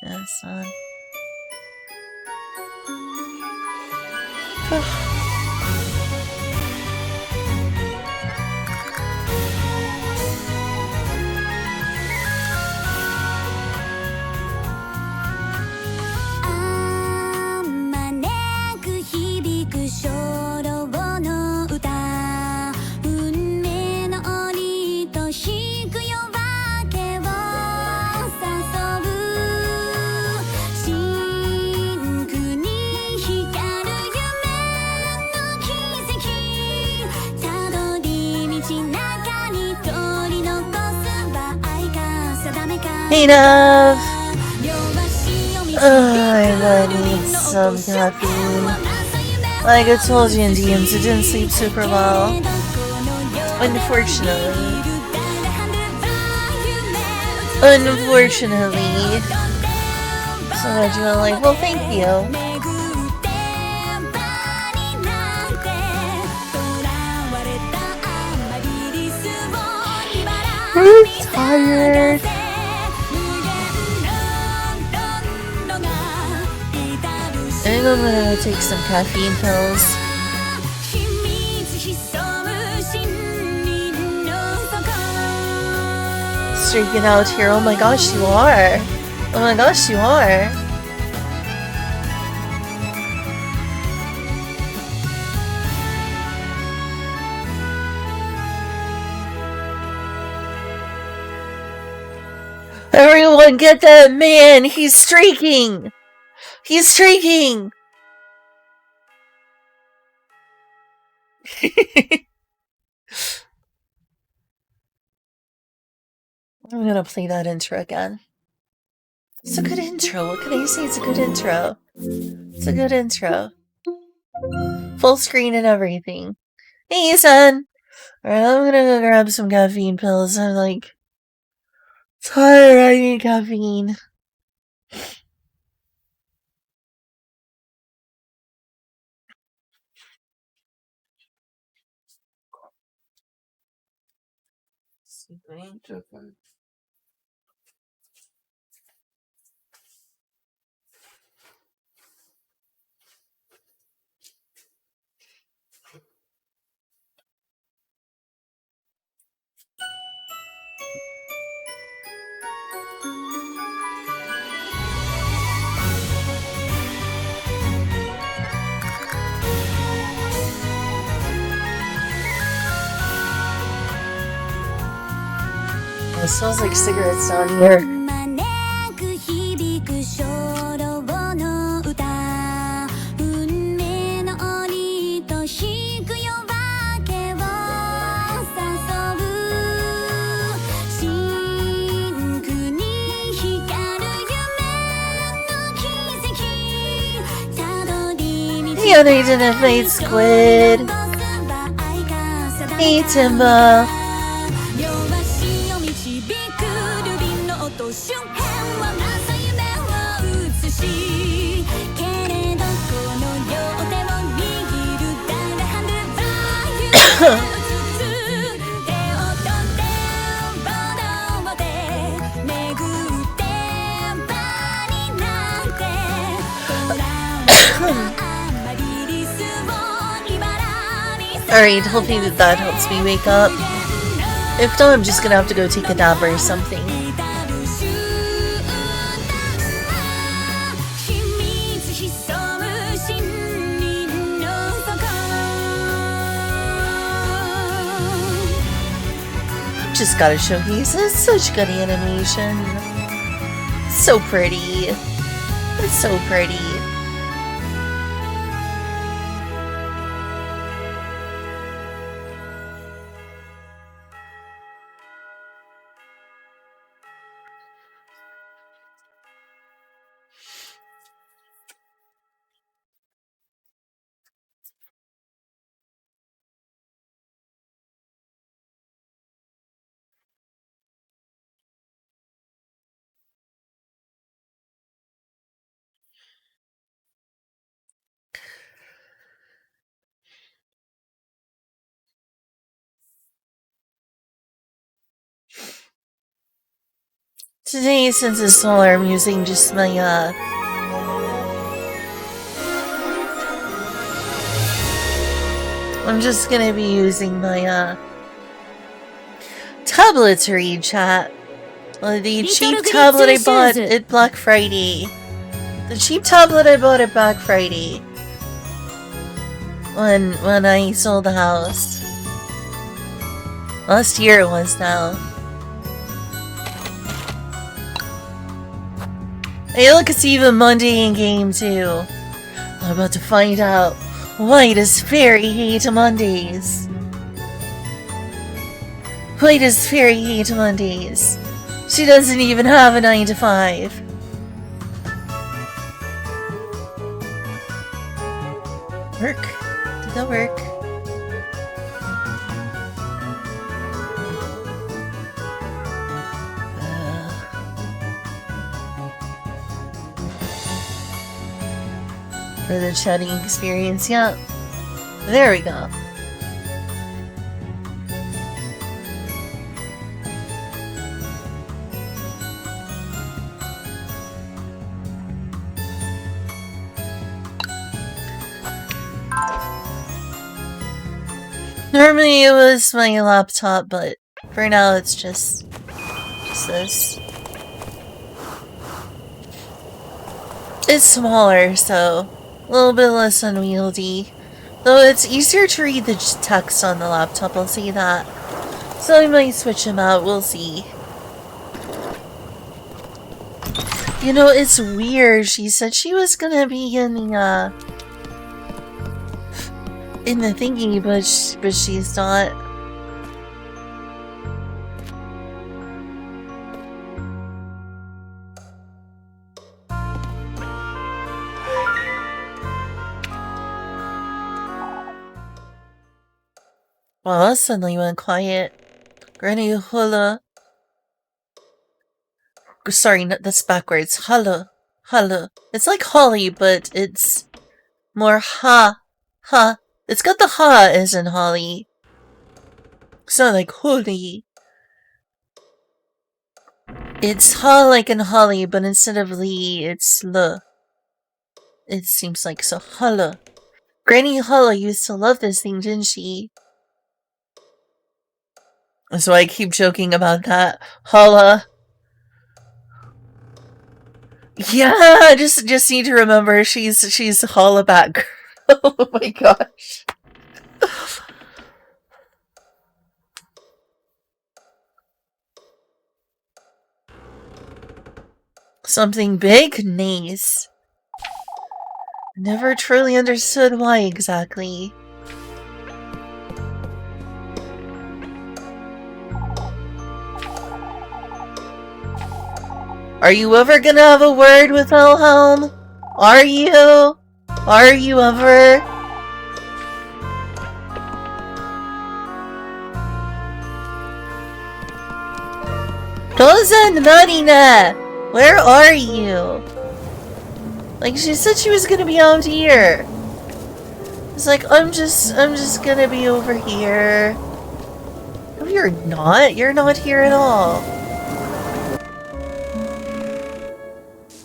Yeah, son. Enough! I really need some caffeine. Like I told you in DMs, I didn't sleep super well. Unfortunately. So much you like, well, thank you. I'm tired. I think I'm gonna take some caffeine pills. Streaking out here. Oh my gosh, you are. Oh my gosh, you are. Everyone get that man! He's streaking! He's streaking! I'm gonna play that intro again. It's a good intro. What can I say? It's a good intro. It's a good intro. Full screen and everything. Hey, son! Alright, I'm gonna go grab some caffeine pills. I'm like tired. I need caffeine. It smells like cigarettes down here. Yeah, they didn't fight squid. Hey, Timba. Alright, hopefully that helps me wake up. If not, I'm just gonna have to go take a nap or something. Just gotta showcase, it's such good animation. So pretty. It's so pretty. Today, since it's smaller, I'm using just my, I'm just gonna be using my, tablet to read, chat. The cheap tablet I bought at Black Friday. The cheap tablet I bought at Black Friday. When I sold the house. Last year it was now. Hey look, it's even Monday in game too. I'm about to find out why does Fairy hate Mondays? Why does Fairy hate Mondays? She doesn't even have a 9 to 5. Work? Did that work? For the chatting experience, yeah. There we go. Normally it was my laptop, but for now it's just this. It's smaller, so a little bit less unwieldy. Though it's easier to read the text on the laptop, I'll say that. So I might switch them out, we'll see. You know, it's weird. She said she was gonna be in the thingy, but she's not. Well, that suddenly went quiet. Granny Hula. Sorry, that's backwards. Hula. Hula. It's like Holly, but it's more ha. Ha. It's got the ha as in Holly. It's not like holy. It's ha like in Holly, but instead of Lee, it's l. It seems like so. Hula. Granny Hula used to love this thing, didn't she? So I keep joking about that. Hula. Yeah, I just need to remember she's Hula back. Oh my gosh. Something big? Nice. Never truly understood why exactly. Are you ever gonna have a word with Wilhelm? Are you? Are you ever? Cousin Marina! Where are you? Like, she said she was gonna be out here. It's like, I'm just gonna be over here. No, you're not. You're not here at all.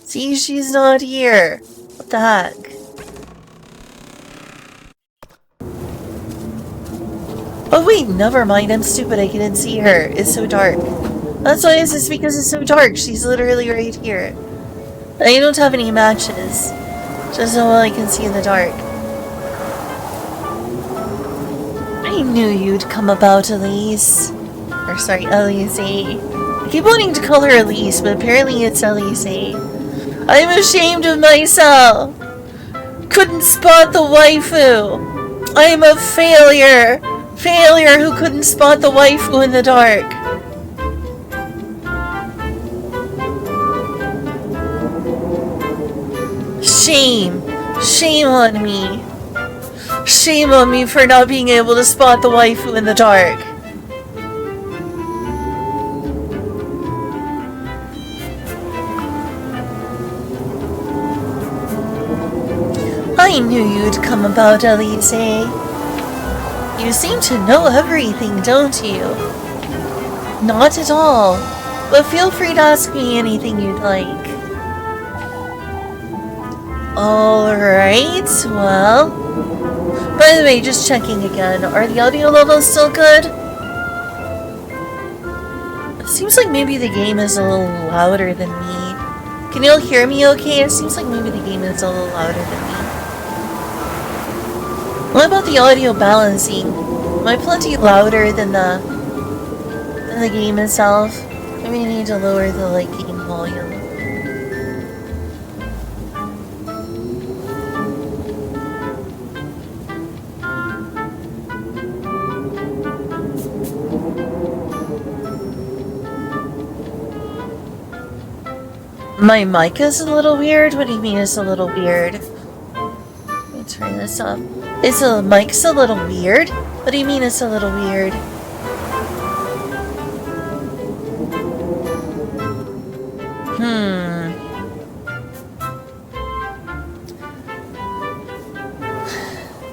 See, she's not here. What the heck? Oh wait, never mind. I'm stupid. I couldn't see her. It's so dark. That's why it's because it's so dark. She's literally right here. I don't have any matches. Just so I can see in the dark. I knew you'd come about, Elise. Or sorry, Elise. I keep wanting to call her Elise, but apparently it's Elise. I'm ashamed of myself. Couldn't spot the waifu. I'm a failure. Failure who couldn't spot the waifu in the dark. Shame. Shame on me. Shame on me for not being able to spot the waifu in the dark. I knew you'd come about, Elise. You seem to know everything, don't you? Not at all. But feel free to ask me anything you'd like. Alright, well... By the way, just checking again. Are the audio levels still good? It seems like maybe the game is a little louder than me. Can you all hear me okay? It seems like maybe the game is a little louder than me. What about the audio balancing? Am I plenty louder than the game itself? Maybe I need to lower the game volume. My mic is a little weird? What do you mean it's a little weird? Let me turn this up. Mic's a little weird? What do you mean it's a little weird?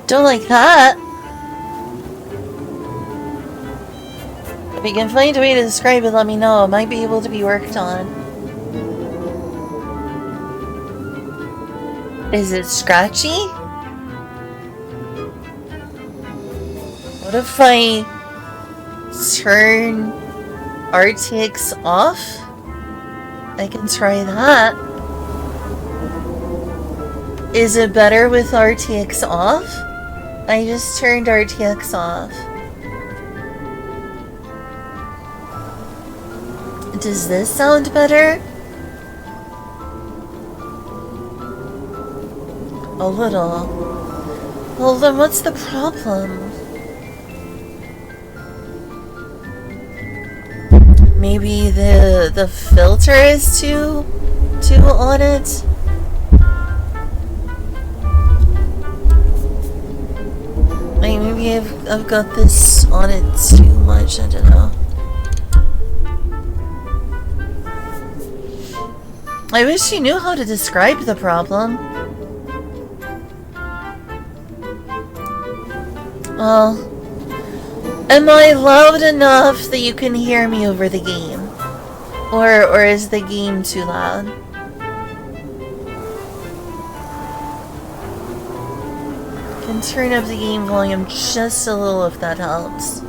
Don't like that. If you can find a way to describe it, let me know. It might be able to be worked on. Is it scratchy? What if I turn RTX off? I can try that. Is it better with RTX off? I just turned RTX off. Does this sound better? A little. Well, then what's the problem? Maybe the filter is too on it? Like maybe I've got this on it too much, I don't know. I wish you knew how to describe the problem. Well, am I loud enough that you can hear me over the game? Or is the game too loud? I can turn up the game volume just a little if that helps.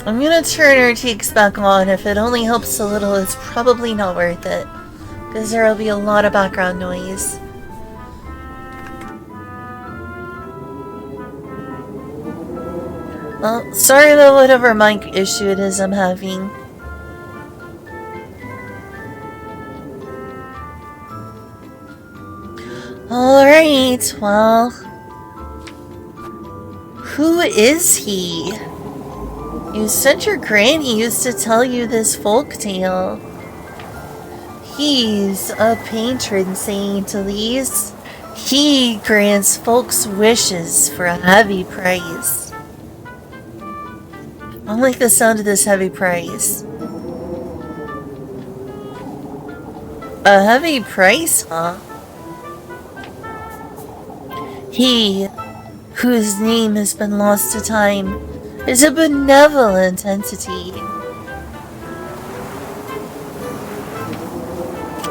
I'm gonna turn RTX back on. If it only helps a little, it's probably not worth it. Because there will be a lot of background noise. Well, sorry about whatever mic issue it is I'm having. Alright, well... Who is he? You said your granny used to tell you this folk tale. He's a patron saint, Elise. He grants folks wishes for a heavy price. I don't like the sound of this heavy price. A heavy price, huh? He, whose name has been lost to time, is a benevolent entity.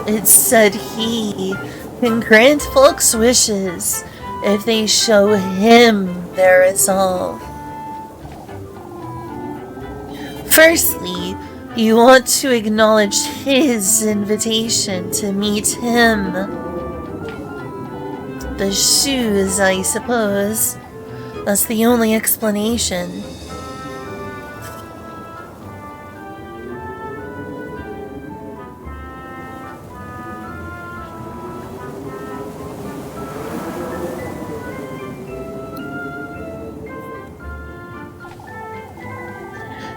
It's said he can grant folks wishes if they show him their resolve. Firstly, you want to acknowledge his invitation to meet him. The shoes, I suppose. That's the only explanation.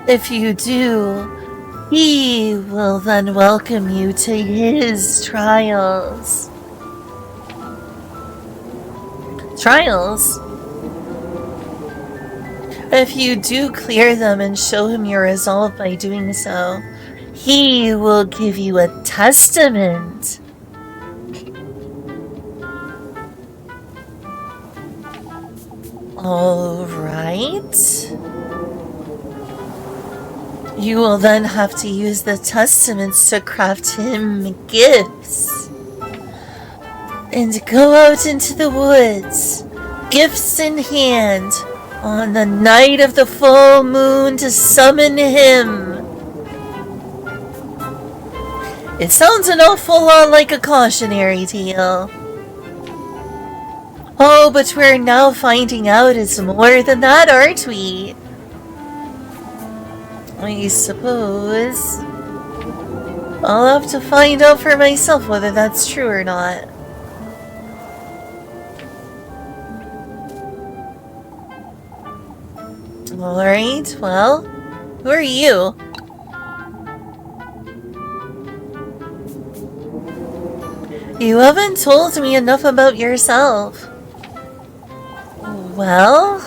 If you do, he will then welcome you to his trials. Trials? If you do clear them and show him your resolve by doing so, he will give you a testament. All right. You will then have to use the testaments to craft him gifts. And go out into the woods, gifts in hand, on the night of the full moon to summon him. It sounds an awful lot like a cautionary tale. Oh, but we're now finding out it's more than that, aren't we? I suppose I'll have to find out for myself whether that's true or not. Alright, well, who are you? You haven't told me enough about yourself. Well,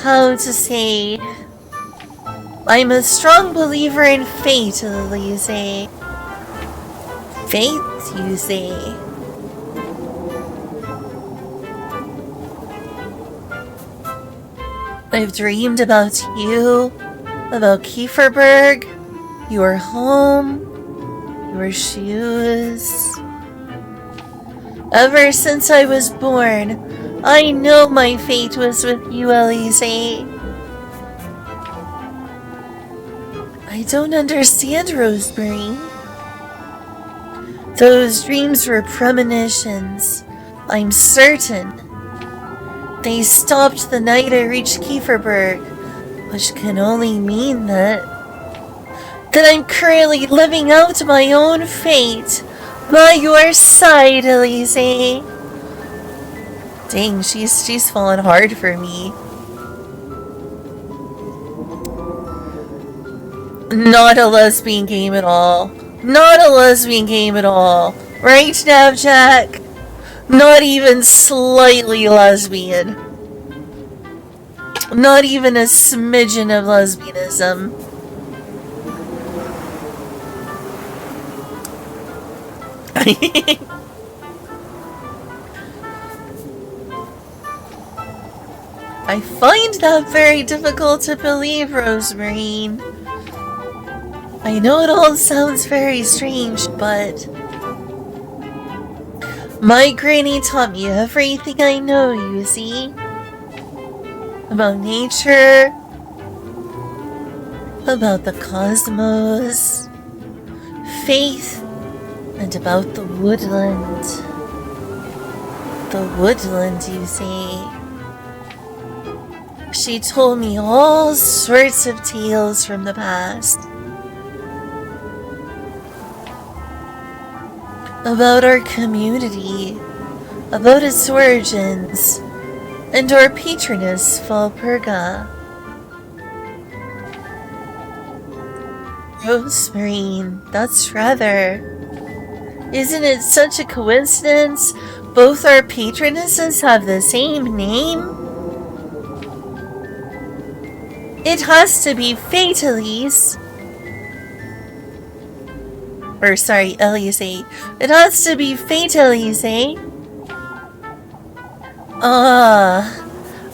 how to say... I'm a strong believer in fate, Elise. Fate, you say? I've dreamed about you, about Kieferberg, your home, your shoes. Ever since I was born, I know my fate was with you, Elise. I don't understand, Rosemary. Those dreams were premonitions. I'm certain. They stopped the night I reached Kieferberg, which can only mean that I'm currently living out my own fate by your side, Elise. Dang, she's fallen hard for me. Not a lesbian game at all. Not a lesbian game at all. Right, Snapjack? Not even slightly lesbian. Not even a smidgen of lesbianism. I find that very difficult to believe, Rosemary. I know it all sounds very strange, but my granny taught me everything I know, you see. About nature, about the cosmos, faith, and about the woodland. The woodland, you see. She told me all sorts of tales from the past. About our community, about its origins, and our patroness, Valpurga. Rosemary, that's rather... Isn't it such a coincidence? Both our patronesses have the same name? It has to be fate, Elise. Or sorry, Elise. It has to be fate, Elise.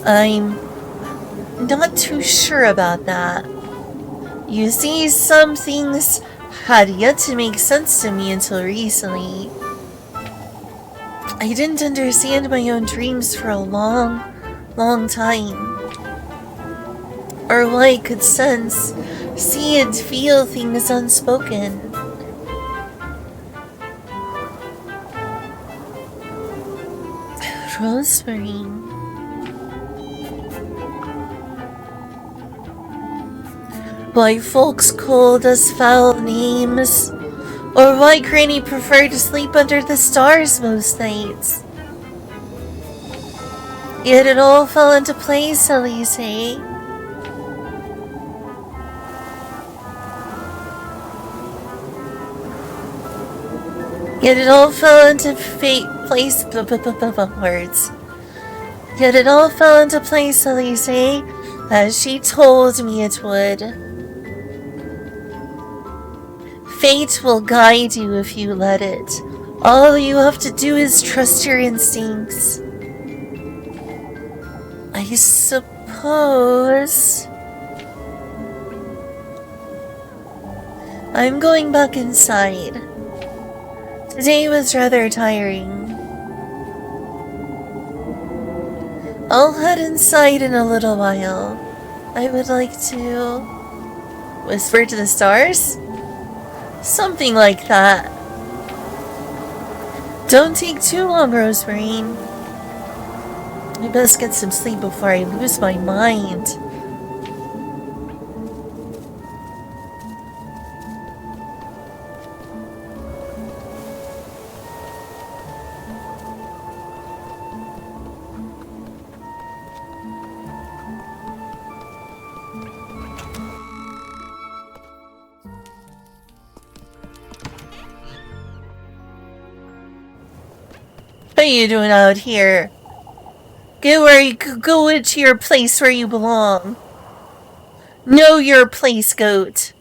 I'm not too sure about that. You see, some things had yet to make sense to me until recently. I didn't understand my own dreams for a long, long time. Or why I could sense, see and feel things unspoken. Rosemary. Why folks called us foul names, or why Granny preferred to sleep under the stars most nights. Yet it all fell into place, Elise. Yet it all fell into place. Words. Yet it all fell into place, Elise, as she told me it would. Fate will guide you if you let it. All you have to do is trust your instincts. I I suppose I'm going back inside. Today was rather tiring. I'll head inside in a little while. I would like to whisper to the stars? Something like that. Don't take too long, Rosemarine. I best get some sleep before I lose my mind. What are you doing out here? Go into your place where you belong. Know your place, goat.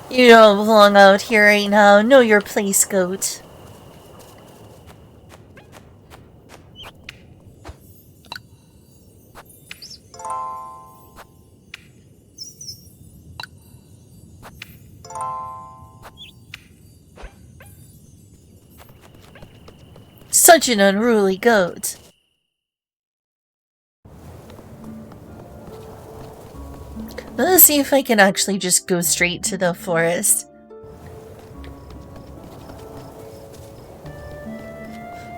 You don't belong out here right now. Know your place, goat. Such an unruly goat. Let's see if I can actually just go straight to the forest.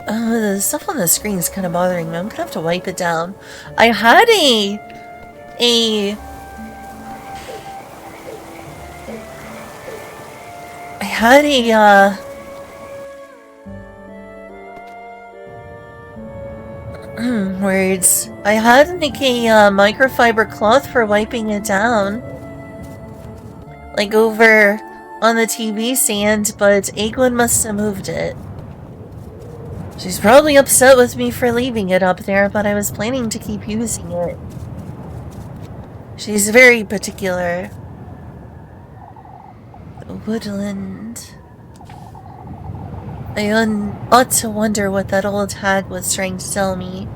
The stuff on the screen is kind of bothering me. I'm gonna have to wipe it down. I had words. I had like a microfiber cloth for wiping it down. Like over on the TV stand, but Egwin must have moved it. She's probably upset with me for leaving it up there, but I was planning to keep using it. She's very particular. The woodland. I ought to wonder what that old hag was trying to tell me.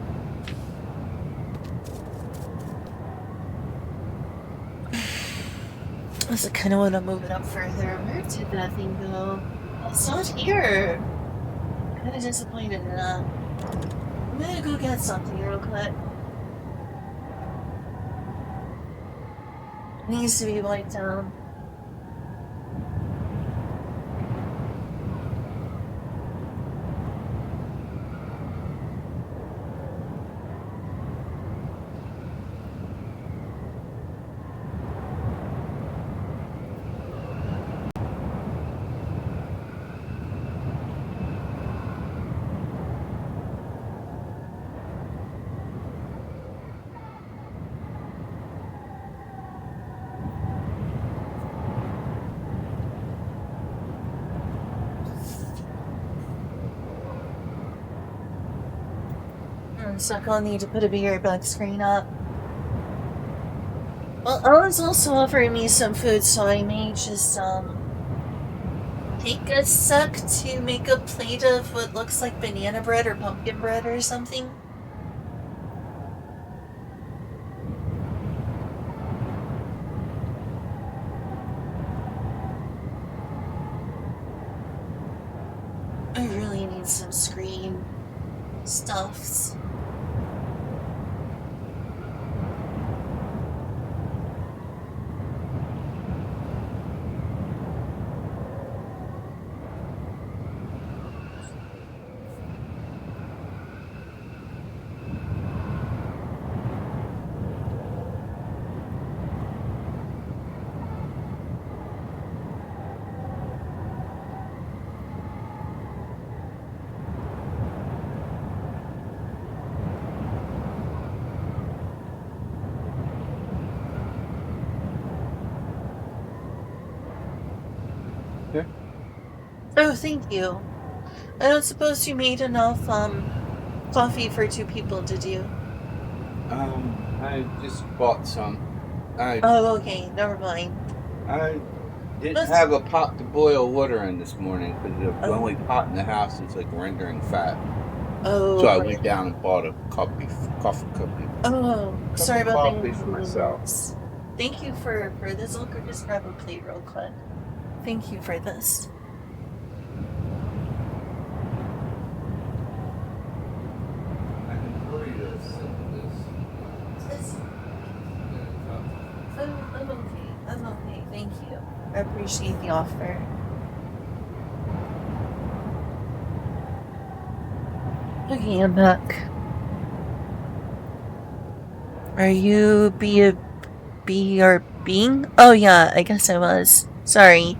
I also kind of want to move it up further. Where did that thing go? It's not here. I'm kind of disappointed in that. I'm gonna go get something real quick. It needs to be wiped down. So I'll need to put a bigger back screen up. Well, Ellen's also offering me some food, so I may just, take a sec to make a plate of what looks like banana bread or pumpkin bread or something. I really need some screen stuffs. Oh, thank you. I don't suppose you made enough, coffee for 2 people, did you? I just bought some. Oh, okay, never mind. I didn't have a pot to boil water in this morning because the only pot in the house is like rendering fat. Oh, So I right. went down and bought a coffee cup, Oh, cup sorry of about the coffee for myself. inconvenience. Thank you for this. I'll go just grab a plate real quick. Thank you for this. I can hurry to sip this. I'm okay. I'm okay. Thank you. I appreciate the offer. Okay, I'm back. Are you B or being? Oh yeah, I guess I was. Sorry.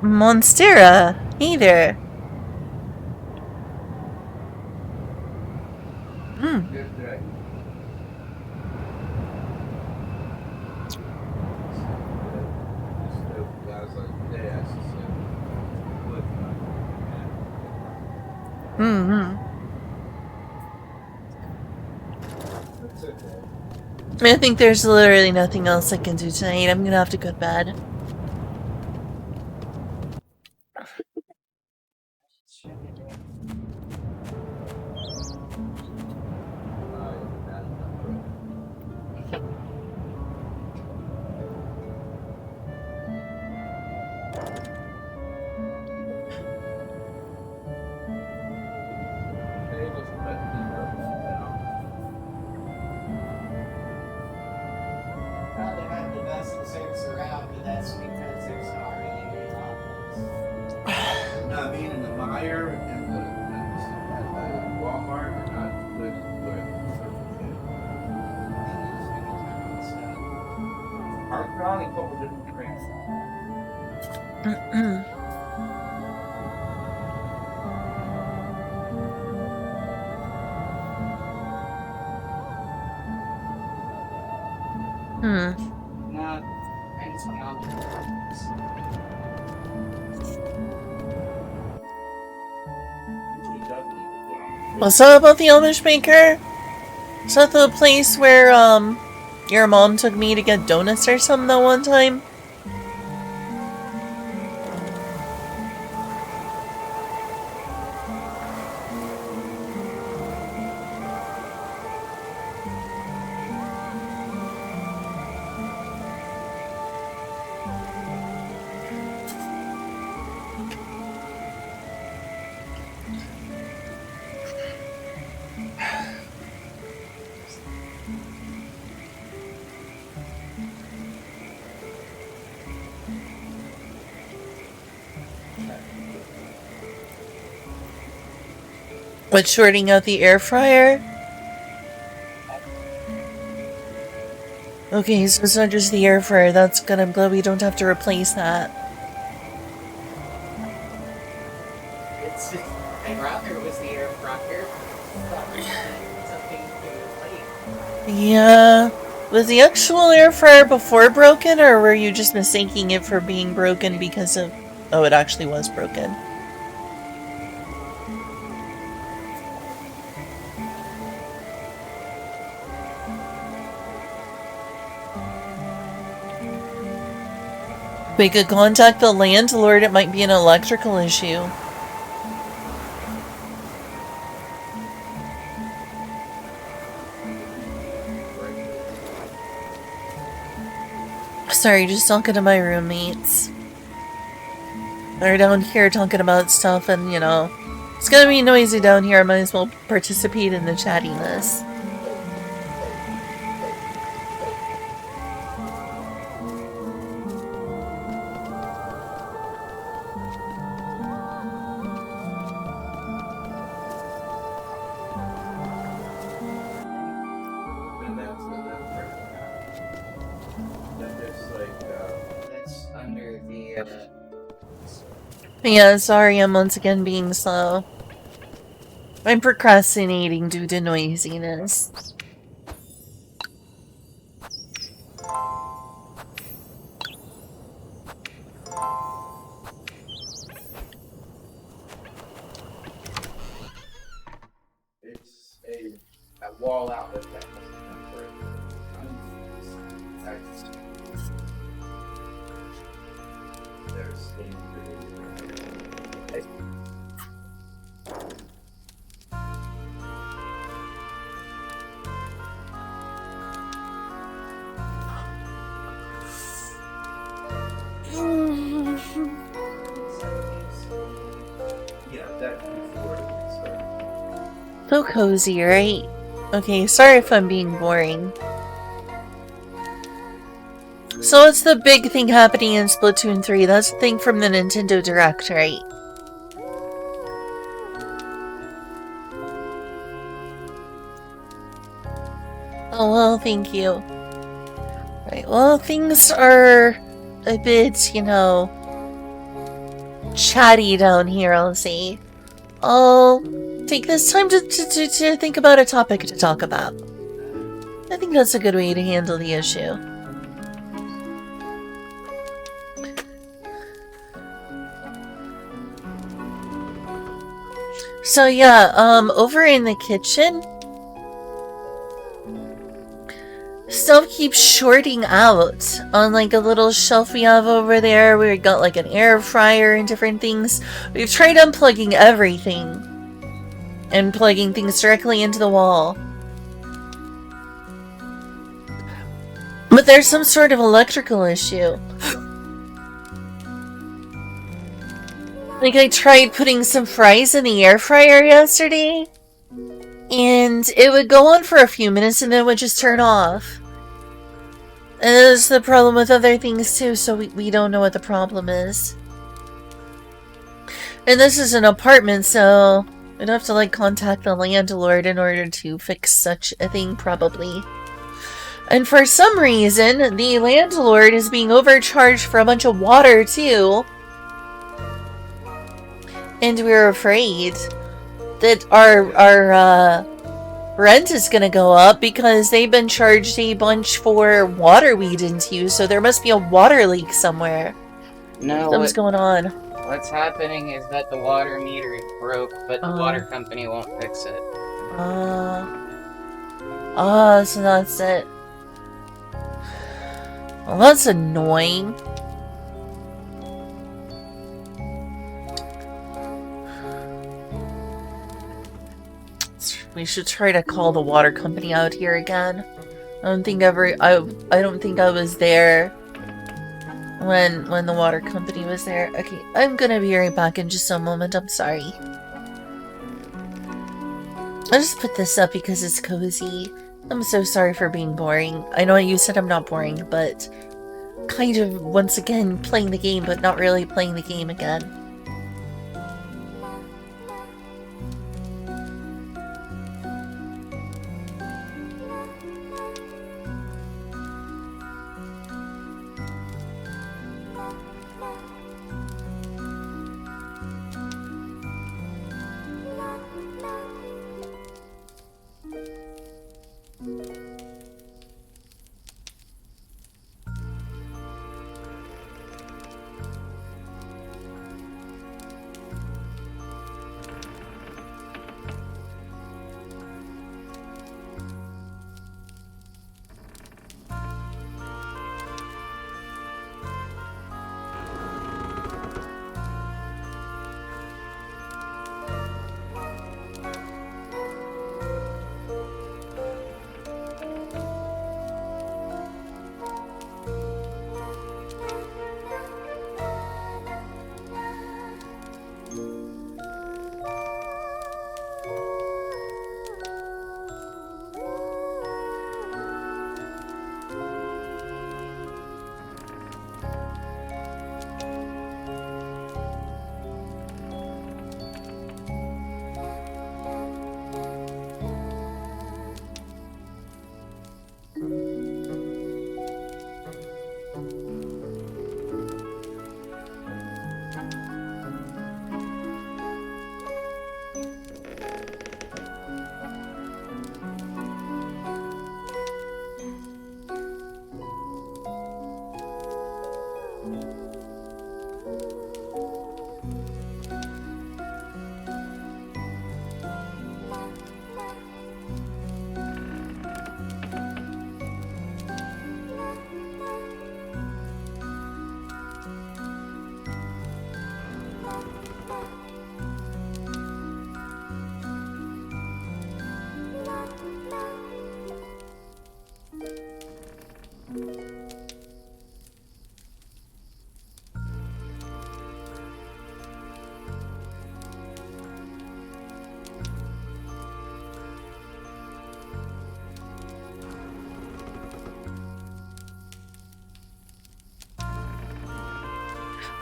Monstera. Hey there. Hmm. Hmm. I think there's literally nothing else I can do tonight. I'm gonna have to go to bed. They have the best service around, but that's because there's not really any options. No, being in the Meijer and the at the Walmart are not good with Circle K. They use vegetarian stuff. I've tried a couple different brands. Hmm. Not anything else. What's up about the Amish Maker? Is that the place where, your mom took me to get donuts or something that one time? What, shorting out the air fryer? Okay, so it's not just the air fryer. That's good. I'm glad we don't have to replace that. I'd rather it was the air fryer. Something to Yeah. Was the actual air fryer before broken, or were you just mistaking it for being broken because of... Oh, it actually was broken. We could contact the landlord. It might be an electrical issue. Sorry, just talking to my roommates. They're down here talking about stuff, and, you know, it's gonna be noisy down here. I might as well participate in the chattiness. that's under the Yeah, sorry, I'm once again being slow. I'm procrastinating due to noisiness. It's a wall outlet that has a temporary. There's So cozy, right? Okay, sorry if I'm being boring. So what's the big thing happening in Splatoon 3? That's the thing from the Nintendo Direct, right? Oh, well, thank you. Right, well, things are a bit, you know, chatty down here, I'll say. I'll take this time to think about a topic to talk about. I think that's a good way to handle the issue. So yeah, over in the kitchen, stuff keeps shorting out on like a little shelf we have over there. We got like an air fryer and different things. We've tried unplugging everything and plugging things directly into the wall. But there's some sort of electrical issue. Like I tried putting some fries in the air fryer yesterday, and it would go on for a few minutes and then it would just turn off. And that's the problem with other things too, so we don't know what the problem is. And this is an apartment, so I'd have to like contact the landlord in order to fix such a thing, probably. And for some reason, the landlord is being overcharged for a bunch of water too. And we're afraid that our rent is gonna go up because they've been charged a bunch for water we didn't use, so there must be a water leak somewhere. No, Something's going on. what's happening is that the water meter is broke, but the water company won't fix it. So that's it. Well, that's annoying. We should try to call the water company out here again. I don't think I was there when the water company was there. Okay, I'm gonna be right back in just a moment. I'm sorry. I just put this up because it's cozy. I'm so sorry for being boring. I know you said I'm not boring, but kind of once again playing the game, but not really playing the game again.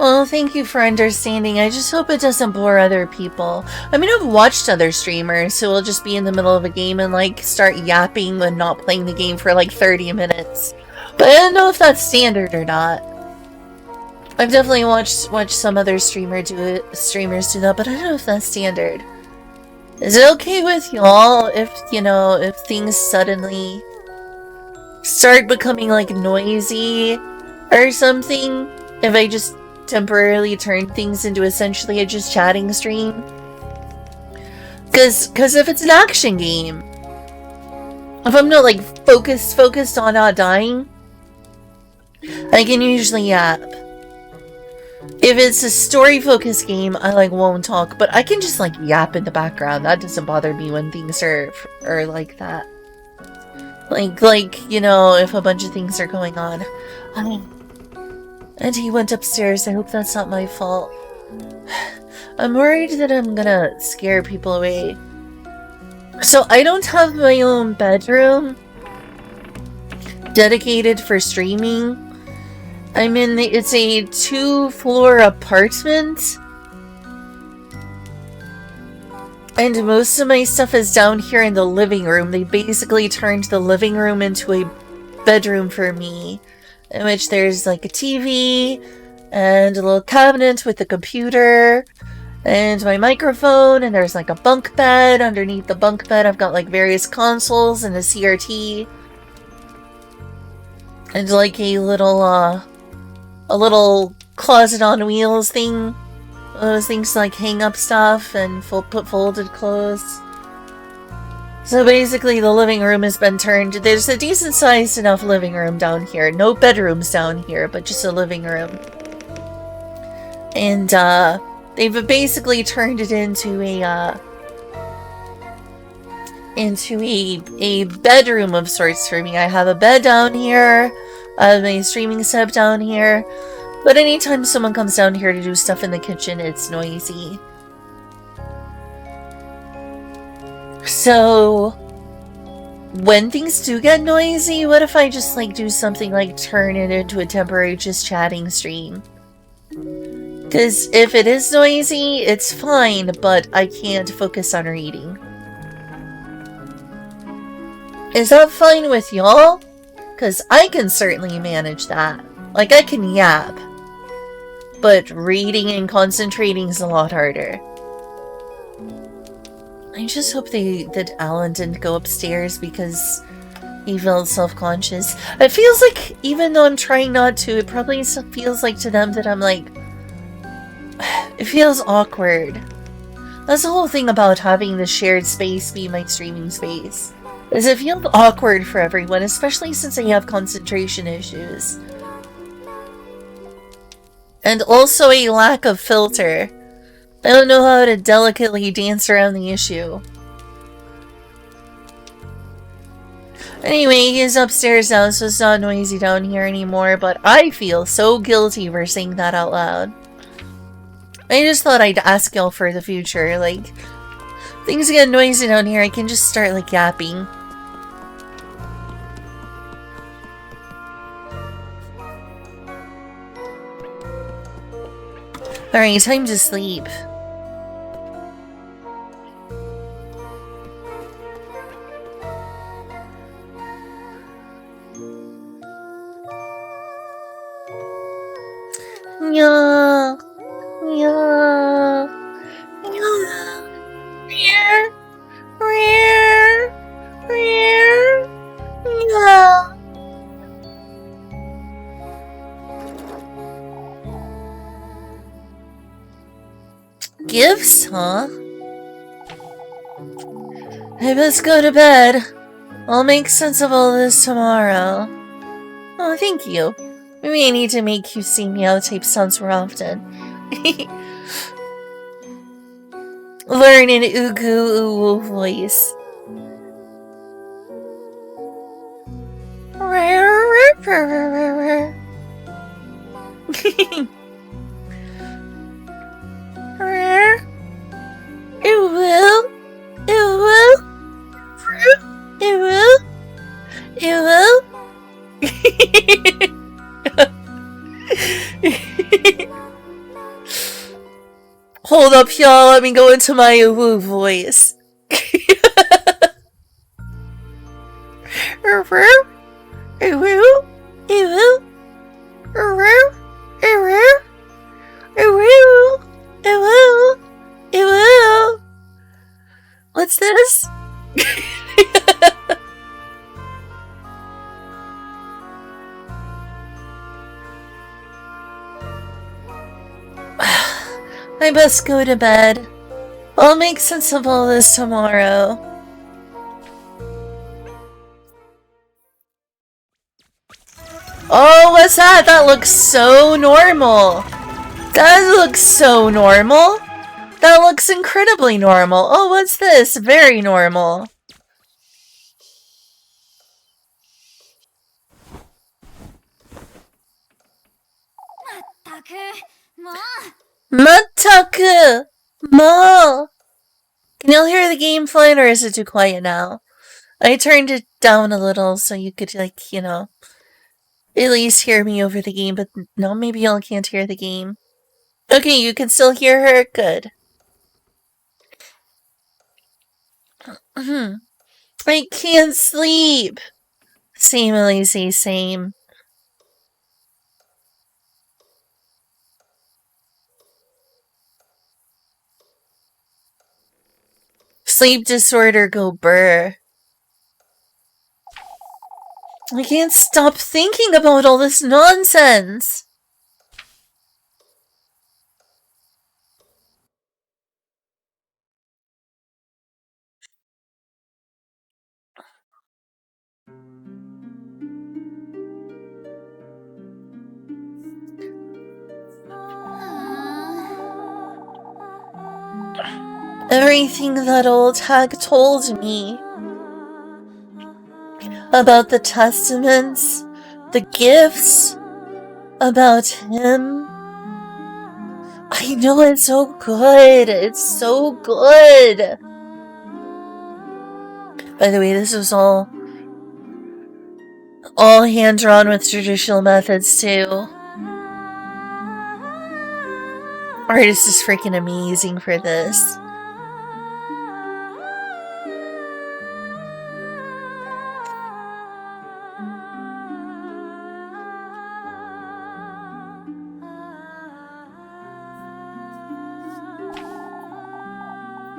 Well, thank you for understanding. I just hope it doesn't bore other people. I mean, I've watched other streamers who will just be in the middle of a game and, like, start yapping and not playing the game for, like, 30 minutes. But I don't know if that's standard or not. I've definitely watched some other streamers do that, but I don't know if that's standard. Is it okay with y'all if, you know, if things suddenly start becoming, like, noisy or something? If I just temporarily turn things into essentially a just chatting stream? Cause if it's an action game, if I'm not, like, focused on not dying, I can usually yap. If it's a story-focused game, I, like, won't talk, but I can just, like, yap in the background. That doesn't bother me when things are like that. Like, you know, if a bunch of things are going on. And he went upstairs. I hope that's not my fault. I'm worried that I'm gonna scare people away. So I don't have my own bedroom dedicated for streaming. I'm in it's a 2-floor apartment. And most of my stuff is down here in the living room. They basically turned the living room into a bedroom for me, in which there's like a TV and a little cabinet with a computer and my microphone, and there's like a bunk bed. Underneath the bunk bed I've got like various consoles and a CRT and like a little closet on wheels thing. Those things to like hang up stuff and put folded clothes. So basically the living room has been turned. There's a decent sized enough living room down here. No bedrooms down here, but just a living room. And they've basically turned it into a bedroom of sorts for me. I have a bed down here. I have my streaming setup down here. But anytime someone comes down here to do stuff in the kitchen, it's noisy. So when things do get noisy, what if I just like do something like turn it into a temporary just chatting stream? Because if it is noisy, it's fine, but I can't focus on reading. Is that fine with y'all? Because I can certainly manage that. Like, I can yap. But reading and concentrating is a lot harder. I just hope that Alan didn't go upstairs because he felt self-conscious. It feels like, even though I'm trying not to, it probably feels like to them that I'm like... It feels awkward. That's the whole thing about having the shared space be my streaming space. Is it feels awkward for everyone, especially since I have concentration issues. And also a lack of filter. I don't know how to delicately dance around the issue. Anyway, he's upstairs now, so it's not noisy down here anymore, but I feel so guilty for saying that out loud. I just thought I'd ask y'all for the future, like, things get noisy down here, I can just start, like, yapping. Alright, time to sleep. Yeah. Yeah. Yeah. Yeah. Gifts, huh? I best go to bed. I'll make sense of all this tomorrow. Oh, thank you. Maybe I need to make you sing meow-type sounds more often. Learn an ugu voice. It will. It will. It will. It will. Hold up, y'all. Let me go into my woo voice. What's this? I best go to bed. I'll make sense of all this tomorrow. Oh, what's that? That looks so normal. That looks so normal. That looks incredibly normal. Oh, what's this? Very normal. Mataku! Mo! Can you hear the game fine, or is it too quiet now? I turned it down a little so you could, like, you know, at least hear me over the game, but no, maybe y'all can't hear the game. Okay, you can still hear her? Good. I can't sleep! Same, Elise, same. Sleep disorder go burr. I can't stop thinking about all this nonsense! Everything that old hag told me about the testaments, the gifts, about him. I know it's so good. It's so good. By the way, this was all hand-drawn with traditional methods too. Artist is freaking amazing for this.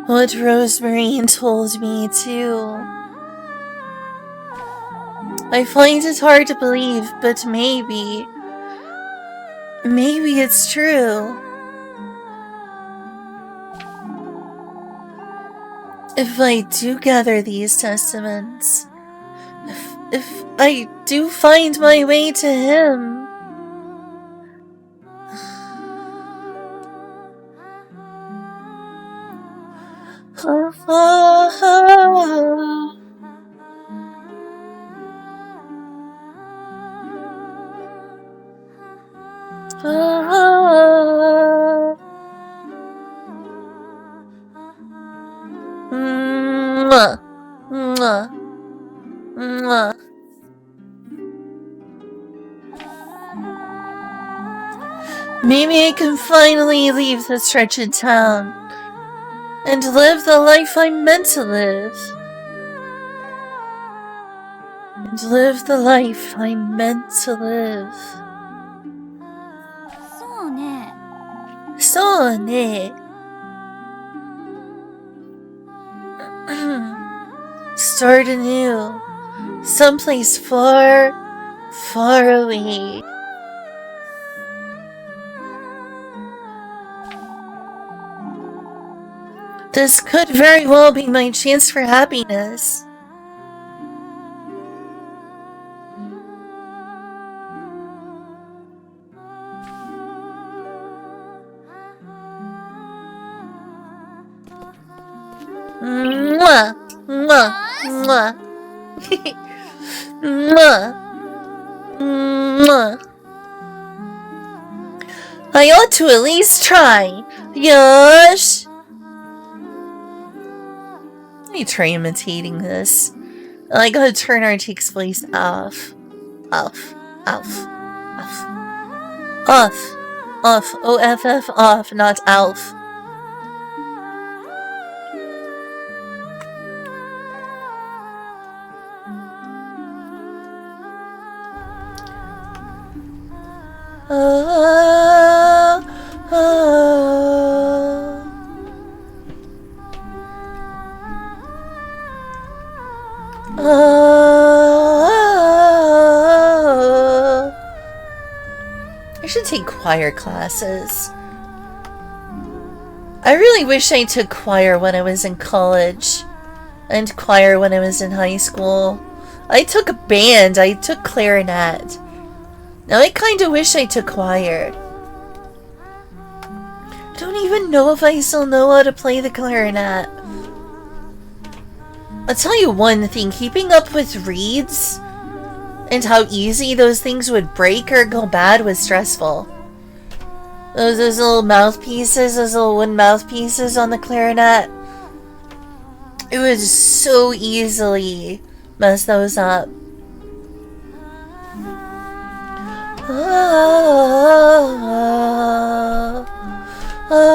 What Rosemary told me too. I find it hard to believe, but maybe it's true. If I do gather these testaments, if I do find my way to him, mwah, mwah, mwah. Maybe I can finally leave this wretched town and live the life I'm meant to live. And live the life I'm meant to live. So ne. Start anew. Someplace far, far away. This could very well be my chance for happiness. Mwah, mwah, mwah. Mwah, mwah. I ought to at least try. Yosh. Let me try imitating this. I gotta turn Arctic's voice off. Off. Off. Off. Off. Off. O-F-F off, not Alf. Oh, oh. Oh. I should take choir classes. I really wish I took choir when I was in college and choir when I was in high school. I took band, I took clarinet. Now I kinda wish I took choir. I don't even know if I still know how to play the clarinet. I'll tell you one thing, keeping up with reeds and how easy those things would break or go bad was stressful. Those little mouthpieces, those little wooden mouthpieces on the clarinet. It would so easily mess those up. Oh, oh, oh,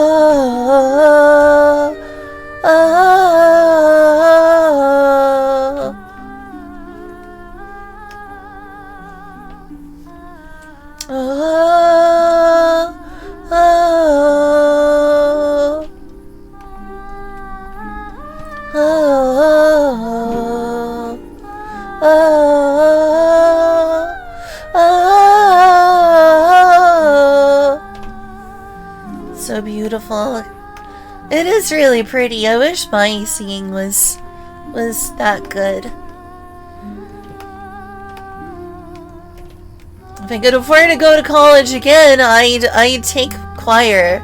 oh, oh, oh. So beautiful. It is really pretty. I wish my singing was that good. If I could afford to go to college again, I'd take choir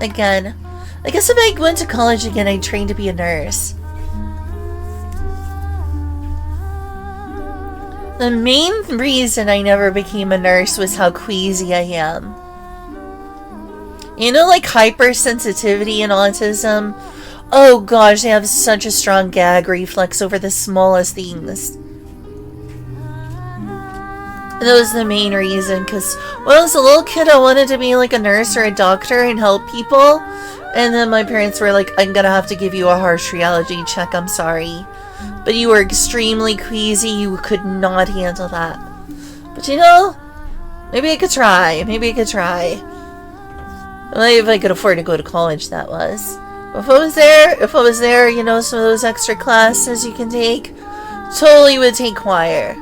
again. I guess if I went to college again, I'd train to be a nurse. The main reason I never became a nurse was how queasy I am. You know, like hypersensitivity and autism? Oh gosh, I have such a strong gag reflex over the smallest things. And that was the main reason, because when I was a little kid, I wanted to be like a nurse or a doctor and help people. And then my parents were like, I'm gonna have to give you a harsh reality check, I'm sorry. But you were extremely queasy, you could not handle that. But you know, maybe I could try, Well, if I could afford to go to college, that was. If I was there, you know, some of those extra classes you can take, totally would take choir.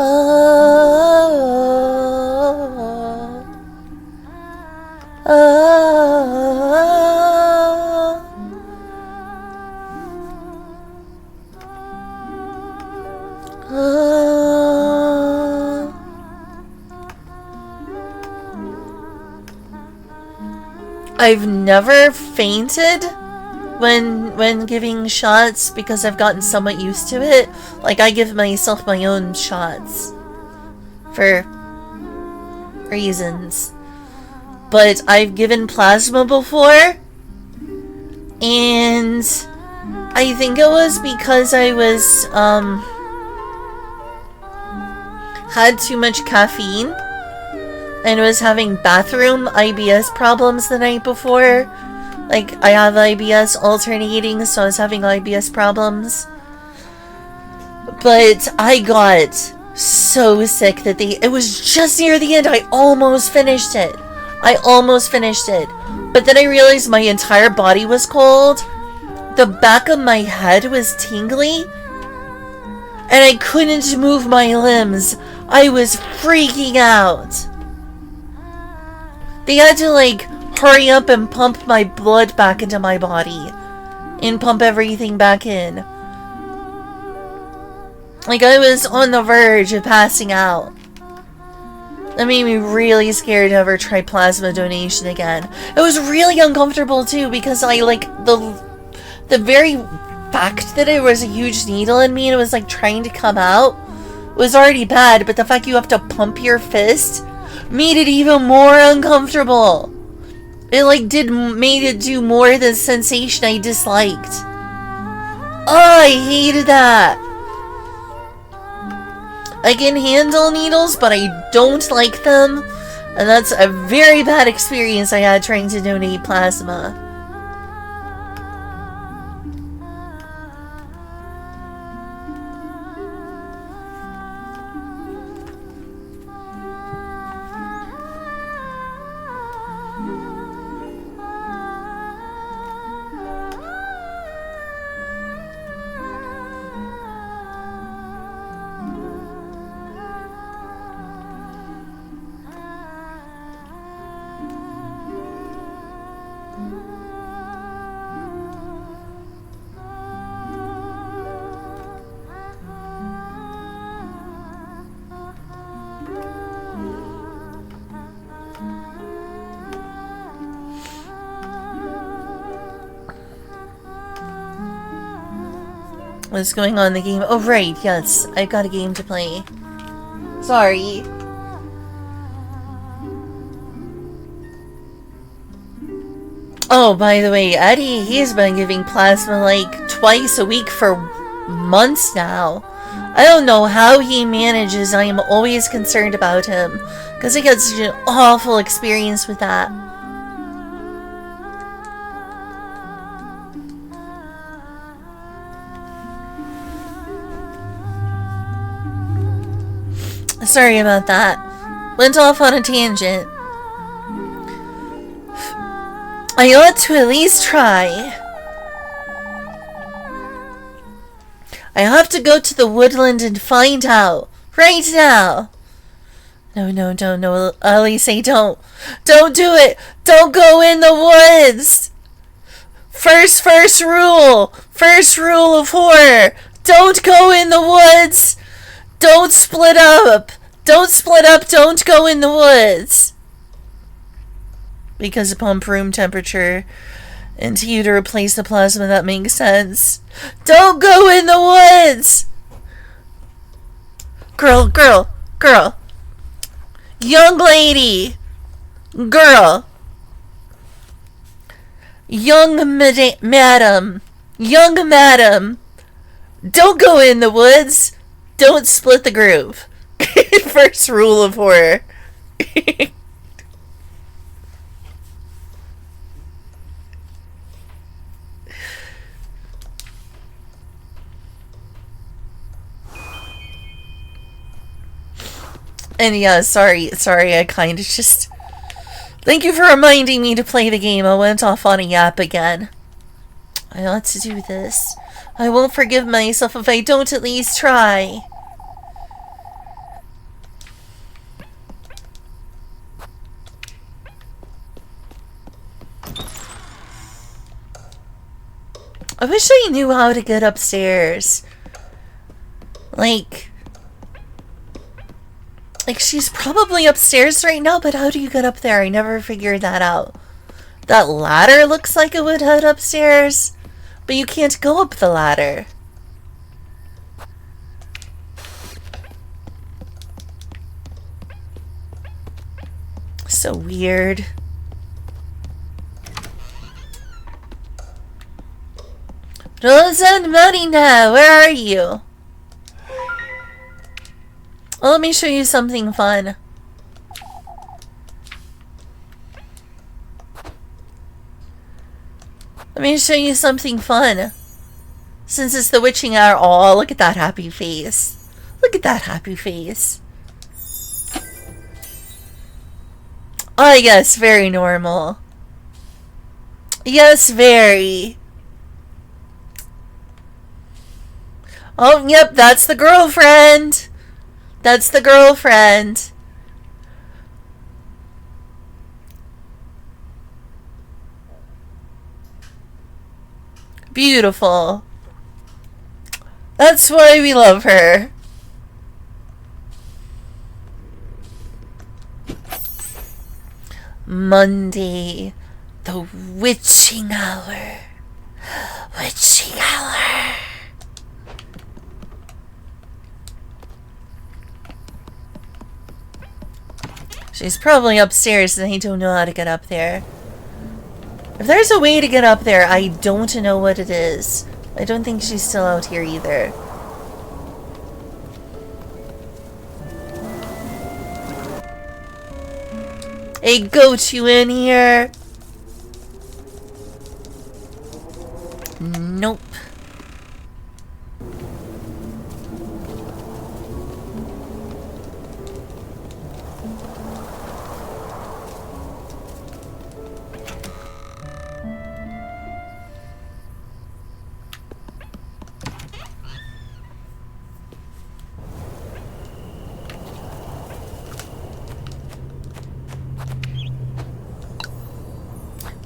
Oh, oh, oh. I've never fainted when giving shots because I've gotten somewhat used to it. Like, I give myself my own shots for reasons. But I've given plasma before, and I think it was because I was had too much caffeine and was having bathroom IBS problems the night before. Like, I have IBS alternating, so I was having IBS problems. But I got so sick that it was just near the end. I almost finished it. But then I realized my entire body was cold. The back of my head was tingly. And I couldn't move my limbs. I was freaking out. They had to, like, hurry up and pump my blood back into my body. And pump everything back in. Like, I was on the verge of passing out. That made me really scared to ever try plasma donation again. It was really uncomfortable, too, because I, like, the very fact that it was a huge needle in me and it was, like, trying to come out was already bad, but the fact you have to pump your fist made it even more uncomfortable. It, like, made it do more than sensation I disliked. Oh, I hated that. I can handle needles, but I don't like them. And that's a very bad experience I had trying to donate plasma. What's going on in the game? Oh, right, yes. I've got a game to play. Sorry. Oh, by the way, Eddie, he's been giving plasma like twice a week for months now. I don't know how he manages. I am always concerned about him because he gets such an awful experience with that. Sorry about that. Went off on a tangent. I ought to at least try. I have to go to the woodland and find out. Right now. No, Elise, don't. Don't do it. Don't go in the woods. First rule. First rule of horror. Don't go in the woods. Don't split up. Don't split up. Don't go in the woods. Because of pump room temperature. And to you to replace the plasma, that makes sense. Don't go in the woods! Girl. Young lady. Girl. Young madam. Young madam. Don't go in the woods. Don't split the groove. First rule of horror. And yeah, sorry, I kind of just... Thank you for reminding me to play the game. I went off on a yap again. I ought to do this. I won't forgive myself if I don't at least try. I wish I knew how to get upstairs. Like, she's probably upstairs right now, but how do you get up there? I never figured that out. That ladder looks like it would head upstairs, but you can't go up the ladder. So weird. Rose and Marina, where are you? Well, let me show you something fun. Let me show you something fun. Since it's the witching hour. Oh, look at that happy face. Look at that happy face. Oh, yes, very normal. Yes, very. Oh, yep, that's the girlfriend. That's the girlfriend. Beautiful. That's why we love her. Monday, the witching hour. Witching hour. She's probably upstairs and I don't know how to get up there. If there's a way to get up there, I don't know what it is. I don't think she's still out here either. Hey, goat, you in here? Nope.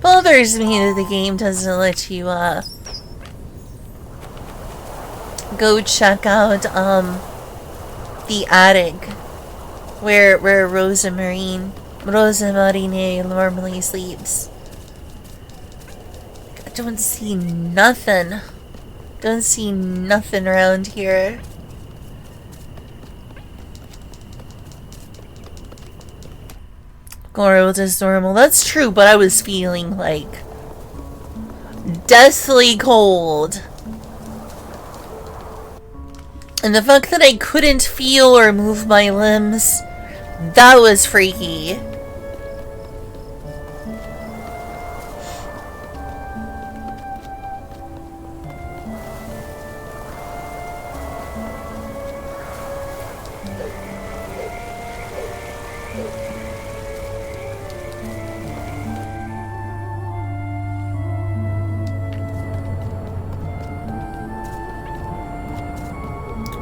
Bothers me that the game doesn't let you go check out the attic where Rosa Marine normally sleeps. I don't see nothing. Don't see nothing around here. World is normal. That's true, but I was feeling like deathly cold. And the fact that I couldn't feel or move my limbs, that was freaky.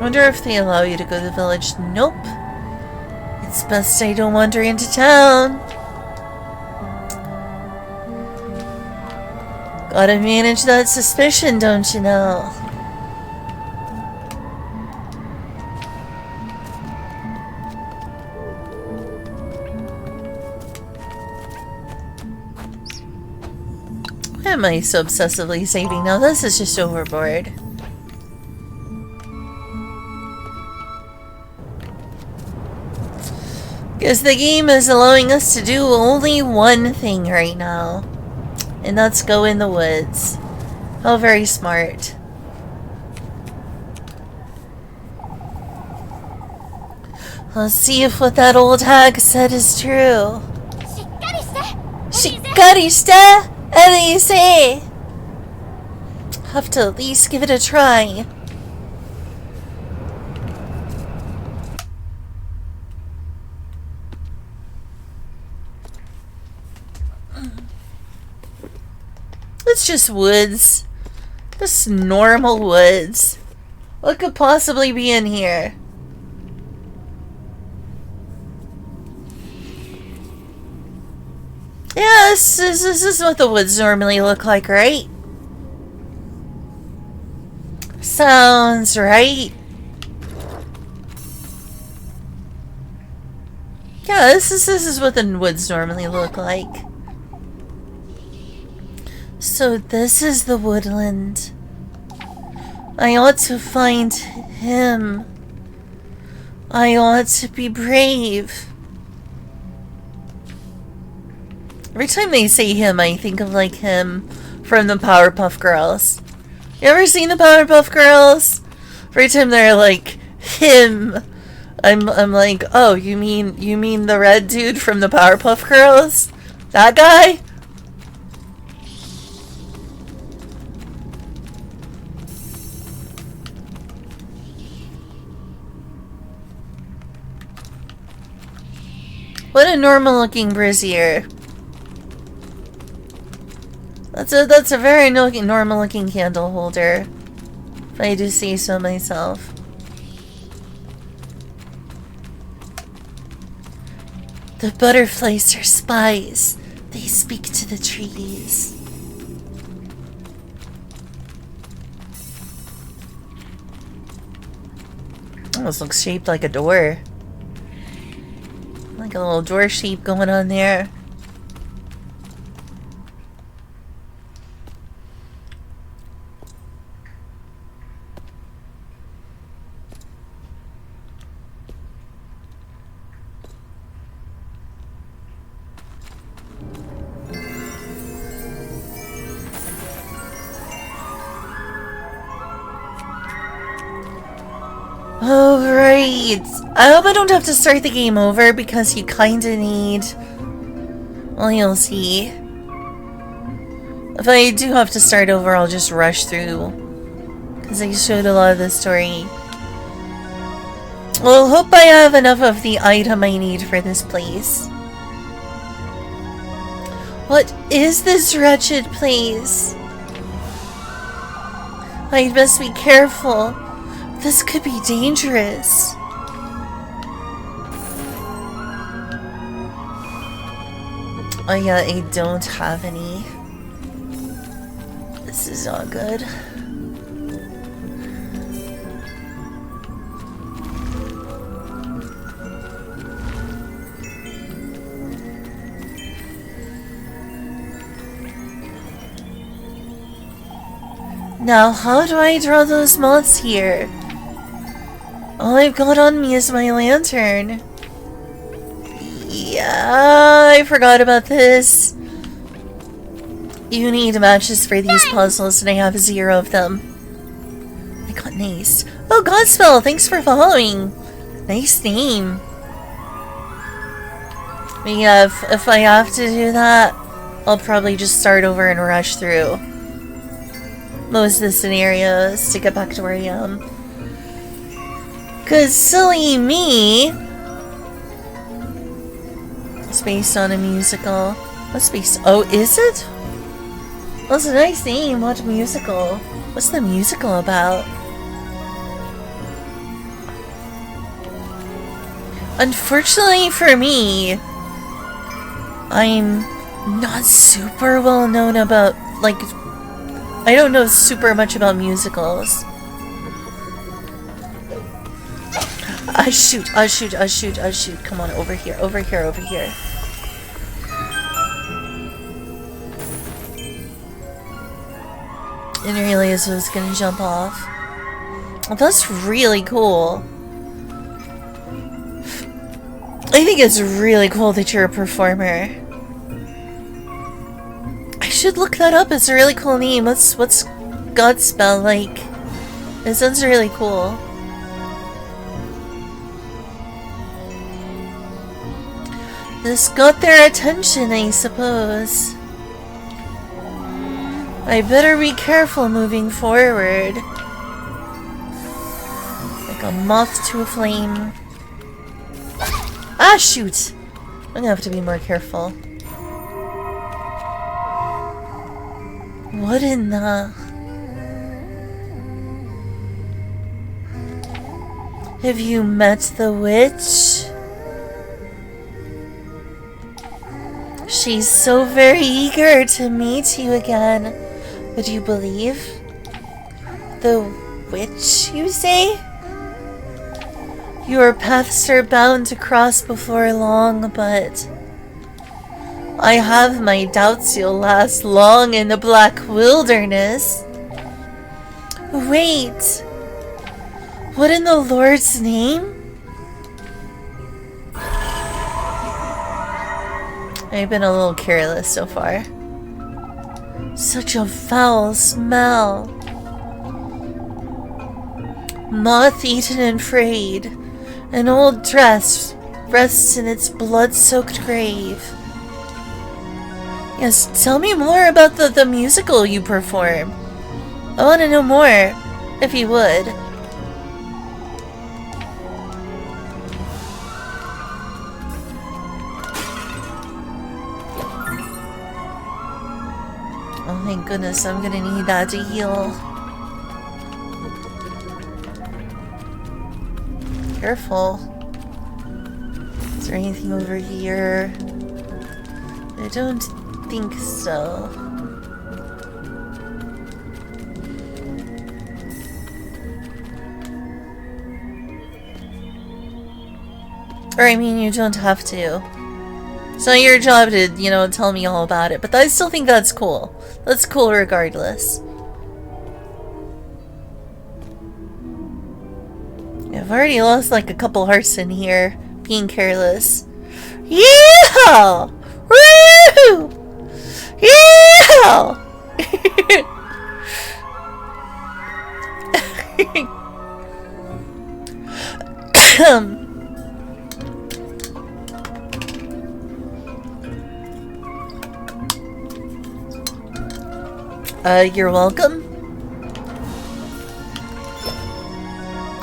Wonder if they allow you to go to the village. Nope. It's best I don't wander into town. Gotta manage that suspicion, don't you know? Why am I so obsessively saving now? This is just overboard. Because the game is allowing us to do only one thing right now. And that's go in the woods. How very smart. Let's see if what that old hag said is true. Shikarishita! Elise! Have to at least give it a try. It's just woods. Just normal woods. What could possibly be in here? Yes, this is what the woods normally look like, right? Sounds right. Yeah, this is what the woods normally look like. So this is the woodland. I ought to find him. I ought to be brave. Every time they say him, I think of like him from the Powerpuff Girls. You ever seen the Powerpuff Girls? Every time they're like him, I'm like, oh, you mean the red dude from the Powerpuff Girls? That guy? What a normal looking brazier. That's a very normal looking candle holder, if I do say so myself. The butterflies are spies. They speak to the trees. Oh, this looks shaped like a door. Like a little door shape going on there. Alright. I hope I don't have to start the game over because you kinda need... Well, you'll see. If I do have to start over, I'll just rush through. Because I showed a lot of the story. Well, hope I have enough of the item I need for this place. What is this wretched place? I must be careful. This could be dangerous. Oh yeah, I don't have any. This is not good. Now, how do I draw those moths here? All I've got on me is my lantern. Yeah, I forgot about this. You need matches for these puzzles, and I have 0 of them. I got nice. Oh, Godspell, thanks for following. Nice name. But yeah, if I have to do that, I'll probably just start over and rush through most of the scenarios to get back to where I am. 'Cause silly me, it's based on a musical. What's based? Oh, is it? That's a nice name. What musical? What's the musical about? Unfortunately for me, I'm not super well known about, like, I don't know super much about musicals. Shoot. Come on, over here. Didn't realize I was gonna jump off. Well, that's really cool. I think it's really cool that you're a performer. I should look that up. It's a really cool name. What's Godspell like? It sounds really cool. This got their attention, I suppose. I better be careful moving forward. Like a moth to a flame. Ah, shoot! I'm gonna have to be more careful. What in the... Have you met the witch? She's so very eager to meet you again. Would you believe? The witch, you say? Your paths are bound to cross before long, but I have my doubts you'll last long in the Black Wilderness. Wait! What in the Lord's name? I've been a little careless so far. Such a foul smell. Moth-eaten and frayed. An old dress rests in its blood-soaked grave. Yes, tell me more about the musical you perform. I want to know more, if you would. Oh my goodness, I'm gonna need that to heal. Careful. Is there anything over here? I don't think so. Or I mean, you don't have to. It's not your job to, you know, tell me all about it, but I still think that's cool. That's cool regardless. I've already lost like a couple hearts in here, being careless. Yeah! Woo! Yeah! You're welcome.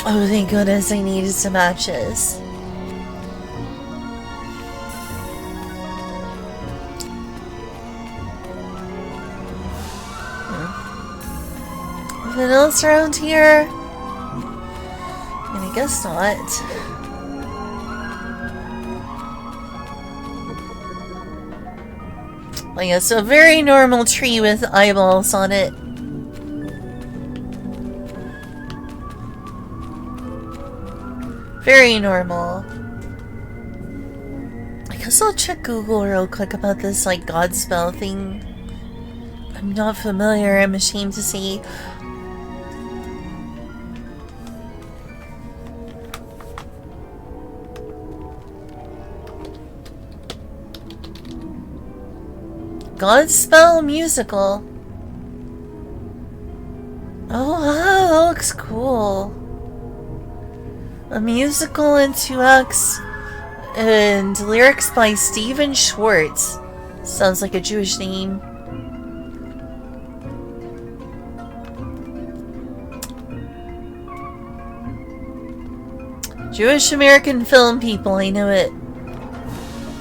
Oh, thank goodness I needed some matches. Anything else around here? I guess not. Well, yes, a very normal tree with eyeballs on it. Very normal. I guess I'll check Google real quick about this, like, Godspell thing. I'm not familiar, I'm ashamed to say. Godspell musical. Oh wow, that looks cool. A musical in 2 acts and lyrics by Stephen Schwartz. Sounds like a Jewish name. Jewish American film people, I know it.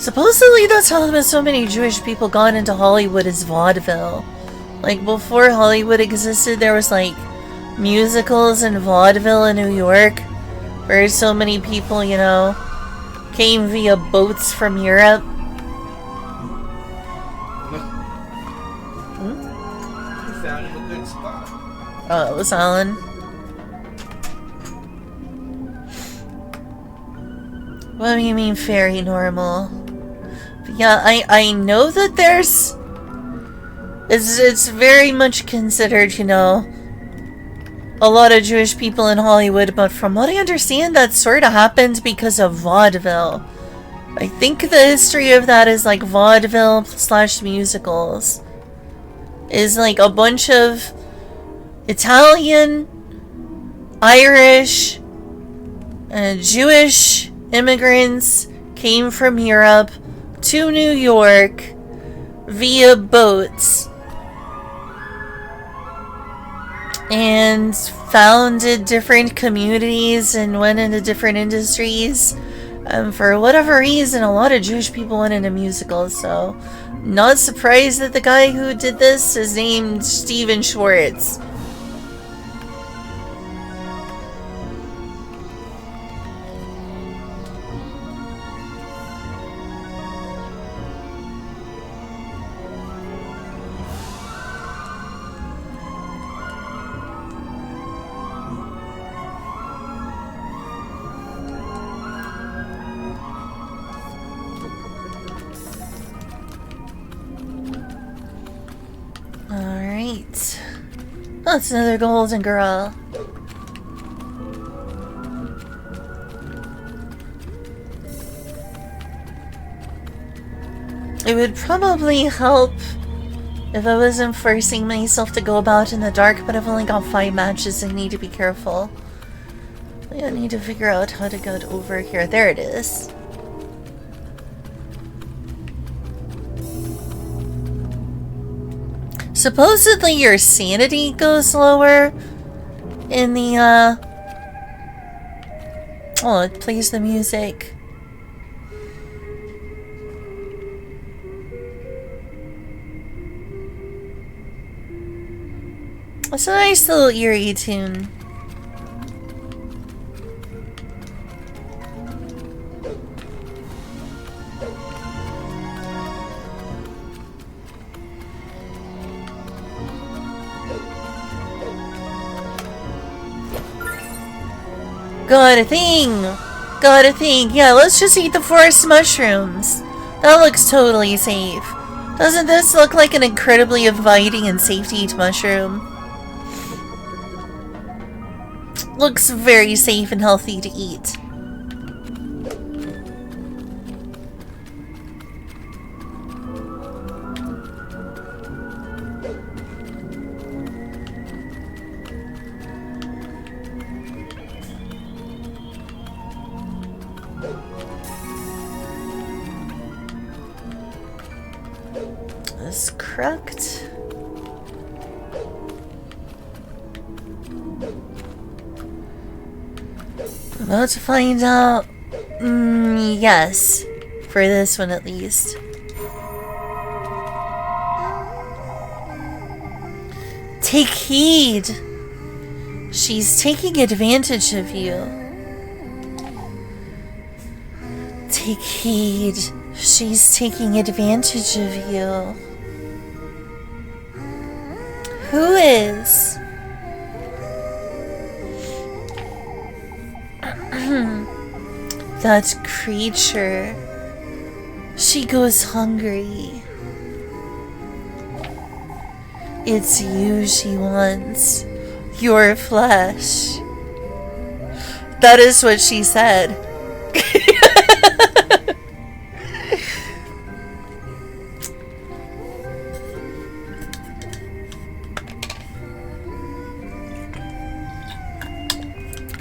Supposedly that's how so many Jewish people got into Hollywood is vaudeville. Like before Hollywood existed, there was like musicals and vaudeville in New York, where so many people, you know, came via boats from Europe. You found him a good spot. Oh, it was Alan. What do you mean very normal? But yeah, I know that there's... It's very much considered, you know, a lot of Jewish people in Hollywood, but from what I understand, that sort of happened because of vaudeville. I think the history of that is like vaudeville / musicals. Is like a bunch of Italian, Irish, and Jewish immigrants came from Europe to New York via boats and founded different communities and went into different industries. For whatever reason, a lot of Jewish people went into musicals, so not surprised that the guy who did this is named Stephen Schwartz. Alright. Oh, it's another golden girl. It would probably help if I wasn't forcing myself to go about in the dark, but I've only got 5 matches, I need to be careful. I need to figure out how to get over here. There it is. Supposedly your sanity goes lower in the, oh, it plays the music. It's a nice little eerie tune. Got a thing! Got a thing! Yeah, let's just eat the forest mushrooms. That looks totally safe. Doesn't this look like an incredibly inviting and safe to eat mushroom? Looks very safe and healthy to eat. That's correct. About to find out. Yes. For this one at least. Take heed. She's taking advantage of you. Take heed. She's taking advantage of you. Who is? That creature. She goes hungry. It's you she wants. Your flesh. That is what she said.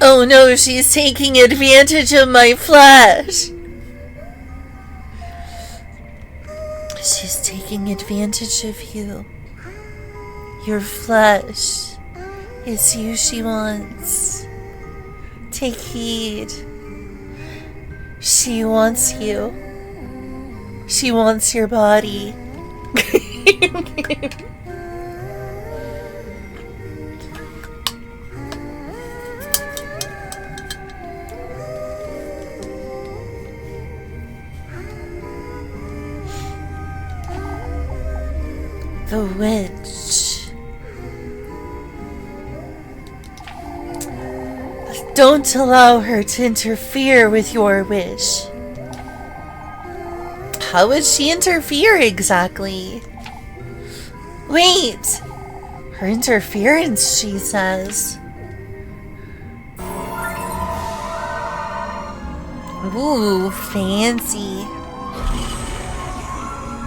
Oh no, she's taking advantage of my flesh. She's taking advantage of you. Your flesh. It's you she wants. Take heed. She wants you. She wants your body. The witch. Don't allow her to interfere with your wish. How would she interfere exactly? Wait! Her interference, she says. Ooh, fancy.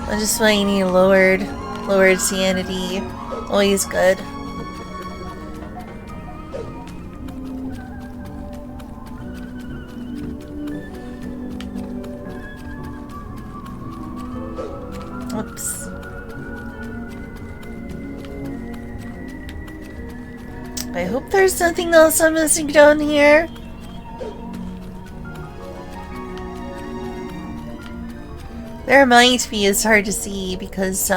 I just might need lowered sanity. Always good. Oops. I hope there's nothing else I'm missing down here. There might be, it's hard to see because,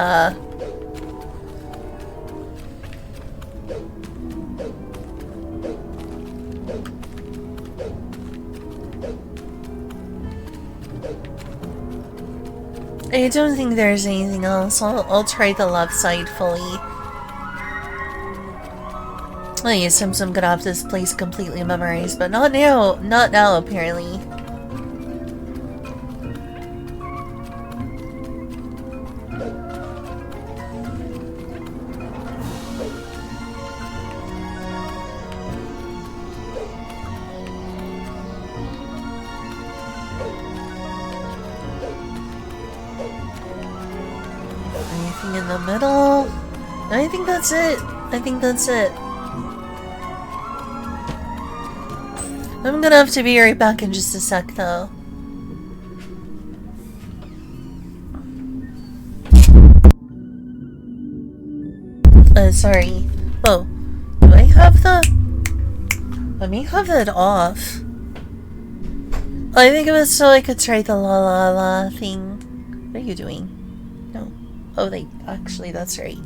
I don't think there's anything else. I'll try the left side fully. I guess I'm gonna have this place completely memorized, but not now. Not now, apparently. Anything in the middle? I think that's it. I think that's it. I'm gonna have to be right back in just a sec, though. Sorry. Oh, do I have the... Let me have that off. I think it was so I could try the la la la thing. What are you doing? No. Oh, actually, that's right.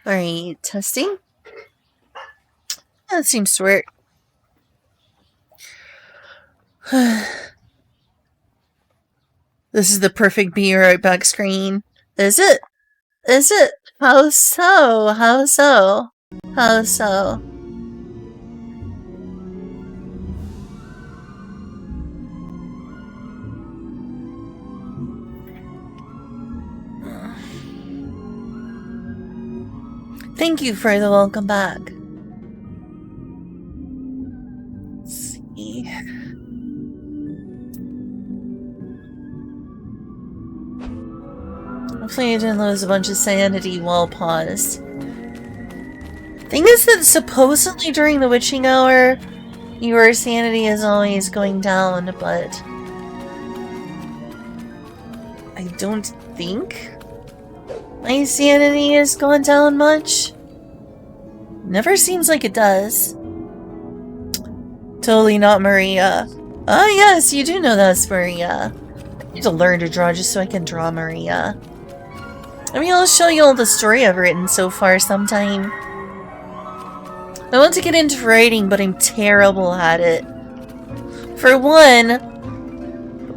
Alright, testing. That seems to work. This is the perfect be right back screen. Is it? Is it? How so? How so? How so? Thank you for the welcome back. Let's see. Hopefully I didn't lose a bunch of sanity while paused. Thing is that supposedly during the witching hour, your sanity is always going down, but I don't think my sanity has gone down much. Never seems like it does. Totally not Maria. Ah, yes, you do know that's Maria. I need to learn to draw just so I can draw Maria. I mean, I'll show you all the story I've written so far sometime. I want to get into writing, but I'm terrible at it. For one,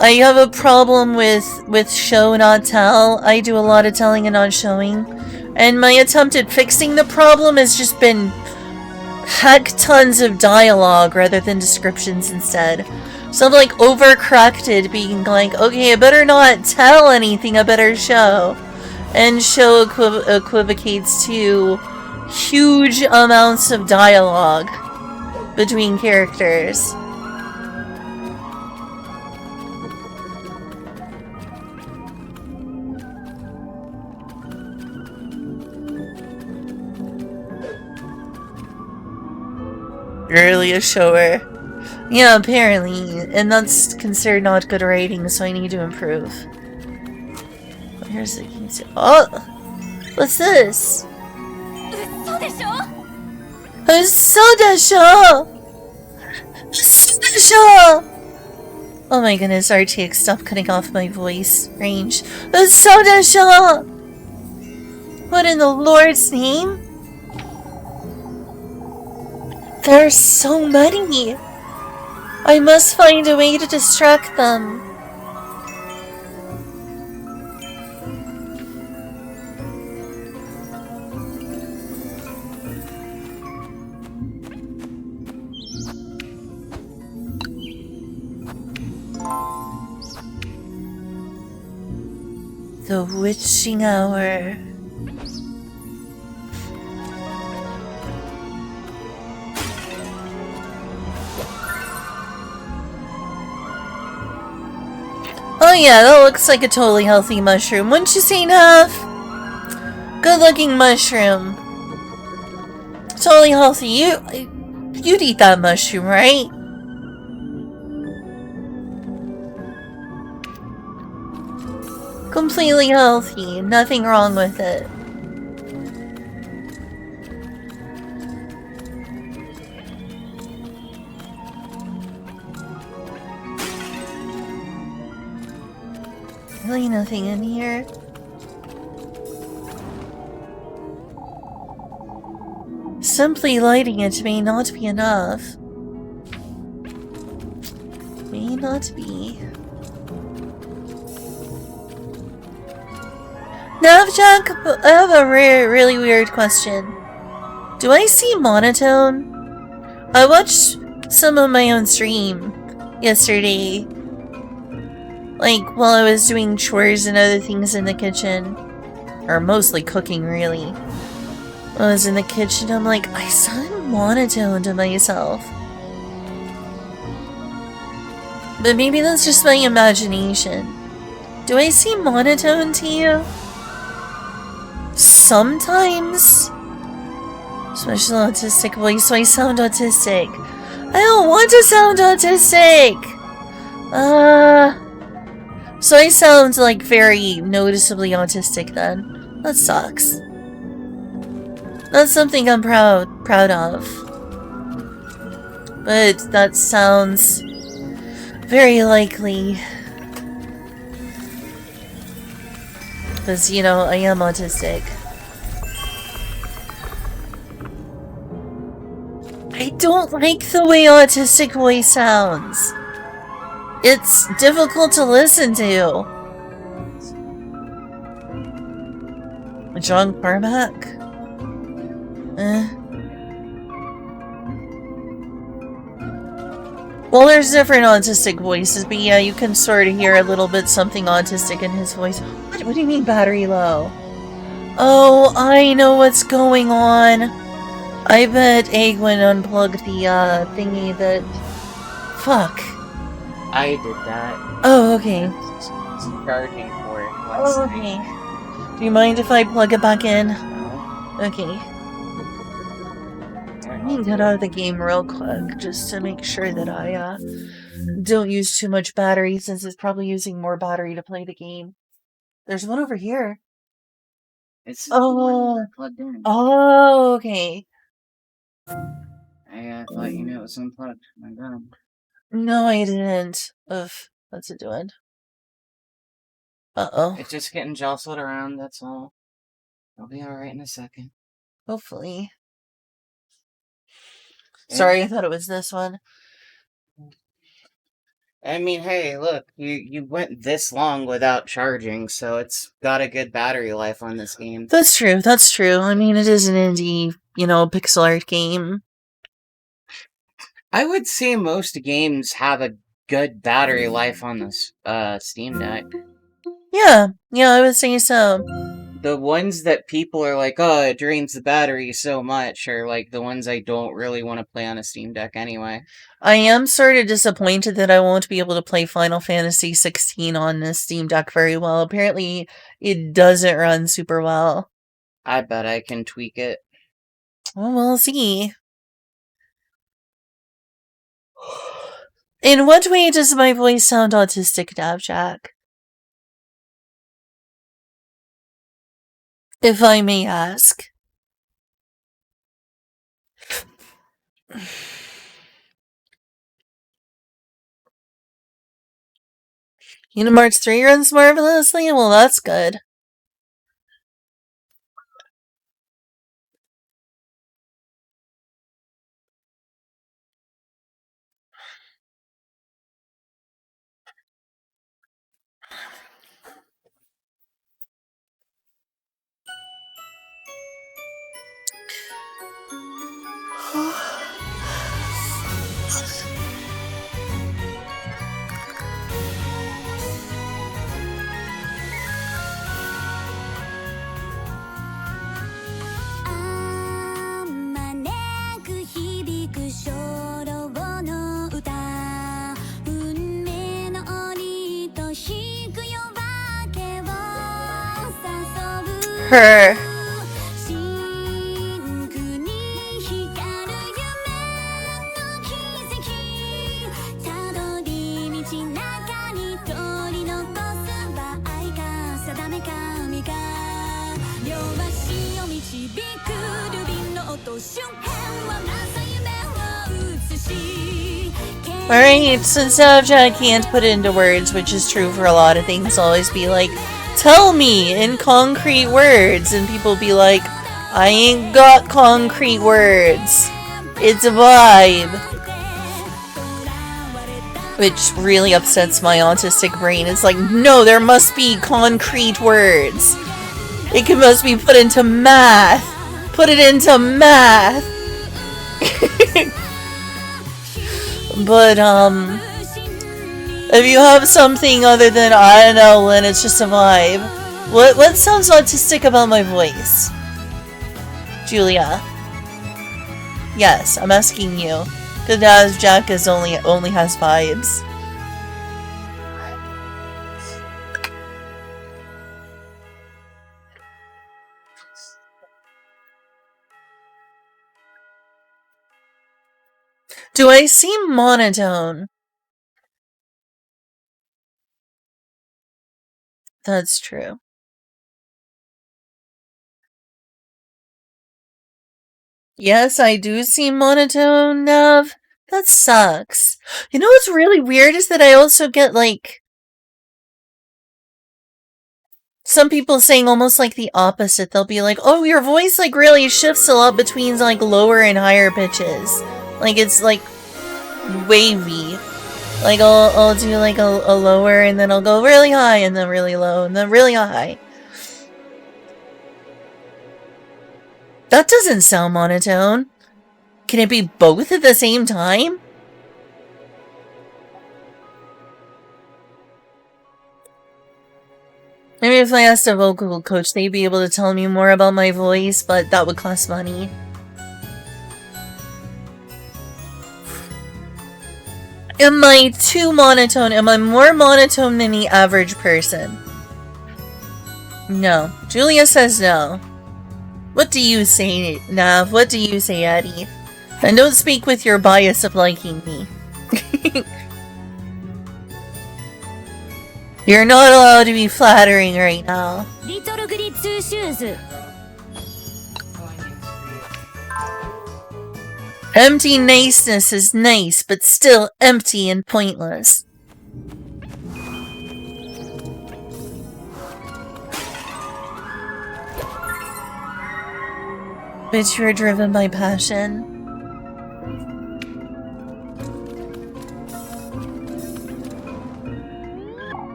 I have a problem with show not tell. I do a lot of telling and not showing. And my attempt at fixing the problem has just been heck tons of dialogue rather than descriptions instead. So I've like overcorrected being like, okay, I better not tell anything, I better show. And show equivocates to huge amounts of dialogue between characters. Really a shower. Yeah, apparently. And that's considered not good writing, so I need to improve. Here's the key to— oh! What's this? Oh my goodness, RTX, stop cutting off my voice range. What in the Lord's name? There are so many! I must find a way to distract them. The witching hour. Oh yeah, that looks like a totally healthy mushroom. Wouldn't you say, Nav? Good looking mushroom. Totally healthy. You'd eat that mushroom, right? Completely healthy. Nothing wrong with it. Really nothing in here. Simply lighting it may not be enough. May not be. Navjack, I have a really weird question. Do I see monotone? I watched some of my own stream yesterday. Like, while I was doing chores and other things in the kitchen. Or mostly cooking, really. When I was in the kitchen, I'm like, I sound monotone to myself. But maybe that's just my imagination. Do I seem monotone to you? Sometimes. Special autistic voice, so I sound autistic. I don't want to sound autistic! So I sound like very noticeably autistic then. That sucks. That's something I'm proud of. But that sounds very likely. Because, you know, I am autistic. don't like the way autistic voice sounds. It's difficult to listen to. John Carmack? Well, there's different autistic voices, but yeah, you can sort of hear a little bit something autistic in his voice. What do you mean battery low? Oh, I know what's going on. I bet Egwin unplugged the thingy that... Fuck. I did that. Oh, okay. Charging for it. Oh, okay. Do you mind if I plug it back in? No. Okay. Let me get out of the game real quick, just to make sure that I don't use too much battery, since it's probably using more battery to play the game. There's one over here. It's Oh. plugged in. Oh, okay. I thought you knew it was unplugged. My God. No, I didn't. Ugh, what's it doing? Uh-oh. It's just getting jostled around, that's all. I'll be alright in a second. Hopefully. Yeah. Sorry, I thought it was this one. I mean, hey, look, you went this long without charging, so it's got a good battery life on this game. That's true, that's true. I mean, it is an indie, pixel art game. I would say most games have a good battery life on this Steam Deck. Yeah, I would say so. The ones that people are like, oh, it drains the battery so much, are like the ones I don't really want to play on a Steam Deck anyway. I am sort of disappointed that I won't be able to play Final Fantasy 16 on this Steam Deck very well. Apparently, it doesn't run super well. I bet I can tweak it. Well, we'll see. In what way does my voice sound autistic, Navjack? If I may ask. Kingdom Hearts 3 runs marvelously? Well, that's good. Her. Alright, since Navjack can't put it into words, which is true for a lot of things, I'll always be like, tell me in concrete words, and people be like, I ain't got concrete words. It's a vibe. Which really upsets my autistic brain. It's like, no, there must be concrete words. It must be put into math. Put it into math. But, if you have something other than, I don't know, Lynn, it's just a vibe. What sounds autistic about my voice? Julia. Yes, I'm asking you. Because Jack only has vibes. Do I seem monotone? That's true. Yes, I do seem monotone, Nav. That sucks. You know what's really weird is that I also get, like, some people saying almost like the opposite. They'll be like, oh, your voice, like, really shifts a lot between, like, lower and higher pitches. Like, it's, like, wavy. Like, I'll do, like, a lower, and then I'll go really high, and then really low, and then really high. That doesn't sound monotone. Can it be both at the same time? Maybe if I asked a vocal coach, they'd be able to tell me more about my voice, but that would cost money. Am I too monotone? Am I more monotone than the average person? No. Julia says no. What do you say, Nav? What do you say, Eddie? And don't speak with your bias of liking me. You're not allowed to be flattering right now. Little Goody 2 shoes. Empty niceness is nice, but still empty and pointless. Bitch, you're driven by passion.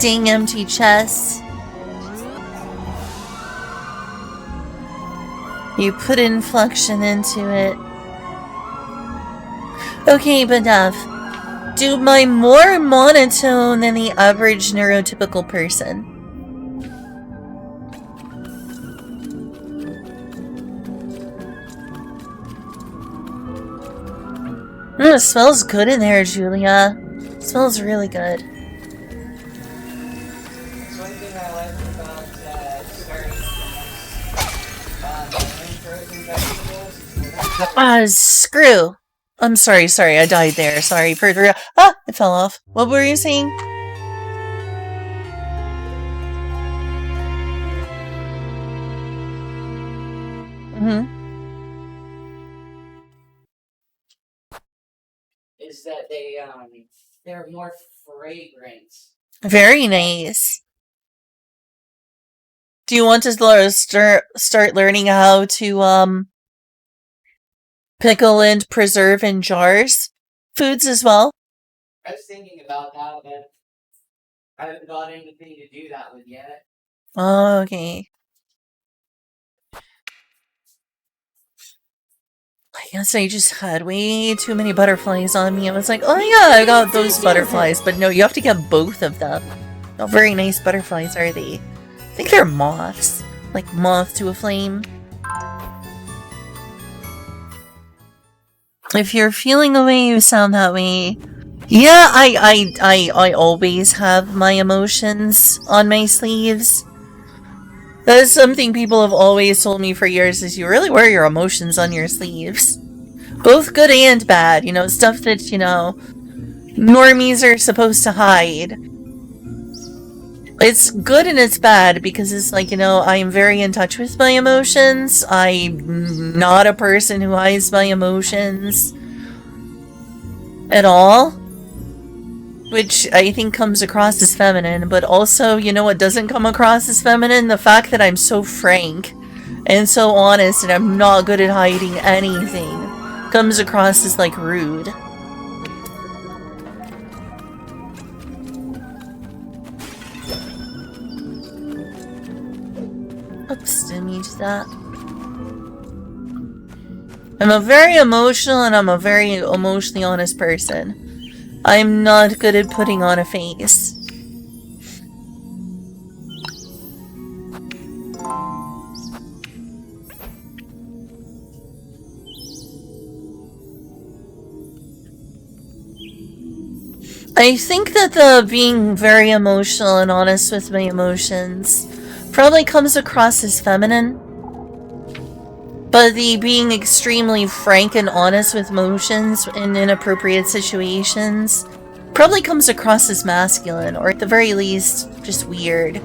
Dang empty chest. You put inflection into it. Okay, but Nav, do my more monotone than the average neurotypical person. It smells good in there, Julia. It smells really good. That's one thing I like about starting frozen vegetables. Screw. I'm sorry, I died there. Sorry, for real. Ah, it fell off. What were you saying? Is that they're more fragrant. Very nice. Do you want to start learning how to pickle and preserve in jars foods as well? I was thinking about that, but I haven't got anything to do that with yet. Oh, okay. I guess I just had way too many butterflies on me. I was like, oh yeah, I got those butterflies. But no, you have to get both of them. Not very nice butterflies, are they? I think they're moths. Like moth to a flame. If you're feeling the way you sound that way... Yeah, I always have my emotions on my sleeves. That is something people have always told me for years, is you really wear your emotions on your sleeves. Both good and bad, you know, stuff that, you know, normies are supposed to hide. It's good and it's bad because it's like, you know, I'm very in touch with my emotions. I'm not a person who hides my emotions at all. Which I think comes across as feminine, but also, you know what doesn't come across as feminine? The fact that I'm so frank and so honest and I'm not good at hiding anything comes across as, like, rude. Oops, didn't mean to that. I'm a very emotional and I'm a very emotionally honest person. I'm not good at putting on a face. I think that the being very emotional and honest with my emotions probably comes across as feminine. But the being extremely frank and honest with emotions in inappropriate situations probably comes across as masculine, or at the very least, just weird.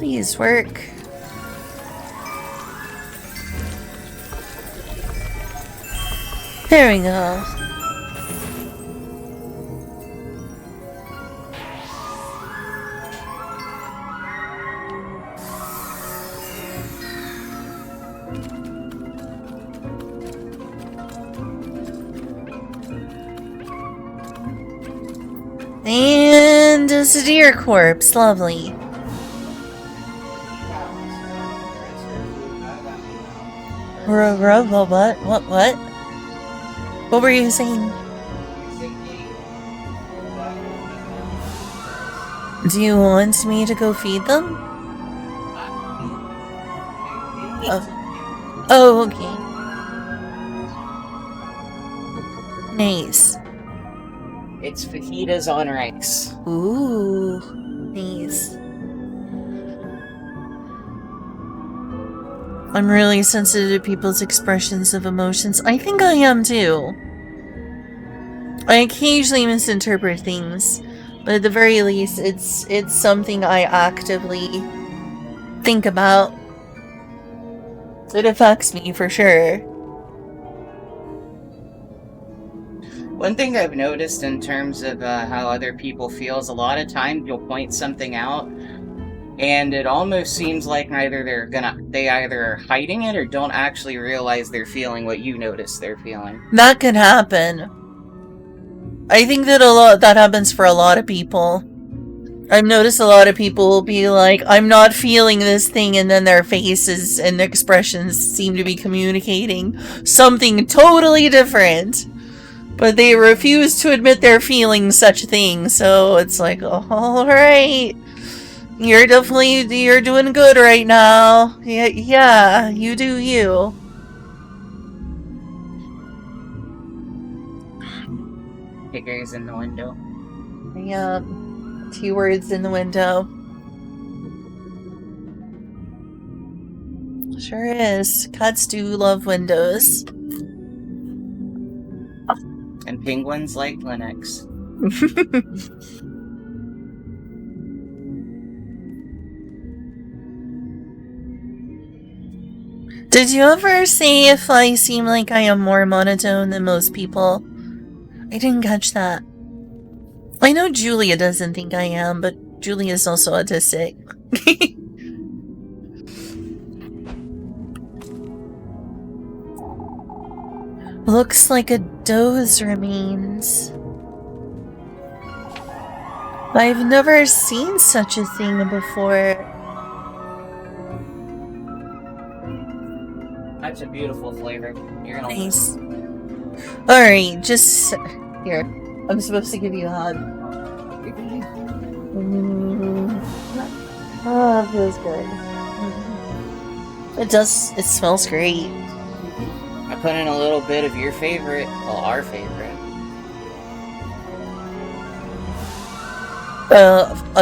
Please work. There we go. And it's a deer corpse. Lovely. What? What were you saying? Do you want me to go feed them? Oh, okay. Nice. It's fajitas on rice. Ooh, nice. I'm really sensitive to people's expressions of emotions. I think I am too. I occasionally misinterpret things, but at the very least, it's something I actively think about. It affects me for sure. One thing I've noticed in terms of how other people feel is a lot of times you'll point something out, and it almost seems like they either are hiding it or don't actually realize they're feeling what you notice they're feeling. That can happen. I think that that happens for a lot of people. I've noticed a lot of people will be like, I'm not feeling this thing, and then their faces and expressions seem to be communicating something totally different. But they refuse to admit they're feeling such a thing, so it's like, alright. You're doing good right now. Yeah, you do you. Figures in the window. Yeah. 2 words in the window. Sure is. Cats do love windows. And penguins like Linux. Did you ever say if I seem like I am more monotone than most people? I didn't catch that. I know Julia doesn't think I am, but Julia is also autistic. Looks like a doze remains. I've never seen such a thing before. That's a beautiful flavor. You're gonna Nice. Alright, just... Here. I'm supposed to give you a hug. Oh, that feels good. It smells great. I put in a little bit of your favorite, well, our favorite.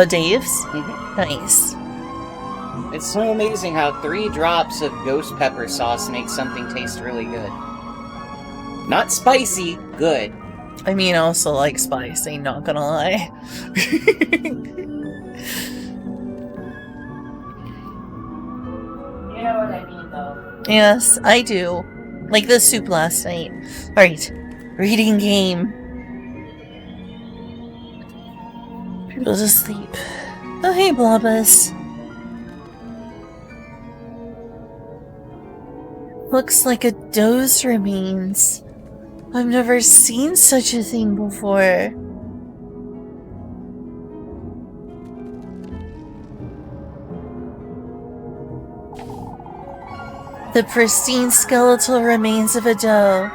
Dave's? Mm-hmm. Nice. It's so amazing how 3 drops of ghost pepper sauce makes something taste really good. Not spicy, good. I mean, I also like spice, ain't not gonna lie. You know what I mean, though. Yes, I do. Like the soup last night. Alright, reading game. People's asleep. Oh, hey, Blobbus. Looks like a doze remains. I've never seen such a thing before. The pristine skeletal remains of a doe,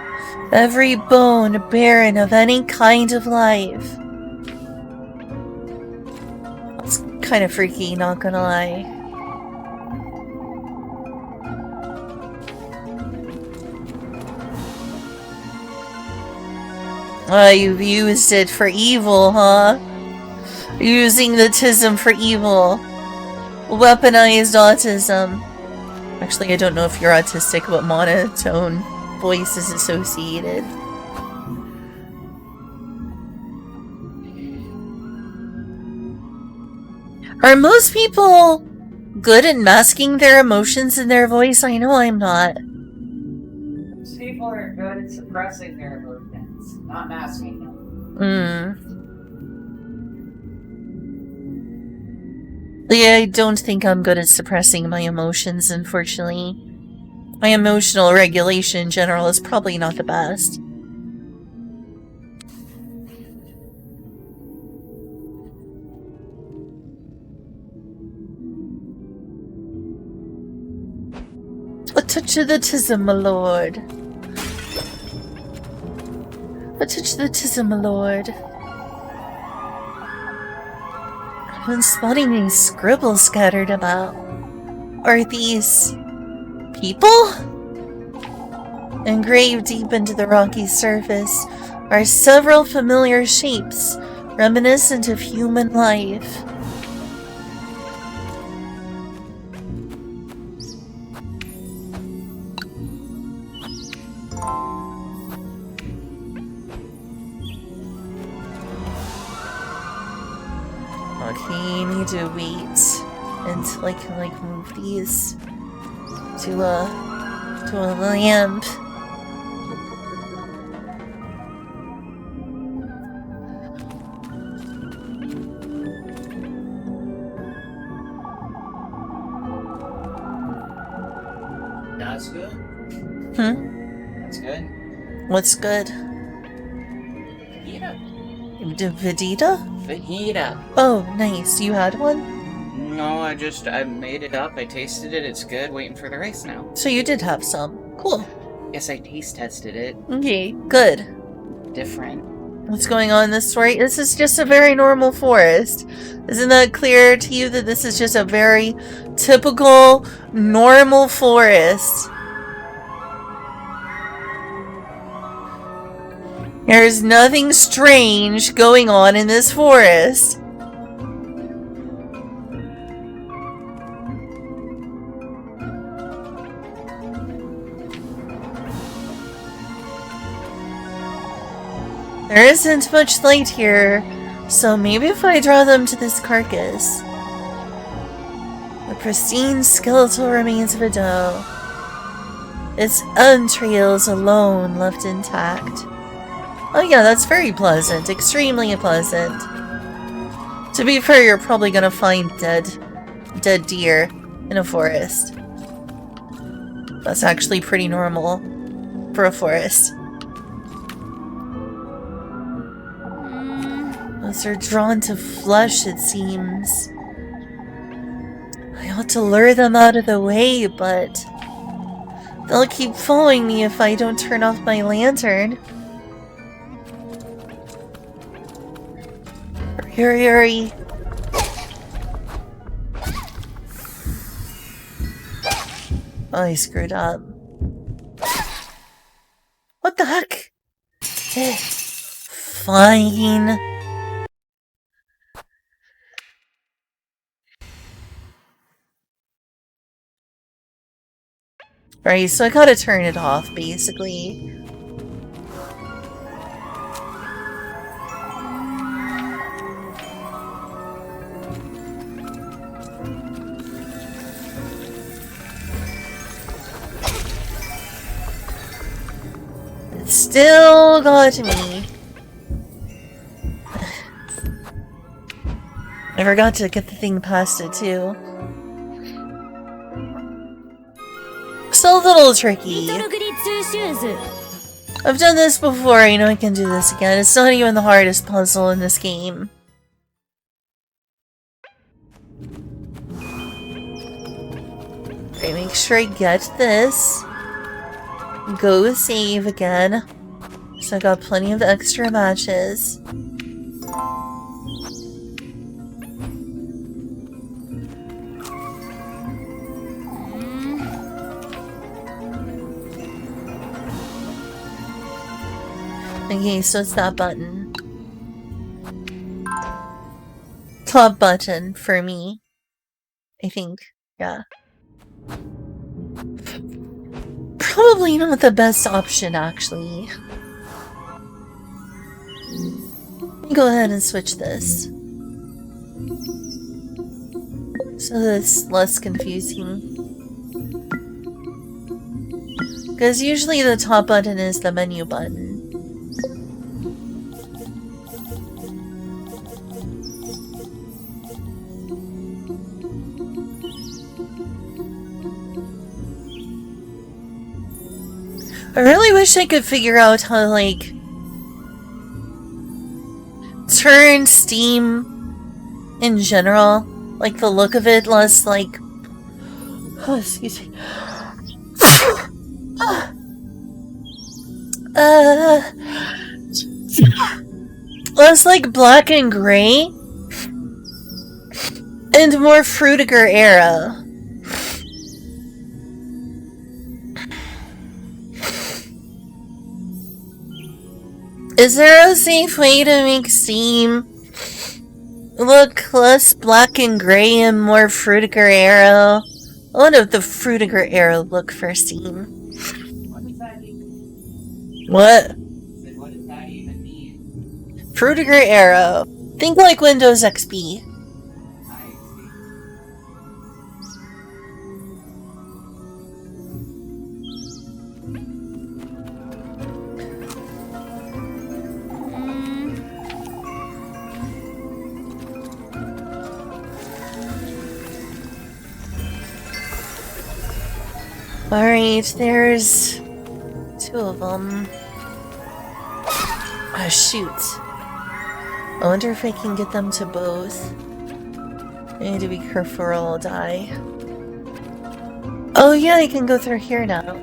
every bone barren of any kind of life. It's kind of freaky, not gonna lie. You've used it for evil, huh? Using the tism for evil. Weaponized autism. Actually, I don't know if you're autistic, but monotone voice is associated. Are most people good at masking their emotions in their voice? I know I'm not. Most people are good at suppressing their emotions, not masking them. Yeah, I don't think I'm good at suppressing my emotions, unfortunately. My emotional regulation in general is probably not the best. A touch of the tism, my lord. A touch of the tism, my lord. I've been spotting these scribbles scattered about. Are these people? Engraved deep into the rocky surface are several familiar shapes, reminiscent of human life. Okay, you need to wait until I can move these to a lamp. That's good. That's good. What's good? Yeah. Vegeta? Fajita. Oh, nice. You had one? No, I made it up. I tasted it. It's good. Waiting for the race now. So you did have some. Cool. Yes, I taste tested it. Okay, good. Different. What's going on in this story? This is just a very normal forest. Isn't that clear to you that this is just a very typical, normal forest? There's nothing strange going on in this forest. There isn't much light here, so maybe if I draw them to this carcass. The pristine skeletal remains of a doe. Its entrails alone left intact. Oh yeah, that's very pleasant. Extremely pleasant. To be fair, you're probably gonna find dead deer in a forest. That's actually pretty normal for a forest. Those are drawn to flesh, it seems. I ought to lure them out of the way, but they'll keep following me if I don't turn off my lantern. Hurry, hurry. Oh, I screwed up. What the heck? Fine. Right, so I gotta turn it off, basically. It still got me. I forgot to get the thing past it, too. Still a little tricky. I've done this before, I know I can do this again. It's not even the hardest puzzle in this game. Okay, make sure I get this. Go save again. So I got plenty of extra matches. Okay, so it's that button. Top button for me. I think. Yeah. Probably not the best option, actually. Let me go ahead and switch this. So that's less confusing. Because usually the top button is the menu button. I really wish I could figure out how to, like, turn Steam in general. Like, the look of it less, like... Oh, excuse me. Less, like, black and gray. And more Frutiger era. Is there a safe way to make Steam look less black and gray and more Frutiger era? I want the Frutiger era look for Steam. What does that mean? What? I said, what does that even mean? Frutiger era. Think like Windows XP. I see. Alright, there's 2 of them. Oh, shoot. I wonder if I can get them to both. I need to be careful or I'll die. Oh yeah, I can go through here now.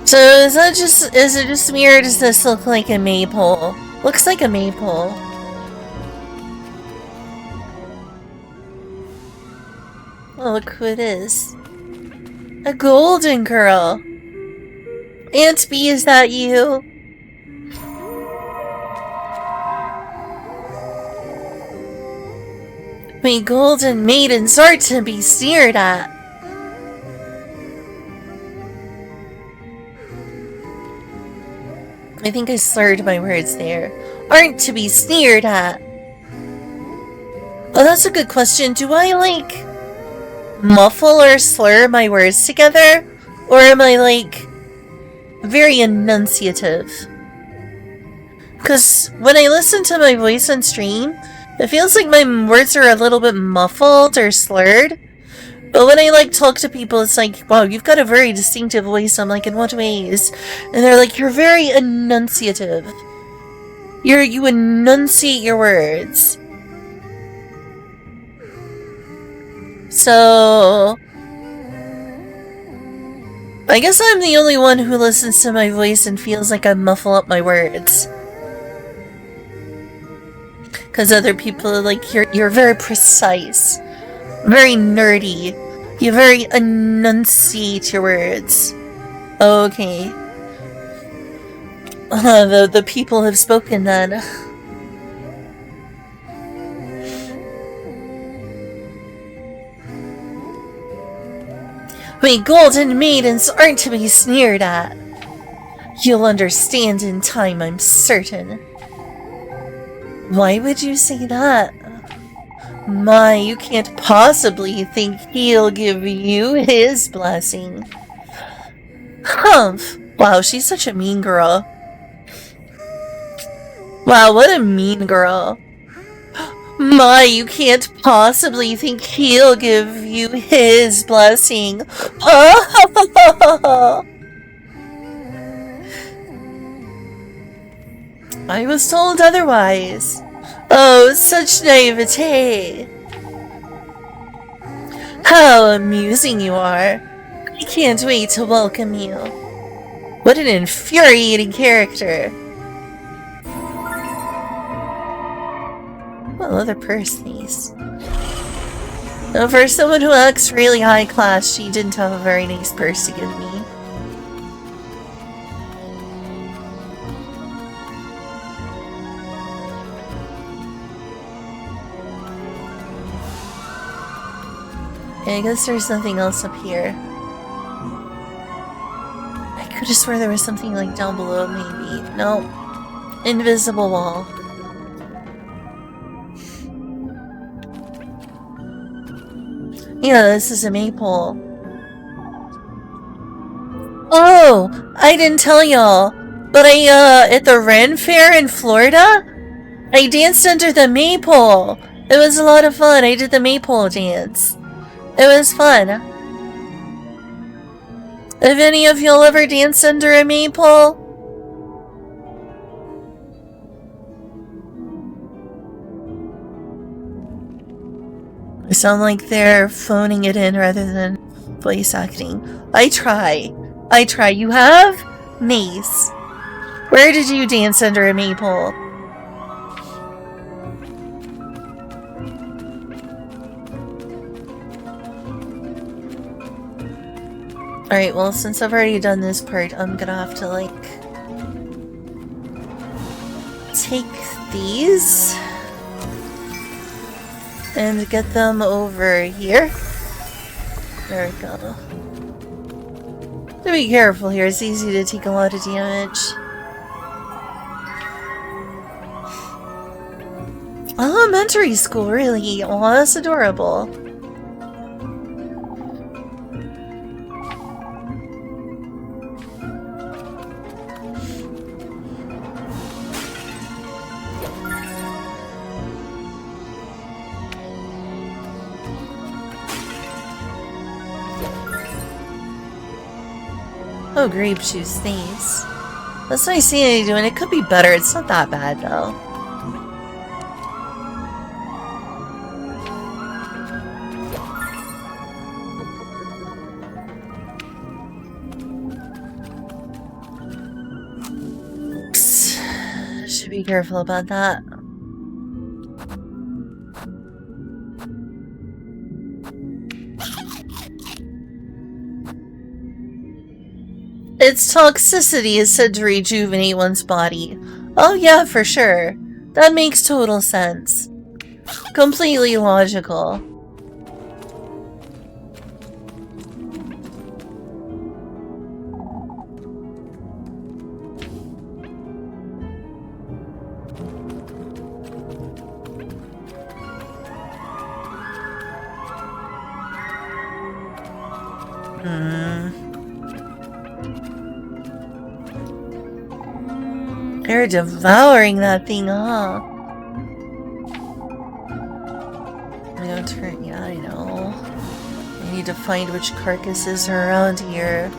So is it just me or does this look like a maple? Looks like a maple. Oh, look who it is. A golden girl. Aunt B, is that you? We golden maidens are to be sneered at. I think I slurred my words there. Aren't to be sneered at. Oh, that's a good question. Do I, like, muffle or slur my words together? Or am I, like, very enunciative? Because when I listen to my voice on stream, it feels like my words are a little bit muffled or slurred. But when I, like, talk to people, it's like, wow, you've got a very distinctive voice. I'm like, in what ways? And they're like, you're very enunciative. You enunciate your words. So... I guess I'm the only one who listens to my voice and feels like I muffle up my words. Because other people are like, you're very precise. Very nerdy. You very enunciate your words. Okay. The people have spoken then. We golden maidens aren't to be sneered at. You'll understand in time, I'm certain. Why would you say that? My, you can't possibly think he'll give you his blessing. Humph! Wow, she's such a mean girl. Wow, what a mean girl. My, you can't possibly think he'll give you his blessing. I was told otherwise. Oh, such naivete. How amusing you are. I can't wait to welcome you. What an infuriating character. Well, other purse these. Now, for someone who acts really high class, she didn't have a very nice purse to give me. I guess there's nothing else up here. I could have sworn there was something like down below, maybe. Nope. Invisible wall. Yeah, this is a maypole. Oh, I didn't tell y'all, but at the Ren Fair in Florida, I danced under the maypole. It was a lot of fun. I did the maypole dance. It was fun. Have any of y'all ever danced under a maypole? They sound like they're phoning it in rather than voice acting. I try. You have? Nice. Where did you dance under a maypole? Alright, well, since I've already done this part, I'm gonna have to, like, take these and get them over here. There we go. Be careful here, it's easy to take a lot of damage. Elementary school, really? Oh, that's adorable. Oh, grape juice, thanks. That's nice seeing you doing. It could be better. It's not that bad, though. Oops. Should be careful about that. Its toxicity is said to rejuvenate one's body. Oh yeah, for sure. That makes total sense. Completely logical. They're devouring that thing, huh? I don't turn. Yeah, I know. I need to find which carcasses are around here.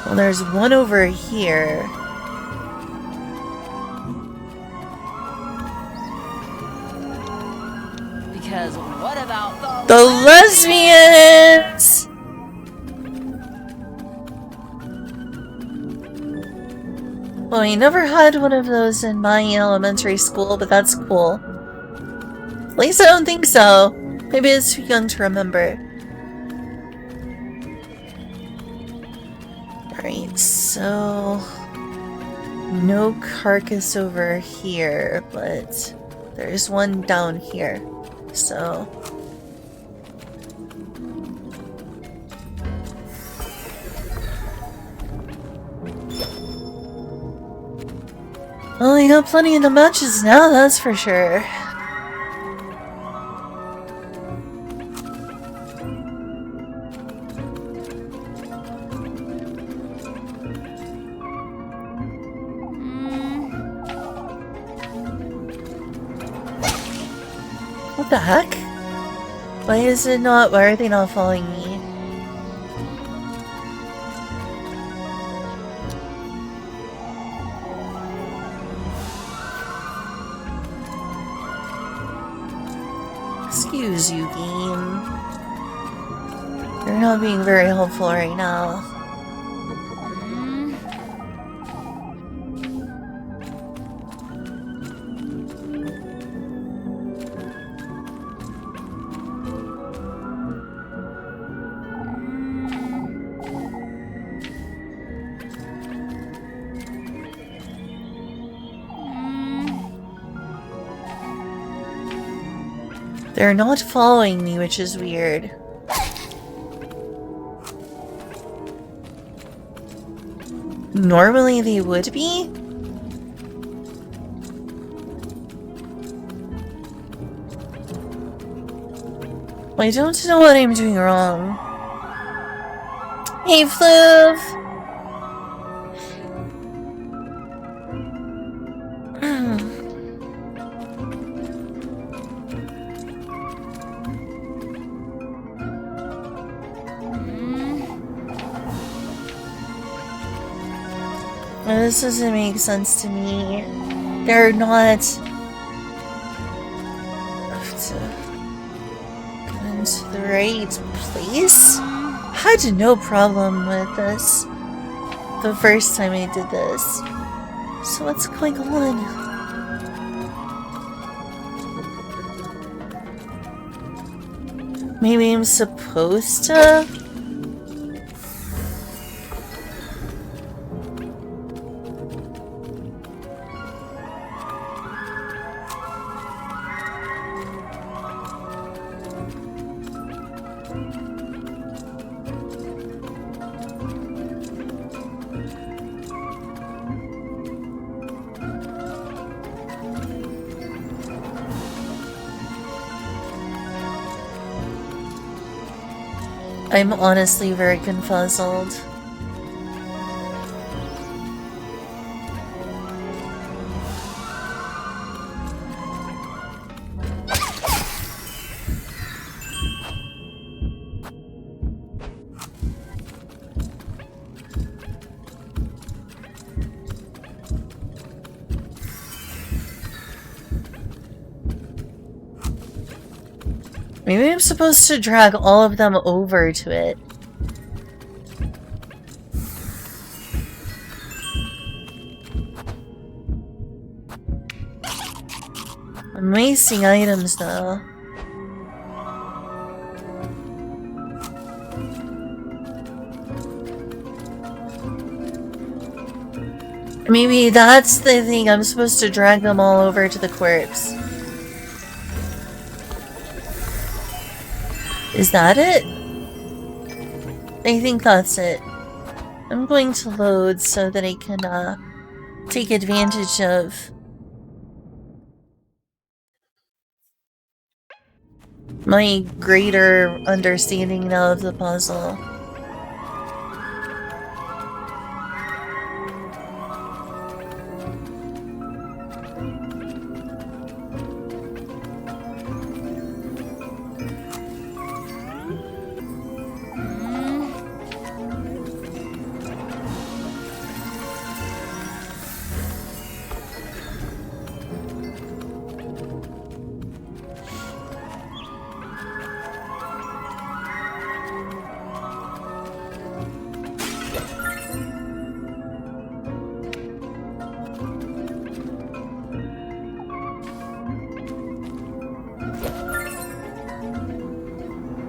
Well, there's one over here. Because what about The lesbians? Well, I never had one of those in my elementary school, but that's cool. At least I don't think so. Maybe it's too young to remember. Alright, so... no carcass over here, but there's one down here. So... well, you got plenty of the matches now, that's for sure. What the heck? Why is it not? Why are they not following me? Excuse you, game. You're not being very helpful right now. They're not following me, which is weird. Normally they would be? I don't know what I'm doing wrong. Hey, Fluv! This doesn't make sense to me. They're not... into the right place? I had no problem with this the first time I did this. So what's going on? Maybe I'm supposed to? I'm honestly very confuzzled. Maybe I'm supposed to drag all of them over to it. I'm wasting items though. Maybe that's the thing, I'm supposed to drag them all over to the corpse. Is that it? I think that's it. I'm going to load so that I can take advantage of my greater understanding now of the puzzle.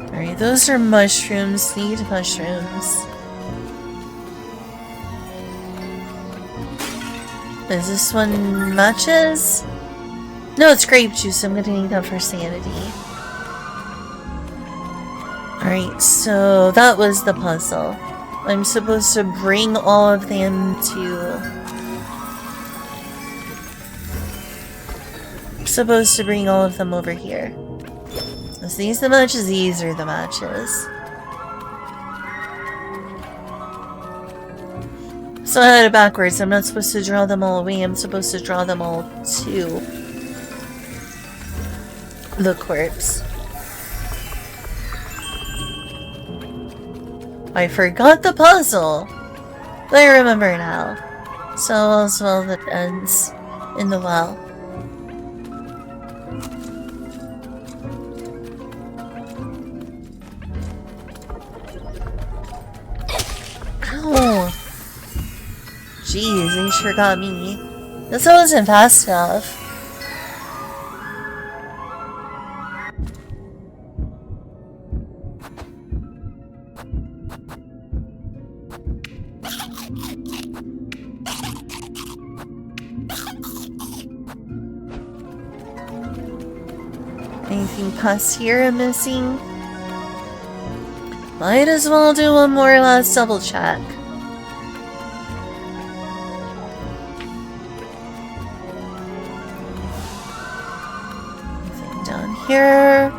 Alright, those are mushrooms. Need mushrooms. Is this one matches? No, it's grape juice. I'm gonna need that for sanity. Alright, so that was the puzzle. I'm supposed to bring all of them to... I'm supposed to bring all of them over here. Is these the matches? These are the matches. So I had it backwards. I'm not supposed to draw them all away. I'm supposed to draw them all to the corpse. I forgot the puzzle, but I remember now. So all's well that ends in the well. Ow! Jeez, they sure got me. This wasn't fast enough. Anything past here I'm missing? Might as well do one more last double check. Anything down here?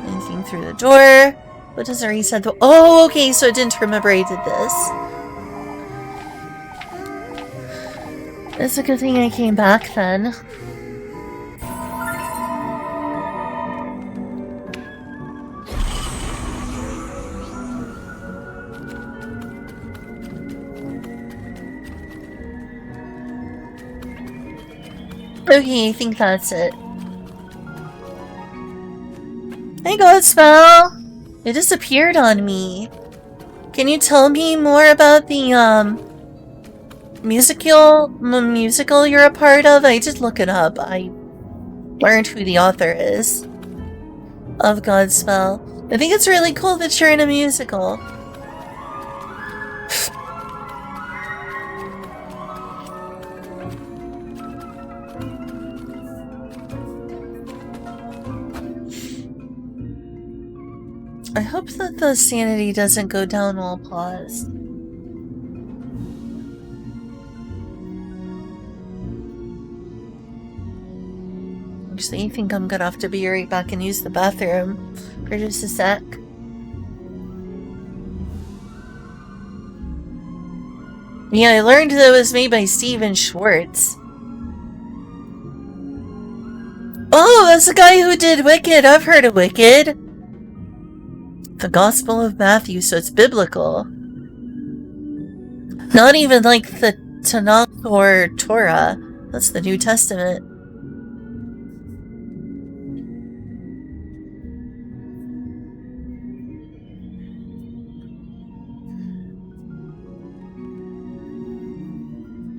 Anything through the door? What does it reset the— oh, okay, so I didn't remember I did this. It's a good thing I came back then. Okay, I think that's it. Hey, Godspell! It disappeared on me. Can you tell me more about the, musical you're a part of? I did look it up. I learned who the author is of Godspell. I think it's really cool that you're in a musical. I hope that the sanity doesn't go down while paused. Actually, I think I'm gonna have to be right back and use the bathroom for just a sec. Yeah, I learned that it was made by Steven Schwartz. Oh, that's the guy who did Wicked. I've heard of Wicked. The Gospel of Matthew, so it's biblical. Not even like the Tanakh or Torah. That's the New Testament.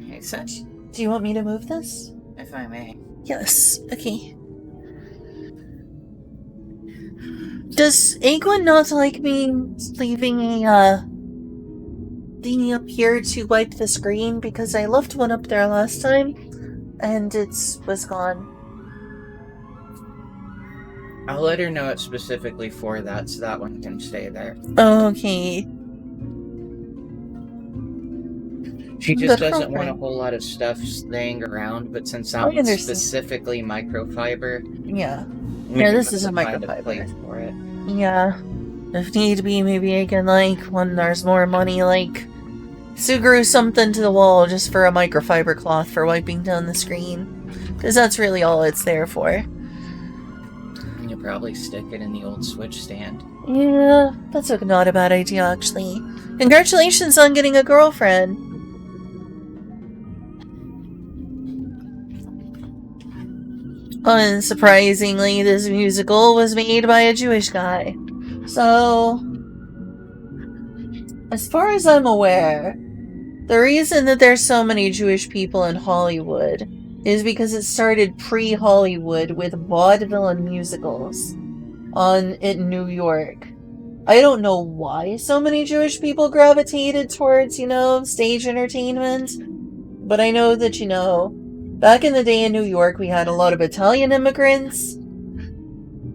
Hey, Such, Do you want me to move this? if I may. Yes. Okay. Does Egwin not like me leaving a thingy up here to wipe the screen? Because I left one up there last time and it was gone. I'll let her know it's specifically for that, so that one can stay there. Okay. She just Good doesn't want a girlfriend. whole lot of stuff laying around, but since I that one's understand. specifically microfiber, Yeah. we Yeah, can this is a find microfiber. place for it. Yeah. If need be, maybe I can, like, when there's more money, like, Suguru something to the wall just for a microfiber cloth for wiping down the screen. Because that's really all it's there for. And you'll probably stick it in the old Switch stand. Yeah, that's not a bad idea, actually. Congratulations on getting a girlfriend! Unsurprisingly, this musical was made by a Jewish guy. So, as far as I'm aware, the reason that there's so many Jewish people in Hollywood is because it started pre-Hollywood with vaudeville and musicals in New York. I don't know why so many Jewish people gravitated towards, stage entertainment, but I know that, back in the day in New York, we had a lot of Italian immigrants,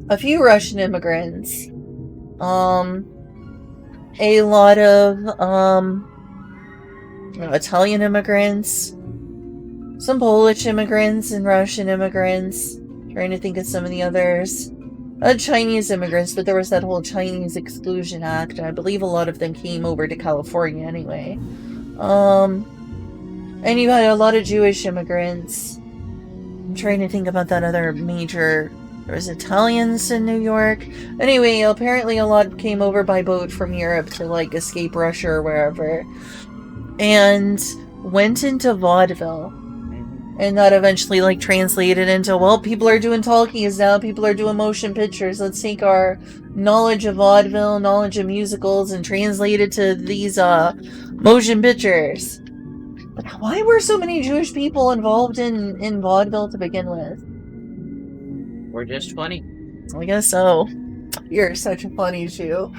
a few Russian immigrants, a lot of, Italian immigrants, some Polish immigrants and Russian immigrants. Trying to think of some of the others. Chinese immigrants, but there was that whole Chinese Exclusion Act, and I believe a lot of them came over to California anyway. And you had a lot of Jewish immigrants. I'm trying to think about that other major... There was Italians in New York. Anyway, apparently a lot came over by boat from Europe to, like, escape Russia or wherever. And went into vaudeville. And that eventually, like, translated into, well, people are doing talkies now, people are doing motion pictures. Let's take our knowledge of vaudeville, knowledge of musicals, and translate it to these, motion pictures. But why were so many Jewish people involved in vaudeville to begin with? We're just funny. I guess so. You're such a funny Jew.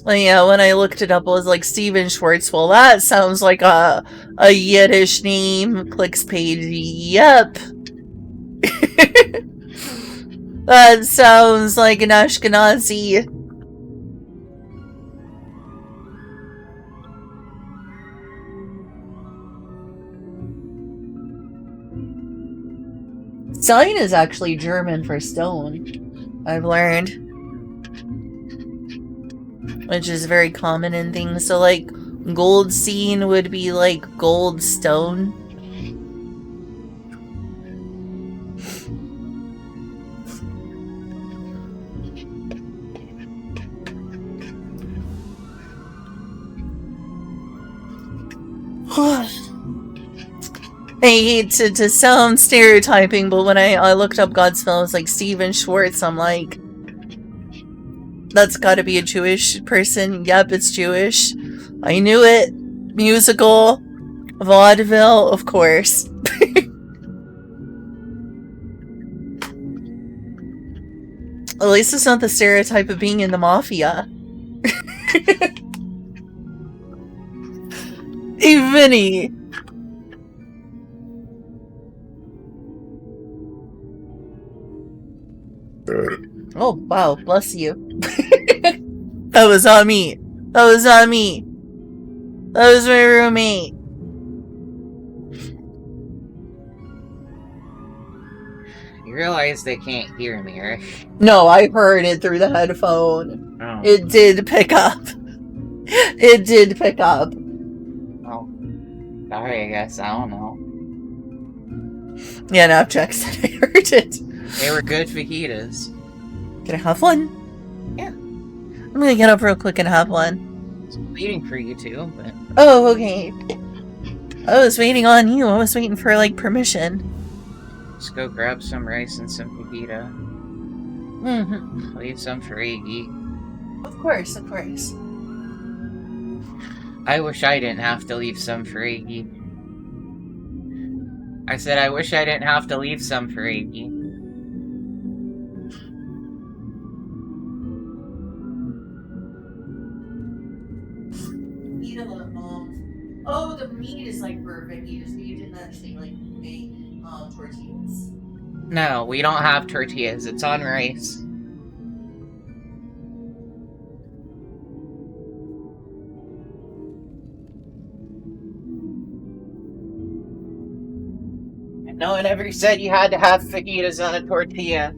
Yeah, when I looked it up, it was like Steven Schwartz. Well, that sounds like a Yiddish name. Clicks page. Yep. That sounds like an Ashkenazi. Stein is actually German for stone, I've learned. Which is very common in things. So, like, Goldstein would be like gold stone. I hate to sound stereotyping, but when I looked up Godspell, it's like Steven Schwartz. I'm like, that's gotta be a Jewish person. Yep, it's Jewish. I knew it. Musical. Vaudeville, of course. At least it's not the stereotype of being in the mafia. Hey, Vinny! Oh, wow, bless you. That was on me. That was on me. That was my roommate. You realize they can't hear me, right? No, I heard it through the headphone. Oh. It did pick up. It did pick up. Oh. Sorry, I guess. I don't know. Yeah, no, Jack said I heard it. They were good fajitas. Can I have one? Yeah. I'm gonna get up real quick and have one. I was waiting for you to, but... Oh, okay. I was waiting on you. I was waiting for, like, permission. Just go grab some rice and some fajita. Mm-hmm. Leave some for Iggy. Of course, of course. I wish I didn't have to leave some for Iggy. I said I wish I didn't have to leave some for Iggy. Eat a little, oh, the meat is, like, perfect. You didn't actually, like, make, tortillas. No, we don't have tortillas. It's on rice. And no one ever said you had to have fajitas on a tortilla.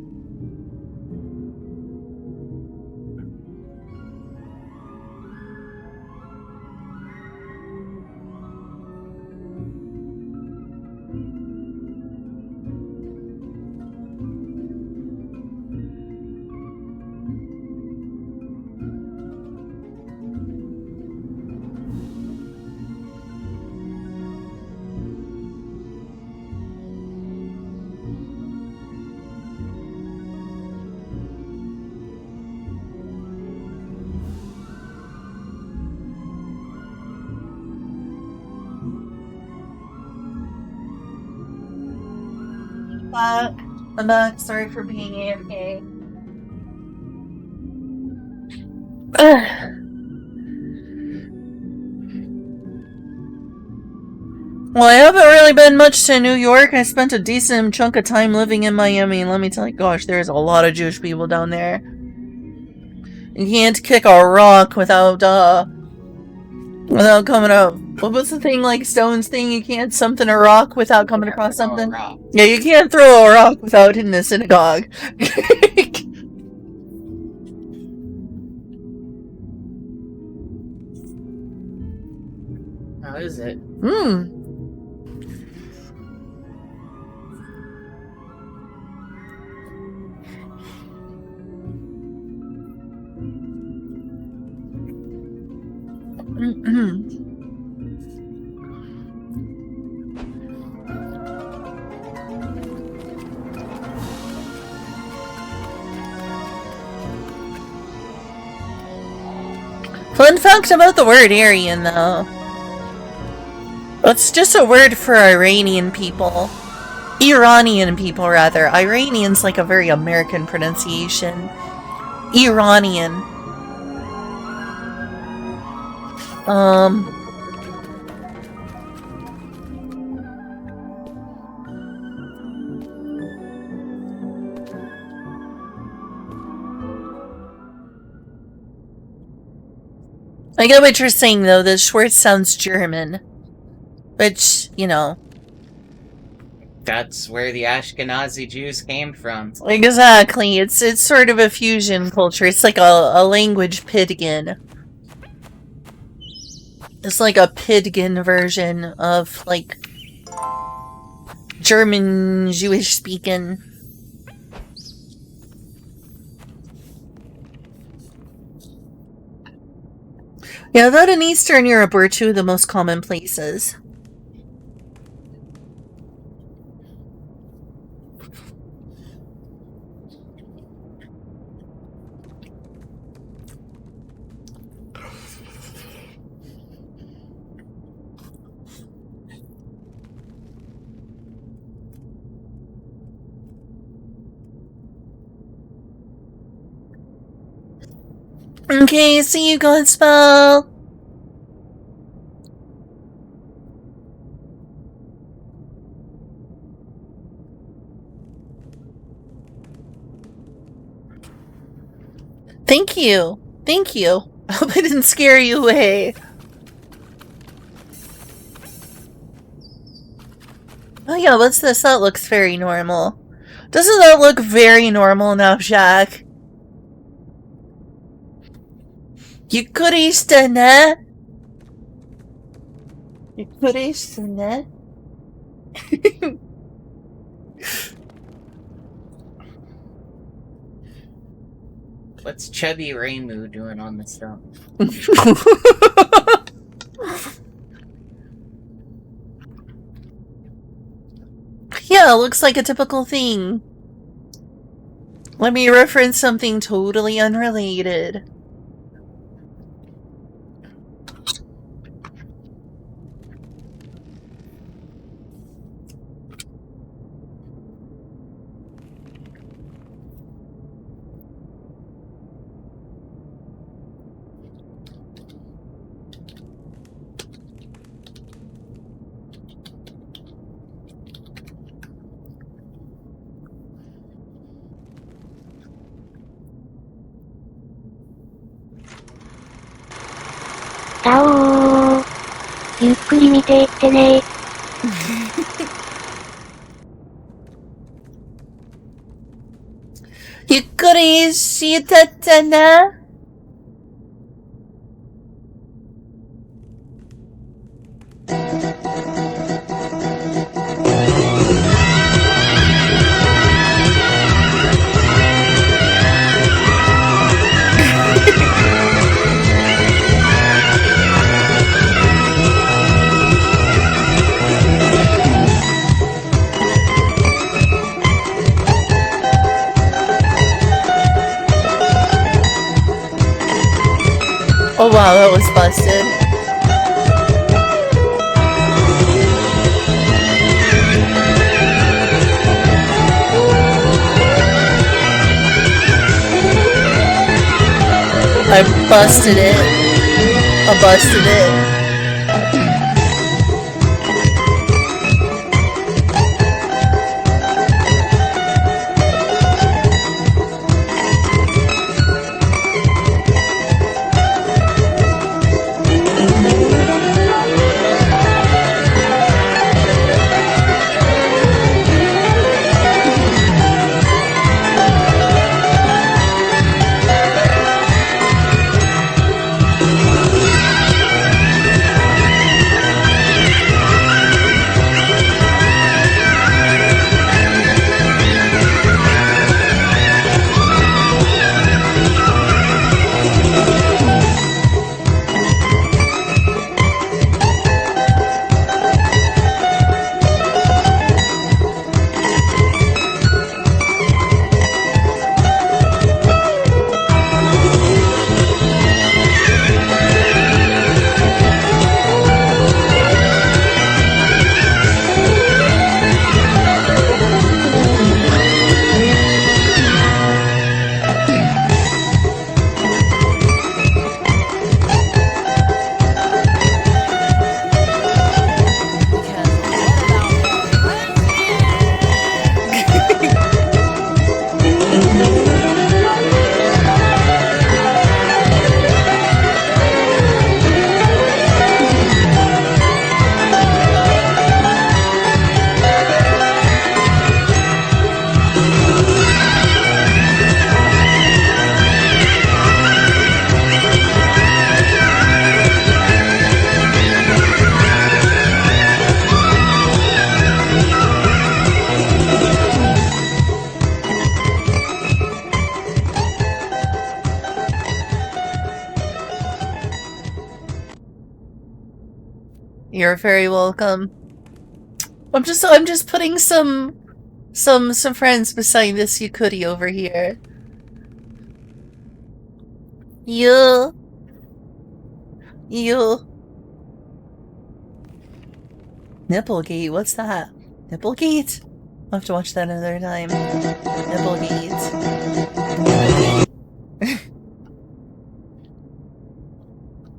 Back. I'm back. Sorry for being AFK. Well, I haven't really been much to New York. I spent a decent chunk of time living in Miami, and let me tell you, gosh, there's a lot of Jewish people down there. You can't kick a rock without coming up. What was the thing, like Stone's thing? You can't something a rock without coming across something? Yeah, you can't throw a rock witut hitting a synagogue. How is it? Fun fact about the word Aryan, though. It's just a word for Iranian people. Iranian people, rather. Iranian's like a very American pronunciation. Iranian. I get what you're saying, though. The Schwartz sounds German. Which, you know. That's where the Ashkenazi Jews came from. Exactly. It's sort of a fusion culture. It's like a language pidgin. It's like a pidgin version of, like, German Jewish speaking. Yeah, that and Eastern Europe were two of the most common places. Okay, see you, Godspell. Thank you. Thank you. I hope I didn't scare you away. Oh yeah, what's this? That looks very normal. Doesn't that look very normal now, Jack? Yukurishitane? Yukurishitane? What's Chubby Raymu doing on this stuff? Yeah, looks like a typical thing. Let me reference something totally unrelated.ゆっくり見ていってね。ゆっくりしてってね。Oh wow, that was busted. I busted it. I busted it. You're very welcome. I'm just putting some friends beside this Goody over here. You. Nipplegate, what's that? Nipplegate? I'll have to watch that another time. Nipplegate.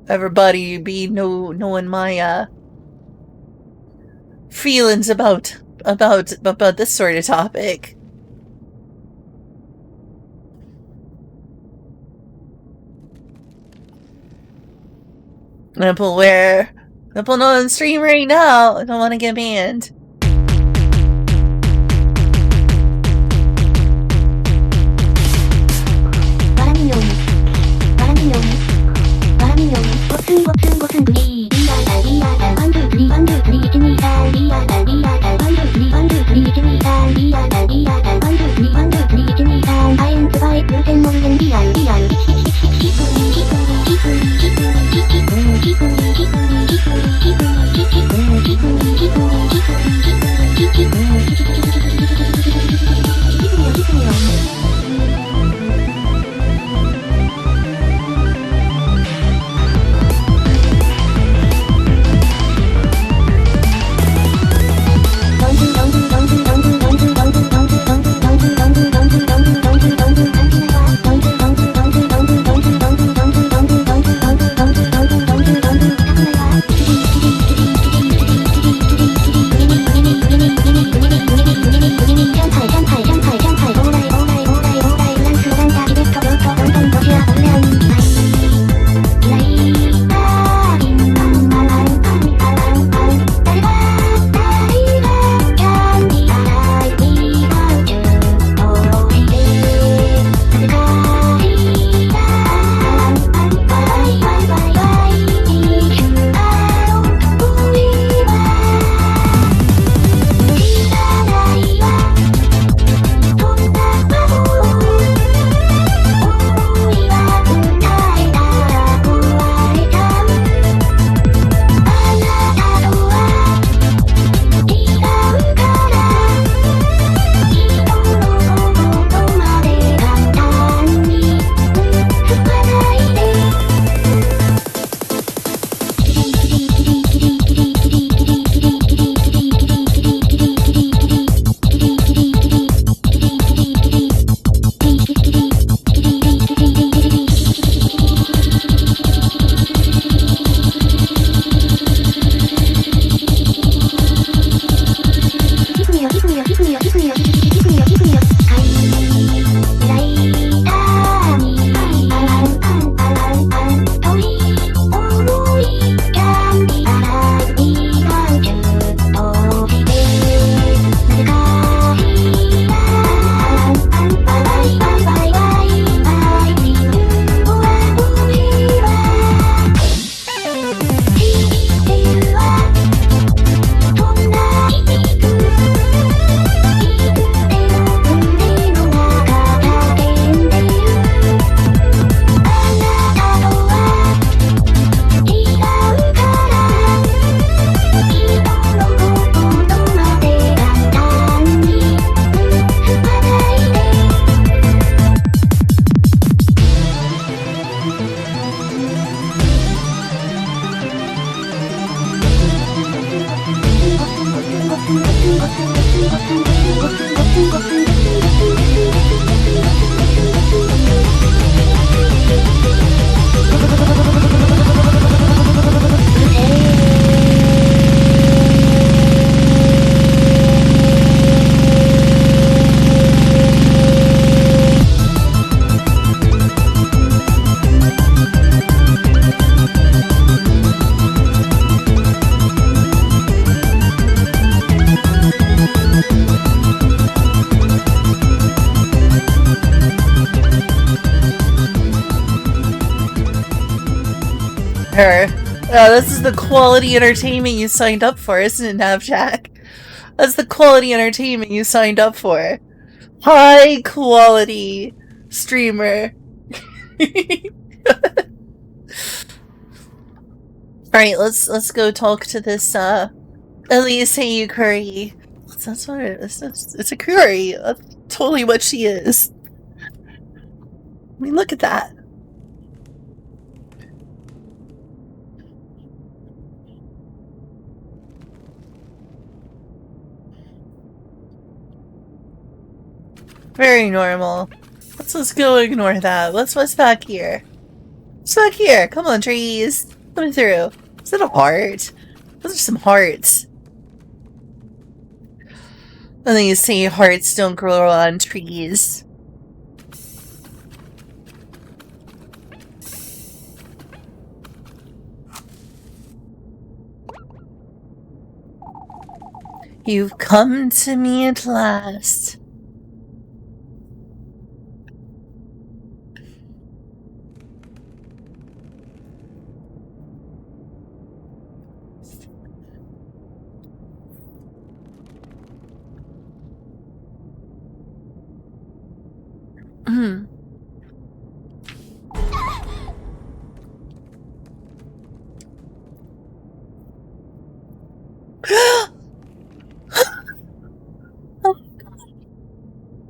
Everybody be knowing my feelings about this sort of topic. Nipple where? Nipple not on stream right now. I don't want to get banned. This is the quality entertainment you signed up for, isn't it, Navjack? That's the quality entertainment you signed up for. High quality streamer. Alright, let's go talk to this Elise Yukari. That's what it is. It's a Kuri. That's totally what she is. I mean, look at that. Very normal. Let's go ignore that. What's back here? What's back here? Come on, trees. Coming through. Is that a heart? Those are some hearts. And then you say hearts don't grow on trees. You've come to me at last.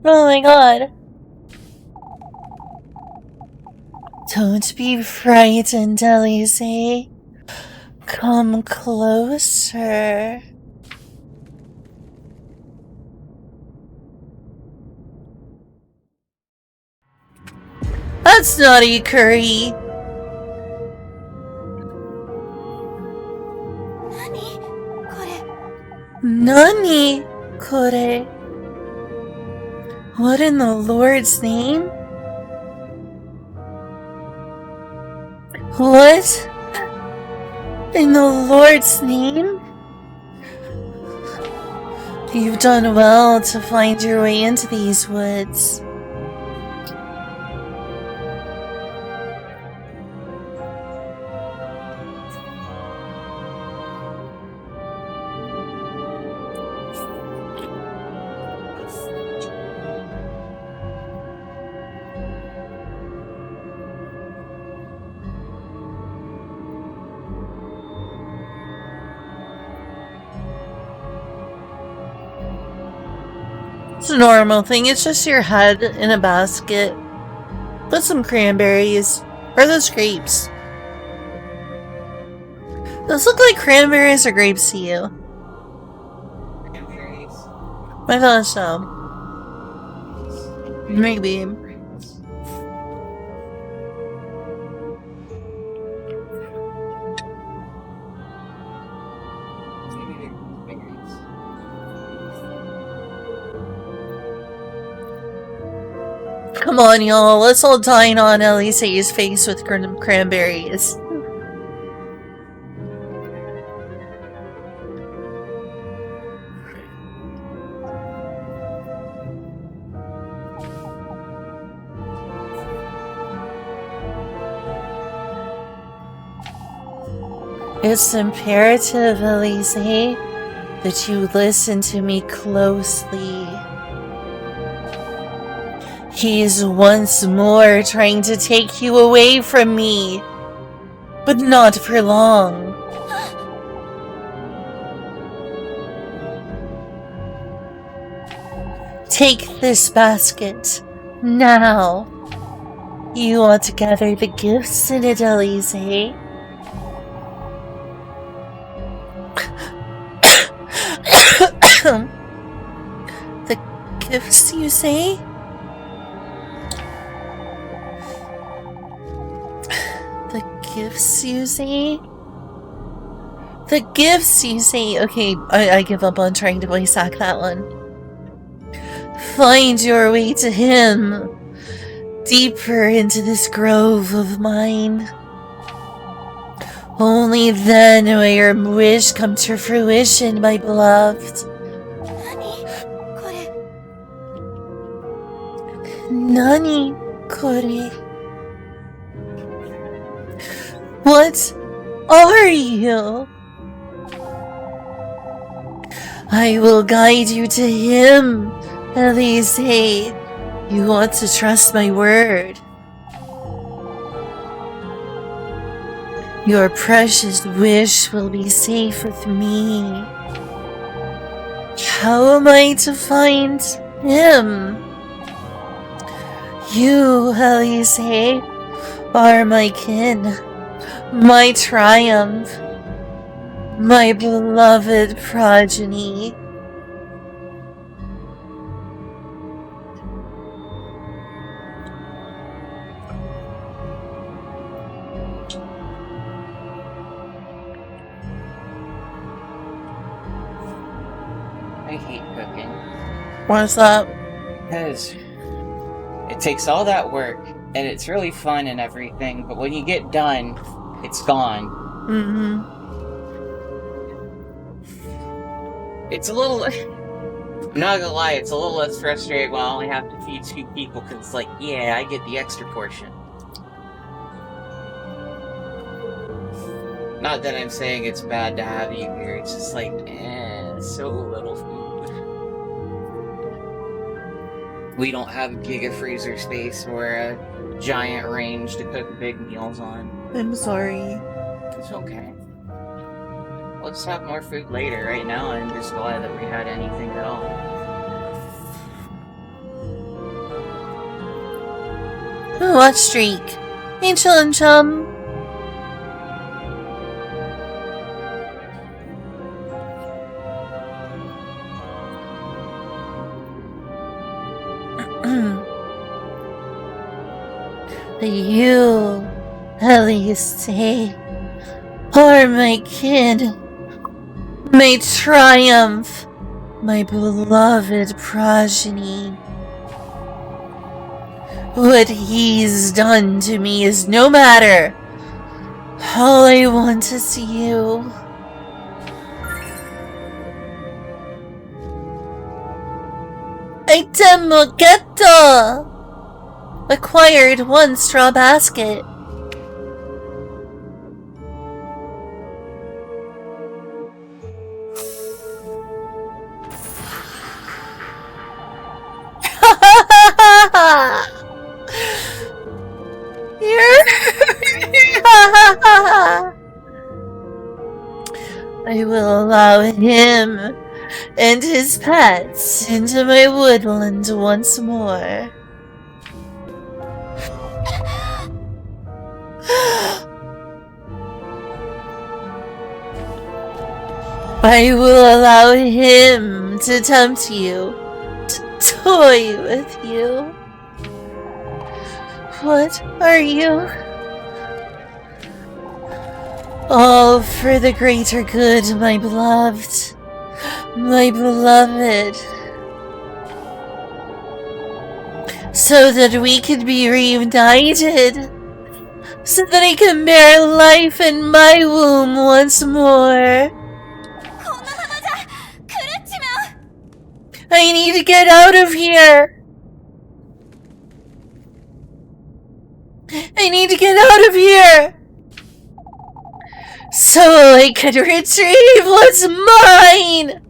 Oh my god. Don't be frightened, Elise. Come closer. That's not Ikuri. Nani kore? What in the Lord's name? What in the Lord's name? You've done well to find your way into these woods. It's a normal thing. It's just your head in a basket. Put some cranberries. Or those grapes. Those look like cranberries or grapes to you. Cranberries. I thought so. Maybe. Come on, y'all. Let's all dine on Elise's face with cranberries. It's imperative, Elise, that you listen to me closely. He's once more trying to take you away from me, but not for long. Take this basket, now. You want to gather the gifts in it, Elise. The gifts, you say? The gifts, you say? The gifts, you say? Okay, I give up on trying to voice act that one. Find your way to him. Deeper into this grove of mine. Only then will your wish come to fruition, my beloved. Nani kore? What are you? I will guide you to him, Elise. You want to trust my word. Your precious wish will be safe with me. How am I to find him? You, Elise, are my kin, my triumph, my beloved progeny. I hate cooking. What's up? Because it takes all that work, and it's really fun and everything, but when you get done, it's gone. Mm-hmm. It's a little... I'm not gonna lie, it's a little less frustrating when I only have to feed 2 people, because it's like, yeah, I get the extra portion. Not that I'm saying it's bad to have you here, it's just like, so little food. We don't have a giga freezer space or a giant range to cook big meals on. I'm sorry. It's okay. Let's have more food later. Right now, I'm just glad that we had anything at all. What streak? Angel and Chum. You, Elise, are my kin, my triumph, my beloved progeny. What he's done to me is no matter. All I want is you. Item Mogetto! Acquired 1 straw basket. I will allow him and his pets into my woodland once more. I will allow him to tempt you, to toy with you. What are you? All for the greater good, my beloved. My beloved. So that we can be reunited. So that I can bear life in my womb once more. I need to get out of here. I need to get out of here. So I could retrieve what's mine.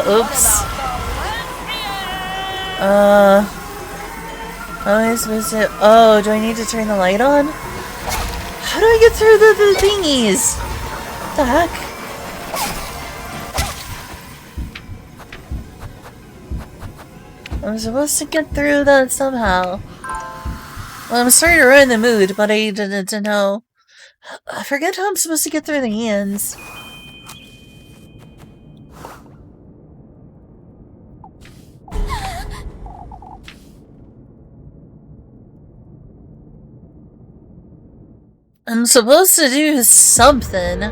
Oops. How am I supposed to... Oh, do I need to turn the light on? How do I get through the thingies? What the heck? I'm supposed to get through that somehow. Well, I'm starting to ruin the mood, but I didn't know. I forget how I'm supposed to get through the hands. I'm supposed to do something.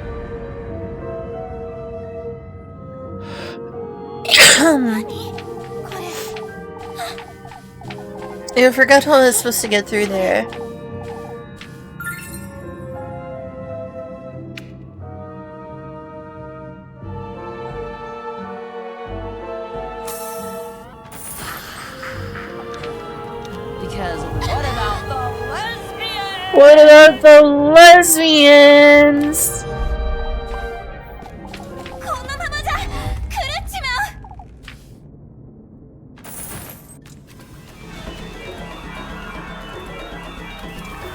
I forgot how I was supposed to get through there. Because what about the lesbians? What about the lesbians?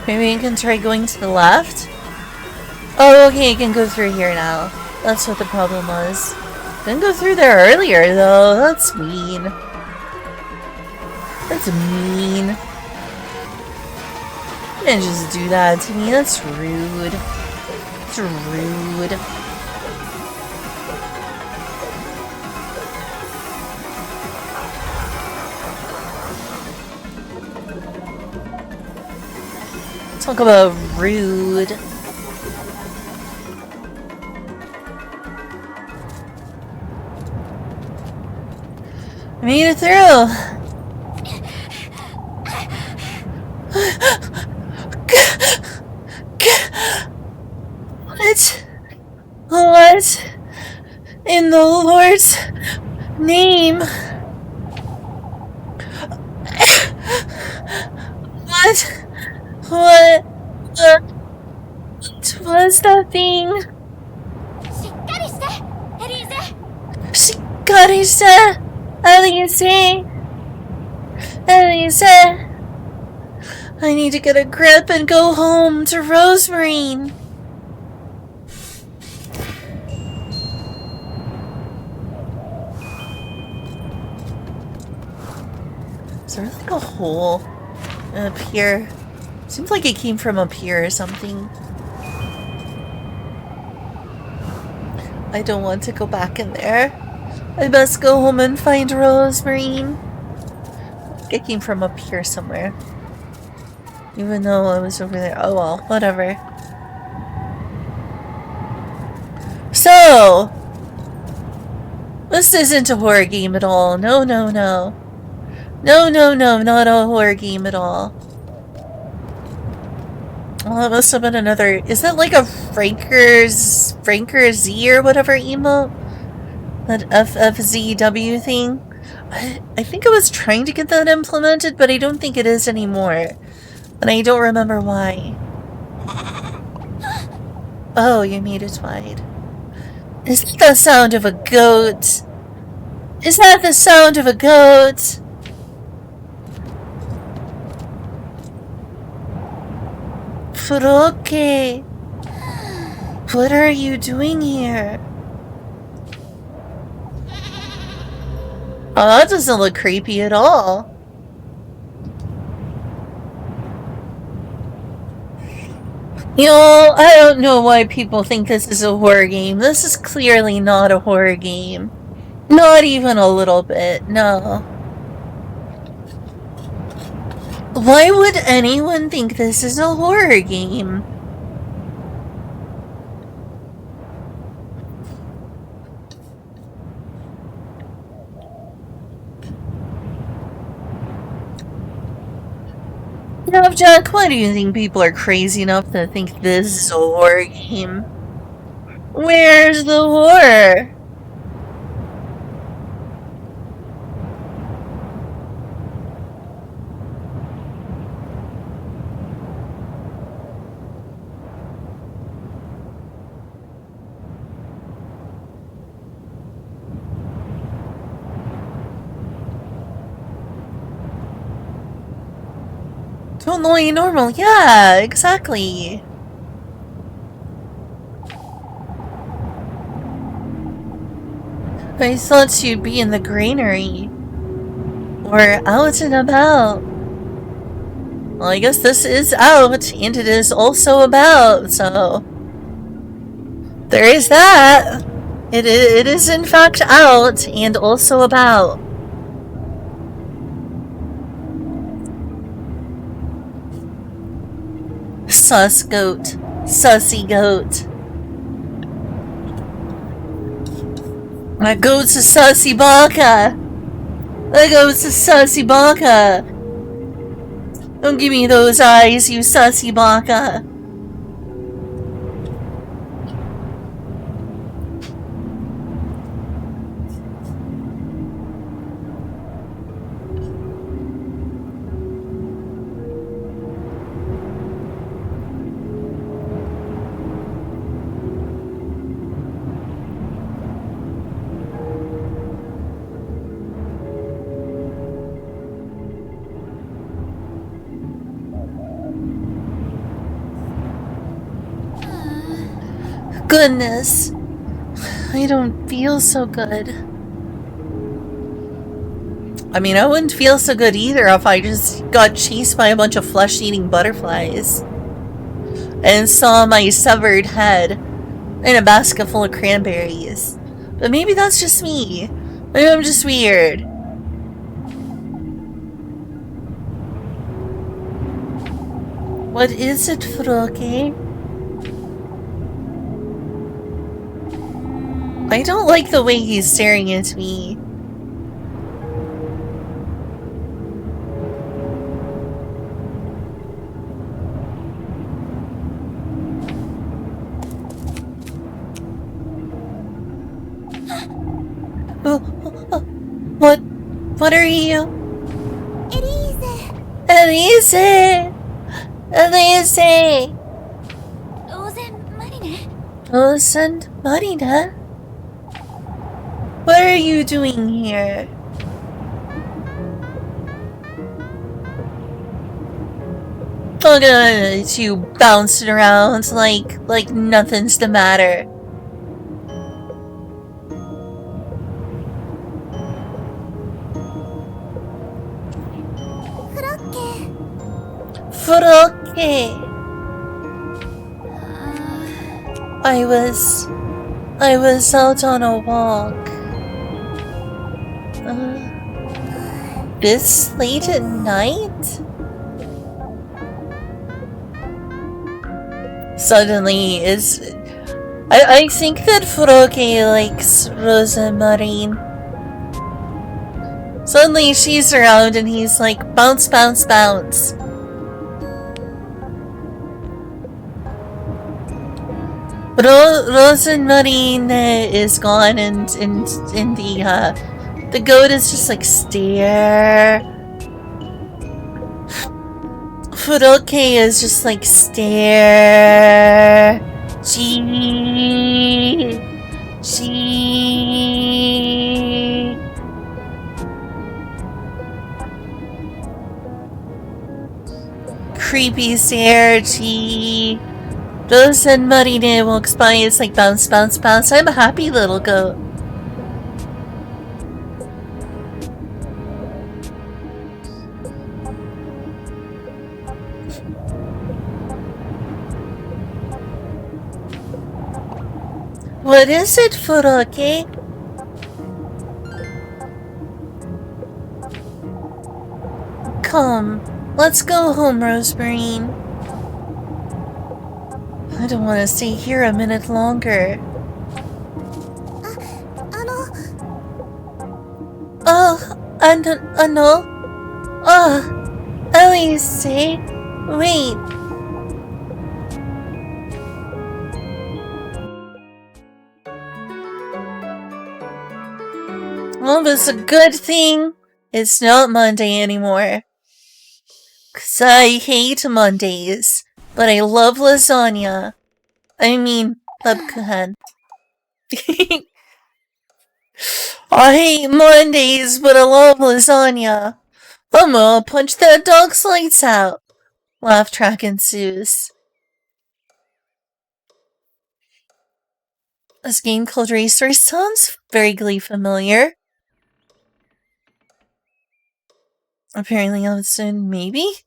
Maybe I can try going to the left? Oh, okay, I can go through here now. That's what the problem was. Didn't go through there earlier, though. That's mean. That's mean. You didn't just do that to me. That's rude. It's rude. Talk about rude. I made it through. What in the Lord's name? What was that thing? Shikari-se! Elise! I need to get a grip and go home to Rosemarine. Is there like a hole up here? Seems like it came from up here or something. I don't want to go back in there. I must go home and find Rosemarine. It came from up here somewhere. Even though I was over there. Oh well, whatever. So, this isn't a horror game at all. No, no, no. No, no, no, not a horror game at all. Well, it must have been another... Is that like a Franker Z or whatever emote? That FFZW thing? I think I was trying to get that implemented, but I don't think it is anymore. And I don't remember why. Oh, you made it wide. Is that the sound of a goat? Is that the sound of a goat? Furoke, what are you doing here? Oh, that doesn't look creepy at all. You know, I don't know why people think this is a horror game. This is clearly not a horror game. Not even a little bit, no. Why would anyone think this is a horror game? Now, Jack, why do you think people are crazy enough to think this is a horror game? Where's the horror? Totally normal, yeah, exactly. I thought you'd be in the granary. Or out and about. Well, I guess this is out, and it is also about, so... There is that! It is in fact out, and also about. Sus goat. Sussy goat. That goat's a sussy baka. That goat's a sussy baka. Don't give me those eyes, you sussy baka. goodness. I don't feel so good. I mean, I wouldn't feel so good either if I just got chased by a bunch of flesh-eating butterflies and saw my severed head in a basket full of cranberries. But maybe that's just me. Maybe I'm just weird. What is it, Froki? I don't like the way he's staring at me. What are you? Elise! Elise! Ozen Marina? What are you doing here? Look at you bouncing around like nothing's the matter. Furoke. I was out on a walk. This late at night? Suddenly I think that Furoke likes Rosamarine. Suddenly she's around and he's like, bounce, bounce, bounce. Rosamarine is gone and the goat is just like, stare. Furoke is just like, stare. Gee. Creepy stare, gee. Rosa and Marina walks by, it's like bounce, bounce, bounce. I'm a happy little goat. What is it, Furoke? Come, let's go home, Rosemarine. I don't want to stay here a minute longer. No. Elise, wait. Well, it's a good thing it's not Monday anymore. 'Cause I hate Mondays, but I love lasagna. I mean, Lebkuchen. I hate Mondays, but I love lasagna. I'm gonna punch that dog's lights out. Laugh track ensues. This game called Racer sounds vaguely familiar. Apparently, I was in maybe?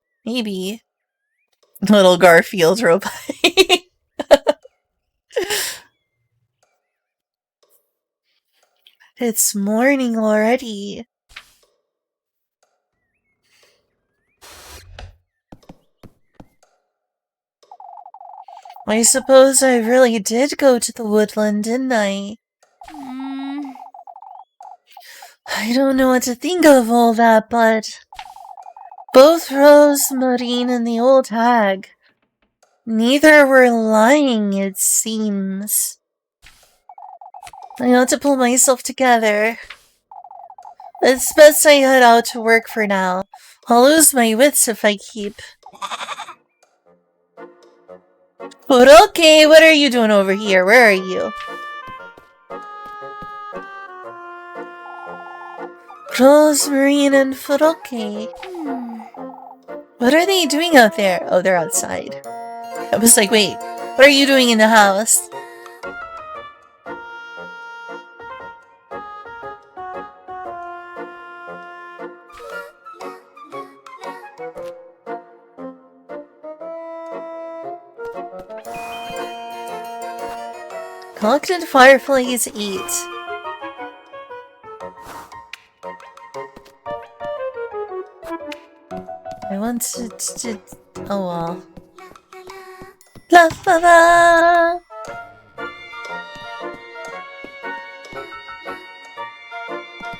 Little Garfield robot. It's morning already. I suppose I really did go to the woodland, didn't I? I don't know what to think of all that, but both Rose, Marine, and the old hag, neither were lying, it seems. I ought to pull myself together. It's best I head out to work for now. I'll lose my wits if I keep. But okay, what are you doing over here? Where are you? Rosemarine and Furoke. What are they doing out there? Oh, they're outside. I was like, wait, what are you doing in the house? Collected fireflies eat. I want to oh well. La la la!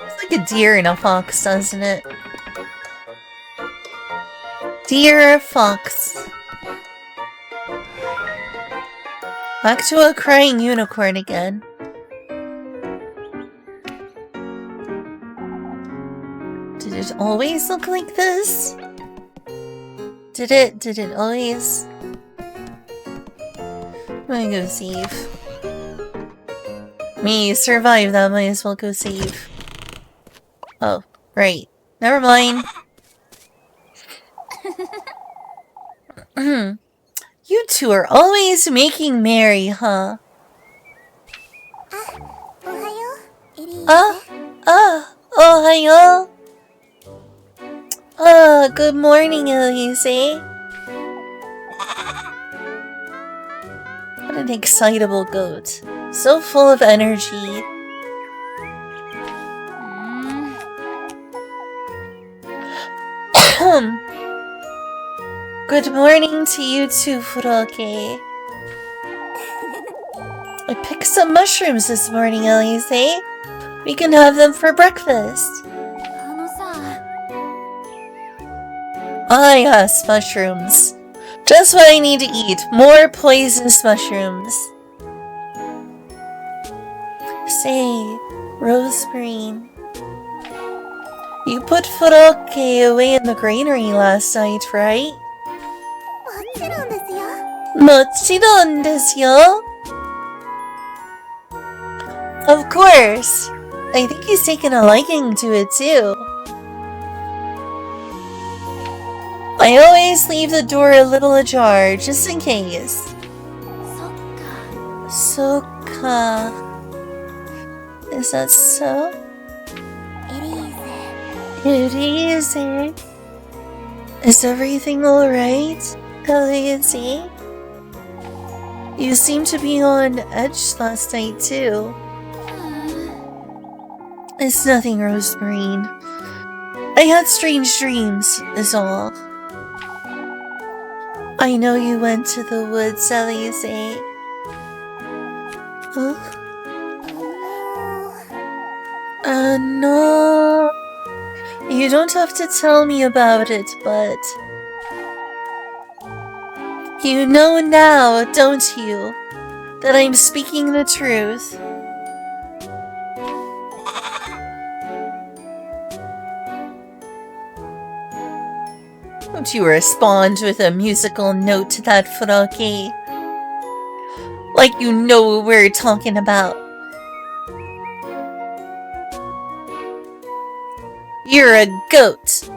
It's like a deer and a fox, doesn't it? Deer, fox. Back to a crying unicorn again. Did it always look like this? Did it always? I'm gonna go save. Me, survive that, might as well go save. Oh, right. Never mind. You two are always making merry, huh? Ohayo. Good morning, Elise. What an excitable goat. So full of energy. Good morning to you too, Furoke. I picked some mushrooms this morning, Elise. We can have them for breakfast. Ah, yes, mushrooms. Just what I need to eat. More poisonous mushrooms. Say, Rosemarine. You put Furoke away in the granary last night, right? Mochiron desu yo. Of course. I think he's taken a liking to it too. I always leave the door a little ajar, just in case. Soka. Is that so? It is. Is everything alright, Elise? You seemed to be on edge last night too. It's nothing, Rosemarine. I had strange dreams, is all. I know you went to the woods, Elise. Huh? No. You don't have to tell me about it, but... You know now, don't you, that I'm speaking the truth. Don't you respond with a musical note to that, Furoke? Like you know what we're talking about. You're a goat.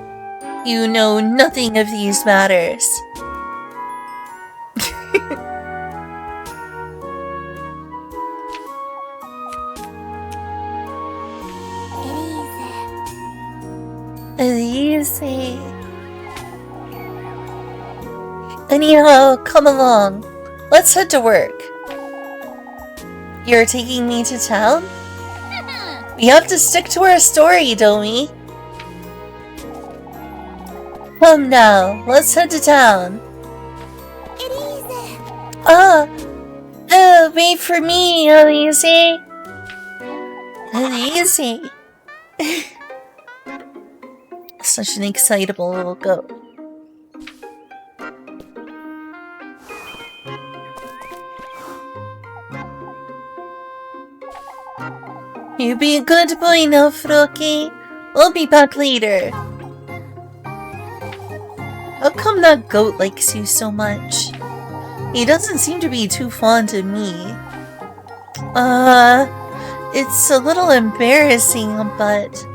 You know nothing of these matters. Elise. Anyhow, come along. Let's head to work. You're taking me to town? We have to stick to our story, don't we? Come now, let's head to town. Wait for me, Elise. Elise. Such an excitable little goat. You be a good boy now, Furoke. We'll be back later. How come that goat likes you so much? He doesn't seem to be too fond of me. It's a little embarrassing, but...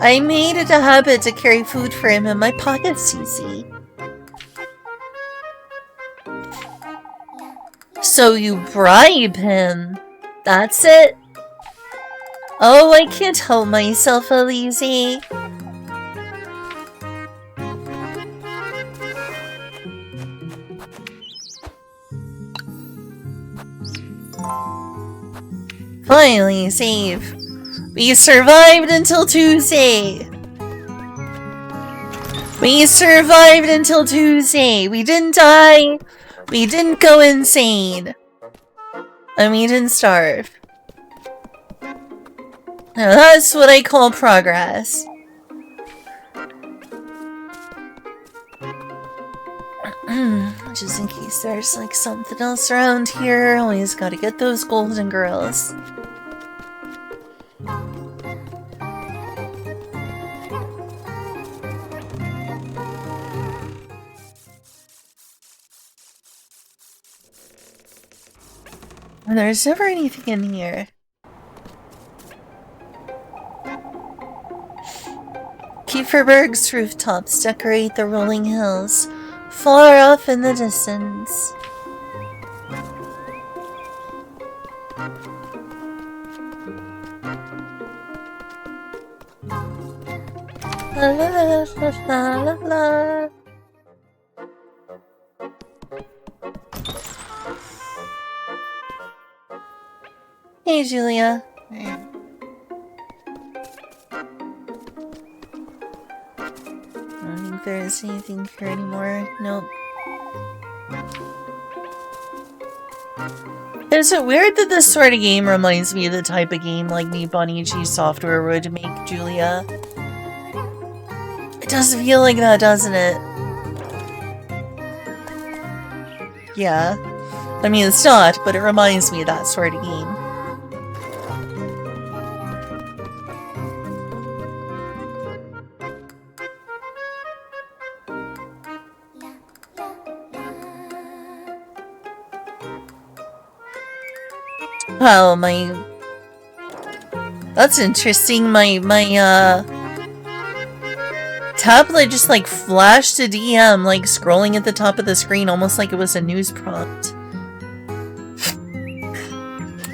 I made it a habit to carry food for him in my pockets, you see. So you bribe him. That's it? Oh, I can't help myself, Elise. Finally, save. We survived until Tuesday. We survived until Tuesday. We didn't die. We didn't go insane. And we didn't starve. Now that's what I call progress. Just in case there's like something else around here, always gotta get those golden girls. And there's never anything in here. Kieferberg's rooftops decorate the rolling hills, far off in the distance. La la la la la la. Hey, Julia. Hey. I don't think there's anything here anymore. Nope. Is it weird that this sort of game reminds me of the type of game like Nipponichi Software would make, Julia? It does feel like that, doesn't it? Yeah. I mean, it's not, but it reminds me of that sort of game. Wow, that's interesting. My tablet just like flashed a DM, like scrolling at the top of the screen, almost like it was a news prompt.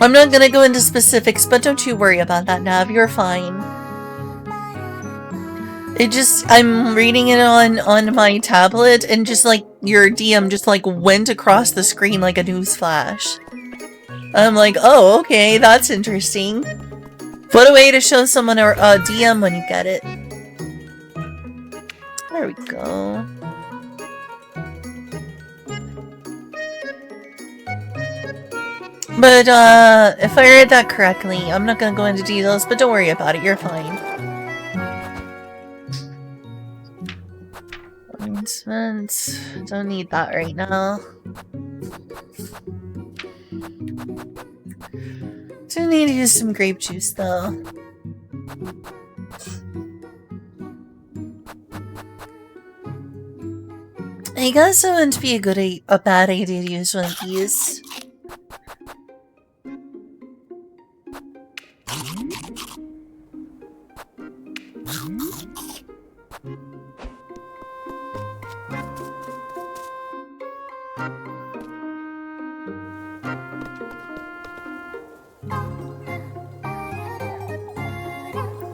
I'm not gonna go into specifics, but don't you worry about that, Nav. You're fine. I'm reading it on my tablet, and just like your DM just like went across the screen like a news flash. I'm like, oh, okay, that's interesting. What a way to show someone a DM when you get it. There we go. But, if I read that correctly, I'm not gonna go into details, but don't worry about it, you're fine. Ointment. Don't need that right now. Do need to use some grape juice, though. I guess it wouldn't be a bad idea to use one of these.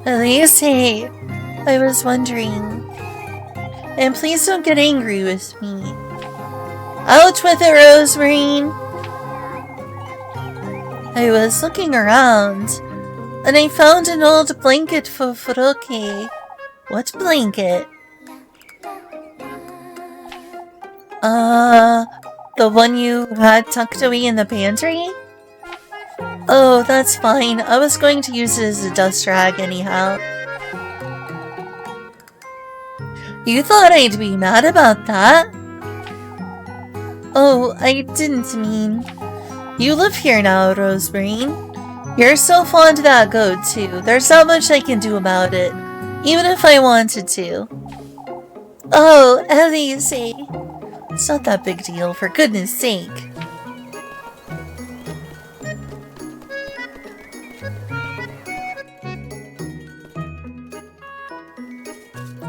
Elise, hey, I was wondering, and please don't get angry with me. Out with it, Rosemary. I was looking around, and I found an old blanket for Furoki. What blanket? The one you had tucked away in the pantry? Oh, that's fine. I was going to use it as a dust rag anyhow. You thought I'd be mad about that? Oh, I didn't mean... You live here now, Rosemary. You're so fond of that goat, too. There's not much I can do about it, even if I wanted to. Oh, Elise. It's not that big deal, for goodness sake.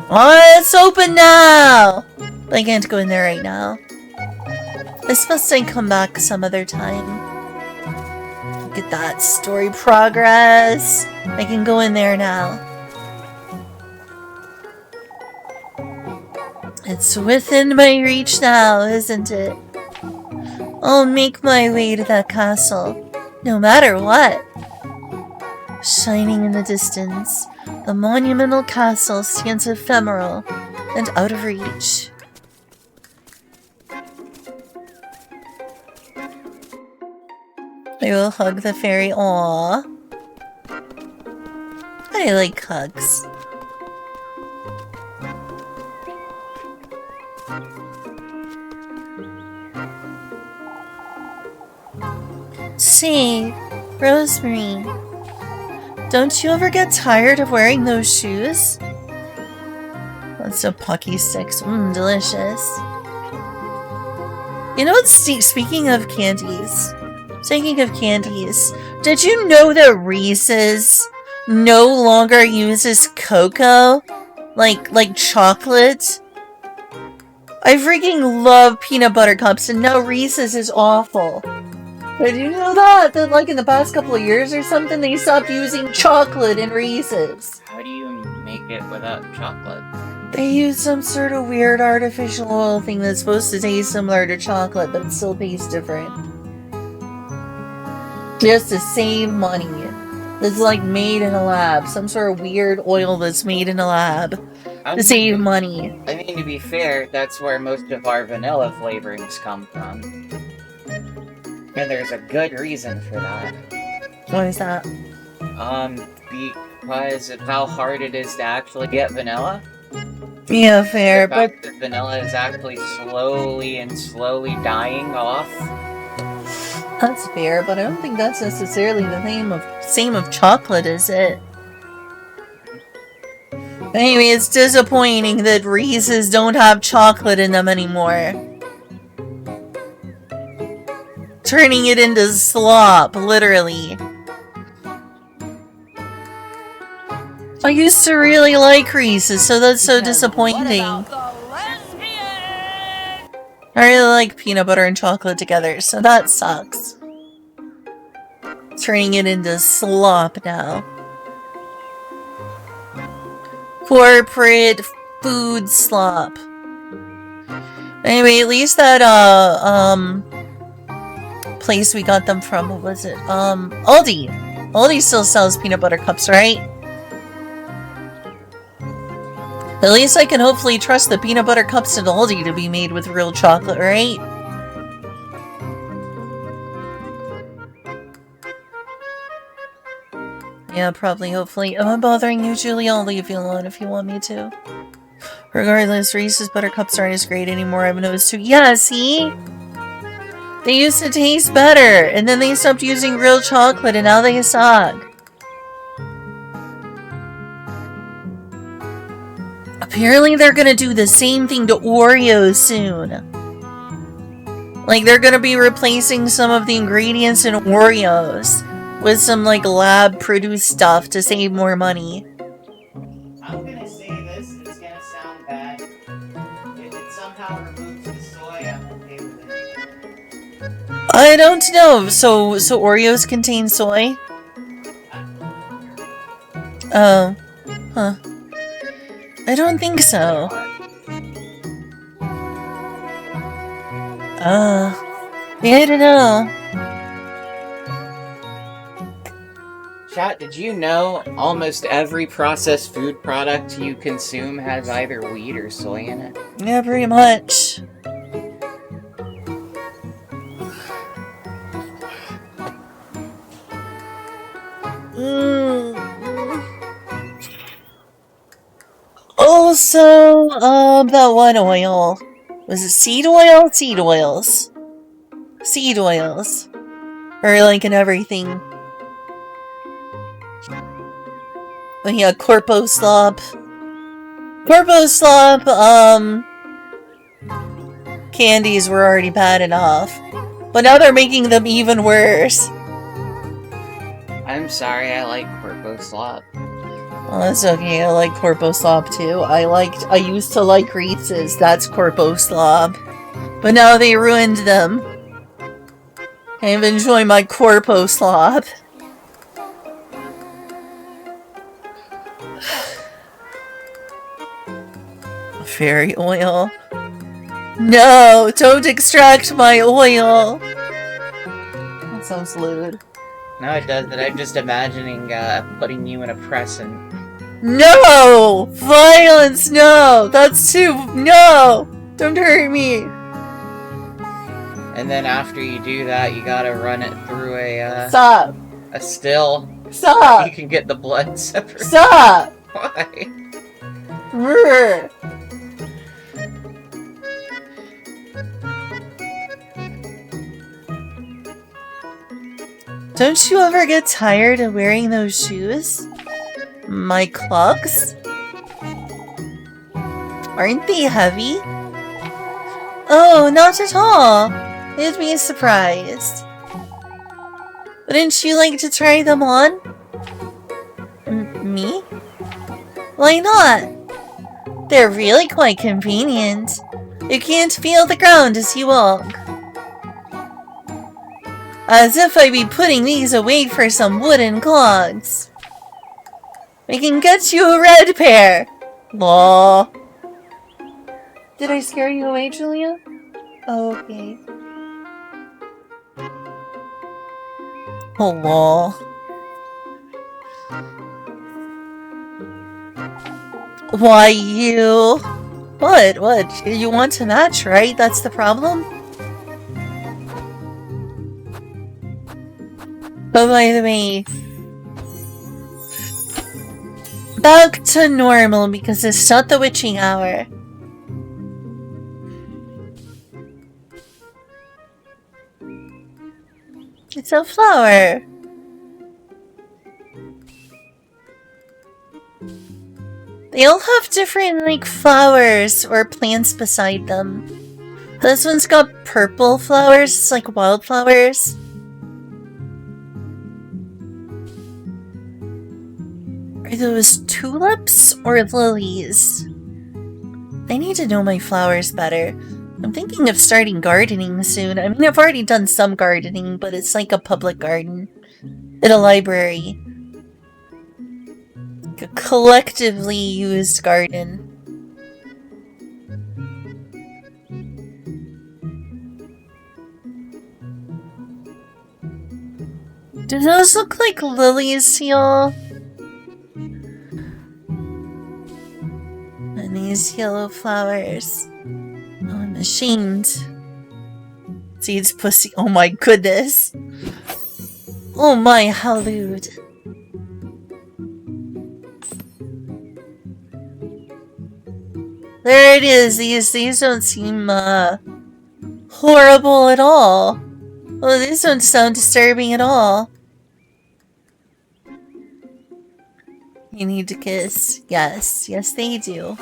Oh, it's open now! I can't go in there right now. I suppose I come back some other time. Look at that story progress. I can go in there now. It's within my reach now, isn't it? I'll make my way to that castle, no matter what. Shining in the distance, the monumental castle stands ephemeral and out of reach. I will hug the fairy. Aww. I like hugs. Say, Rosemary, don't you ever get tired of wearing those shoes? That's so Pocky Sticks. Delicious. You know what, speaking of candies, did you know that Reese's no longer uses cocoa? Like chocolate? I freaking love peanut butter cups, and now Reese's is awful. Did you know that? That like in the past couple of years or something, they stopped using chocolate in Reese's. How do you make it without chocolate? They use some sort of weird artificial oil thing that's supposed to taste similar to chocolate, but it still tastes different. Just to save money. It's like made in a lab. Some sort of weird oil that's made in a lab to save money. I mean, to be fair, that's where most of our vanilla flavorings come from. And there's a good reason for that. What is that? Because of how hard it is to actually get vanilla. Yeah, fair, The fact that vanilla is actually slowly dying off. That's fair, but I don't think that's necessarily the same of chocolate, is it? Anyway, it's disappointing that Reese's don't have chocolate in them anymore. Turning it into slop, literally. I used to really like Reese's, so that's so disappointing. I really like peanut butter and chocolate together, so that sucks. Turning it into slop now. Corporate food slop. Anyway, at least that, place we got them from, what was it? Aldi. Aldi still sells peanut butter cups, right? At least I can hopefully trust the peanut butter cups at Aldi to be made with real chocolate, right? Yeah, probably, hopefully. Am I bothering you, Julie? I'll leave you alone if you want me to. Regardless, Reese's Buttercups aren't as great anymore, I've noticed too. Yeah, see? They used to taste better, and then they stopped using real chocolate, and now they suck. Apparently they're gonna do the same thing to Oreos soon. Like, they're gonna be replacing some of the ingredients in Oreos with some, like, lab-produced stuff to save more money. I'm gonna say this, and it's gonna sound bad. If it somehow removes the soy, I'm okay with it. I don't know. So Oreos contain soy? Oh. Huh. I don't think so. Yeah, I don't know. Chat, did you know almost every processed food product you consume has either wheat or soy in it? Yeah, pretty much. Also, that one oil. Was it seed oil? Seed oils. Seed oils. Or like in everything. Oh yeah, Corpo Slop. Corpo Slop, candies were already bad enough. But now they're making them even worse. I'm sorry, I like Corpo Slop. Oh, that's okay. I like Corpo Slop too. I used to like Reese's. That's Corpo Slop. But now they ruined them. Can't even enjoy my Corpo Slop. Fairy oil. No! Don't extract my oil! That sounds lewd. No, it doesn't. I'm just imagining putting you in a press and... No! Violence, no! That's too... No! Don't hurt me! And then after you do that, you gotta run it through Stop! a still. Stop! You can get the blood separate. Stop! Why? Brr. Don't you ever get tired of wearing those shoes? My clogs? Aren't they heavy? Oh, not at all. You'd be surprised. Wouldn't you like to try them on? Me? Why not? They're really quite convenient. You can't feel the ground as you walk. As if I'd be putting these away for some wooden clogs. We can get you a red pair. Law. Did I scare you away, Julia? Oh, okay. Oh, law. Why, you... What? You want to match, right? That's the problem? But by the way... Back to normal, because it's not the witching hour. It's a flower. They all have different, like, flowers or plants beside them. This one's got purple flowers, it's like wildflowers. Are those tulips or lilies? I need to know my flowers better. I'm thinking of starting gardening soon. I mean, I've already done some gardening, but it's like a public garden. In a library. Like a collectively used garden. Do those look like lilies to y'all? And these yellow flowers. Oh, I'm ashamed. Seeds pussy. Oh my goodness. Oh my, how lewd. There it is. These don't seem horrible at all. Well, these don't sound disturbing at all. You need to kiss. Yes, they do.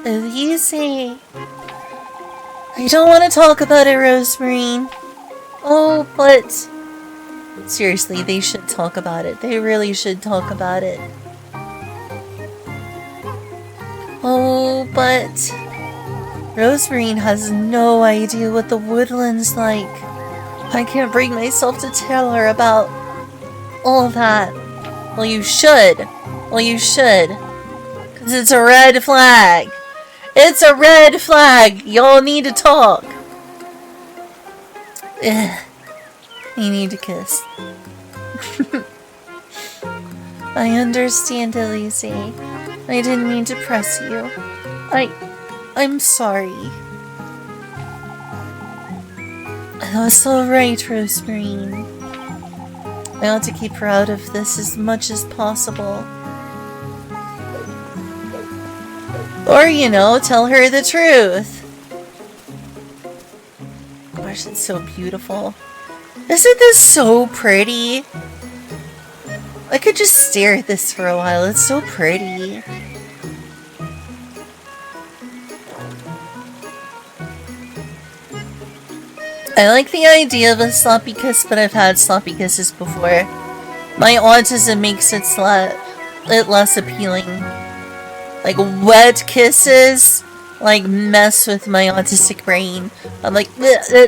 These I don't want to talk about it, Rosemarine. Oh, but seriously, they should talk about it. They really should talk about it. Oh, but Rosemarine has no idea what the woodland's like. I can't bring myself to tell her about all of that. Well, you should. Well, you should. Because it's a red flag. It's a red flag. Y'all need to talk. Ugh. You need to kiss. I understand, Elise. I didn't mean to press you. I'm sorry. That's alright, Rosemarine. I ought to keep her out of this as much as possible. Or, you know, tell her the truth. Gosh, it's so beautiful. Isn't this so pretty? I could just stare at this for a while. It's so pretty. I like the idea of a sloppy kiss, but I've had sloppy kisses before. My autism makes it less appealing. Like, wet kisses, like, mess with my autistic brain. I'm like,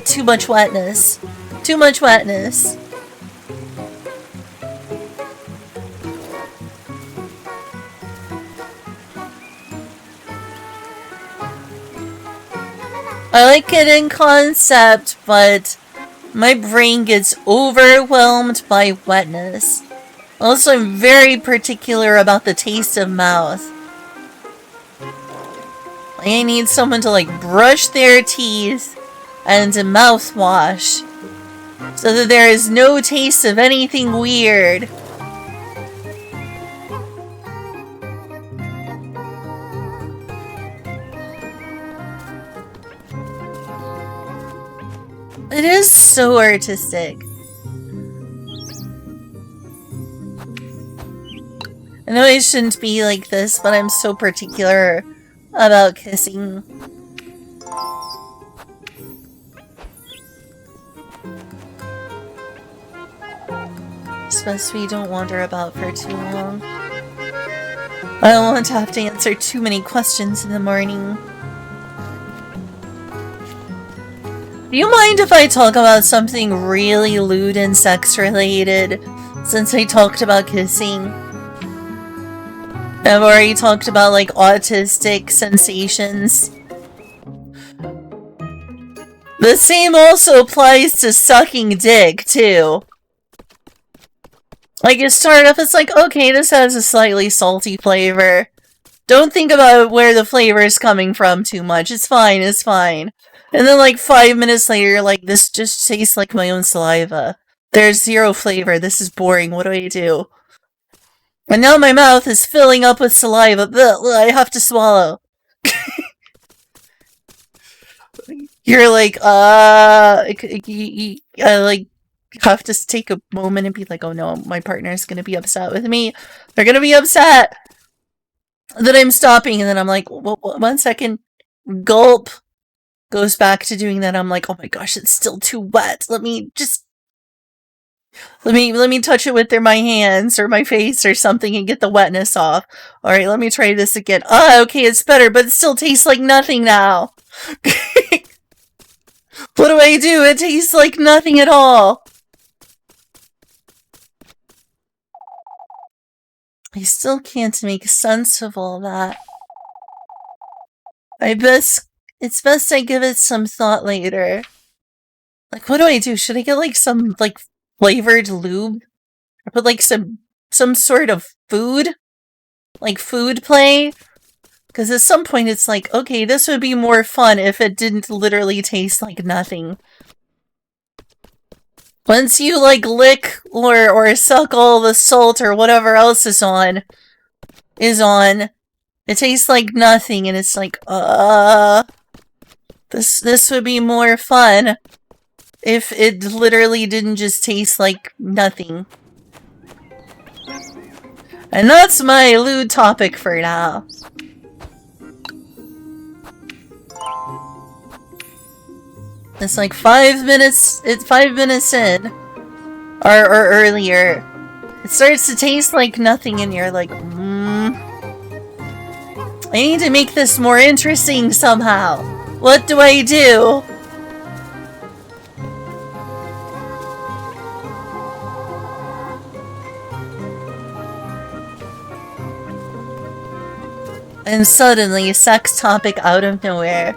too much wetness. Too much wetness. I like it in concept, but My brain gets overwhelmed by wetness. Also, I'm very particular about the taste of mouth. I need someone to, like, brush their teeth and a mouthwash so that there is no taste of anything weird. It is so artistic. I know I shouldn't be like this, but I'm so particular about kissing. It's best we don't wander about for too long. I don't want to have to answer too many questions in the morning. Do you mind if I talk about something really lewd and sex-related, since I talked about kissing? I've already talked about, like, autistic sensations. The same also applies to sucking dick, too. Like, you start off, it's like, okay, this has a slightly salty flavor. Don't think about where the flavor is coming from too much. It's fine, it's fine. And then, like, 5 minutes later, you're like, this just tastes like my own saliva. There's zero flavor. This is boring. What do I do? And now my mouth is filling up with saliva. Ugh, I have to swallow. You're like, like, have to take a moment and be like, oh no, my partner's gonna be upset with me. They're gonna be upset that I'm stopping. And then I'm like, 1 second. Gulp. Goes back to doing that. I'm like, oh my gosh, it's still too wet. Let me touch it with my hands or my face or something and get the wetness off. All right, let me try this again. Oh, okay, it's better, but it still tastes like nothing now. What do I do? It tastes like nothing at all. I still can't make sense of all that. It's best I give it some thought later. Like, what do I do? Should I get, like, some, like, flavored lube? Or put, like, some sort of food? Like, food play? Because at some point it's like, okay, this would be more fun if it didn't literally taste like nothing. Once you, like, lick or suck all the salt or whatever else is on, it tastes like nothing, and it's like, This would be more fun if it literally didn't just taste like nothing. And that's my lewd topic for now. It's like 5 minutes, it's 5 minutes in. Or earlier. It starts to taste like nothing and you're like, I need to make this more interesting somehow. What do I do? And suddenly, sex topic out of nowhere.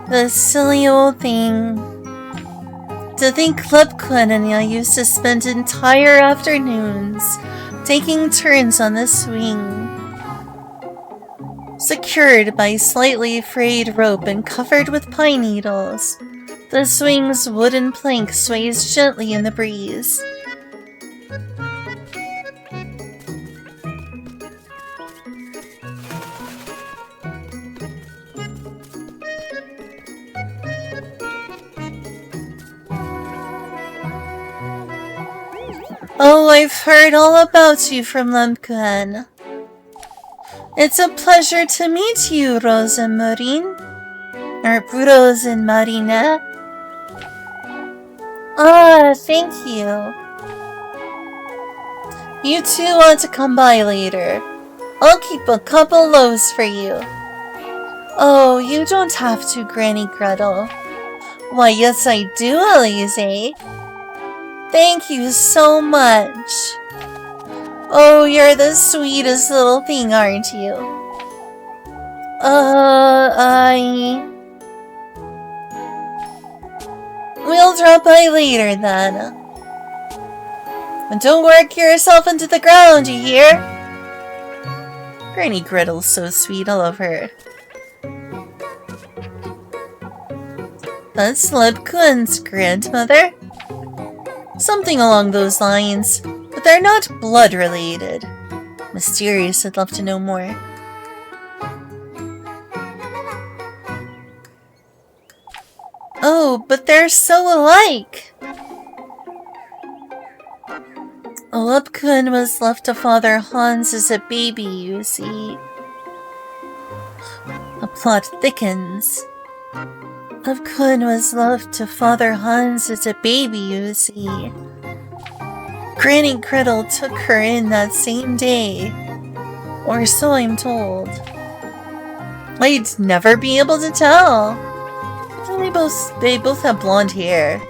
The silly old thing. To think Lebkuchen and I used to spend entire afternoons taking turns on the swing. Secured by slightly frayed rope and covered with pine needles, the swing's wooden plank sways gently in the breeze. Oh, I've heard all about you from Lebkuchen. It's a pleasure to meet you, Rosemarine. Or Rosemarine. Ah, thank you. You two want to come by later. I'll keep a couple loaves for you. Oh, you don't have to, Granny Gretel. Why, yes I do, Elise. Thank you so much. Oh, you're the sweetest little thing, aren't you? We'll drop by later, then. And don't work yourself into the ground, you hear? Granny Gretel's so sweet, I love her. That's Lebkuchen's grandmother? Something along those lines, but they're not blood-related. Mysterious, I'd love to know more. Oh, but they're so alike! Lebkuchen was left to Father Hans as a baby, you see. The plot thickens. Lebkuchen was left to Father Hans as a baby, you see. Granny Gretel took her in that same day. Or so I'm told. I'd never be able to tell. They both have blonde hair.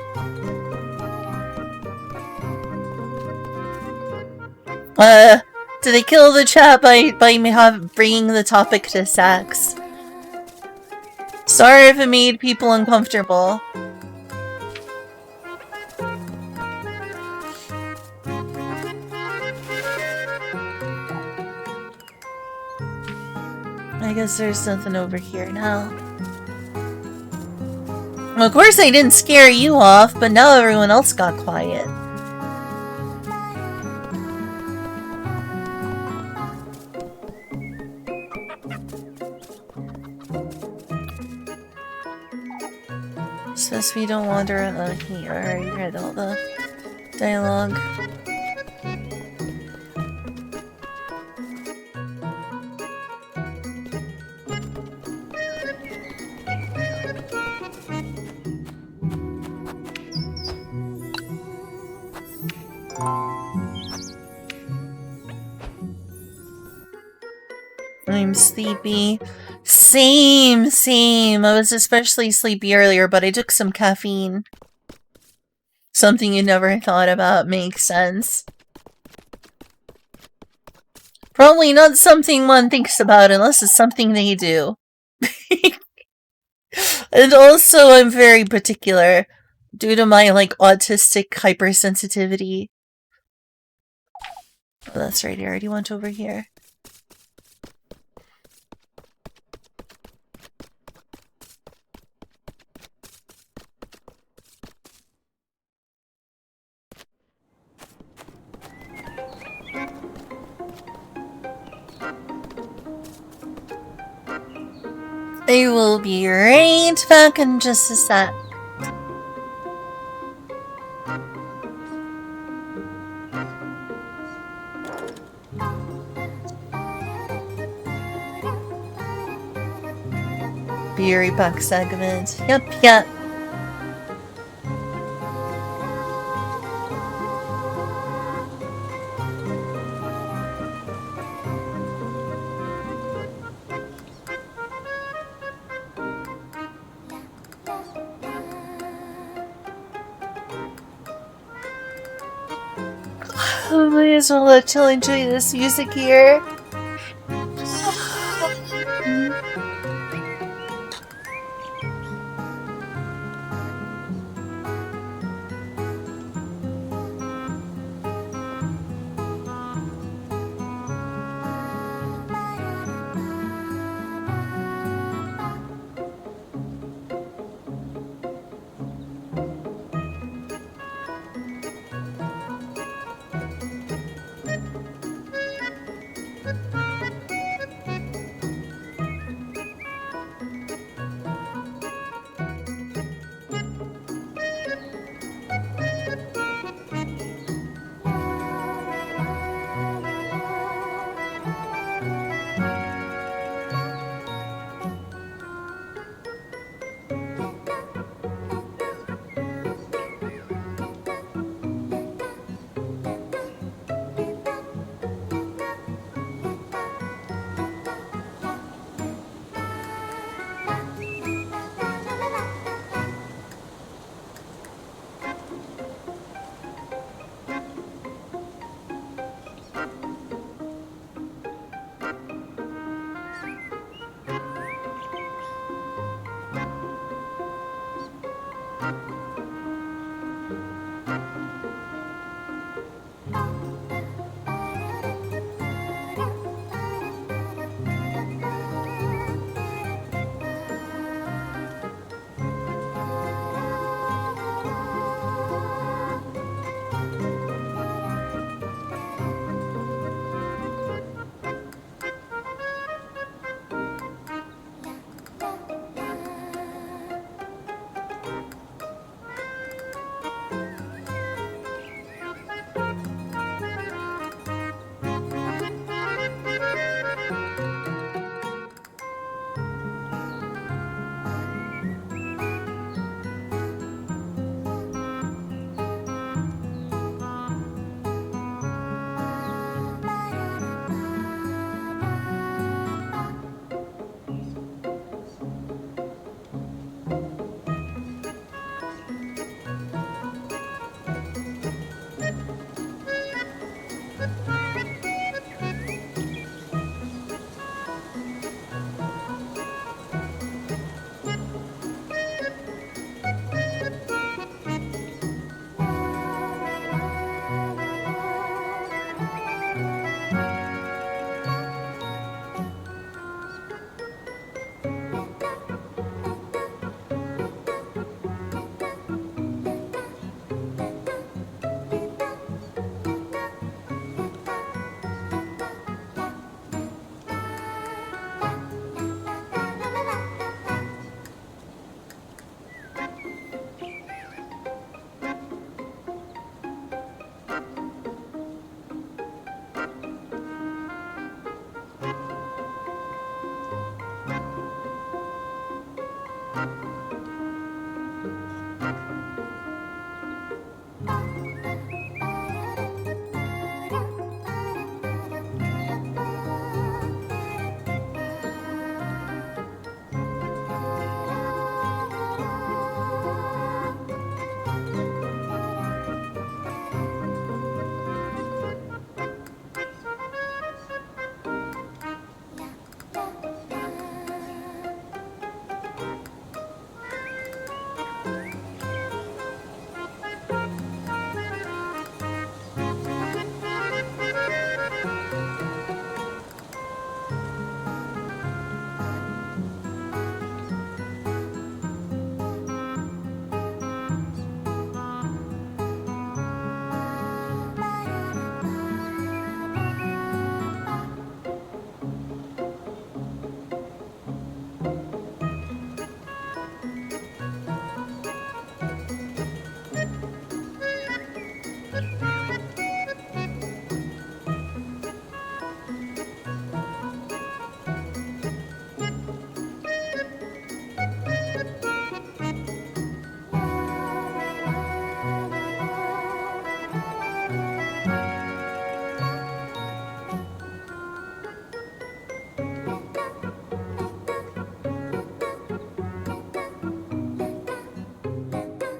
Did they kill the chat by bringing the topic to sex? Sorry if it made people uncomfortable. I guess there's nothing over here now. Well, of course I didn't scare you off, but now everyone else got quiet. Says we don't wander alone here. I already read all the dialogue. I'm sleepy. Same. I was especially sleepy earlier, but I took some caffeine. Something you never thought about. Makes sense. Probably not something one thinks about unless it's something they do. And also, I'm very particular due to my, autistic hypersensitivity. Oh, that's right, I already went over here. I will be right back in just a sec. Be right back segment. Yep. I might as well let chill enjoy this music here.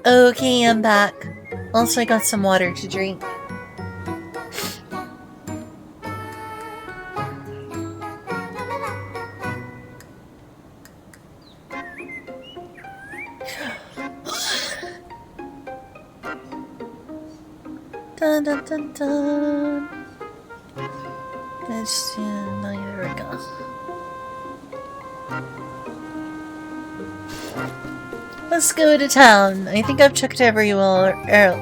Okay, I'm back. Also, I got some water to drink. Dun dun dun dun. That's, yeah, no, there we go. Let's go to town. I think I've checked everywhere. I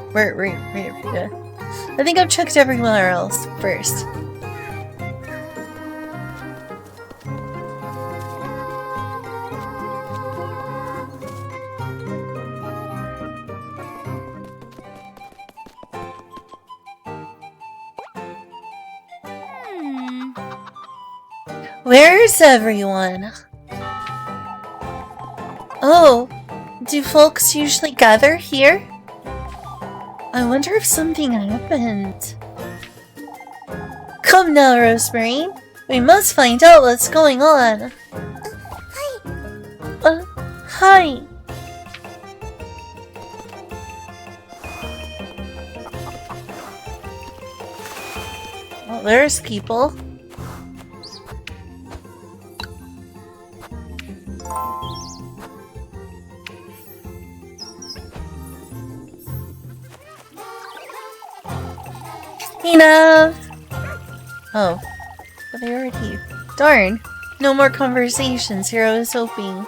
think I've checked everywhere else first. Where's everyone? Oh, do folks usually gather here? I wonder if something happened. Come now, Rosemary. We must find out what's going on. Hi. Well, there's people. Enough! Oh, but I already... Darn! No more conversations, here I was hoping.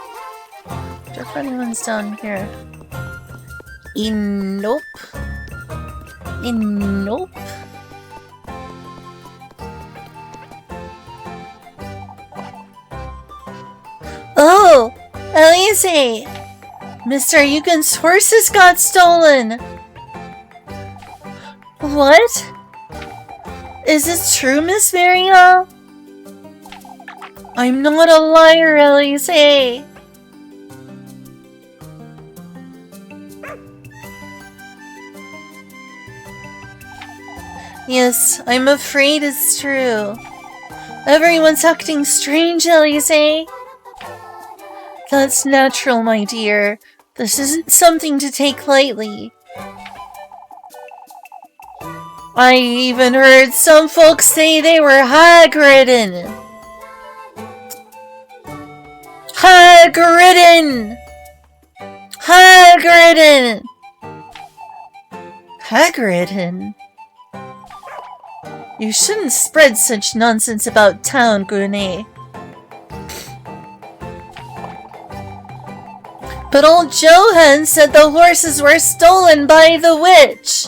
If anyone's down here. Nope. Nope. Oh! Elise! Mr. Yugen's horses got stolen! What? Is this true, Miss Maria? I'm not a liar, Elise. Yes, I'm afraid it's true. Everyone's acting strange, Elise. That's natural, my dear. This isn't something to take lightly. I even heard some folks say they were hag-ridden. Hag-ridden! Hag-ridden! Hag-ridden? You shouldn't spread such nonsense about town, Goody. But old Johan said the horses were stolen by the witch.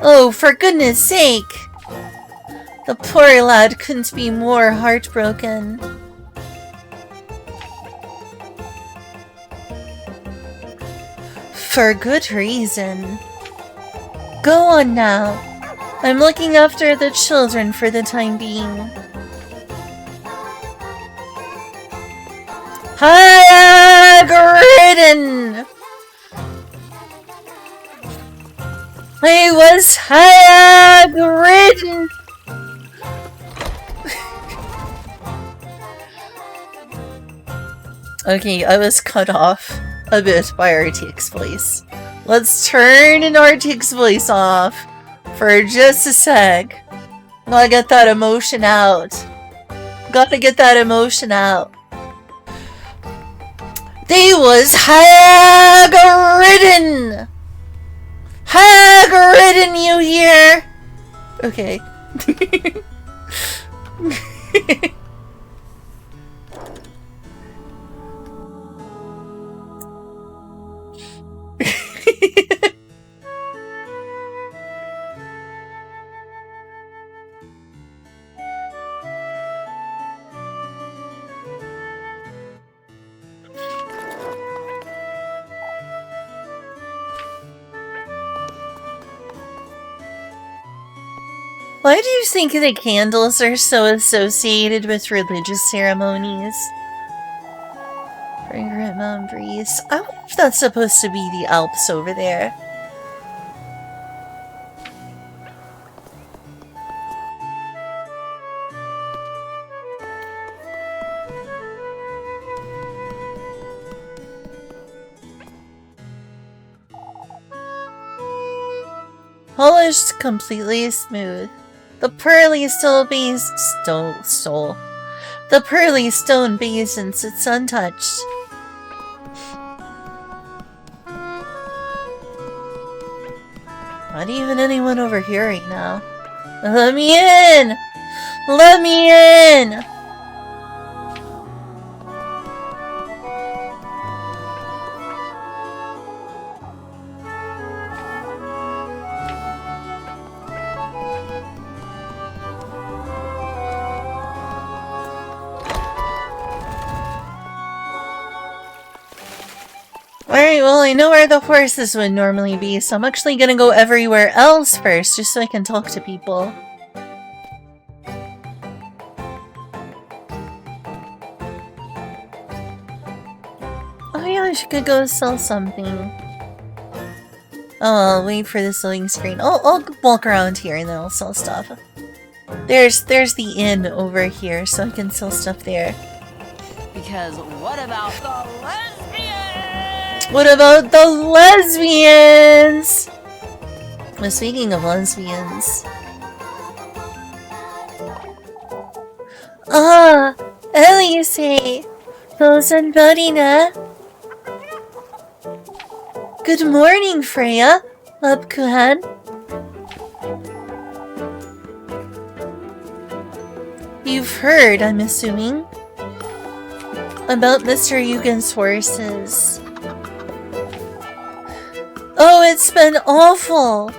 Oh, for goodness sake. The poor lad couldn't be more heartbroken. For good reason. Go on now. I'm looking after the children for the time being. Hag-ridden! I was hag-ridden! Okay, I was cut off a bit by RTX voice. Let's turn an RTX voice off for just a sec. Gotta get that emotion out. Gotta get that emotion out. They was hag-ridden! Hag-ridden, you hear? Okay. Why do you think the candles are so associated with religious ceremonies? Fragrant mountain breeze. I wonder if that's supposed to be the Alps over there. Polished completely smooth. The pearly stone The pearly stone basin sits untouched. Not even anyone over here right now. Let me in! Let me in! Alright, well, I know where the horses would normally be, so I'm actually gonna go everywhere else first, just so I can talk to people. Oh yeah, I could go sell something. Oh, I'll wait for this loading screen. I'll walk around here and then I'll sell stuff. There's the inn over here, so I can sell stuff there. Because what about the lesbians? What about the lesbians? Well, speaking of lesbians. Ah, Elise. Thousand Budina. Good morning, Freya. Lebkuchen. You've heard, I'm assuming, about Mr. Yugen's horses. Oh, it's been awful.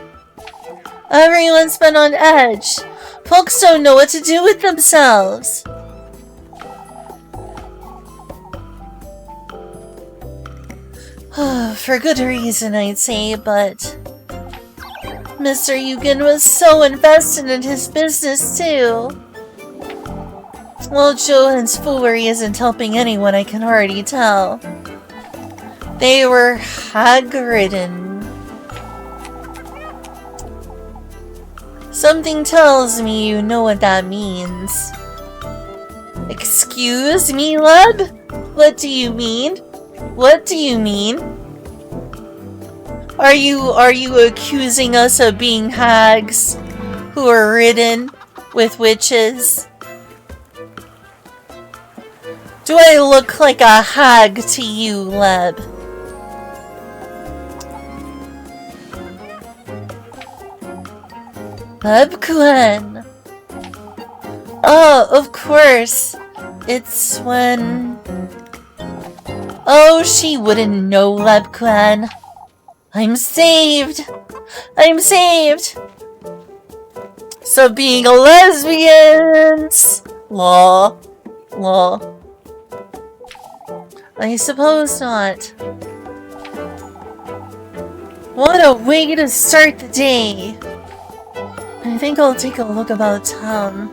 Everyone's been on edge. Folks don't know what to do with themselves. For good reason, I'd say, but Mr. Yugen was so invested in his business, too. Well, Johan's foolery isn't helping anyone, I can already tell. They were hag-ridden. Something tells me you know what that means. Excuse me, Leb? What do you mean? What do you mean? Are you accusing us of being hags who are ridden with witches? Do I look like a hag to you, Leb? Lebkuchen! Oh, of course. It's when... Oh, she wouldn't know, Lebkuchen. I'm saved! I'm saved! So being a lesbian! Law. Law. I suppose not. What a way to start the day! I think I'll take a look about town.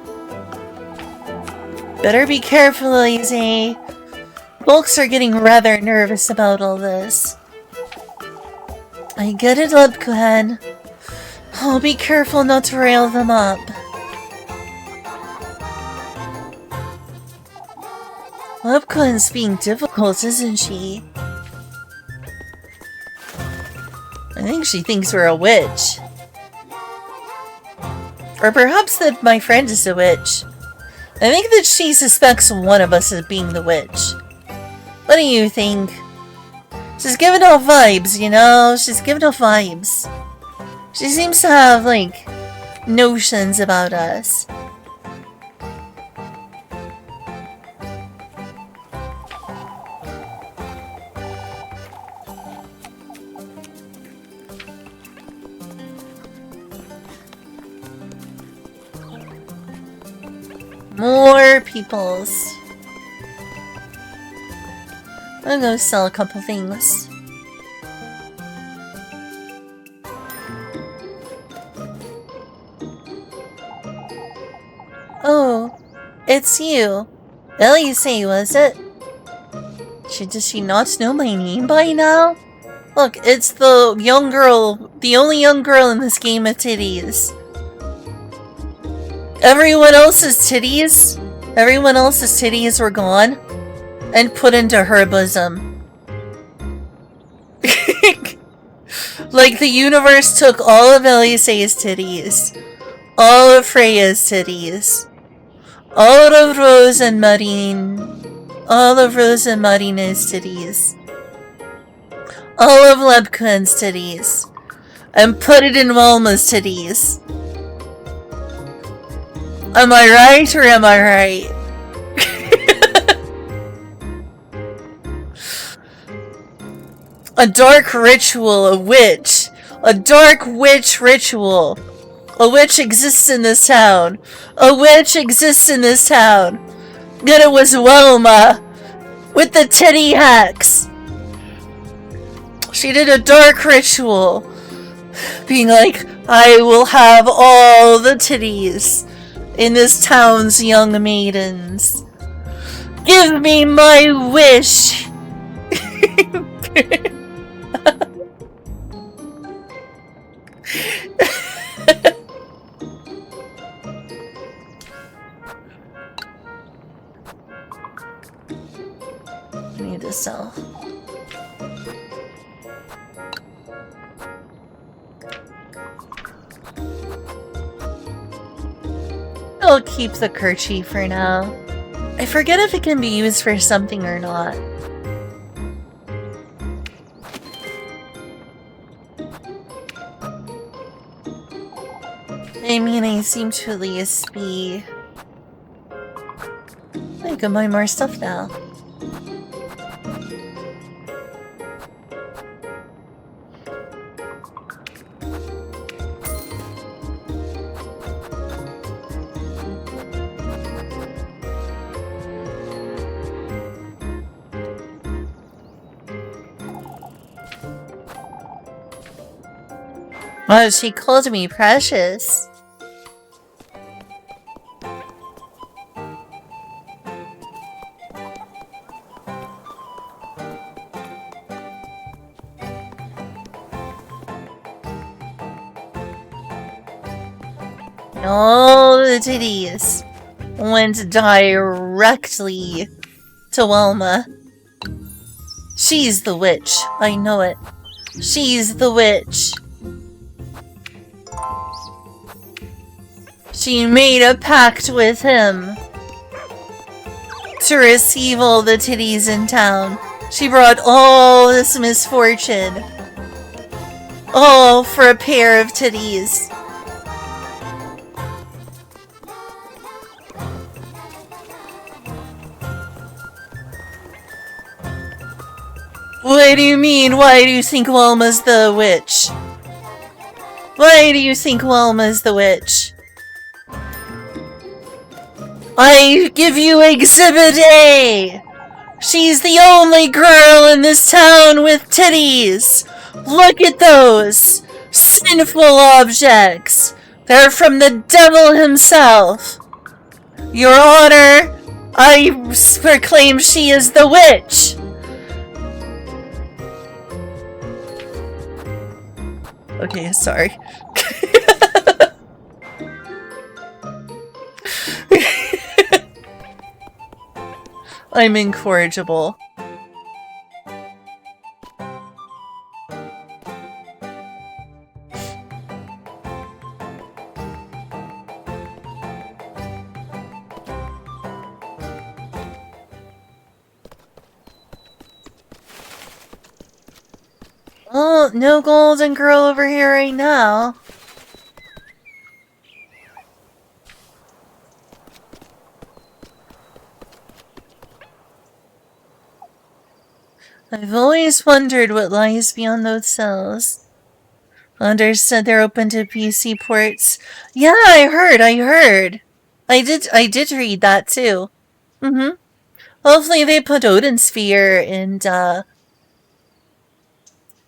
Better be careful, Lazy. Folks are getting rather nervous about all this. I get it, Lebkuchen. Oh, be careful not to rail them up. Lebkuchen's being difficult, isn't she? I think she thinks we're a witch. Or perhaps that my friend is a witch. I think that she suspects one of us as being the witch. What do you think? She's giving off vibes, you know? She's giving off vibes. She seems to have, like, notions about us. More peoples. I'll go sell a couple things. Oh, it's you. Elise, was it? Does she not know my name by now? Look, it's the young girl, the only young girl in this game of titties. Everyone else's titties were gone and put into her bosom. Like the universe took all of Elise's titties, all of Freya's titties, all of Rose and Marine's titties, all of Lebkuchen's titties, and put it in Walma's titties. Am I right or am I right? A dark ritual, a witch. A dark witch ritual. A witch exists in this town. A witch exists in this town. And it was Wilma with the titty hacks. She did a dark ritual. Being like, I will have all the titties in this town's young maidens. Give me my wish! I need to sell. I'll keep the kerchief for now. I forget if it can be used for something or not. I mean, I seem to at least be... I can buy more stuff now. Oh, she called me precious. All the titties went directly to Wilma. She's the witch. I know it. She's the witch. She made a pact with him to receive all the titties in town. She brought all this misfortune. All for a pair of titties. What do you mean? Why do you think Wilma's the witch? Why do you think Wilma's the witch? I give you Exhibit A! She's the only girl in this town with titties! Look at those! Sinful objects! They're from the devil himself! Your Honor, I proclaim she is the witch! Okay, sorry. I'm incorrigible. Oh, no golden girl over here right now. I've always wondered what lies beyond those cells. Understood they're open to PC ports. Yeah, I heard. I did read that too. Hopefully they put Odin Sphere and,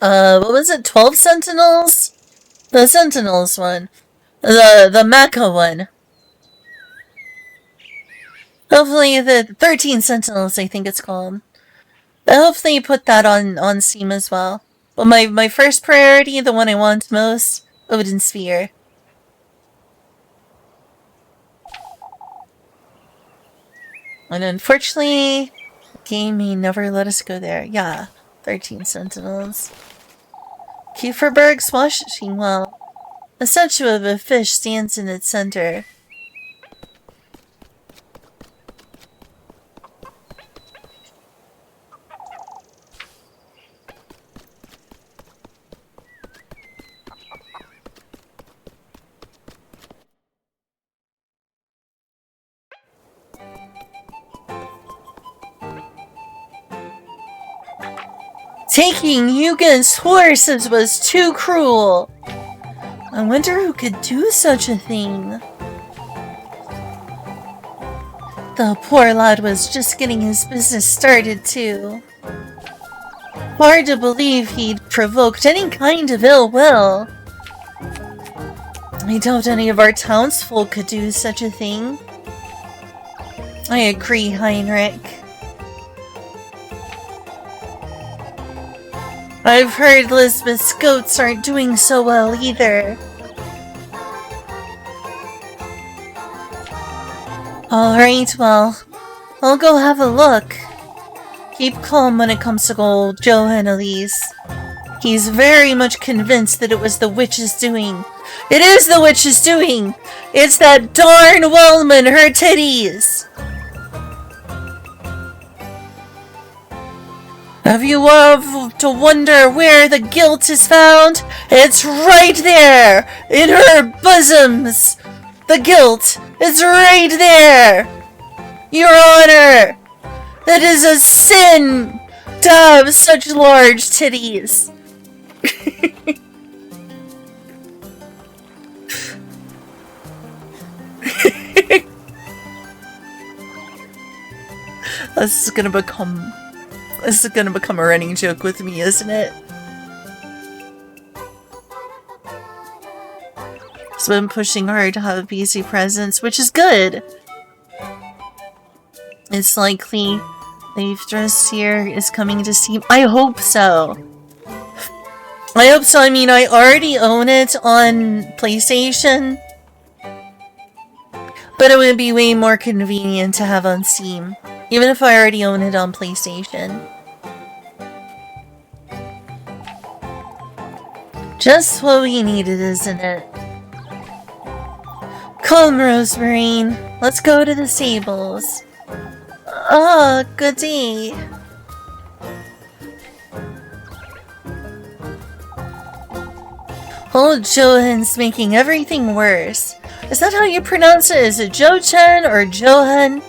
what was it? 12 Sentinels? The Sentinels one. The Mecha one. Hopefully the 13 Sentinels, I think it's called. But hopefully you put that on Steam as well. But my first priority, the one I want most, Odin Sphere. And unfortunately, the game may never let us go there. Yeah, 13 Sentinels. Kieferberg's washing well. A statue of a fish stands in its center. Taking Yugen's horses was too cruel. I wonder who could do such a thing. The poor lad was just getting his business started, too. Hard to believe he'd provoked any kind of ill will. I doubt any of our townsfolk could do such a thing. I agree, Heinrich. I've heard Lisbeth's goats aren't doing so well either. Alright, well, I'll go have a look. Keep calm when it comes to old Joe and Elise. He's very much convinced that it was the witch's doing. It is the witch's doing! It's that darn woman, her titties! Have you to wonder where the guilt is found? It's right there! In her bosoms! The guilt is right there! Your Honor! It is a sin to have such large titties! This is gonna become a running joke with me, isn't it? So I've been pushing hard to have a PC presence, which is good. It's likely They've Dressed Here is coming to Steam. I hope so. I hope so. I mean, I already own it on PlayStation, but it would be way more convenient to have on Steam, even if I already own it on PlayStation. Just what we needed, isn't it? Come, Rosemarine. Let's go to the stables. Oh, Goody. Old Johan's making everything worse. Is that how you pronounce it? Is it Jochen or Johan?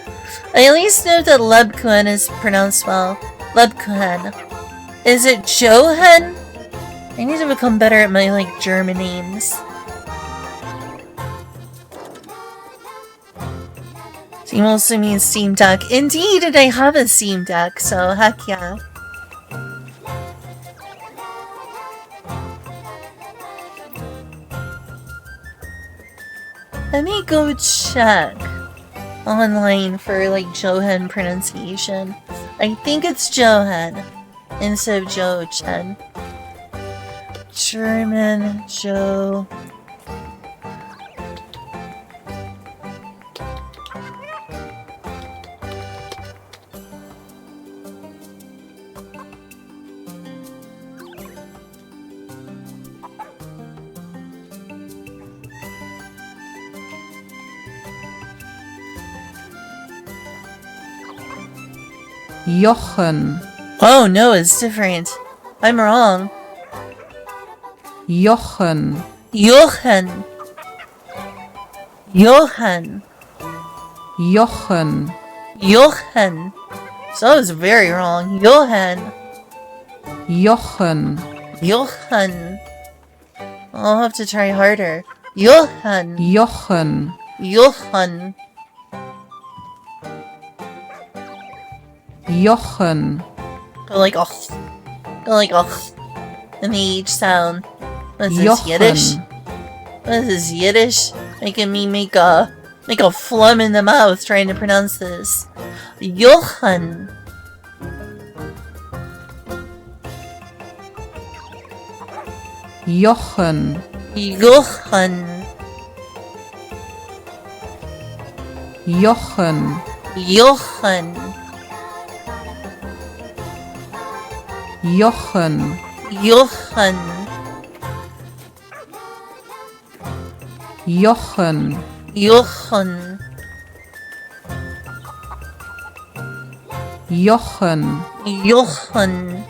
I at least know that Lebkuchen is pronounced well. Lebkuchen. Is it Johan? I need to become better at my, like, German names. Steam also means Steam Deck. Indeed, and I have a Steam Deck, so heck yeah. Let me go check online for, like, Johan pronunciation. I think it's Johan instead of Jochen. German Joe. Jochen, Oh no, it's different. I'm wrong. Jochen, Jochen. Jochen. Jochen, Jochen. So I was very wrong. Johan. Jochen, Jochen. I'll have to try harder. Johan. Jochen, Jochen. Jochen, Go like ugh. Go like ugh. In the H sound. What is this, Jochen, Yiddish? What is this, Yiddish? Making me make a phlegm in the mouth trying to pronounce this. Jochen. Jochen, Jochen. Jochen, Jochen. Jochen, Jochen. Jochen, Jochen. Jochen, Jochen.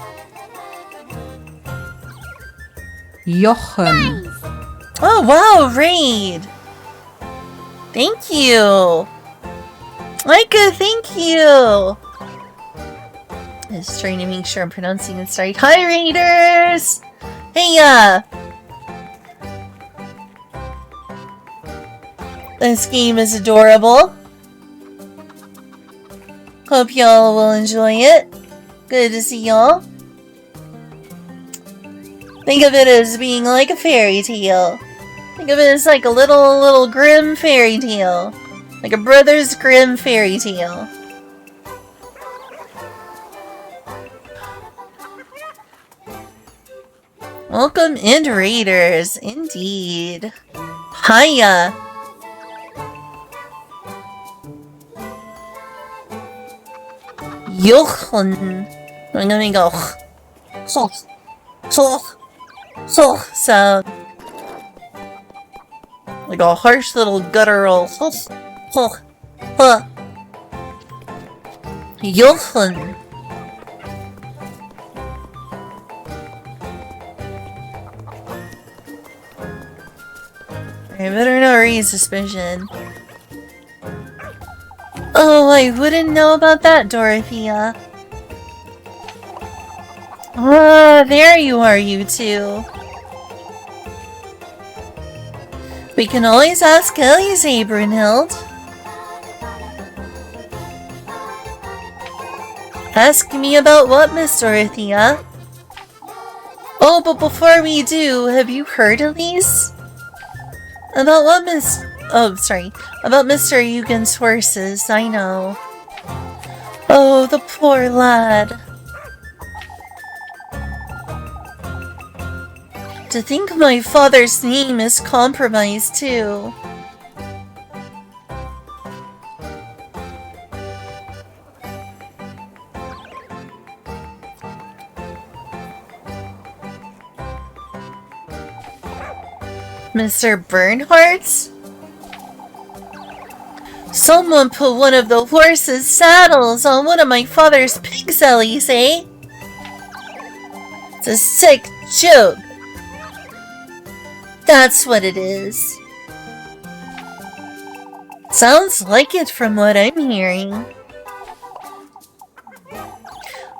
Jochen, Oh wow, raid! Thank you! Micah, thank you! Just trying to make sure I'm pronouncing this right. Hi, raiders! Hey, this game is adorable. Hope y'all will enjoy it. Good to see y'all. Think of it as being like a fairy tale. Think of it as like a little Grimm fairy tale. Like a Brothers Grimm fairy tale. Welcome in, raiders. Indeed. Hiya. Jochen. I'm gonna go sound. Like a harsh little guttural Jochen. I better not raise suspicion. Oh, I wouldn't know about that, Dorothea. Ah, there you are, you two. We can always ask Elise, Brunhild. Ask me about what, Miss Dorothea? Oh, but before we do, have you heard, Elise? About what, Miss... Oh, sorry. About Mr. Eugen's horses, I know. Oh, the poor lad. To think my father's name is compromised, too. Mr. Bernhardt's? Someone put one of the horse's saddles on one of my father's pigs, Elise, eh? It's a sick joke. That's what it is. Sounds like it from what I'm hearing.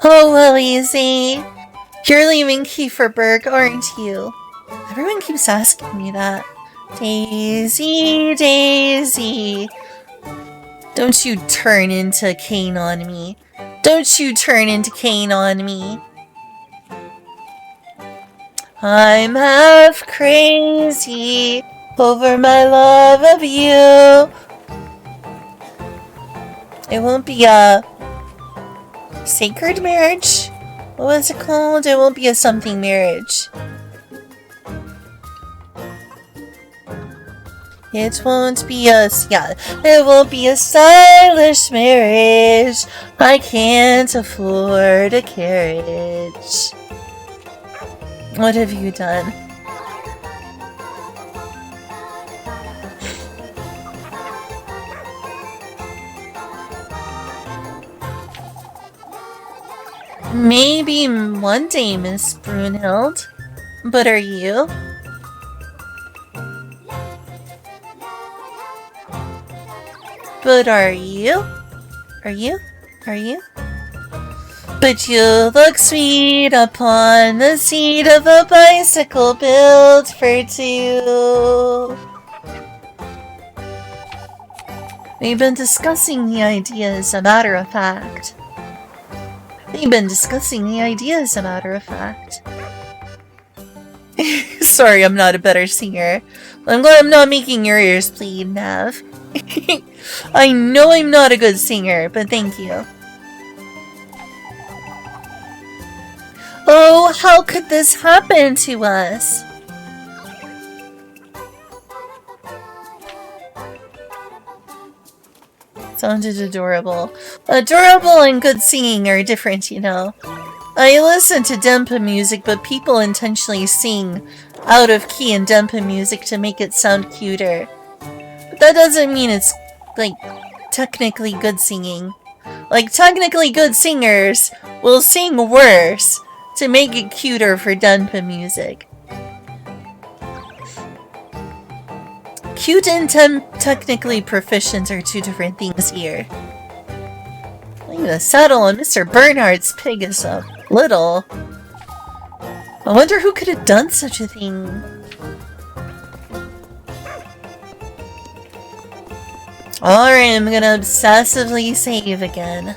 Oh, Elise, you're leaving Kieferberg, aren't you? Everyone keeps asking me that. Daisy, Daisy. Don't you turn into Cain on me. Don't you turn into Cain on me. I'm half crazy over my love of you. It won't be a sacred marriage. What was it called? It won't be a something marriage. It won't be a, it won't be a stylish marriage. I can't afford a carriage. What have you done? Maybe one day, Miss Brunhild. But are you? But are you? Are you? Are you? But you look sweet upon the seat of a bicycle built for two. We've been discussing the idea as a matter of fact. We've been discussing the idea as a matter of fact. Sorry, I'm not a better singer. I'm glad I'm not making your ears bleed, Nav. I know I'm not a good singer, but thank you. Oh, how could this happen to us? Sounded adorable. Adorable and good singing are different, you know. I listen to Dempa music, but people intentionally sing out of key in Dempa music to make it sound cuter. But that doesn't mean it's, like, technically good singing. Like, technically good singers will sing worse to make it cuter for Dempa music. Cute and technically proficient are two different things here. Like the saddle on Mr. Bernhardt's pig is a little. I wonder who could have done such a thing. Alright, I'm gonna obsessively save again.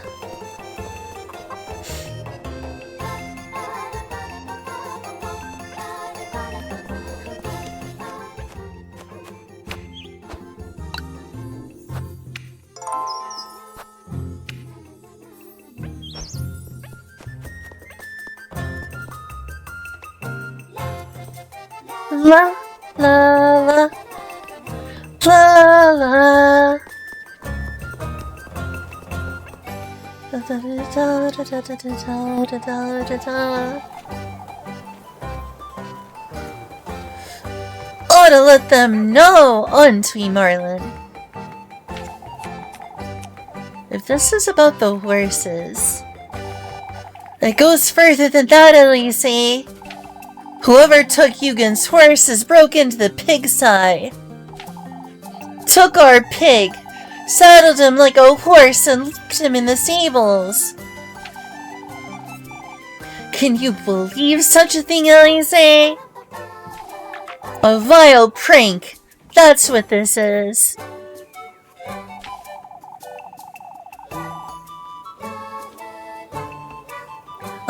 La la la la la. Da, da, da, da, da, da, da, da, da, da, da. Ought to let them know, aren't we, Marlin? If this is about the horses, it goes further than that, Elise. Whoever took Eugen's horses broke into the pigsty. Took our pig, saddled him like a horse, and left him in the stables. Can you believe such a thing, Elise? A vile prank. That's what this is.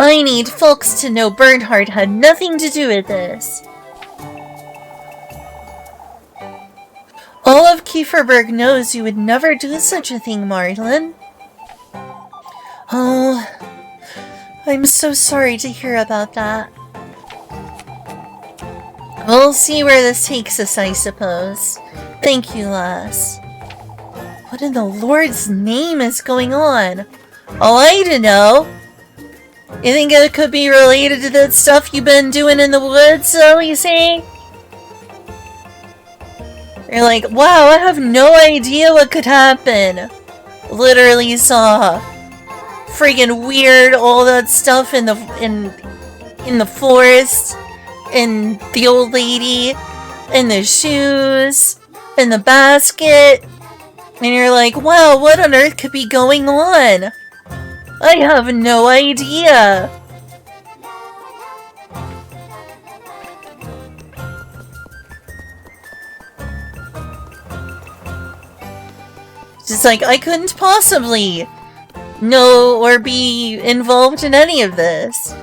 I need folks to know Bernhardt had nothing to do with this. All of Kieferberg knows you would never do such a thing, Marlin. Oh, I'm so sorry to hear about that. We'll see where this takes us, I suppose. Thank you, lass. What in the Lord's name is going on? Oh, I don't know. You think it could be related to that stuff you've been doing in the woods, Elise? You're like, wow, I have no idea what could happen. Literally saw freaking weird, all that stuff in the forest, and the old lady, and the shoes, and the basket, and you're like, wow, what on earth could be going on? I have no idea. Just like, I couldn't possibly know or be involved in any of this.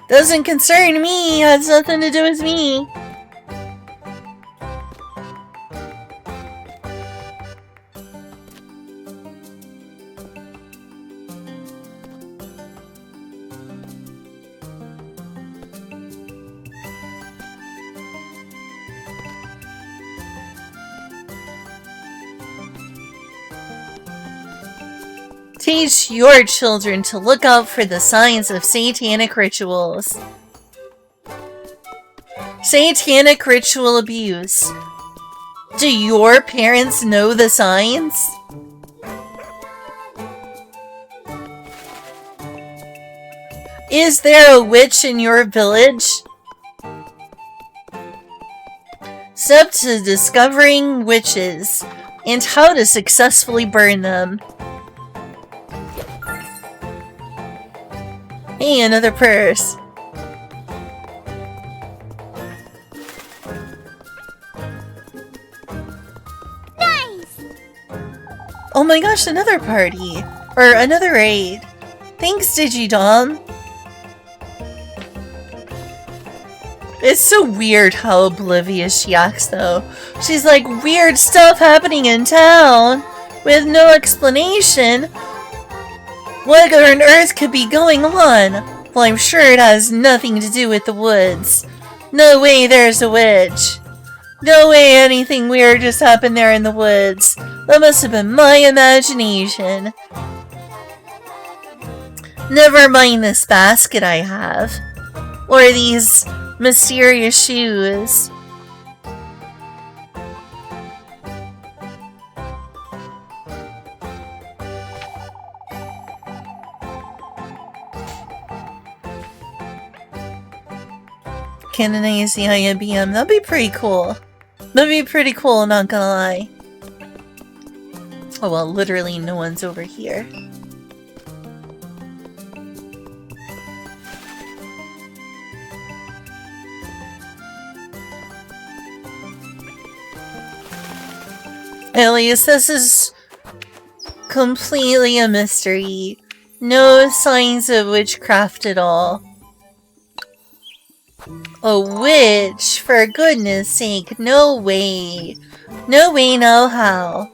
Doesn't concern me, has nothing to do with me. Teach your children to look out for the signs of satanic rituals. Satanic ritual abuse. Do your parents know the signs? Is there a witch in your village? Step to discovering witches and how to successfully burn them. Hey, another purse. Nice! Oh my gosh, another party. Or another raid. Thanks, Digidom. It's so weird how oblivious she acts, though. She's like, weird stuff happening in town with no explanation. What on earth could be going on? Well, I'm sure it has nothing to do with the woods. No way there's a witch. No way anything weird just happened there in the woods. That must have been my imagination. Never mind this basket I have. Or these mysterious shoes. Canonize the IBM. That'd be pretty cool. That'd be pretty cool, not gonna lie. Oh well, literally no one's over here. At least this is completely a mystery. No signs of witchcraft at all. A witch? For goodness sake, no way. No way, no how.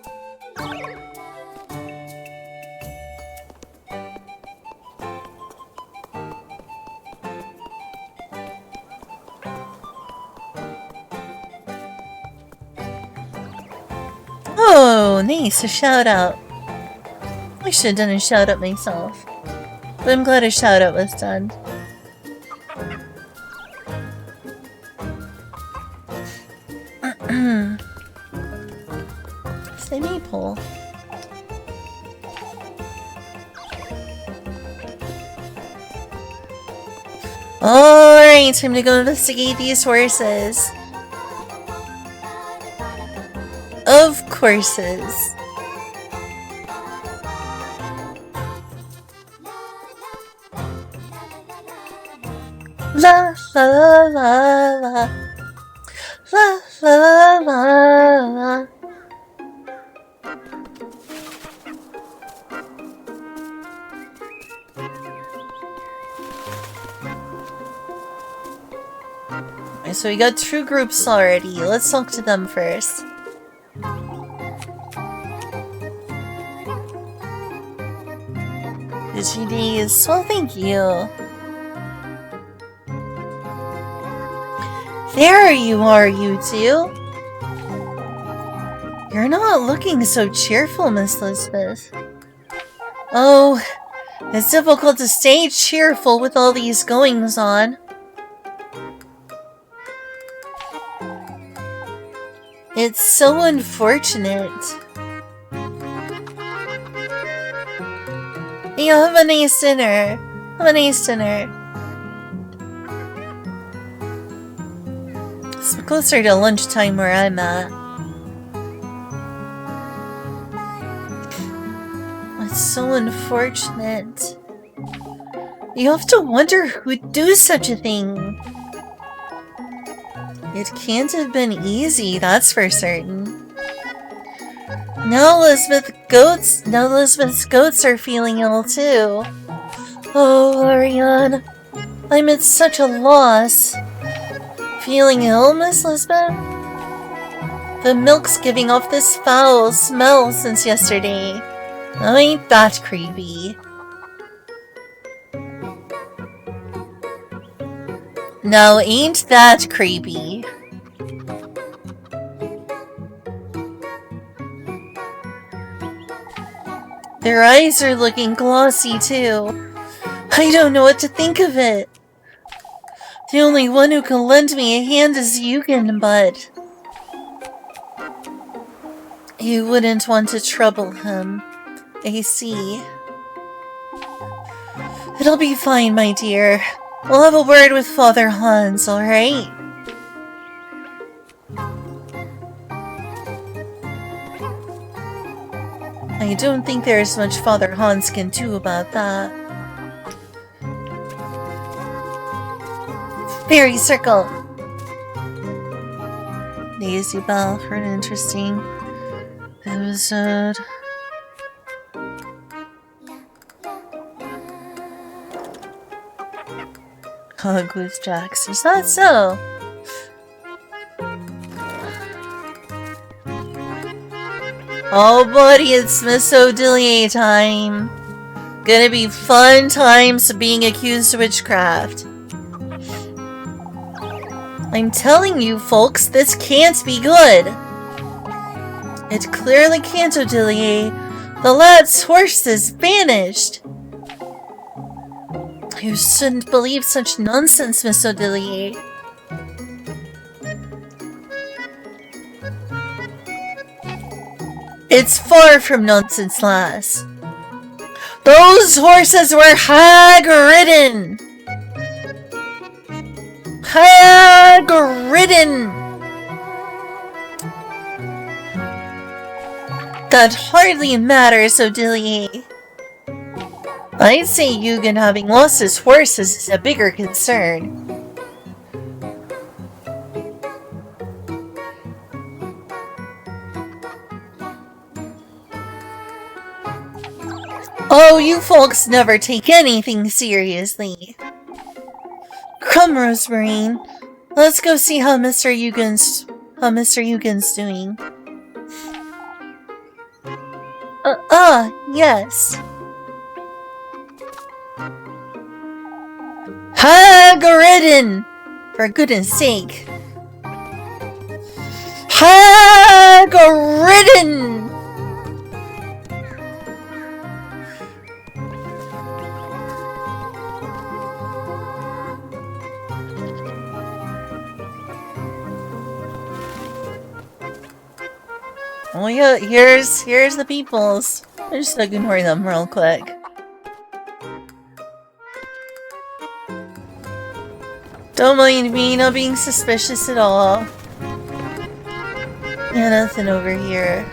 Oh, nice, a shout out. I should have done a shout out myself. But I'm glad a shout out was done. It's a maple. Alright, time to go investigate these horses. Of courses. La la la la la. La la la la. Okay, so we got two groups already. Let's talk to them first. Digid's. Well, thank you. There you are, you two. You're not looking so cheerful, Miss Lisbeth. Oh, it's difficult to stay cheerful with all these goings-on. It's so unfortunate. You have a nice dinner. Have a nice dinner. It's closer to lunchtime where I'm at. It's so unfortunate. You have to wonder who would do such a thing. It can't have been easy, that's for certain. Now Elizabeth's goats are feeling ill too. Oh, Ariane, I'm at such a loss. Feeling ill, Miss Lisbeth? The milk's giving off this foul smell since yesterday. Oh, ain't that creepy. No, ain't that creepy. Their eyes are looking glossy too. I don't know what to think of it. The only one who can lend me a hand is Eugen, but you wouldn't want to trouble him. I see. It'll be fine, my dear. We'll have a word with Father Hans, alright? I don't think there's much Father Hans can do about that. Fairy Circle! Daisy Bell for an interesting episode. Hug with Jax. Is that so? Oh buddy, it's Miss O'Dillier time. Gonna be fun times being accused of witchcraft. I'm telling you folks, this can't be good. It clearly can't, O'Dillier. The lad's horse has vanished. You shouldn't believe such nonsense, Miss O'Dillier. It's far from nonsense, lass. Those horses were hag-ridden! Hag-ridden! That hardly matters, O'Dillier. I'd say Eugen having lost his horses is a bigger concern. Oh, you folks never take anything seriously. Come, Rosemary. Let's go see how Mr. Eugen's doing. Yes. Hag-ridden! For goodness sake. Hag-ridden! Oh yeah, here's the peoples. I'm just gonna ignore them real quick. Don't mind me, not being suspicious at all. Yeah, nothing over here.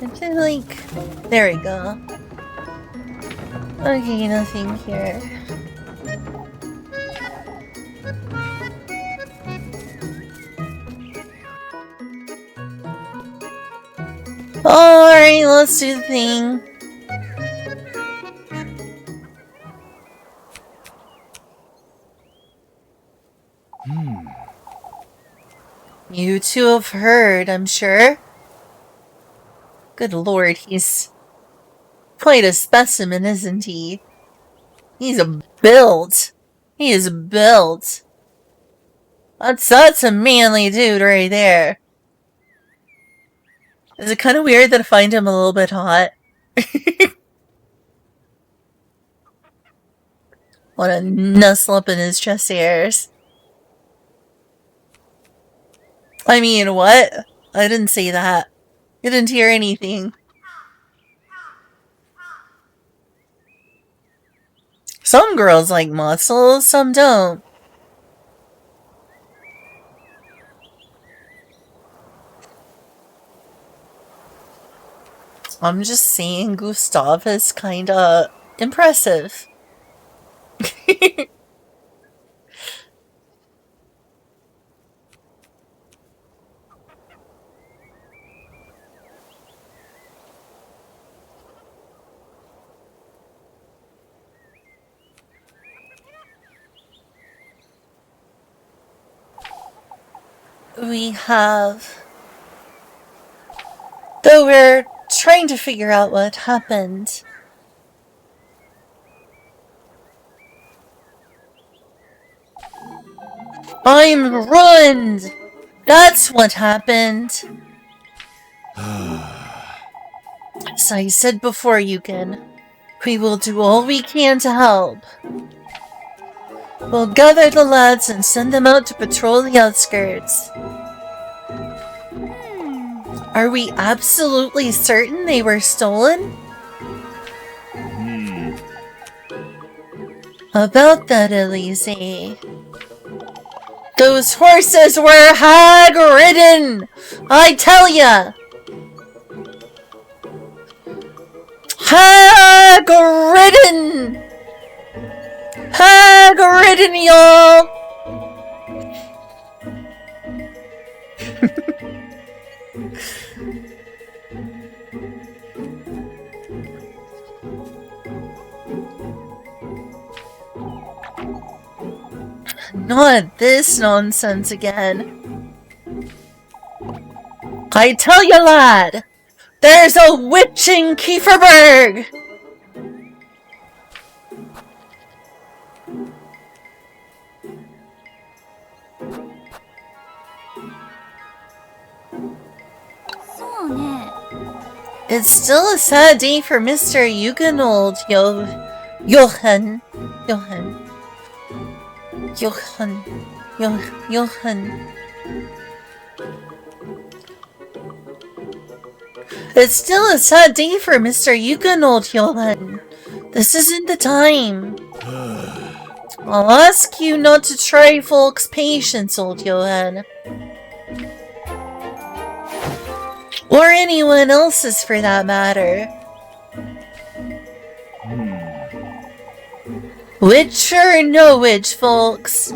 I feel like... There we go. Okay, nothing here. Alright, let's do the thing. You two have heard, I'm sure. Good lord, he's quite a specimen, isn't he? He's built. He is built. That's a manly dude right there. Is it kind of weird that I find him a little bit hot? Want to nuzzle up in his chest hairs. I mean, what? I didn't say that. You didn't hear anything. Some girls like muscles, some don't. I'm just saying Gustav is kinda impressive. We have... Though we're trying to figure out what happened. I'm ruined! That's what happened! As I said before, Yukin, we will do all we can to help. We'll gather the lads and send them out to patrol the outskirts. Are we absolutely certain they were stolen? About that, Elise. Those horses were hag-ridden! I tell ya! Hag-ridden! Hag-ridden, y'all! Not this nonsense again. I tell you, lad, there's a witch in Kieferberg! It's still a sad day for Mr. Huguenot, Johann. It's still a sad day for Mr. Huguenot, Johann. This isn't the time. I'll ask you not to try folks' patience, old Johann. Or anyone else's for that matter. Witch or no witch, folks.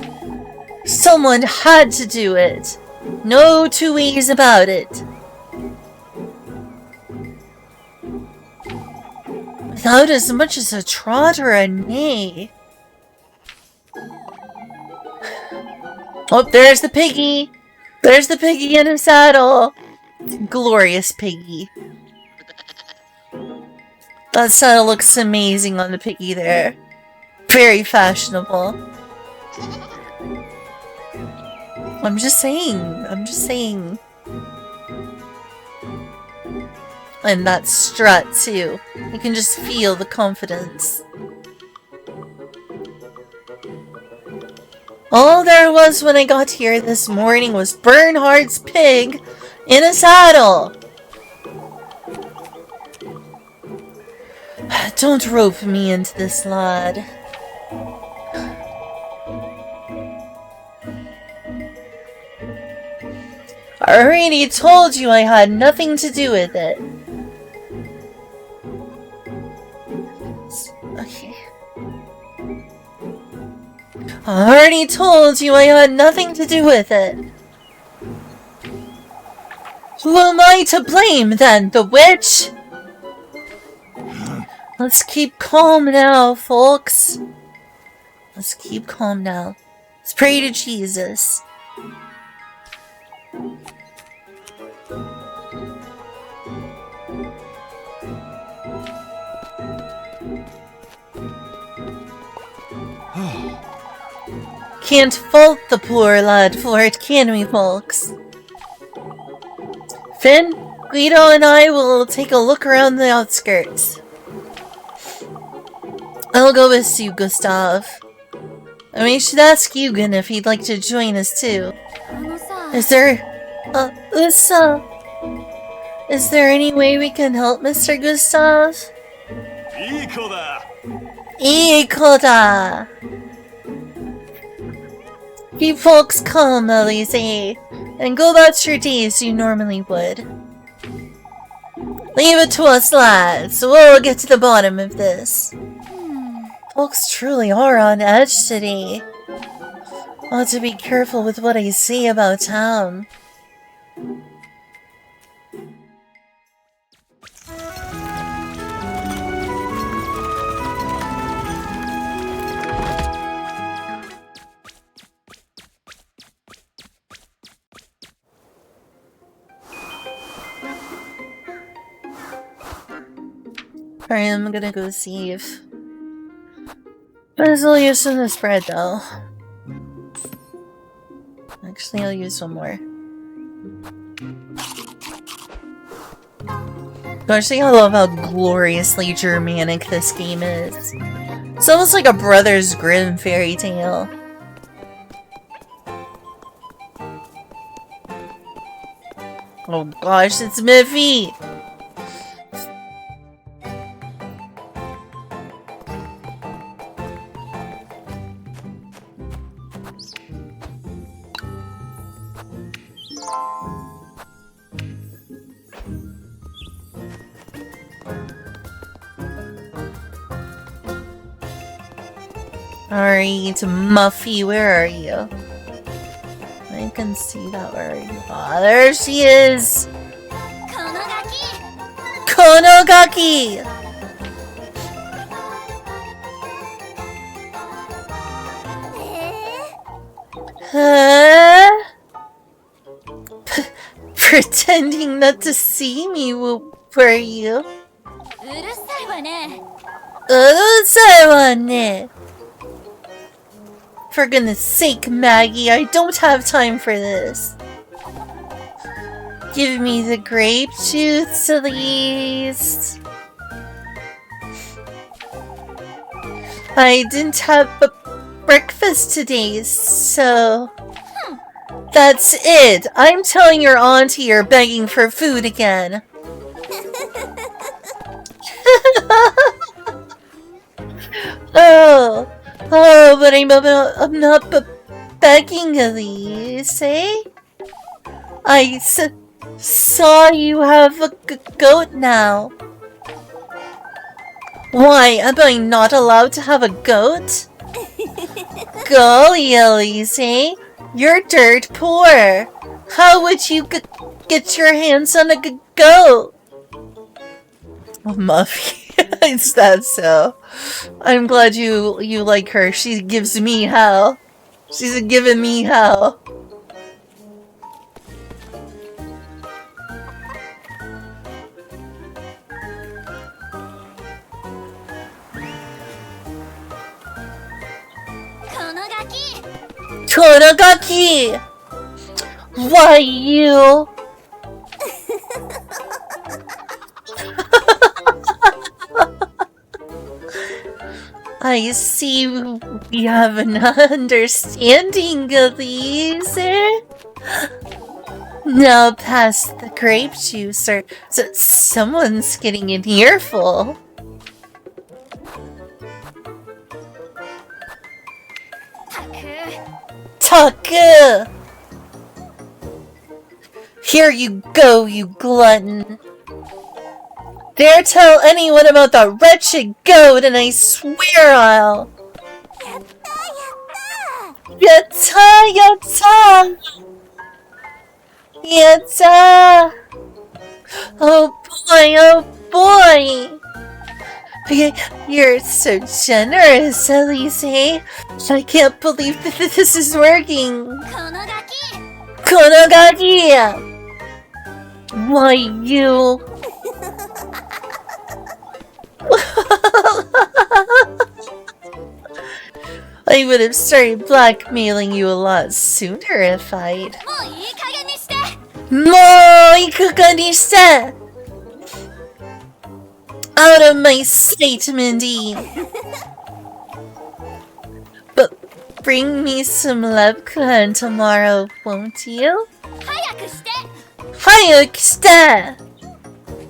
Someone had to do it. No two ways about it. Without as much as a trot or a neigh. Oh, there's the piggy. There's the piggy in a saddle. Glorious piggy. That saddle looks amazing on the piggy there. Very fashionable. I'm just saying. And that strut too. You can just feel the confidence. All there was when I got here this morning was Bernhardt's pig in a saddle. Don't rope me into this, lad. I already told you I had nothing to do with it. Okay. I already told you I had nothing to do with it. Who am I to blame then? The witch? Let's keep calm now, folks. Let's keep calm now. Let's pray to Jesus. can't fault the poor lad for it, can we, folks? Finn, Guido and I will take a look around the outskirts. I'll go with you, Gustav. And we should ask Eugen if he'd like to join us too. Is there... is there any way we can help Mr. Gustav? Ikoda! You folks come, Elise, and go about your days you normally would. Leave it to us, lads. We'll get to the bottom of this. Folks truly are on edge today. Ought to be careful with what I say about town. Alright, I'm gonna go save. I'll use some of this bread though. Actually, I'll use one more. Gosh, I love how gloriously Germanic this game is. It's almost like a Brothers Grimm fairy tale. Oh gosh, it's Miffy! Alright, Muffy, where are you? I can see that. Where are you? Ah, there she is! Konogaki! Huh? Pretending not to see me, were you? For goodness sake, Maggie, I don't have time for this. Give me the grape juice at least. I didn't have breakfast today, so... That's it! I'm telling your auntie you're begging for food again. Oh, but I'm not begging, Elise, eh? I saw you have a goat now. Why, am I not allowed to have a goat? Golly, Elise, eh? You're dirt poor. How would you get your hands on a goat? Oh, Muffy. Is that so? I'm glad you like her. She gives me hell. She's giving me hell. Konogaki! Why you? I see we have an understanding of these. Now pass the grape juice, or someone's getting an earful. Taku! Here you go, you glutton. Dare tell anyone about the wretched goat, and I swear I'll... Yatta! Yatta! Yatta! Oh boy! You're so generous, Elise. I can't believe that this is working. Konogaki! Why, you... I would have started blackmailing you a lot sooner if I'd... もういい加減にして。もういい加減にして! Out of my sight, Mindy! But bring me some Lebkuchen tomorrow, won't you? 早くして。早くして!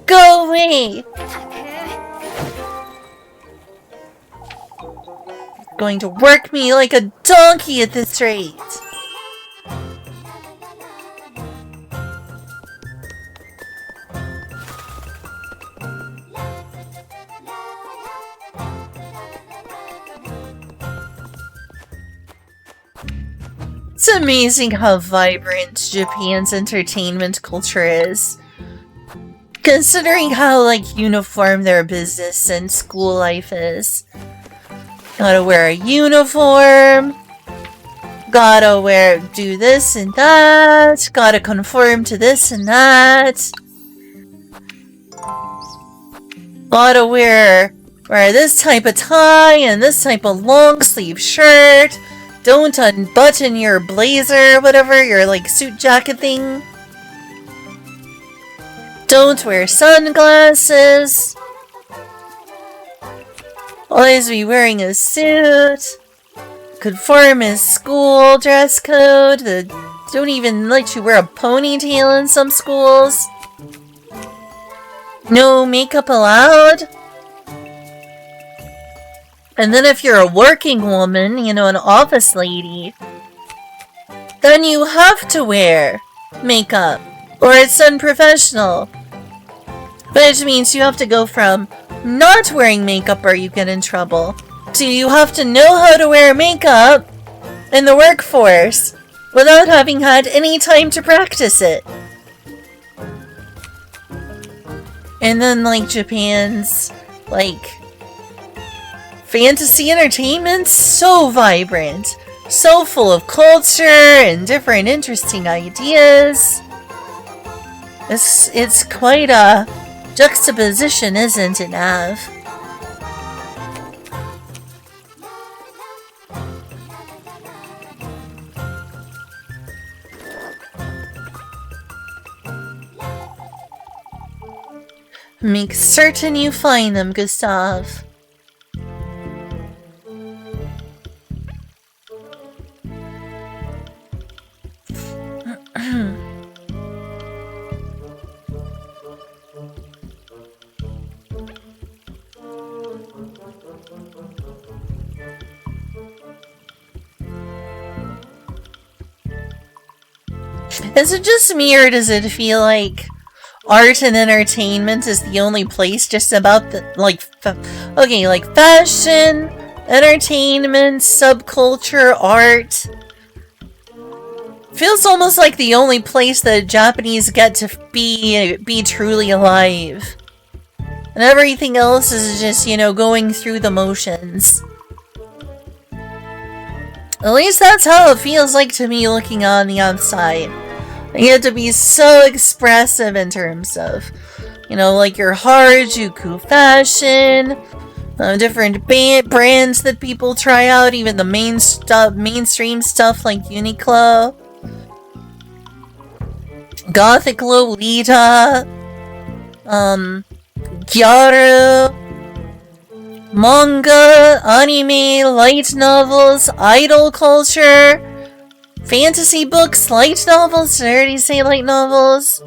Go away! Going to work me like a donkey at this rate! It's amazing how vibrant Japan's entertainment culture is. Considering how, like, uniform their business and school life is. Gotta wear a uniform. Gotta do this and that. Gotta conform to this and that. Gotta wear this type of tie and this type of long sleeve shirt. Don't unbutton your blazer, whatever, your like suit jacket thing. Don't wear sunglasses. Always be wearing a suit. Conformist school dress code. They don't even let you wear a ponytail in some schools. No makeup allowed. And then if you're a working woman, you know, an office lady, then you have to wear makeup, or it's unprofessional. Which means you have to go from not wearing makeup or you get in trouble, to you have to know how to wear makeup in the workforce without having had any time to practice it. And then, like, Japan's, like, fantasy entertainment's so vibrant, so full of culture and different interesting ideas. It's quite a juxtaposition, isn't it, Nav? Make certain you find them, Gustav. Is it just me, or does it feel like art and entertainment is the only place just about the, like, like fashion, entertainment, subculture, art? Feels almost like the only place that Japanese get to be truly alive. And everything else is just, you know, going through the motions. At least that's how it feels like to me looking on the outside. You have to be so expressive in terms of, you know, like your Harajuku fashion, different brands that people try out, even the mainstream stuff like Uniqlo, Gothic Lolita, Gyaru, manga, anime, light novels, idol culture, fantasy books, light novels, did I already say light novels?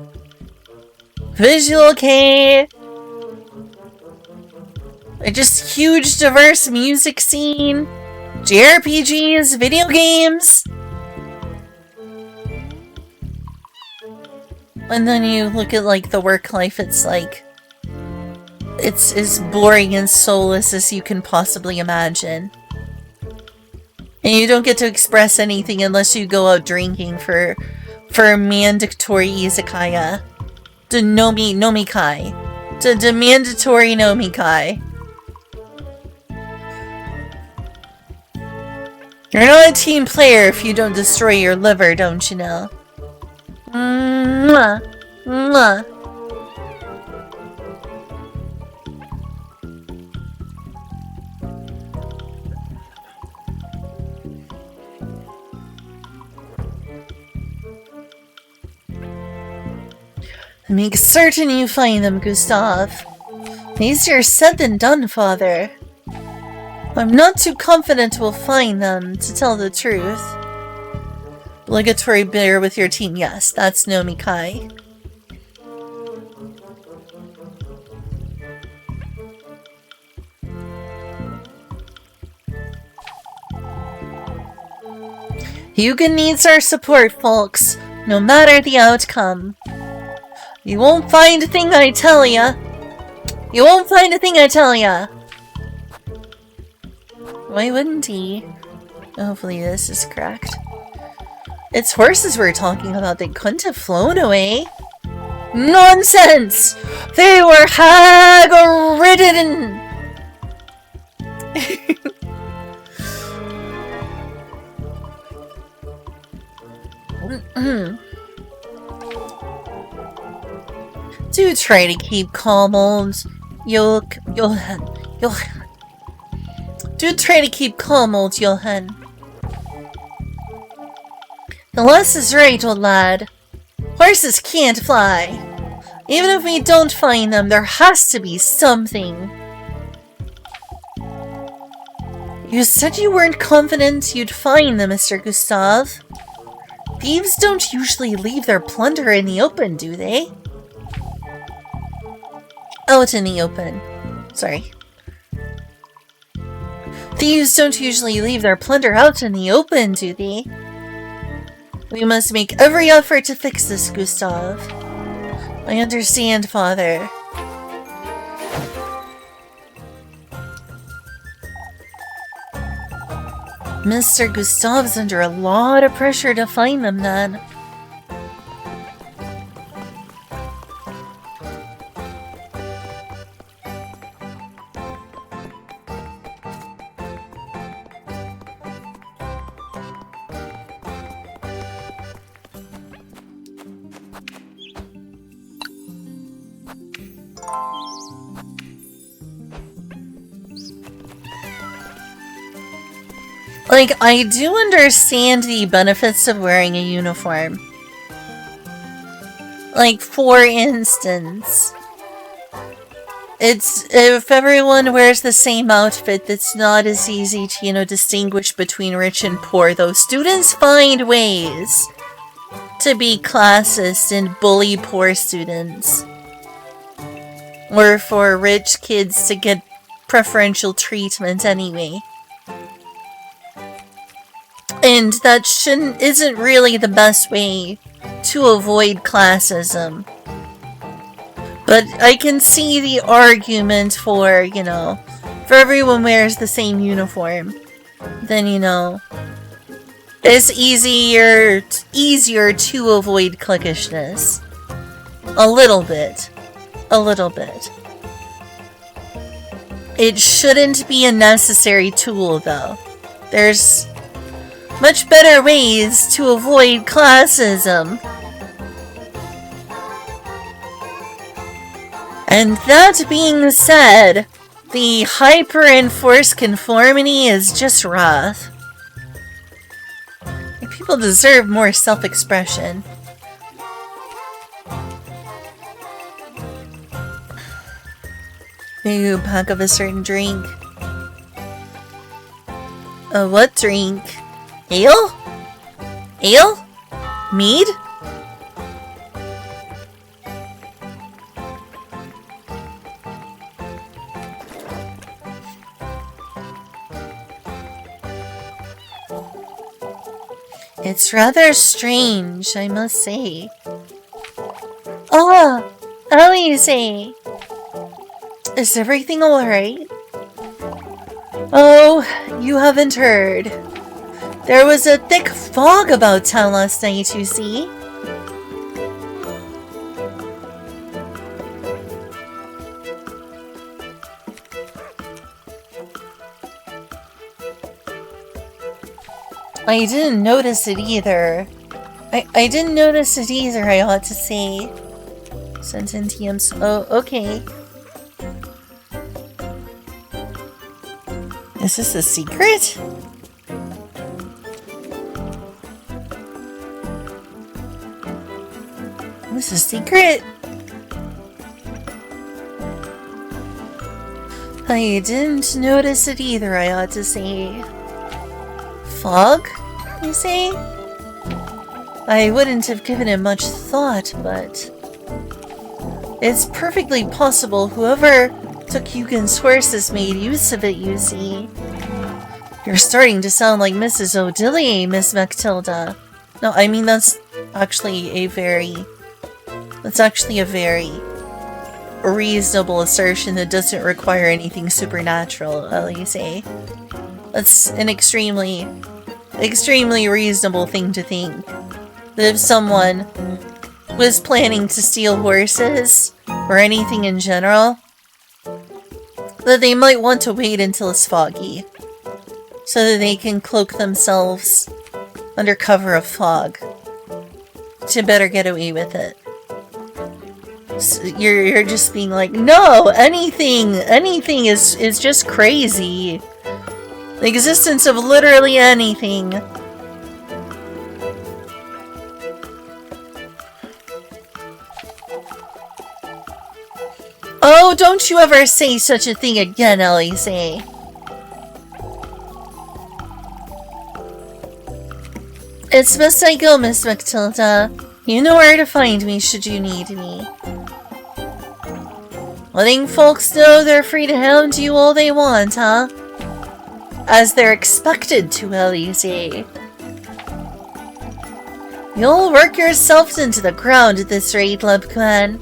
Visual kei, just huge diverse music scene, JRPGs, video games. And then you look at like the work life, it's like, it's as boring and soulless as you can possibly imagine. And you don't get to express anything unless you go out drinking for mandatory izakaya. The nomikai. The mandatory nomikai. You're not a team player if you don't destroy your liver, don't you know? Mwah. Mwah. Make certain you find them, Gustav. Easier said than done, Father. I'm not too confident we'll find them, to tell the truth. Obligatory bear with your team, yes, that's Nomikai. Hyuga needs our support, folks, no matter the outcome. You won't find a thing I tell ya. You won't find a thing I tell ya. Why wouldn't he? Hopefully this is correct. It's horses we're talking about. They couldn't have flown away. Nonsense! They were hag-ridden! Do try to keep calm, old Johan. Do try to keep calm, old Johan. The Les is right, old lad. Horses can't fly. Even if we don't find them, there has to be something. You said you weren't confident you'd find them, Mr. Gustav. Thieves don't usually leave their plunder in the open, do they? Out in the open. Sorry. Thieves don't usually leave their plunder out in the open, do they? We must make every effort to fix this, Gustav. I understand, Father. Mr. Gustav's under a lot of pressure to find them, then. Like, I do understand the benefits of wearing a uniform. Like, for instance, if everyone wears the same outfit, it's not as easy to, distinguish between rich and poor, though students find ways to be classist and bully poor students. Or for rich kids to get preferential treatment anyway. And that isn't really the best way to avoid classism. But I can see the argument for, if everyone wears the same uniform, then, it's easier to avoid cliquishness. A little bit. A little bit. It shouldn't be a necessary tool, though. There's much better ways to avoid classism. And that being said, the hyper-enforced conformity is just rough. People deserve more self-expression. New pack of a certain drink. What drink? Ale? Ale? Mead? It's rather strange, I must say. Ah, Alize! Is everything alright? Oh, you haven't heard. There was a thick fog about town last night, you see. I didn't notice it either. I didn't notice it either, I ought to say. Sententiums. Oh, okay. Is this a secret? This is a secret? I didn't notice it either, I ought to say. Fog, you say? I wouldn't have given it much thought, but it's perfectly possible whoever took Yugen's horses made use of it, you see. You're starting to sound like Mrs. O'Dilly, Miss Matilda. No, I mean that's actually a very reasonable assertion that doesn't require anything supernatural, Elise. That's an extremely reasonable thing to think. That if someone was planning to steal horses, or anything in general, that they might want to wait until it's foggy, so that they can cloak themselves under cover of fog to better get away with it. So you're just being like, no, anything is just crazy. The existence of literally anything. Oh, don't you ever say such a thing again, Elise. It's best I go, Miss Matilda. You know where to find me should you need me. Letting folks know they're free to hound you all they want, huh? As they're expected to, Elise. You'll work yourself into the ground at this rate, Lebkuchen.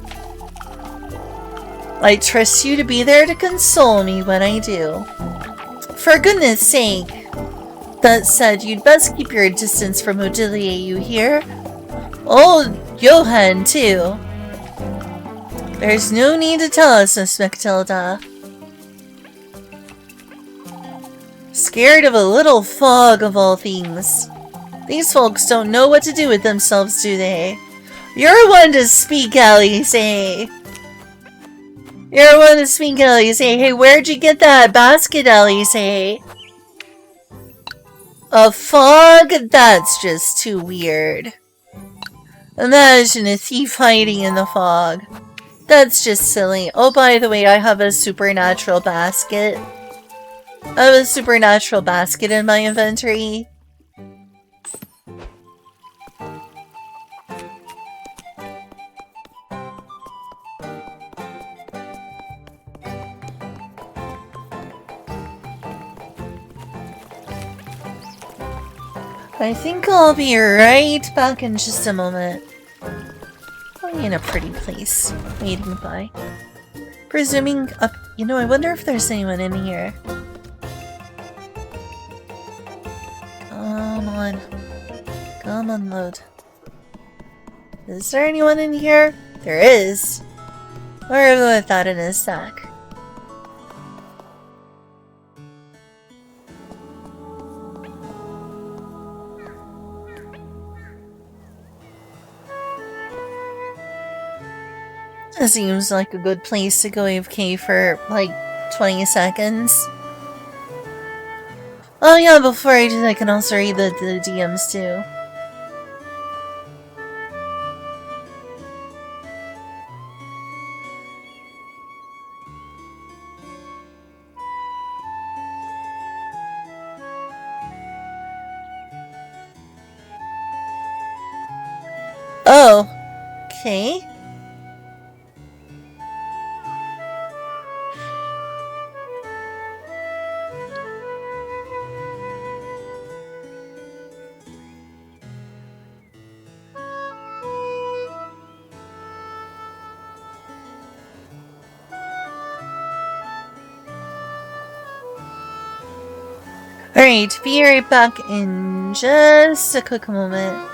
I trust you to be there to console me when I do. For goodness sake. That said, you'd best keep your distance from Odilia, you hear? Old Johann, too. There's no need to tell us, Miss Matilda. Scared of a little fog of all things. These folks don't know what to do with themselves, do they? You're one to speak, Elise. You're one to speak, Elise. Hey, where'd you get that basket, Elise? A fog? That's just too weird. Imagine a thief hiding in the fog. That's just silly. Oh, by the way, I have a supernatural basket. I have a supernatural basket in my inventory. I think I'll be right back in just a moment. I'll be in a pretty place, waiting by. Presuming up. You know, I wonder if there's anyone in here. Come on. Come on, load. Is there anyone in here? There is. Or have I put that in a sack? That seems like a good place to go AFK for like 20 seconds. Oh yeah, before I do that, I can also read the DMs too. Oh, okay. Alright, be right back in just a quick moment.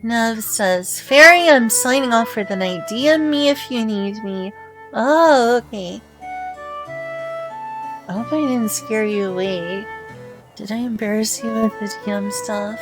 Nev says, Fairy, I'm signing off for the night. DM me if you need me. Oh, okay. I hope I didn't scare you away. Did I embarrass you with the DM stuff?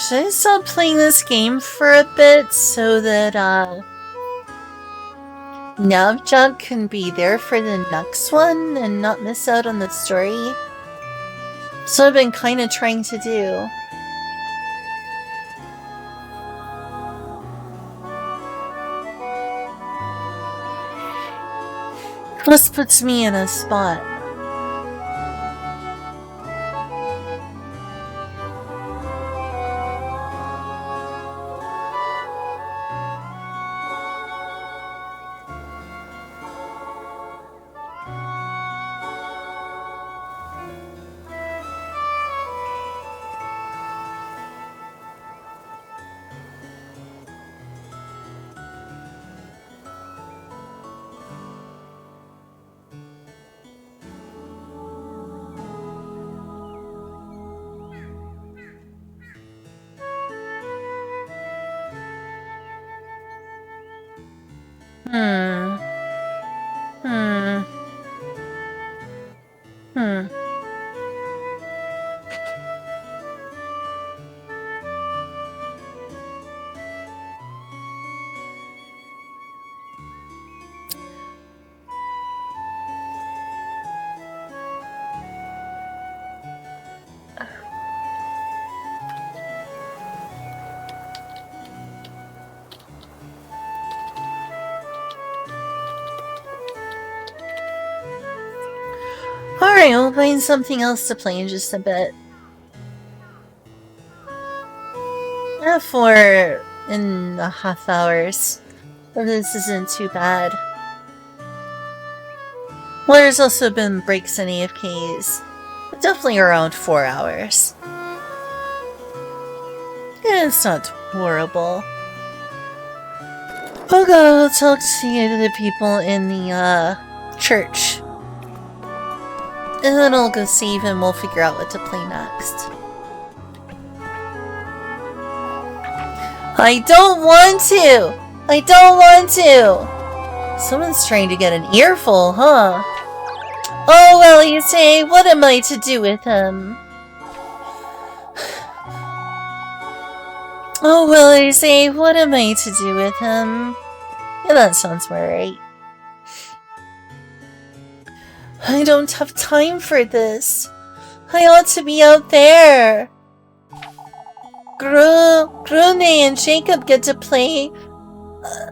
Should I stop playing this game for a bit so that, Navjunk can be there for the next one and not miss out on the story? So I've been kind of trying to do. This puts me in a spot. Alright, we'll find something else to play in just a bit. 4.5 hours. But this isn't too bad. Well, there's also been breaks and AFKs. But definitely around 4 hours. Yeah, it's not horrible. I'll go talk to the people in the, church. And then I'll go save and we'll figure out what to play next. I don't want to! I don't want to! Someone's trying to get an earful, huh? Oh, well, you say, what am I to do with him? Oh, well, I say, what am I to do with him? Yeah, that sounds about right. I don't have time for this. I ought to be out there. Grune and Jacob get to play.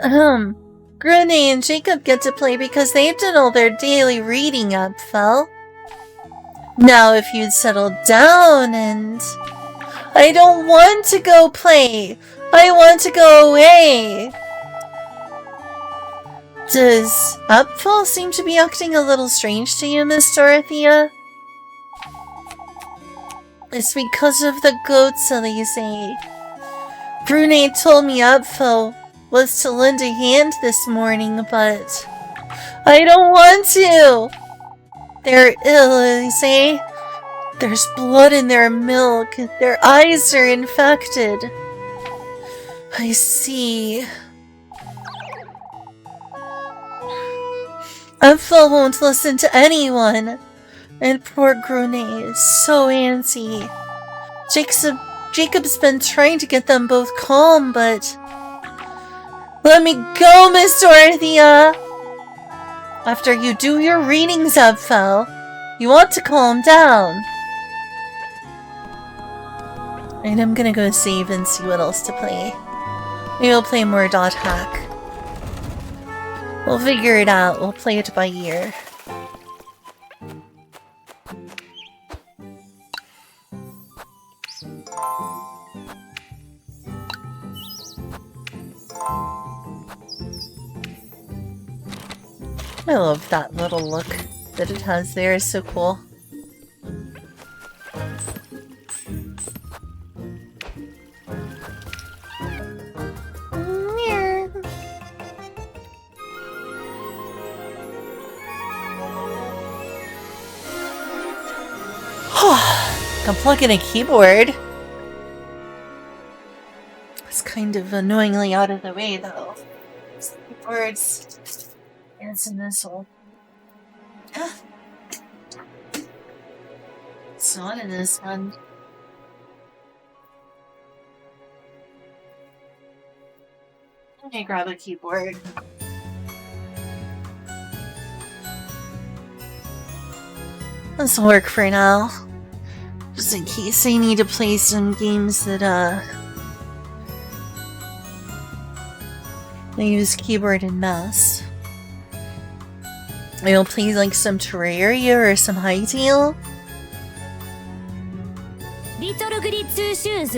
Grune and Jacob get to play because they've done all their daily reading up, Fel. Now if you'd settle down and... I don't want to go play. I want to go away. Does Upfall seem to be acting a little strange to you, Miss Dorothea? It's because of the goats, Elise. Brune told me Upfall was to lend a hand this morning, but I don't want to. They're ill, Elise. There's blood in their milk. Their eyes are infected. I see. Upfall won't listen to anyone. And poor Grune is so antsy. Jacob's been trying to get them both calm, but... Let me go, Miss Dorothea! After you do your readings, Upfall, you want to calm down. And I'm gonna go save and see what else to play. Maybe we'll play more Dot Hack. We'll figure it out. We'll play it by ear. I love that little look that it has there. It's so cool. I'm plugging a keyboard. It's kind of annoyingly out of the way, though. Keyboards. It's in this hole. It's not in this one. Let me grab a keyboard. This will work for now. Just in case I need to play some games that, I use keyboard and mouse. I'll play like some Terraria or some Hytale. Little Goody 2 shoes.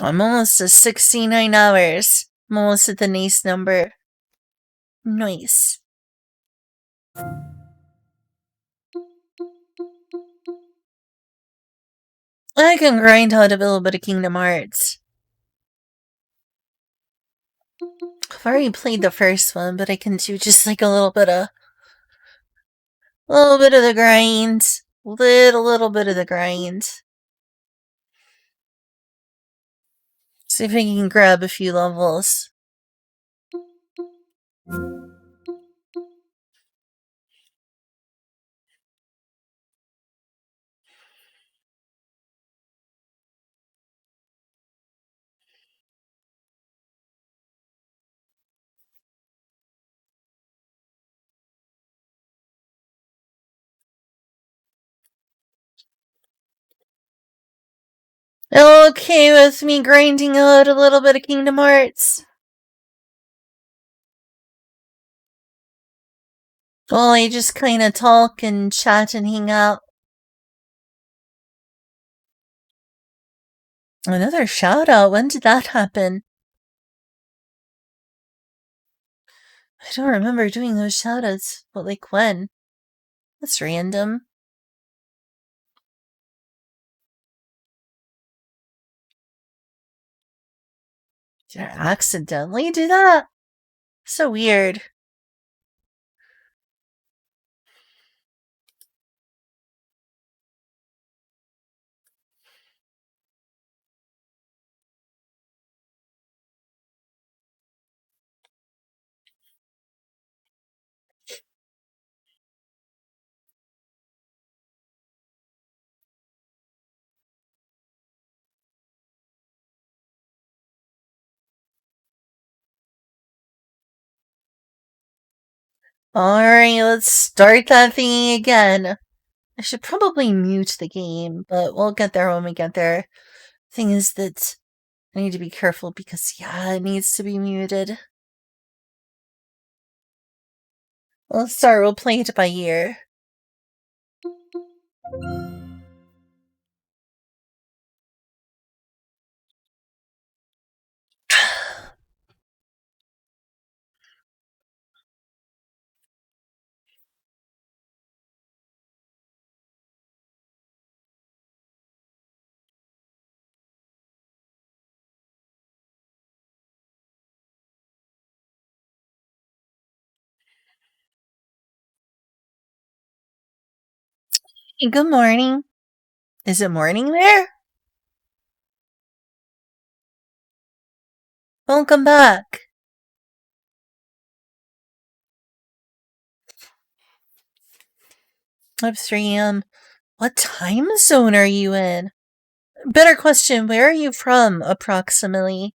I'm almost at 69 hours. I'm almost at the nice number. Nice. I can grind out a little bit of Kingdom Hearts. I've already played the first one, but I can do just like a little bit of the grind. Little bit of the grind. See if I can grab a few levels. Okay with me grinding out a little bit of Kingdom Hearts? Well, I just kind of talk and chat and hang out. Another shout out. When did that happen? I don't remember doing those shout outs, but like when? That's random. Did I accidentally do that? So weird. Alright, let's start that thing again. I should probably mute the game, but we'll get there when we get there. Thing is that I need to be careful because, yeah, it needs to be muted. Let's start, we'll play it by ear. Hey, good morning. Is it morning there? Welcome back. Up 3 a.m. What time zone are you in? Better question, where are you from, approximately?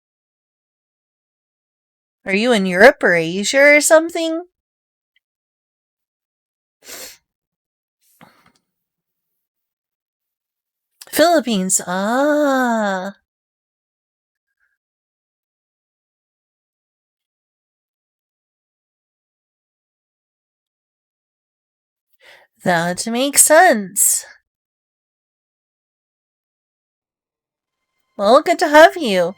Are you in Europe or Asia or something? Philippines. Ah. That makes sense. Well, good to have you.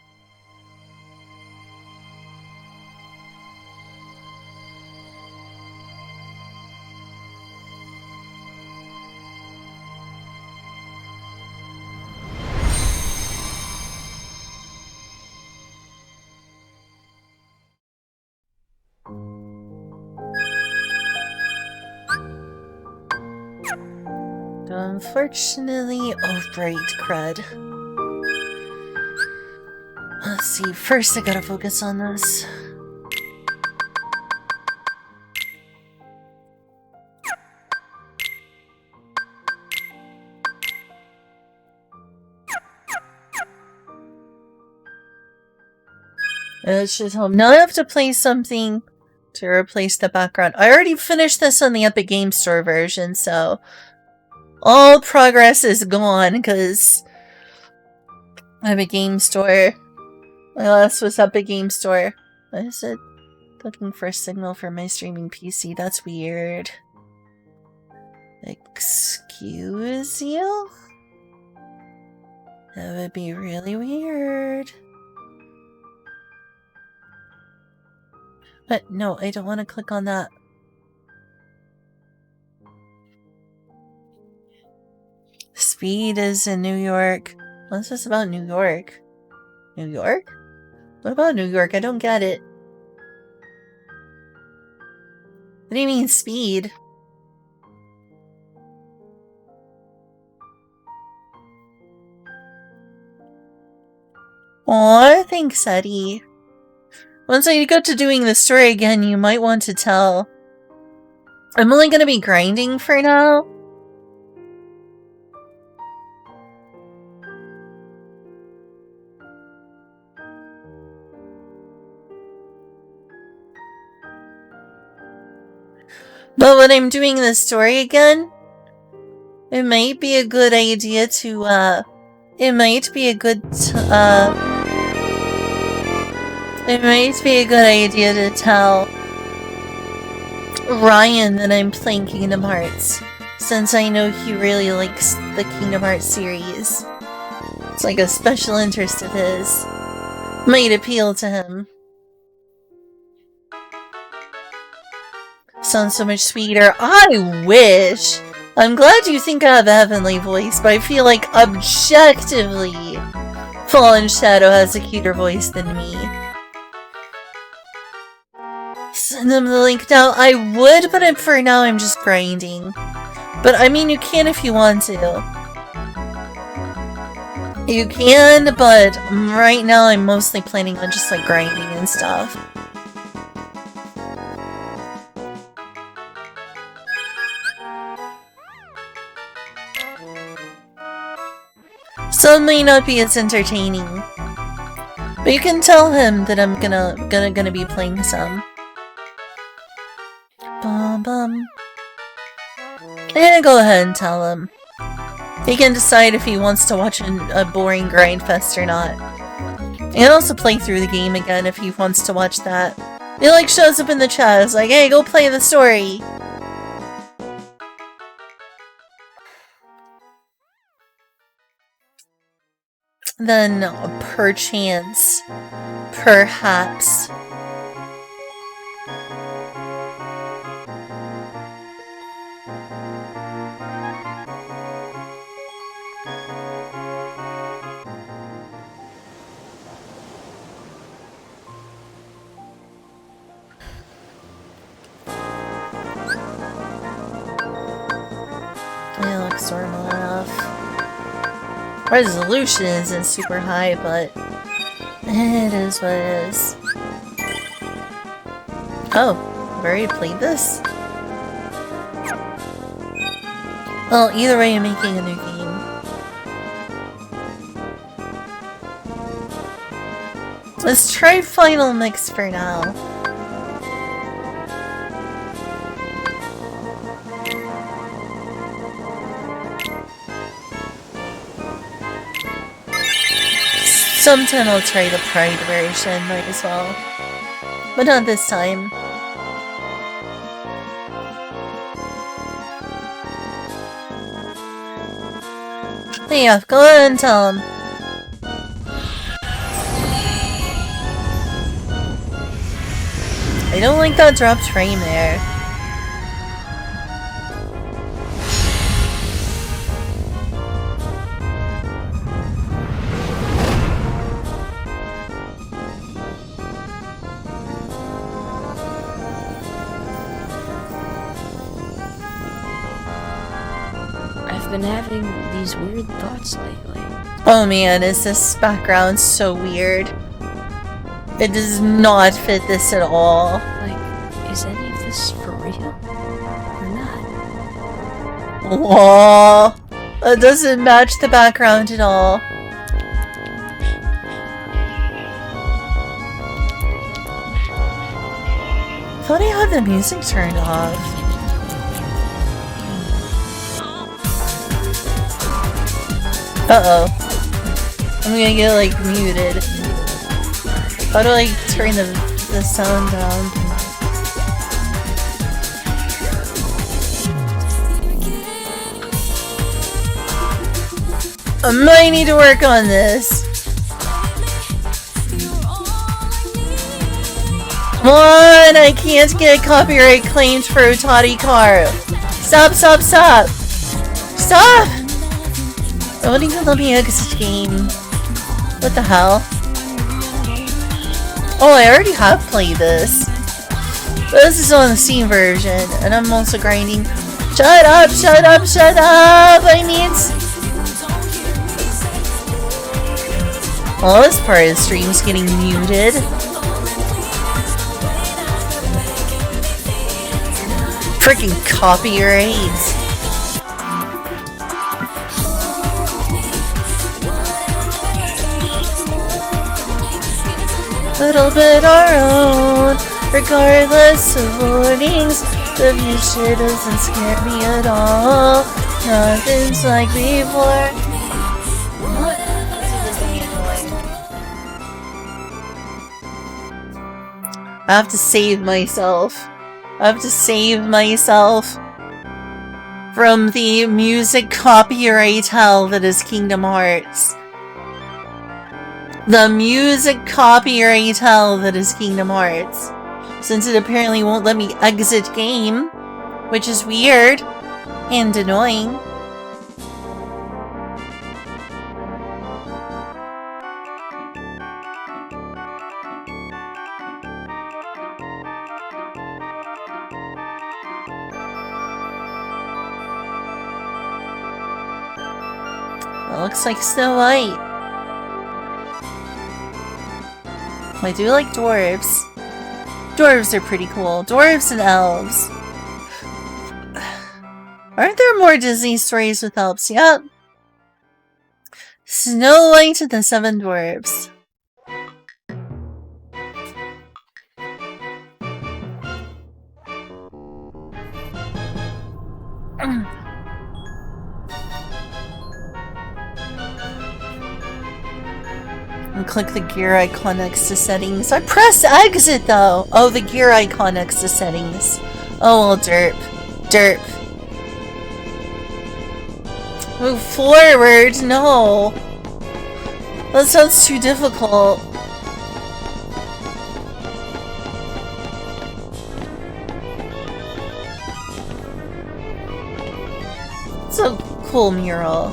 Unfortunately, oh, right, crud. Let's see, first I gotta focus on this. It's just home. Now I have to play something to replace the background. I already finished this on the Epic Game Store version, so all progress is gone because Epic Game Store. My last was Epic Game Store. What is it? Looking for a signal for my streaming PC. That's weird. Excuse you? That would be really weird. But no, I don't want to click on that. Speed is in New York. What's this about New York? New York? What about New York? I don't get it. What do you mean, speed? Aw, thanks, Eddie. Once I go to doing the story again, you might want to tell. I'm only gonna be grinding for now. But when I'm doing the story again, it might be a good idea to, it might be a good idea to tell Ryan that I'm playing Kingdom Hearts, since I know he really likes the Kingdom Hearts series. It's like a special interest of his. Might appeal to him. Sounds so much sweeter. I wish! I'm glad you think I have a heavenly voice, but I feel like objectively Fallen Shadow has a cuter voice than me. Send them the link now. I would, but for now I'm just grinding. But I mean, you can if you want to. You can, but right now I'm mostly planning on just like grinding and stuff. Some may not be as entertaining, but you can tell him that I'm gonna be playing some. Bum. Yeah, go ahead and tell him. He can decide if he wants to watch a boring grind fest or not. He can also play through the game again if he wants to watch that. He like shows up in the chat, it's like, hey, go play the story. Then, perchance, perhaps. Yeah, looks normal enough. Resolution isn't super high, but it is what it is. Oh, I've already played this? Well, either way, I'm making a new game. Let's try Final Mix for now. Sometime I'll try the Pride version, might as well. But not this time. But yeah, go ahead and tell him. I don't like that dropped frame there. I've been having these weird thoughts lately. Oh man, is this background so weird? It does not fit this at all. Like, is any of this for real? Or not? Whoa! It doesn't match the background at all. I thought I had the music turned off. Uh-oh. I'm gonna get, like, muted. How do I turn the sound down? I might need to work on this. Come on! I can't get copyright claims for a toddy car. Stop, stop, stop! Stop! I wouldn't even let me exit game. What the hell? Oh, I already have played this. But this is on the Steam version, and I'm also grinding. Shut up, shut up, shut up! I need... Well, this part of the stream's getting muted. Freaking copyrights. Little bit our own, regardless of votings. The view shit doesn't scare me at all. Nothing's like before. What? I have to save myself. I have to save myself from the music copyright hell that is Kingdom Hearts. The music copyright hell that is Kingdom Hearts. Since it apparently won't let me exit game, which is weird and annoying. It looks like Snow White. I do like dwarves. Dwarves are pretty cool. Dwarves and elves. Aren't there more Disney stories with elves? Yep. Snow White and the Seven Dwarfs. And click the gear icon next to settings. I pressed exit though! Oh, the gear icon next to settings. Oh, well, derp. Derp. Move forward! No! That sounds too difficult. It's a cool mural.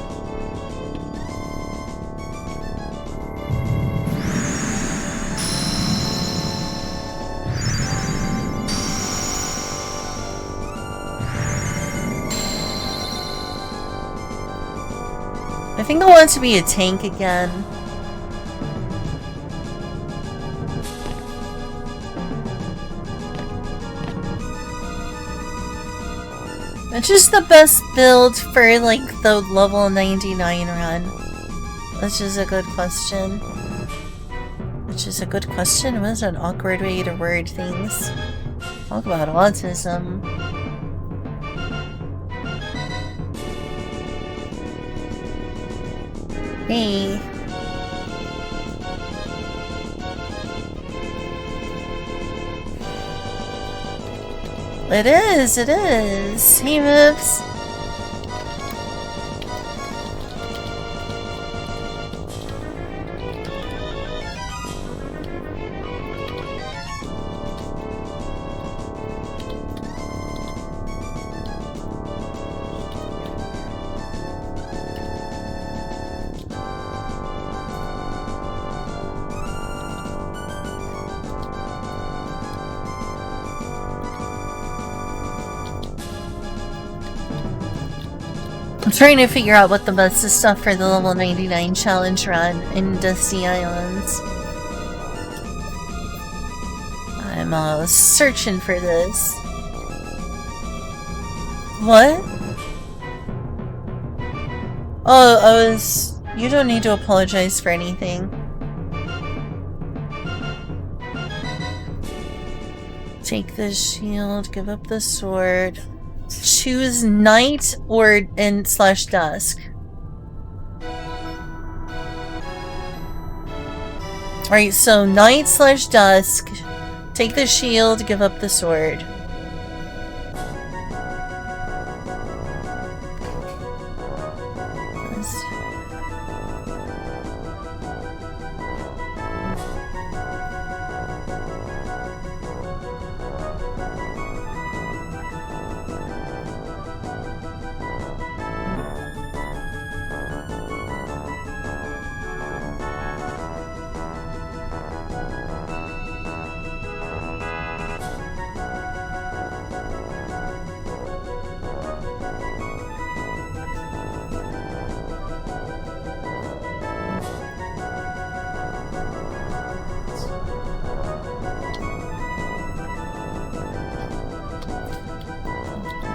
I think I want to be a tank again. It's just the best build for like the level 99 run. Which is a good question. Which is a good question? What is an awkward way to word things? Talk about autism. Hey. It is, it is. Hey, Moves. I'm trying to figure out what the best is stuff for the level 99 challenge run in Dusty Islands. I'm searching for this. What? Oh, you don't need to apologize for anything. Take the shield, give up the sword. Choose night or / dusk. Alright, so night / dusk. Take the shield, give up the sword.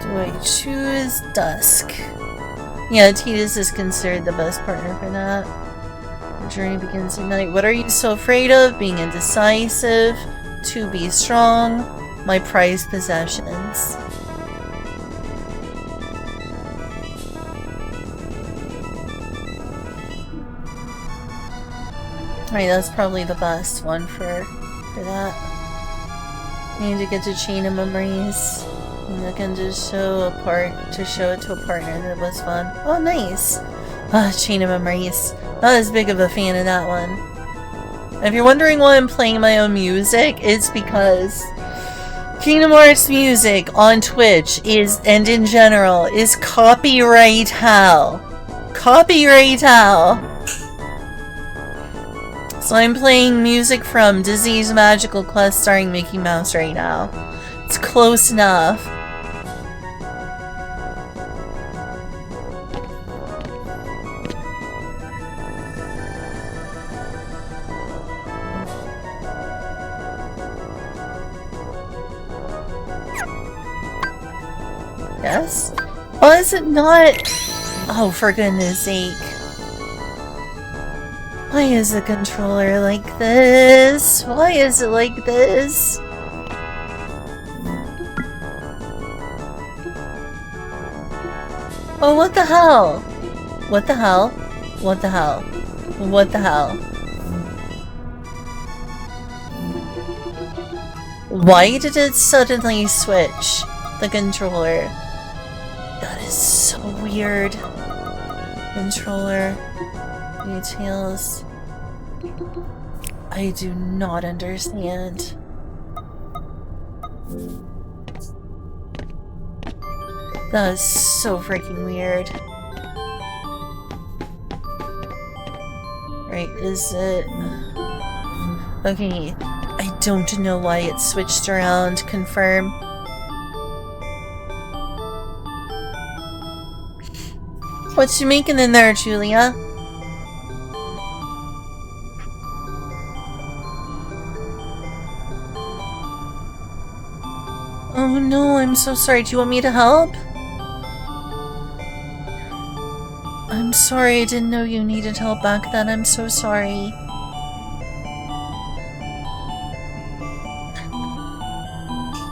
Do I choose dusk? Yeah, Tidus is considered the best partner for that. The journey begins at night. What are you so afraid of? Being indecisive. To be strong. My prized possessions. Alright, that's probably the best one for that. I need to get to Chain of Memories. I'm looking to show it to a partner. That was fun. Oh, nice. Chain of Memories. Not as big of a fan of that one. If you're wondering why I'm playing my own music, it's because Kingdom Hearts music on Twitch and in general, is copyright hell. Copyright hell. So I'm playing music from Disney's Magical Quest starring Mickey Mouse right now. It's close enough. Yes? Why is it not? Oh, for goodness sake. Why is the controller like this? Why is it like this? Oh, what the hell? What the hell? What the hell? What the hell? Why did it suddenly switch the controller? That is so weird. Controller details. I do not understand. That is so freaking weird. Right, is it... Okay, I don't know why it switched around. Confirm. What you making in there, Julia? Oh no, I'm so sorry. Do you want me to help? I'm sorry, I didn't know you needed help back then. I'm so sorry.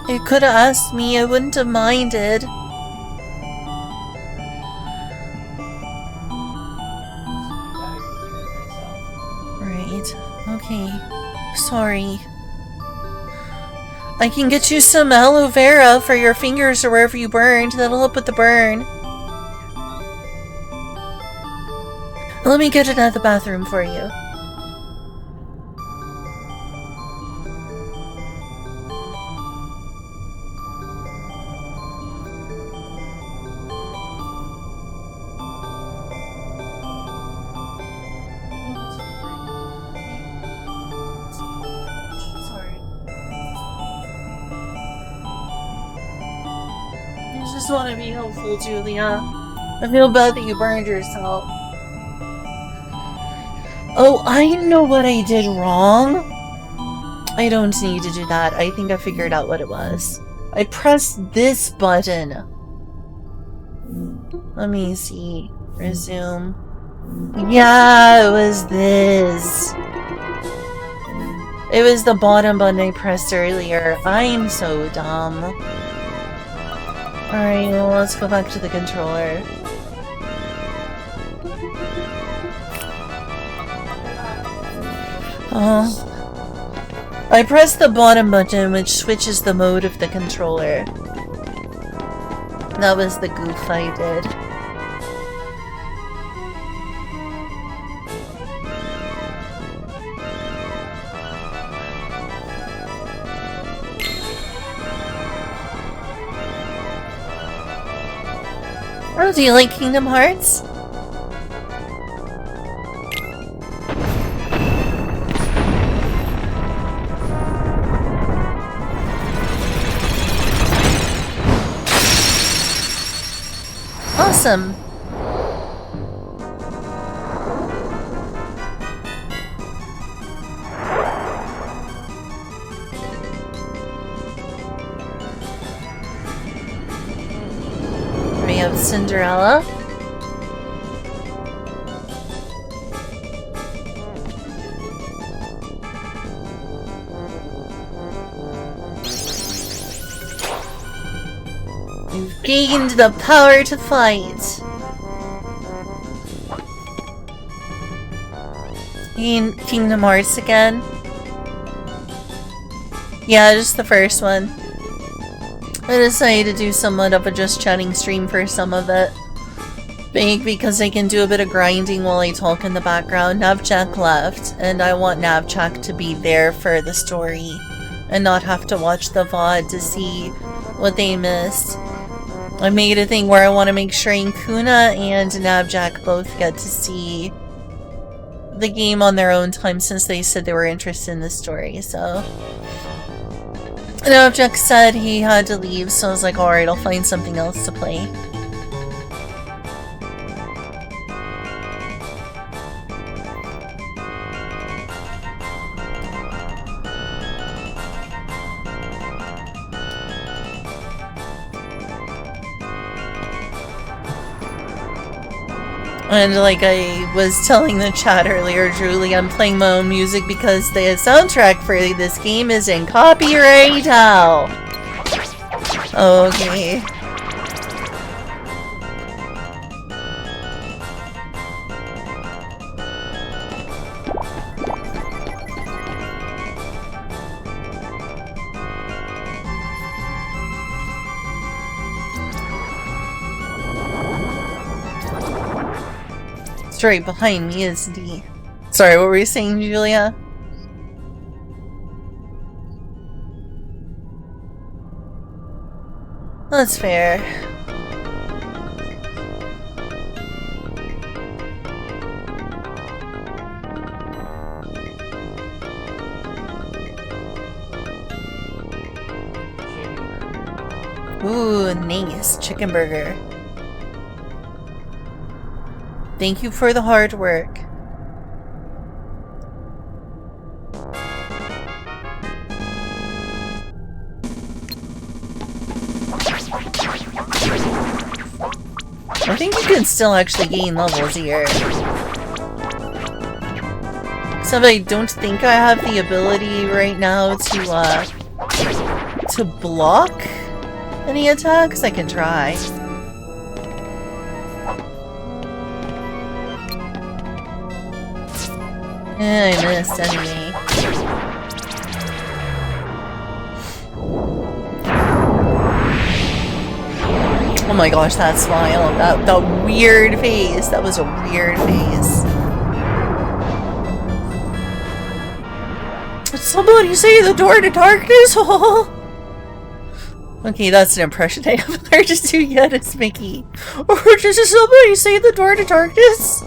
You could have asked me, I wouldn't have minded. Right, okay. Sorry. I can get you some aloe vera for your fingers or wherever you burned. That'll help with the burn. Let me get it out of the bathroom for you. Sorry. I just want to be helpful, Julia. I feel bad that you burned yourself. Oh, I know what I did wrong. I don't need to do that. I think I figured out what it was. I pressed this button. Let me see. Resume. Yeah, it was this. It was the bottom button I pressed earlier. I'm so dumb. Alright, well, let's go back to the controller. I pressed the bottom button, which switches the mode of the controller. That was the goof I did. Oh, do you like Kingdom Hearts? Awesome. We have Cinderella. You've gained the power to fight. Kingdom Hearts again? Yeah, just the first one. I decided to do somewhat of a just chatting stream for some of it. Big because I can do a bit of grinding while I talk in the background. Navjack left, and I want Navjack to be there for the story and not have to watch the VOD to see what they missed. I made a thing where I want to make sure Kuna and Navjack both get to see the game on their own time since they said they were interested in the story, so... Navjack said he had to leave, so I was like, alright, I'll find something else to play. And like I was telling the chat earlier, Julie, I'm playing my own music because the soundtrack for this game is in copyright hell. Okay. Right behind me is the... Sorry, what were you saying, Julia? That's fair. Ooh, nice. Chicken burger. Thank you for the hard work. I think you can still actually gain levels here. Except I don't think I have the ability right now to block any attacks. I can try. I missed anyway. Oh my gosh, that smile. That weird face. That was a weird face. Did somebody say the door to darkness? Okay, that's an impression I haven't learned to do yet. It's Mickey. Or did somebody say the door to darkness?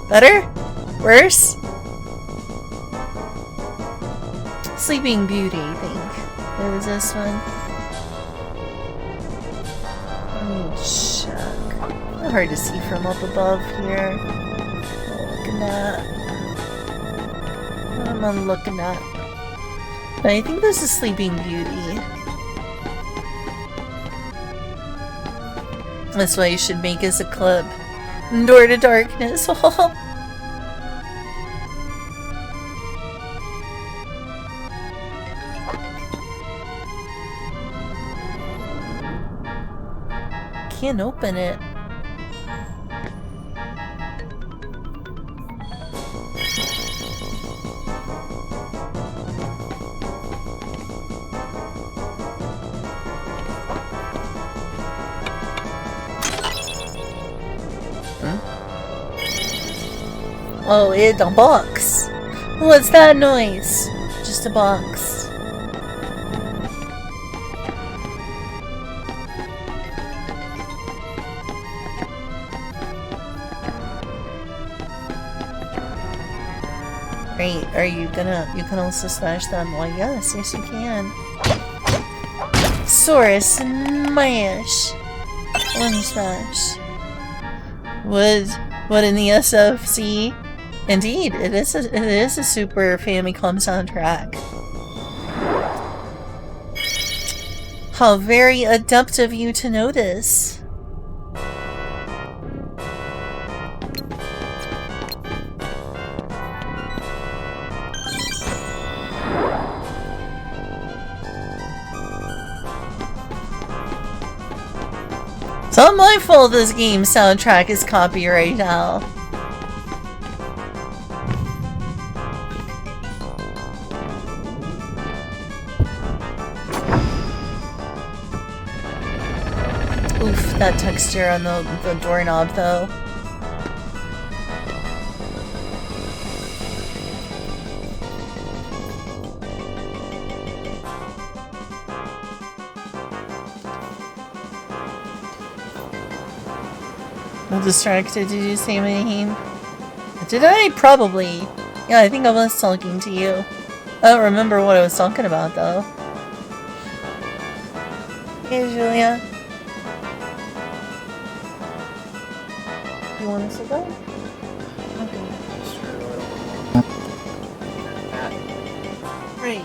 Better? Worse? Sleeping Beauty, I think. What was this one? Let me check. Hard to see from up above here. Looking at. What am I looking at? I think this is Sleeping Beauty. That's why you should make us a clip. Door to Darkness. Can't open it. Oh, it's a box. What's that noise? Just a box. Great. Are you gonna? You can also smash them. Well, yes, you can. Sora, smash. One smash. What in the SFC? Indeed, it is a Super Famicom soundtrack. How very adept of you to notice. It's not my fault this game's soundtrack is copyright now. Oof, that texture on the doorknob though. I'm distracted. Did you say my name? Did I? Probably. Yeah, I think I was talking to you. I don't remember what I was talking about though. Hey, Julia. You want to sit down? Okay. Right.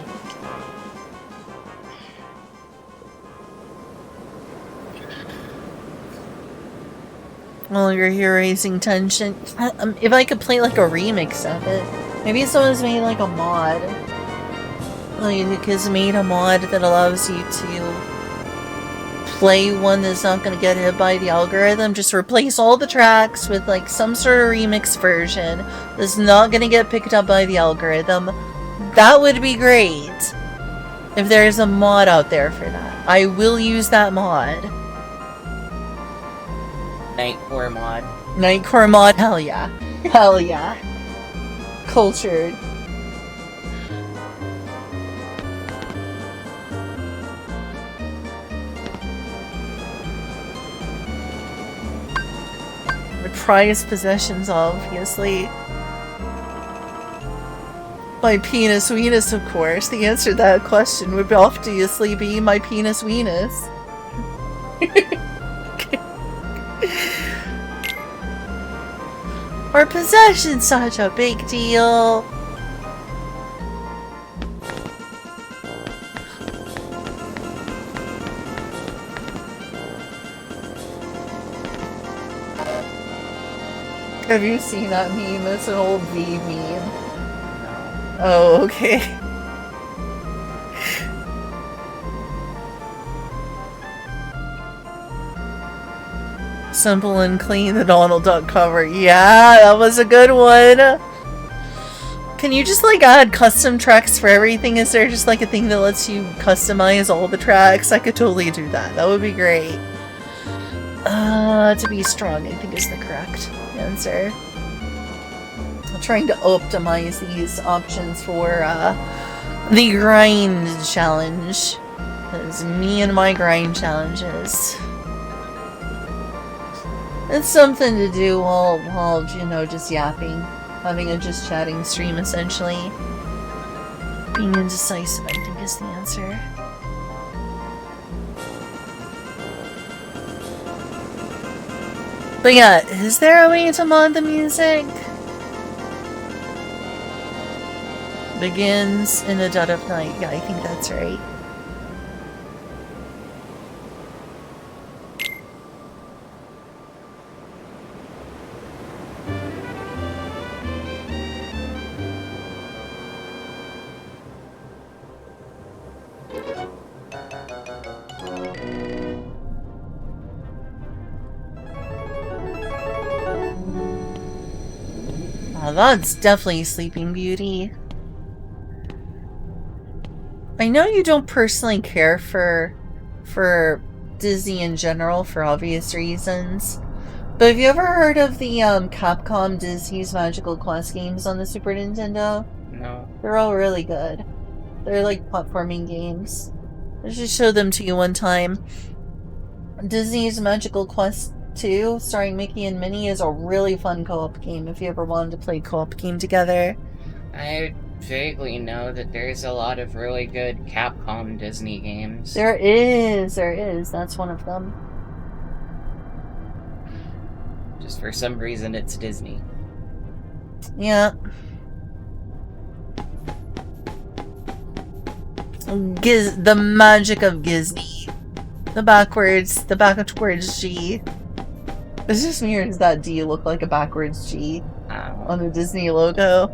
Well, you're here raising tension. If I could play like a remix of it. Maybe someone's made like a mod. Like, has made a mod that allows you to play one that's not going to get hit by the algorithm. Just replace all the tracks with like some sort of remix version that's not going to get picked up by the algorithm. That would be great. If there's a mod out there for that. I will use that mod. Nightcore mod. Nightcore mod? Hell yeah. Hell yeah. Cultured. The prized possessions, obviously. My penis weenus, of course. The answer to that question would obviously be my penis weenus. Are possessions such a big deal? Have you seen that meme? It's an old V meme. Oh, okay. Simple and clean, the Donald Duck cover. Yeah, that was a good one. Can you just like add custom tracks for everything? Is there just like a thing that lets you customize all the tracks? I could totally do that. That would be great. To be strong, I think is the correct answer. I'm trying to optimize these options for the grind challenge. Because me and my grind challenges. It's something to do while you know, just yapping. Having a just chatting stream, essentially. Being indecisive, I think, is the answer. But yeah, is there a way to mod the music? Begins in the dead of night. Yeah, I think that's right. Oh, that's definitely Sleeping Beauty. I know you don't personally care for Disney in general for obvious reasons, but have you ever heard of the Capcom Disney's Magical Quest games on the Super Nintendo? No. They're all really good. They're like platforming games. I should show them to you one time. Disney's Magical Quest 2, starring Mickey and Minnie, is a really fun co-op game if you ever wanted to play a co-op game together. I vaguely know that there's a lot of really good Capcom Disney games. There is. That's one of them. Just for some reason, it's Disney. Yeah. The magic of Disney. The backwards G. Is this me or does that D look like a backwards G on the Disney logo?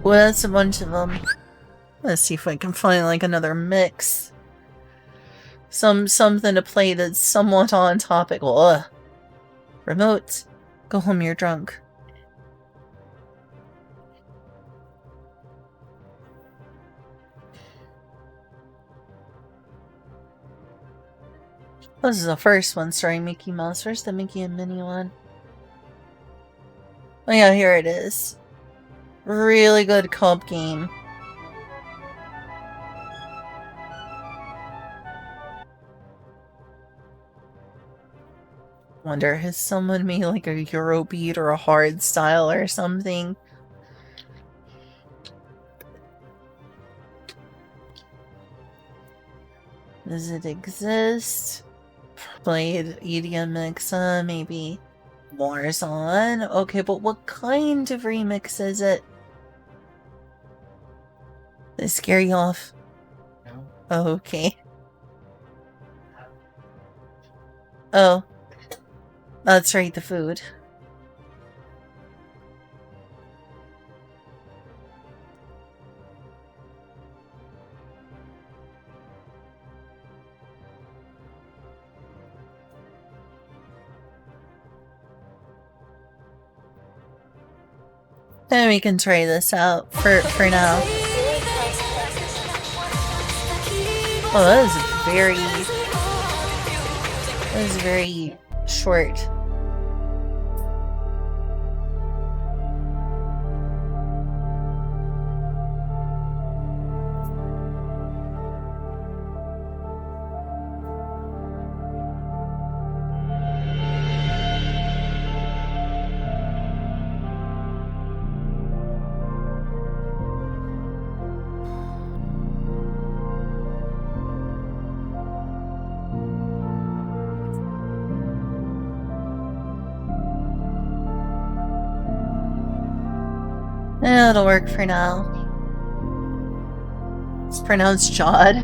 Well, that's a bunch of them. Let's see if I can find like another mix. Something to play that's somewhat on topic. Ugh. Remote. Go home, you're drunk. This is the first one starring Mickey Mouse. Where's the Mickey and Minnie one? Oh yeah, here it is. Really good co-op game. Wonder, has someone made like a Eurobeat or a hard style or something? Does it exist? Played EDM Mixa, maybe Warzone. Okay, but what kind of remix is it? Did it scare you off? No. Oh, okay. Oh. That's right, the food. And we can try this out for now. Oh, that is very short. It'll work for now. It's pronounced Jod.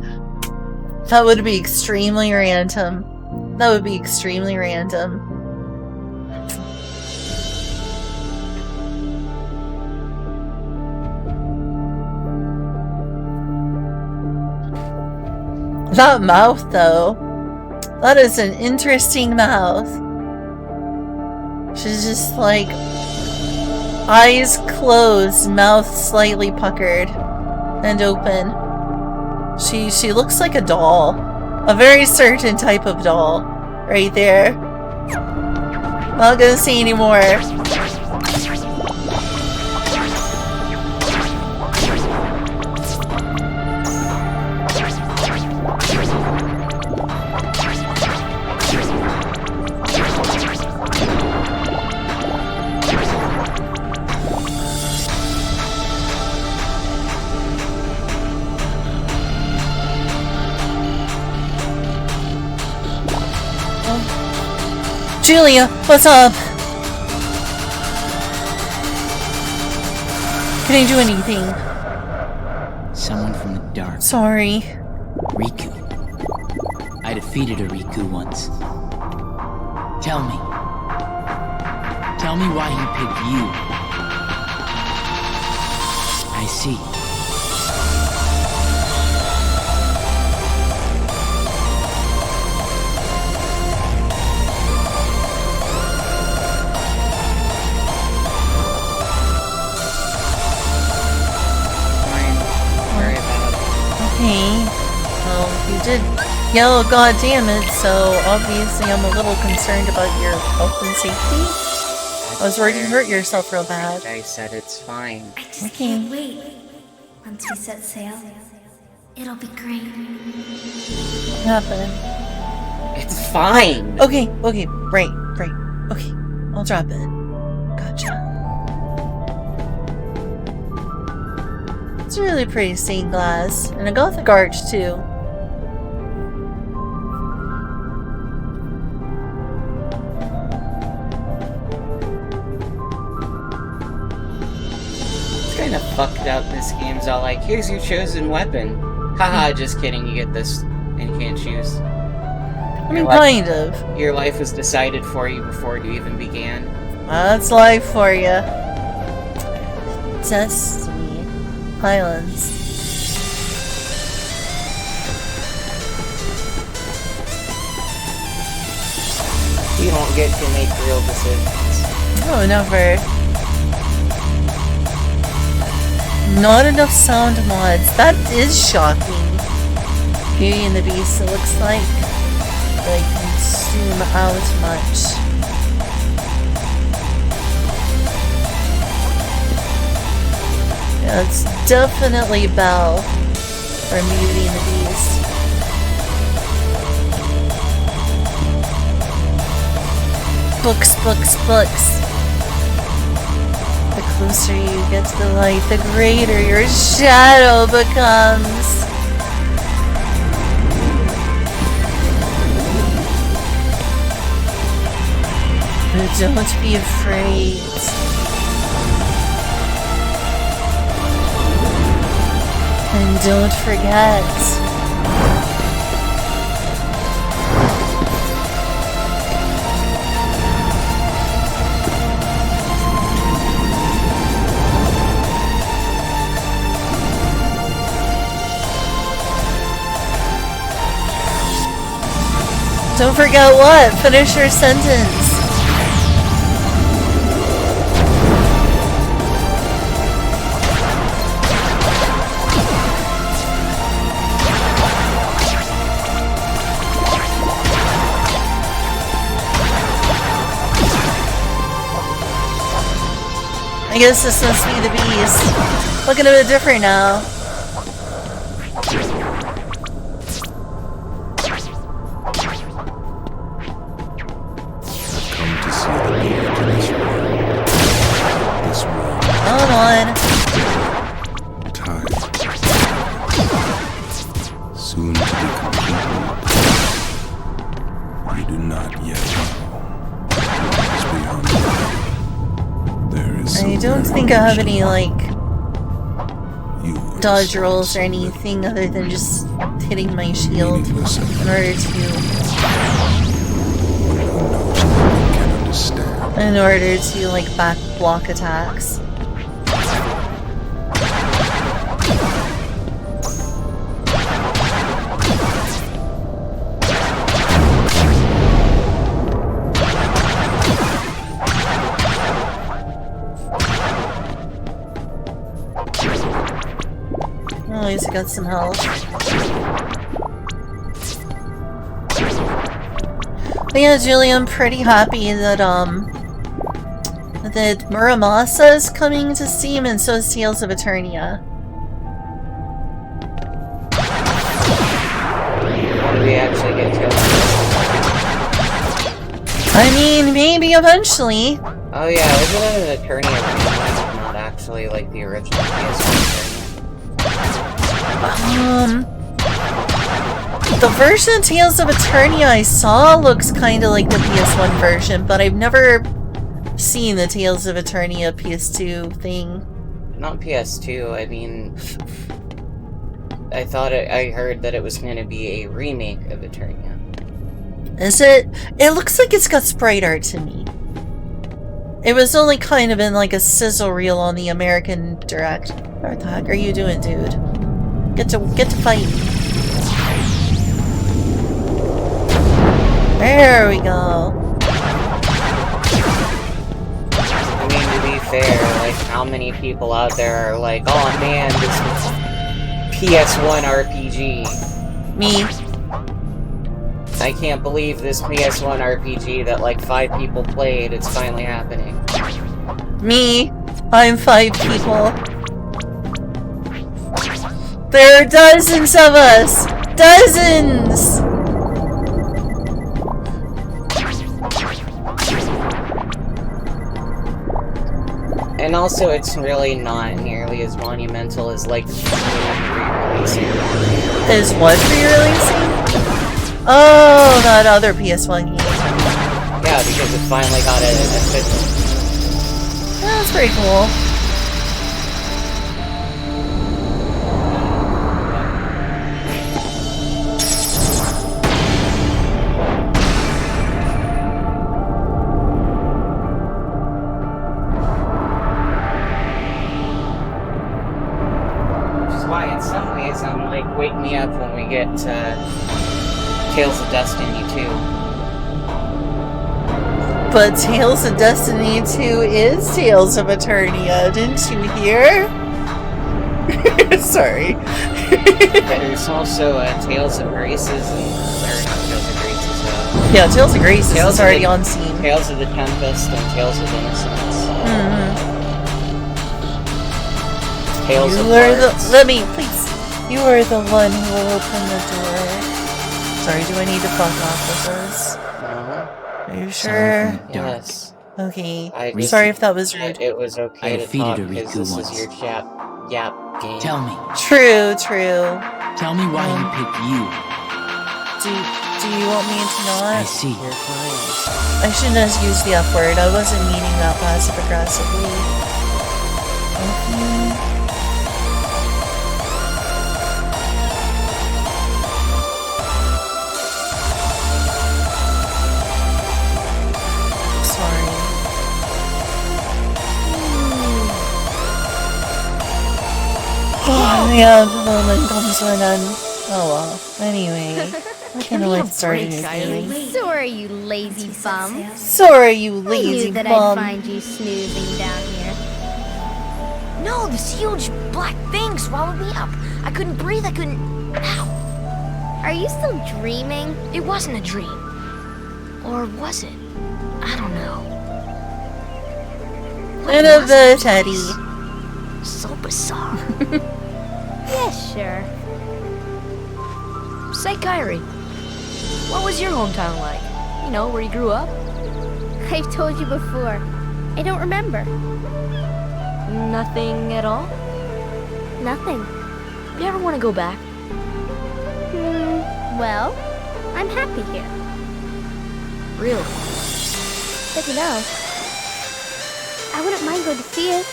That would be extremely random. That would be extremely random. That mouth, though. That is an interesting mouth. She's just like... eyes closed, mouth slightly puckered and open. She looks like a doll. A very certain type of doll. Right there. Not gonna say anymore. Julia, what's up? Can I do anything? Someone from the dark. Sorry. Riku. I defeated a Riku once. Tell me. Tell me why he picked you. I see. Okay. Well, you did yell, God damn it, so obviously I'm a little concerned about your health and safety. I was worried you hurt yourself real bad. I said it's fine. I just can't wait. Once we set sail, it'll be great. What happened? It's fine! Okay, right. Okay, I'll drop it. Gotcha. It's a really pretty stained glass, and a Gothic arch too. It's kind of fucked up. This game's all like, here's your chosen weapon. Haha, just kidding, you get this, and you can't choose. I mean, kind of. Your life was decided for you before you even began. That's life for you. Destiny. Islands. You don't get to make real decisions. Oh, never. Not enough sound mods. That is shocking. Beauty and the Beast, it looks like they consume out much. Yeah, it's definitely Belle from Beauty and the Beast. Books. The closer you get to the light, the greater your shadow becomes. But don't be afraid. And don't forget. Don't forget what? Finish your sentence. I guess this must be the Beast. Looking a bit different now. Come on. Time. Soon to be completed. You do not yet know. It's beyond that. There is I don't think I have any, like, dodge rolls or anything other than just hitting my shield in order to like back block attacks. Well, at least I got some health. But yeah, Julie, I'm pretty happy that that Muramasa is coming to Steam, and so is Tales of Eternia. When do we actually get Tales of Eternia? I mean, maybe eventually. Oh yeah, isn't it an Eternia remake, not actually like the original PS1 Eternia? The version of Tales of Eternia I saw looks kind of like the PS1 version, but I've never seen the Tales of Eternia PS2 thing. Not PS2, I mean... I heard that it was going to be a remake of Eternia. Is it? It looks like it's got sprite art to me. It was only kind of in like a sizzle reel on the American Direct. What the heck are you doing, dude? Get to fight. There we go. I mean, to be fair, like, how many people out there are like, oh man, this PS1 RPG. Me. I can't believe this PS1 RPG that like 5 people played, it's finally happening. Me. I'm 5 people. There are dozens of us! Dozens! And also, it's really not nearly as monumental as like re-releasing. Is what re-releasing? Oh, that other PS1 game. Yeah, because it finally got an official. That's pretty cool. Which is why, in some ways, I'm like, wake me up when we get Tales of Destiny 2. But Tales of Destiny 2 is Tales of Eternia, didn't you hear? Sorry. There's also Tales of Graces and... Or not Tales of Graces, Yeah, Tales of Graces is already on Steam. Tales of the Tempest and Tales of Innocence. Tales of Hearts. Let me, please. You are the one who will open the door. Sorry, do I need to fuck off with this? No. Are you sure? Yes. Okay. I'm sorry if that was rude. It was okay to talk because this is your yap game. Tell me. True. Tell me why he picked you. Do you want me to not? I see. You're fine. I shouldn't have used the F word. I wasn't meaning that passive aggressively. Oh, yeah, the moment comes to an end. Oh well. Anyway, I kind of like starting a game. So are you lazy bum? So are you I lazy knew that bum. I'd find you snoozing down here. No, this huge black thing swallowed me up. I couldn't breathe, I couldn't... Ow. Are you still dreaming? It wasn't a dream. Or was it? I don't know. End of the teddy. So bizarre. Yeah, sure. Say, Kyrie, what was your hometown like? You know, where you grew up? I've told you before. I don't remember. Nothing at all? Nothing. You ever want to go back? Well, I'm happy here. Really? Good to know. I wouldn't mind going to see it.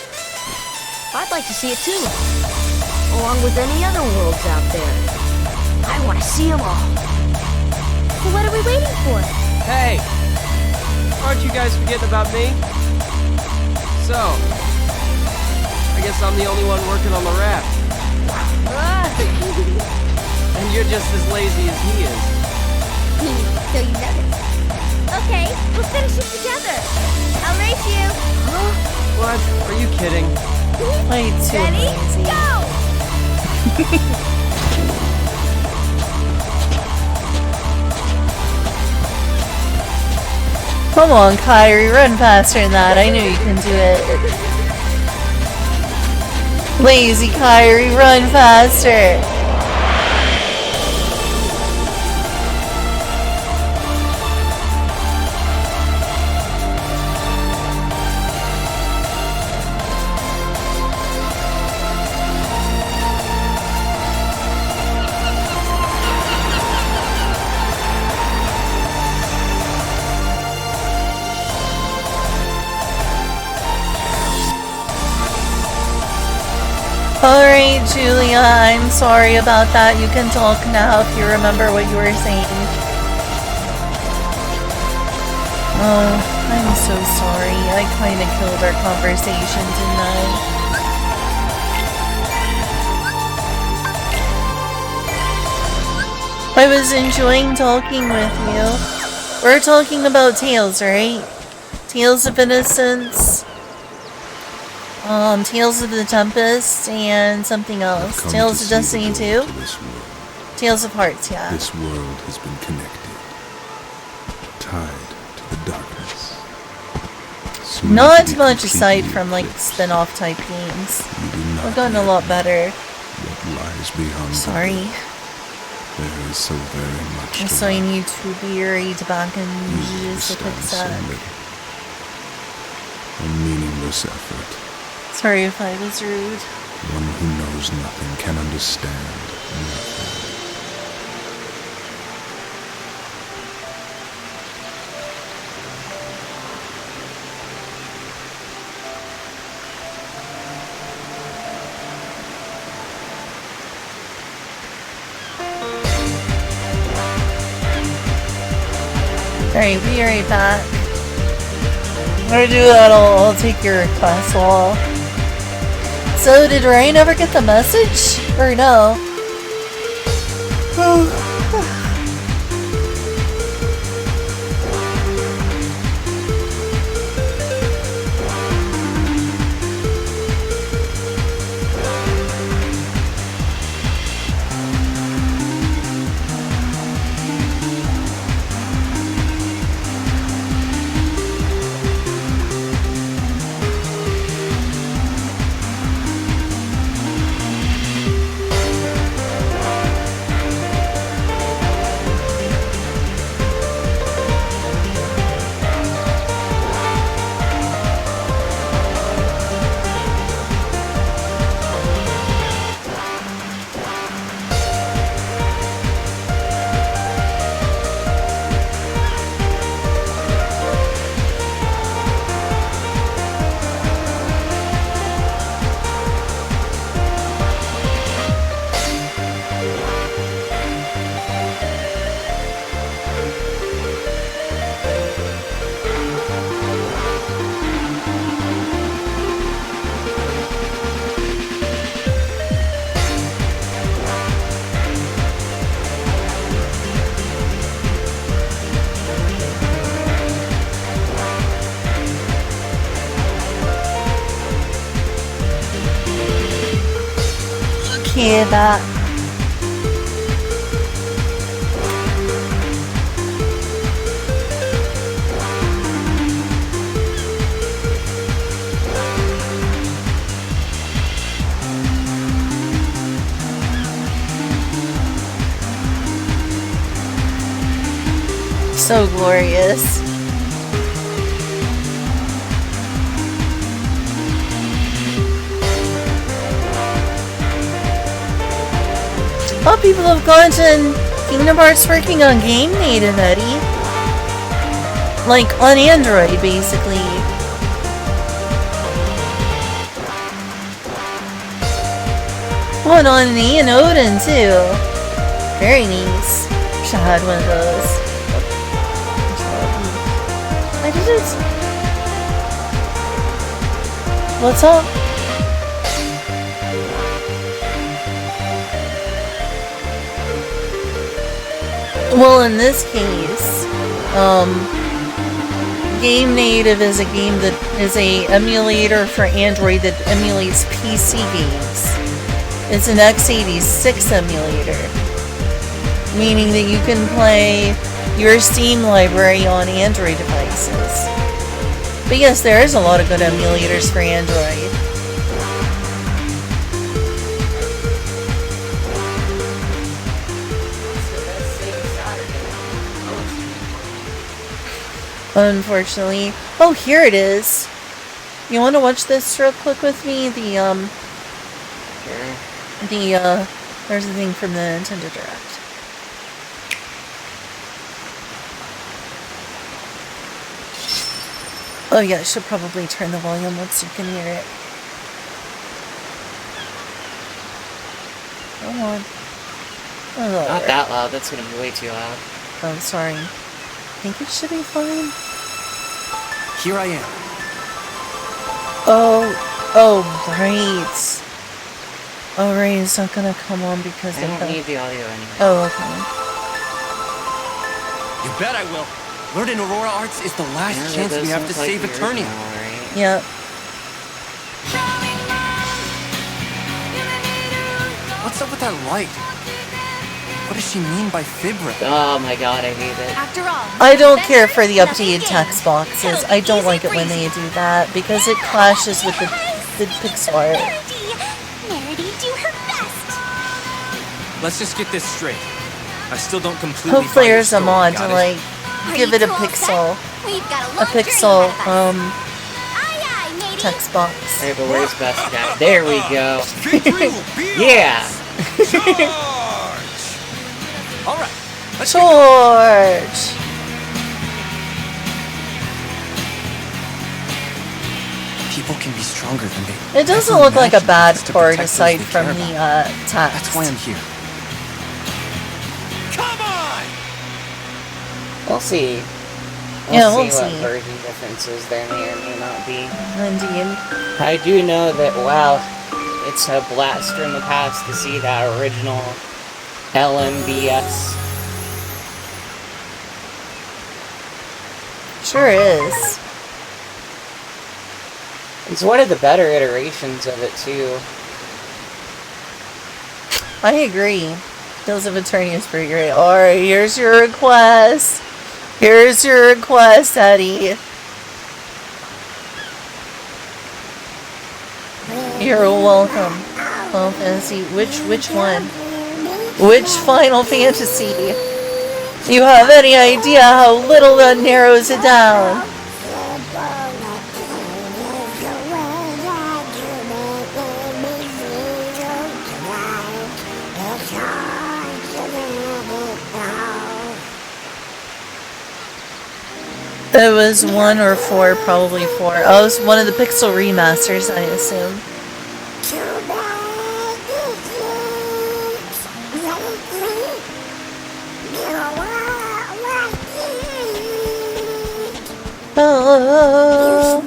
I'd like to see it too. Along with any other worlds out there. I want to see them all. So what are we waiting for? Hey! Aren't you guys forgetting about me? So, I guess I'm the only one working on the raft. And you're just as lazy as he is. So you know it. Okay, we'll finish it together. I'll race you. Huh? What? Are you kidding? Way too Ready? lazy. Go! Come on, Kyrie, run faster than that. I knew you can do it. Lazy Kyrie, run faster. Alright, Julia, I'm sorry about that. You can talk now if you remember what you were saying. Oh, I'm so sorry. I kinda killed our conversation, didn't I? I was enjoying talking with you. We're talking about Tales, right? Tales of Innocence, Tales of the Tempest, and something else. Tales of Destiny 2? Tales of Hearts, yeah. This world has been connected, tied to the darkness. Soon Not to be much aside completely from like eclipsed. spin-off type games. You do not We've gotten a yet lot know better. What lies beyond Sorry. the veil. There is so very much to So I learn. need to be ready to back and Easy to use the quick stand so set. little. A meaningless effort. Sorry if I was rude. One who knows nothing can understand nothing. Alright, be right back. Or do that, I'll take your request wall. So, did Ryan ever get the message? Or no? Okay, that. So glorious. Well, people have gone to Kingdom Hearts working on game native, Eddie. Like, on Android, basically. Oh, and on E and Odin, too. Very nice. Wish I had one of those. I did it. What's up? Well, in this case, Game Native is a game that is a emulator for Android that emulates PC games. It's an x86 emulator, meaning that you can play your Steam library on Android devices. But yes, there is a lot of good emulators for Android. Unfortunately. Oh, here it is. You want to watch this real quick with me? There's a thing from the Nintendo Direct. Oh yeah, I should probably turn the volume up so you can hear it. Come on. Oh, Not that loud. That's gonna be way too loud. I'm sorry. I think it should be fine. Here I am. Oh, right. Oh, right. It's not gonna come on because I don't need the audio anymore. Oh, okay. You bet I will. Learning Aurora Arts is the last chance we have to save Eternia. Right? Yep. What's up with that light? What does she mean by Fibra? Oh my god, I hate it. After all, I don't care for the updated text boxes. I don't like it when they do that because it clashes with the pixel art. Nerdy do her best. Let's just get this straight. I still don't completely. Hopefully there's a mod to got like give it a pixel, text box. Hey, but where's best guy? There we go. Yeah. All right. George. People can be stronger than they. It doesn't look like a bad part aside from the text. That's why I'm here. We'll see. We'll see what version differences there may or may not be. Indeed. I do know that, wow, it's a blast from the past to see that original LMBS. Sure is. It's one of the better iterations of it, too. I agree. Tales of Eternia is pretty great. Alright, here's your request. Here's your request, Eddie. You're welcome. Final Fantasy. Which one? Which Final Fantasy? You have any idea how little that narrows it down? It was 1 or 4, probably 4. Oh, it was one of the Pixel remasters, I assume. Oh.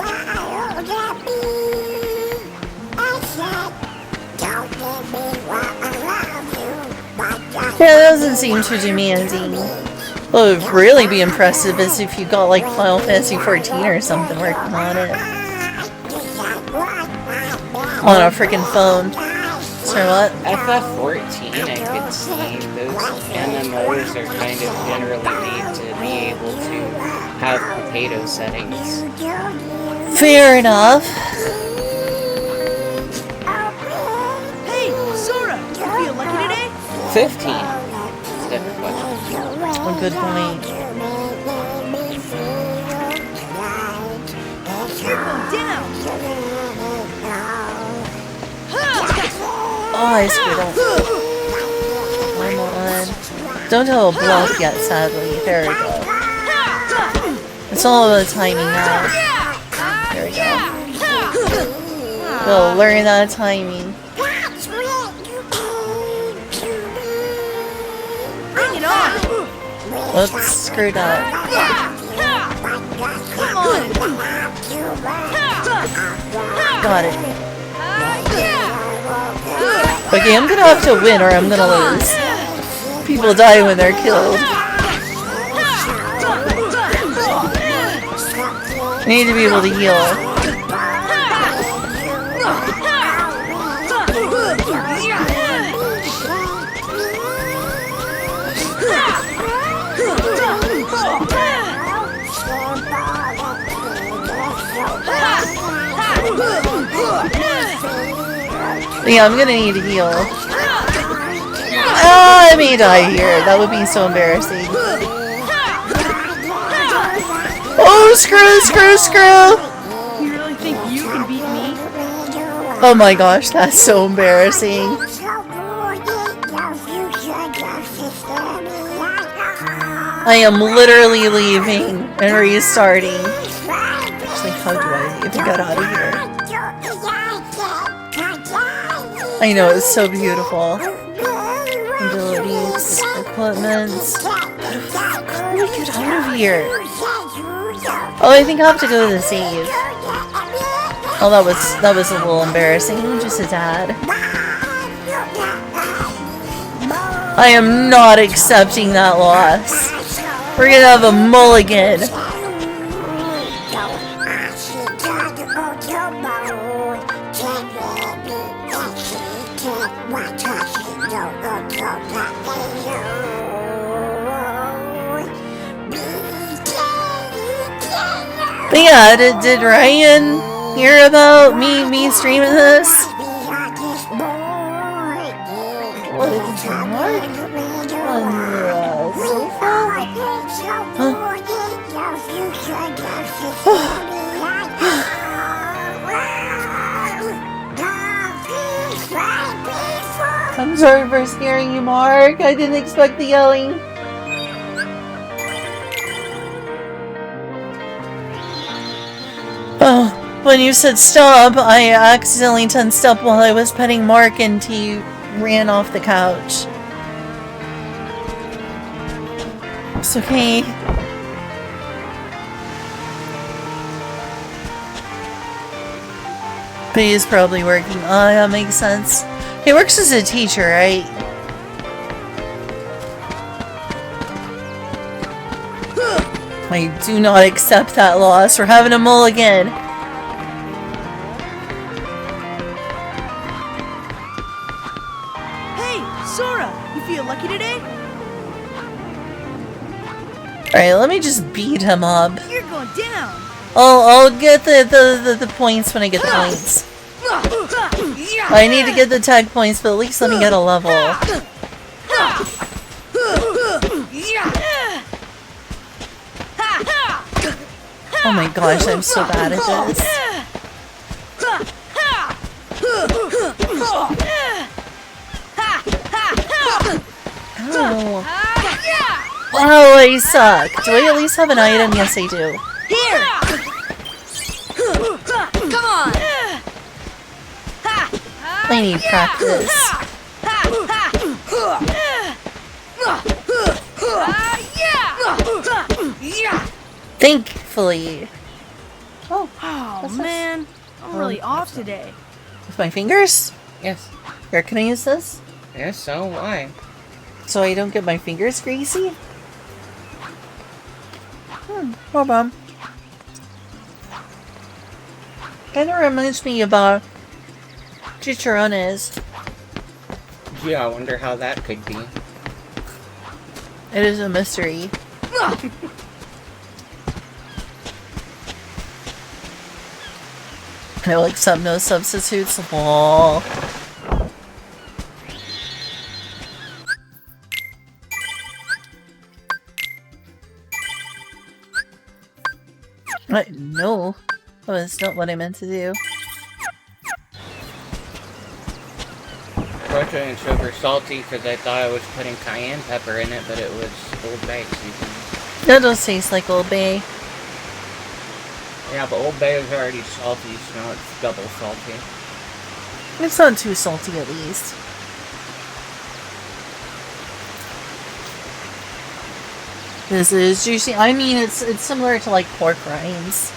Yeah, that doesn't seem too demanding. What would really be impressive is if you got like Final Fantasy 14 or something working on it. On a freaking phone. Sorry, what? FF14, I could see those MMOs are kind of generally made to be able to have potato settings. Fair enough. Hey, Sora! You feel lucky today? 15. It's a different question. A good point. Oh, I screwed up. Come on. Don't have a block yet, sadly. There we go. It's all about timing now. There we go. We'll learn that timing. Bring it on! Oops, screwed up. Come on! Got it. Okay, I'm gonna have to win or I'm gonna lose. People die when they're killed. I need to be able to heal. Yeah, I'm gonna need to heal. Ah, I may die here. That would be so embarrassing. Oh, screw! You really think you can beat me? Oh my gosh, that's so embarrassing. I am literally leaving and restarting. Actually, how do I even get out of here? I know, it's so beautiful. abilities, equipment. How do we get out of here? Oh, I think I have to go to the save. Oh, that was a little embarrassing, just a tad. I am not accepting that loss. We're gonna have a mulligan. But yeah, did Ryan hear about me streaming this? What is it, Mark? On the sofa? I'm sorry for scaring you, Mark. I didn't expect the yelling. Oh, when you said stop, I accidentally tensed up while I was petting Mark and he ran off the couch. It's okay. But he's probably working. Oh, that makes sense. He works as a teacher, right? I do not accept that loss. We're having a mulligan. Hey, Sora! You feel lucky today? Alright, let me just beat him up. You're going down! I'll get the points when I get the points. I need to get the tag points, but at least let me get a level. Oh my gosh, I'm so bad at this. Oh. Wow, I suck. Do I at least have an item? Yes, I do. Here! Come on! I need practice. Thankfully. Oh, man. I'm really off today. With my fingers? Yes. Here, can I use this? Yes, so why? So I don't get my fingers greasy? Hold on. Kinda reminds me of chicharrones. Yeah, I wonder how that could be. It is a mystery. No, like no substitutes. Aww. What? No. That was not what I meant to do. Unfortunately, it's super salty because I thought I was putting cayenne pepper in it, but it was Old Bay seasoning. That does taste like Old Bay. Yeah, but Old Bay is already salty, so now it's double salty. It's not too salty, at least. This is juicy. I mean, it's similar to like pork rinds.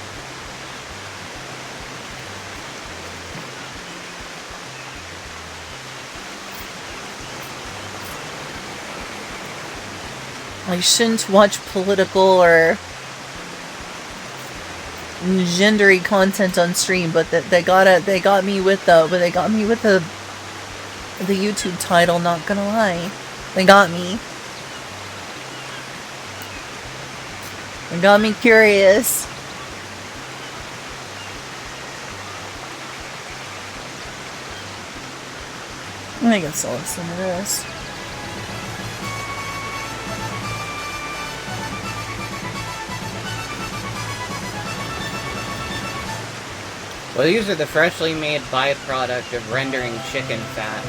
I shouldn't watch political or gendery content on stream, but they got me with the YouTube title. Not gonna lie, they got me. They got me curious. I guess I'll listen to this. Well, these are the freshly made byproduct of rendering chicken fat.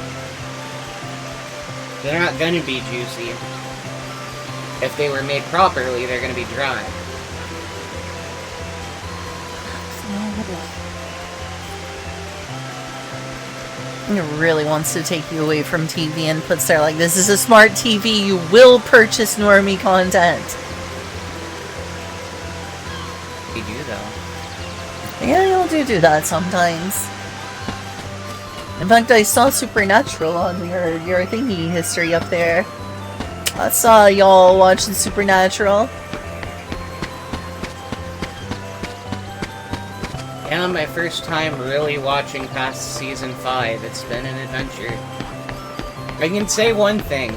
They're not gonna be juicy. If they were made properly, they're gonna be dry. He really wants to take you away from TV and puts there like, this is a smart TV, you will purchase normie content. You do though. Yeah, you'll do that sometimes. In fact, I saw Supernatural on your thingy history up there. I saw y'all watching Supernatural. Yeah, my first time really watching past season 5. It's been an adventure. I can say one thing.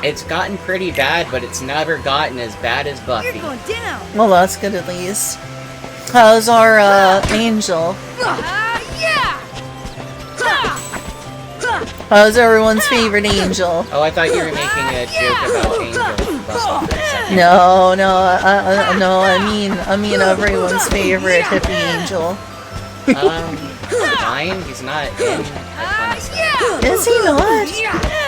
It's gotten pretty bad, but it's never gotten as bad as Buffy. You're going down. Well, that's good at least. How's our Angel? Yeah. How's everyone's favorite Angel? Oh, I thought you were making a joke about Angel Buffy for a second. No, I mean everyone's favorite hippie Angel. Fine, he's not in a ton of stuff. Is he not?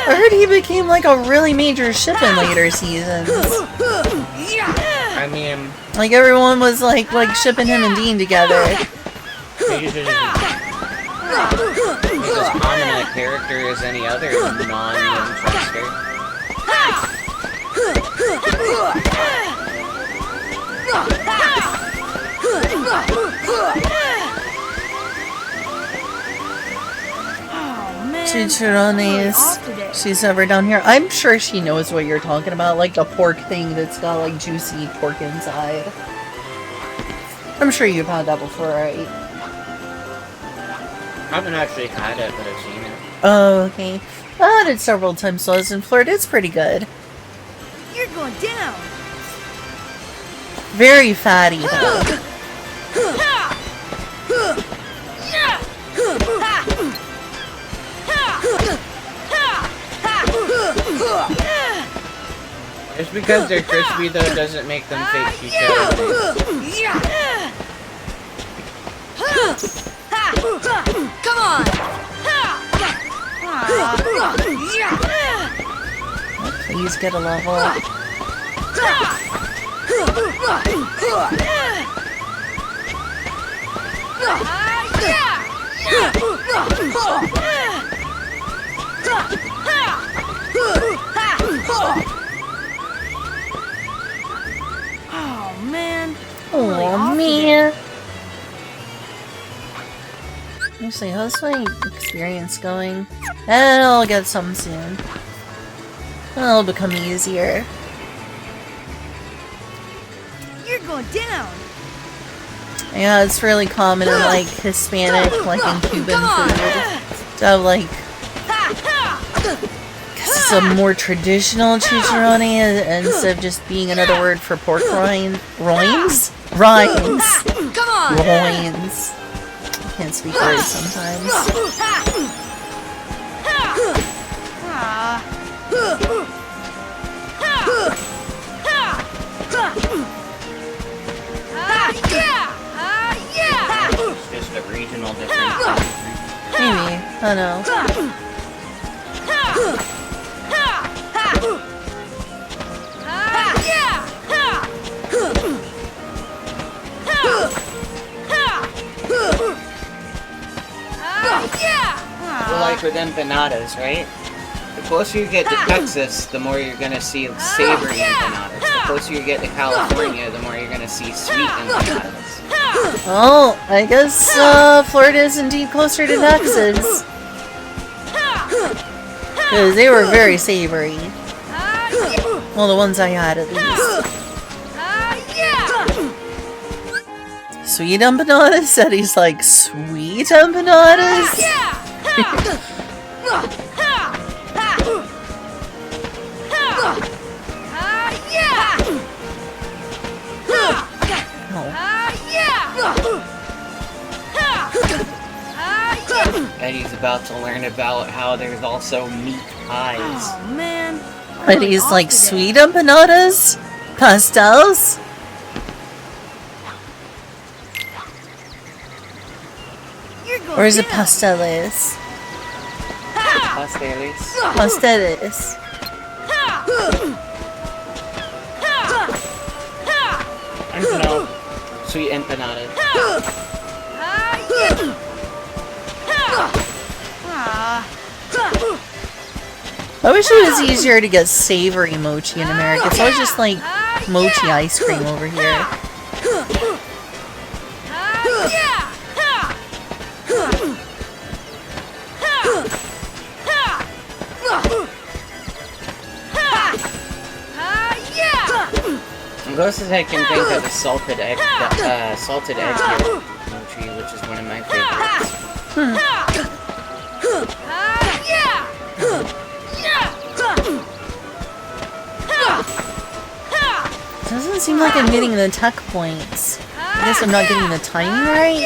I heard he became like a really major ship in later seasons. I mean, like everyone was like shipping him and Dean together. He's as prominent a character as any other non-Winchester. Chicharrones. She's ever down here. I'm sure she knows what you're talking about, like the pork thing that's got like juicy pork inside. I'm sure you've had that before, right? I haven't actually had it, but I've seen it. Oh, okay. I had it several times while I was in Florida. It's pretty good. You're going down. Very fatty, though. Just because they're crispy, though, doesn't make them fake chicharrones. Come on. Please get a level. Oh man. Oh man. Actually, how's my experience going? And I'll get some soon. It'll become easier. You're going down. Yeah, it's really common in like Hispanic, like in Cuban food, to have like, because it's a more traditional chicharrone instead of just being another word for pork rinds. Rinds. Come on. Loins. I can't speak words sometimes. It's just a regional difference. Maybe. I don't know. Well, like with empanadas, right? The closer you get to Texas, the more you're gonna see savory empanadas. The closer you get to California, the more you're gonna see sweet empanadas. Well, I guess Florida is indeed closer to Texas. Because they were very savory. Well, the ones I had at least. Sweet empanadas? Said he's like, sweet empanadas? Eddie's about to learn about how there's also meat pies. Oh man. But he's like, sweet empanadas? Pastels? Or is it pasteles? Pasteles. Pasteles. No. Sweet empanadas. I wish it was easier to get savory mochi in America. It's always just like mochi ice cream over here. The closest I can think of is salted egg yolk mochi, which is one of my favorites. Doesn't seem like I'm getting the tech points. I guess I'm not getting the timing right?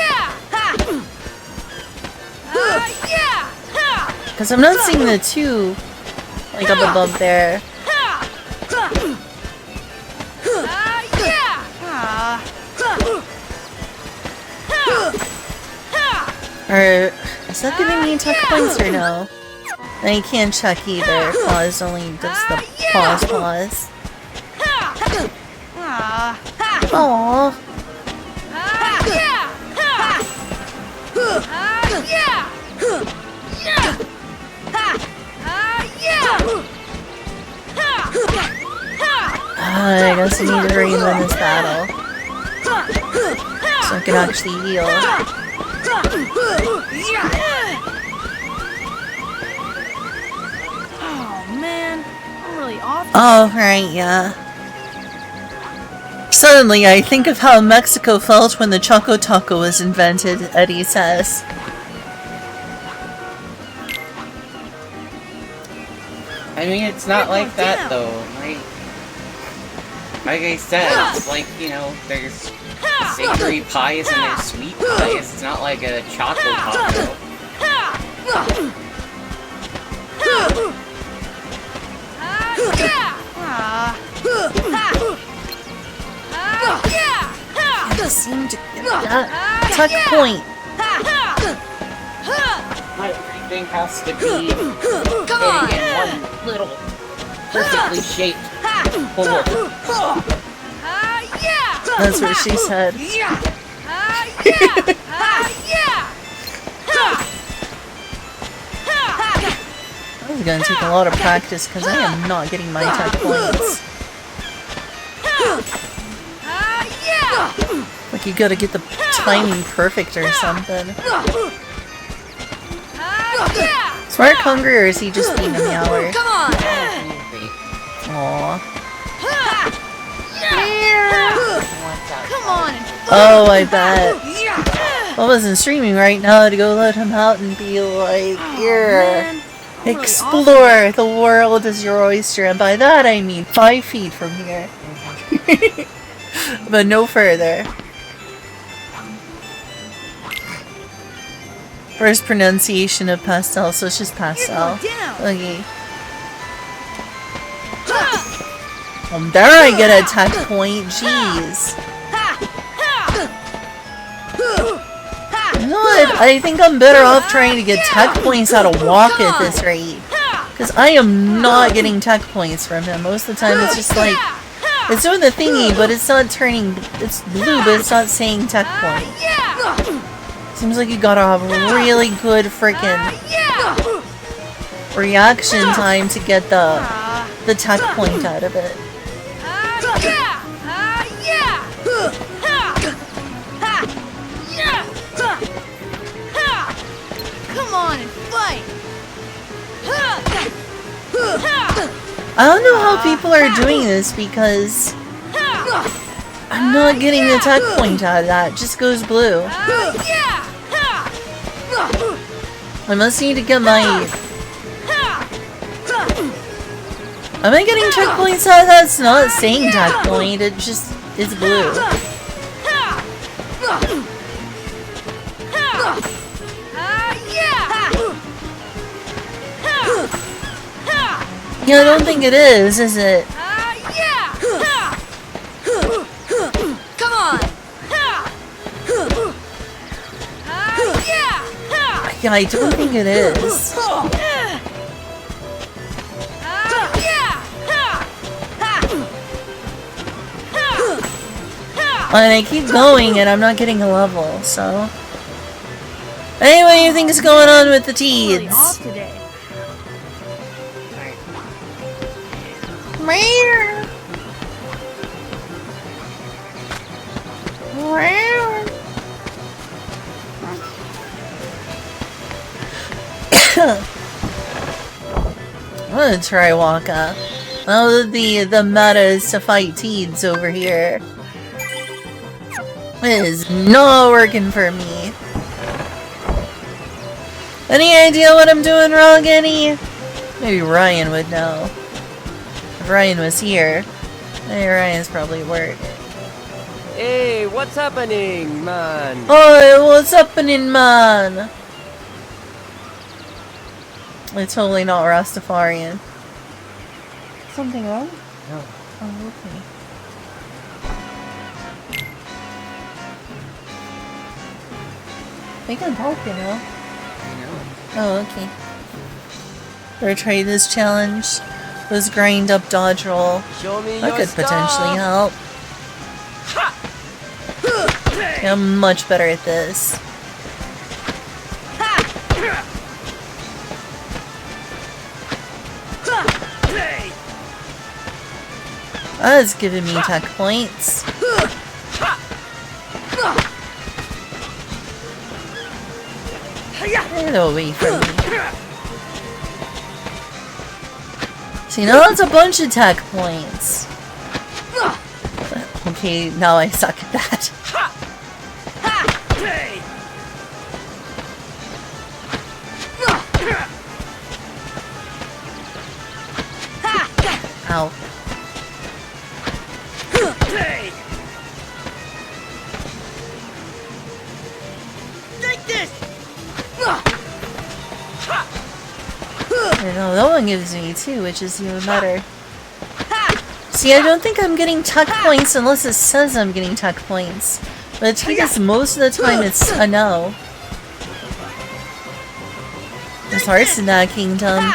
Because I'm not seeing the 2 like up above there. Or is that giving me tech points or no? And you can't check either. Pause only does the pause. Aww. I guess I need to hurry and win this battle. So I can actually heal. Oh man, I'm really off. Oh, right, yeah. Suddenly, I think of how Mexico felt when the Choco Taco was invented, Eddie says. I mean, it's not like that though. Like I said, it's like, you know, there's savory pies and there's sweet pies. It's not like a choco taco. I seem to get that tuck point. Everything has to be in one little perfectly shaped hole. That's what she said. This is gonna take a lot of practice because I am not getting my tech points. Like you gotta get the timing perfect or something. Is Mark hungry or is he just being a meower? Aww. Come on. Oh, I bet. I wasn't streaming right now to go let him out and be like, here. Explore the world is your oyster, and by that I mean 5 feet from here. But no further. First pronunciation of pastel, so it's just pastel. Okay. There I get a tech point, jeez. You know what? I think I'm better off trying to get tech points out of walk at this rate. Because I am not getting tech points from him. Most of the time it's just like, it's doing the thingy, but it's not turning, it's blue, but it's not saying tech point. Seems like you gotta have a really good frickin' reaction time to get the tech point out of it. Come on and fight. I don't know how people are doing this because I'm not getting the tech point out of that. It just goes blue. I must need to get my... Am I getting tech points out of that? It's not saying tech point, it just is blue. Yeah, I don't think it is it? Come on! Yeah, I don't think it is. And I keep going and I'm not getting a level, so... Anyway, what do you think is going on with the teens? I'm gonna try Waka. Oh, the meta is to fight teens over here. It is not working for me. Any idea what I'm doing wrong, any? Maybe Ryan would know. If Ryan was here. Hey, Ryan's probably at work. Hey, what's happening, man? Oh, what's happening, man? It's totally not Rastafarian. Something wrong? No. Oh, okay. We can talk, you know. I know. Oh, okay. Better try this challenge. This grind up dodge roll. Show me That your could potentially stuff. help. Yeah, I'm much better at this. That's giving me tech points. Get away from me. See, now that's a bunch of tech points. Okay, now I suck at that. Ow. Take this! I know, that one gives me 2, which is even better. See, I don't think I'm getting tech points unless it says I'm getting tech points. But I guess most of the time it's a no. There's hearts in that kingdom.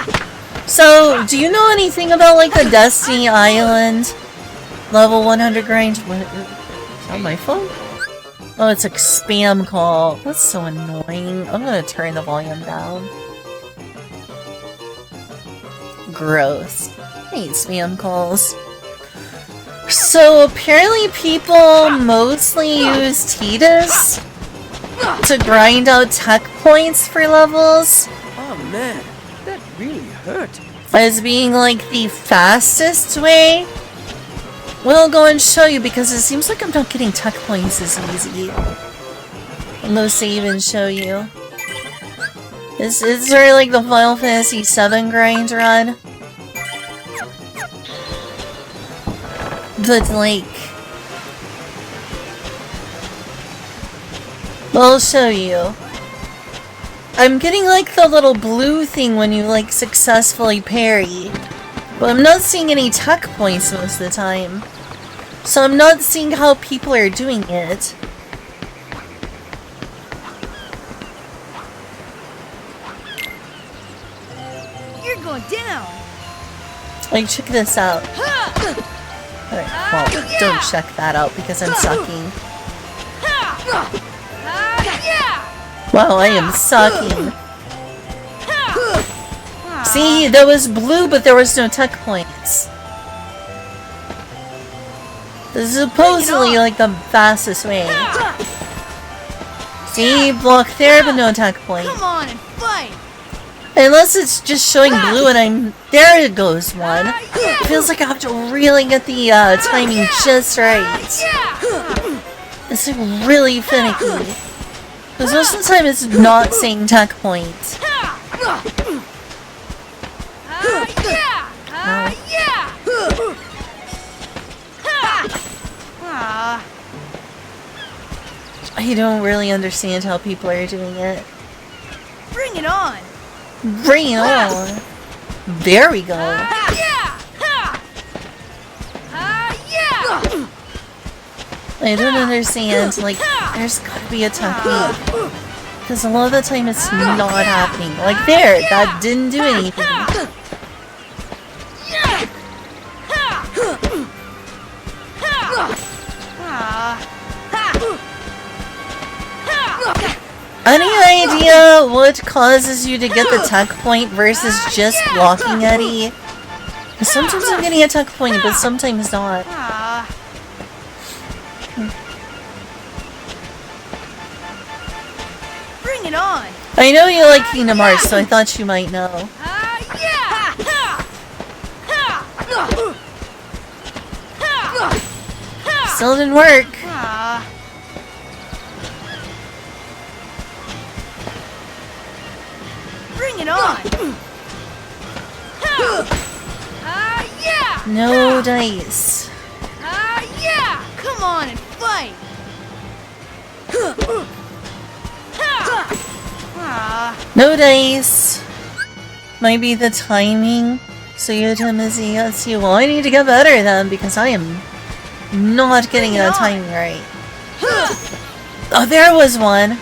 So, do you know anything about, like, the Destiny Island level 100 grind? What? Is that my phone? Oh, it's a spam call. That's so annoying. I'm gonna turn the volume down. Gross. I hate spam calls. So, apparently people mostly use Tidus to grind out tech points for levels. Oh man, that really hurt. As being like the fastest way. We'll go and show you because it seems like I'm not getting tech points as easy. I'll go save and show you. Is there like the Final Fantasy VII grind run? But like... I'll show you. I'm getting like the little blue thing when you like successfully parry. But I'm not seeing any tech points most of the time. So I'm not seeing how people are doing it. You're going down! Like, check this out. Alright, well, don't check that out because I'm sucking. Wow, I am sucking. See, there was blue, but there was no tech points. This is supposedly like the fastest way. See, block there, but no tech point. Come on and fight! Unless it's just showing blue and I'm... There it goes, one. It feels like I have to really get the timing just right. It's like really finicky. Because most of the time it's not saying tech point. I don't really understand how people are doing it. Bring it on! Bring it on! There we go. I don't understand, like, there's gotta be a technique. Because a lot of the time it's not happening. Like there, that didn't do anything. Any idea what causes you to get the tech point versus just blocking Eddie? Sometimes I'm getting a tuck point, but sometimes not. Bring it on! I know you like Kingdom Hearts, so I thought you might know. Still didn't work. Bring it on! No dice. Yeah! Come on and fight! No dice. Might be the timing. So you him as he gets you. Well, I need to get better then because I am not getting that timing right. Oh, there was one.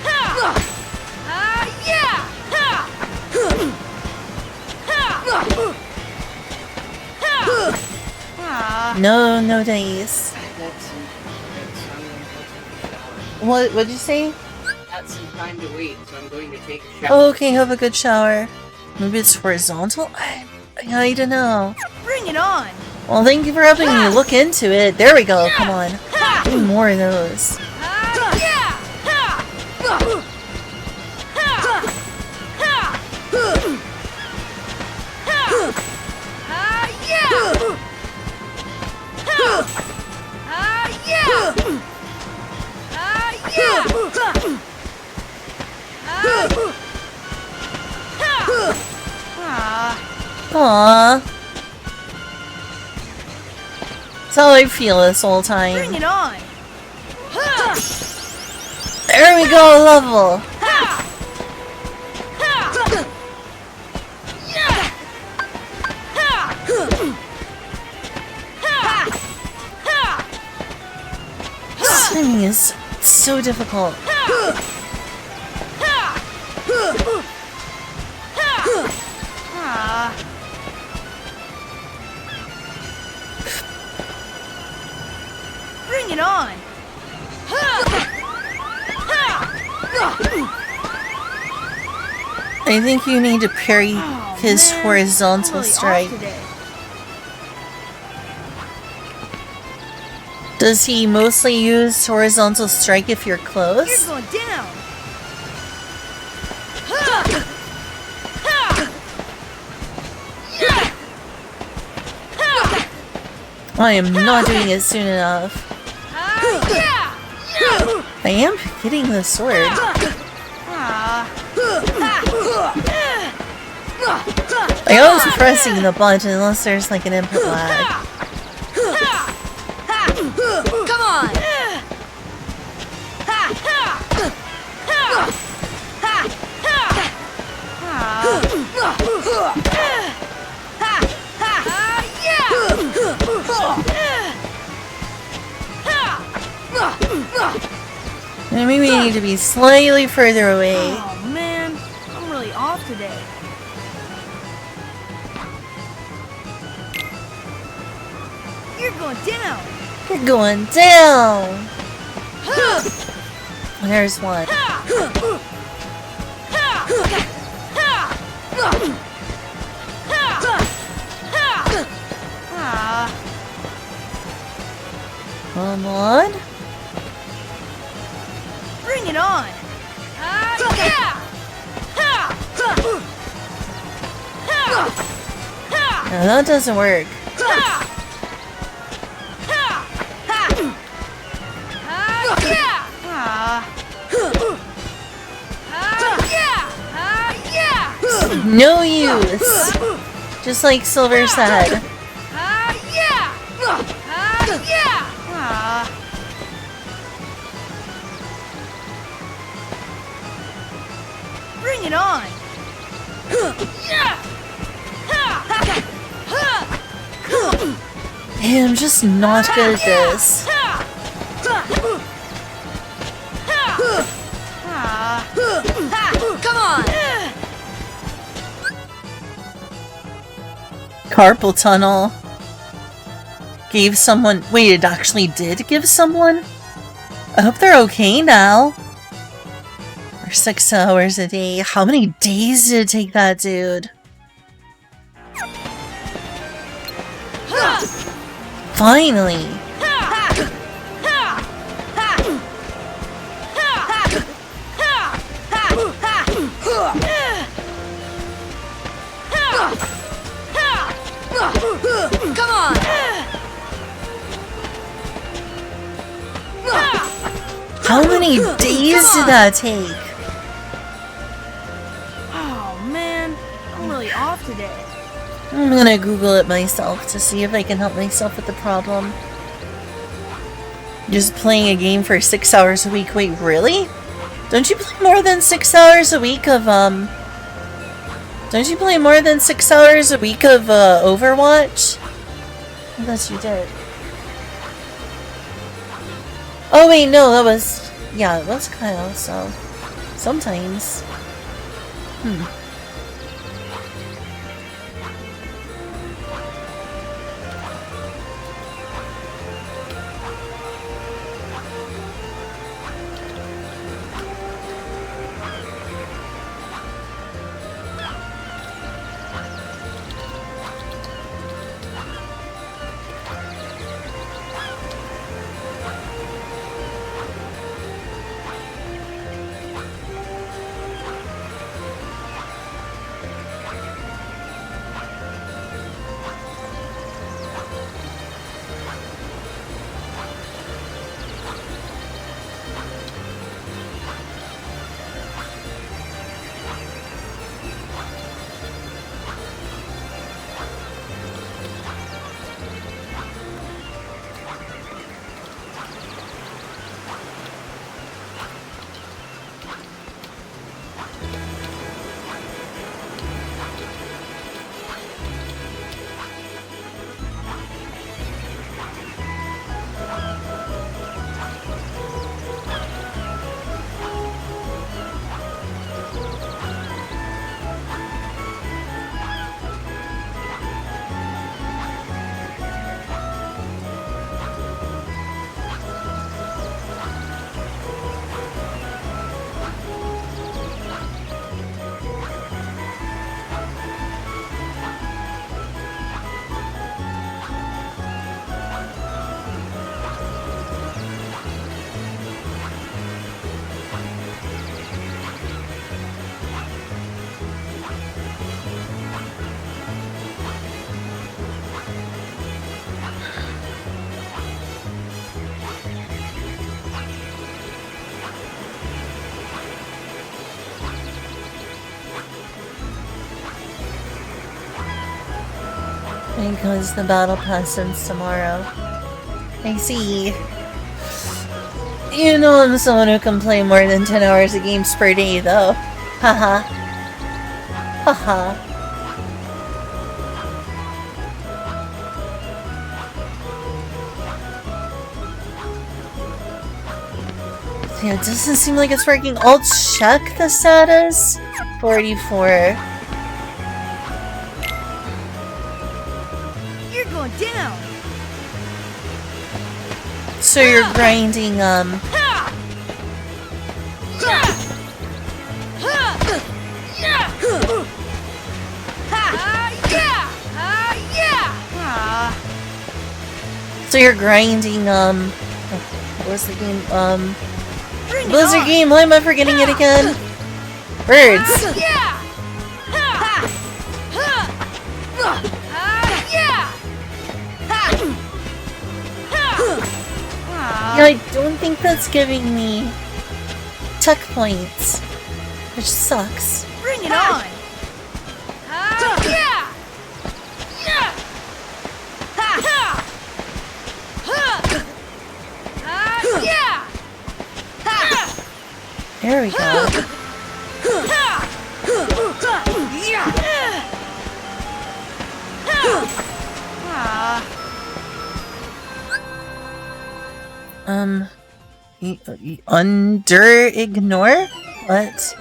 No dice. What'd you say? Got some time to wait, so I'm going to take a shower. Oh, okay, have a good shower. Maybe it's horizontal? I don't know. Bring it on! Well, thank you for helping me look into it. There we go, come on. Need more of those. Aww. That's how I feel this whole time. Bring it on! There we go, level! Swimming is so difficult. Bring it on! I think you need to parry his horizontal really strike. Does he mostly use horizontal strike if you're close? You're going down! I am not doing it soon enough. I am hitting the sword. I always pressing the button unless there's like an input lag. Come on! Maybe we need to be slightly further away. Oh man, I'm really off today. You're going down! You're going down! There's one. Come on. Bring it on! No, that doesn't work. No use! Just like Silver said. Bring it on! Hey, I'm just not good at this. Come on! Carpal tunnel. Gave someone... Wait, it actually did give someone? I hope they're okay now. For 6 hours a day. How many days did it take that dude? Finally! Come on! How many days did that take? Oh man, I'm really off today. I'm gonna Google it myself to see if I can help myself with the problem. Just playing a game for 6 hours a week. Wait, really? Don't you play more than 6 hours a week of, Don't you play more than 6 hours a week of, Overwatch? I thought you did. Oh wait, no, that was... Yeah, it was Kyle, so... Sometimes. Because the battle pass ends tomorrow. I see. You know I'm someone who can play more than 10 hours of games per day, though. Haha. Haha. Yeah, it doesn't seem like it's working. I'll check the status. 44. You're going down. So you're grinding, So you're grinding, what was the game? Blizzard game, why am I forgetting it again? Birds! Yeah, I don't think that's giving me tech points, which sucks. Bring it on. There we go. Under ignore? What?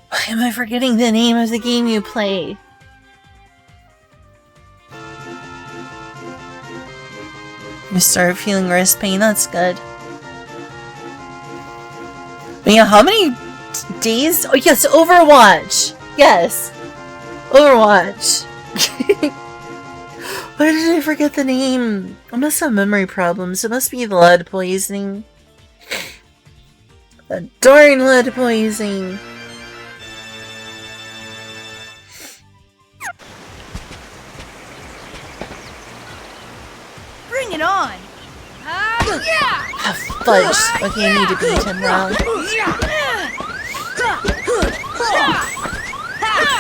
Why am I forgetting the name of the game you play? You start feeling wrist pain, that's good. But yeah, how many days? Oh yes, Overwatch! Yes! Overwatch! Why did I forget the name? I must have memory problems. It must be the lead poisoning. The darn lead poisoning. Bring it on! Yeah! Ah, fudge. Okay, I need to beat him now.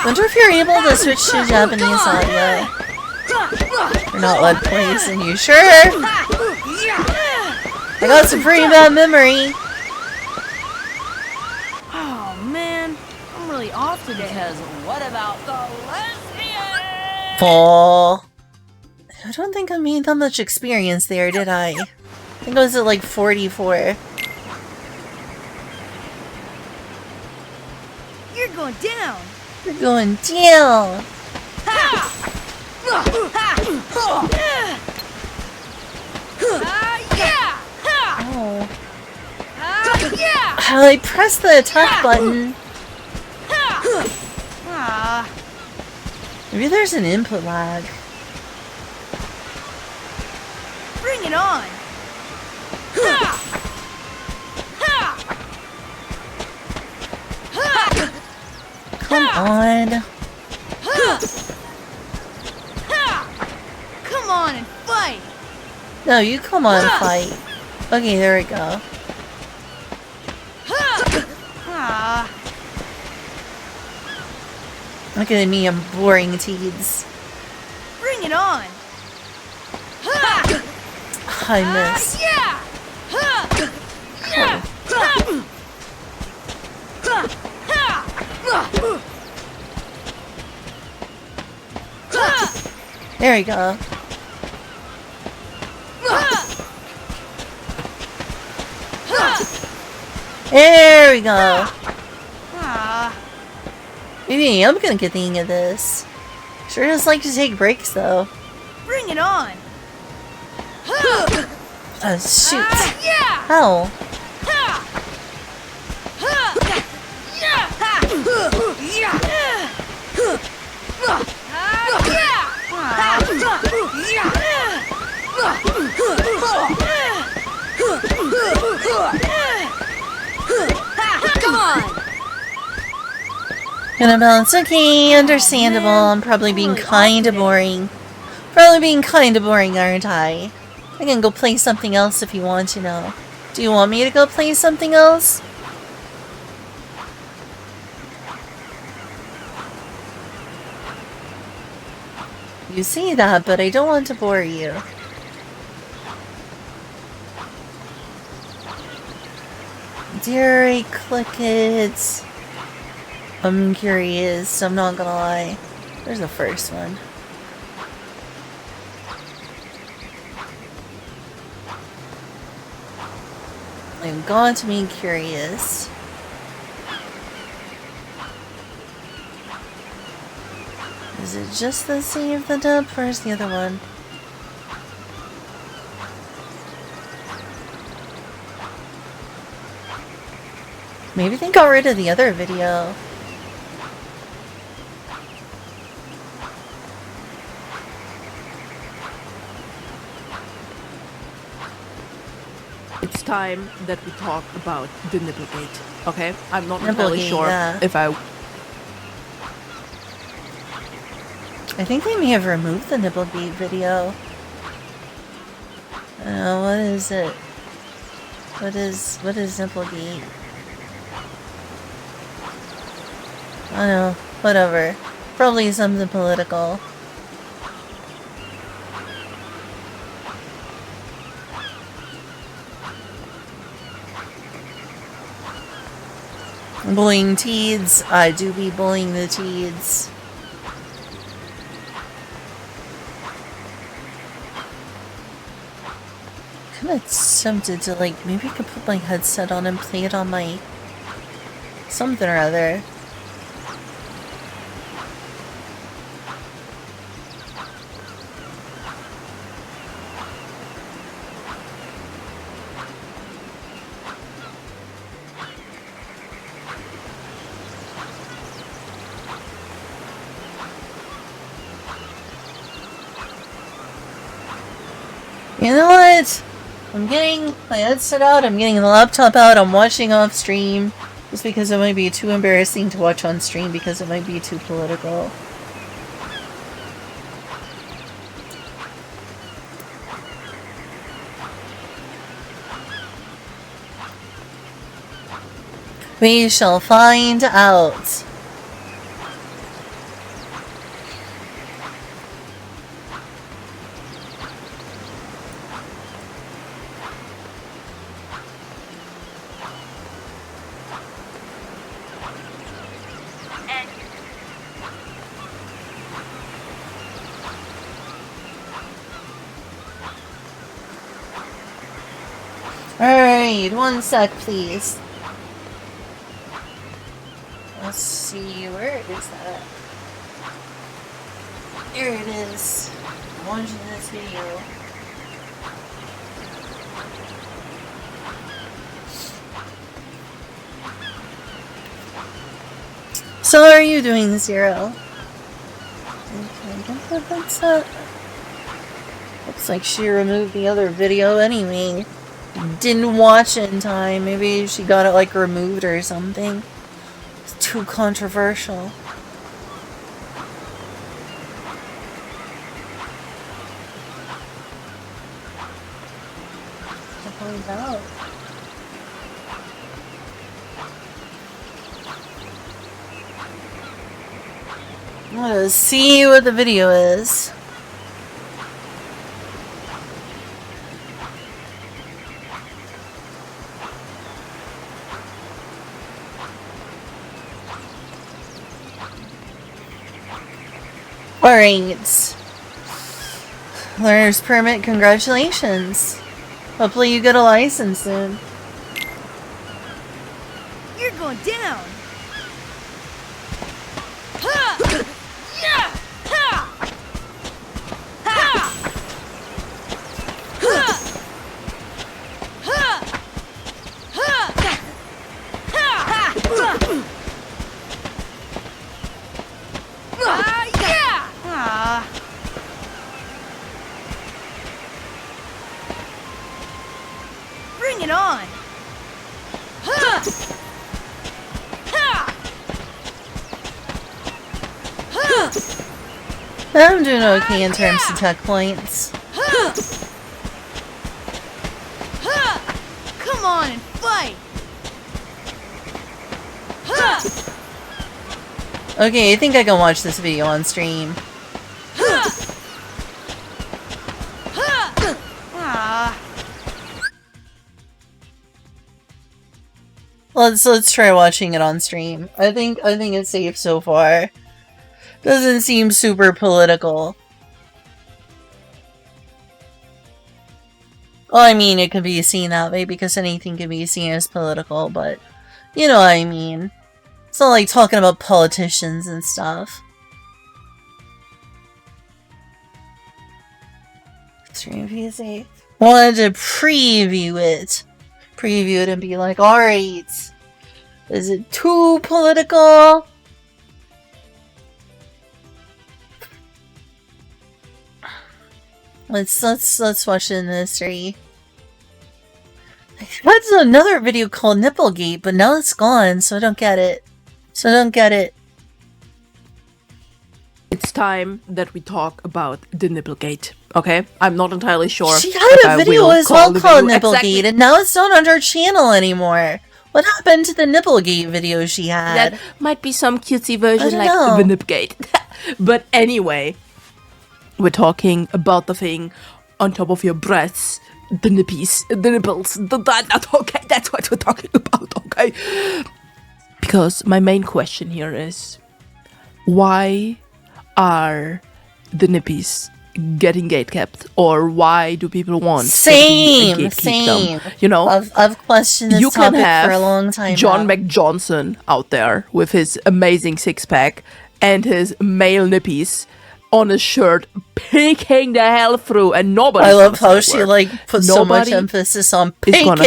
Wonder if you're able to switch to Japanese audio. You're not lead poison, you sure? I got some pretty bad memory. Oh man, I'm really off today. Because what about the lesbian? Fall. I don't think I made that much experience there, did I? I think I was at like 44. You're going down. You're going down. Yeah! Oh. Yeah! I pressed the attack button. Maybe there's an input lag. Bring it on! Come on. Come on and fight! No, you come on, fight. Okay, there we go. Look at me, I'm boring teeds. Bring it on! I missed. Yeah! There we go. There we go. Maybe I'm gonna get the hang of this. Sure does like to take breaks though. Bring it on! Oh shoot. Yeah! How? Come on! Gonna balance. Okay, understandable. I'm probably being kinda boring. Probably being kinda boring, aren't I? I can go play something else if you want to know. Do you want me to go play something else? You see that, but I don't want to bore you. Dairy Clickets. I'm curious, I'm not gonna lie. There's the first one. I've got to be curious. Is it just the Save the Dub? Where's the other one? Maybe they got rid of the other video. It's time that we talk about the Nipplegate, okay? I'm not Nipplegate, entirely sure yeah. if I think they may have removed the Nipplegate video. What is it? What is Nipplegate? I don't know. Whatever. Probably something political. Bullying teeds. I do be bullying the teeds. Kinda tempted to like, maybe I could put my headset on and play it on my something or other. You know what? I'm getting my headset out, I'm getting the laptop out, I'm watching off stream. Just because it might be too embarrassing to watch on stream because it might be too political. We shall find out. Alright, one sec, please. Let's see, where is that? Here it is. I'm watching this video. So how are you doing, Zero? Okay, that's that. Looks like she removed the other video anyway. Didn't watch it in time. Maybe she got it like removed or something. It's too controversial. To find out. Let's see what the video is. Alright. Learner's permit, congratulations. Hopefully you get a license soon. You're going down. Ha! Yeah! Ha! Ha! Ha! Ha! Ha! Ha! Yeah! Ah. Bring it on. Ha! Ha! Ha! I'm doing okay in terms of tech points. Ha! Ha! Come on and fight. Ha! Okay, I think I can watch this video on stream. Ha! Ha! Ah. Let's try watching it on stream. I think it's safe so far. Doesn't seem super political. Well, I mean, it could be seen that way because anything can be seen as political, but you know what I mean. It's not like talking about politicians and stuff. Stream PC. Wanted to preview it. Preview it and be like, alright. Is it too political? Let's watch the mystery. That's another video called Nipplegate, but now it's gone, so I don't get it. It's time that we talk about the Nipplegate, okay? I'm not entirely sure. She had a video as well called Nipplegate, exactly. and now it's not on her channel anymore. What happened to the Nipplegate video she had? That might be some cutesy version I like don't know. the Nipgate. But anyway, we're talking about the thing on top of your breasts. The nippies, the nipples, okay, that's what we're talking about, okay? Because my main question here is, why are the nippies getting gatekept, or why do people want to gatekeep them? You know, I've questioned this topic for a long time. John now. McJohnson out there with his amazing six-pack and his male nippies on his shirt, peeking the hell through, and nobody. I love how she like puts so much emphasis on peeking the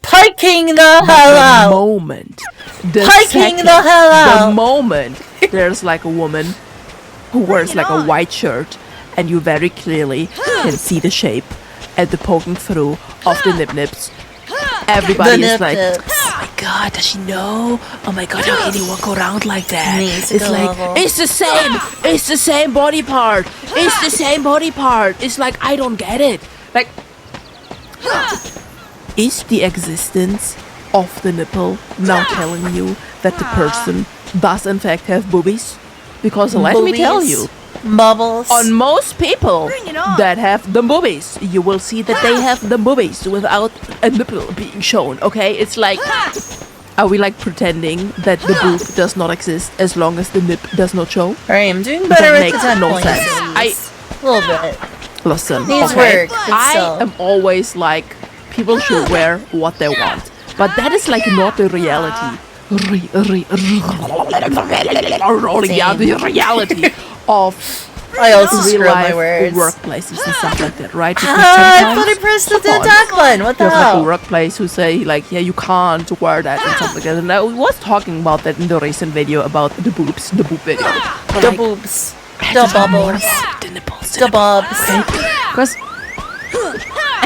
hell out. The moment, the moment there's like a woman who wears like a white shirt, and you very clearly can see the shape, at the poking through of the nip-nips. Everybody is like, nip-nips. oh my god, does she know? Oh my god, how can you walk around like that? Needs It's to like, level. it's the same body part. It's the same body part. It's like, I don't get it. Like, is the existence of the nipple now telling you that the person does in fact have boobies? Because let me tell you, Bubbles. on most people that have the boobies, you will see that they have the boobies without a nipple being shown, okay? It's like, are we like pretending that the boob does not exist as long as the nip does not show? Alright, I'm doing better That with the makes 10 no points. sense. A little bit. Listen, Needs okay? work, but I still. am always like, people should wear what they want. But that is like not the reality. Yeah, the reality of I also real screw up my life words. workplaces and stuff like that, right? Because I sometimes- thought I pressed the come on. attack button. What the You have like a hell? workplace who say like, yeah, you can't wear that and stuff like that. And I was talking about that in the recent video about the boobs, the boob video. But, The like, boobs. I have The to talk more bubbles. about the nipples. The bubs. Because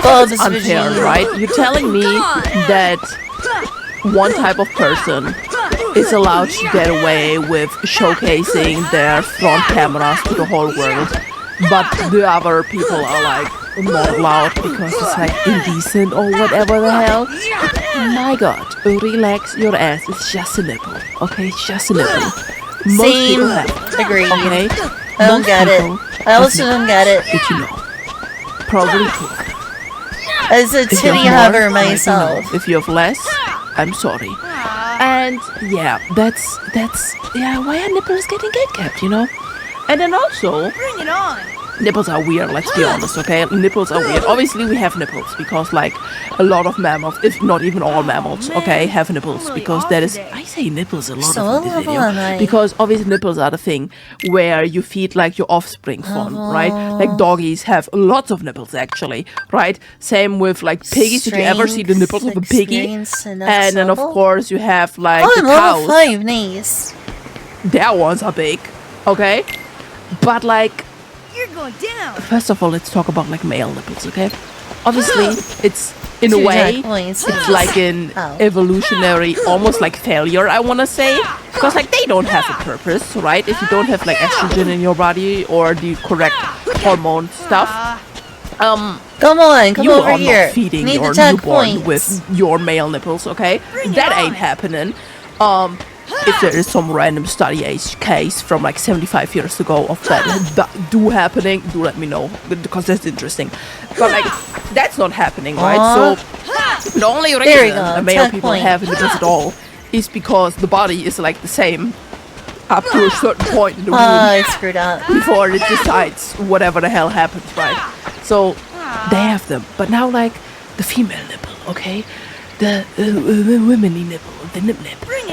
Bubs it's unfair, vagine. right? You're telling me that one type of person is allowed to get away with showcasing their front cameras to the whole world, but the other people are like not allowed because it's like indecent or whatever the hell. My god, relax your ass. It's just a nipple, okay? It's just a nipple. Most Same. people have it, Agreed. okay? I don't Most get it. people I also have don't get it. Did you know? Probably two. As a If you titty have more, haver let me myself. know. If you have less, I'm sorry. And yeah, that's yeah, why are nipples getting gatekept, you know? And then also, Bring it on. nipples are weird, let's be honest, okay? Nipples are weird. Obviously, we have nipples because, like, a lot of mammals, if not even all mammals, okay, have nipples because that is. I say nipples a lot So of in this level video am I? because obviously nipples are the thing where you feed like your offspring from, right? Like doggies have lots of nipples actually, right? Same with like piggies. If you ever see the nipples of a piggy, Experience enough and then of level? course you have like Oh, the I'm level cows. 5, nice. Their ones are big, okay? But like, You're going down. first of all, let's talk about like male nipples, okay? Obviously, it's in a Two way, jack points. it's like an Oh. evolutionary, almost like failure, I want to say, because like they don't have a purpose, right? If you don't have like estrogen in your body or the correct hormone stuff, Come on, come you over are here. not feeding Need your the tag newborn points. with your male nipples, okay? That ain't happening. If there is some random study case from like 75 years ago of that do happening, do let me know because that's interesting. But like that's not happening, right? So the only There we reason go, the male tag people point. have nipples at all is because the body is like the same up to a certain point in the womb I screwed up. before it decides whatever the hell happens, right? So they have them, but now like the female nipple, okay, the womanly nipple, the nip,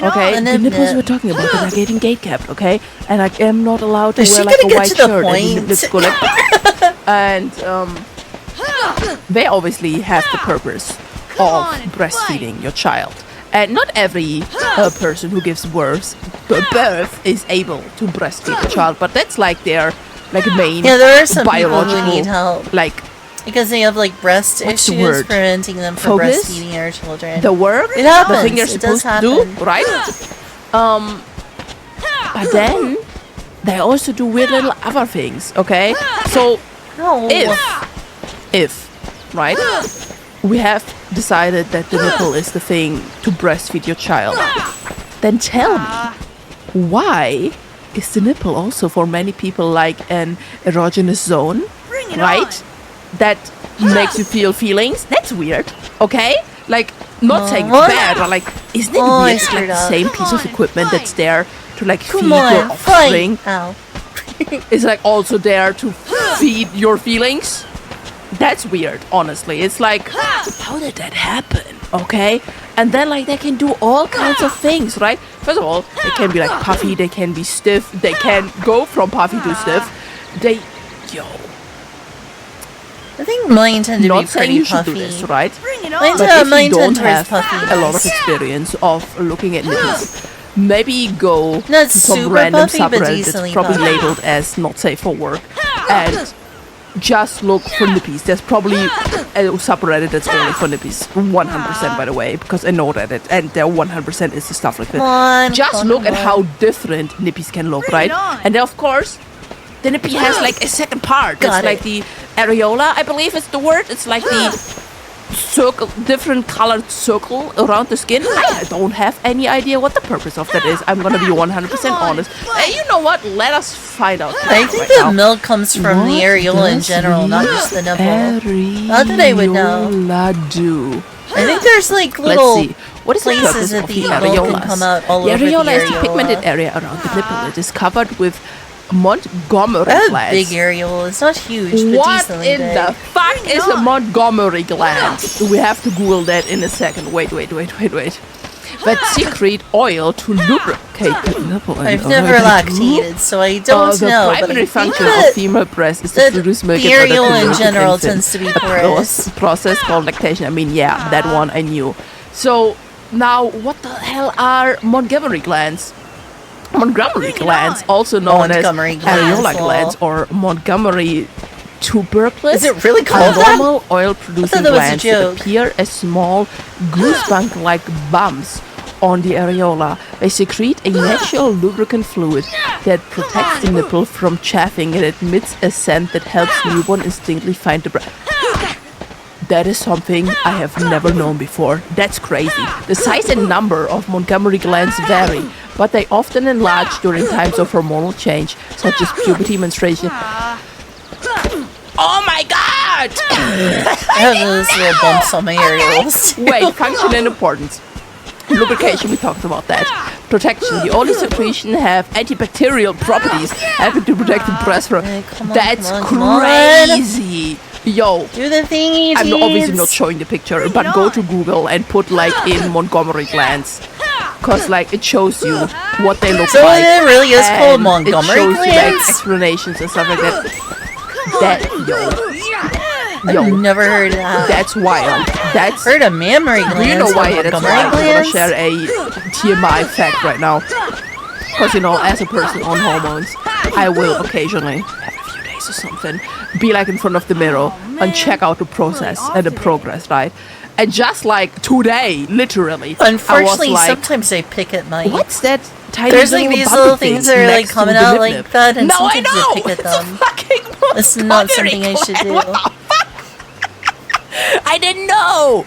okay, on. the The nipples nip-nip. we're talking about that are getting gatekept, okay, and I am not allowed to Is wear she like gonna a get white to the shirt and point? nips go like, and they obviously have the purpose of breastfeeding your child. And not every person who gives birth is able to breastfeed a child, but that's like their like main Yeah, there are some people biological who need help. like Because they have like breast What's the issues word? preventing them from Focus? breastfeeding their children. the work, It happens. the thing you're It does supposed to do, happen. right? But then they also do weird little other things, okay? So No. if right, we have decided that the nipple is the thing to breastfeed your child, then tell me, why is the nipple also for many people like an erogenous zone, right? That makes you feel feelings? That's weird, okay? Like, not saying it's What? bad, but like, isn't it Oh, I weird? It's like screwed the up. same piece of equipment that's there to like feed Come your on, offspring fight. Ow. is like also there to feed your feelings. That's weird, honestly. It's like, how did that happen? Okay? And then like they can do all kinds of things, right? First of all, they can be like puffy, they can be stiff, they can go from puffy to stiff. They I think mine tend to not be saying pretty you should puffy. do this, right? Mine, But if mine you don't tend towards have puffy. a lot of experience of looking at nipples, maybe go Not to some super random puffy, but subreddit that's decently probably puffy. labeled as not safe for work and just look for nippies. There's probably subreddit that's only for nippies. 100% by the way, because I know that and there 100% is the stuff like that. Just look at how different nippies can look, right? And then of course, the nippy has like a second part. It's like the areola, I believe is the word. It's like the circle, different colored circle around the skin. I don't have any idea what the purpose of that is. I'm gonna be 100% honest. And you know what? Let us find out. I think the milk comes from the areola in general, not just the nipple. Not that I would know. Do. I think there's like little Let's see. What is places the that purpose the of milk can come out all over the areola is the areola. pigmented area around the nipple. It is covered with Montgomery That glands. big areola. It's not huge, but What decently in big. the fuck is a Montgomery gland? We have to Google that in a second. Wait. That secrete oil to lubricate the nipple. I've never lactated, so I don't know. The primary but I think function that of female breast is to produce milk. the in order to areola in lubricate general them. tends to be A porous. process called lactation. I mean, yeah, that one I knew. So now, what the hell are Montgomery glands? Montgomery glands, also known as Montgomery glands, areola glands or Montgomery tubercles, Is it really called are that? normal oil-producing I thought that was a glands that joke. appear as small goosebump-like bumps on the areola. They secrete a natural lubricant fluid that protects the nipple from chafing and emits a scent that helps newborn instinctively find the breast. That is something I have never known before. That's crazy. The size and number of Montgomery glands vary, but they often enlarge during times of hormonal change, such as puberty, menstruation. Oh my god! I have those little bumps on my areolas. Wait, function and importance. Lubrication, we talked about that. Protection. The oily secretion have antibacterial properties, helping to protect the breast from... That's crazy! Yo, do the thingy. I'm obviously not showing the picture, but go to Google and put like in Montgomery glands, cause like it shows you what they look So like. it really is called and Montgomery it shows you like glands? explanations and stuff like that. I've never heard of that. That's wild. That's heard of mammary glands. Do you know why that's Montgomery wild? I'm gonna glands? share a TMI fact right now, cause you know, as a person on hormones, I will occasionally or something, be like in front of the mirror and check out the process and the progress, right? And just like today, literally, Unfortunately, I was like, sometimes I pick at my. what's that tiny There's like these little bumpy things thing that are like next to coming the out nip like nip? that, and No, I sometimes know! I pick at them. It's not something I should do. What the fuck? I didn't know!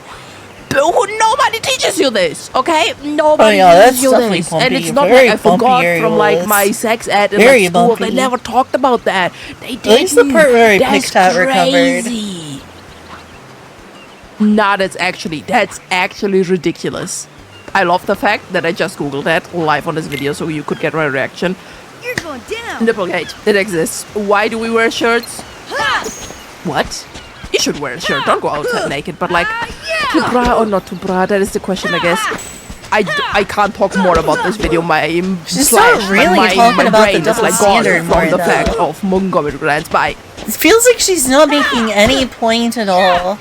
Nobody teaches you this, okay? Nobody that's teaches you definitely this. bumpy. And it's not Very like I forgot bumpy from like areolas. my sex ed in Very like, school. They bumpy. never talked about that. They didn't. At least the part where I That's picked out recovered. crazy. Nah, that's actually ridiculous. I love the fact that I just googled that live on this video so you could get my reaction. You're going down. Nipplegate. It exists. Why do we wear shirts? What? You should wear a shirt. Don't go outside naked. But like, to bra or not to bra? That is the question, I guess. I can't talk more about this video. She's not really my talking about brain the is double like gone standard from more, the though. fact of Montgomery glands. Bye. It feels like she's not making any point at all.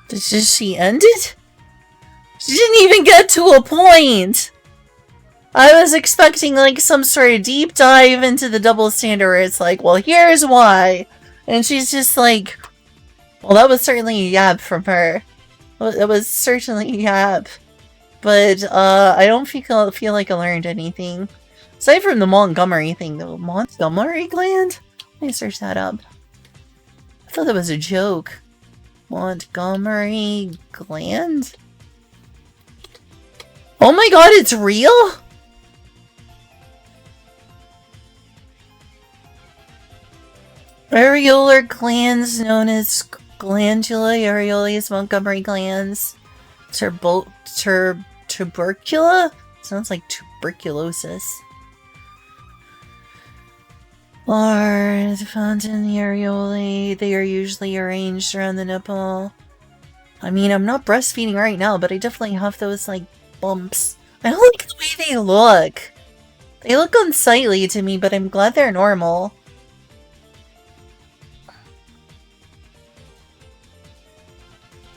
Did she end it? She didn't even get to a point! I was expecting like some sort of deep dive into the double standard where it's like, well, here's why. And she's just like, well, that was certainly a yab from her. It was certainly a yab. But I don't feel like I learned anything. Aside from the Montgomery thing, though. Montgomery gland? Let me search that up. I thought that was a joke. Montgomery gland? Oh my god, it's real? Areolar glands known as glandula areoles, Montgomery glands. Tubercula? Sounds like tuberculosis. Are found in the areolae. They are usually arranged around the nipple. I mean, I'm not breastfeeding right now, but I definitely have those, like, bumps. I don't like the way they look. They look unsightly to me, but I'm glad they're normal.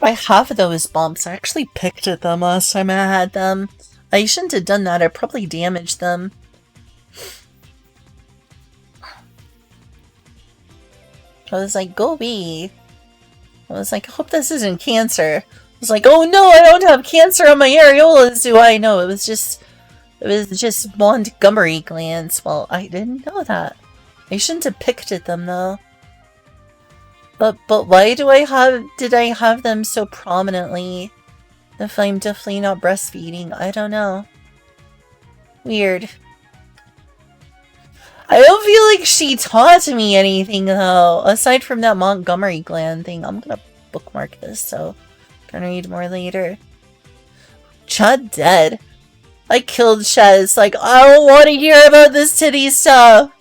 I have those bumps. I actually picked at them last time I had them. I shouldn't have done that. I probably damaged them. I was like, Goby. I was like, I hope this isn't cancer. I was like, oh no, I don't have cancer on my areolas, do I? No, it was just Montgomery glands. Well, I didn't know that. I shouldn't have picked at them though. But why did I have them so prominently if I'm definitely not breastfeeding? I don't know. Weird. I don't feel like she taught me anything though, aside from that Montgomery gland thing. I'm gonna bookmark this so I can read more later. Chud dead. I killed Chez. Like, I don't want to hear about this titty stuff.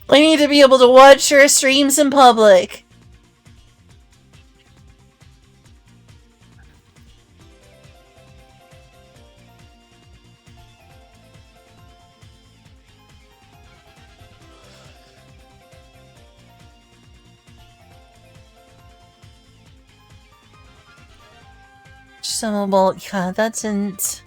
I need to be able to watch your streams in public. So, well, yeah, that didn't...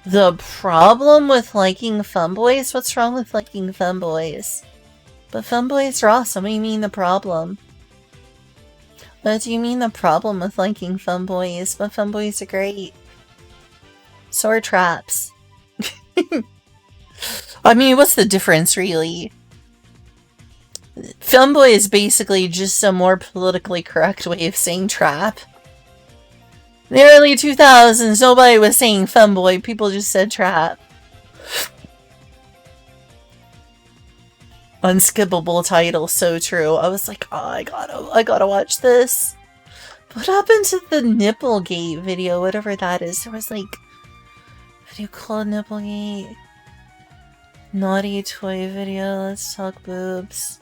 The problem with liking femboys? What's wrong with liking femboys? But femboys are awesome. What do you mean the problem? What do you mean the problem with liking femboys? But femboys are great. So are traps. I mean, what's the difference, really? Femboy is basically just a more politically correct way of saying trap. In the early 2000s, nobody was saying femboy, people just said trap. Unskippable title, so true. I was like, oh, I gotta watch this. What happened to the Nipplegate video, whatever that is? There was like a video called Nipplegate. Naughty toy video, let's talk boobs.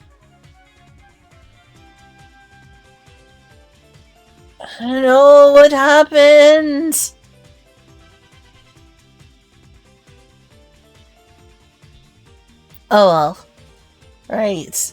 I don't know what happened. Oh well. Right.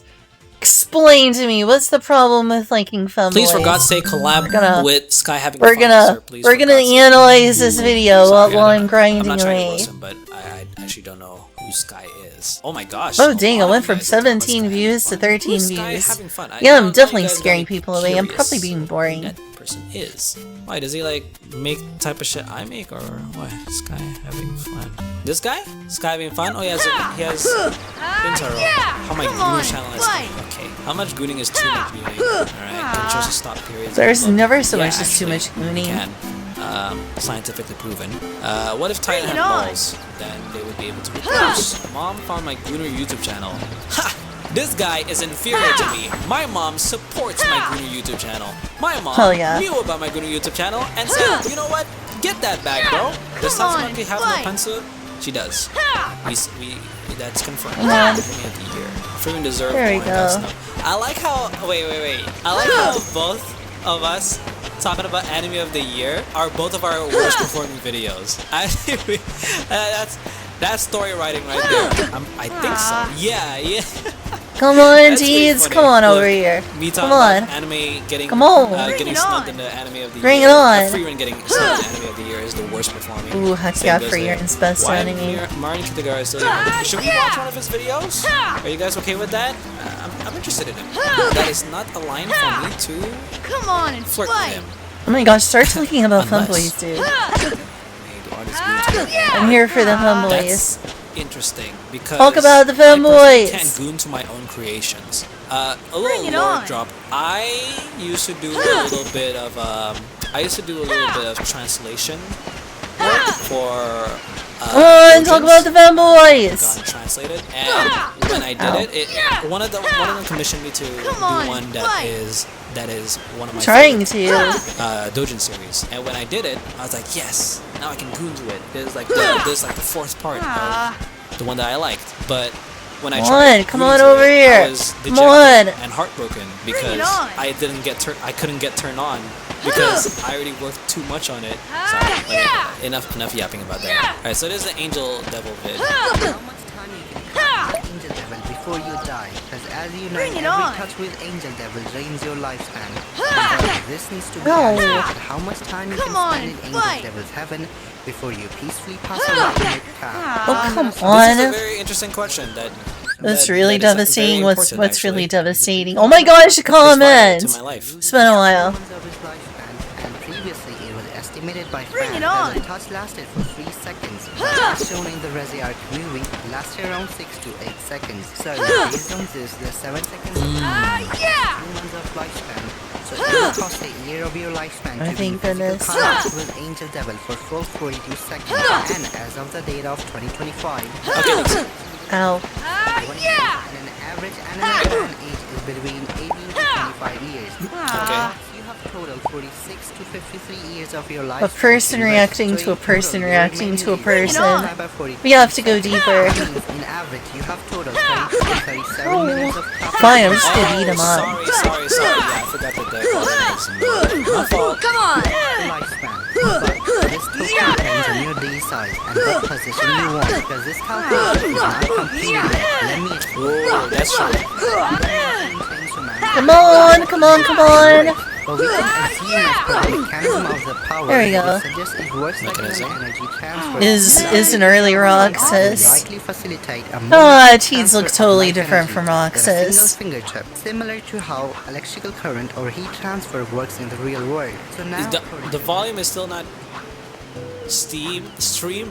Explain to me, what's the problem with liking femboys? Please, for God's sake, collab with Sky having we're fun, gonna, sir. Please, we're gonna analyze this video Sorry, while I'm grinding I'm not trying to away. roast him, but I actually don't know who Sky is. Oh my gosh. Oh dang, I went from 17 views to 13 views. Yeah, I'm definitely scaring people away. I'm probably being boring. That person is. Why, does he like make the type of shit I make, or why? Sky having fun. This guy? Sky having fun? Oh, he has intro. How my Gooning channel is okay. How much Gooning is too much Gooning? Alright, pictures of stop periods. There's never so much as too much Gooning. Scientifically proven. What if Titan had balls? Then they would be able to reproduce. Mom found my Gooner YouTube channel. Ha! This guy is inferior to me. My mom supports my Gooner YouTube channel. My mom knew about my Gooner YouTube channel and said, you know what? Get that back, bro. Does Tatsunaki have no pencil? She does. We that's confirmed. Freaking deserve more. I like how I like how both of us talking about anime of the year are both of our worst performing videos. That's story writing right there. I think so. Yeah. Come on, Deeds. Come on over here. Me talking about anime getting getting snubbed in the anime of the year. Bring it on. Free Run getting snubbed in the anime of the year is the worst performing. Ooh, heck yeah, Free Run's best anime. Marin Kitagawa is still should we watch one of his videos? Are you guys okay with that? I'm interested in him. That is not a line for me to come on and flirt with him. Oh my gosh, start talking about femboys, dude. I'm here for the femboys. That's interesting because talk about the femboys. I can't goon to my own creations. A little lore drop. I used to do a little bit of translation work for. Talk about the femboys. Got translated, and when I did it, one of them commissioned me to do one that is one of my Dojin series. And when I did it, I was like, yes, now I can goon to it. There's like the fourth part of the one that I liked. But when I tried, come on over here. I was dejected and heartbroken because I couldn't get turned on because I already worked too much on it. Sorry, enough yapping about that. Alright, so there's the Angel Devil vid. How much time you can have Angel Devil before you die? Because as you know, every touch with Angel Devil drains your lifespan. This needs to be No. answered. How much time you can spend in Angel Devil's Heaven before you peacefully pass away in your car? Oh, come This on. is a very interesting question. That's really that is devastating. very What's important, really actually. devastating? Oh my gosh, a comment! To my life. It's been a while. Previously, it was estimated by Bring fans it on. that the touch lasted for 3 seconds. As shown in the Resi Arc movie, lasted around 6 to 8 seconds. So based on this, the 7 seconds yeah! 2 months of lifespan. So it will cost a year of your lifespan to be in physical goodness. contact with Angel Devil for full 42 seconds. And as of the date of 2025, Ow. Yeah! and an average anime fan age is between 18 to 25 years. You have total 46 to 53 years of your life. A person reacting to a person reacting to a person. We have to go deeper. In average, you have total 32 to 37 minutes of Fine, I'm just gonna beat him up. Sorry. Yeah, I forgot that the my fault. Come on! lifespan. But this total depends on your day size and what position you want, because this calculation is not completed yet. Let me explain. Whoa, that's true. Come on, come on, come on! But we can assume as per the mechanism of the power, There we go. it suggests it works like an energy transfer. Is an early Roxas. Likely facilitate a Ah, Teeds look totally different from single Roxas. fingertip, similar to how electrical current or heat transfer works in the real world. So now, The volume is still not stream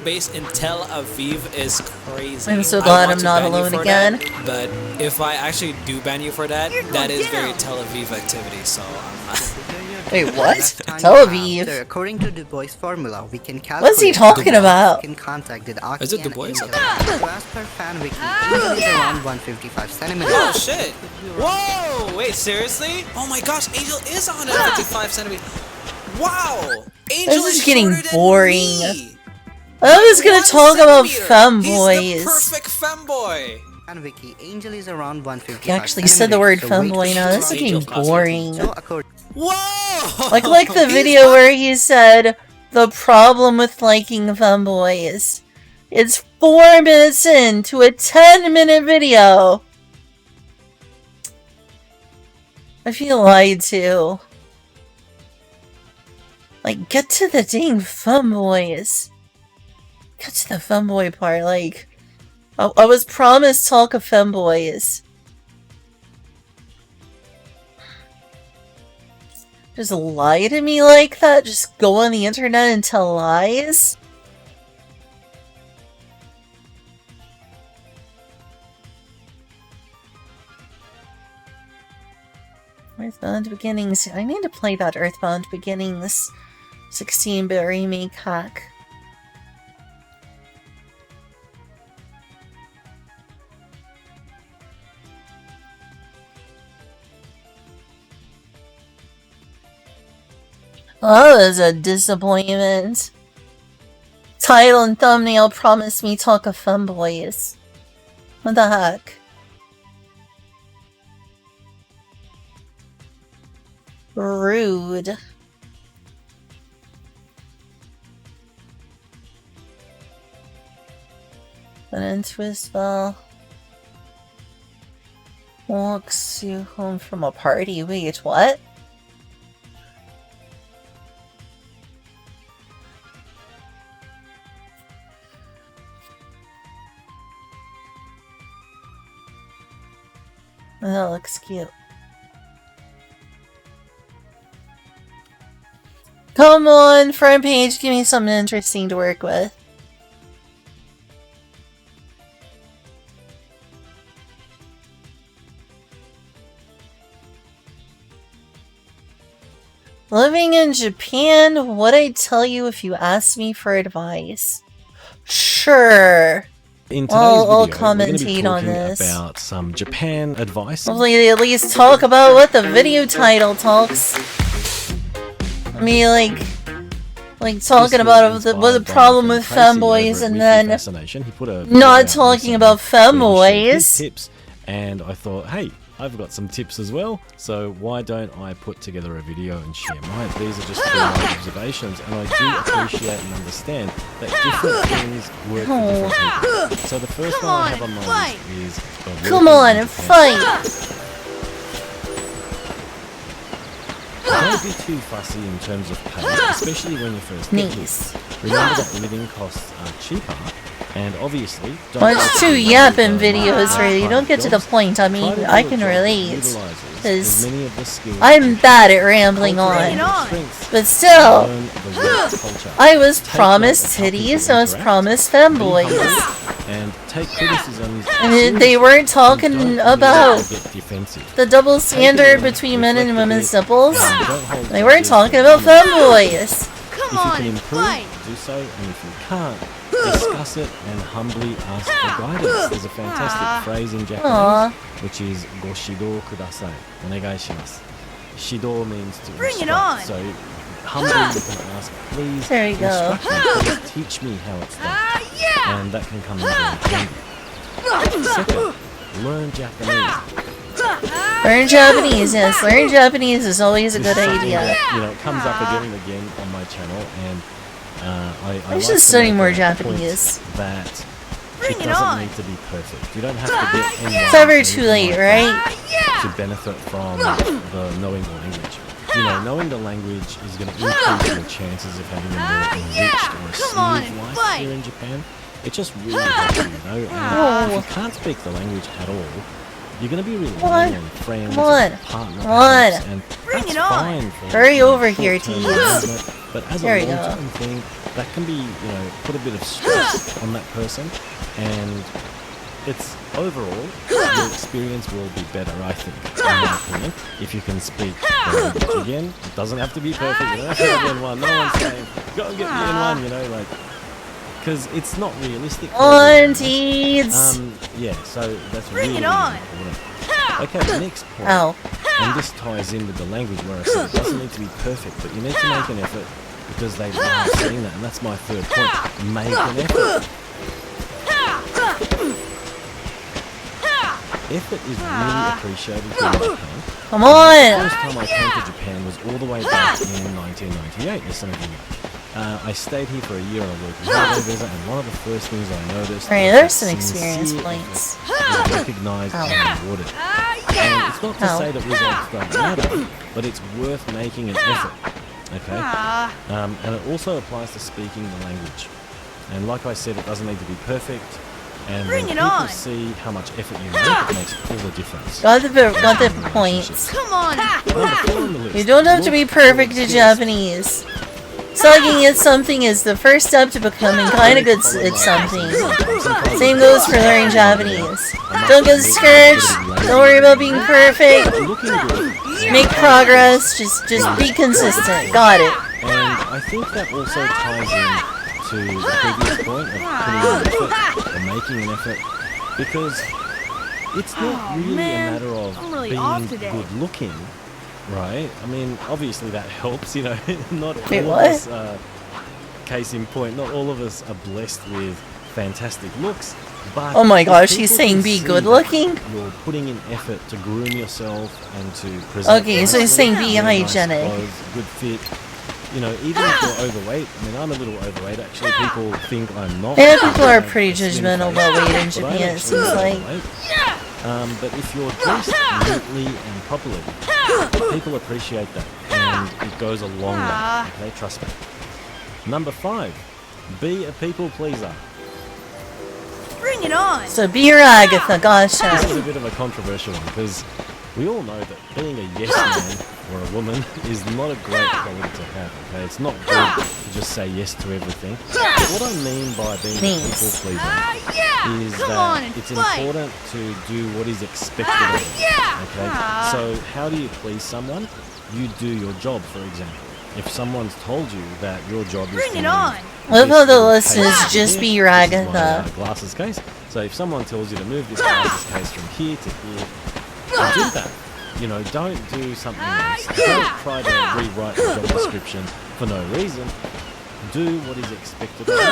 based in Tel Aviv is crazy. I'm so I glad want I'm to not ban you alone for again. that, but if I actually do ban you for that, that is very Tel Aviv activity. So I'm not. Wait, what? Tel Aviv? So according to Du Bois formula, we can calculate. What's he talking about? In contact with Is it Du Bois? So as per fan wiki, Angel is around 155 centimeters. Oh shit! Whoa! Wait, seriously? Oh my gosh, Angel is 155 centimeters. Wow! Angel This is getting shorter than boring. me. I was gonna 1 talk about centimeter. femboys. He's the perfect femboy. And wiki, Angel is around 155. He actually said the word femboy now. This is getting boring. Like the video where he said the problem with liking femboys. It's 4 minutes into a 10-minute video. I feel lied to. Like, get to the dang femboys. Get to the femboy part. Like, I was promised talk of femboys. Just lie to me like that? Just go on the internet and tell lies? Earthbound Beginnings. I need to play that Earthbound Beginnings 16-bit remake hack. Oh, that was a disappointment. Title and thumbnail promised me talk of femboys. What the heck? Rude. But in Twistville walks you home from a party. Wait, what? That looks cute. Come on, front page, give me something interesting to work with. Living in Japan, what'd I tell you if you asked me for advice? Sure. In today's I'll video, commentate we're on going to be this. talking about some Japan advice. Hopefully they at least talk about what the video title talks. I mean, like talking about what the problem with femboys and then not talking about femboys. Tips, and I thought, hey, I've got some tips as well, so why don't I put together a video and share mine? These are just my observations, and I do appreciate and understand that different things work for different people. So the first one I have on my list is... Come on, and fight! don't be too fussy in terms of pay, especially when you first get here. Remember that living costs are cheaper, and obviously don't... Well, it's too yapping videos, really. You don't get to the point. I mean, I can relate. Because I'm bad at rambling on. But still, I was promised titties, I was promised femboys. And take criticisms. And they weren't talking about the double standard between men and women's nipples. They weren't talking about femboys. If you can improve, do so, and if you can't, discuss it and humbly ask for guidance. There's a fantastic phrase in Japanese, which is "Go shido kudasai." Onegaishimasu. Shido means to instruct. So humbly you can ask, please there you go. Instruct me, teach me how it's done. And that can come in very handy. Second, learn Japanese. Learn Japanese, yes. Learn Japanese is always a good idea. That, you know, it comes up again and again on my channel, and I should study more Japanese. That it doesn't need to be perfect. You don't have to get N1. It's never too late, right? To benefit from the knowing the language. You know, knowing the language is going to increase your chances of having a more enriched or smooth life here in Japan. It just really helps you, you know. And if you can't speak the language at all, you're going to be relying on friends, partners, and that's fine. Hurry over here, teens. But as a long-term thing, that can be, you know, put a bit of stress on that person, and it's overall, your experience will be better, I think, in my opinion, if you can speak the language. Again, it doesn't have to be perfect, you don't have to have N1, no one's saying, go and get the N1, you know, like, because it's not realistic. On, teens! Yeah, so that's really important. Okay, the next point, and this ties in with the language where I said it doesn't need to be perfect, but you need to make an effort, because they love saying that, and that's my third point, make an effort. Effort is really appreciated here in Japan. Come on! The first time I came to Japan was all the way back in 1998, as some of you know. I stayed here for a year on a working holiday visa, and one of the first things I noticed was there's some experience points. Was recognised and rewarded. And it's not to say that results don't matter, but it's worth making an effort. Okay? And it also applies to speaking the language. And like I said, it doesn't need to be perfect. And when people see how much effort you make, it makes all the difference. Got the points. Come on! You don't have to be perfect in Japanese. Sucking at something is the first step to becoming kind of good at something. Same goes for learning Japanese. Don't get discouraged. Don't worry about being perfect. Make progress. Just be consistent. Got it. And I think that also ties in to the previous point of putting in an effort or making an effort, because it's not really a matter of being good looking, right? I mean, obviously that helps, you know. Not all of us, case in point, not all of us are blessed with fantastic looks, but oh my gosh, he's saying be good looking? You're putting in effort to groom yourself and to present. Okay, so he's saying be hygienic. Nice clothes, good fit. You know, even if you're overweight, I mean, I'm a little overweight, actually, people think I'm not. Yeah, people are pretty judgmental about weight in Japan, it seems like. But if you're dressed neatly and properly, people appreciate that, and it goes a long way, okay, trust me. Number 5, be a people pleaser. Bring it on! So be your Agatha, gotcha. This is a bit of a controversial one, because we all know that being a yes man or a woman is not a great quality to have, okay? It's not good to just say yes to everything. But what I mean by being a people pleaser is that it's important to do what is expected of you, okay? So how do you please someone? You do your job, for example. If someone's told you that your job is to Love how the list is just be your Agatha. Glasses case. So if someone tells you to move this glasses case from here to here, do that. You know, don't do something else. Don't try to rewrite the job description for no reason. Do what is expected of you,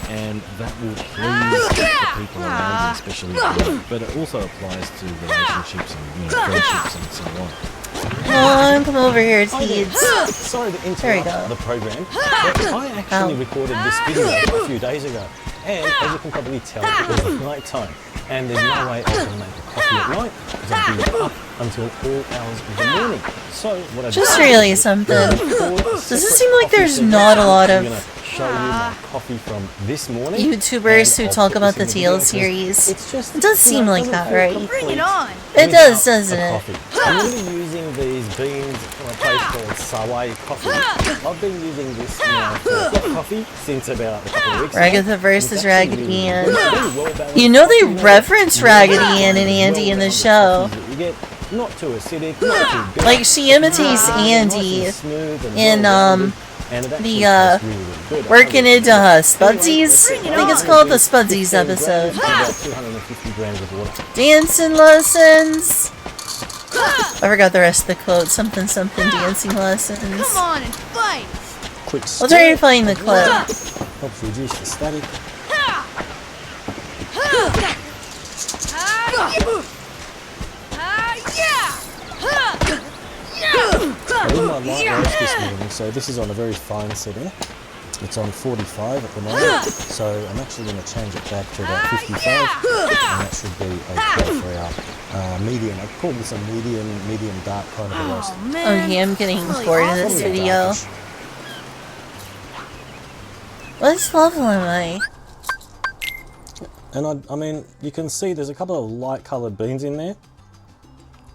and that will please the people around you, especially you. But it also applies to relationships and friendships and so on. Come over here, Teeds. Sorry to interrupt the program, but I actually recorded this video a few days ago, and as you can probably tell, it was night time. and there's no way I can make a coffee at night because I'll be up until all hours of the morning. So what I Just really something. Does it seem like there's not a lot of show you my coffee from this morning YouTubers who talk about the TL series? It does seem like that, right? Bring it on. It does, doesn't it? I'm going to be using these beans from a place called Sawai Coffee. I've been using this now for coffee since about a couple of weeks. Ragatha versus Raggedy Ann. You know they reference Raggedy Ann and Andy in the show. Not too acidic, not too bitter. Like she imitates Andy in the Working Into Spudsies. I think it's called the Spudsies episode. Dancing lessons. I forgot the rest of the quote. Something something dancing lessons. Come on and fight. Quick. I'll try to find the clip. Helps reduce the static. I did my light roast this morning, so this is on a very fine setting. It's on 45 at the moment, so I'm actually going to change it back to about 55, and that should be okay for our medium. I'd call this a medium dark kind of a roast. Okay, I'm getting bored of this video. What level am I? And I mean, you can see there's a couple of light coloured beans in there.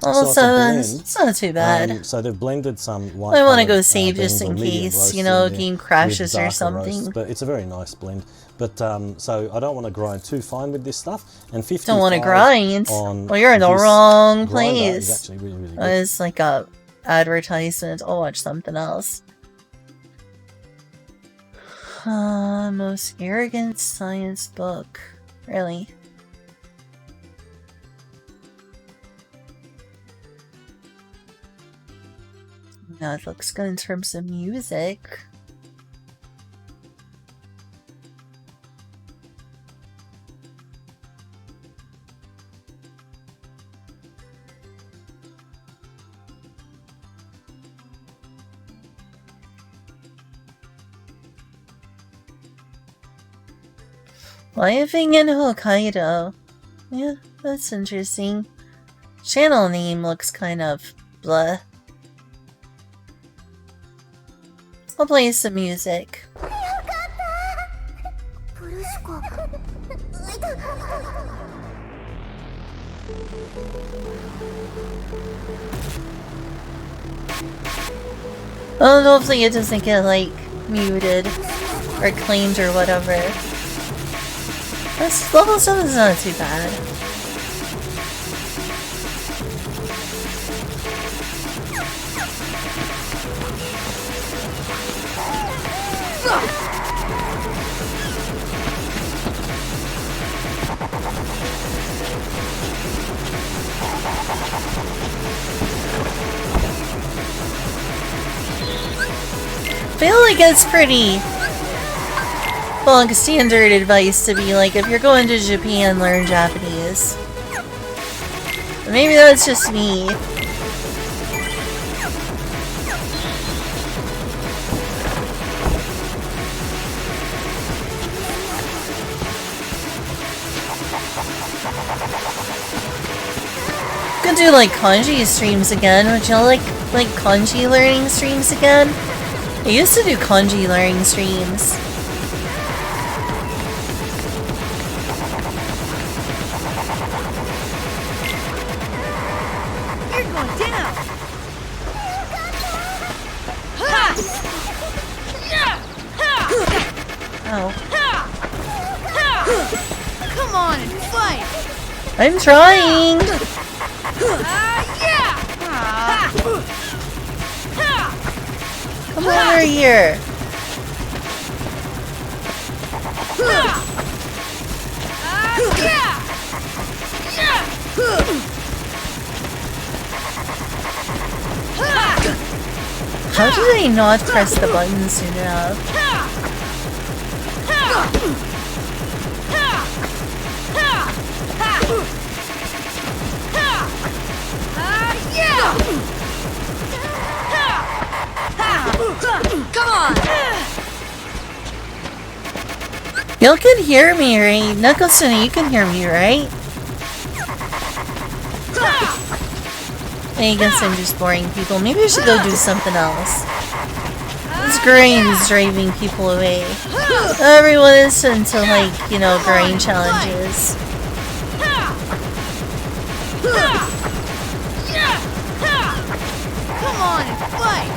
Oh, so it's not too bad. So they've blended some light. I want to go save just in case, you know, game crashes or something. Roast, but it's a very nice blend. But so I don't want to grind too fine with this stuff. And 55 don't want to grind. Well, you're in the wrong place. Actually really, really good. It's like a advertisement. I'll watch something else. Most arrogant science book. Really? No, it looks good in terms of music. Living in Hokkaido. Yeah, that's interesting. Channel name looks kind of blah. I'll play some music. Oh, hopefully it doesn't get, like, muted or claimed or whatever. This level 7 is not too bad. I feel like it's pretty bog standard advice to be like, if you're going to Japan, learn Japanese. Maybe that's just me. Could do like kanji streams again. Would y'all like kanji learning streams again? I used to do kanji learning streams. You're going down. Ha! Oh. Come on and fight. I'm trying. Come over here. How did I not press the button soon enough? Come on! Y'all can hear me, right? Knuckleston, you can hear me, right? I guess I'm just boring people. Maybe I should go do something else. This grind is driving people away. Everyone is into, like, you know, grind challenges. Come on and fight!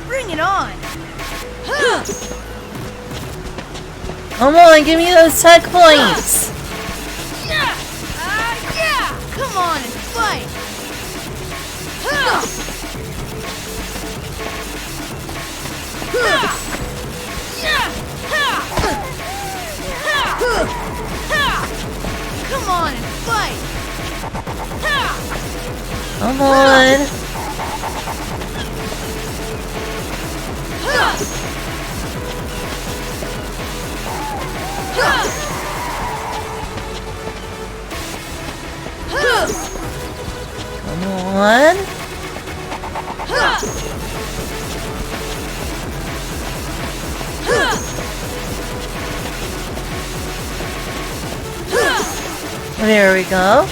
Bring it on! Come on, give me those tech points! Yeah! Come on and fight! Come on and fight! Come on! Come on! There we go.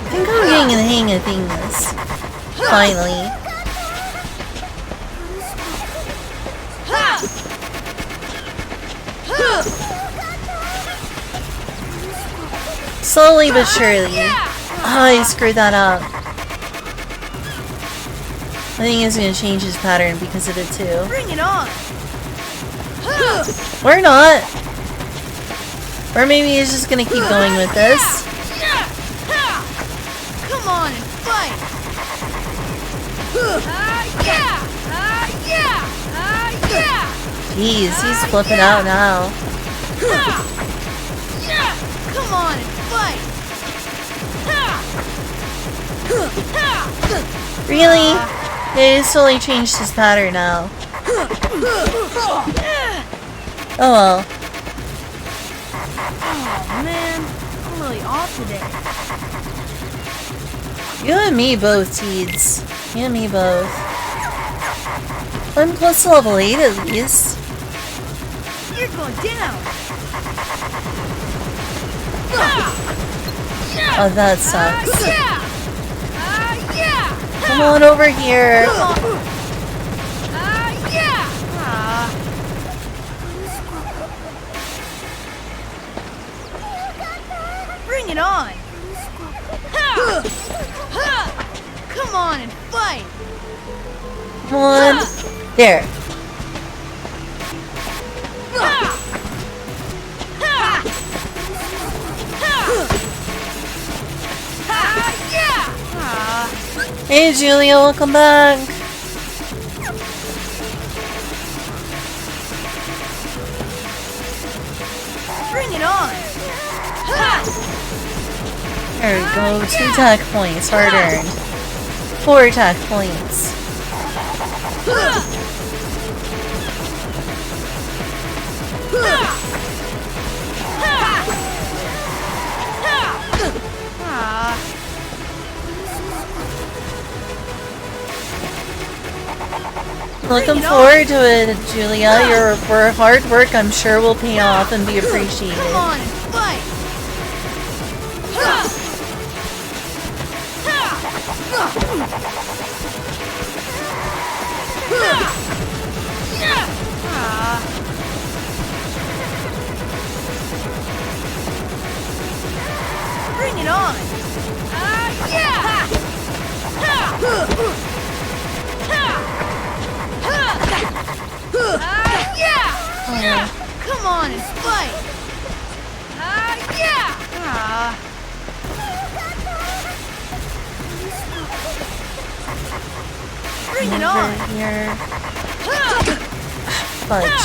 I think I'm getting the hang of things. Finally. Slowly but surely. Oh, I screwed that up. I think he's gonna change his pattern because of it too. Bring it on! Or not. Or maybe he's just gonna keep going with this. Come on and fight! Jeez, he's flipping out now. Come on and fight! Really? Yeah, he's totally changed his pattern now. Oh well. Oh man, I'm really off today. You and me both, Teeds. You and me both. I'm close to level 8 at least. You're going down! Oh, that sucks. Come on over here. Bring it on! Come on and fight! Come on. There. Hey Julia, welcome back. Bring it on! There we go. 2 attack points, hard earned. 4 attack points. Looking forward to it, Julia. Your hard work, I'm sure, will pay off and be appreciated. Come on and fight! Bring it on! Come on and fight! Bring it on! Here. Fudge.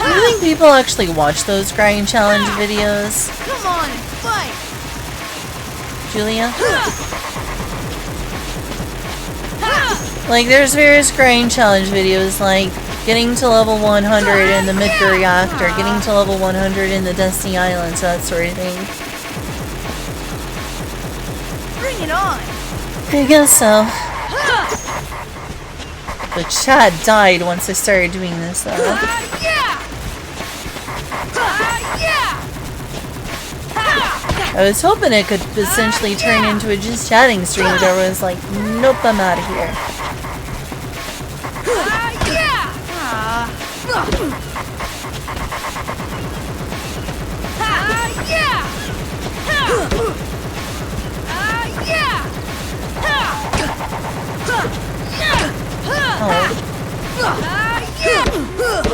Do you think people actually watch those grind challenge videos? Come on and fight! Julia? Like, there's various grind challenge videos, like getting to level 100 in the Midgar Reactor, getting to level 100 in the Destiny Islands, that sort of thing. Bring it on! I guess so. But Chad died once I started doing this, though. I was hoping it could essentially turn into a just chatting stream, but I was like, nope, I'm out of here.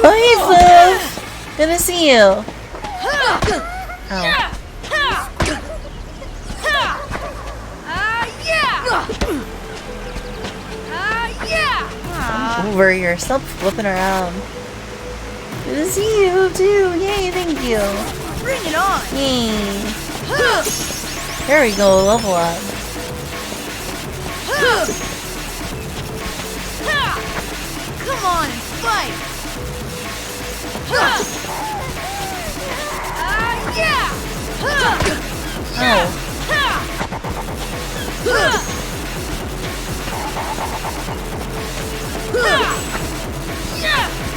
Bye, Liv! Good to see you. Ow. Over here, stop flipping around. Good to see you too. Yay, thank you. Bring it on. Yay. There we go, level up. Come on and fight.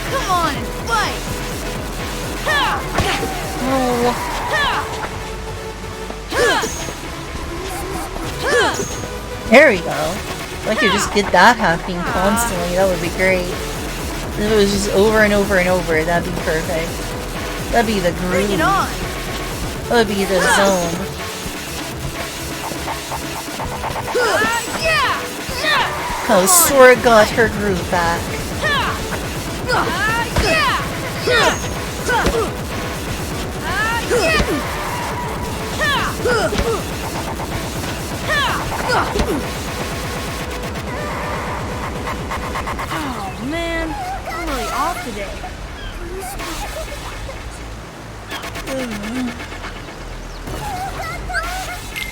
Come on and fight! There we go. If I could just get that happening constantly, that would be great. If it was just over and over and over, that'd be perfect. That'd be the groove. Bring it on! That would be the zone. Oh, Sora got her groove back. Oh man, I'm really off today.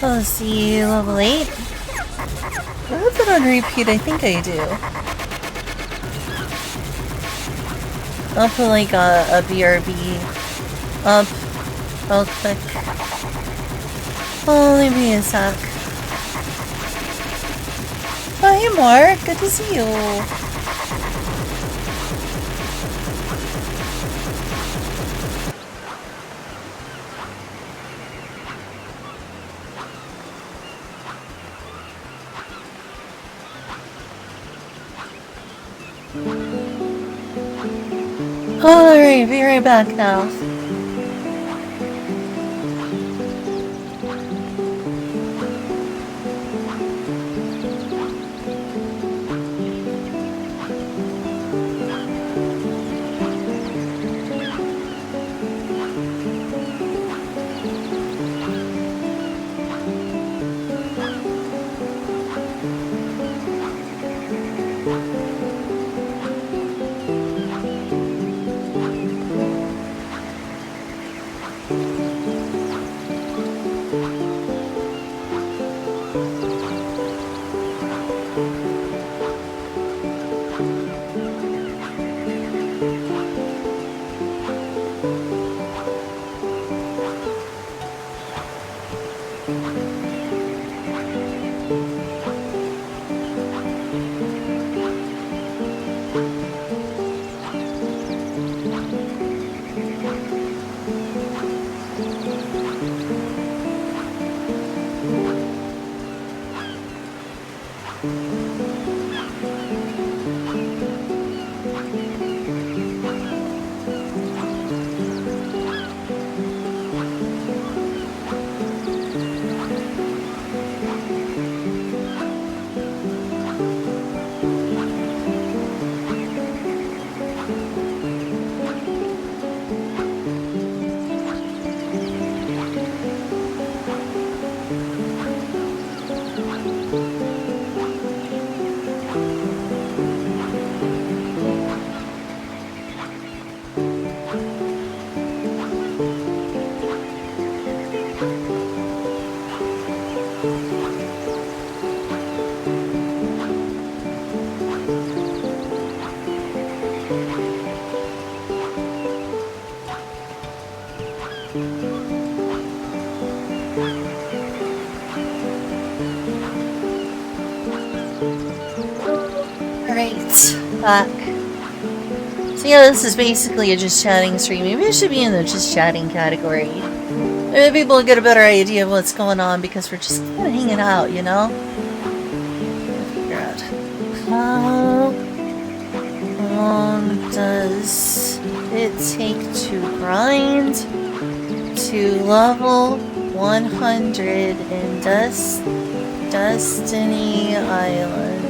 Let's see, level 8. Do I have that on repeat? I think I do. I'll put like a BRB up. I'll click. Oh, leave me a sec. Oh, hey Mark, good to see you. Alright, be right back now. back. So yeah, this is basically a just chatting stream. Maybe it should be in the just chatting category. Maybe people get a better idea of what's going on because we're just kind of hanging out, you know? Figure out how long does it take to grind to level 100 in Destiny Island?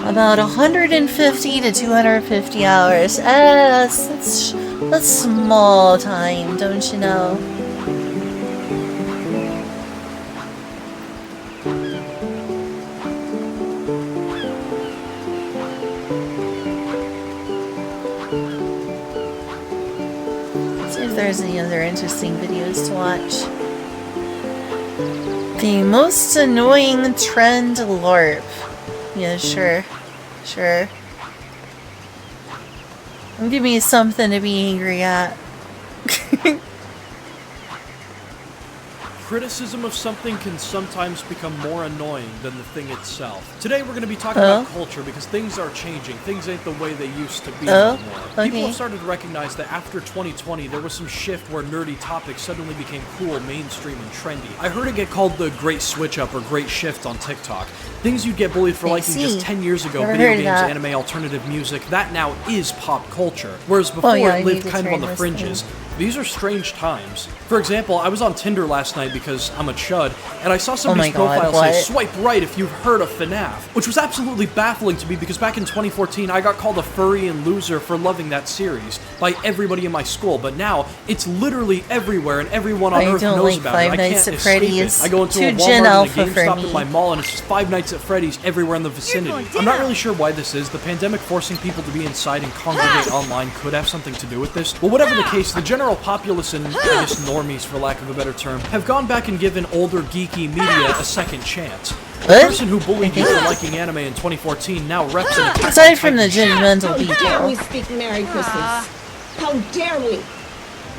About 150 to 250 hours. That's small time, don't you know? Let's see if there's any other interesting videos to watch. The most annoying trend LARP. Yeah, sure. Sure. Give me something to be angry at. Criticism of something can sometimes become more annoying than the thing itself. Today we're going to be talking about culture because things are changing. Things ain't the way they used to be anymore. People have started to recognize that after 2020 there was some shift where nerdy topics suddenly became cool, mainstream, and trendy. I heard it get called the Great Switch Up or Great Shift on TikTok. Things you'd get bullied for liking just 10 years ago, video games, anime, alternative music, that now is pop culture. Whereas before it lived kind of on the fringes. These are strange times. For example, I was on Tinder last night because I'm a chud, and I saw somebody's profile say, "Swipe right if you've heard of FNAF," which was absolutely baffling to me because back in 2014, I got called a furry and loser for loving that series by everybody in my school, but now it's literally everywhere and everyone on Earth knows about it. I can't escape it. I go into a Walmart and a GameStop at my mall, and it's just Five Nights at Freddy's everywhere in the vicinity. I'm not really sure why this is. The pandemic forcing people to be inside and congregate online could have something to do with this, but whatever the case, the general populace and, I guess, normies, for lack of a better term, have gone back and given older geeky media a second chance. The person who bullied you for liking anime in 2014 now reps an attack. Aside from the judgmental people. How dare we speak Merry Christmas? How dare we?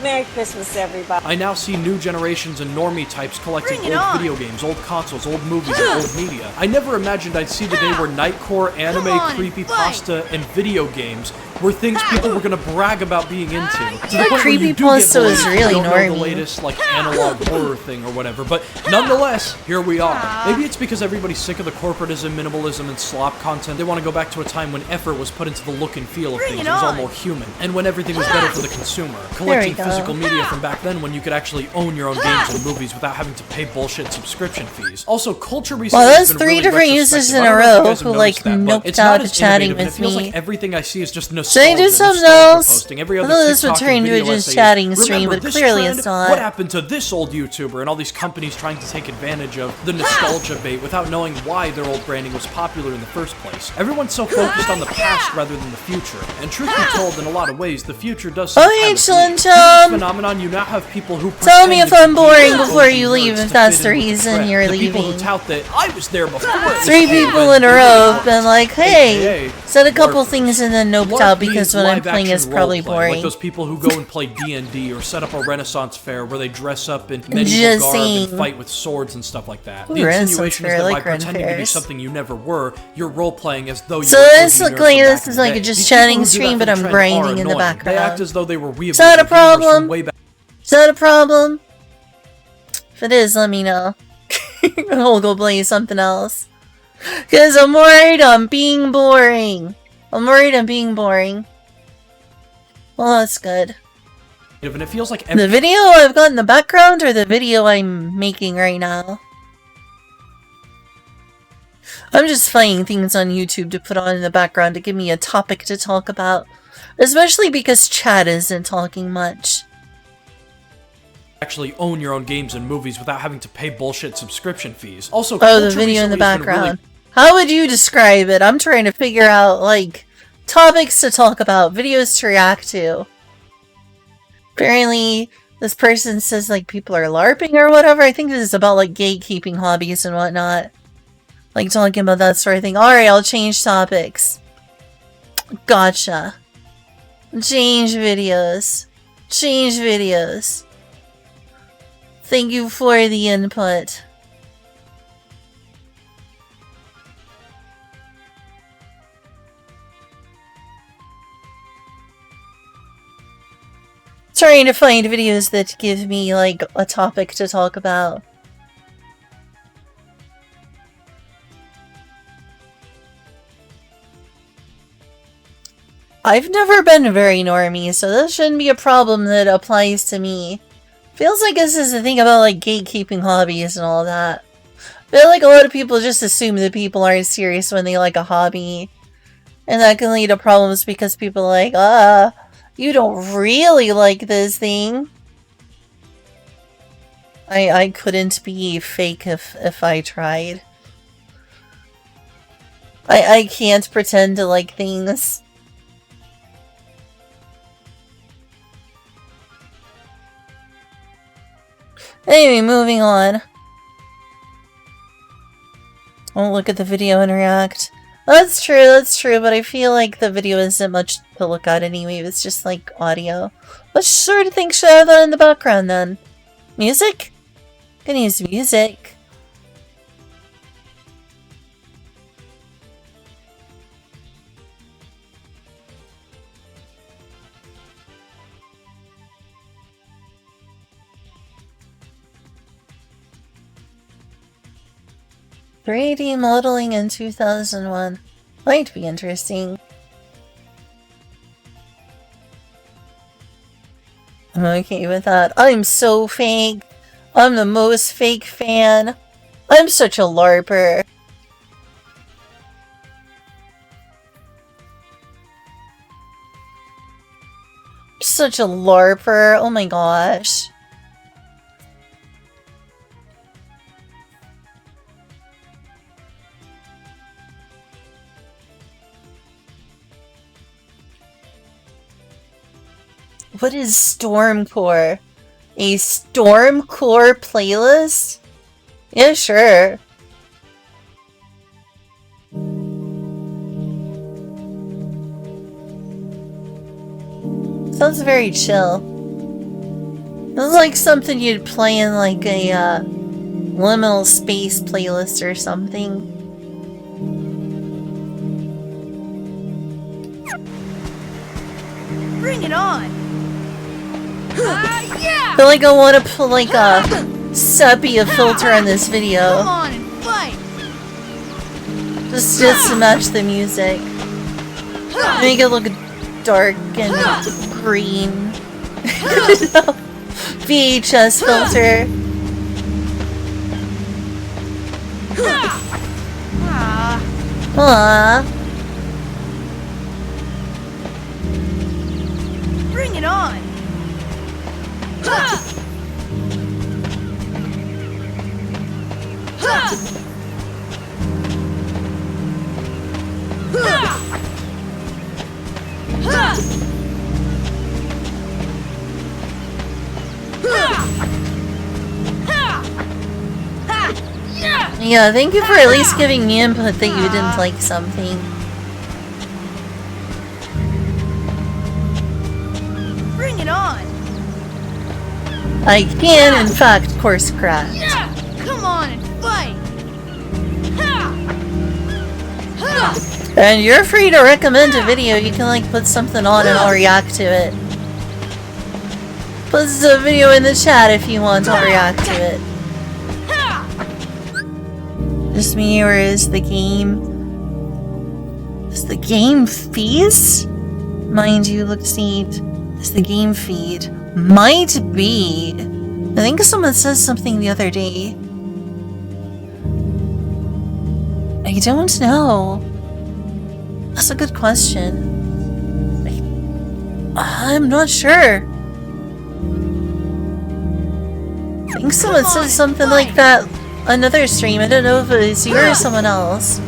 Merry Christmas, everybody. I now see new generations and normie types collecting old video games, old consoles, old movies, and old media. I never imagined I'd see the day where Nightcore, anime, creepypasta, and video games were things people were gonna brag about being into. To the point where you do get bullied, is really you don't know normie. the latest like analog horror thing or whatever, but nonetheless, here we are. Maybe it's because everybody's sick of the corporatism, minimalism, and slop content. They want to go back to a time when effort was put into the look and feel of things. It was all more human, and when everything was better for the consumer. Collecting physical media from back then when you could actually own your own games and movies without having to pay bullshit subscription fees. Also, culture recently Well, has that's been 3 really different users in a row who like noped out to chatting with feels me. like everything I see is just Should I do nostalgia, something nostalgia else? posting. Every I other thought this would TikTok turn and into a video just essay is, chatting stream, "Remember but this clearly trend? it's not. What happened to this old YouTuber?" And all these companies trying to take advantage of the nostalgia bait without knowing why their old branding was popular in the first place. Everyone's so focused on the past rather than the future. And truth be told, in a lot of ways, the future does seem kind of bleak. Due to this phenomenon, you now have people who Tell me if I'm boring pretend to be before you OG leave, nerds if to that's fit the in with the reason trend. you're The people leaving. who tout that I was there before. it was 3 cool, people but in a you're row not. have been like, hey, AKA said a couple things and then noped out because what I'm playing is live-action probably roleplay, boring. Like those people who go and play D&D or set up a Renaissance fair where they dress up in medieval Just garb saying. and fight with swords and stuff like that. Ooh, The Renaissance insinuation is fair, that I by like Ren pretending to be fairs. something you never were, you're role-playing as though you So were this an OG look nerd like from this back is in the like a day. just These people chatting who do that stream, for but the I'm trend are grinding in the annoying. They act background. as though they were Is that a gamers from problem? way back. Is that a problem? If it is, let me know. I'll go play something else. Because I'm worried I'm being boring. I'm worried I'm being boring. Well, that's good. And it feels like The video I've got in the background or the video I'm making right now? I'm just finding things on YouTube to put on in the background to give me a topic to talk about. Especially because chat isn't talking much. Actually own your own games and movies without having to pay bullshit subscription fees. Also, Oh, the culture video in the recently has been really background. How would you describe it? I'm trying to figure out, like, topics to talk about, videos to react to. Apparently, this person says, like, people are LARPing or whatever. I think this is about, like, gatekeeping hobbies and whatnot. Like, talking about that sort of thing. Alright, I'll change topics. Gotcha. Change videos. Change videos. Thank you for the input. trying to find videos that give me, like, a topic to talk about. I've never been very normie, so this shouldn't be a problem that applies to me. Feels like this is the thing about, like, gatekeeping hobbies and all that. I feel like a lot of people just assume that people aren't serious when they like a hobby. And that can lead to problems because people are like, you don't really like this thing. I couldn't be fake if I tried. I can't pretend to like things. Anyway, moving on. I'll look at the video and react. That's true, but I feel like the video isn't much to look at anyway. It's just like audio. What sort of thing should I have that in the background then? Music? I'm gonna use music. "3D modeling in 2001. Might be interesting. I'm okay with that. I'm so fake. I'm the most fake fan. I'm such a LARPer. Such a LARPer. Oh my gosh. What is Stormcore? A Stormcore playlist? Yeah, sure. Sounds very chill. This is like something you'd play in like a liminal space playlist or something. Bring it on! Yeah! I feel like I want to put like a sepia filter on this video. Come on and fight! Just to match the music. Make it look dark and green. VHS filter. Aww. Bring it on! Yeah, thank you for at least giving me input that you didn't like something. Bring it on! I can, in fact, course correct. Come on and fight! And you're free to recommend a video. You can like put something on and I'll react to it. Put the video in the chat if you want, I'll react to it. Just me, or is the game... Is the game fees? Mind you, let's see. Is the game feed? Might be. I think someone said something the other day. I don't know. That's a good question. I'm not sure. I think someone said something like that. Another stream. I don't know if it was you or someone else.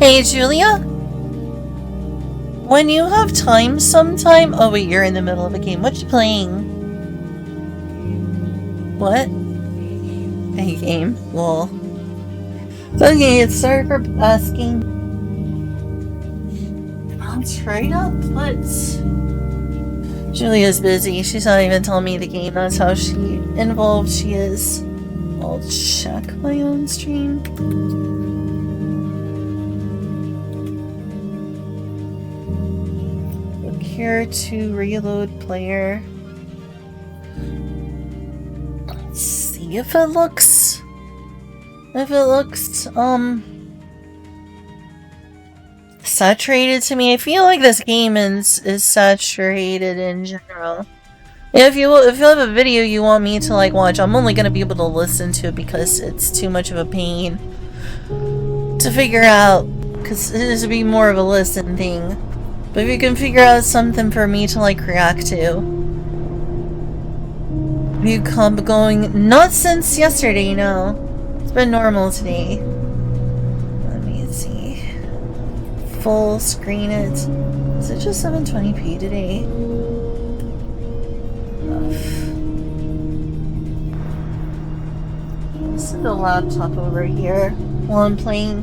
Hey, Julia? When you have time sometime... Oh wait, you're in the middle of a game. What you playing? What? A game. Lol. Okay, sorry for asking. I'll try to put... Julia's busy. She's not even telling me the game. That's how involved she is. I'll check my own stream. here to reload player. Let's see if it looks saturated to me. I feel like this game is saturated in general. If you have a video you want me to like watch, I'm only gonna be able to listen to it because it's too much of a pain to figure out, because this would be more of a listen thing. But if you can figure out something for me to like react to, you come going, not since yesterday, no. It's been normal today. Let me see. Full screen it. Is it just 720p today? This is the laptop over here while I'm playing.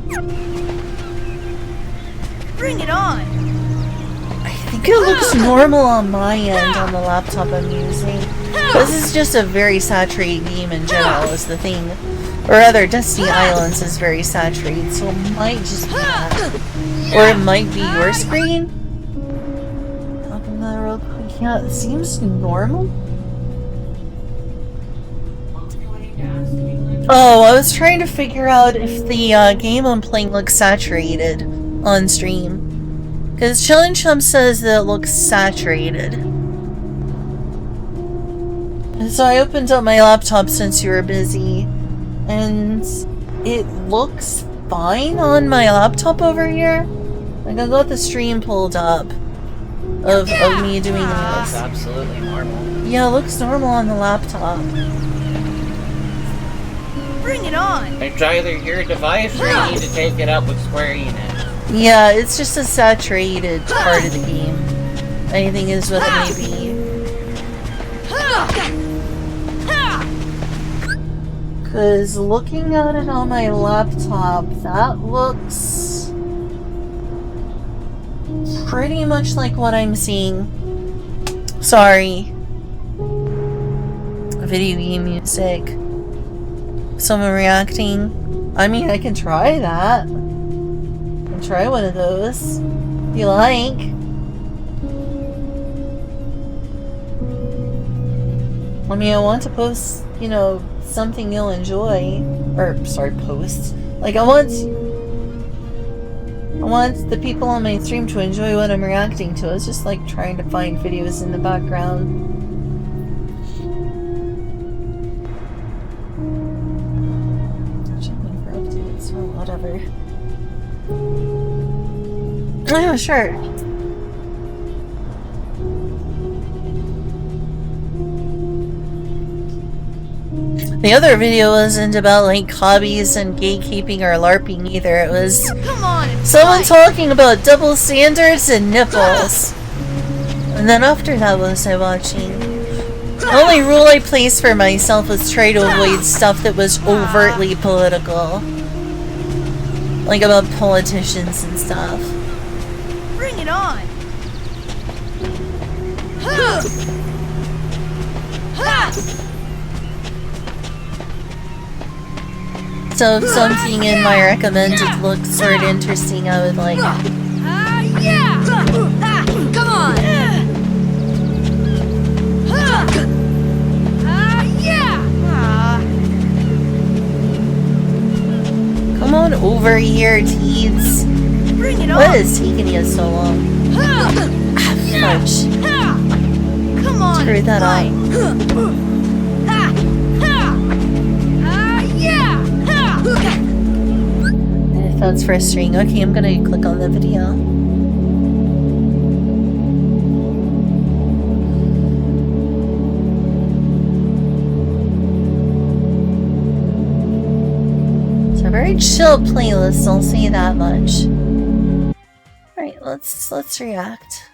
Bring it on! I think it looks normal on my end on the laptop I'm using. This is just a very saturated game in general is the thing. Or rather, Destiny Islands is very saturated, so it might just be that. Or it might be your screen. Open that real quick. Yeah, it seems normal. Oh, I was trying to figure out if the game I'm playing looks saturated on stream. Because Chillin' Chum says that it looks saturated. And so I opened up my laptop since you were busy. And it looks fine on my laptop over here. Like I got the stream pulled up of me doing this. It's absolutely normal. Yeah, it looks normal on the laptop. Bring it on! It's either your device or you need to take it up with Square Enix. Yeah, it's just a saturated part of the game. Anything is what it may be. Because looking at it on my laptop, that looks pretty much like what I'm seeing. Sorry. Video game music. Someone reacting. I mean, I can try that. I can try one of those. If you like. I mean, I want to post, you know, something you'll enjoy. Or, sorry, post. Like, I want the people on my stream to enjoy what I'm reacting to. It's just like trying to find videos in the background. So whatever. Oh, yeah, sure. The other video wasn't about like hobbies and gatekeeping or LARPing either. It was someone talking about double standards and nipples. And then after that, what was I watching? The only rule I placed for myself was try to avoid stuff that was overtly political. Like about politicians and stuff. Bring it on! So if something in my recommended looks sort of interesting, I would like... Yeah! Come on! Yeah! Come on over here, teens. Bring it on! What is taking you so long? Fudge. Come on! Screw that up. And if that's for a string, okay, I'm gonna click on the video. It's a very chill playlist, I'll say that much. Alright, let's react.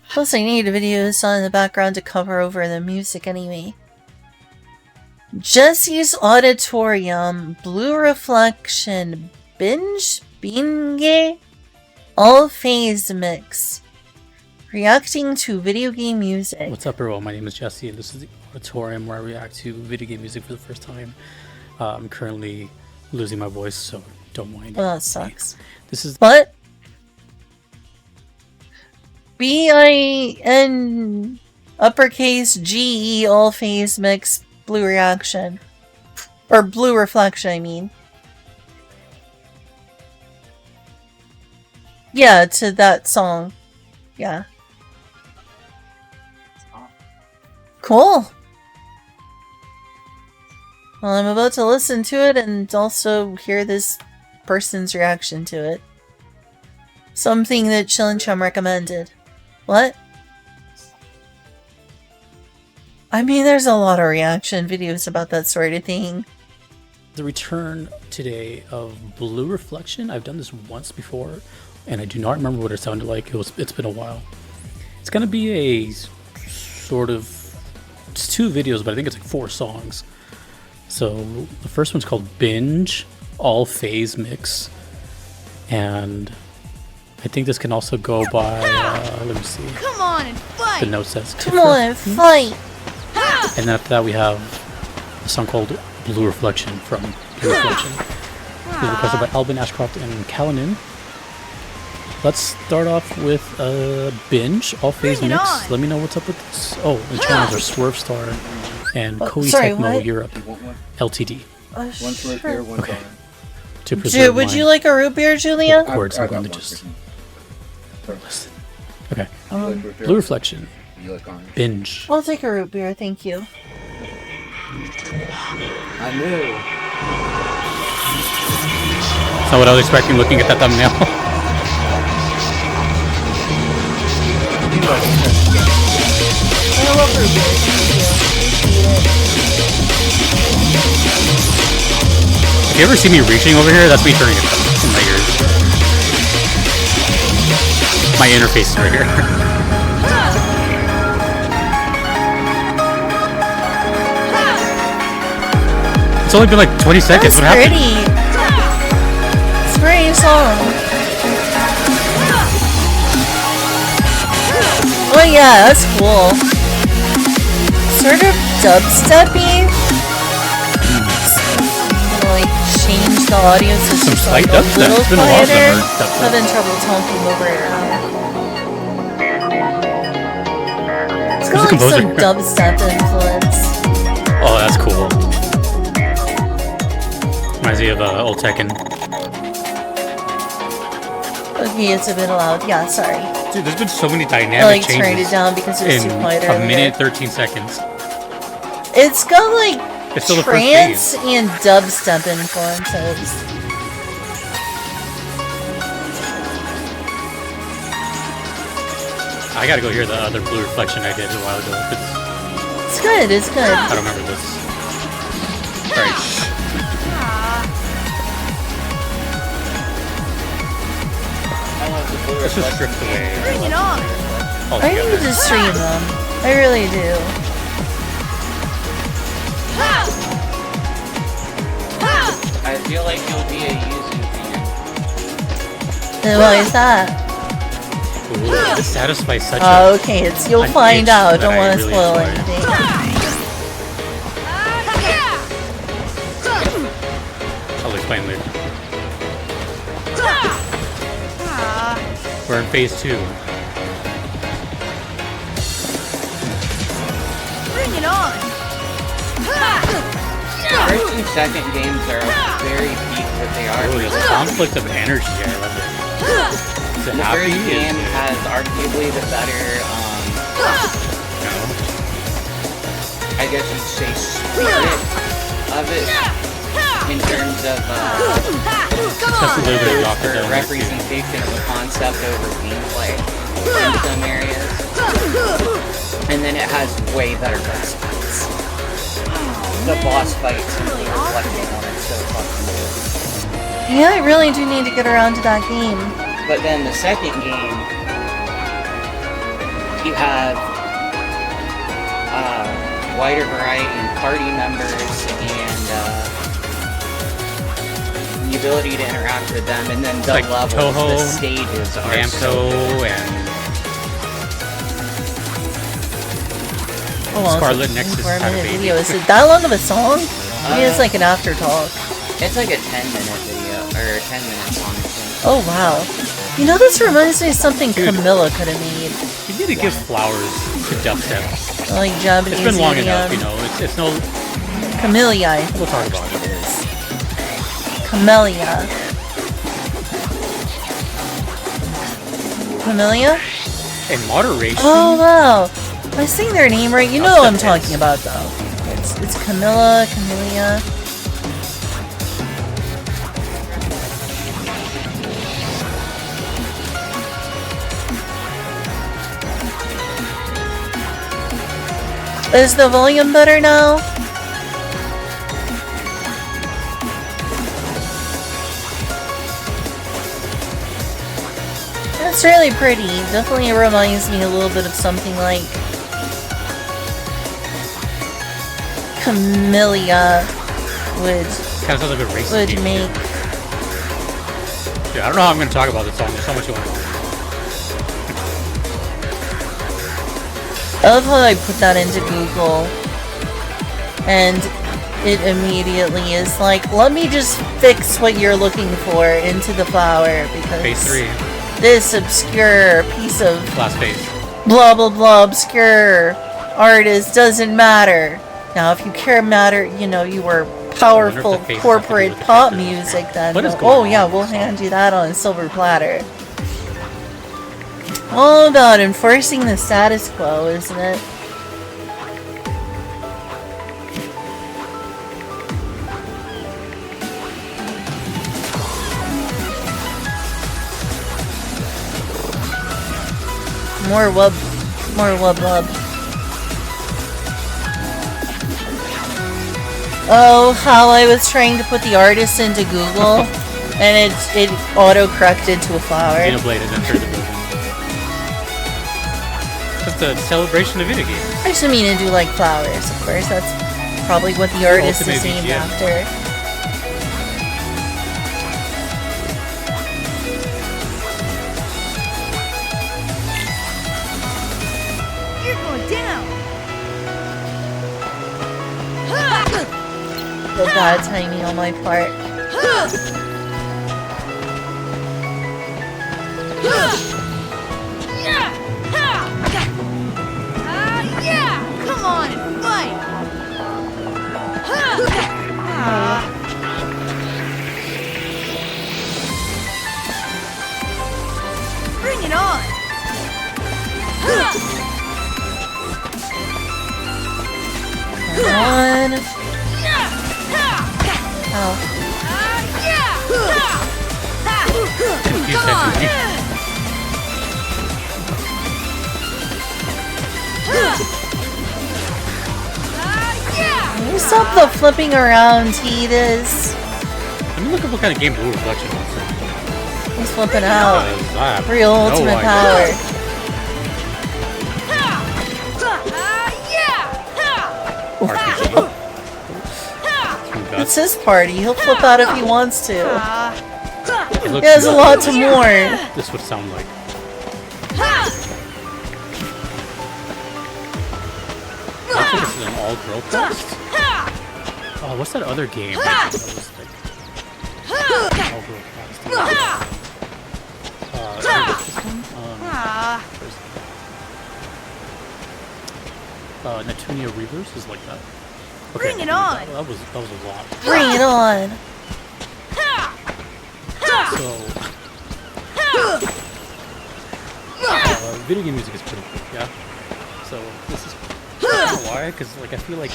Plus I need videos on in the background to cover over the music anyway. Jesse's Auditorium, Blue Reflection, Binge, All Phase Mix. Reacting to video game music. What's up, everyone? My name is Jesse, and this is the Auditorium where I react to video game music for the first time. I'm currently losing my voice, so don't mind. Well, that sucks. This is... What? BIN uppercase GE all phase mix blue reaction. Or blue reflection, I mean. Yeah, to that song. Yeah. Cool. Well, I'm about to listen to it and also hear this person's reaction to it. Something that Chillin' Chum recommended. What? I mean, there's a lot of reaction videos about that sort of thing. The return today of Blue Reflection. I've done this once before, and I do not remember what it sounded like. It's been a while. It's gonna be a sort of, it's 2 videos, but I think it's like 4 songs. So the first one's called Binge All Phase Mix, and I think this can also go by. Let me see. Come on and fight. The note says. Come on and fight. And then after that we have a song called Blue Reflection from Blue Reflection. It was requested by Albin Ashcroft and Kallanin. Let's start off with Binge All Phase Mix. On. Let me know what's up with this. Oh, the channels are Swerve Star and Koei sorry, Tecmo what? Europe Ltd. One Sure. here, one Okay. gone. To preserve Would my you like a root beer, Julia? chords, I'm I going to got just one. listen. Okay. You like root beer? Blue Reflection. You like orange? Binge. I'll take a root beer, thank you. I knew. That's not what I was expecting looking at that thumbnail. I love root beer, thank you. If you ever see me reaching over here, that's me turning it up in my ears. My interface is right here. It's only been like 20 seconds. That's What happened? pretty. It's a great song. Oh yeah, that's cool. Sort of dubsteppy. Like change the audio so it's Some just slight like a dubstep. little It's been a while since I've quieter. heard dubstep. Having trouble talking over it now. It's Who's got the like some composer? dubstep influence. Oh, that's cool. Reminds me of old Tekken. Okay, it's a bit loud. Yeah, sorry. Dude, there's been so many I dynamic like changes turned it down because it was in too quiet a earlier. minute 13 seconds. It's got like It's still the first trance phase. and dubstep influences. I gotta go hear the other Blue Reflection I did a while ago. It's good, it's good. I don't remember this. Alright. Let's just drift away. Bring it on. I need to stream them. I really do. I feel like you'll be a Yuzu fan. And why is that? Ooh, this satisfies such Oh, a... okay, you'll an find itch out. that Don't I want to really spoil enjoy. anything. I'll explain later. We're in phase 2. Bring it on. First and second games are very peak that they are. Ooh, there's a conflict of energy. I love it. Is it The happy? first game Is it- has arguably the better, I guess you'd say, spirit of it in terms of Just a little bit of for academic. representation of a concept over gameplay in some areas. And then it has way better boss fights. The boss fights and the reflecting on it so fucking good. Yeah, I really do need to get around to that game. But then the second game, you have wider variety in party members and the ability to interact with them, and then the Like levels, Toho, the stages are Namco, so and Oh, well, Scarlet it's a Nexus 4 had a minute baby. video. Is it that long of a song? Maybe it's like an after talk. It's like a 10-minute video, or 10-minute song. Oh wow. You know, this reminds me of something Camilla could have made. You need to give flowers to dubstep. Like Japanese. It's been long enough, you know. It's no. Camellia. We'll talk about it. Camellia. Camellia? In moderation. Oh wow. Am I saying their name right? You know what I'm talking about though. It's Camilla, Camellia. Is the volume better now? It's really pretty. Definitely reminds me a little bit of something like Camellia would Kind of sounds like a racing would game. make. Dude, I don't know how I'm going to talk about this song. There's so much going on. I love how I put that into Google and it immediately is like, let me just fix what you're looking for into the flower because Phase 3. this obscure piece of Last phase. blah blah blah obscure artist doesn't matter. Now if you care matter, you know, you were powerful corporate pop music then. What is Oh going yeah, on? we'll hand you that on a silver platter. All about enforcing the status quo, isn't it? More wub wub. Oh, how I was trying to put the artist into Google and it auto-corrected to a flower. Xenoblade has entered the building. Just a celebration of video games. I just mean to do like flowers, of course. That's probably what the artist is Ultimate named VGM. after. You're going down. The bad timing on my part. Yeah! Come on and fight! Bring it on! Come on. Oh. Come on! Can you stop the flipping around, Tidus? Let me look up what kind of game Blue Reflection is. He's flipping out. Because I have Real no ultimate idea. power. It's his party. He'll flip out if he wants to. It He looks has a lot to good. mourn. This would sound like. I think this is an all-girl cast. Oh, what's that other game? That was like all-girl cast. Is it this one? Netunia Reavers is like that. Okay, Bring it on! That was a lot. Bring it on. So, video game music is pretty cool, yeah. So this is I don't know why, because like I feel like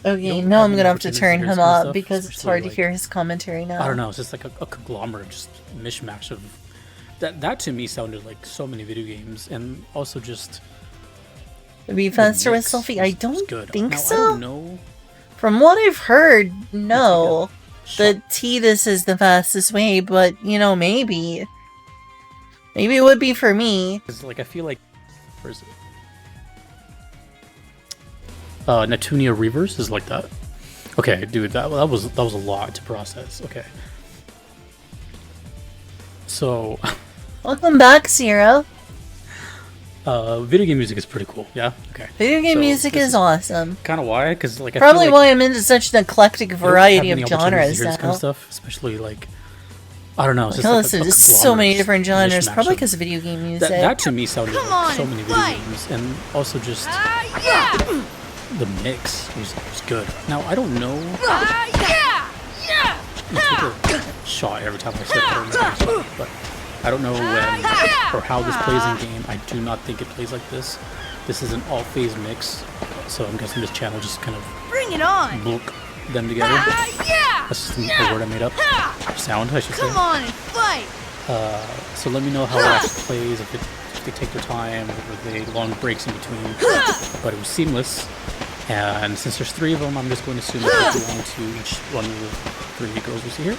Okay, now I'm gonna have to opportunities turn to hear him some up stuff, because it's especially, hard to like, hear his commentary now. I don't know, it's just like a conglomerate, just mishmash of that to me sounded like so many video games, and also just Be faster with mix Sophie? I was don't good. think Now, so. I don't know. From what I've heard, no. The Tidus is the fastest way, but you know, maybe. Maybe it would be for me. Because like I feel like where is it? Netunia Reavers is like that. Okay, dude, that was a lot to process. Okay. So Welcome back, Zero. Video game music is pretty cool. Yeah. Okay. Video game music is awesome. Kind of why? Because like probably I feel like why I'm into such an eclectic variety of genres now. This kind of stuff, especially like I don't know. It's just listen, like so many different genres, mishmash probably of- because of video game music. That to me sounded like so many video games, and also just the mix was good. Now I don't know. You take a shot every time I say it, but I don't know when or how this plays in game. I do not think it plays like this. This is an all-phase mix, so I'm guessing this channel just kind of Bring it on. block them together. That's just a word I made up. Sound, I should say. Come on and fight. So let me know how it actually plays, if they take their time, if they long breaks in between. But it was seamless. And since there's 3 of them, I'm just going to assume that they belong to each one of the 3 girls we see here.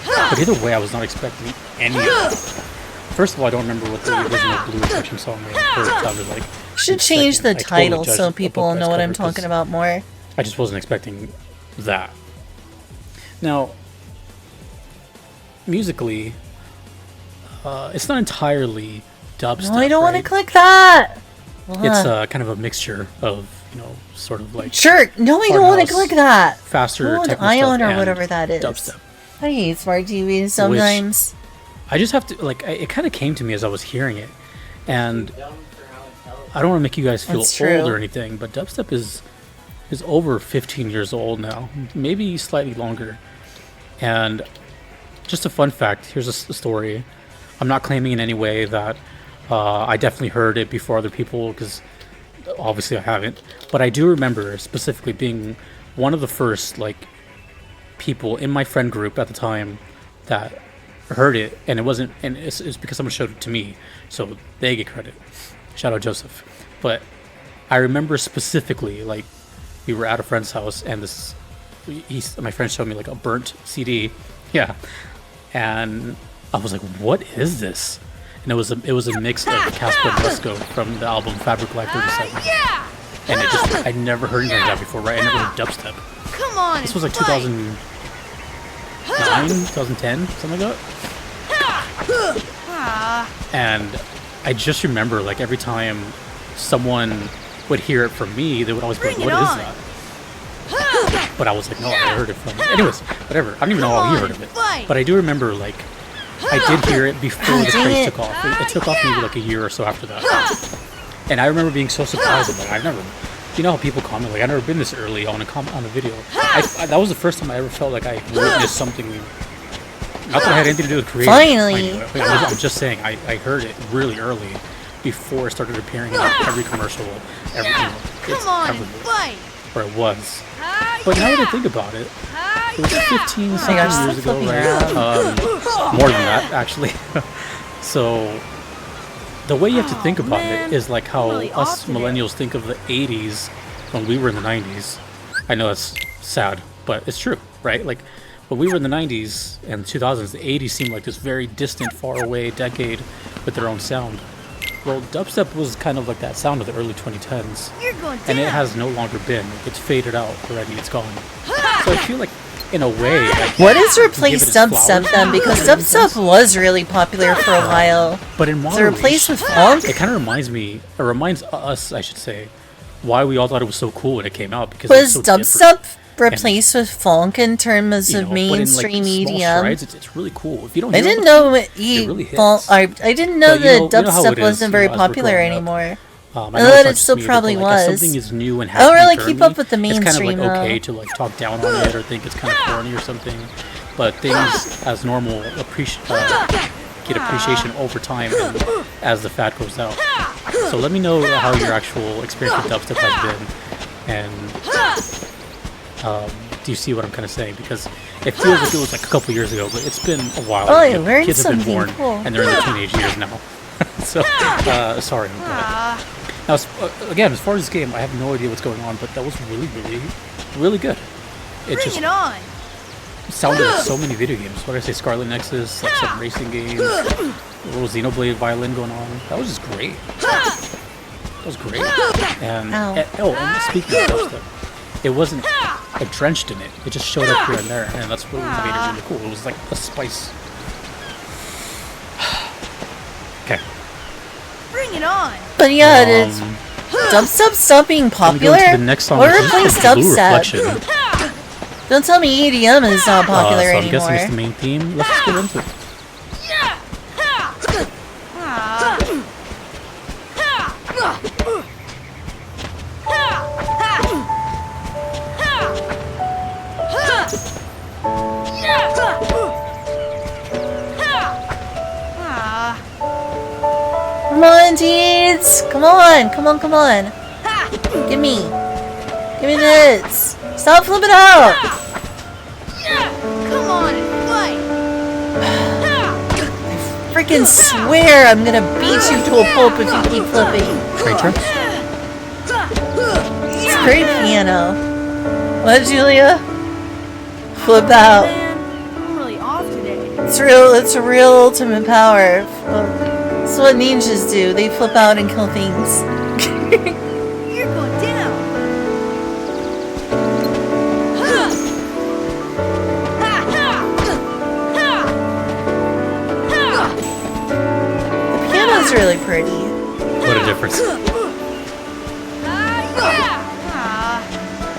But either way, I was not expecting any of them. First of all, I don't remember what the original Blue Reflection song I heard sounded like. Should change the title so people know what I'm talking about more. I just wasn't expecting that. Now, musically, it's not entirely dubstep. No, I don't want to right? click that. It's kind of a mixture of, you know, sort of like. Sure. No, I don't want to click that. Faster Hold techno Ion stuff or and whatever that is. Dubstep. I hate smart TVs sometimes. I just have to like. It kind of came to me as I was hearing it, and I don't want to make you guys feel That's true. old or anything, but dubstep is over 15 years old now, maybe slightly longer. And just a fun fact. Here's a story. I'm not claiming in any way that I definitely heard it before other people, because obviously I haven't. But I do remember specifically being one of the first like people in my friend group at the time that heard it, and it wasn't, and it's because someone showed it to me, so they get credit. Shout out Joseph. But I remember specifically, like, we were at a friend's house, and my friend showed me like a burnt CD, yeah, and I was like, "What is this?" And it was a mix of Casper and Musco from the album Fabric Life 37, and it just I never heard anything like that before, right? I never heard dubstep. Come on. This was like 2009, 2010, something like that. And I just remember, like, every time someone would hear it from me, they would always be like, "What is that?" But I was like, "No, I heard it from." Anyways, whatever. I don't even know how he heard of it. But I do remember, like, I did hear it before the craze took off. It took off maybe like a year or so after that. And I remember being so surprised at that. I've never, you know how people comment, like, I've never been this early on a video. That was the first time I ever felt like I witnessed something. Not that I had anything to do with creating. Finally. I'm just saying, I heard it really early before it started appearing in every commercial, everywhere. Or it was. But now that I think about it, it was 15 something years ago, right? More than that, actually. So the way you have to think about it is like how us millennials think of the 80s when we were in the 90s. I know that's sad, but it's true, right? Like, when we were in the 90s and 2000s, the 80s seemed like this very distant, far away decade with their own sound. Well, dubstep was kind of like that sound of the early 2010s. And it has no longer been. It's faded out already. It's gone. So I feel like, in a way, like, what has replaced dubstep then? Because dubstep was really popular for a while. But in modern, so replaced with funk? It kind of reminds us, I should say, why we all thought it was so cool when it came out. Because was it was so dubstep replaced with funk in terms of mainstream EDM? It's really cool. If you don't hear I didn't know that dubstep wasn't very popular anymore. I thought it still probably was. Something is new and I don't really keep up with the mainstream. It's kind of like okay to like talk down on it or think it's kind of corny or something, but things as normal get appreciation over time and as the fad goes out. So let me know how your actual experience with dubstep has been, and do you see what I'm kind of saying? Because it feels like it was like a couple years ago, but it's been a while. Oh, I learned kids have been born cool. and they're in their teenage years now. So sorry. Now, again, as far as this game, I have no idea what's going on, but that was really, really, really good. It just sounded like so many video games. What did I say? Scarlet Nexus, like some racing games, a little Xenoblade violin going on. That was just great. That was great. And speaking of dubstep, it wasn't drenched in it. It just showed up here and there, and that's what made it really cool. It was like a spice. Okay. Bring it But yeah, it's dubstep stop being popular. To the next song, or which is replace Blue dubstep. Reflection. Don't tell me EDM is not popular so I'm anymore. guessing it's the main theme. Let's just get into it. Come on, teens! Come on, come on, come on. Give me this. Stop flipping out! Come on and fight! I freaking swear I'm gonna beat you to a pulp if you keep flipping. Train tracks? It's great piano. What, Julia? Flip out. I'm really off today. It's a real ultimate power. That's what ninjas do. They flip out and kill things. You're going down. The piano's really pretty. What a difference.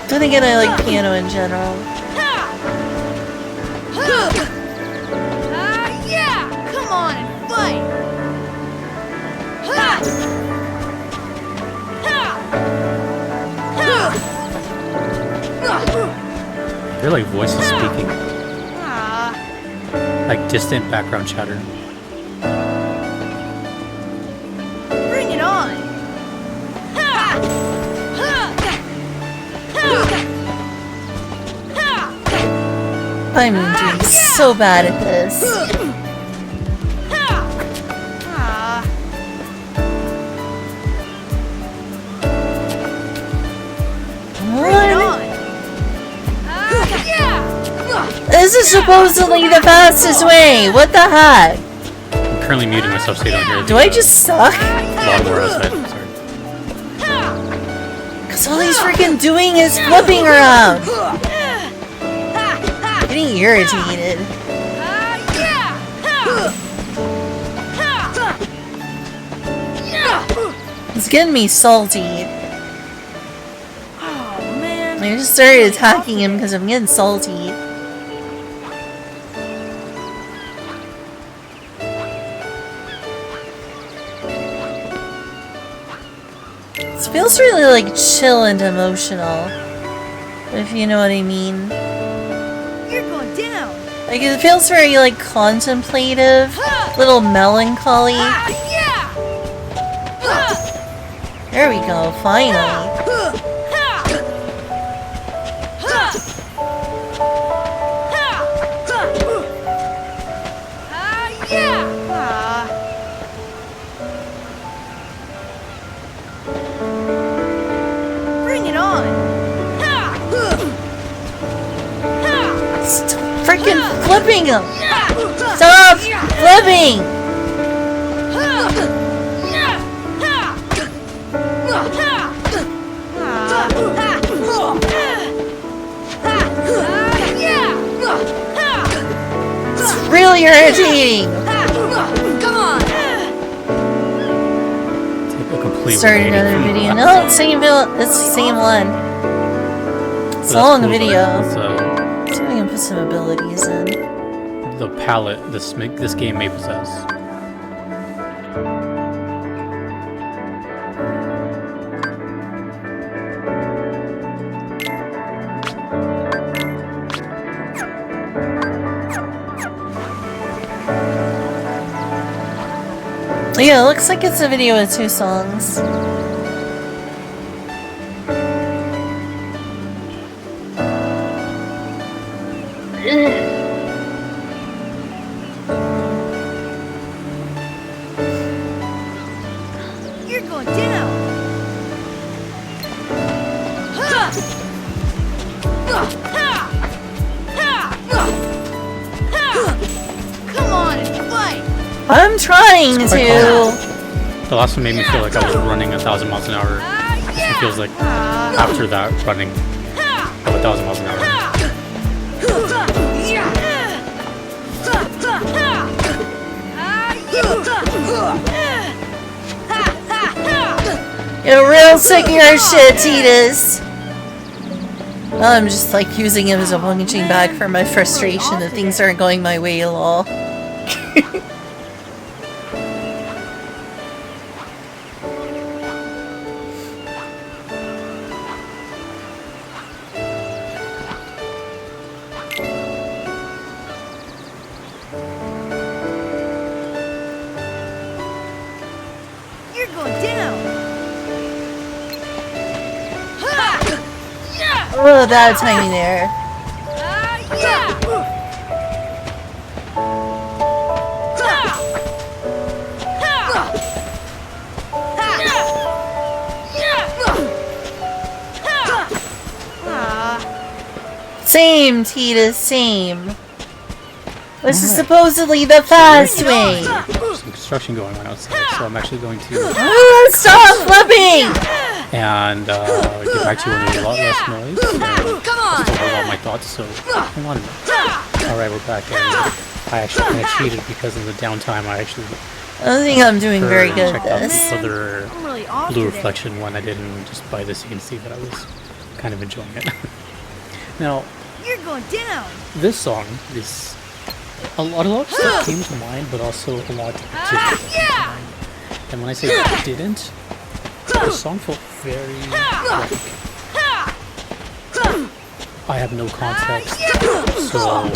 Then again, I like piano in general. Yeah! Come on and fight! They're like voices speaking. Like distant background chatter. Bring it on! I'm doing so bad at this. This is supposedly the fastest way. What the heck? I'm currently muting myself so you don't hear it. Do I just suck? Lawnmower outside. Sorry. Cause all he's freaking doing is flipping around. Getting irritated. It's getting me salty. I just started attacking him because I'm getting salty. It feels really like chill and emotional, if you know what I mean. You're going down. Like it feels very like contemplative, little melancholy. There we go, finally. Bring it on! Stop freaking flipping him! Stop flipping! It's really irritating! Come on! Start another video. No, it's the same one. It's a long video. So, see if I can put some abilities in. the palette this game may possess. Yeah, it looks like it's a video with 2 songs. You're going down. Come on and fight. I'm trying to. The last one made me feel like I was running 1,000 miles an hour. This one feels like after that running 1,000 miles an hour. You're real sick of your shit, Titus. I'm just like using him as a punching bag for my frustration that things aren't going my way at all. You're going down. Oh, that timing there. Same, Titus, same. This is supposedly the fast way. There's some construction going on outside, so I'm actually going to stop flipping! And get back to you when there's a lot less noise. Come on! Still hold all my thoughts, so hang on a minute. Alright, we're back, and I actually kind of cheated because in the downtime I actually I think I'm doing very good checked at out this. the other really off Blue today. Reflection one I did, and just by this you can see that I was kind of enjoying it. Now, You're going down. this song is a lot of stuff came to mind, but also a lot didn't come to mind. And when I say didn't, the song felt very like I have no context, so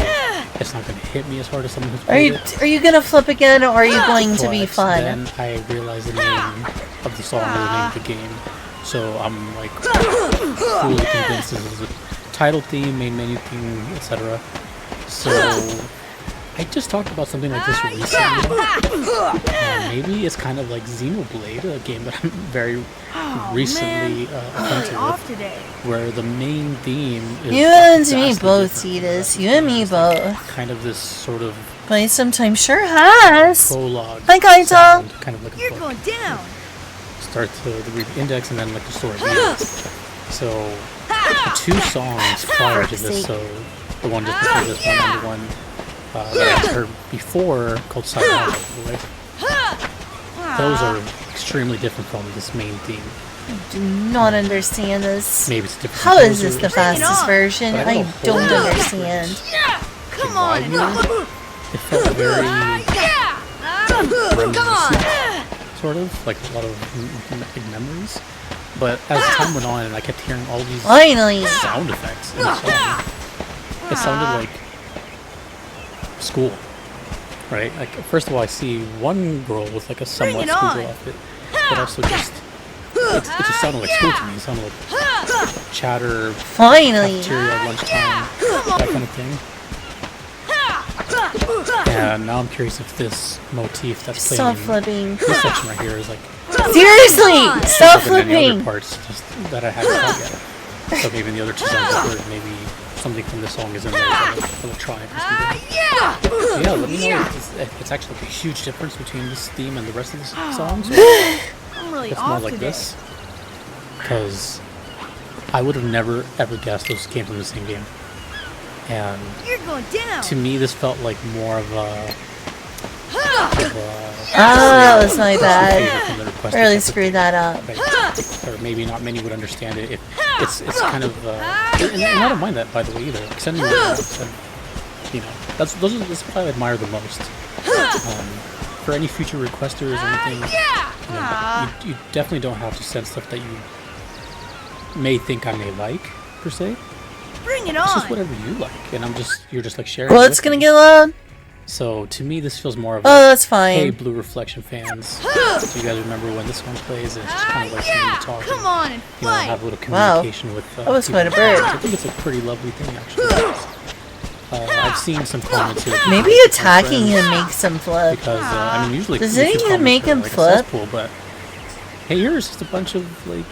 it's not going to hit me as hard as someone who's played it. Are you gonna flip again, or are you going to be But fun? then I realized the name of the song or the name of the game, so I'm like fully convinced this is a title theme, main menu theme, etc. So I just talked about something like this recently, and maybe it's kind of like Xenoblade, a game that I'm very recently acquainted Off with, today. where the main theme is You and me vastly both, different. Titus. You and me both. Kind of this sort of But sometimes sure has. prologue Hi, Kaito. sound, kind of like a You're book. going down. Start to the index and then like the story begins. So the two songs prior to this, so the one just before this one and the one that I heard before called Silent Hill, by the way. Those are extremely different from this main theme. I do not understand this. Maybe it's different. How is this the composers, fastest version? but I I got a don't whole understand. Come on. It felt very reminiscent, sort of, like a lot of like memories. But as time went on and I kept hearing all these Finally. sound effects in the song, it sounded like school, right? Like, first of all, I see one girl with like a somewhat Bring it schoolgirl on. outfit, but also just it just sounded like school to me. It sounded like chatter, Finally. cafeteria at lunchtime, that kind of thing. And now I'm curious if this motif that's playing Stop in flipping. this section right here is like Seriously! Stop different than the other flipping! parts just that I hadn't caught yet. So maybe in the other two songs I've heard, maybe something from this song is in there that will try or something. So yeah, let me know if it's actually a huge difference between this theme and the rest of the songs, or I'm really it's more off like today. this. Because I would have never ever guessed those came from the same game. And You're going down. to me, this felt like more of a. that was my bad. favorite from the request I really type of screwed that up. or maybe not many would understand it. If it's kind of, and I don't mind that, by the way, either. Send me notes, and you know, that's what I admire the most. For any future requesters or anything, you definitely don't have to send stuff that you may think I may like per se. Bring it It's on. just whatever you like, and you're just like sharing. Well, it it's with gonna me. get loud. So to me, this feels more of Oh, that's fine. Hey, Blue Reflection fans, do you guys remember when this one plays? And it's just kind of like something to talk. Come on and You know, fight. have a little Wow. communication with. That was people. quite a bird. I think it's a pretty lovely thing, actually. I've seen some comments here. Maybe from attacking friends him makes him flip. Because I mean, usually Does YouTube it even comments make are him like a flip? cesspool, but hey, here's just a bunch of like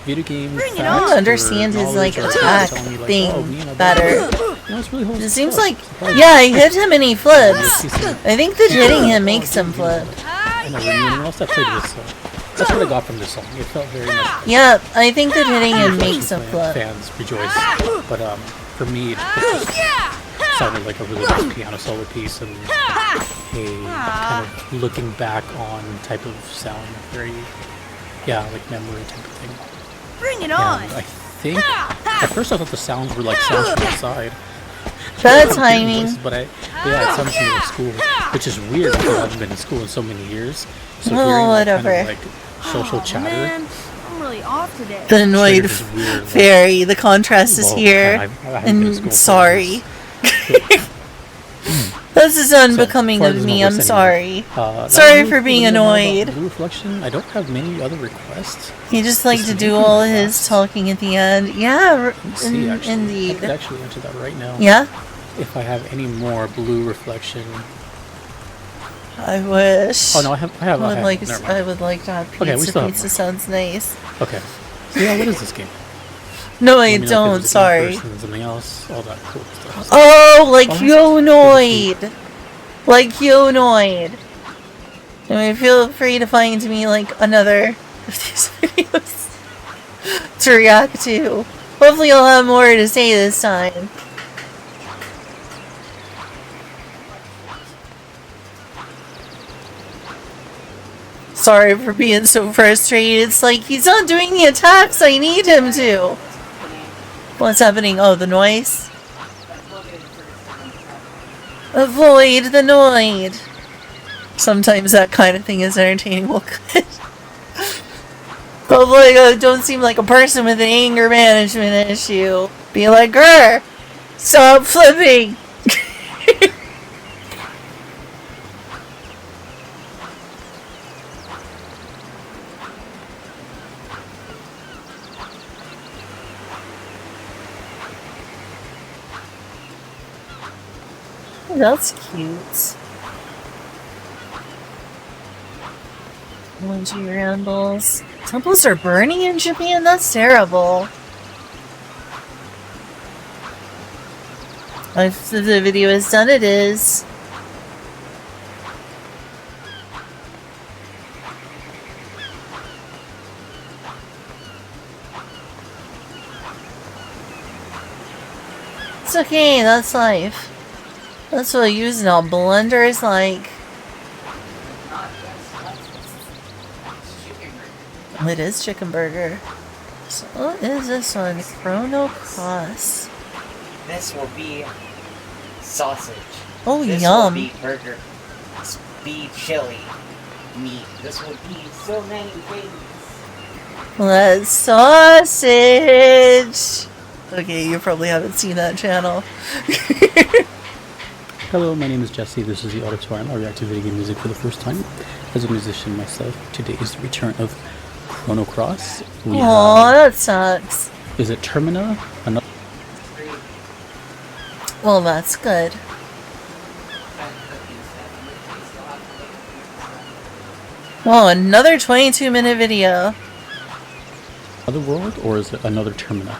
video game. I facts don't or understand his knowledge like or attack telling me, like, thing oh, you know, better. You know, it's really wholesome It seems stuff. like, Surprising. yeah, I hit him and he flips. I think that hitting him makes him flip. I never knew anyone else that played this, so that's what I got from this song. It felt very much. Yep, I think that hitting him Reflection makes him flip. Fans rejoice, but for me, it just sounded like a really nice piano solo piece and a kind of looking back on type of sound. Very, yeah, like memory type of thing. Bring it on! And I think at first I thought the sounds were like sounds from outside. Bad timing. But it sounds to me like school, which is weird because I haven't been in school in so many years. So Oh, hearing whatever. Kind of like social chatter. Man, I'm really off today. The annoyed fairy. The contrast is Oh, here. I haven't been to school And for sorry. This is unbecoming So, of me. I'm sorry. That Sorry was for being a little more about annoyed. Blue Reflection. I don't have many other requests. He just liked to do all his talking at the end. Yeah, Let's see, actually, I indeed. could actually answer that right now. Yeah? If I have any more Blue Reflection. I wish. Oh no, I have. I would Never like. mind. I would like to have pizza. Okay, we still have Pizza more. sounds nice. Okay. So yeah, what is this game? No, Let I me know if don't. there's a Sorry. person, something else, all that cool stuff. Oh, like Oh, Yonoid. Like Yonoid. I mean, feel free to find me like another of these videos to react to. Hopefully, I'll have more to say this time. Sorry for being so frustrated. It's like he's not doing the attacks I need him to. What's happening? Oh, the noise? Avoid the noise. Sometimes that kind of thing is entertaining. Well, good. Hopefully I don't seem like a person with an anger management issue. Be like, grr! Stop flipping! That's cute. Luigi rambles. Temples are burning in Japan? That's terrible. If the video is done, it is. It's okay, that's life. That's what using a blender is like. It is chicken burger. So what is this one? Chrono Cross. This will be sausage. Oh, this yum. Will be burger. This will be chili meat. This will be so many things. Let's sausage. Okay, you probably haven't seen that channel. Hello, my name is Jesse. This is the Auditorium. I react to video game music for the first time. As a musician myself, today is the return of Chrono Cross. Aw, that sucks. Is it Termina? Another. Well, that's good. Well, another 22-minute video. Other world, or is it another Termina?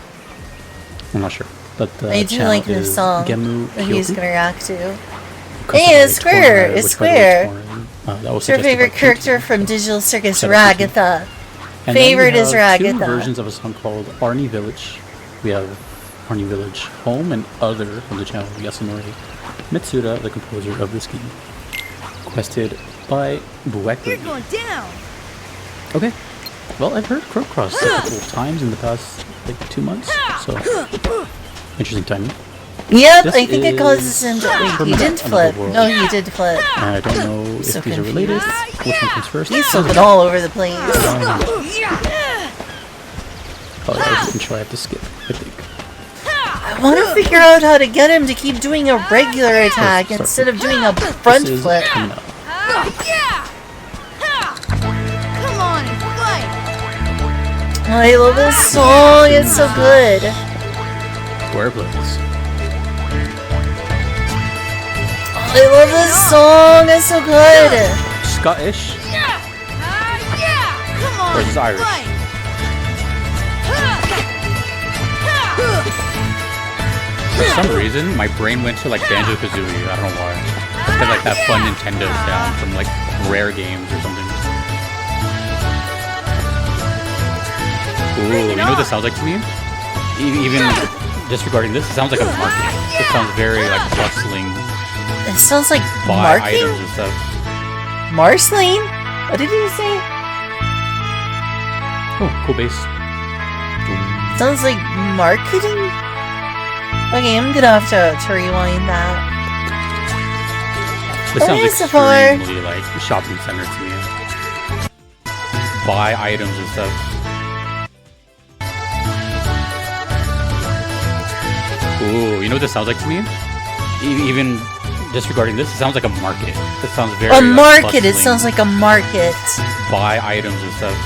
I'm not sure. But the I do channel like this is song Gemu that he's Kyoku. gonna react to. Custom Hey, it's by Square! Torn, It's which, by the way, Square! Torn, that was It's your suggested favorite by character Pete. from Digital Circus, Shout out to Pete. Ragatha. And Favorite then is we have two Ragatha. versions of a song called Arnie Village. We have Arnie Village Home and Other from the channel Yasunori Mitsuda, the composer of this game. Requested by Buekri. You're going down. Okay. Well, I've heard Crow Cross a couple of times in the past, like, 2 months, so interesting timing. Yep, This I think it causes him is to. Wait, he Termina, didn't Another flip. World. No, he did flip. And I don't know if So these are related. confused. Which one comes first? He's flipping all over the place. Oh, yeah, I was just gonna try to skip, I think. I want to figure out how to get him to keep doing a regular attack instead of doing a front This is flip. Termina. Come on and fight. I love this song. It's so good. Square plays. I love this song. It's so good. Scottish. Come on Or is this and Irish? fight. For some reason, my brain went to like Banjo-Kazooie. I don't know why. It's got like that fun Nintendo sound from like Rare games or something. Ooh, you know what this sounds like to me? Even disregarding this, it sounds like a market. It sounds very like bustling. It sounds like Buy marking? items and stuff. Marceline? What did he say? Oh, cool bass. Sounds like marketing? Okay, I'm gonna have to rewind that. This sounds Okay, so far. extremely like shopping center to me. Buy items and stuff. Ooh, you know what this sounds like to me? Even disregarding this, it sounds like a market. This sounds very A market, it bustling. sounds like a market. Buy items and stuff.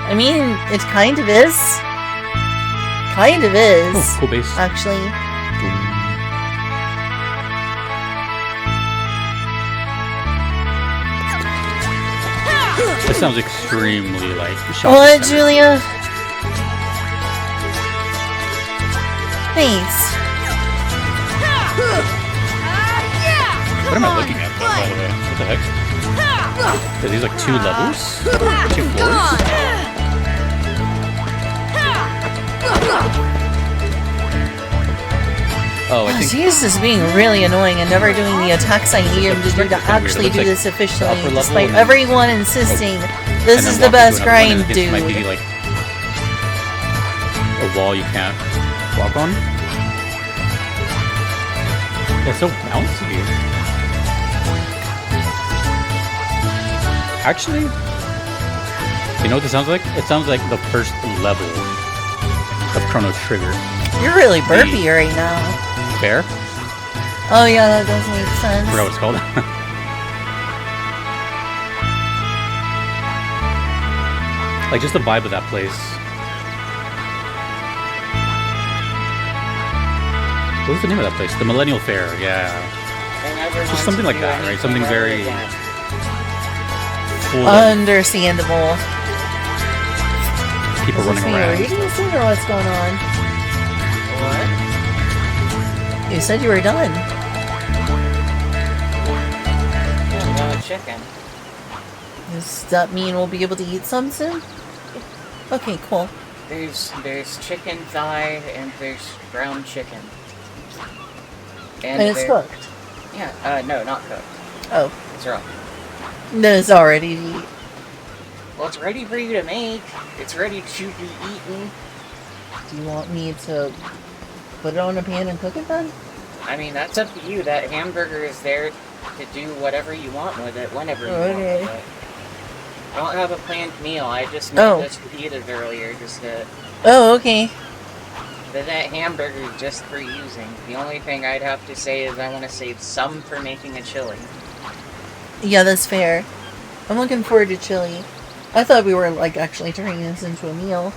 I mean, it kind of is. Kind of is. Oh, cool bass. Actually. This sounds extremely like shopping What, center. Julia? Thanks. What am I looking at, though, by the way? What the heck? Are these like 2 levels? 2 floors? Oh, I think... Jeez, this is being really annoying and never doing the attacks I need him to do to actually do this efficiently, despite everyone insisting this is the best grind, dude. Might be like a wall you can't walk on. It's so bouncy. Actually, you know what this sounds like? It sounds like the first level of Chrono Trigger. You're really burpy right now. Fair? Oh yeah, that does make sense. I forgot what it's called. Like just the vibe of that place. What was the name of that place? The Millennial Fair, yeah. Just something like that, right? Something very full of Understandable. people running Are around. you reading this or what's going on? What? You said you were done. Yeah, no chicken. Does that mean we'll be able to eat some soon? Okay, cool. There's chicken thigh and there's ground chicken. And it's cooked? Yeah, no, not cooked. Oh. It's raw. Then it's already to eat. Well, it's ready for you to make. It's ready to be eaten. Do you want me to put it on a pan and cook it then? I mean, that's up to you. That hamburger is there to do whatever you want with it, whenever you want with it. I don't have a planned meal. I just made those fajitas earlier, just to... Oh, okay. But that hamburger is just for using. The only thing I'd have to say is I want to save some for making a chili. Yeah, that's fair. I'm looking forward to chili. I thought we were, like, actually turning this into a meal.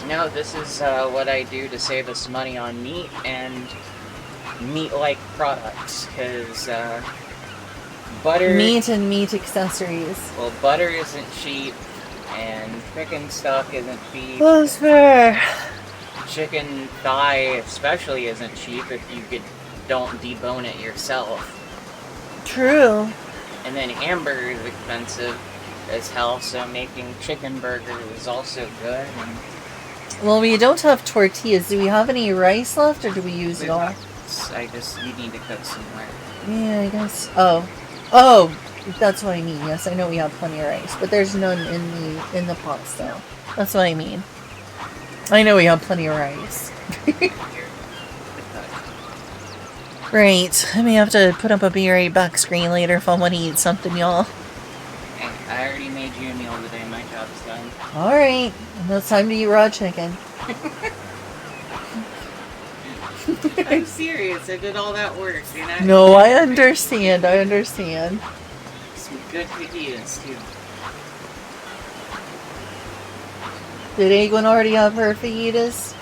No, this is what I do to save us money on meat and meat-like products, because butter... Meat and meat accessories. Well, butter isn't cheap, and chicken stock isn't cheap. That's fair. Chicken thigh especially isn't cheap if you don't debone it yourself. True. And then hamburger is expensive as hell, so making chicken burger is also good. And Well, we don't have tortillas. Do we have any rice left, or do we use it all? you need to cook some more. Yeah, I guess. Oh, that's what I mean. Yes, I know we have plenty of rice, but there's none in the pot still. That's what I mean. I know we have plenty of rice. Right. I may have to put up a be right back screen later if I want to eat something, y'all. Hey, I already made you a meal today. My job's done. Alright. It's time to eat raw chicken. I'm serious. I did all that work. You know? No, I understand. I understand. Some good fajitas, too. Did Egwin already have her fajitas?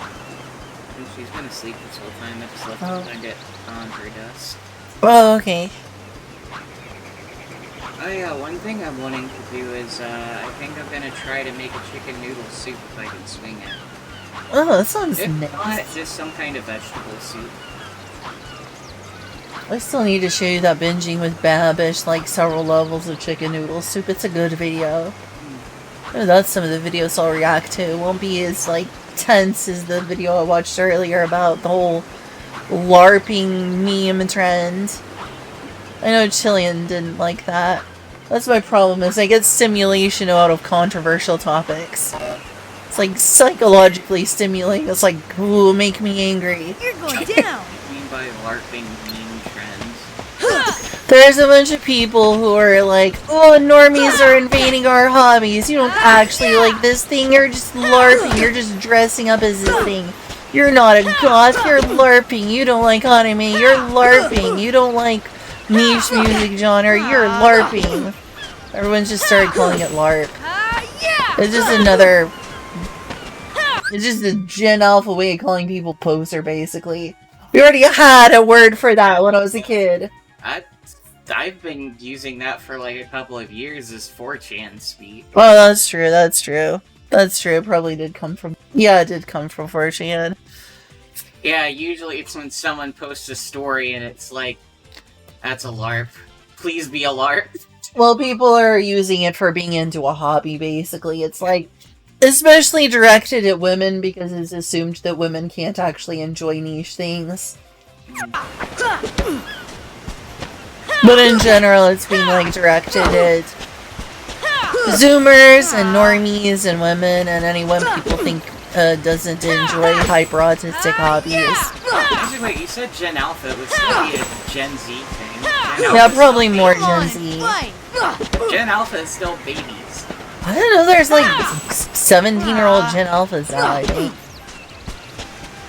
She's been asleep this whole time. I just left her to get on her desk. Oh, okay. Oh yeah, one thing I'm wanting to do is, I think I'm gonna try to make a chicken noodle soup if I can swing it. Oh, that sounds If nice. not, just some kind of vegetable soup. I still need to show you that binging with Babish, like several levels of chicken noodle soup. It's a good video. Oh, that's some of the videos I'll react to. It won't be as, like, tense as the video I watched earlier about the whole LARPing meme trend. I know Chilean didn't like that. That's my problem, is I get stimulation out of controversial topics. It's like psychologically stimulating. It's like, ooh, make me angry. You're going down! What do you mean by LARPing meme trends? There's a bunch of people who are like, oh, normies are invading our hobbies. You don't actually like this thing. You're just LARPing. You're just dressing up as this thing. You're not a goth. You're LARPing. You don't like anime. You're LARPing. You don't like niche music genre. You're LARPing. Everyone's just started calling it LARP. It's just another... It's just a Gen Alpha way of calling people poser, basically. We already had a word for that when I was a kid. I've been using that for like a couple of years as 4chan speak. Oh, that's true, that's true. That's true, it probably did come from... Yeah, it did come from 4chan. Yeah, usually it's when someone posts a story and it's like, that's a LARP. Please be a LARP. Well, people are using it for being into a hobby, basically. It's like... Especially directed at women, because it's assumed that women can't actually enjoy niche things. But in general, it's being like directed at Zoomers and normies and women and anyone people think doesn't enjoy hyper-autistic hobbies. Wait, you said Gen Alpha. It would still be a Gen Z thing. Yeah, probably more Gen Z. Gen Alpha is still babies. I don't know, there's like 17-year-old Gen Alphas now, I think.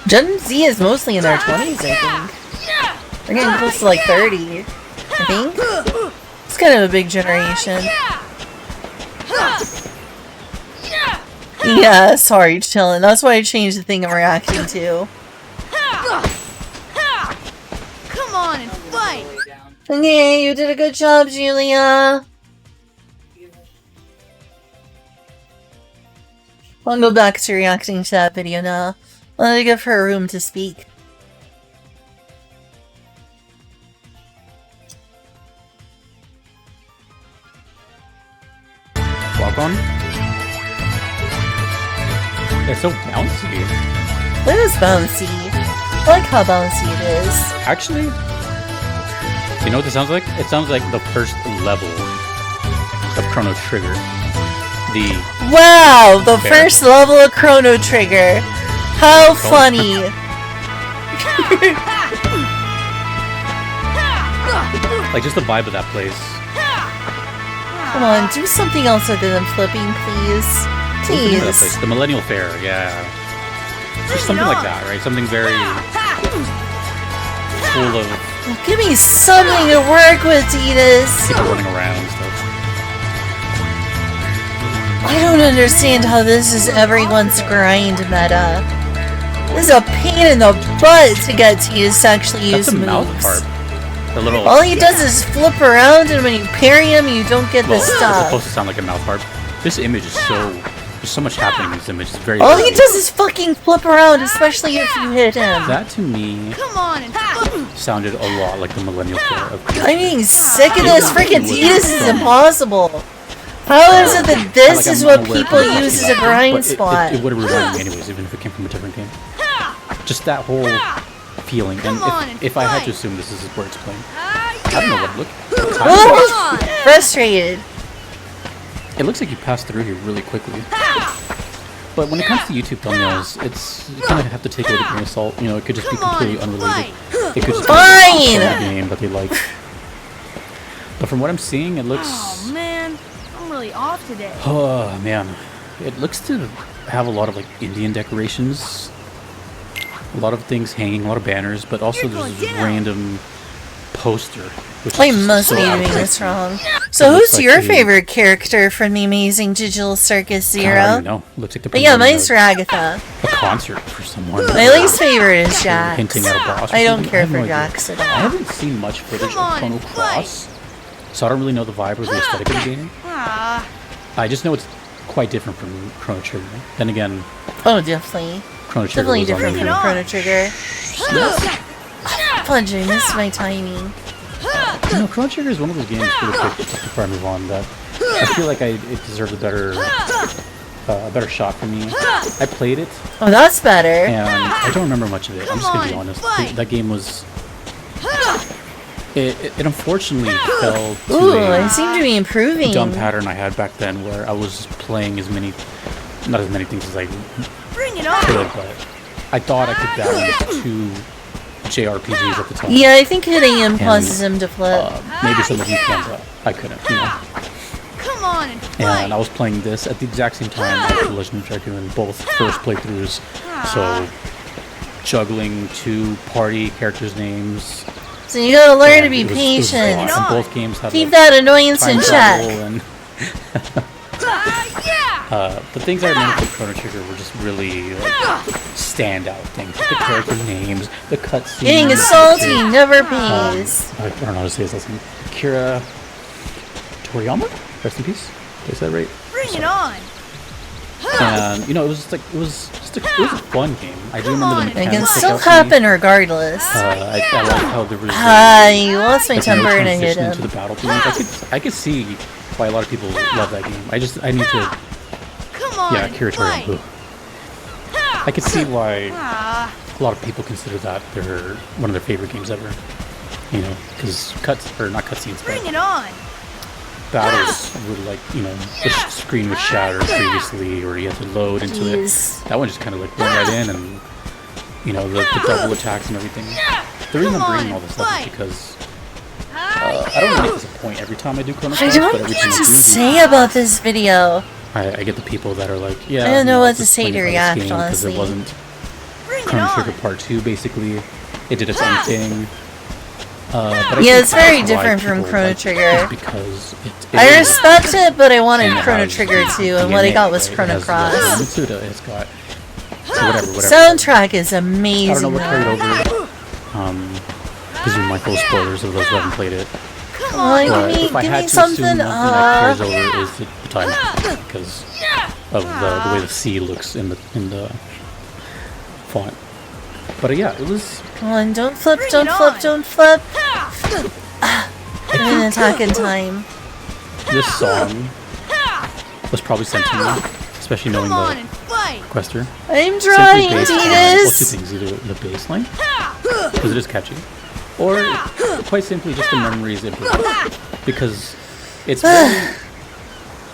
Gen Z is mostly in their 20s, I think. They're getting close to like 30, I think. It's kind of a big generation. Yeah, sorry, chillin'. That's why I changed the thing I'm reacting to. Come on and fight! Okay, you did a good job, Julia. I'll go back to reacting to that video now. Let me give her room to speak. Walk on. It's so bouncy. It is bouncy. I like how bouncy it is. Actually, you know what this sounds like? It sounds like the first level of Chrono Trigger. Wow, the first level of Chrono Trigger. How funny. Like, just the vibe of that place. Come on, do something else other than flipping, please. Please. The Millennial Fair, yeah. Just something like that, right? Something very full of... Give me something to work with, Titus. People running around and stuff. I don't understand how this is everyone's grind meta. This is a pain in the butt to get Titus to actually use moves. Mouth part. The little... All he does is flip around, and when you parry him, you don't get the stuff. It's supposed to sound like a mouth part. This image is so... There's so much happening in this image. It's very... All he does is fucking flip around, especially if you hit him. That, to me, sounded a lot like the Millennial Fair. I'm getting sick of this. Freaking Titus is impossible. How is it that this is what people use as a grind spot? It would have reminded me anyways, even if it came from a different game. Just that whole feeling. And if I had to assume this is where it's playing, I don't know what it looked like. Frustrated. It looks like you passed through here really quickly. But when it comes to YouTube thumbnails, you kind of have to take it with a grain of salt. You know, it could just be completely unrelated. It could just be a game that they like. But from what I'm seeing, it looks... Oh, man. I'm really off today. Oh, man. It looks to have a lot of, like, Indian decorations. A lot of things hanging, a lot of banners, but also there's this random poster. I must be doing this wrong. So who's your favorite character from the Amazing Digital Circus Zero? I don't know. Looks like But yeah, mine's Ragatha. A concert for someone. My least favorite is Jax. Hinting at a boss. I don't care for Jax at all. I haven't seen much footage of Chrono Cross, so I don't really know the vibe or the aesthetic of the game. I just know it's quite different from Chrono Trigger. Then again... Oh, definitely. Chrono Trigger definitely different from Chrono Trigger. Fudge, I missed my timing. You know, Chrono Trigger is one of those games, really quick, just before I move on, that I feel like it deserves a better shot from me. I played it. Oh, that's better. And I don't remember much of it. I'm just gonna be honest. That game was... It unfortunately fell to I seem to be improving. dumb pattern I had back then where I was playing not as many things as I could, but I thought I could balance 2 JRPGs at the time. Yeah, I think hitting him causes him to flip. Maybe some of you can, but I couldn't, you know. Come on And I was playing this at the exact same time as The Legend of Dragoon in both first playthroughs, so juggling 2 party characters' names. So you gotta learn to be patient. And both games had Keep that annoyance in check. The things I remember from Chrono Trigger were just really standout things. The character names, the cutscenes. Getting salty never pays. I don't know how to say his last name. Kira Toriyama? Rest in peace. Did I say that right? Bring it on. And you know, it was a fun game. I do remember the mechanics. It can still happen regardless. I like how there was. You lost my temper and I hit him. To the battle themes. I could see why a lot of people love that game. I need to. Yeah, Kira Toriyama. I could see why a lot of people consider that one of their favorite games ever. You know, because not cutscenes, Bring it on. Battles were like, you know, the screen was shattered previously, or you had to load into it. That one just kind of like went right in, and you know, the double attacks and everything. The reason I'm bringing all this up is because I don't make this a point every time I do Chrono Cross, I don't but every know time what I to do, say about this video. I get the people that are like, yeah, I don't know what to just say to disappointed by react, this game because honestly. it wasn't Chrono Trigger Part 2. Basically, it did its own thing. But Yeah, I it's think very that's why different from people Chrono like it Trigger. because I respect it, but I wanted and it Chrono has Trigger the too, and what I DNA, got was right? Chrono It has Cross. Mitsuda, it's got whatever. Soundtrack is I don't amazing. know what carried over. Because we might full spoilers of those who haven't played it. Come on, But give if I me had to something. assume one thing that carries over is the time, because of the way the C looks in the font. But yeah, it was. Come on, don't flip, don't flip, don't flip. I didn't attack in time. This song was probably sent to me, especially knowing the requester. I'm Simply trying, based on, Titus. well, 2 things: either the bass line, because it is catchy, or quite simply just the memories it brings, because it's very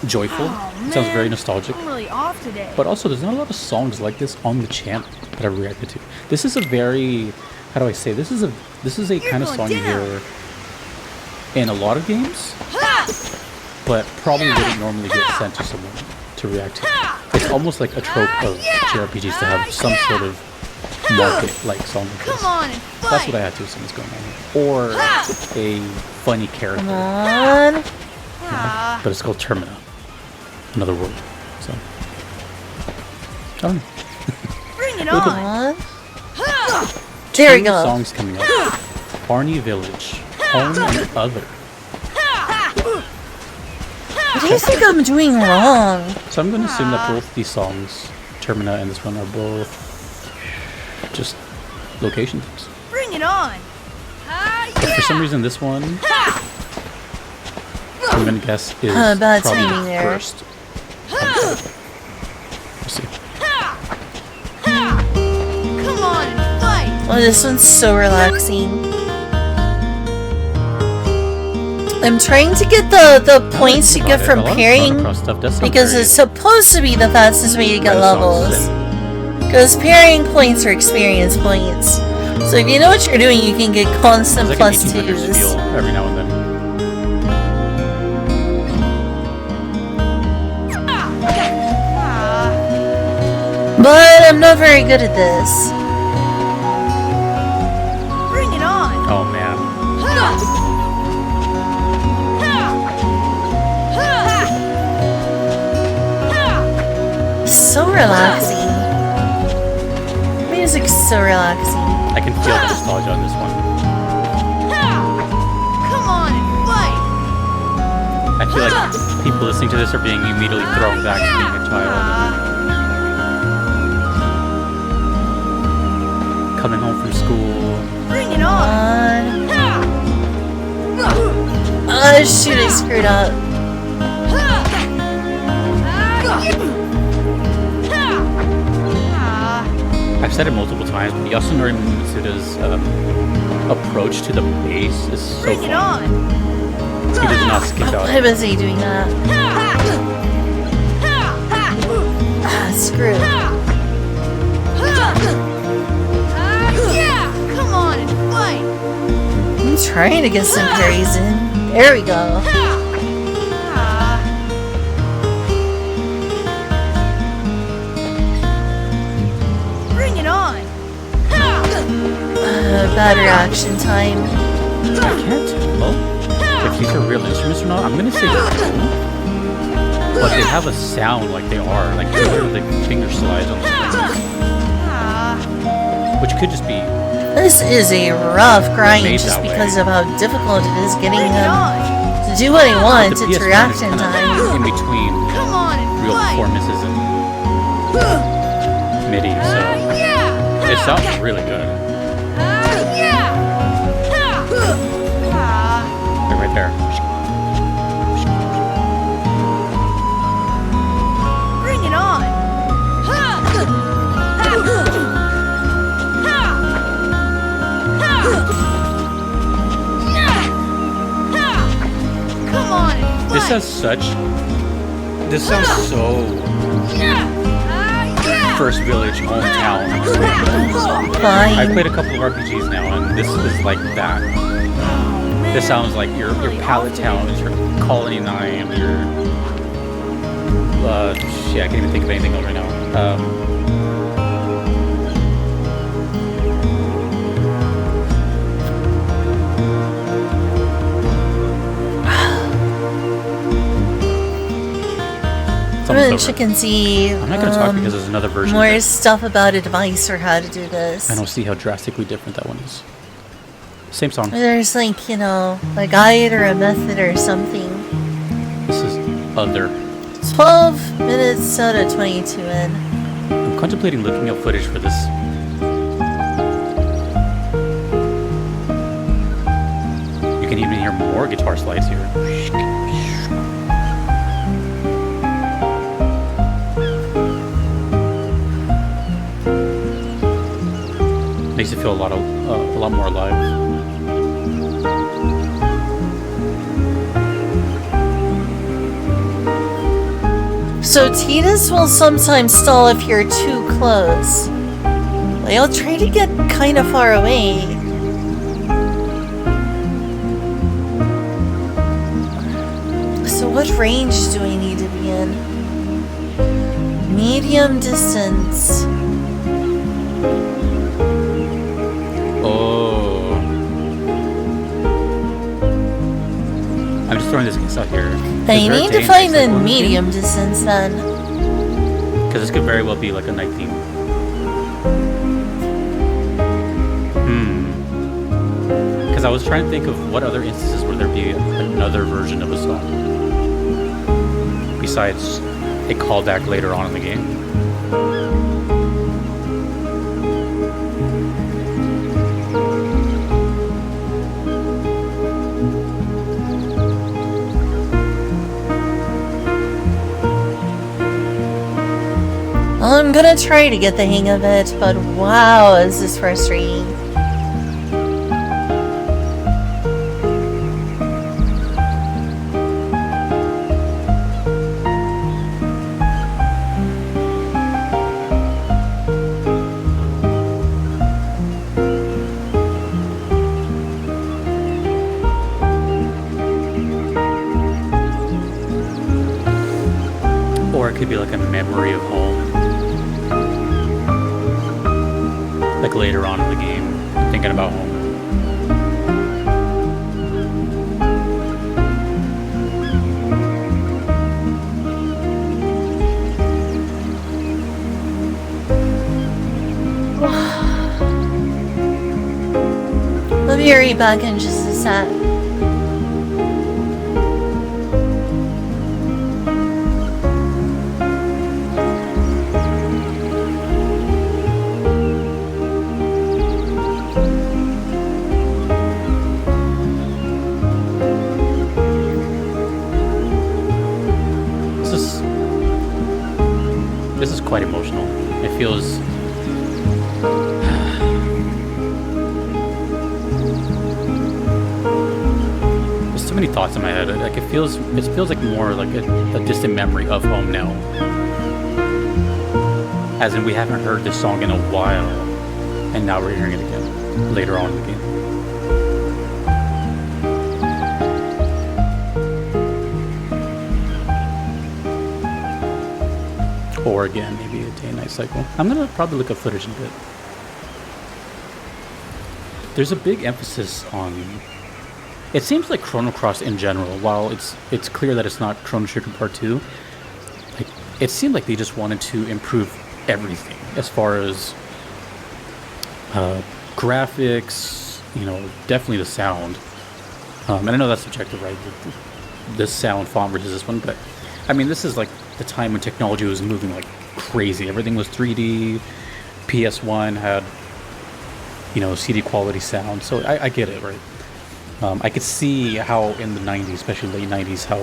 joyful. It sounds very nostalgic. I'm really off today. But also, there's not a lot of songs like this on the channel that I've reacted to. This is a very, how do I say? This is a kind of song you hear in a lot of games, but probably wouldn't normally get sent to someone to react to. It's almost like a trope of JRPGs to have some sort of market-like song like this. That's what I had to assume is going on here. Or a funny character. Come on. Yeah, but it's called Termina. Another world. So, I don't know. Bring it Look on. There we 2 go. songs coming up. Barney Village. Home and Other. What do you think I'm doing wrong? So I'm going to assume that both these songs, Termina and this one, are both just location things. Bring it on. But for some reason this one, I'm going to guess is bad probably timing the there. first. We'll see. Come on and fight. Oh, this one's so relaxing. I'm trying to get the points you get from parrying because it's supposed to be the fastest way to get levels. Because parrying points are experience points. So if you know what you're doing, you can get constant It's like plus an 1800s 2s. feel every now and then. But I'm not very good at this. Bring it on. Oh man. So relaxing. Music's so relaxing. I can feel the nostalgia on this one. Come on and fight. I feel like people listening to this are being immediately thrown back to being a child. Coming home from school. Bring it on. Oh shoot, I screwed up. I've said it multiple times, but Yasunori Mitsuda's approach to the base is so Bring it fun. on! He does not skip out. Why was he doing that? Ah, screw. Yeah! Come on and fight! I'm trying to get some parries in. There we go. Bring it on! Bad reaction time. I can't tell if these are real instruments or not. I'm gonna say no, but they have a sound like they are, like they're the finger slides on the strings, which could just be. This is a rough grind made just that way. because of how difficult it is getting him to do what he wants The at PS1 is reaction kind of time. in between real performances and MIDI, so it sounds really good. They're right there. Bring it on! Come on and fight! This has such. This sounds so. First Village, hometown. Fine. I've played a couple of RPGs now, and this is like that. This sounds like your pallet towns, your Colony 9, your shit, I can't even think of anything else right now. It's I'm almost gonna over. check and see. I'm not gonna talk because there's another version. More of it. stuff about advice or how to do this. I don't see how drastically different that one is. Same song. There's like, you know, a guide or a method or something. This is other. 12 minutes out of 22 in. I'm contemplating looking up footage for this. You can even hear more guitar slides here. Makes it feel a lot more alive. So Titus will sometimes stall if you're too close. They'll try to get kind of far away. So what range do I need to be in? Medium distance. Oh. I'm just throwing this guess out here. I need to find the medium distance then. Because this could very well be like a night theme. Because I was trying to think of what other instances would there be another version of a song. Besides a callback later on in the game. I'm gonna try to get the hang of it, but wow, is this frustrating. Or it could be like a memory of home. Like later on in the game, thinking about home. I'll be right back in just a sec. This is quite emotional. It feels many thoughts in my head. Like it feels like more like a distant memory of home now. As in, we haven't heard this song in a while, and now we're hearing it again later on in the game. Or again, maybe a day and night cycle. I'm gonna probably look up footage in a bit. There's a big emphasis on. It seems like Chrono Cross in general, while it's clear that it's not Chrono Trigger Part 2, like it seemed like they just wanted to improve everything as far as graphics, you know, definitely the sound. And I know that's subjective, right? This sound font versus this one, but I mean, this is like the time when technology was moving like crazy. Everything was 3D. PS1 had, you know, CD quality sound, so I get it, right? I could see how in the 90s, especially late 90s, how,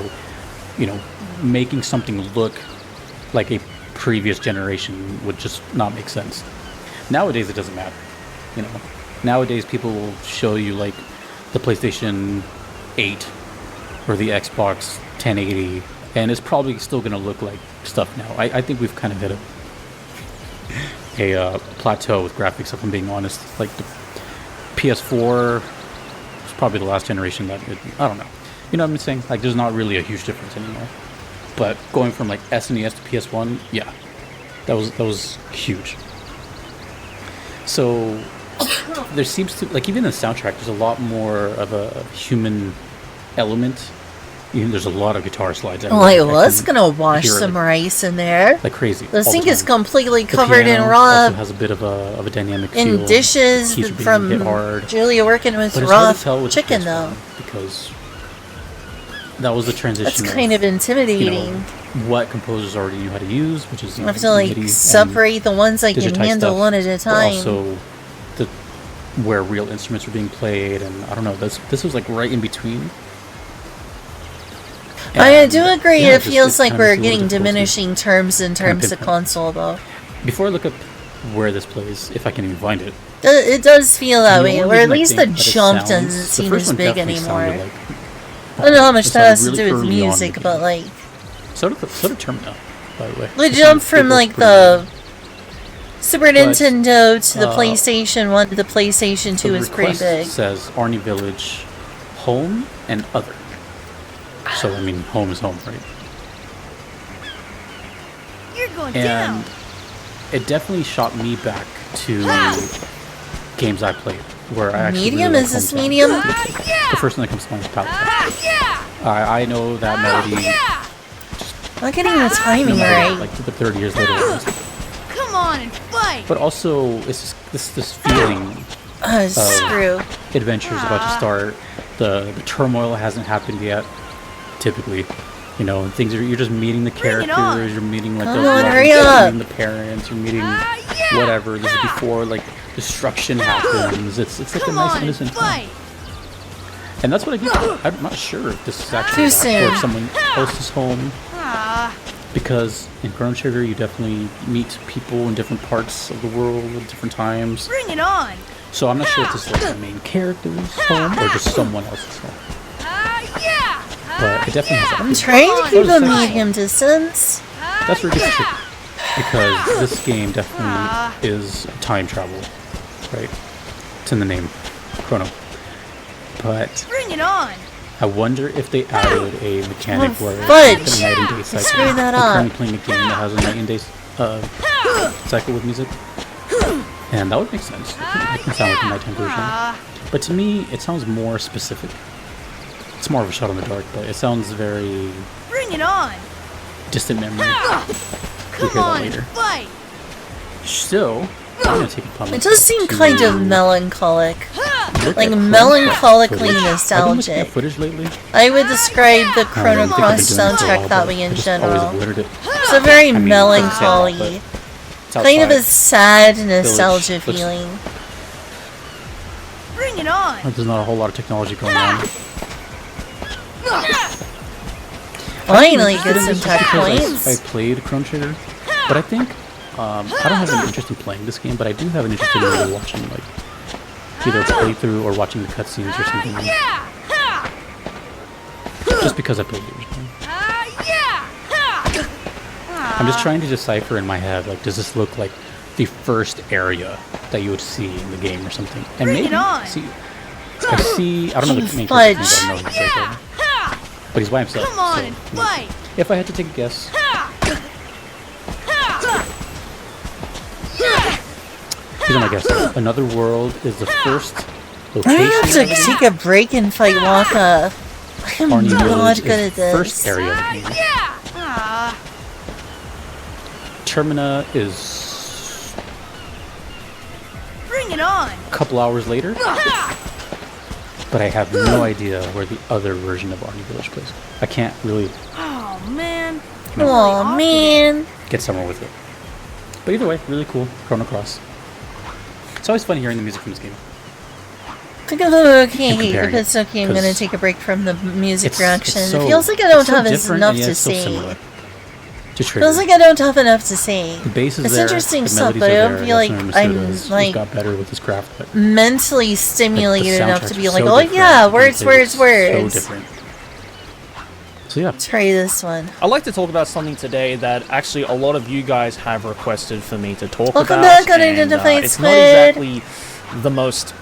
you know, making something look like a previous generation would just not make sense. Nowadays, it doesn't matter. You know, nowadays people will show you like the PlayStation 8 or the Xbox 1080, and it's probably still going to look like stuff now. I think we've kind of hit a plateau with graphics, if I'm being honest. Like the PS4 was probably the last generation that I don't know. You know what I'm saying? Like there's not really a huge difference anymore. But going from like SNES to PS1, yeah, that was huge. So there seems to, like, even in the soundtrack, there's a lot more of a human element. You know, there's a lot of guitar slides. Well, I was gonna wash some rice in there. Like crazy. The sink is completely The covered in piano raw. also has a bit of a dynamic feel. In dishes Keeps you being from hit hard. Julia working with But it's raw hard to tell with the chicken, PS1 though. because that was the transition. That's kind of intimidating. You know, what composers already knew how to use, which is, you I know, have to like MIDI and separate the ones I can digitized handle stuff, one at a but time. also where real instruments were being played, and I don't know. This was like right in between. I do agree. Yeah, it feels like we're getting difficult to diminishing terms in terms of pinpoint. console, though. Before I look up where this plays, if I can even find it. It does feel that The way, only or at reason I least the think that it jump sounds- doesn't the seem first as one big definitely anymore. sounded like- I don't know how much it that has sounded to really do with early on in music, the but game. like So did Terminal, by the way. the This jump one- from it was like pretty the Super But, Nintendo to the uh, PlayStation 1 to the PlayStation 2 is pretty request big. says Arnie Village, home, and other. So, I mean, home is home, right? You're going And down. it definitely shot me back to games I played, where I actually Medium? really Is like this Hometown. medium? The first thing that comes to mind is Palette. I know that melody Not getting the timing right. like 30 years later. Come on and fight. But also, it's just this feeling of screw. adventure's about to start. The turmoil hasn't happened yet. Typically, you know, and things you're just meeting the characters. You're meeting like Come the on, lovers, hurry you're up. meeting the parents. You're meeting whatever. This is before like destruction happens. It's like a nice innocent time. And that's what I get. I'm not sure if this is actually Too that, soon. or if someone else's home. Because in Chrono Trigger, you definitely meet people in different parts of the world at different times. Bring it on. So I'm not sure if this is like the main character's home or just someone else's home. But it definitely has that. I'm trying to keep a medium distance. That's where it gets tricky. Because this game definitely is time travel, right? It's in the name, Chrono. But Bring it on. I wonder if they added a mechanic Oh, where it's fudge. like a night and day cycle. Screw that I'm up. currently playing a game that has a night and day cycle with music. And that would make sense. It can sound like a nighttime version. But to me, it sounds more specific. It's more of a shot in the dark, but it sounds very Bring it on. distant memory. We'll Come hear that on and later. fight. Still, I'm gonna take it upon It does seem to kind of melancholic. look Like at melancholically footage. I've been looking nostalgic. at footage lately. I would describe the Chrono I think I've Cross been doing it for a soundtrack while, that but way in I just always general. avoided it. It's a very I mean, melancholy, it's kind of a outside. sad nostalgia Village. feeling. Bring it on. There's not a whole lot of technology going on. Finally get some Just tech because points. I played Chrono Trigger, but I think I don't have an interest in playing this game, but I do have an interest in really watching like either a playthrough or watching the cutscenes or something. just because I played the original. I'm just trying to decipher in my head, like, does this look like the first area that you would see in the game or something? And maybe see, I don't know the main character, but I know he's right there. But he's by himself. Come on so, and fight. If I had to take a guess, these are my guesses. Another World is the first location. I have to take a break and fight Waka. I am Barney not Village good is at this. First area of the game. Termina is Bring it on. a couple hours later, but I have no idea where the other version of Barney Village plays. I can't really Oh man. Oh man. get somewhere with it. But either way, really cool. Chrono Cross. It's always fun hearing the music from this game. Okay, if it's okay, I'm gonna take a break from the music reaction. So, it feels like I don't have different, enough and yet to it's so say. similar to Trigger. Feels like I don't have enough to say. The bass is it's there, interesting the stuff, melodies but I are don't there, feel like Yasuno I'm Masuda's like got better with his craft, but mentally stimulated enough to be like, so oh different. yeah, The words, gameplay words, looks words. So different. So yeah. Try this one. I'd like to talk about something today that actually a lot of you guys have requested for me to talk Welcome about. back on Identified it's not Squid. exactly the most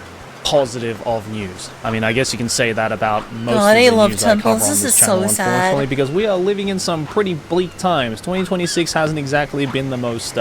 positive of news. I mean, I guess you can say that about most God, of I the love news I cover temples. on This this is channel, so sad. unfortunately, because we are living in some pretty bleak times. 2026 hasn't exactly been the most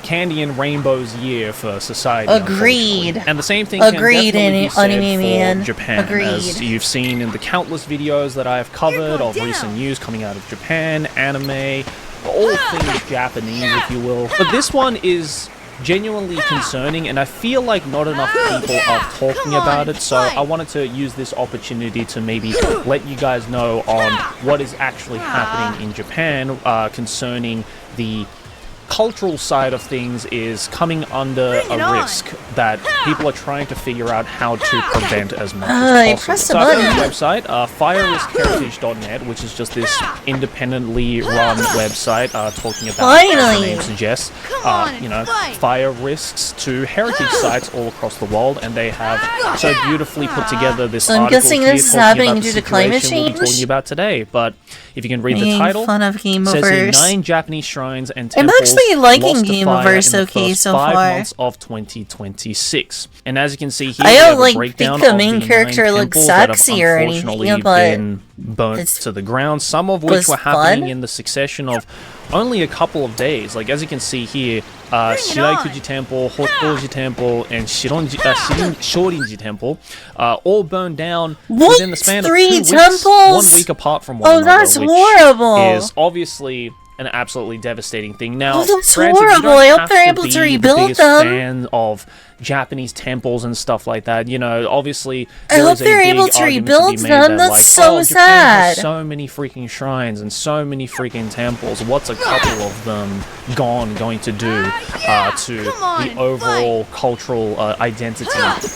candy and rainbows year for society. Agreed. And the same thing Agreed, can definitely be said Anime Man. for Japan. Agreed. As you've seen in the countless videos that I have covered of recent news coming out of Japan, anime, all things Japanese, if you will. But this one is genuinely concerning, and I feel like not enough people are talking about it, so I wanted to use this opportunity to maybe let you guys know on what is actually happening in Japan concerning the cultural side of things is coming under a risk that people are trying to figure out how to prevent as much as possible. So I found a website, firerisk.heritage.net, which is just this independently run website talking about, as the name suggests, fire risks to heritage sites all across the world, and they have so beautifully put together this I'm article guessing here this is talking happening about the due to climate situation we'll be talking change? about today. But if you can read the Making title, fun of it says here Gameoverse. 9 Japanese shrines and I'm temples actually liking lost to fire Gameoverse in the okay first so 5 far. months of 2026. And as you can see here, I we don't have a like breakdown think the of main the 9 character looks temples that have sexy or anything, unfortunately but been burnt to the ground, some of which was were happening fun. in the succession of only a couple of days. Like as you can see here, Shiraikuji Temple, Hottoji Temple, and Shorinji Temple all burned down within the span of 2 weeks, temples? 1 week apart from one Oh, another, that's which horrible. is obviously an absolutely devastating thing. Now, Oh, that's granted, you horrible. don't I hope have they're to able to be the rebuild biggest them. fan of Japanese temples and stuff like that. You know, obviously, I there hope is a they're big able to argument rebuild be made them. that, That's like, so Japan has sad. so many freaking shrines and so many freaking temples. What's a couple of them going to do to the overall cultural identity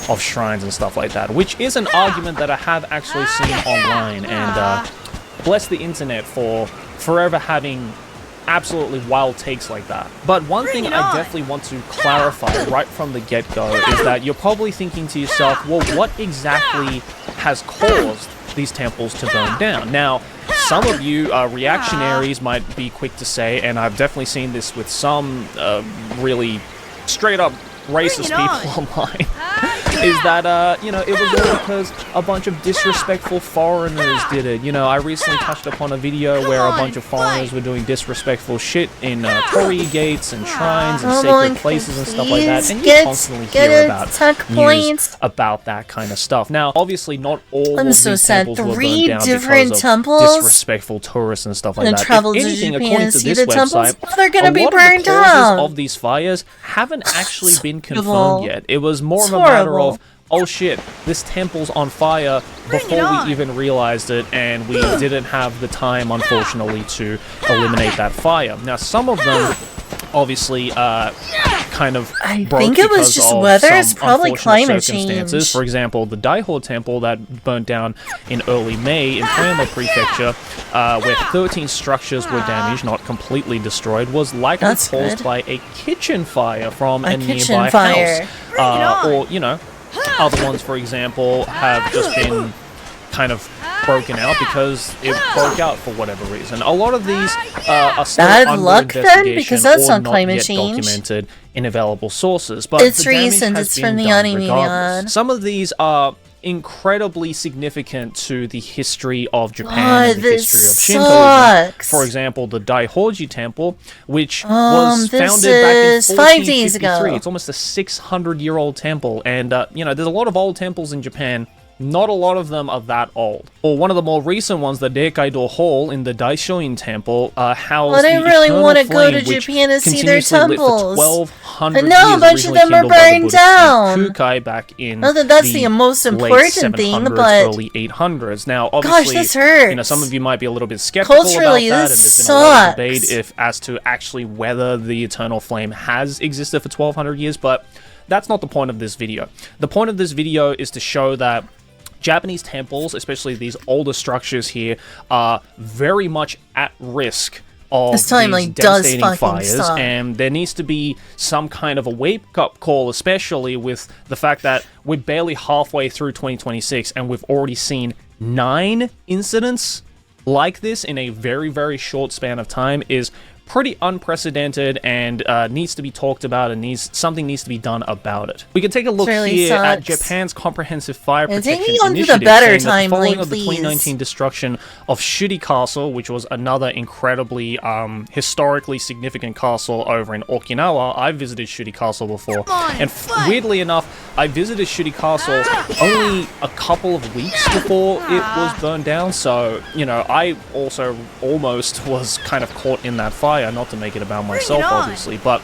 of shrines and stuff like that? Which is an argument that I have actually seen online, and bless the internet for forever having absolutely wild takes like that. But one thing I definitely want to clarify right from the get-go is that you're probably thinking to yourself, well, what exactly has caused these temples to burn down? Now, some of you reactionaries might be quick to say, and I've definitely seen this with some really straight-up racist people online, is that, it was all because a bunch of disrespectful foreigners did it. You know, I recently touched upon a video where a bunch of foreigners were doing disrespectful shit in torii gates and shrines and sacred places and stuff like that, and you constantly hear about news about that kind of stuff. Now, obviously, not all of these temples were burned down because of disrespectful tourists and stuff like that. Travel If to anything, Japan according and to see this the temples, website, they're gonna be a lot burned of the causes down. of these fires haven't actually been confirmed horrible. yet. It was more It's of a matter horrible. of, oh shit, this temple's on fire before we even realized it, and we didn't have the time, unfortunately, to eliminate that fire. Now, some of them obviously kind of broke think it was because just of weather. some It's probably unfortunate climate circumstances. change. For example, the Daiho Temple that burnt down in early May in Toyama Prefecture, where 13 structures were damaged, not completely destroyed, was likely That's caused good. by a kitchen fire from a kitchen nearby fire. house. Or, other ones, for example, have just been kind of broken out because it broke out for whatever reason. A lot of these are still Bad under luck then, investigation because that's or not not climate yet change. documented in available sources. But It's the damage recent, has it's been from the done anime regardless. man. Some of these are incredibly significant to the history of Japan God, and the history of this Shintoism. sucks. For example, the Daihoji Temple, which was this founded back in is 5 days 1453. ago. It's almost a 600-year-old temple, and you know, there's a lot of old temples in Japan. Not a lot of them are that old. Or one of the more recent ones, the Reikaido Hall in the Daishoin Temple, housed But I the really eternal want to go flame, to which Japan to see their continuously lit temples. for 1,200 I know, years, a bunch of originally them are kindled by the burned Buddhist down. saint Kukai back in Not that that's the most late important thing, 700s, but early 800s. Now, gosh, obviously, this hurts. you know, some of you might be a little bit skeptical Culturally, about that, this and there's been a lot of sucks. debate as to actually whether the eternal flame has existed for 1,200 years, but that's not the point of this video. The point of this video is to show that Japanese temples, especially these older structures here, are very much at risk of This time, these like, does devastating fucking fires, suck. and there needs to be some kind of a wake-up call, especially with the fact that we're barely halfway through 2026, and we've already seen 9 incidents like this in a very, very short span of time is pretty unprecedented and needs to be talked about, and something needs to be done about it. We can take a look This really here at sucks. Japan's Comprehensive Fire And Protection take me on to the Initiative, better saying that timeline, following of the please. 2019 destruction of Shuri Castle, which was another incredibly historically significant castle over in Okinawa. I visited Shuri Castle before, and weirdly enough, I visited Shuri Castle only a couple of weeks before it was burned down, so, you know, I also almost was kind of caught in that fire, not to make it about myself, obviously, but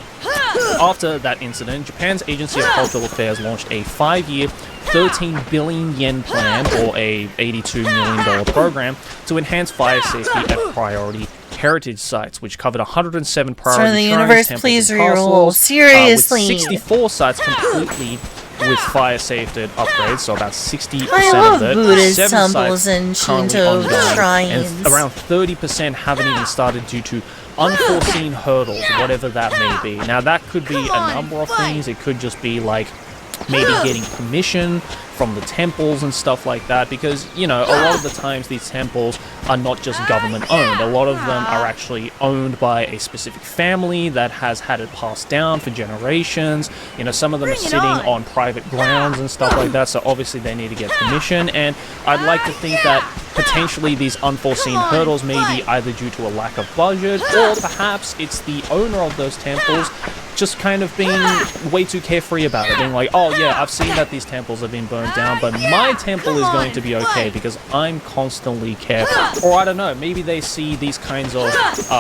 after that incident, Japan's Agency of Cultural Affairs launched a 5-year, 13 billion yen plan, or a $82 million program, to enhance fire safety at priority heritage sites, which covered 107 priority Sir, the shrines, universe, temples, please and reroll. castles, Seriously. with 64 sites completely with fire safety upgrades, so about 60% I love of it. Buddhist 7 temples sites and currently Shinto ongoing, shrines. and around 30% haven't even started due to unforeseen hurdles, whatever that may be. Now, that could be a number of things. It could just be like maybe getting permission from the temples and stuff like that, because, you know, a lot of the times these temples are not just government owned. A lot of them are actually owned by a specific family that has had it passed down for generations. You know, some of them are sitting on private grounds and stuff like that, so obviously they need to get permission, and I'd like to think that potentially these unforeseen hurdles may be either due to a lack of budget, or perhaps it's the owner of those temples just kind of being way too carefree about it, being like, oh yeah, I've seen that these temples have been burned down, but my temple is going to be okay because I'm constantly careful. Or I don't know, maybe they see these kinds of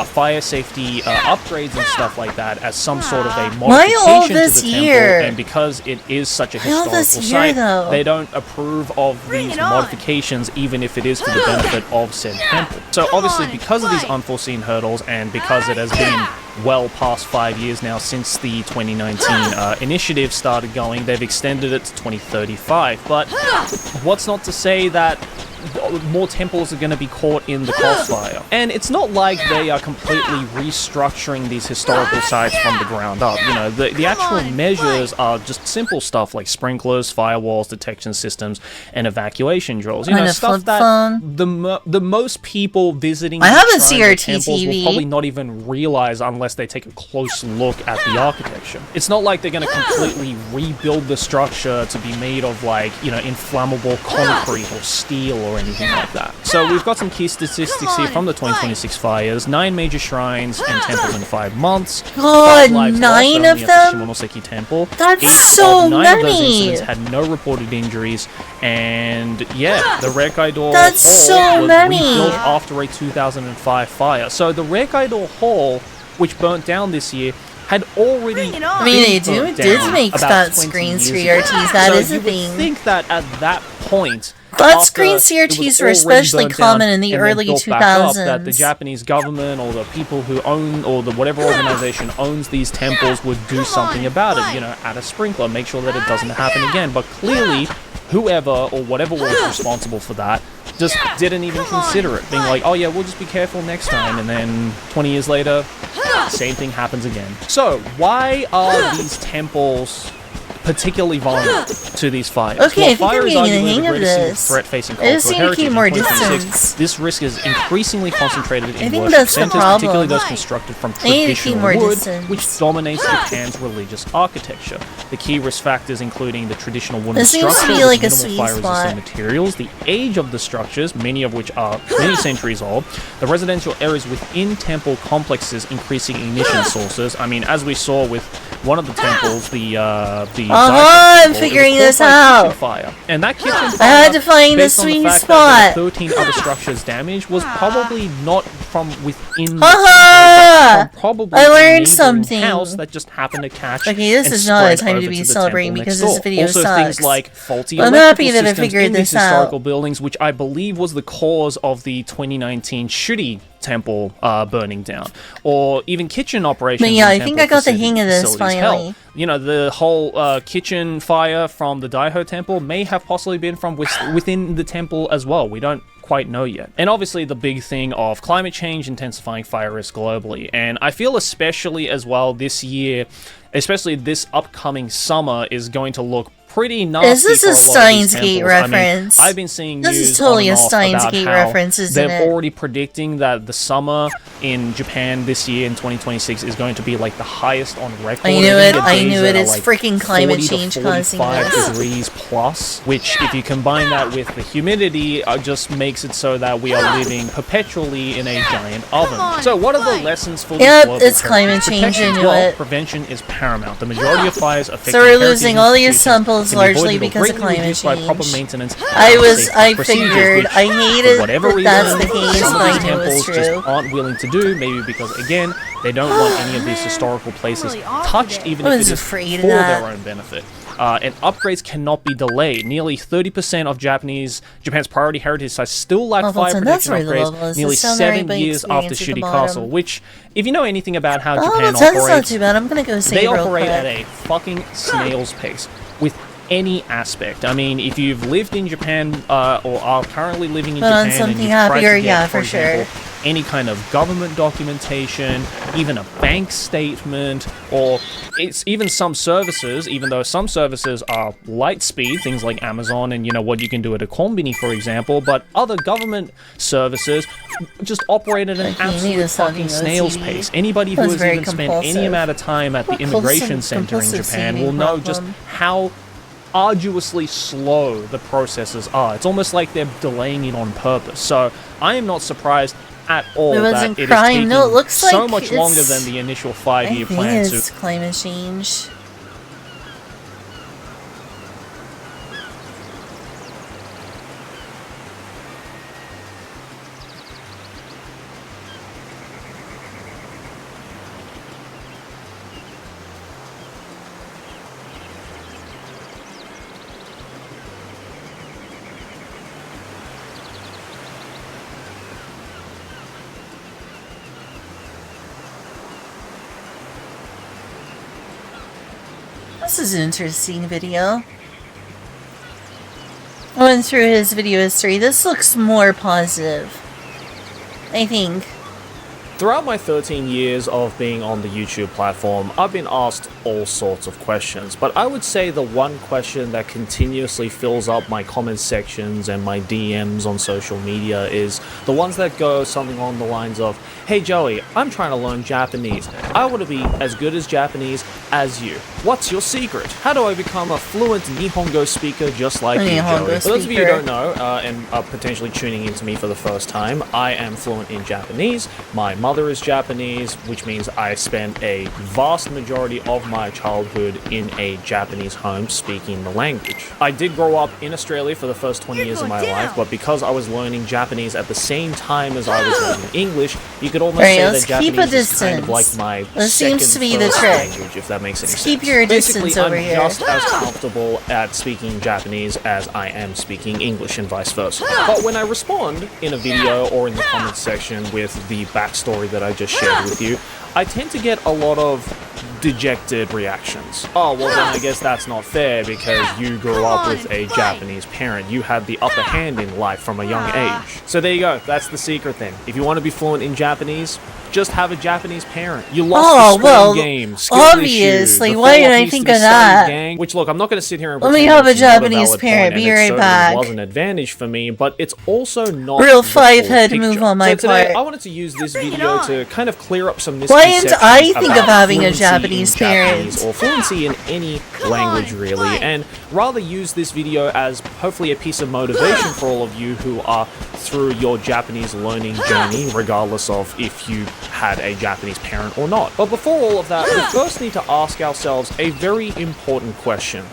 fire safety upgrades and stuff like that as some sort of a modification to the temple, and because it is such a historical site, they don't approve of these modifications, even if it is to the benefit of said temple. So obviously, because of these unforeseen hurdles, and because it has been well past 5 years now since the 2019 initiative started going, they've extended it to 2035. But what's not to say that more temples are going to be caught in the crossfire? And it's not like they are completely restructuring these historical sites from the ground up. You know, the actual measures are just simple stuff like sprinklers, firewalls, detection systems, and evacuation drills. You know, stuff that the most people visiting I have a shrines or CRT temples will TV. probably not even realize unless they take a close look at the architecture. It's not like they're going to completely rebuild the structure to be made of, like, you know, inflammable concrete or steel or anything like that. So we've got some key statistics here from the 2026 fires. 9 major shrines and temples in 5 months. God, 5 lives 9 lost of only them? at the Shimonoseki Temple. That's 8 so of 9 of those many. incidents had no reported injuries, and yeah, the Reikaido That's Hall so was many. rebuilt after a 2005 fire. So the Reikaido Hall, which burnt down this year, had already I mean, they burnt did down make about fat 20 screens years for ago. ERTs. That So is a you would thing. think that at that point, Flat after screen it was CRTs were already especially burnt common down in the and then early built back up, that the 2000s. Japanese government or the people who own, or the whatever organization owns these temples, would do something about it. You know, add a sprinkler, make sure that it doesn't happen again. But clearly, whoever or whatever was responsible for that just didn't even consider it, being like, oh yeah, we'll just be careful next time, and then 20 years later, same thing happens again. So why are these temples particularly vulnerable to these fires. Okay, I think fire I'm is getting the arguably hang the of greatest single this. threat facing I just cultural need to heritage keep in more 2026. distance. This risk is increasingly concentrated I in think worship that's the centers, particularly problem. those constructed from I need to keep traditional more wood, distance. which dominates Japan's religious architecture. The key risk factors including the traditional wooden This seems to structure be with like a minimal sweet fire-resistant spot. materials, the age of the structures, many of which are many centuries old, the residential areas within temple complexes increasing ignition sources. I mean, as we saw with one of the temples, the I'm figuring this out. fire. And that kitchen fire, I had to find the based on sweet fact that spot. there were 13 other structures damaged, was probably not from within the Haha! temple, but from probably I a learned neighboring something. house that just happened to catch. Okay, this and is not a spread time to over be the celebrating temple because next this door. video also, sucks. things like faulty I'm electrical happy that I systems figured in this these historical out. buildings, which I believe was the cause of the 2019 Shuri temple burning down, or even kitchen operations. But yeah, in I think temple I got the hang of this facilities. Hell, finally. you know, the whole kitchen fire from the Daiho temple may have possibly been from within the temple as well. We don't quite know yet. And obviously the big thing of climate change intensifying fire risk globally. And I feel especially as well this year, especially this upcoming summer, is going to look pretty nasty. Is this for a a lot of Steins these Gate temples. I mean, reference? I've been seeing This news is totally on a and off Steins about Gate how reference, isn't they're it? already predicting that the summer in Japan this year in 2026 is going to be like the highest on record. I knew You're it. gonna get I days knew that it. are It's like freaking climate 40 to change causing 45 this. degrees plus, which if you combine that with the humidity, just makes it so that we are living perpetually in a giant oven. So what are the lessons for this Yep, global it's climate heritage change, protection? I knew Well, it. prevention is paramount. The majority of fires affecting So we're heritage losing all these institutions temples can be largely avoided or because of greatly climate reduced by proper change. maintenance. I procedures, figured. which, I hated for whatever that that's reason, the case, some but of I these knew it was temples true. just aren't willing to do, maybe because again they don't want any of these historical places touched, even I if was it is afraid for of that. their own benefit. And upgrades cannot be delayed. Nearly 30% of Japan's priority heritage sites still lack Level fire 10, protection that's where the upgrades level is. nearly It's down there 7 by years after experience at the Shuri bottom. Castle, which, if you know anything about how Oh, Japan that's not operates, too bad. I'm gonna go save they real operate quick. at a fucking snail's pace with any aspect. I mean, if you've lived in Japan or are currently living in Put on Japan and something you've tried happier, to get, yeah, for for sure. example, any kind of government documentation, even a bank statement, or it's even some services, even though some services are light speed, things like Amazon and, you know, what you can do at a combini, for example, but other government services just operate at an absolute fucking snail's pace. Anybody who has even spent any amount of time at the immigration center in Japan will know just how arduously slow the processes are. It's almost like they're delaying it on purpose. So I am not surprised at all It that wasn't it is crime. taking No, it looks so like much longer it's- than the initial I 5-year think plan it's to climate change. This is an interesting video. I went through his video history. This looks more positive, I think. Throughout my 13 years of being on the YouTube platform, I've been asked all sorts of questions, but I would say the one question that continuously fills up my comment sections and my DMs on social media is the ones that go something along the lines of, "Hey Joey, I'm trying to learn Japanese. I want to be as good as Japanese as you. What's your secret? How do I become a fluent Nihongo speaker just like you, Joey?" For those of you who don't know, and are potentially tuning into me for the first time, I am fluent in Japanese. My mother is Japanese, which means I spent a vast majority of my childhood in a Japanese home speaking the language. I did grow up in Australia for the first 20 years of my life, but because I was learning Japanese at the same time as I was learning English, you could almost say let's that keep a Japanese is kind of distance. like my This second seems to be the first trick. language, if that makes any sense. Keep your Basically, distance over I'm here. just as comfortable at speaking Japanese as I am speaking English and vice versa. But when I respond in a video or in the comments section with the backstory that I just shared with you, I tend to get a lot of dejected reactions. Oh, well then I guess that's not fair because you grew up with a Japanese parent. You had the upper hand in life from a young age. So there you go, that's the secret then. If you want to be fluent in Japanese, just have a Japanese parent. You lost the spring game, skill obviously. issue, Why did I think of that? Gang, which, look, I'm not going to sit here and Let me pretend have a it's not Japanese valid parent. point, Be and it right certainly back. was an advantage for me, but it's also not Real the full 5-head picture. move on my So today, part. I wanted to use this video to kind of clear up some Why misconceptions didn't I think about of having a fluency Japanese in parent? Japanese or fluency in any language, really, and rather use this video as hopefully a piece of motivation for all of you who are through your Japanese learning journey, regardless of if you had a Japanese parent or not. But before all of that, we first need to ask ourselves a very important question.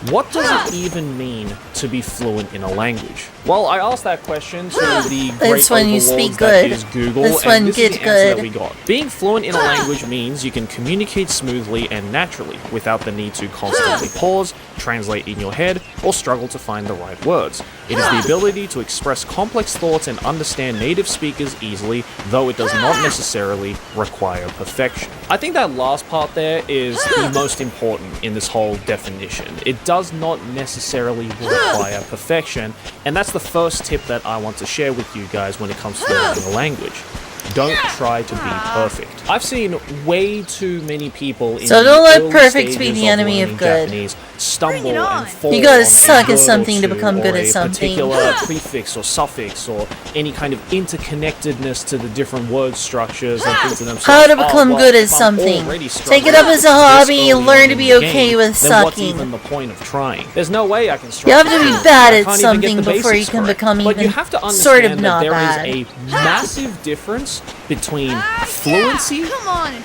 What does it even mean to be fluent in a language? Well, I asked that question to the great It's when you speak overlords that good. is Google, It's when and this get is the answer that good. we got. Being fluent in a language means you can communicate smoothly and naturally without the need to constantly pause, translate in your head, or struggle to find the right words. It is the ability to express complex thoughts and understand native speakers easily, though it does not necessarily require perfection. I think that last part there is the most important in this whole definition. It does not necessarily require perfection, and that's the first tip that I want to share with you guys when it comes to learning a language. Don't try to be perfect. I've seen way too many people in So the don't let early perfect be stages the of enemy of learning good. Japanese stumble and fall You gotta on a suck at word or something to two, become good or at a something. particular prefix or suffix or any kind of interconnectedness to the different word structures and things to themselves. How to Oh, become well, good at if I'm something. already Take it up as a struggling hobby this and early learn on to in be the okay game, with then what's sucking. even the point of trying? There's no way I can You struggle. have to be through it. bad I at can't even get something the before you basics can correct. become But even you have to understand sort of that not there bad. is a massive difference between fluency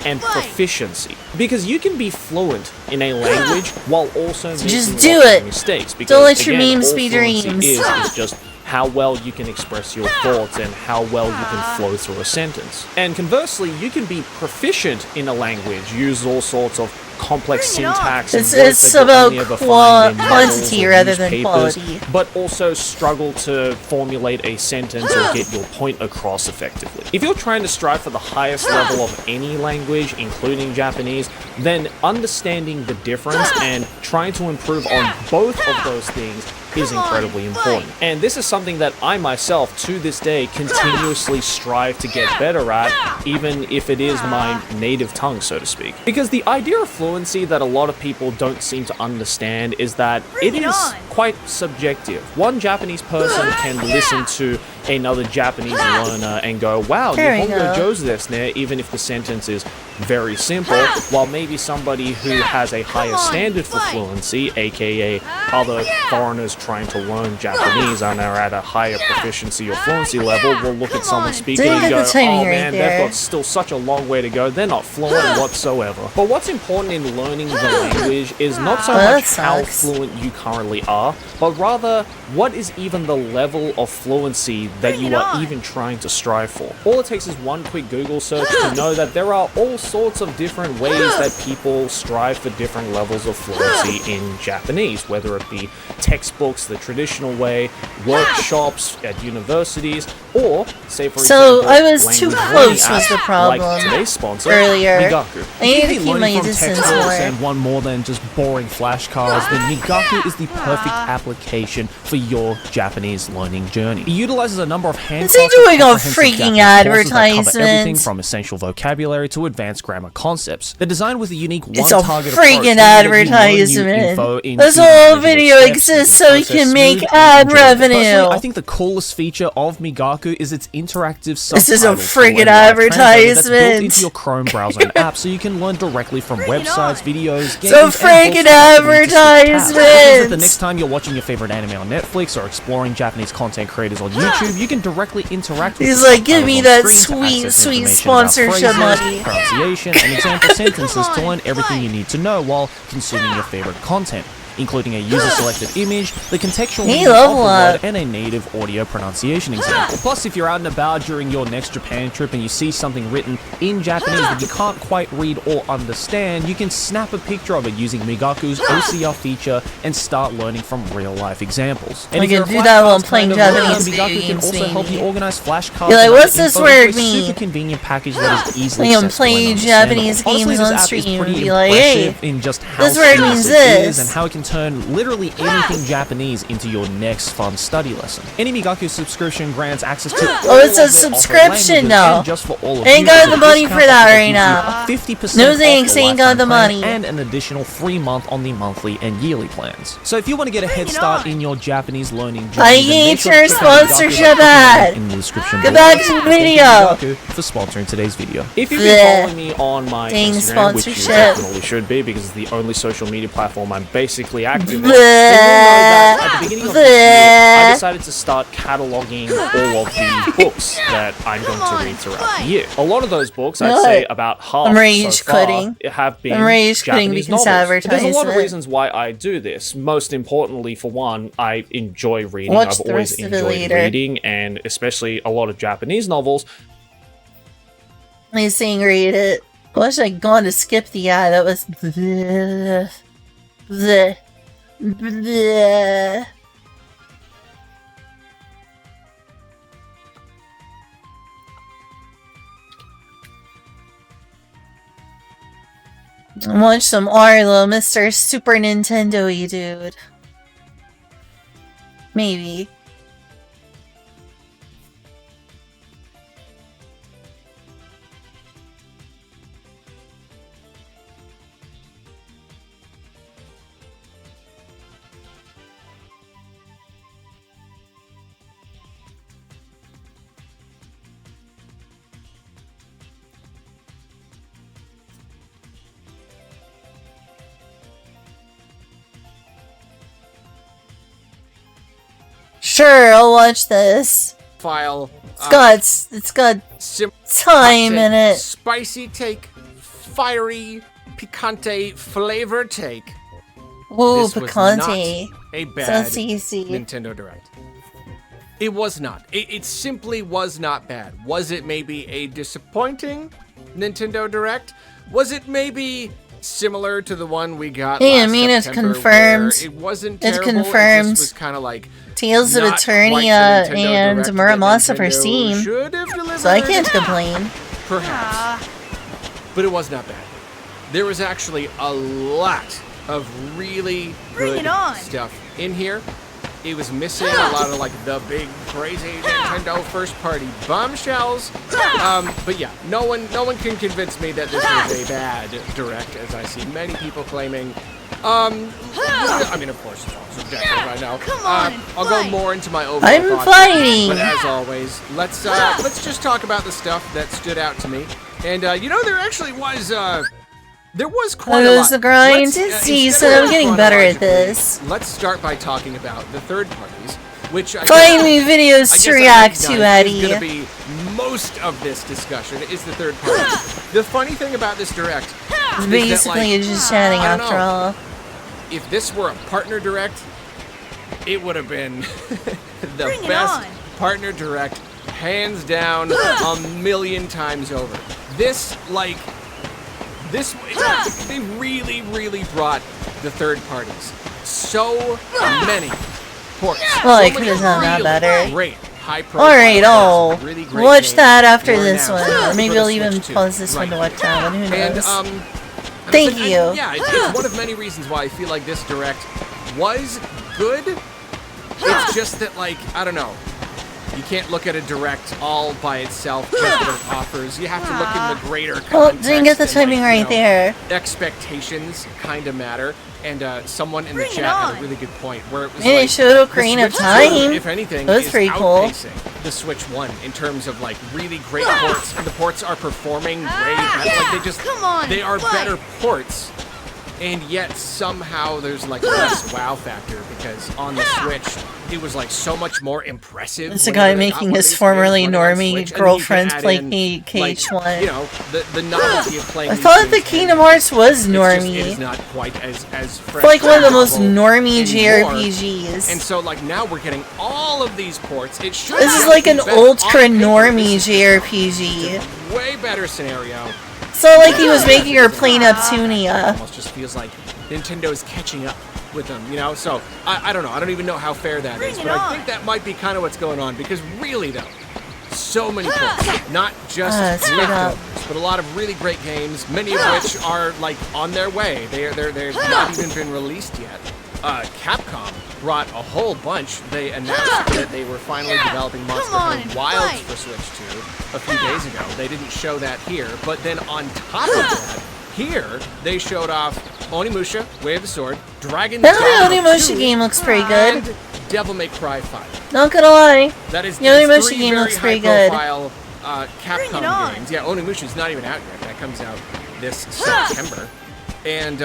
and proficiency, because you can be fluent in a language while also making just do lots of it. mistakes. Because, Don't let your again, memes all be fluency dreams. is just how well you can express your thoughts and how well you can flow through a sentence. And conversely, you can be proficient in a language, use all sorts of complex syntax and It's words that you'll about only ever find in novels quantity or rather than newspapers, quality. but also struggle to formulate a sentence or get your point across effectively. If you're trying to strive for the highest level of any language, including Japanese, then understanding the difference and trying to improve on both of those things is incredibly important. And this is something that I myself, to this day, continuously strive to get better at, even if it is my native tongue, so to speak. Because the idea of fluency that a lot of people don't seem to understand is that it is quite subjective. One Japanese person can listen to another Japanese learner and go, wow, There we Nihongo go. Joe's desu ne, even if the sentence is very simple, while maybe somebody who has a higher standard for fluency, aka other foreigners trying to learn Japanese and are at a higher proficiency or fluency level, will look at someone speaking Didn't and get go, the timing oh right man, there. they've got still such a long way to go, they're not fluent whatsoever. But what's important in learning the language is not so Well, much that how sucks. fluent you currently are, but rather what is even the level of fluency that you are even trying to strive for. All it takes is one quick Google search to know that there are all sorts of different ways that people strive for different levels of fluency in Japanese, whether it be textbooks, the traditional way, workshops at universities, or, say for So, example, I was too language close learning was apps the problem like today's sponsor, earlier. Migaku. I need to If you keep learning my from distance textbooks more. and want more than just boring flashcards, then Migaku is the perfect application for your Japanese learning journey. It utilizes a number of hand Is he doing a freaking everything advertisement? from essential vocabulary to advanced grammar concepts. They're designed with a unique It's a one-target approach, freaking meaning that you learn new advertisement. info in This easy whole visual video steps, exists keep so the he process can make smooth ad and enjoyable. revenue. Personally, I think the coolest feature of Migaku is its interactive subtitles. This is a for friggin' Web Live Translator that's built advertisement. into your Chrome browser and app, so you can learn directly from websites, videos, games, So and books friggin' without the need to switch tabs. This means that advertisement. the next time you're watching your favorite anime on Netflix or exploring Japanese content creators on YouTube, you can directly interact with He's the like, give me subtitles on that screen to sweet, access sweet information about sponsorship phrases, money. pronunciation, and example sentences to learn everything you need to know while consuming your favorite content, including a user-selected image, the contextual Hey, meaning of level the up. word, and a native audio pronunciation example. Plus, if you're out and about during your next Japan trip and you see something written in Japanese that you can't quite read or understand, you can snap a picture of it using Migaku's OCR feature and start learning from real-life examples. And I if you're can a do that while I'm flashcards playing kind of learner, Japanese Migaku video can games, also help you maybe. organize flashcards. You're like, and what's other this info word into a mean? super convenient package that is easily Like, I'm accessible and playing understandable. Japanese Honestly, games this on app is stream pretty and be like, hey, impressive in just how this word seamless means it this. is and how it can turn literally anything Japanese into your next fun study lesson. Any Migaku subscription grants access to Oh, it's a subscription now. Just for all of Ain't you, got there's the a money discount for that that right gives now. you 50% No off thanks, the ain't got the lifetime plan money. and an additional free month on the monthly and yearly plans. So if you want to get a head start in your Japanese learning journey, I then make hate sure to your check out Migaku sponsorship by ad. clicking the link in the description Get below. back to the And thank you, video. Migaku, for sponsoring today's video. If you've been Bleh. following me on my Dang Instagram, which you sponsorship. definitely should be because it's the only social media platform I'm basically active on, Bleh. then you'll know that at the beginning of this year, I Bleh. decided to start cataloging all of the books that I'm going to read throughout the year. A lot of those books, I'd say about half I'm rage so far, quitting. have been I'm rage quitting Japanese because novels. But there's a lot of advertisement. reasons why I do this. Most importantly, for one, I enjoy reading. Watch I've the always rest of it enjoyed later. reading, and especially a lot of Japanese novels. He's saying read it. I wish I'd gone to skip the ad. That was bleh. Bleh. Bleh. Watch some Arlo, Mr. Super Nintendo-y dude. Maybe. Sure, I'll watch this. File. It's got time in it. Spicy take, fiery, picante flavor take. Whoa, This was picante. not a bad So easy. Nintendo Direct. It was not. It simply was not bad. Was it maybe a disappointing Nintendo Direct? Was it maybe similar to the one we got Hey, I last mean, it's September confirmed. where It wasn't It's terrible. It confirmed. just was kind of like Tales of not quite the Eternia Nintendo and Direct Muramasa that for Nintendo Steam. should have delivered. So I can't complain. Perhaps. But it was not bad. There was actually a lot of really Bring good it on. stuff in here. It was missing a lot of like the big crazy Nintendo first party bombshells. But yeah, no one can convince me that this was a bad Direct, as I see many people claiming. I mean, of course, it's all subjective. I know. I'll go more into my overall I'm thoughts. fighting. But as always, let's just talk about the stuff that stood out to me. And you know, there actually was there was quite a lot. The grind. Let's, It's instead decent. of I'm getting better at chronologically, this. Let's start by talking about the third parties, which I Find guess- me I videos guess to I react to, recognize is Eddie. gonna be most of this discussion is the third party. The funny thing about this Direct It's is basically that, like, just chatting I don't after know. all. If this were a partner Direct, it would have been the Bring it best on. partner Direct, hands down, a million times over. This, like, they really, really brought the third parties. So many ports. Well, I So could many have done that really better. Great, high-profile Alright, ports, I'll really great watch games that after were this one. announced Or for maybe the I'll even Switch 2. pause this one Right. to watch that one. Who knows? And Thank and- you. yeah, it's one of many reasons why I feel like this Direct was good. It's just that, like, I don't know. You can't look at a Direct all by itself, just what it offers. You have to look in the greater context. Well, didn't get the and, timing like, right you know, there. Expectations kind of matter. And someone in the Bring it chat had a on. really good point where it was And it like, showed the Ocarina of Switch 2, Time. if anything, That was is pretty cool. outpacing the Switch 1 in terms of like really great ports, and the ports are performing way better. Like they just, Come on, they are fight. better ports, and yet somehow there's like less wow factor because on the Switch it was like so much more impressive. It's a whenever guy they got making one of his these formerly games running on normie Switch, and girlfriend you can play add in, KH1. you know, the novelty of playing. I these thought games, the Kingdom Hearts was it normie. is not quite as fresh. It's like one of the most and normie novel anymore. JRPGs. And so like now we're getting all of these ports. It should This is be like an better. ultra On paper, normie this is JRPG. a way better scenario. It's not like he was making her play Neptunia. Almost just feels like Nintendo is catching up with them, you know? So, I don't know. I don't even know how fair that is, but I think that might be kind of what's going on, because really, though, so many ports. Not just straight up. leftovers, but a lot of really great games, many of which are, like, on their way. They're not even been released yet. Capcom brought a whole bunch. They announced that they were finally developing Monster Hunter Wilds for Switch 2 a few days ago. They didn't show that here, but then on top of that, here they showed off Onimusha, Way of the Sword, Dragon That Onimusha game looks pretty good. and Devil May Cry 5. Not gonna lie. That is the Onimusha three game very looks pretty good. high-profile, Capcom games. Yeah, Onimusha's not even out yet. That comes out this September. And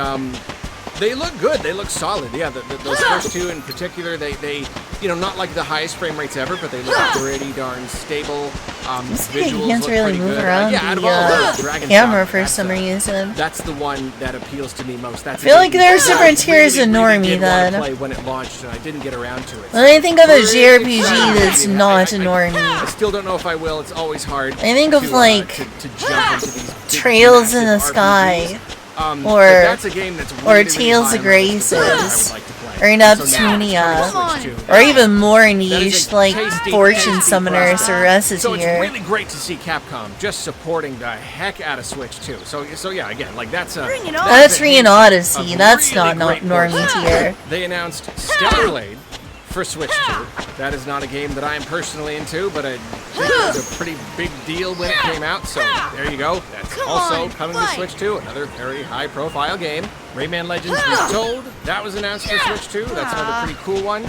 they look good. They look solid. Yeah, those first two in particular, they you know, not like the highest frame rates ever, but they look pretty darn stable. Visuals can't look really pretty move good. around Yeah, out of the all the Dragon camera Saga, for some reason. That's the one that appeals to me most. That's I feel like there's different tiers of normie then. Play when it launched, and I didn't get around to it. When I think of a JRPG that's not a normie, I still don't know if I will. It's always hard. I think of like to jump into these big, Trails in the massive Sky, RPGs. or that's a game that's really, Tales of really high on my list Graces, of games I would like to play. or Neptunia, or even more niche like Fortune Summoners or So it's Reciteer. really great to see Capcom just supporting the heck out of Switch 2. So yeah, again, like that's a That's Re and Odyssey. That's not normie tier. They announced Stellar Blade for Switch 2. That is not a game that I am personally into, but I think it was a pretty big deal when it came out, so there you go. That's also coming to Switch 2, another very high-profile game. Rayman Legends Retold, that was announced for Switch 2. That's another pretty cool one.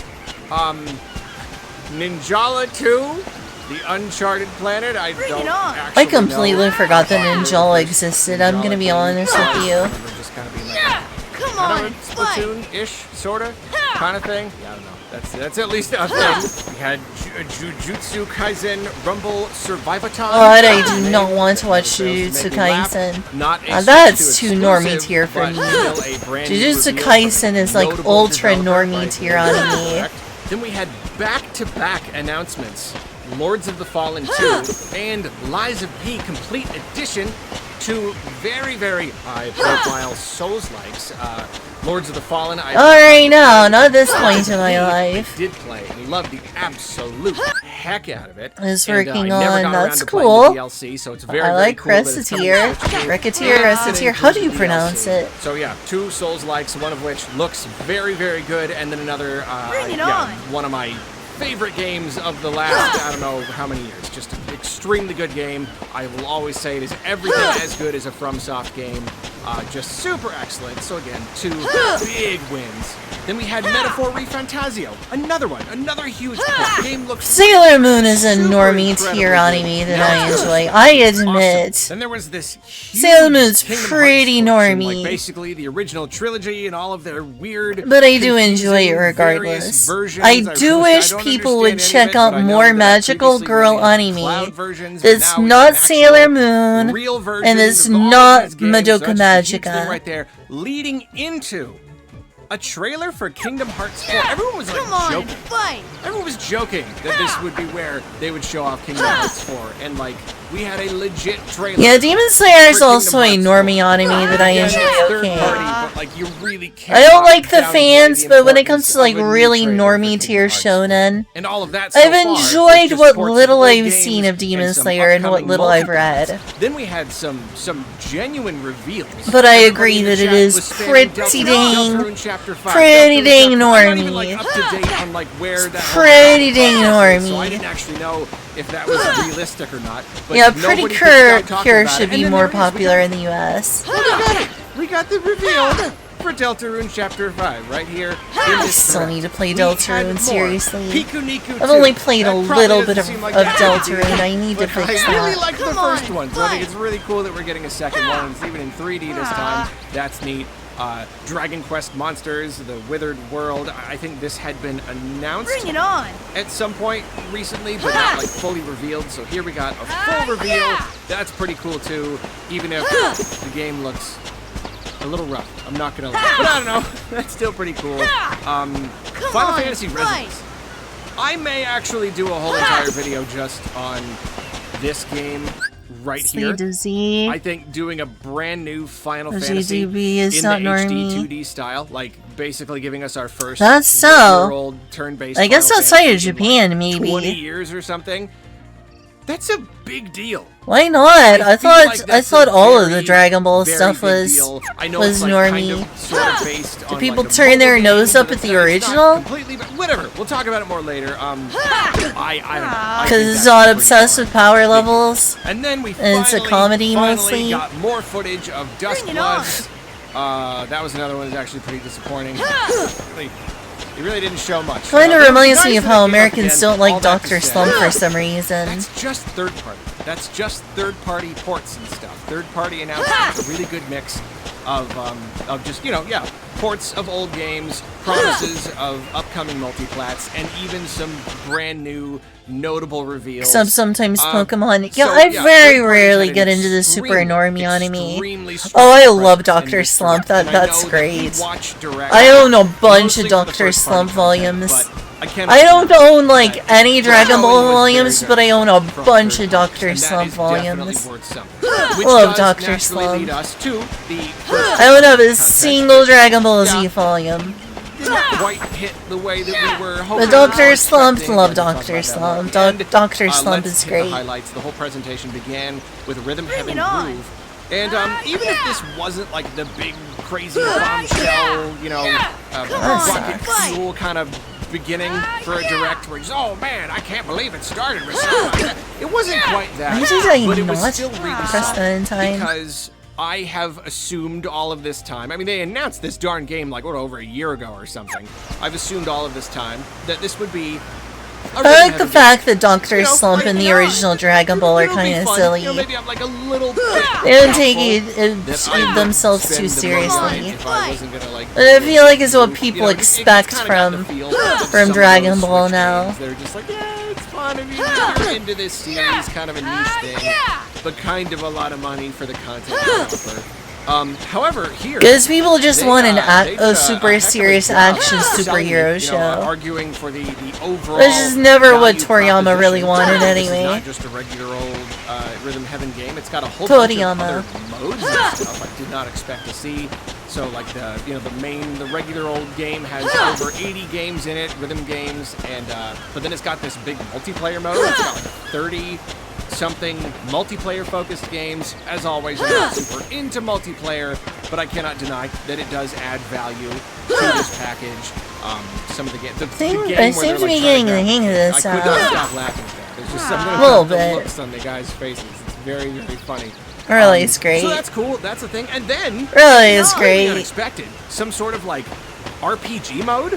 Ninjala 2, The Uncharted Planet, I don't actually I completely know. forgot that Ninjala existed. I'm gonna be honest with you. Just kind of being like, kind of Splatoon-ish, sorta, kind of thing. Yeah, I don't know. That's at least a thing. We had Jujutsu Kaisen Rumble Survivaton. God, I do not want to watch Jujutsu Kaisen. That's too normie tier for me. Jujutsu Kaisen is like ultra normie tier anime. Then we had back-to-back announcements. Lords of the Fallen 2 and Lies of P Complete Edition, two very, very high-profile Souls-likes. Lords of the Fallen, Alright, no, not at this point in my life. I did play and loved the absolute heck out of it. I was And, working I never on, got around that's to playing cool. the DLC, so it's very, I very like cool that it's coming to Reciteer. Switch 2. Reciteer. How do you pronounce it? So yeah, two Souls-likes, one of which looks very, very good, and then another, one of my favorite games of the last, I don't know how many years. Just an extremely good game. I will always say it is everything as good as a FromSoft game. Just super excellent. So again, two big wins. Then we had Metaphor ReFantazio. Another one. Another huge point. Game looks Sailor Moon is a normie tier anime that I enjoy. I admit. Then there was this huge Sailor Moon's Kingdom pretty Hearts collection, normie. like basically the original trilogy and all of their weird. But I do enjoy it confusing regardless. various versions. I do wish people would check out more magical girl anime that's not Sailor Moon and it's not Madoka Magica. Right there, leading into a trailer for Kingdom Hearts 4. Everyone was like joking. Everyone was joking that this would be where they would show off Kingdom Hearts 4, and like we had a legit trailer. Yeah, Demon Slayer is also a normie anime that I enjoy. Okay. But like you really can't. I don't like the fans, but when it comes to like really normie tier shonen, and all of that, I've enjoyed what little I've seen of Demon Slayer and what little I've read. Then we had some genuine reveals. But I agree that it is pretty dang normie. Pretty dang normie. So I didn't actually know if that was realistic or not. But Yeah, Pretty Cure should be more popular in the US. We got the reveal for Deltarune Chapter 5 right here. I still need to play Deltarune, seriously. Piku Niku 2. I've only played a That probably little doesn't bit seem of like that big a Deltarune. deal, I need to but fix I really that. like the first one, so I think it's really cool that we're getting a second one. It's even in 3D this time. That's neat. Dragon Quest Monsters, The Withered World. I think this had been announced at some point recently, but not like fully revealed. So here we got a full reveal. That's pretty cool too, even if the game looks a little rough. I'm not gonna lie, but I don't know. That's still pretty cool. Final Fantasy Resonance. I may actually do a whole entire video just on this game right here. I think doing a brand new Final Fantasy GDB is in not the normie. HD 2D style, like basically giving us our first That's so. year-old turn-based I guess Final outside of Fantasy in, Japan, like, maybe. 20 years or something. That's a big deal. Why not? I thought like I thought all of the Dragon Ball stuff was I know was it's like normie. kind of, sort of based Do on, people like, a turn their mobile nose game, up but at the it's not original? completely, whatever. We'll talk about it more later. I don't know. I Because think it's that's not pretty obsessed with power levels. And then we and it's a comedy mostly. got more footage of Duskbloods. That was another one that's actually pretty disappointing. It really didn't show much. Kind of There was reminds nice me of that how they came up Americans again, don't all like that to Dr. say. Slump for some reason. That's just third party. That's just third party ports and stuff. Third party announcements. A really good mix of just, ports of old games, promises of upcoming multiplats, and even some brand new notable reveals. Sometimes Pokemon. Yeah, so, I yeah, very third party rarely had get an into the super extremely anime. strong Oh, I love presence in Dr. this Slump. direct, and I That's know that we great. watch direct I own a bunch mostly of for the Dr. first Slump party content, volumes. but I don't own like any Dragon Ball was volumes, very but I own a from bunch third of parties, Dr. and that Slump is definitely volumes. worth something. I Which love does Dr. naturally Slump. lead us to the I don't have a single Dragon Ball Z volume. didn't quite hit the way that we were hoping. But Dr. or Slump, expecting. love We'll talk Dr. about that Slump. more. And, Dr. Slump let's is hit great. The highlights. The whole presentation began with Rhythm Heaven Groove. And even if this wasn't like the big, crazy bombshell, rocket fuel kind of beginning for a direct where it's, oh man, I can't believe it started with something like that. It wasn't quite that, Why did I but it was not still really press solid that in time? because I have assumed all of this time. I mean, they announced this darn game like over a year ago or something. I've assumed all of this time that this would be. I like the fact that Dr. Slump and the original Dragon Ball are kind of silly. Maybe I'm like a little bit They don't take doubtful that I would themselves spend too the money seriously. if I wasn't gonna, like, I feel like it's what people it expect kinda got the from feel of some of Dragon those Ball Switch now. games. They're just like, yeah, it's fun if you're into this series, kind of a niche thing, but kind of a lot of money for the content they offer. However, here Because people just want they did a super serious action superhero show. arguing for the overall. Which is never what value Toriyama really proposition. wanted This is anyway. not just a regular old Rhythm Heaven game. It's got a whole bunch of Toriyama. other modes and stuff I did not expect to see. So like the regular old game has over 80 games in it, rhythm games, and but then it's got this big multiplayer mode. It's got like 30 something multiplayer focused games. As always, I'm not super into multiplayer, but I cannot deny that it does add value to this package. Some of the game, I seem to be getting the hang of this. I could not stop laughing at that. There's just something A little about the bit. looks on the guys' faces. It's very, very funny. Really, it's great. So that's cool. That's a thing. And then Really, it's completely great. unexpected. Some sort of like RPG mode.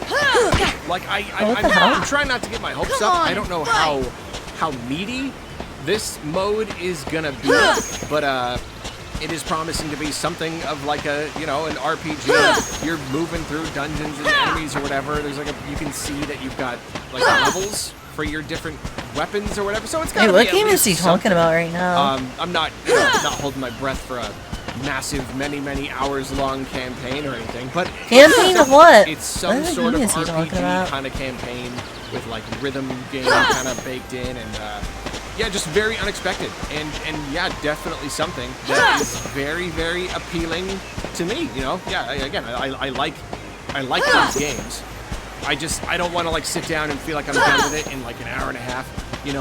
Like What the hell? I'm trying not to get my hopes up. I don't know how meaty this mode is gonna be, but it is promising to be something of like an RPG. You're moving through dungeons and enemies or whatever. There's like you can see that you've got like levels for your different weapons or whatever. So it's Hey, gotta what be at game is least he talking something. about right now? I'm not not holding my breath for a massive, many hours long campaign or anything, but Campaign of what? It's some What sort of game is he talking RPG about? kind of campaign with like rhythm game kind of baked in, and yeah, just very unexpected, and yeah, definitely something that is very, very appealing to me. I like these games. I don't want to like sit down and feel like I'm done with it in like an hour and a half.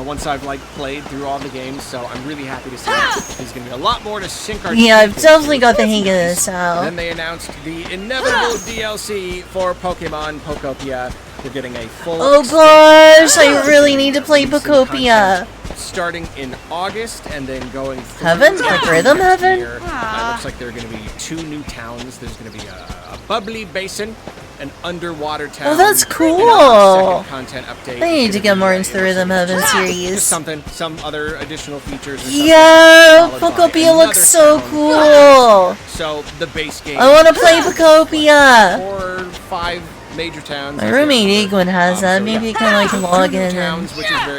Once I've like played through all the games, so I'm really happy to see there's gonna be a lot more to sink our Yeah, I've teeth definitely into. got the hang of this now. Then they announced the inevitable DLC for Pokemon Pokopia. We're getting a full. Oh gosh, I really need to play Pokopia. Starting in August and then going through Heaven? Like Rhythm next Heaven? year. It looks like there are going to be 2 new towns. There's going to be a bubbly basin, an underwater town. Oh, that's and a cool. second content update. I need to get more into the Rhythm Heaven Just series. some other additional features. Or something, Yeah, followed by Pokopia looks so another cool. So the base game. I want to play Pokopia. 4 or 5 major towns. My roommate Igwin has that. Maybe I can like log in and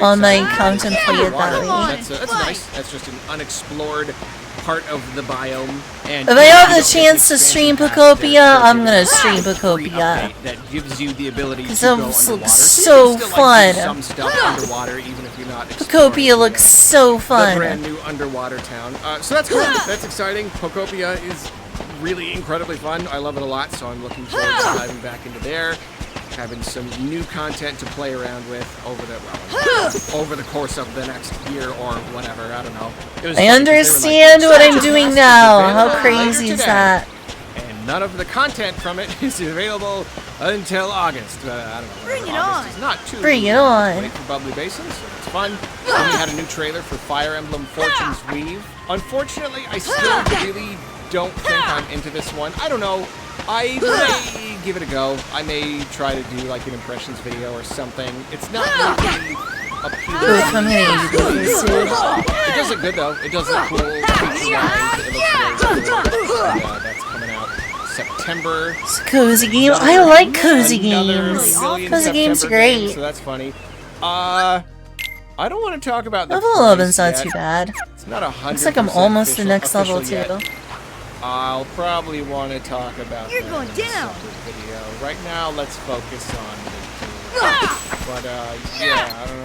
on my contemplate that way. That's nice. That's just an unexplored part of the biome. And If I have the chance to stream Pokopia, I'm gonna stream Pokopia. That gives you the ability to Because go it underwater. looks So you so can still, like, do fun. some stuff underwater, even if you're not Pokopia looks so the fun. brand new underwater town. So that's cool. That's exciting. Pokopia is really incredibly fun. I love it a lot, so I'm looking forward to diving back into there. having some new content to play around with over the course of the next year or whatever. I don't know. I understand what I'm doing now. How crazy is that? And none of the content from it is available until August. I don't know. Bring it August on. is not too Bring it on. late for Bubbly Basin, so it's fun. Then we had a new trailer for Fire Emblem Fortune's Weave. Unfortunately, I still really don't think I'm into this one. I don't know. I may give it a go. I may try to do like an impressions video or something. It's not really appealing. It does look good though. It does look cool. Feature-wise, it looks very cool. And, that's coming out September. It's a cozy game. I like cozy games. Cozy games are great. So that's funny. I don't want to talk about the Level 11's not too bad. It's not 100%. Looks like I'm almost the next level too. Yet. I'll probably want to talk about You're going down. Video. Right now, let's focus on the But yeah, I don't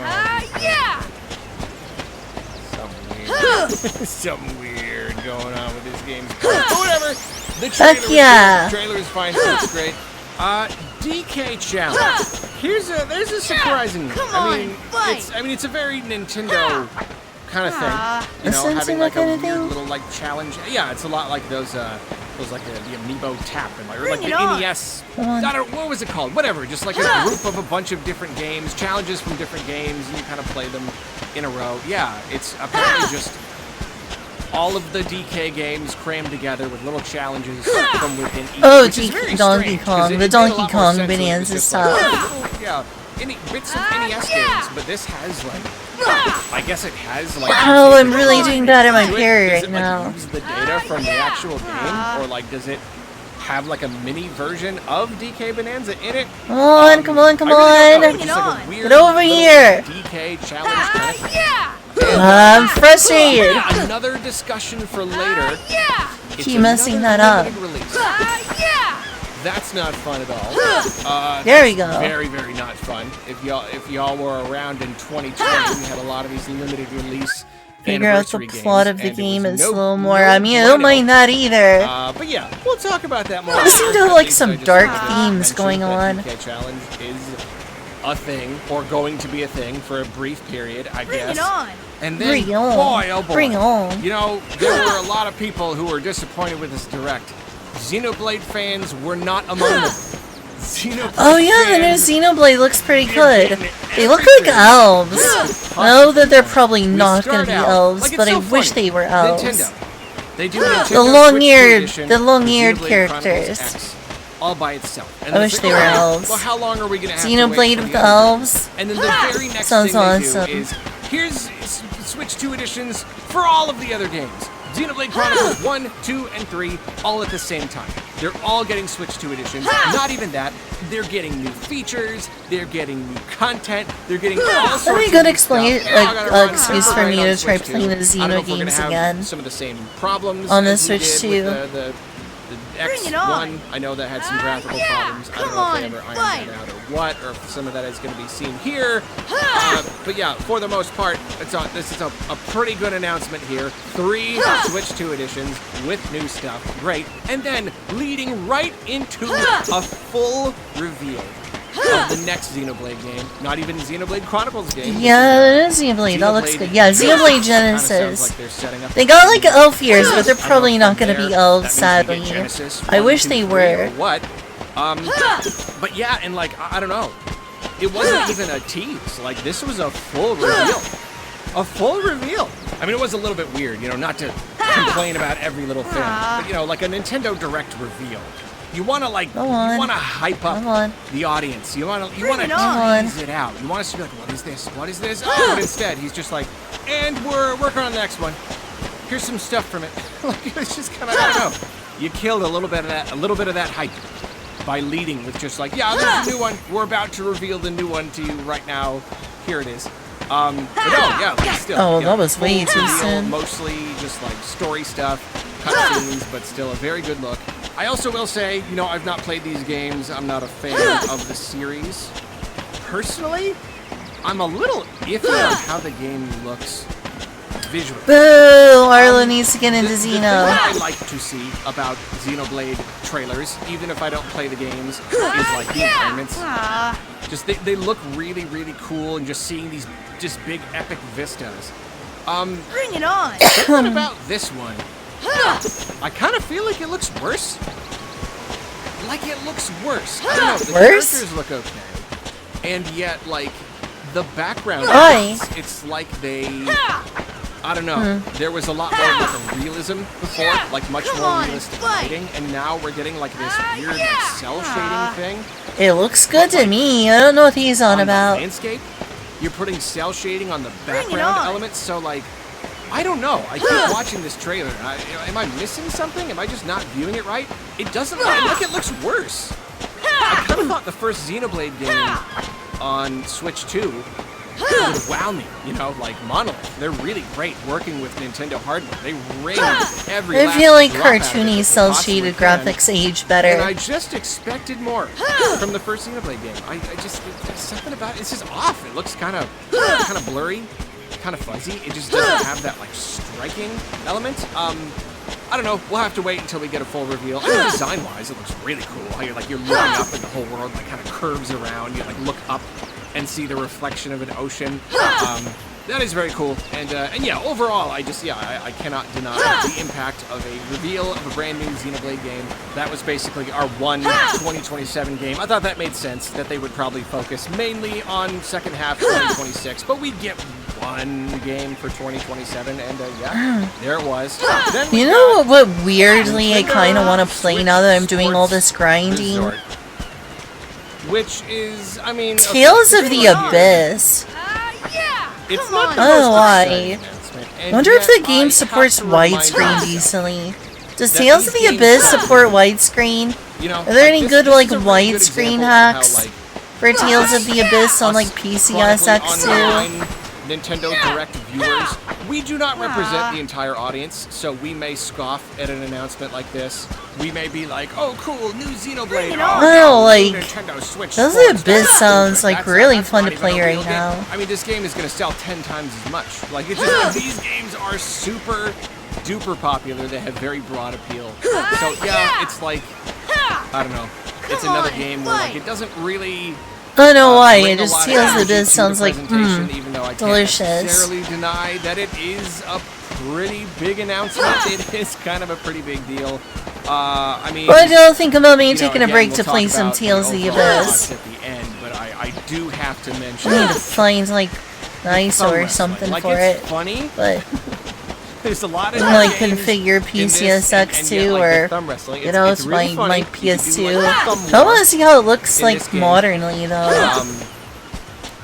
know. Something weird going on with this game. But whatever. The trailer is fine. It looks great. DK challenge. There's a surprising. It's a very Nintendo kind of thing. You know, having like a weird little like challenge. Yeah, it's a lot like those like the Amiibo Tap and like, or like the NES. I don't know, what was it called? Whatever. Just like a group of a bunch of different games, challenges from different games, and you kind of play them in a row. Yeah, it's apparently just all of the DK games crammed together with little challenges from within each. Oh, Donkey Kong, the Donkey Kong Bonanza style. Yeah, bits of NES games, but this has like, I guess it has like. Oh, I'm really doing bad at my parry right now. Does it like use the data from the actual game, or like does it have like a mini version of DK Bonanza in it? Come on, come on, come on! Get over here! DK challenge kind of thing. I'm frustrated. Another discussion for later. Keep messing that up. That's not fun at all. There we go. Very, very not fun. If y'all were around in 2020, we had a lot of these limited release. Figure out the plot of the game is a little more. I mean, I don't mind that either. But yeah, we'll talk about that more. There seem to have like some dark themes going on. DK challenge is a thing, or going to be a thing for a brief period, I guess. Bring it on. And then, boy, oh boy. Bring on. You know, there were a lot of people who were disappointed with this direct. Xenoblade fans were not among them. Oh yeah, the new Xenoblade looks pretty good. They look like elves. I know that they're probably not going to be elves, but I wish they were elves. Nintendo. They do Nintendo the long-eared characters. All by itself. And I wish they were elves. Well, how long are we going to have Xenoblade to wait with elves. And then the very next Sounds thing awesome. they do is, here's Switch 2 editions for all of the other games. Xenoblade Chronicles 1, 2, and 3, all at the same time. They're all getting Switch 2 editions. Not even that. They're getting new features. They're getting new content. They're getting all sorts of good excuse for me to try playing the Xeno games again. Some of the same problems on the Switch 2. The X1, I know that had some graphical problems. I don't know if they ever ironed that out or what, or if some of that is going to be seen here. But yeah, for the most part, this is a pretty good announcement here. 3 Switch 2 editions with new stuff. Great. And then leading right into a full reveal of the next Xenoblade game. Not even Xenoblade Chronicles game. Yeah, it is Xenoblade. That looks good. Yeah, Xenoblade Genesis. They got like elf ears, but they're probably not going to be elves, sadly. I wish they were. What? But yeah, and like, I don't know. It wasn't even a tease. Like, this was a full reveal. A full reveal. I mean, it was a little bit weird, you know, not to complain about every little thing. But, you know, like a Nintendo Direct reveal. You want to like, you want to hype up the audience. You want to tease it out. You want us to be like, what is this? What is this? Oh, but instead, he's just like, and we're working on the next one. Here's some stuff from it. Like, it's just kind of, I don't know. You killed a little bit of that hype by leading with just like, yeah, there's a new one. We're about to reveal the new one to you right now. Here it is. But no, yeah, like still. Oh, that was way too soon. Mostly just like story stuff, cutscenes, but still a very good look. I also will say, you know, I've not played these games. I'm not a fan of the series. Personally, I'm a little iffy on how the game looks visually. Boo! Arlo needs to get into The thing Xeno. that I like to see about Xenoblade trailers, even if I don't play the games, is like the environments. Just they look really, really cool, and just seeing these just big epic vistas. Bring it on! What about this one? I kind of feel like it looks worse. Like it looks worse. I don't know. The characters look okay, and yet like the background, it's like they. I don't know. There was a lot more of like a realism before, like much more realistic lighting, and now we're getting like this weird like cell shading thing. It looks good to me. I don't know what he's on about. The landscape, you're putting cell shading on the background elements, so like, I don't know. I keep watching this trailer. Am I missing something? Am I just not viewing it right? It doesn't look like it looks worse. I kind of thought the first Xenoblade game on Switch 2 would wow me, you know, like Monolith. They're really great working with Nintendo hardware. They raised every I last feel like drop out of it cartoony they cell possibly shaded can. graphics age better. And I just expected more from the first Xenoblade game. I just, there's something about it. It's just off. It looks kind of blurry, kind of fuzzy. It just doesn't have that like striking element. I don't know. We'll have to wait until we get a full reveal. I mean, design-wise, it looks really cool. How you're looking up and the whole world like kind of curves around. You like look up and see the reflection of an ocean. That is very cool. And yeah, overall, I cannot deny the impact of a reveal of a brand new Xenoblade game. That was basically our one 2027 game. I thought that made sense, that they would probably focus mainly on second half 2026, but we'd get one game for 2027, and yeah, there it was. Then You know what weirdly I kind of want to play now that I'm doing all this grinding? Resort, which is, I mean, Tales of the Abyss. It's not the I don't know most why. exciting announcement, I and wonder if yet the game I supports have to remind widescreen myself decently. Does that Tales of these the games Abyss have support widescreen? You know, Are there any this good is like a really good widescreen example of how, hacks like, for Tales of the Abyss on like PCSX2? online Nintendo Direct viewers, we do not represent the entire audience, so we may scoff at an announcement like this. We may be like, "Oh, cool, new Xenoblade!" Well, like, Nintendo Switch Tales Sports. of the Abyss sounds like really that's fun not to even a play real right game. now. I mean, this game is going to sell 10 times as much. Like, it's just like, these games are super duper popular. They have very broad appeal. So yeah, it's like, I don't know. It's another game where like it doesn't really. I don't know why, bring it a just lot of Tales of the energy Abyss to sounds the like, presentation, even though I can't delicious. necessarily deny that it is a pretty big announcement. It is kind of a pretty big deal. I mean, What do you think about me taking a again, break we'll to talk play some about Tales of the overall Abyss? thoughts at the end, but I do have to mention. I need to find like nice thumb or wrestling. something Like, for it's it. funny. But There's a lot of like games configure in this, PCSX2 and yet, like, the or thumb wrestling, you know, it's it's really my funny. PS2. You can do, like, thumb I war want to see how it looks in like this game. modernly though.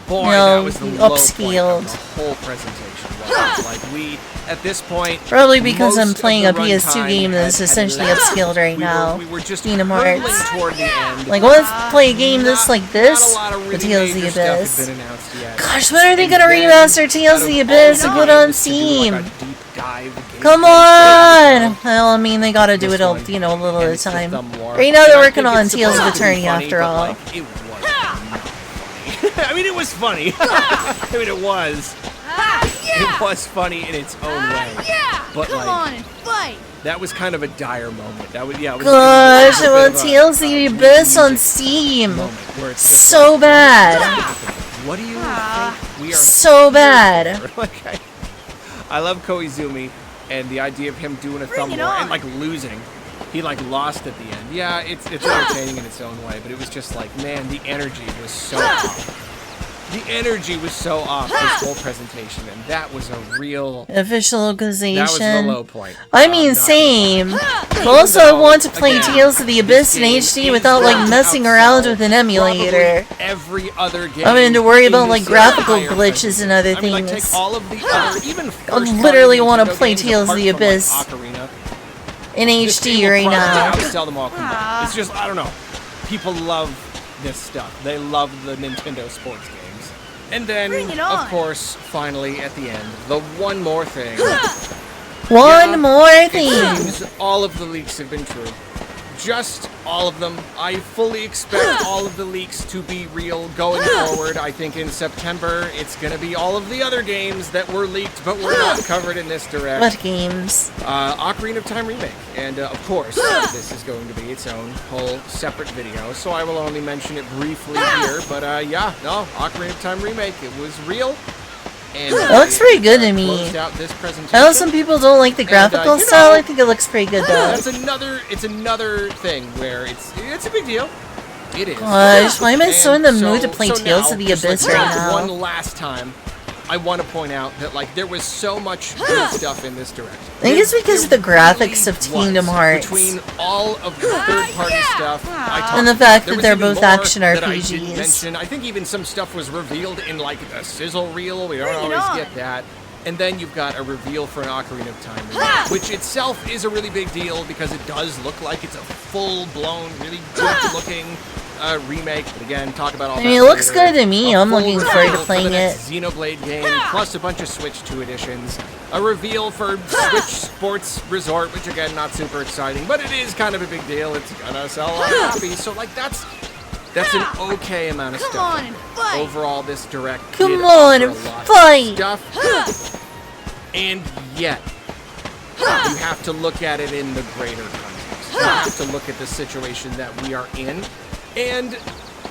Boy, You know, that was the low point upscaled. of the whole presentation. Was like we, at this point, Probably because I'm most of playing a the PS2 runtime game that's had essentially left. upscaled right now. We were just Kingdom hurtling Hearts. toward the end. Like, let's play a game that's like this, Not a lot of the really Tales of the major stuff had Abyss. been announced yet. Gosh, when are they And gonna then, remaster Tales of the Abyss and put it on games to do, like, Steam? a deep dive Come on! Well, I mean, they gotta do it all, you know, a little at a time. Right now they're working on Tales of Eternity after all. It was I mean, it was funny. I mean, it was. It was funny in its own way. But Come like, on and fight! that was kind of a dire moment. That was, yeah. It was, Gosh, I it was a want bit of a Tales of the Abyss on Steam. moment where it's So bad. what do you think we are So bad. for? Like, I love Koizumi and the idea of him doing a thumb war and like losing. He like lost at the end. Yeah, it's entertaining in its own way, but it was just like, man, the energy was so off. The energy was so off this whole presentation, and that was a real Official localization. That was the low point. I mean, same. But also, I want to play Tales of the Abyss in HD without like messing around with an emulator. Every other game. I'm going to worry about in like this graphical entire glitches and other I mean, like, things. take all of the other, even I first-party literally want to Nintendo play games Tales of apart the from, like, Abyss Ocarina. in This game HD will right probably now. outsell them all combined. It's just, I don't know. People love this stuff. They love the Nintendo sports games. And then, of course, finally, at the end, the one more thing. One more It thing. seems all of the leaks have been true. just all of them. I fully expect all of the leaks to be real going forward. I think in September it's going to be all of the other games that were leaked but were not covered in this direct. What games? Ocarina of Time Remake. And of course, this is going to be its own whole separate video, so I will only mention it briefly here. But yeah, no, Ocarina of Time Remake, it was real. And it looks pretty good to me. Out this I know some people don't like the graphical style. I think it looks pretty good though. It's another thing where it's a big deal. It is. Gosh, why am I so in the mood to play Tales of the Abyss right now? One last time, I want to point out that like there was so much good stuff in this direct. I think it's because of the graphics of Kingdom Hearts. Between all of the third-party stuff, and the fact that they're both action RPGs. I think even some stuff was revealed in like a sizzle reel. We don't always get that. And then you've got a reveal for an Ocarina of Time remake, which itself is a really big deal because it does look like it's a full-blown, really good-looking remake. But again, talk about all that. I mean, it looks good to me. I'm looking forward to playing it. Xenoblade game, plus a bunch of Switch 2 editions. A reveal for Switch Sports Resort, which again, not super exciting, but it is kind of a big deal. It's gonna sell a lot of copies. So like that's an okay amount of stuff. Overall, this direct Come on and fight! And yet, you have to look at it in the greater context. You have to look at the situation that we are in. And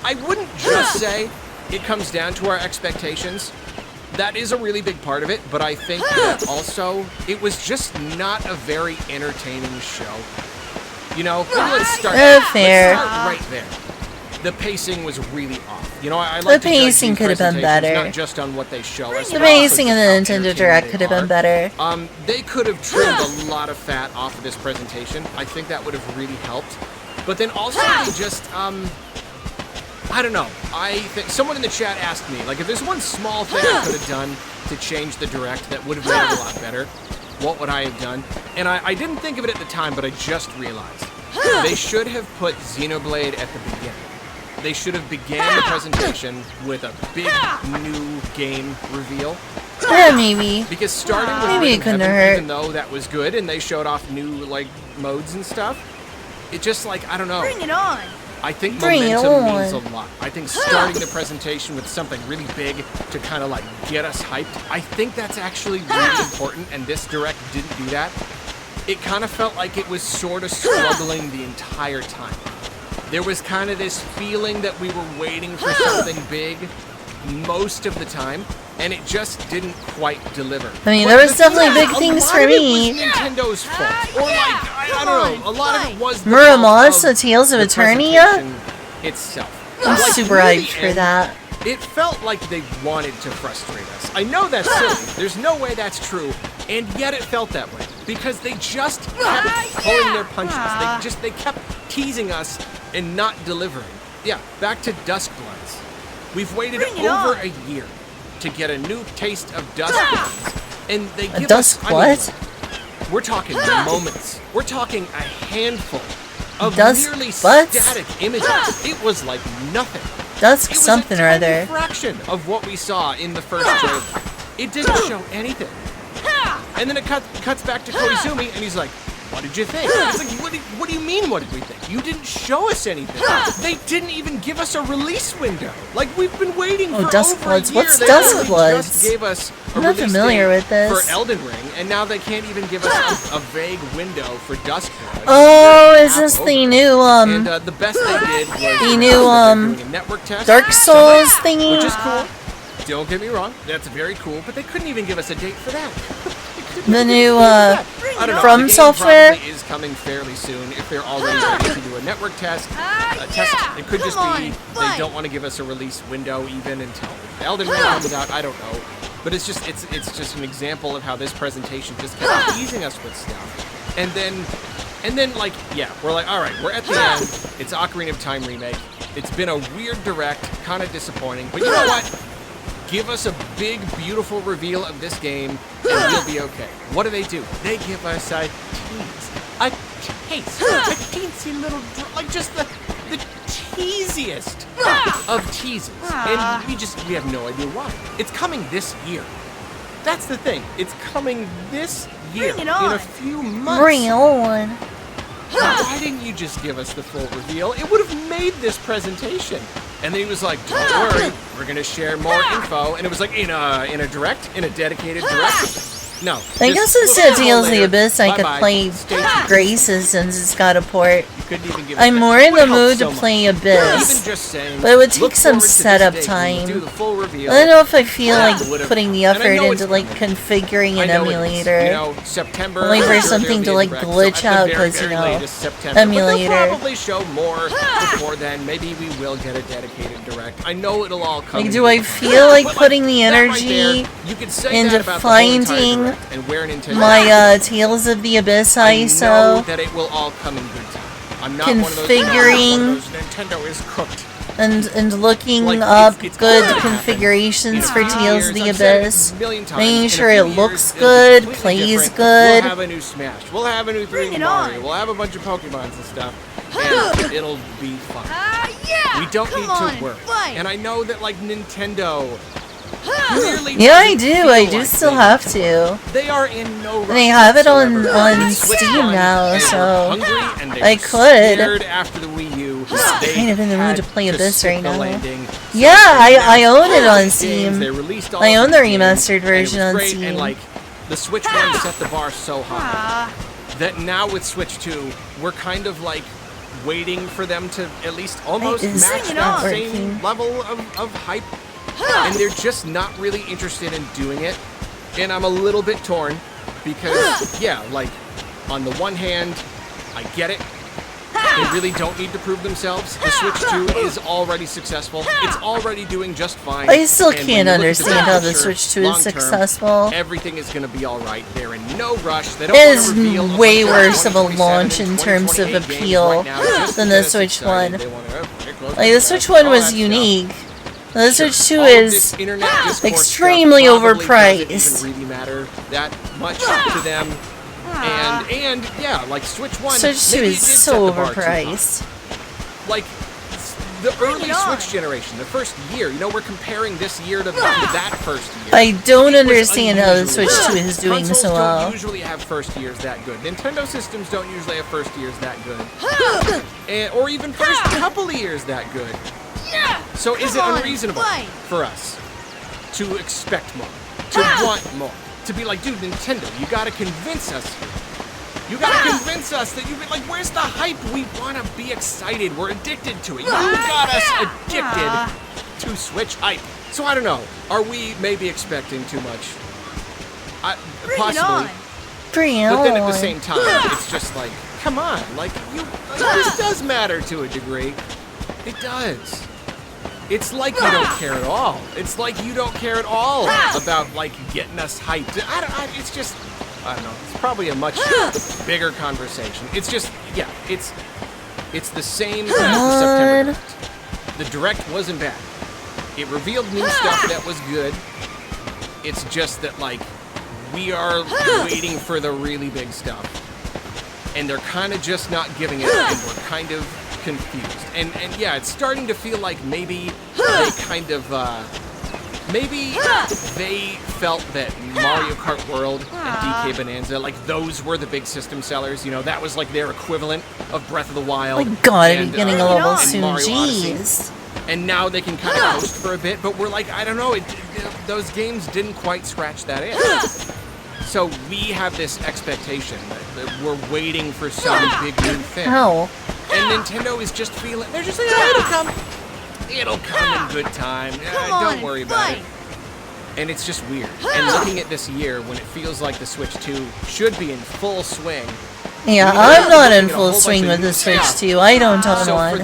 I wouldn't just say it comes down to our expectations. That is a really big part of it, but I think that also it was just not a very entertaining show. You know, let's start right there. The pacing was really off. You know, I like the pacing could have been better. Not just on what they show us. The pacing in the Nintendo Direct could have been better. They could have trimmed a lot of fat off of this presentation. I think that would have really helped. But then also they just, I don't know. I think someone in the chat asked me, like, if there's one small thing I could have done to change the Direct that would have made it a lot better, what would I have done? And I didn't think of it at the time, but I just realized. They should have put Xenoblade at the beginning. They should have began the presentation with a big new game reveal. Yeah, maybe. Because starting with maybe it couldn't hurt. even though that was good and they showed off new like modes and stuff, it just like I don't know. Bring it on. I think momentum means a lot. I think starting the presentation with something really big to kind of like get us hyped, I think that's actually really important, and this Direct didn't do that. It kind of felt like it was sort of struggling the entire time. There was kind of this feeling that we were waiting for something big most of the time, and it just didn't quite deliver. I mean, there was definitely big things for me. It was Nintendo's fault, or like I don't know. A lot of it was the Muramasa Tales of Eternia itself. I'm super hyped for that. It felt like they wanted to frustrate us. I know that's silly. There's no way that's true, and yet it felt that way because they just kept pulling their punches. They kept teasing us and not delivering. Yeah, back to Duskbloods. We've waited over a year to get a new taste of Duskbloods, and they give us. We're talking moments. We're talking a handful of nearly static images. It was like nothing. Dusk something or other. It was a fraction of what we saw in the first trailer. It didn't show anything. And then it cuts back to Koizumi, and he's like, "What did you think?" It's like, what do you mean, what did we think? You didn't show us anything. They didn't even give us a release window. Like, we've been waiting for over a year. What's Duskbloods? Just gave us a I'm not release familiar date with this. for Elden Ring, and now they can't even give us a vague window for Duskbloods. Oh, is this the new, And the best they did was the new, doing a network test. Dark Souls thingy? Which is cool. Don't get me wrong, that's very cool, but they couldn't even give us a date for that. The new, I don't know, From the game Software? probably is coming fairly soon if they're already ready to do a network test. It could just be they don't want to give us a release window even until Elden Ring comes out. I don't know, but it's just an example of how this presentation just kept teasing us with stuff, and then like yeah, we're like, all right, we're at the end. It's Ocarina of Time remake. It's been a weird direct, kind of disappointing, but you know what? Give us a big, beautiful reveal of this game, and we'll be okay. What do? They give us a teensy little, like just the teasiest of teases, and we have no idea why. It's coming this year. That's the thing. It's coming this year in a few months. Bring it on. why didn't you just give us the full reveal? It would have made this presentation. And then he was like, don't worry, we're gonna share more info. And it was like, in a direct, in a dedicated direct. No. I guess instead of Tales of the Abyss, I could play Graces since it's got a port. I'm more in the mood to play Abyss, but it would take some setup time. I don't know if I feel like putting the effort into like configuring an emulator, only for something to like glitch out because, you know, emulator. We'll probably show more before then. Maybe we will get a dedicated direct. I know it'll all come. Like, do I feel like putting the energy into finding my Tales of the Abyss ISO, that it will all come in good time. I'm not configuring Nintendo is cooked. and looking up good configurations for Tales of the Abyss, making sure it looks good, plays good. We'll have a new Smash. We'll have a new 3D Mario. We'll have a bunch of Pokemons and stuff. And it'll be fun. We don't need to work. And I know that like Nintendo yeah, I do still have to. They are in no rush. They have it on Steam now, so I could. After the Wii U, I'm kind of in the mood to play Abyss right now. Yeah, I own it on Steam. I own the remastered version on Steam. And like, the Switch 1 set the bar so high that now with Switch 2, we're kind of like waiting for them to at least almost match that same level of hype. And they're just not really interested in doing it. And I'm a little bit torn because, yeah, like, on the one hand, I get it. They really don't need to prove themselves. The Switch 2 is already successful. It's already doing just fine. I still can't understand how the Switch 2 is successful. Everything is going to be alright. They're in no rush. They don't want to reveal It is way worse of a launch in terms of appeal than the Switch 1. Like, the Switch 1 was unique. The Switch 2 is extremely overpriced. It doesn't really matter that much to them. And yeah, like Switch 1, Switch 2 is so overpriced. Like the early Switch generation, the first year, you know, we're comparing this year to that first year. I don't understand how the Switch 2 is doing so well. Don't usually have first years that good. Nintendo systems don't usually have first years that good. Or even first couple of years that good. So is it unreasonable for us to expect more, to want more, to be like, dude, Nintendo, you gotta convince us here. You gotta convince us that you like, where's the hype? We wanna be excited. We're addicted to it. You got us addicted to Switch hype. So I don't know. Are we maybe expecting too much? Possibly. But then at the same time, it's just like, come on, like this does matter to a degree. It does. It's like you don't care at all. It's like you don't care at all about like getting us hyped. It's just, I don't know. It's probably a much bigger conversation. It's just, yeah, it's the same as the September Direct. The Direct wasn't bad. It revealed new stuff that was good. It's just that like we are waiting for the really big stuff, and they're kind of just not giving it, and we're kind of confused. And yeah, it's starting to feel like maybe they kind of maybe they felt that Mario Kart World and DK Bonanza, like those were the big system sellers. You know, that was like their equivalent of Breath of the Wild. My God, I'm getting a level soon. Jeez. And now they can kind of coast for a bit, but we're like, I don't know, those games didn't quite scratch that itch. So we have this expectation that we're waiting for some big new thing. How? And Nintendo is just feeling, they're just like, oh, it'll come. It'll come in good time. Don't worry about it. And it's just weird. And looking at this year, when it feels like the Switch 2 should be in full swing. Yeah, I'm not in full swing with the Switch 2. I don't own one.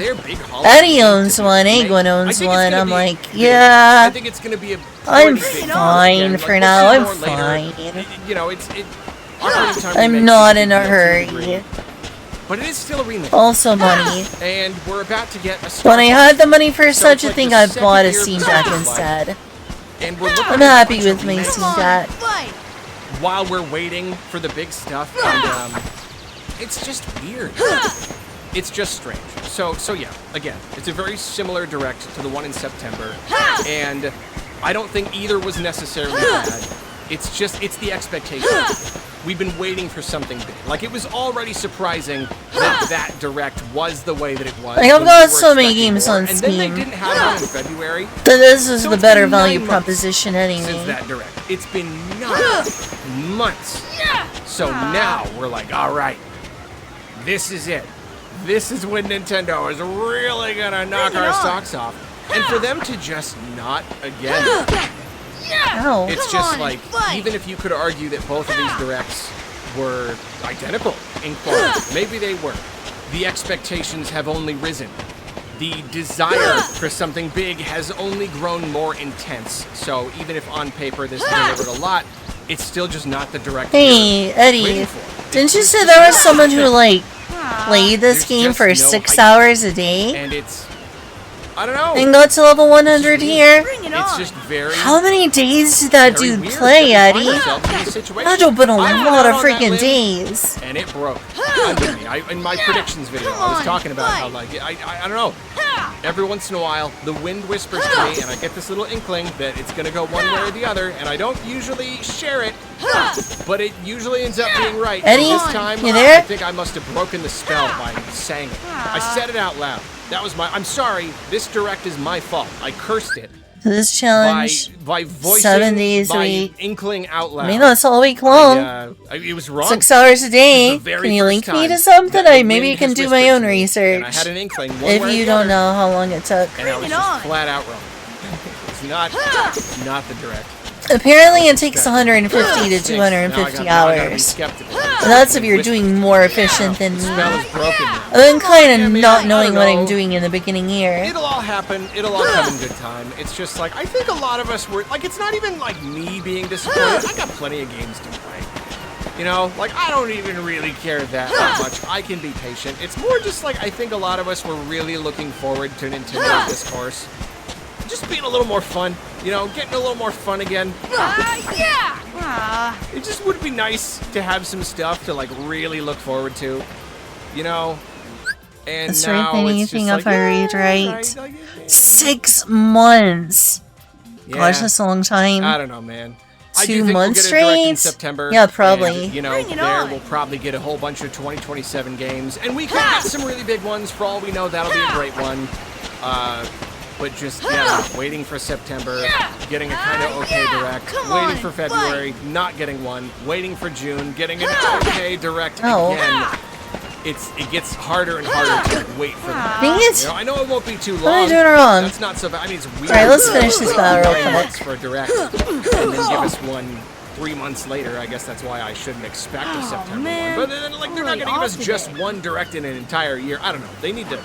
Eddie owns one, Egwin owns one. I'm like, yeah. I think it's going to be I'm fine for now. I'm fine. You know, I'm not in a hurry. But it is still a remake. Also money. And we're about to get a When I had the money for such a thing, I bought a Steam Deck instead. And we're I'm happy with my Steam Deck. While we're waiting for the big stuff, and it's just weird. It's just strange. So yeah, again, it's a very similar direct to the one in September, and I don't think either was necessarily bad. It's the expectation. We've been waiting for something big. Like, it was already surprising that Direct was the way that it was. Like, I've got so many games on Steam. And then they didn't have it in February. But this is the better value proposition anyway. Since that Direct. It's been 9 months. So now we're like, all right, this is it. This is when Nintendo is really gonna knock our socks off. And for them to just not again. It's just like, even if you could argue that both of these Directs were identical in quality, maybe they were. The expectations have only risen. The desire for something big has only grown more intense. So even if on paper this delivered a lot, it's still just not the Direct. Hey, Eddie, didn't you say there was someone who, like, played this game for 6 hours a day? And it's, I don't know. And got to level 100 here? It's just very... How many days did that dude play, Eddie? That had to have been a lot of freaking days. And it broke under me. In my predictions video, I was talking about how, like, I don't know. Every once in a while, the wind whispers to me, and I get this little inkling that it's going to go one way or the other, and I don't usually share it, but it usually ends up being right. Eddie, and this time, you there? I think I must have broken the spell by saying it. I said it out loud. That was I'm sorry, this Direct is my fault. I cursed it. This challenge, by voicing 7 days a my week. inkling out loud. I mean, that's all week long. It was wrong. 6 hours a day. Can you link me to something? Maybe I can do my own research. And I had an inkling. If you don't know how long it took. And I was just flat out wrong. It's not the Direct. Apparently it takes 150 to 250 hours. And that's if you're doing more efficient than me. I've been kind of not knowing what I'm doing in the beginning here. It'll all happen. It'll all come in good time. It's just like, I think a lot of us were, like, it's not even like me being disappointed. I got plenty of games to play. You know, like, I don't even really care that much. I can be patient. It's more just like, I think a lot of us were really looking forward to Nintendo Discourse. Just being a little more fun, you know, getting a little more fun again. It just would be nice to have some stuff to, like, really look forward to, you know. And That's now right, it's anything just if I read right. 6 months. Gosh, that's a long time. I don't know, man. 2 months straight? September, Yeah, probably. And, you know, we'll probably get a whole bunch of 2027 games, and we could get some really big ones. For all we know, that'll be a great one. But just, waiting for September, getting a kind of okay Direct, waiting for February, not getting one, waiting for June, getting an okay Direct again. It gets harder and harder to, like, wait for them. Dang it! You know, I know it won't be too long. What am I doing wrong? That's not so bad. I mean, it's weird. Alright, let's finish this battle real quick. For a Direct, and then give us one 3 months later. I guess that's why I shouldn't expect a September one. But then, like, they're not going to give us just one Direct in an entire year. I don't know. They need to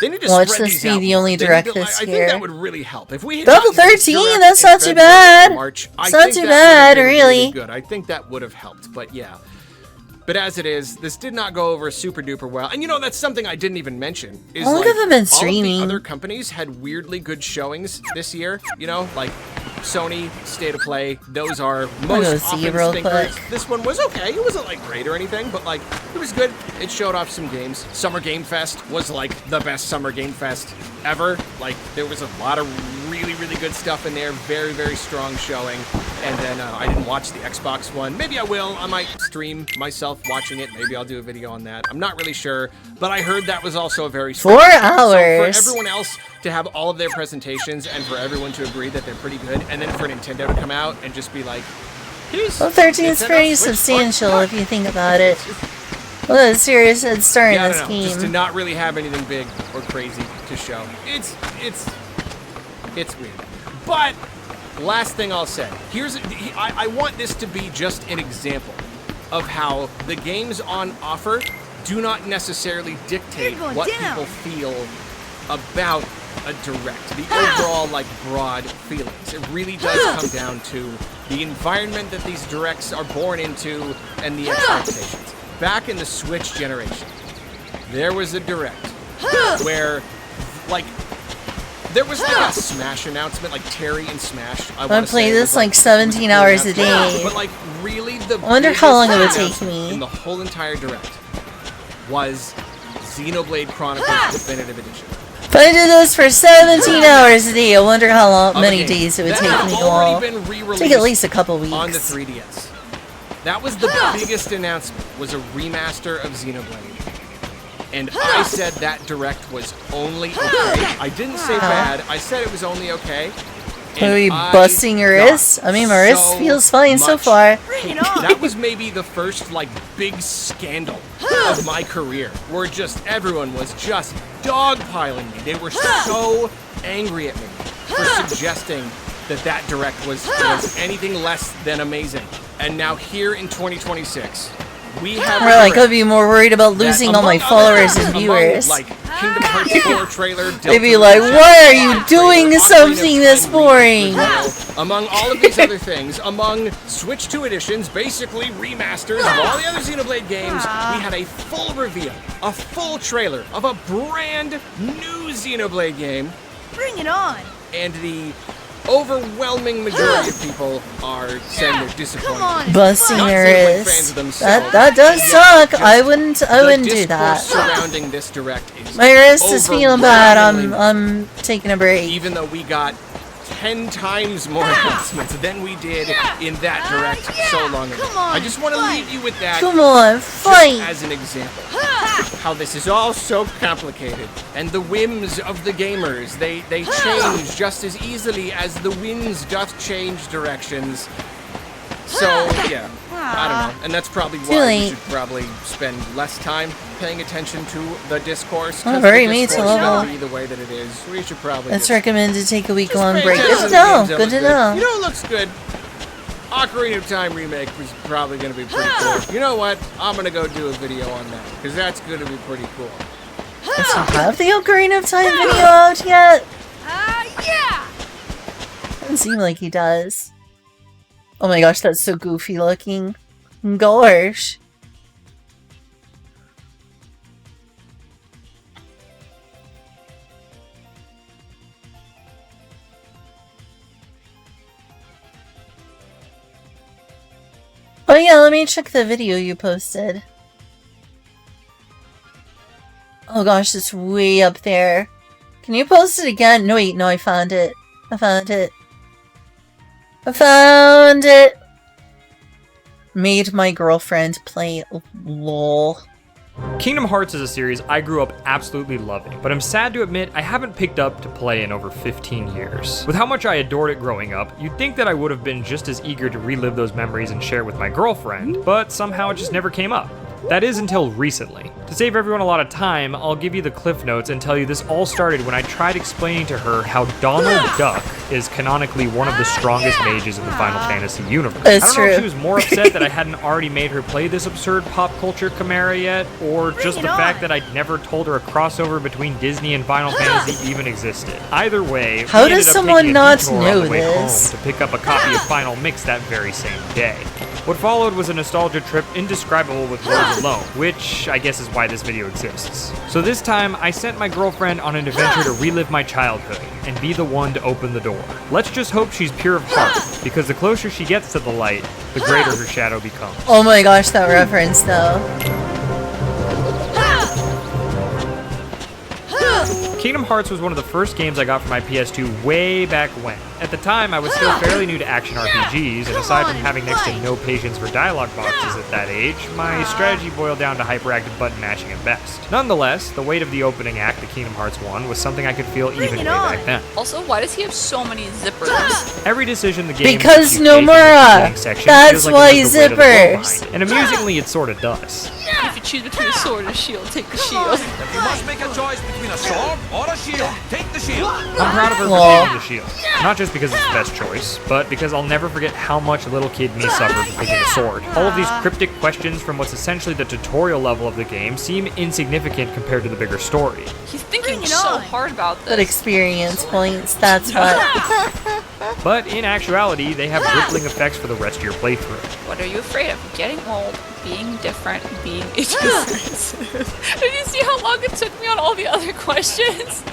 Watch spread this these be out the only more. Direct this I think year. that would really help. If we Level 13, that's not too bad. It's not too bad, really. Good. I think that would have helped, but yeah. But as it is, this did not go over super duper well. And you know, that's something I didn't even mention. Is How long have I been streaming? All of the other companies had weirdly good showings this year. You know, like Sony, State of Play, those are most often stinkers. This one was okay. It wasn't like great or anything, but like it was good. It showed off some games. Summer Game Fest was like the best Summer Game Fest ever. Like there was a lot of really, really good stuff in there. Very, very strong showing. And then I didn't watch the Xbox one. Maybe I will. I might stream myself watching it. Maybe I'll do a video on that. I'm not really sure. But I heard that was also a very 4 hours. So for everyone else to have all of their presentations and for everyone to agree that they're pretty good, and then for Nintendo to come out and just be like, well, 13 is pretty substantial if you think about it. Well, a serious head start in this game. Just to not really have anything big or crazy to show. It's weird. But last thing I'll say, I want this to be just an example of how the games on offer do not necessarily dictate what people feel about a Direct. The overall, like, broad feelings. It really does come down to the environment that these Directs are born into and the expectations. Back in the Switch generation, there was a Direct where, like, there was like a Smash announcement, like Terry and Smash. I want to play this like 17 hours a day. But like really the I wonder how long it would take me. In the whole entire Direct was Xenoblade Chronicles Definitive Edition. If I did this for 17 hours a day, I wonder how long, many days it would take me to all. Take at least a couple weeks. On the 3DS. That was the biggest announcement, was a remaster of Xenoblade. And I said that direct was only okay. I didn't say bad, I said it was only okay. Are we busting your wrist? I mean, my wrist feels fine so far. That was maybe the first, like, big scandal of my career, where just everyone was just dogpiling me. They were so angry at me for suggesting that direct was anything less than amazing. And now here in 2026, we have I could be more worried about losing all my followers and viewers. Like Kingdom Hearts 4 trailer, they'd be like, why are you doing something this boring? Among all of these other things, among Switch 2 editions, basically remasters of all the other Xenoblade games, we had a full reveal, a full trailer of a brand new Xenoblade game. Bring it on! And the overwhelming majority of people are saying they're disappointed. Busting their wrist. That does suck. I wouldn't do that. Surrounding this direct is my wrist is feeling bad. I'm taking a break. Even though we got 10 times more announcements than we did in that direct so long ago. I just want to leave you with that. Come on, fight! As an example. How this is all so complicated. And the whims of the gamers, they change just as easily as the winds doth change directions. So, yeah, I don't know. And that's probably why we should probably spend less time paying attention to the discourse. Very meaningful level. Be the way that it is. We should probably Let's recommend to take a week-long break. Good to know. Good to know. You know what looks good? Ocarina of Time remake was probably going to be pretty cool. You know what? I'm going to go do a video on that, because that's going to be pretty cool. Does he have the Ocarina of Time video out yet? Yeah! Doesn't seem like he does. Oh my gosh, that's so goofy looking. Gosh. Oh yeah, let me check the video you posted. Oh gosh, it's way up there. Can you post it again? No wait, no, I found it. I found it. I found it! Made my girlfriend play LOL. Kingdom Hearts is a series I grew up absolutely loving, but I'm sad to admit I haven't picked up to play in over 15 years. With how much I adored it growing up, you'd think that I would have been just as eager to relive those memories and share with my girlfriend, but somehow it just never came up. That is until recently. To save everyone a lot of time, I'll give you the cliff notes and tell you this all started when I tried explaining to her how Donald Duck is canonically one of the strongest mages in the Final Fantasy universe. I don't know if she was more upset that I hadn't already made her play this absurd pop culture chimera yet, or just the fact that I'd never told her a crossover between Disney and Final Fantasy even existed. Either way, how does someone not know this? To pick up a copy of Final Mix that very same day. What followed was a nostalgia trip indescribable with words alone, which I guess is why this video exists. So this time, I sent my girlfriend on an adventure to relive my childhood and be the one to open the door. Let's just hope she's pure of heart, because the closer she gets to the light, the greater her shadow becomes. Oh my gosh, that reference though. Kingdom Hearts was one of the first games I got for my PS2 way back when. At the time, I was still fairly new to action RPGs, and aside from having next to no patience for dialogue boxes at that age, my strategy boiled down to hyperactive button mashing at best. Nonetheless, the weight of the opening act of Kingdom Hearts 1 was something I could feel even way back then. Also, why does he have so many zippers? Every decision the game because Nomura! That's like why zippers! And amusingly, it sorta does. If you choose between a sword and a shield, take the shield. If you must make a choice between a sword or a shield, take the shield. I'm proud of her for taking the shield. Not just because it's the best choice, but because I'll never forget how much little kid me suffered for picking a sword. All of these cryptic questions from what's essentially the tutorial level of the game seem insignificant compared to the bigger story. He's thinking so hard about this. But experience points, that's what. But in actuality, they have rippling effects for the rest of your playthrough. What are you afraid of? Getting old, being different, being inexpensive. Did you see how long it took me on all the other questions?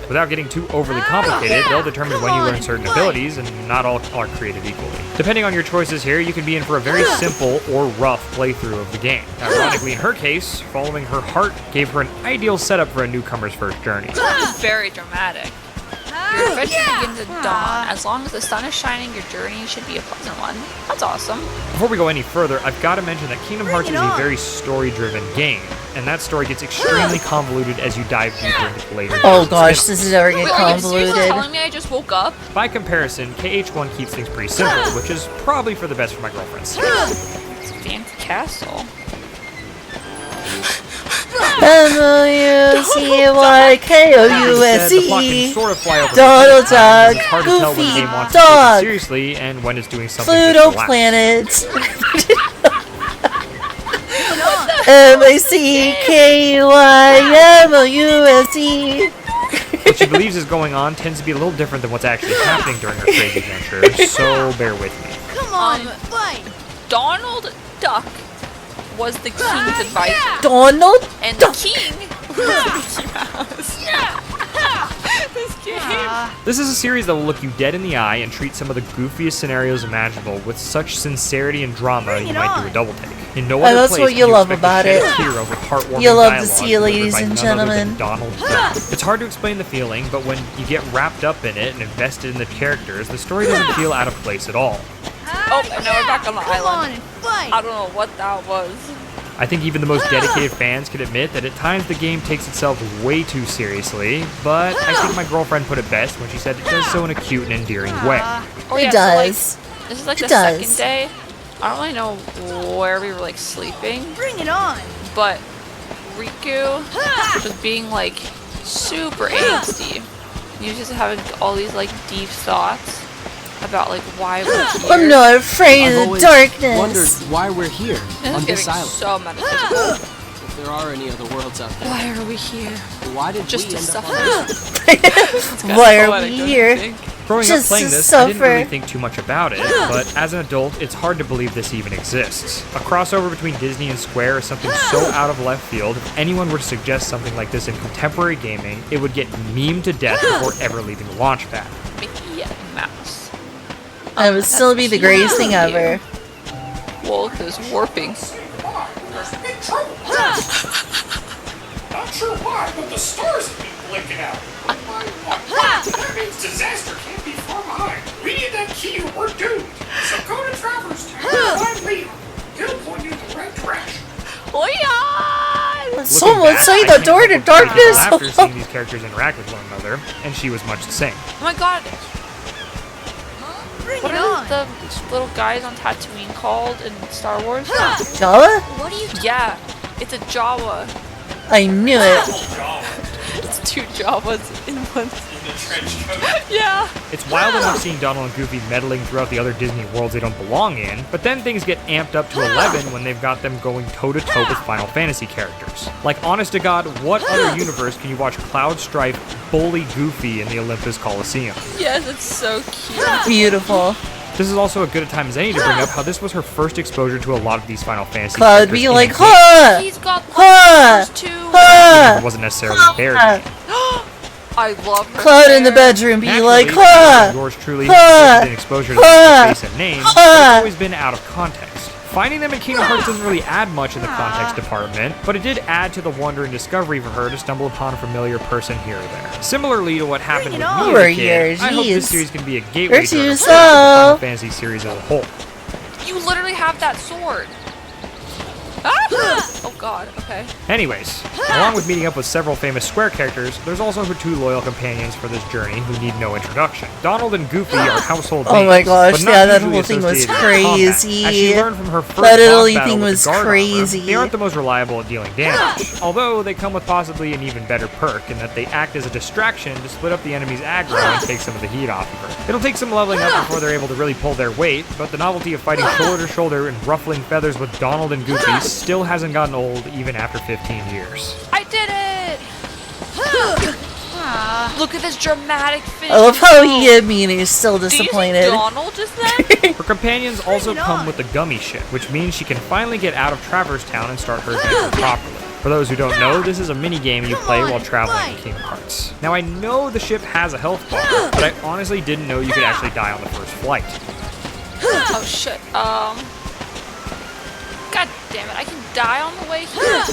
Without getting too overly complicated, they'll determine when you learn certain abilities, and not all are created equally. Depending on your choices here, you can be in for a very simple or rough playthrough of the game. Ironically, in her case, following her heart gave her an ideal setup for a newcomer's first journey. Very dramatic. Your adventure begins at dawn. As long as the sun is shining, your journey should be a pleasant one. That's awesome. Before we go any further, I've got to mention that Kingdom Hearts is a very story-driven game, and that story gets extremely convoluted as you dive deeper into the later Oh games. gosh, this is ever get Wait, are you seriously convoluted. telling me I just woke up? By comparison, KH1 keeps things pretty simple, which is probably for the best for my girlfriends. It's a fancy castle. M-O-U-C-Y-K-O-U-S-E Donald Duck, Goofy Dog, seriously and when it's doing something Pluto just Planet, M-A-C-K-Y-M-O-U-S-E. What she believes is going on tends to be a little different than what's actually happening during her crazy adventure, so bear with me. Come on, fight! Donald Duck was the king's advisor. Donald And Duck. the king was Mickey Mouse. This game. This is a series that will look you dead in the eye and treat some of the goofiest scenarios imaginable with such sincerity and drama you might do a double take. In no other that's place what can you love expect about to shed it. a tear over heartwarming You love to dialogue see it, delivered ladies by and none other than gentlemen. Donald Duck. It's hard to explain the feeling, but when you get wrapped up in it and invested in the characters, the story doesn't feel out of place at all. Oh, and now we're back on the Come on island. and fight! I don't know what that was. I think even the most dedicated fans can admit that at times the game takes itself way too seriously, but I think my girlfriend put it best when she said it does so in a cute and endearing way. Oh, It yeah, does. So, like, this is like It the does. second day. I don't really know where we were like sleeping, Bring it on! but Riku was being like super angsty. He was just having all these like deep thoughts about like why we're here. I'm not afraid I've of the always darkness. wondered why we're here And on it's this getting island. so metaphysical. If there are any other worlds out there, Why are we here? why did Just we to end up suffer. on this? Why are poetic, we don't you here? think? Growing up Just playing to this, I didn't really suffer. think too much about it, but as an adult, it's hard to believe this even exists. A crossover between Disney and Square is something so out of left field, if anyone were to suggest something like this in contemporary gaming, it would get memed to death before ever leaving the launch pad. Mickey Mouse. It would still be the greatest thing ever. Wolf is warping. Not sure why, but the stars have been blinking out. That means disaster can't be far behind. We need that key or we're doomed. So go to Traverse Town and find Leon. He'll point you in the right direction. Leon! Someone say I the can't door help to but break into laughter darkness. seeing these characters interact with one another, and she was much the same. Oh my god. Bring What it are on! the little guys on Tatooine called in Star Wars? Jawa? What are you? Yeah, it's a Jawa. I knew it. It's two Jawas in one. Yeah. It's wild enough seeing Donald and Goofy meddling throughout the other Disney worlds they don't belong in, but then things get amped up to 11 when they've got them going toe-to-toe with Final Fantasy characters. Like, honest to God, what other universe can you watch Cloud Strife bully Goofy in the Olympus Coliseum? Yes, it's so cute. Beautiful. This is also a good a time as any to bring up how this was her first exposure to a lot of these Final Fantasy Cloud characters be in like, a game. huh! He's got Huh! too. Huh! It wasn't necessarily their Huh. game. I love her. Cloud in the hair. bedroom be Naturally, like, huh! yours truly, Huh! who's been exposure to Huh! the face and name, but Huh! it's always been out of context. Finding them in Kingdom Hearts doesn't really add much in the context department, but it did add to the wonder and discovery for her to stumble upon a familiar person here or there. Similarly to what happened with me as a kid, I hope this series can be a gateway Hurt to you the so. Final Fantasy series as a whole. You literally have that sword. Ah! Oh god, okay. Anyways, along with meeting up with several famous Square characters, there's also her two loyal companions for this journey who need no introduction. Donald and Goofy are household names. Oh my gosh, but not yeah, that usually whole thing was associated with combat. crazy. As she learned from her first That boss Italy battle thing with was the guard crazy. armor, they aren't the most reliable at dealing damage, although they come with possibly an even better perk in that they act as a distraction to split up the enemy's aggro and take some of the heat off of her. It'll take some leveling up before they're able to really pull their weight, but the novelty of fighting shoulder to shoulder and ruffling feathers with Donald and Goofy still hasn't gotten old even after 15 years. I did it! Look at this dramatic finish. I love how he hit me and he's still Did you see disappointed. Donald just then? Her companions also come with the gummy ship, which means she can finally get out of Traverse Town and start her adventure properly. For those who don't know, this is a mini game you play while traveling in Kingdom Hearts. Now I know the ship has a health bar, but I honestly didn't know you could actually die on the first flight. Oh shit. God damn it! I can die on the way here.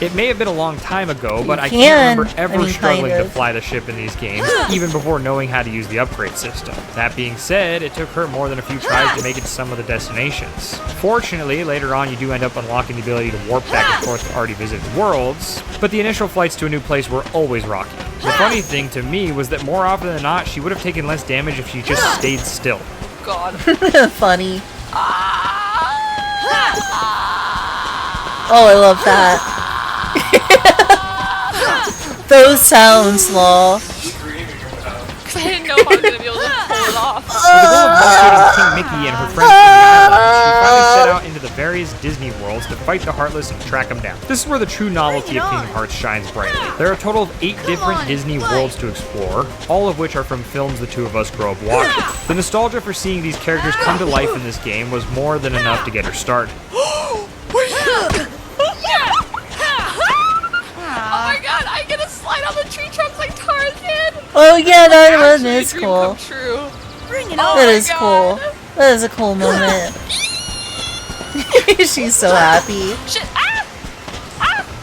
It may have been a long time ago, but I can. can't remember ever I mean, struggling kind to of. fly the ship in these games, even before knowing how to use the upgrade system. That being said, it took her more than a few tries to make it to some of the destinations. Fortunately, later on you do end up unlocking the ability to warp back and forth to already visited worlds, but the initial flights to a new place were always rocky. The funny thing to me was that more often than not, she would have taken less damage if she just stayed still. God. Funny. Oh, I love that. Those sounds, lol. Because I didn't know if I was going to be able to pull it off. With the goal of locating King Mickey and her friends from the island, she finally set out into the various Disney worlds to fight the Heartless and track them down. This is where the true novelty of Kingdom Hearts shines brightly. There are a total of 8 different Disney worlds to explore, all of which are from films the two of us grew up watching. The nostalgia for seeing these characters come to life in this game was more than enough to get her started. Oh my god, I get to slide on the tree trunks like Tarzan! Oh yeah, that one is Dream cool. come true. Bring it That is cool. That is a cool moment. She's so happy. Shit!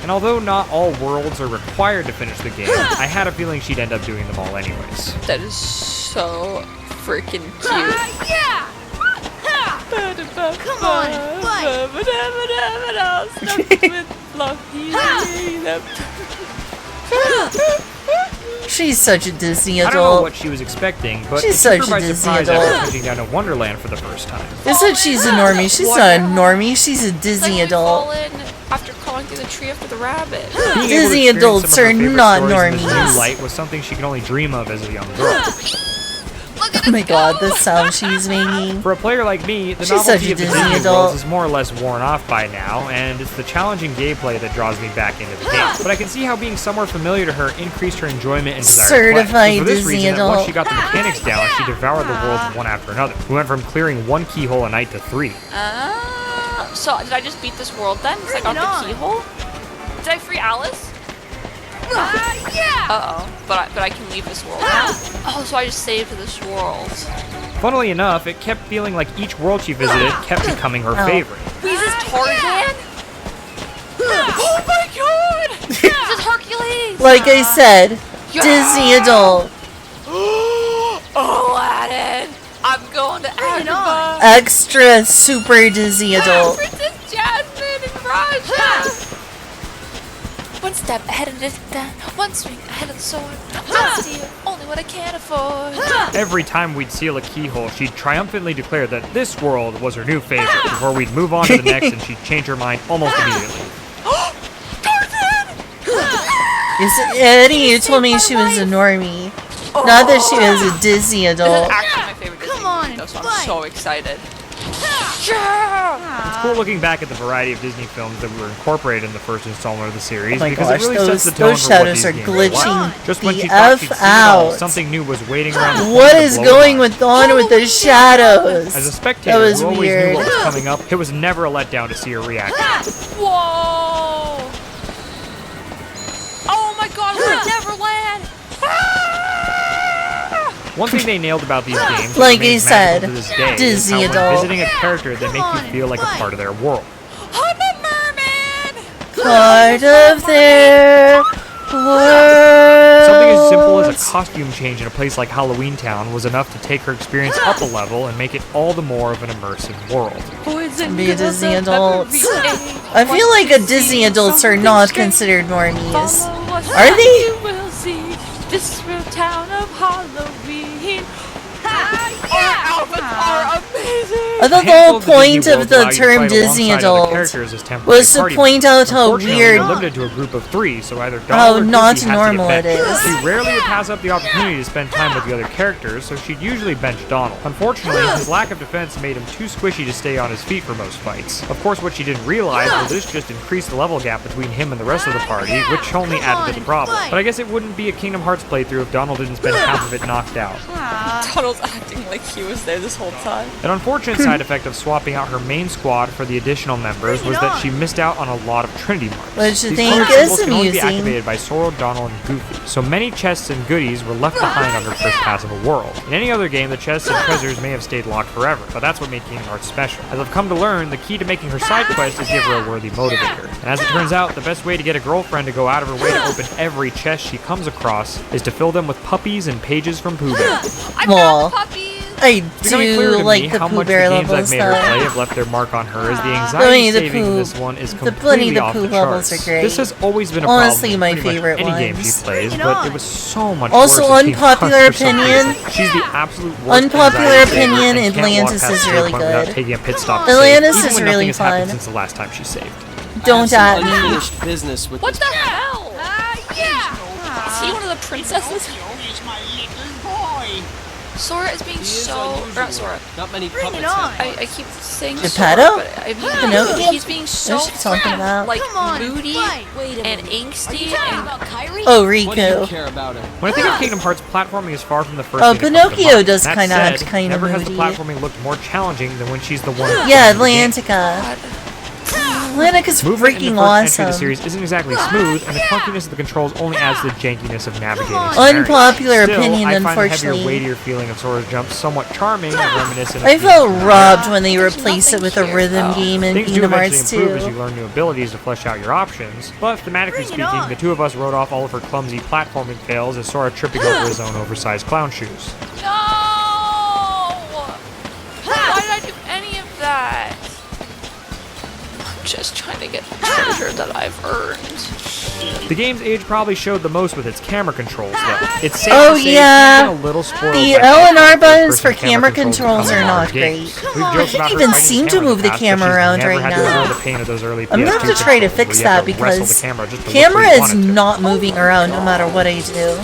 And although not all worlds are required to finish the game, I had a feeling she'd end up doing them all anyways. That is so freaking cute. Yeah! Come on, fight! She's such a Disney I don't know adult. what she was expecting, but She's it took her such a by Disney surprise adult. after touching down to Wonderland for the first time. Isn't she's a normie? She's not a normie. She's a Disney adult. Fallen after crawling through the tree after the rabbit. Being able to Disney experience adults some of her are favorite not stories in this normies. new light was something she could only dream of as a young girl. Oh my god, the sound she's making. For a player like me, the She's such novelty a of the Disney Disney adult. worlds is more or less worn off by now, and it's the challenging gameplay that draws me back into the game. But I can see how being somewhere familiar to her increased her enjoyment and desire to play. Certified For this Disney reason, that adult. once she got the mechanics down, she devoured the worlds one after another. We went from clearing 1 keyhole a night to 3. So did I just beat this world then? Because I got the keyhole? Did I free Alice? Yeah! Uh-oh. But I can leave this world now? Oh, so I just saved this world. Funnily enough, it kept feeling like each world she visited kept becoming her favorite. Wait, is this Tarzan? Oh my god! This is Hercules! Like I said, Disney adult. Aladdin! I'm going to Agrabah! Extra super Disney adult. Princess Jasmine and Raja! One step ahead of this, one swing ahead of the sword. I'll steal only what I can afford. Every time we'd seal a keyhole, she'd triumphantly declare that this world was her new favorite before we'd move on to the next and she'd change her mind almost immediately. Eddie, you told me she was a normie. Not that she was a Disney This is adult. actually my favorite Disney movie, so I'm so excited. It's cool looking back at the variety of Disney films that were incorporated in the first installment of the series Oh my because gosh, it really sets the tone those for what shadows these are games were like. glitching Just when the she thought she'd F seen it all, out. something new was waiting around the corner What to is blow going her mind. with the shadows? As a spectator, That was who always weird. knew what was coming up, it was never a letdown to see her react. Whoa! Oh my god, we're in Neverland! One thing they nailed about these games, Like that remains I said, magical to this day, is Disney how when adult. visiting a character, they make you feel like a part of their world. Part of their world. Something as simple as a costume change in a place like Halloween Town was enough to take her experience up a level and make it all the more of an immersive world. Be a Disney adults. I feel like a Disney adults are not considered normies. Are they? You will see this real town of Halloween. Our outfits are I thought the whole point of the term Disney adult was to point out how weird, limited to a group of 3, so either how Donald or not Goofy has normal to it get benched. is. She rarely would pass up the opportunity to spend time with the other characters, so she'd usually bench Donald. Unfortunately, his lack of defense made him too squishy to stay on his feet for most fights. Of course, what she didn't realize was this just increased the level gap between him and the rest of the party, which only added to the problem. But I guess it wouldn't be a Kingdom Hearts playthrough if Donald didn't spend half of it knocked out. Donald's acting like he was there this whole time. An unfortunate side effect of swapping out her main squad for the additional members was that she missed out on a lot of Trinity marks. Which you These think colored is symbols can only be amusing. activated by Sora, Donald, and Goofy, so many chests and goodies were left behind on her first pass of a world. In any other game, the chests and treasures may have stayed locked forever, but that's what made Kingdom Hearts special. As I've come to learn, the key to making her side quest is give her a worthy motivator. And as it turns out, the best way to get a girlfriend to go out of her way to open every chest she comes across is to fill them with puppies and pages from Pooh Bear. Well, I It's becoming clear do to like me the how Pooh much Bear the games I've levels made her though. play have left their mark on her, as the Winnie anxiety the saving in Pooh- this one is the Winnie completely the off Pooh the levels charts. are great. This has always been a Honestly, problem my with pretty favorite much any game she ones. plays, but it was so much Also, worse in Kingdom unpopular Hearts for some opinion. reason. She's the absolute worst Unpopular anxiety saver opinion, and can't walk Atlantis past is the really point without good. taking a pit stop to Atlantis save, is even when really nothing has happened fun. since the last time she saved. Don't at me. Unfinished business with What this. the hell? Yeah! Is he one of the princesses? Sora is being so... Or not Sora. Not many puppets have I keep saying Geppetto? Sora, but I mean, Pinocchio? he's being so What's she talking about? like moody and angsty and... Oh, What do you Riku. care about her? When I think of Kingdom Hearts, platforming is far from the first Oh, thing that comes to Pinocchio mind. does That kinda said, act kinda never has the moody. platforming looked more challenging than when she's the one. Yeah, playing the game. Atlantica. Atlantica's Movement in freaking the first entry of the awesome. series isn't exactly smooth, and the clunkiness of the controls only adds to the jankiness of navigating. Unpopular Still, opinion, I find the heavier, unfortunately. weightier feeling of Sora's jumps somewhat charming and reminiscent of I felt Kingdom robbed when they replaced it with a rhythm game in Things do Kingdom eventually Hearts improve as 2. you learn new abilities to flesh out your options, but thematically speaking, the two of us wrote off all of her clumsy platforming fails as Sora tripping over his own oversized clown shoes. No! Why did I do any of that? I'm just trying to get the treasure that I've earned. The game's age probably showed the most with its camera controls, though. It's safe Oh, to say yeah. she's been a little spoiled The by L and R first-person buttons for camera camera controls controls that are come in not modern games. great. We've I joked can't about her even fighting seem to camera in move the past, but camera she's around never right had to now. feel the pain of those early I'm gonna have PS2 to try to controls fix where you have that to wrestle the because camera just to look camera where you is want it to. not moving around no matter what I do.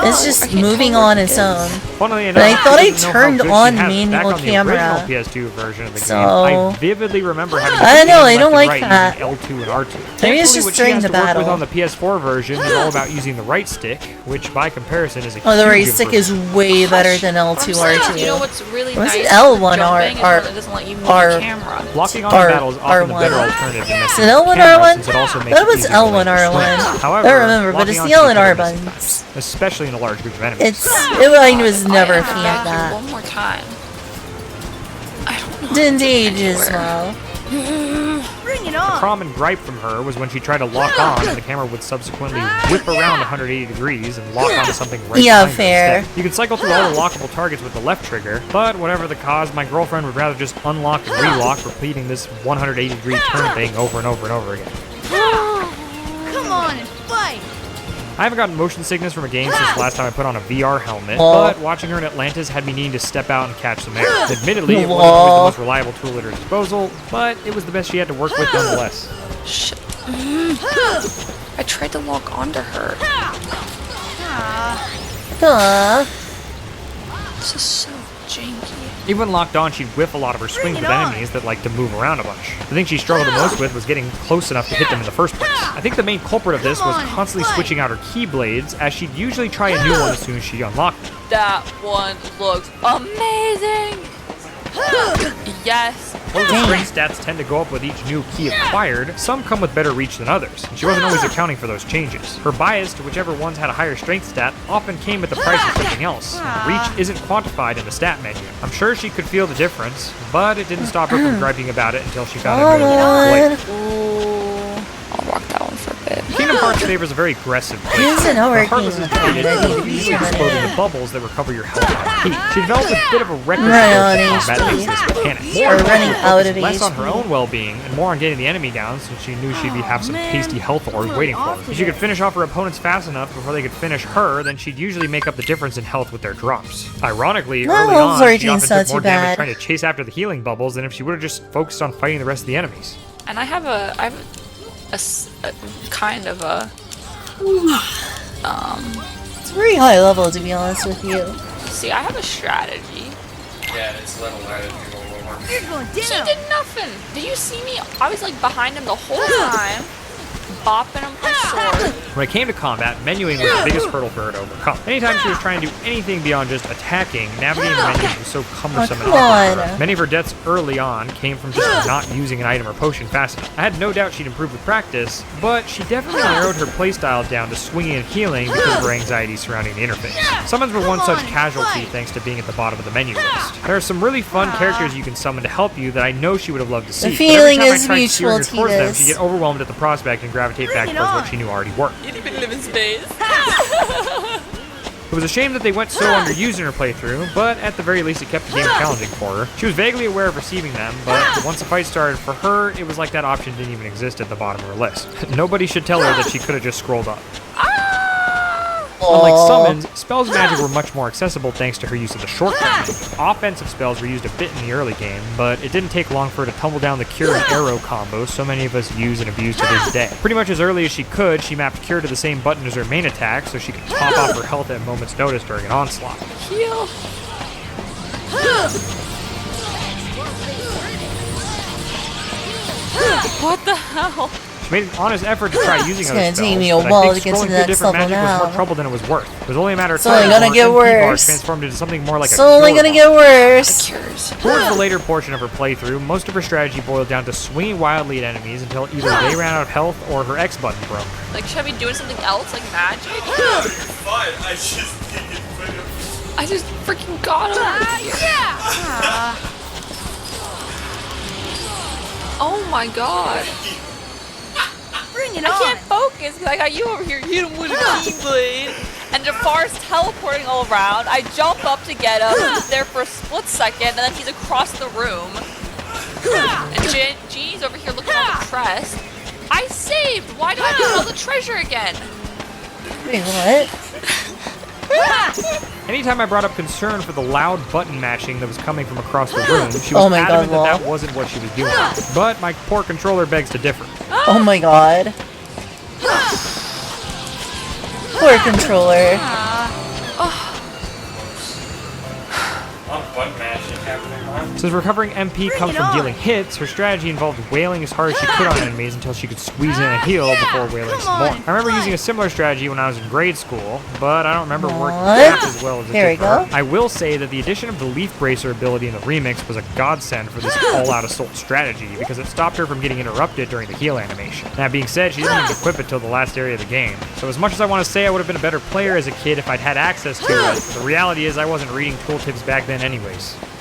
It's just moving on its own. Funnily But I enough, thought I didn't know how turned good she on has it. manual Back on the camera. original PS2 version of the So- game, I vividly remember having to I know, I left don't and like right that. using L2 and R2. Maybe it's Thankfully, just what she during has the to work with battle. on the PS4 version is all about using the right stick, which by comparison is a Oh, the huge right stick is improvement. way better than L2 R2. You know what's really Was nice it L1 about R jumping is R when it doesn't let you move R the camera. Blocking on R the battle is often the better R1. alternative to Is messing it with the L1 camera, R1? since it also makes That it was easier to L1 land your R1. swings. However, I don't remember, but it's locking the onto L and each R other is buttons. tough, especially in a large group of enemies. I was never a fan of that. One more time. Didn't age as well. Bring it A common gripe from her was when she tried to lock on and the camera would subsequently whip around 180 degrees and lock onto something right Yeah, behind her fair. instead. You can cycle through all the lockable targets with the left trigger, but whatever the cause, my girlfriend would rather just unlock and relock, repeating this 180 degree turn thing over and over and over again. Come on and fight! I haven't gotten motion sickness from a game since the last time I put on a VR helmet, Aw. but watching her in Atlantis had me needing to step out and catch some air. Admittedly, it wasn't always the most reliable tool at her disposal, but it was the best she had to work with nonetheless. Shit. I tried to lock onto her. Aww. This is so janky. Even when locked on, she'd whiff a lot of her swings with enemies that like to move around a bunch. The thing she struggled the most with was getting close enough to hit them in the first place. I think the main culprit of this was constantly switching out her keyblades, as she'd usually try a new one as soon as she unlocked them. That one looks amazing! Yes! While the strength stats tend to go up with each new key acquired, some come with better reach than others, and she wasn't always accounting for those changes. Her bias to whichever ones had a higher strength stat often came at the price of something else. Reach isn't quantified in the stat menu. I'm sure she could feel the difference, but it didn't stop her from griping about it until she found a new way to play it. Ooh, I'll rock that one for a bit. Kingdom Hearts favors a very aggressive play. This is not working. Heartless is defeated, usually exploding the bubbles that recover your health on heat. She developed a bit of a reckless approach to combat against this mechanic. Or running out of less on her HP. own well-being and more on getting the enemy down, since she knew she'd have some tasty health orbs waiting for her. If she could finish off her opponents fast enough before they could finish her, then she'd usually make up the difference in health with their drops. Ironically, early on, she often took more damage trying to chase after the healing bubbles than if she would have just focused on fighting the rest of the enemies. And I have a kind of a It's very high level, to be honest with you. see, I have a strategy. Yeah, it's level added. You're going down. She did nothing. Did you see me? I was like behind him the whole time, bopping him with my sword. When it came to combat, menuing was the biggest hurdle for her to overcome. Anytime she was trying to do anything beyond just attacking, navigating the menus was so cumbersome and awkward for her. Many of her deaths early on came from just not using an item or potion fast enough. I had no doubt she'd improve with practice, but she definitely narrowed her playstyle down to swinging and healing because of her anxiety surrounding the interface. Summons were one such casualty thanks to being at the bottom of the menu list. There are some really fun characters you can summon to help you that I know she would have loved to see. The feeling but every is time I tried steering her mutual, towards them, Titus. she'd get overwhelmed at the prospect and gravitate back towards what she knew already worked. You didn't even live in space. It was a shame that they went so underused in her playthrough, but at the very least it kept the game challenging for her. She was vaguely aware of receiving them, but once the fight started for her, it was like that option didn't even exist at the bottom of her list. Nobody should tell her that she could have just scrolled up. Unlike summons, spells and magic were much more accessible thanks to her use of the shortcut. Offensive spells were used a bit in the early game, but it didn't take long for her to tumble down the Cure and Arrow combo so many of us use and abuse to this day. Pretty much as early as she could, she mapped Cure to the same button as her main attack so she could top off her health at a moment's notice during an onslaught. Heal. What the hell? She made an honest effort to try using It's other gonna spells, take me a but I while think to get to scrolling the through next different level magic was now. more trouble than it was worth. It was only a matter of It's only time gonna before get her MP bar worse. transformed into something more like It's a only cure gonna bar. get worse. Towards the later portion of her playthrough, most of her strategy boiled down to swinging wildly at enemies until either they ran out of health or her X button broke. Like, should I be doing something else, like magic? You're fine. I just didn't put him. I just freaking got him. Oh my god. Bring it I on. can't focus because I got you over here. Hit him with a keyblade. And Jafar's teleporting all around. I jump up to get him. He's there for a split second, and then he's across the room. And Genie's over here looking all depressed. I saved. Why do I have all the treasure again? Wait, what? Anytime I brought up concern for the loud button mashing that was coming from across the room, she Oh was my adamant God, that that wasn't what she was doing. But my poor controller begs to differ. Oh my god. Poor controller. Button mashing happening, huh? Since recovering MP comes from dealing hits, her strategy involved wailing as hard as she could on enemies until she could squeeze in a heal before wailing some more. I remember using a similar strategy when I was in grade school, but I don't remember working half as well as it Here did we for her. go. I will say that the addition of the Leaf Bracer ability in the remix was a godsend for this all-out assault strategy because it stopped her from getting interrupted during the heal animation. That being said, she didn't even equip it till the last area of the game. So as much as I want to say I would have been a better player as a kid if I'd had access to it, the reality is I wasn't reading tooltips back then anyways.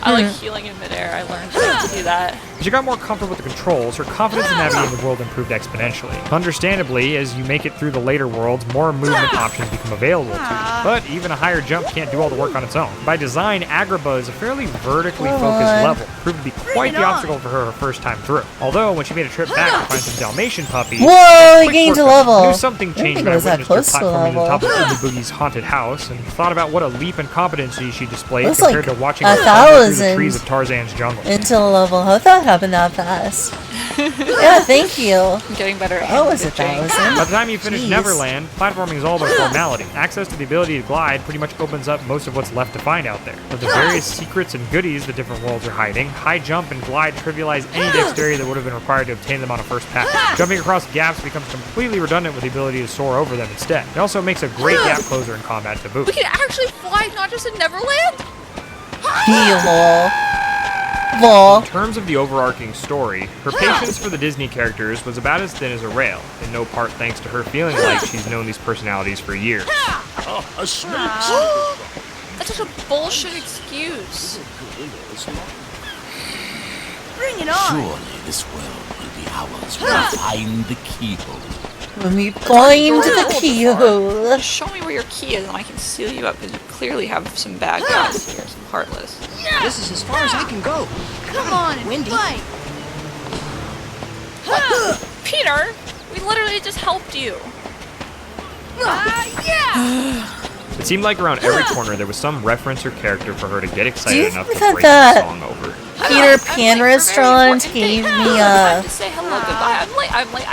I like healing in midair. I learned how to do that. As she got more comfortable with the controls, her confidence in navigating the world improved exponentially. Understandably, as you make it through the later worlds, more movement options become available to you. But even a higher jump can't do all the work on its own. By design, Agrabah is a fairly vertically focused level, proved to be quite the obstacle for her first time through. Although, when she made a trip back to find some Dalmatian puppies, Whoa, he quick gained a shortcut. level. I knew something I didn't changed think when it I was that witnessed her close to a platforming to the top of level. Oogie Boogie's haunted house and thought about what a leap in competency she displayed Looks compared like to watching a her wander through the 1,000 trees of Tarzan's jungle. Into the level. How'd that happen that fast? Yeah, thank you. I'm getting better at That was a hitting. 1,000. By the time you finish Jeez. Neverland, platforming is all about formality. Access to the ability to glide pretty much opens up most of what's left to find out there. Of the various secrets and goodies the different worlds are hiding, high jump and glide trivialize any dexterity that would have been required to obtain them on a first pass. Jumping across gaps becomes completely redundant with the ability to soar over them instead. It also makes a great gap closer in combat to boot. We can actually fly, not just in Neverland. Lol. In terms of the overarching story, her patience for the Disney characters was about as thin as a rail, in no part thanks to her feeling like she's known these personalities for years. That's such a bullshit excuse. Bring it on. Surely this world will be ours when we find the keyhole. When we find the keyhole. Show me where your key is and I can seal you up because you clearly have some bad guys here, some heartless. This is as far as I can go. Come on, Wendy. fight. What? Peter, we literally just helped you. Yeah! It seemed like around every corner there was some reference or character for her to get excited Do you enough to think break that the song over. Peter Pan restaurant gave me Time to say hello, goodbye. I'm late.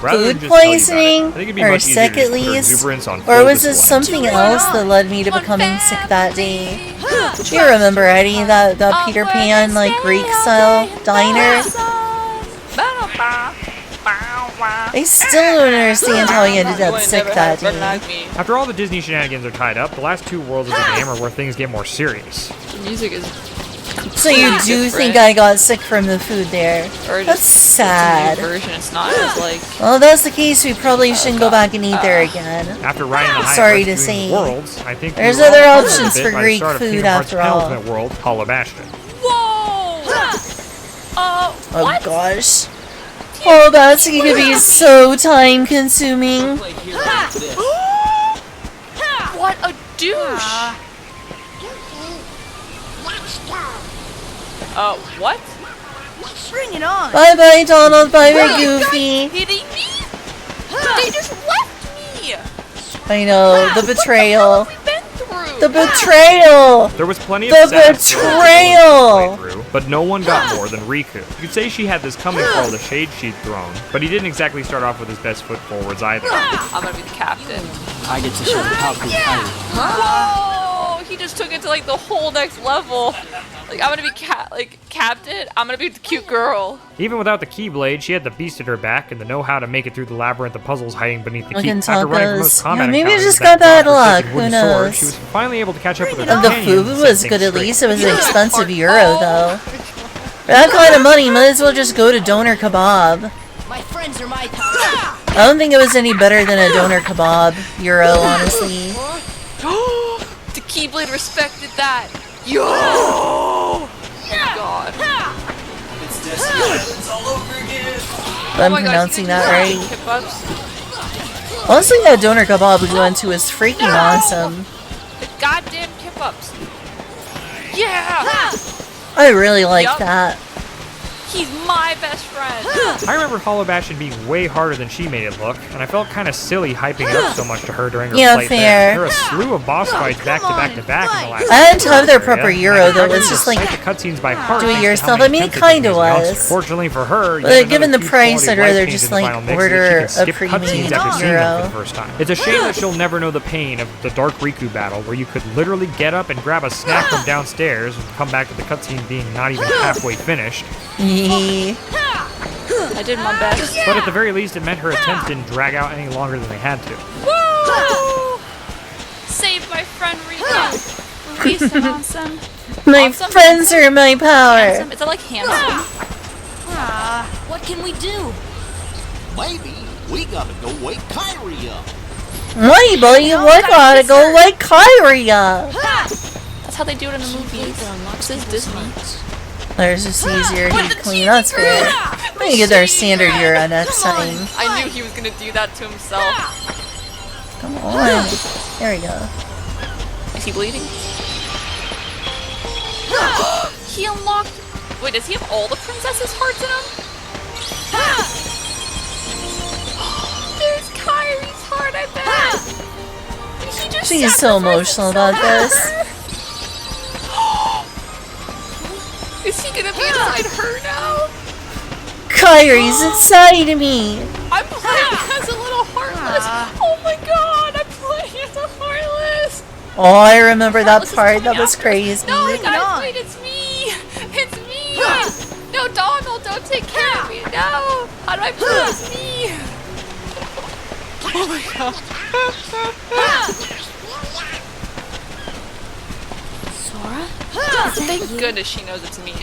Rather than food just tell you about it, poisoning, I think it'd be or much easier sick to at just put her least, exuberance on or full was it display. something else that led me to becoming sick that day? Do you remember, Eddie, that Peter Pan, like, Greek-style diner? I still don't understand how he ended up sick that day. After all the Disney shenanigans are tied up, the last two worlds of the game are where things get more serious. The music is So you do think I got sick from the food there? That's sad. It's a new version. It's not as like. Well, if that's the case, we probably shouldn't go back and eat there again. After riding the high Sorry of to rescuing say. worlds, I think There's we were other all puzzled a options bit for by the Greek start of food Kingdom Hearts after all. penultimate world, Hollow Bastion. Whoa! Oh gosh. Oh, that's going to be so time consuming. What a douche! What? Bring it on. Bye bye, Donald. Bye bye, Goofy. Kidding me? They just left me. I know, the betrayal. Through. The betrayal! There was plenty of The sad stories betrayal! to play through, but no one got more than Riku. You could say she had this coming for all the shade she'd thrown, but he didn't exactly start off with his best foot forwards either. I'm gonna be the captain. I get to show the Palku Kyrie. Whoa! He just took it to like the whole next level. Like I'm gonna be captain. I'm gonna be the cute girl. Even without the Keyblade, she had the beast at her back and the know-how to make it through the labyrinth of puzzles hiding beneath the key. Looking After running from those tacos. combat Yeah, maybe I encounters just with got that bad luck. godforsaken Who wooden sword, knows? she was finally able to catch up with her The companions food and was set good things at least. straight. It was an expensive euro though. For that kind of money, might as well just go to Doner Kebab. My friends are my power. I don't think it was any better than a Doner Kebab euro, honestly. The Keyblade respected that. Yo! Oh my god. It's all over again. If I'm pronouncing that right. Kip-ups. Honestly, that Doner Kebab we went to was freaking awesome. The goddamn kip-ups. Yeah! I really liked that. He's my best friend. I remember Hollow Bastion being way harder than she made it look, and I felt kind of silly hyping it up so much to her during her Yeah, flight fair. there. There were a slew of boss fights back to back to back in the last I hadn't have their area, proper and I euro could though. practically It's just like recite the cutscenes by heart do it thanks to how yourself. many I mean, it attempts kind of Disney announced. was. Fortunately for her, But yet given the another price, huge I'd quality rather life just change in the like final mix so that order she a can skip pre-made cutscenes after seeing them euro. for the first time. It's a shame that she'll never know the pain of the Dark Riku battle, where you could literally get up and grab a snack from downstairs and come back to the cutscene being not even halfway finished. I did my best. But at the very least, it meant her attempts didn't drag out any longer than they had to. Woo! Save my friend Riku. Peace and handsome. My friends are my power. Handsome? Is that like handsome? What can we do? Maybe we gotta go wake Kyrie up. Maybe we gotta go wake Kyrie up. That's how they do it in the movies. This is Disney. There's just easier to clean. That's fair. We can get our standard euro next time. I knew he was gonna do that to himself. Come on. There we go. Is he bleeding? He unlocked. Wait, does he have all the princess's hearts in him? There's Kyrie's heart, I bet. He just She's so emotional about this. Is he gonna be inside her now? Kyrie's inside me. I'm playing as a little heartless. Oh my god, I'm playing as a heartless. Oh, I remember that part. That was crazy. No, guys, wait, it's me. It's me. No, Donald, don't take care of me. No. How do I play as me? Oh my god. Sora? Thank goodness she knows it's me.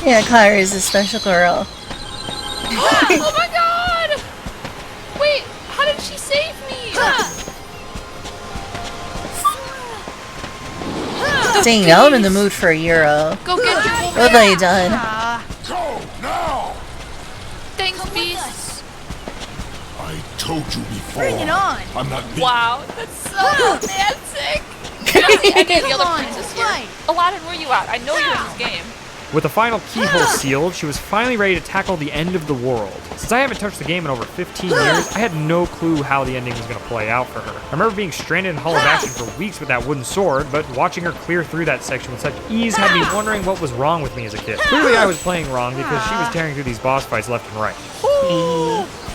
Yeah, Kyrie's a special girl. Oh my god! Wait, how did she save me? Dang, now I'm in the mood for a euro. Go get your What have I done? Thanks, Beast. told you before. Bring it on. I'm not being... Wow, that's so romantic. You don't see any of the other princes here. Aladdin, where you at? I know you're in this game. With the final keyhole sealed, she was finally ready to tackle the end of the world. Since I haven't touched the game in over 15 years, I had no clue how the ending was going to play out for her. I remember being stranded in Hall of Action for weeks with that wooden sword, but watching her clear through that section with such ease had me wondering what was wrong with me as a kid. Clearly I was playing wrong because she was tearing through these boss fights left and right.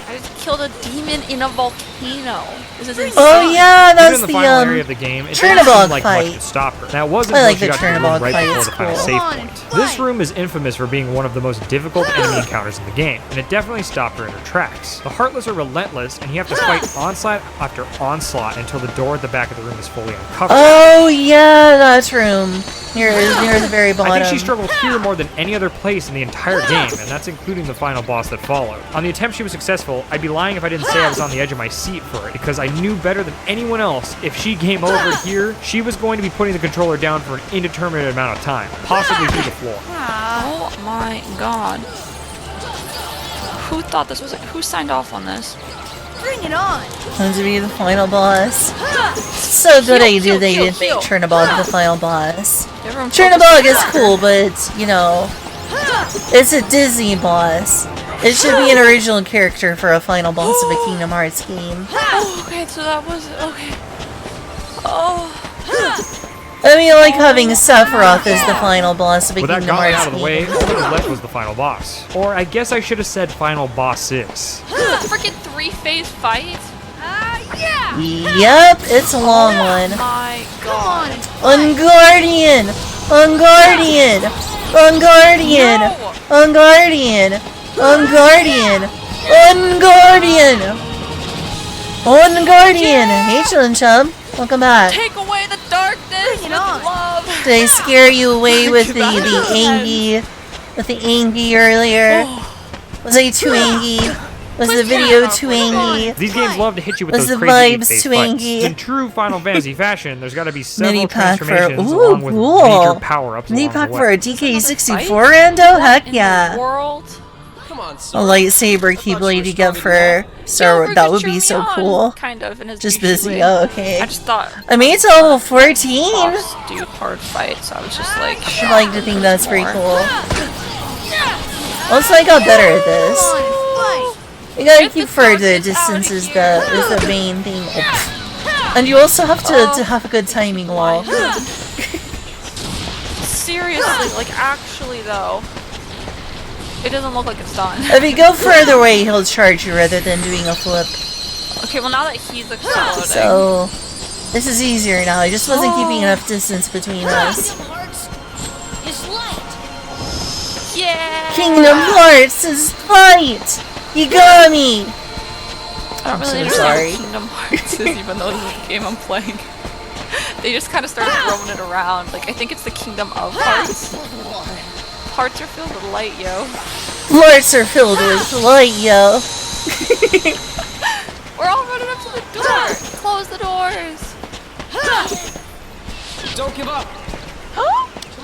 I just killed a demon in a volcano. This is insane. Oh yeah, that's Even in the final area of the game, it didn't seem like much could stop her. Now it wasn't I until like she the got to the room Chernobog right fight, before it's the final cool. save point. This room is infamous for being one of the most difficult enemy encounters in the game, and it definitely stopped her in her tracks. The Heartless are relentless, and you have to fight onslaught after onslaught until the door at the back of the room is fully uncovered. Oh yeah, that room near the very bottom. I think she struggled here more than any other place in the entire game, and that's including the final boss that followed. On the attempt she was successful. I'd be lying if I didn't say I was on the edge of my seat for it, because I knew better than anyone else if she came over here, she was going to be putting the controller down for an indeterminate amount of time, possibly through the floor. Oh my god. Who thought this was who signed off on this? Bring it on. Going to be the final boss. So good idea they didn't make Chernobog the final boss. Chernobog is cool, but you know, it's a Disney boss. It should be an original character for a final boss of a Kingdom Hearts game. Oh, okay, so that was okay. Oh. I mean, like having Sephiroth as the final boss of a With that Kingdom gauntlet Hearts out of the way, all that was left was the final boss. Or I guess I should have said final bosses. This is a freaking 3-phase fight? Yeah. Yep, it's a long one. Oh my god. Unguardian! Unguardian! Unguardian! Unguardian! Unguardian! Unguardian! Unguardian! Hey, Chillin' Chum. Welcome back. Take away the darkness with love. Did I scare you away with the Angie earlier? Was I too Angie? Was the video too Angie? These games love to hit you with Was those the crazy vibes face too fights. Angie? In true Final Fantasy fashion, there's got to be several Mini pack for transformations ooh, along with cool. major power-ups Mini along pack the for way. a DK64 rando? Heck yeah! World. A lightsaber Keyblade you get for Star Wars. That would be so cool. Kind of in his Just douchey busy. way. Oh, okay. I just thought I made it to level 14. boss dude hard fight, so I was just like I like to think that's pretty more. cool. Also, I got better at this. You gotta keep for the distance is the main thing. And you also have to have a good timing wall. Seriously, like actually though. It doesn't look like it's done. If you go further away, he'll charge you rather than doing a flip. Okay, well now that he's exploding. So, this is easier now. I just wasn't keeping enough distance between us. Yeah! Kingdom Hearts is light! You got me! I don't really I'm so sorry. understand Kingdom Hearts is, even though this is the game I'm playing. They just kind of started throwing it around. Like, I think it's the Kingdom of Hearts. Hearts are filled with light, yo. Hearts are filled with light, yo. We're all running up to the door. Close the doors. Don't give up.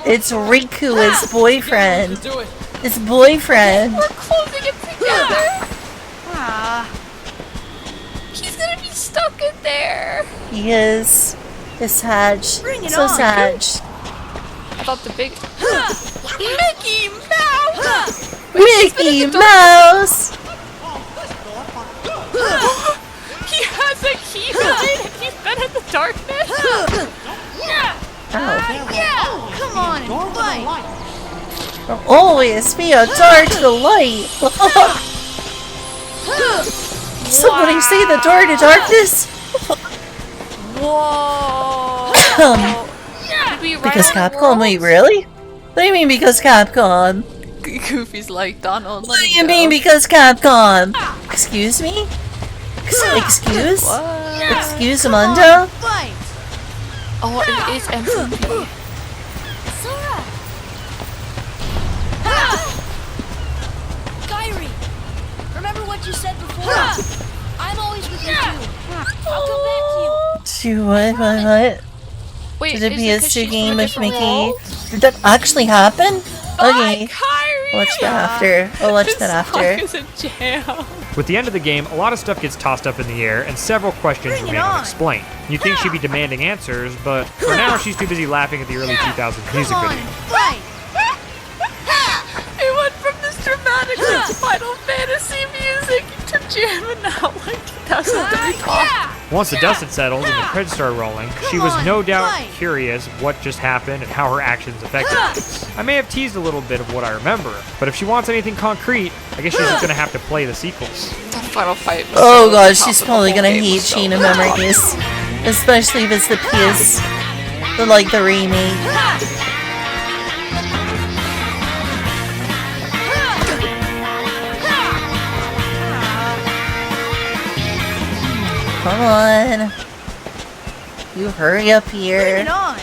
It's Riku, his boyfriend. His boyfriend. We're closing it together. He's gonna be stuck in there. He is. It's sad. So sad. I thought the big Mickey Mouse. Mickey Mouse. He has a keyblade and he's been in the darkness. Come on and fight. Always be a dark to light. Somebody say the door to darkness. Whoa. Did we write Because all the Capcom? worlds? Wait, really? What do you mean because Capcom? Goofy's like, Donald, What do you mean because Capcom? Excuse me? Excuse? Excuse Mundo? Oh, it is MVP. Kyrie, remember what you said before? I'm always with you too. I'll come back to you. What? Wait, Did it is be it a 'cause Stu she's game from a with different Mickey? world? Did that actually happen? Okay. Kyrie! watch that after. I'll watch that after. This song is a jam. With the end of the game, a lot of stuff gets tossed up in the air, and several questions remain unexplained. You'd think she'd be demanding answers, but for now, she's too busy laughing at the early 2000s music video. Fight! It went from this dramatic like Final Fantasy music to jamming out like 2003 pop. Once the dust had settled and the credits started rolling, she was no doubt curious what just happened and how her actions affected things. I may have teased a little bit of what I remember, but if she wants anything concrete, I guess she's just gonna have to play the sequels. That final fight was Oh so gosh, top she's of the probably whole gonna game hate was so Chain of good. Memories. Especially if it's the PS, the remake. Come on. You hurry up here. Bring it on!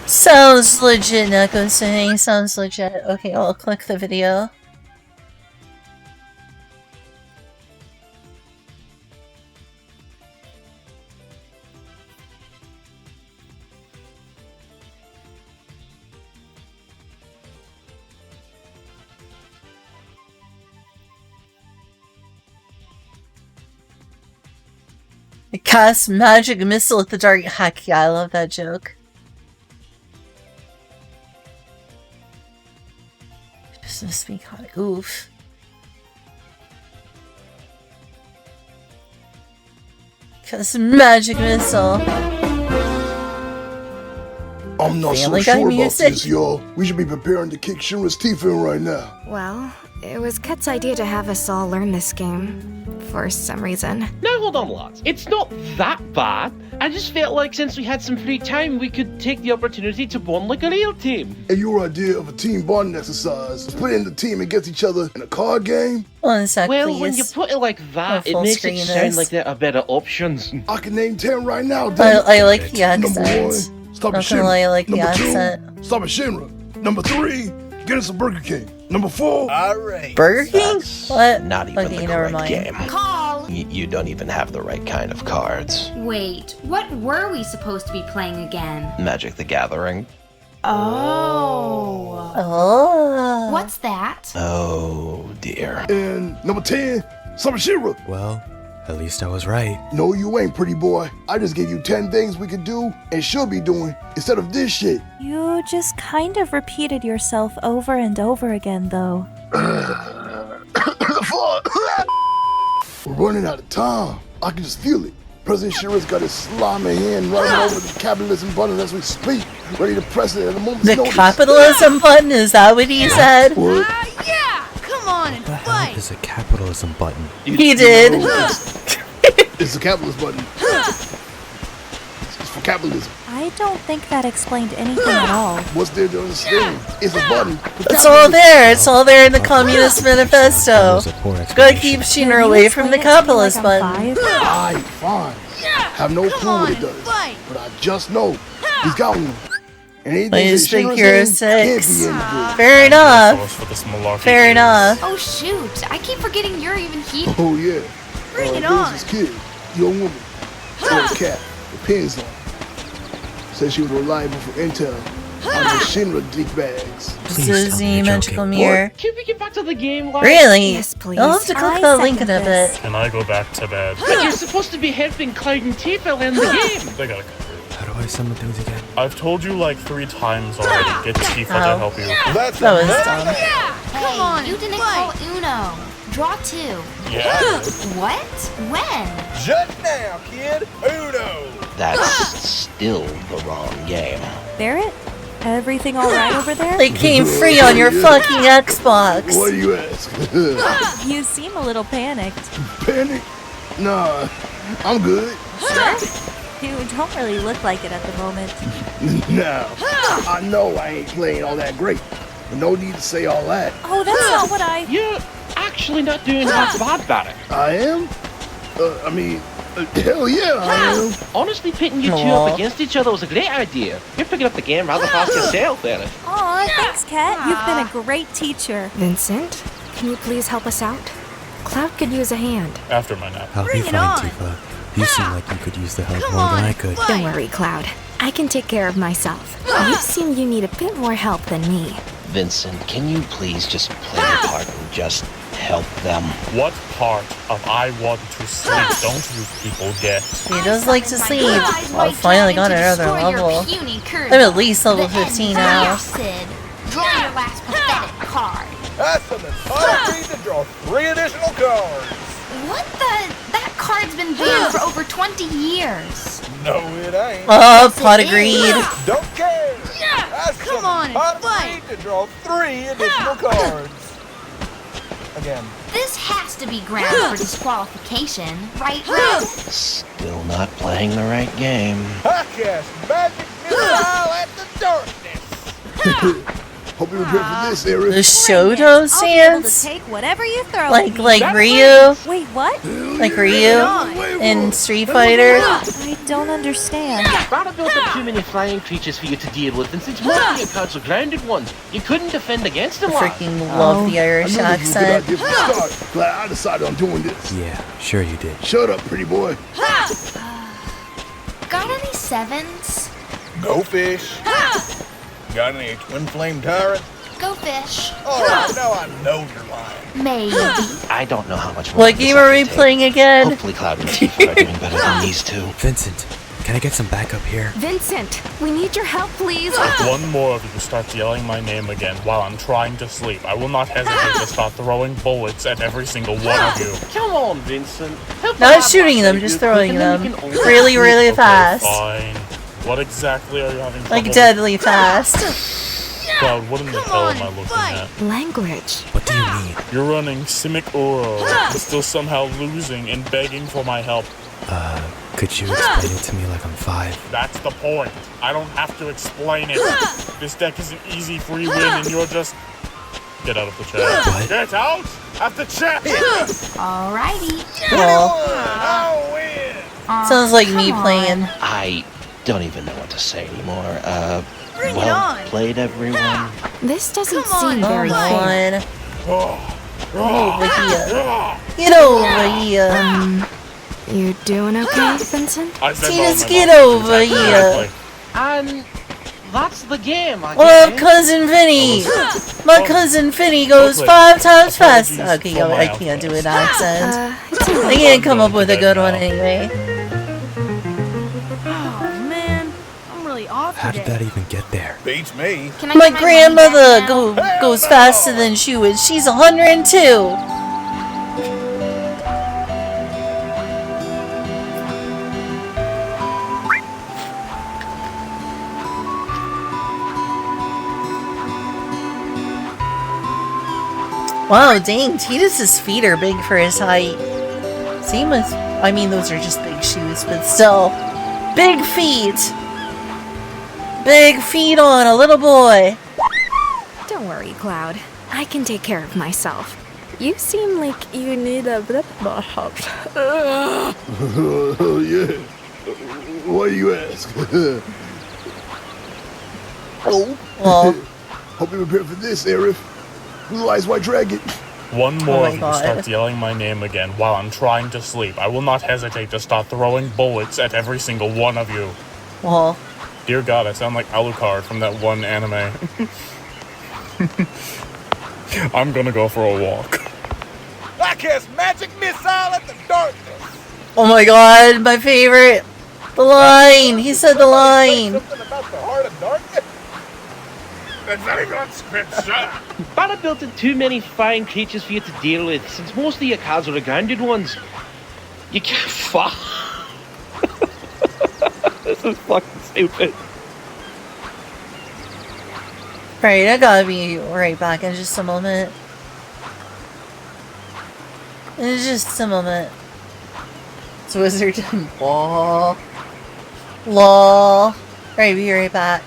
Sounds legit, Neko saying. Sounds legit. Okay, I'll click the video. Cast magic missile at the dark. Heck yeah, I love that joke. Just be caught. Oof. Cast magic missile. I'm not Family so Guy sure music. about this, y'all. We should be preparing to kick Shinra's teeth in right now. Well, it was Ket's idea to have us all learn this game. For some reason. Now hold on, lads. It's not that bad. I just felt like since we had some free time, we could take the opportunity to bond like a real team. And your idea of a team bonding exercise was playing the team against each other in a card game? One sec, Well, please. when you put it like that, it full makes it screen sound this. like there are better options. I can name 10 right now. I like the Number accent. 1, stop Not at gonna Shinra. lie, I like the Number 2, accent. stop at Shinra. Number 3, get us a Burger King. Number 4, Alright. Burger King? What? Not even Okay, the never correct mind. game. Call! You don't even have the right kind of cards. Wait, what were we supposed to be playing again? Magic the Gathering. Oh. Oh. What's that? Oh dear. and number 10, stop at Shinra. Well, at least I was right. No, you ain't, pretty boy. I just gave you 10 things we could do and should be doing instead of this shit. You just kind of repeated yourself over and over again, though. We're running out of time. I can just feel it. President Shira's got his slimy hand running over the capitalism button as we speak, ready to press it at a moment's The notice. capitalism button? Is that what he said? What? Yeah! Come on and What the fight! hell is a capitalism button? He did. It's the capitalist button. It's for capitalism. I don't think that explained anything at all. What's there to understand? It's a button. for It's all capitalism. there. It's all there in the Communist Manifesto. Gotta keep Shinra away from the capitalist button. Alright, fine. Have no clue what it does, but I just know he's got one. And anything I just that think Shira's you're a in can't 6. be any good. Fair enough. Fair enough. Oh shoot, I keep forgetting you're even here. Oh yeah. Bring it there was on. this kid, young woman, or a cat, with pins on. Said she was reliable for intel on the Shinra dick bags. Susie, magical mirror. Can we get back to the game, lads? Really? Yes, please. I'll have to click that link in a bit. Can I go back to bed? But you're supposed to be helping Cloud and Tifa in the game. They gotta cover. How do I summon things again? I've told you like 3 times already. Get Tifa to Ow. help you. That's That was dumb. Hey, on, you didn't fight. call Uno. Draw 2. Yeah. What? When? Just now, kid. Uno. That's still the wrong game. Barrett? Everything alright over there? They came free on your fucking Xbox. What do you ask? You seem a little panicked. Panic? Nah, I'm good. Sure? You don't really look like it at the moment. Now, I know I ain't playing all that great, but no need to say all that. Oh, that's not what I... You're actually not doing that bad, Barrett. I am? Hell yeah, I am. Honestly, pitting you two Aw. up against each other was a great idea. You're picking up the game rather fast yourself, Barrett. Aw, thanks, Kat. You've been a great teacher. Vincent, can you please help us out? Cloud could use a hand. After my nap. I'll be fine, Tifa. You seem like you could use the help more than I could. Don't worry, Cloud. I can take care of myself. You seem you need a bit more help than me. Vincent, can you please just play your part and just help them? What part of I want to sleep don't you people get? He does like to sleep. Well, finally got another level. I'm at least level 15 now. Draw your last pathetic card. I summon Goody to draw 3 additional cards. What the? That card's been banned for over 20 years. No, it ain't. Oh, pot agreed. Don't care. I Come on and Pot fight. agreed to draw 3 additional cards. Again. This has to be grounds for disqualification, right, Red? Still not playing the right game. I cast magic missile at the darkness. Hope you're prepared for this, Eric. The Shoto stance? Take whatever you throw. Like Ryu? Wait, what? Like Ryu in Street Fighter? I don't understand. Rana built up too many flying creatures for you to deal with, and since most of your cards are grounded ones, you couldn't defend against them. Freaking love the Irish accent. Glad I decided on doing this. Yeah, sure you did. Shut up, pretty boy. Got any 7s? Go fish. Got any twin flame tyrant? Go fish. Oh, now I know you're lying. Maybe. I don't know how much more. What game are we playing again? Hopefully Cloud and Tifa are doing better than these two. Vincent, can I get some backup here? Vincent, we need your help, please. If one more of you starts yelling my name again while I'm trying to sleep, I will not hesitate to start throwing bullets at every single one of you. Come on, Vincent. Not shooting them, just throwing them. Really, really fast. Fine. What exactly are you having trouble Like deadly fast. Cloud, what in the hell am I looking at? Language. What do you mean? You're running Simic Uro, but still somehow losing and begging for my help. Could you explain it to me like I'm 5? That's the point. I don't have to explain it. This deck is an easy free win and you're just... Get out of the chat. What? Get out of the chat! Alrighty. Well, sounds like me playing. I don't even know what to say anymore. Bring it well on. played, everyone. This doesn't seem very fair. Get over here. Get over here. You doing okay, Vincent? Tina's get over here. And that's the game, I What up, cousin Vinny? My cousin Vinny goes 5 times fast. Okay, yo, I can't do an accent. I can't come up with a good one anyway. How did that even get there? Beats me. My grandmother goes faster than she would. She's 102. Wow, dang, Titus's feet are big for his height. Same with, I mean, those are just big shoes, but still. Big feet! Big feet on a little boy. Don't worry, Cloud. I can take care of myself. You seem like you need a bit more help. Oh, yeah. Why do you ask? Oh. Well. Hope you're prepared for this, Arif. Blue Eyes White Dragon. One more of you starts yelling my name again while I'm trying to sleep. I will not hesitate to start throwing bullets at every single one of you. Well. Dear God, I sound like Alucard from that one anime. I'm gonna go for a walk. I cast magic missile at the darkness. Oh my god, my favorite. The line. He said the line. Something about the heart of darkness. That's very good scripture. Banner built in too many flying creatures for you to deal with, since most of your cards are the grounded ones. You can't fuck. This is fucking stupid. Right, I gotta be right back in just a moment. In just a moment. It's Wizard. Lol. Lol. Alright, be right back.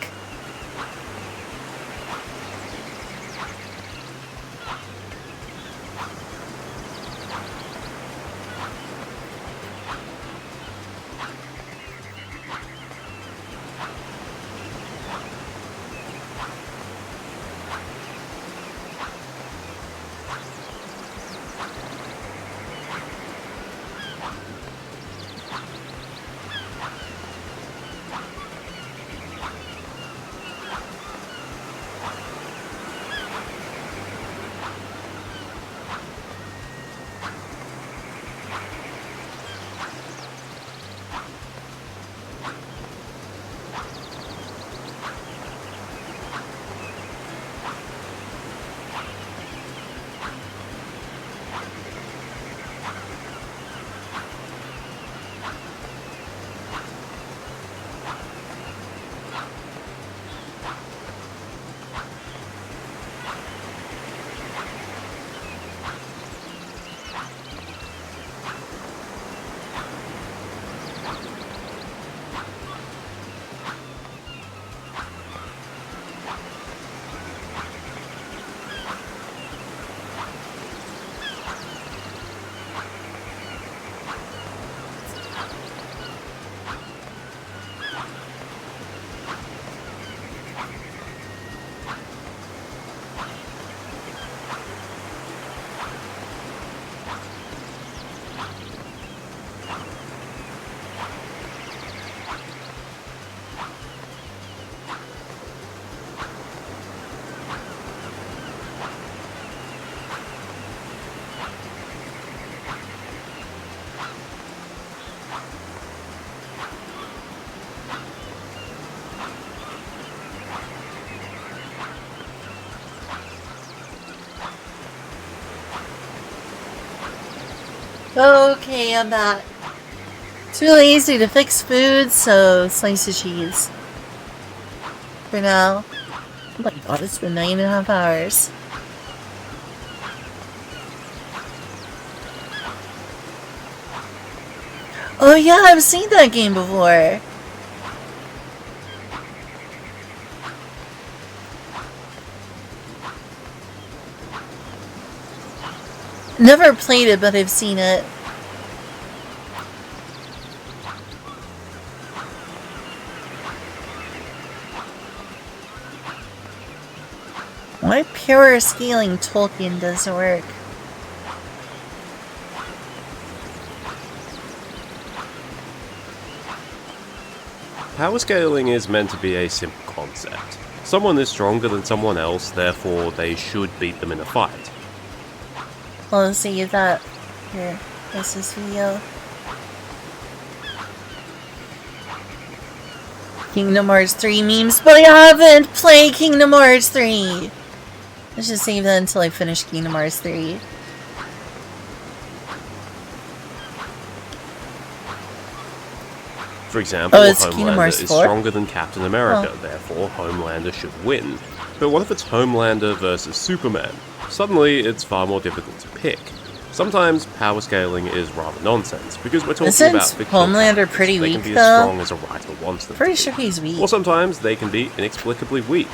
Okay, I'm back. Too lazy to fix food, so slice of cheese. For now. Oh my god, it's been 9.5 hours. Oh yeah, I've seen that game before. Never played it, but I've seen it. Why power scaling Tolkien doesn't work? Power scaling is meant to be a simple concept. Someone is stronger than someone else, therefore they should beat them in a fight. Well, let's see if that... Here, this is video. Kingdom Hearts 3 memes, but I haven't played Kingdom Hearts 3! I should save that until I finish Kingdom Hearts 3. For example, it's Kingdom Homelander Hearts is 4? stronger than Captain America, therefore Homelander should win. But what if it's Homelander versus Superman? Suddenly, it's far more difficult to pick. Sometimes power scaling is rather nonsense, because we're talking Isn't about fictional Homelander characters. pretty They weak, can be though? as strong as a writer wants them Pretty to sure he's weak. Or sometimes they can be inexplicably weak.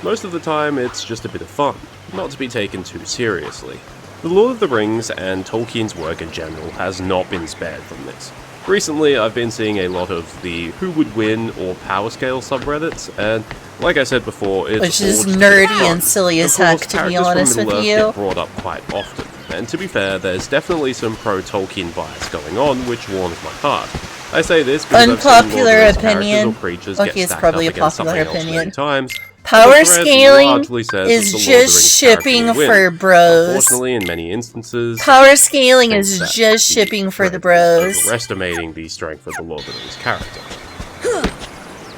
Most of the time, it's just a bit of fun, not to be taken too seriously. The Lord of the Rings and Tolkien's work in general has not been spared from this. Recently, I've been seeing a lot of the who would win or power scale subreddits, and like I said before, it's Which is all just a bit nerdy of fun. and silly as Of course, heck, to be characters from honest with Middle-earth you. get brought up quite often, and to be fair, there's definitely some pro-Tolkien bias going on, which warms my heart. I say this because I've seen Unpopular Lord of the Rings characters opinion. or creatures Okay, get it's stacked probably up a against popular something else opinion. many times. Power The thread scaling largely says is that the Lord of the just Rings shipping character will for win. bros. Unfortunately, in many instances, Power scaling thinks is that just the shipping for the thread is bros. overestimating the strength of the Lord of the Rings character.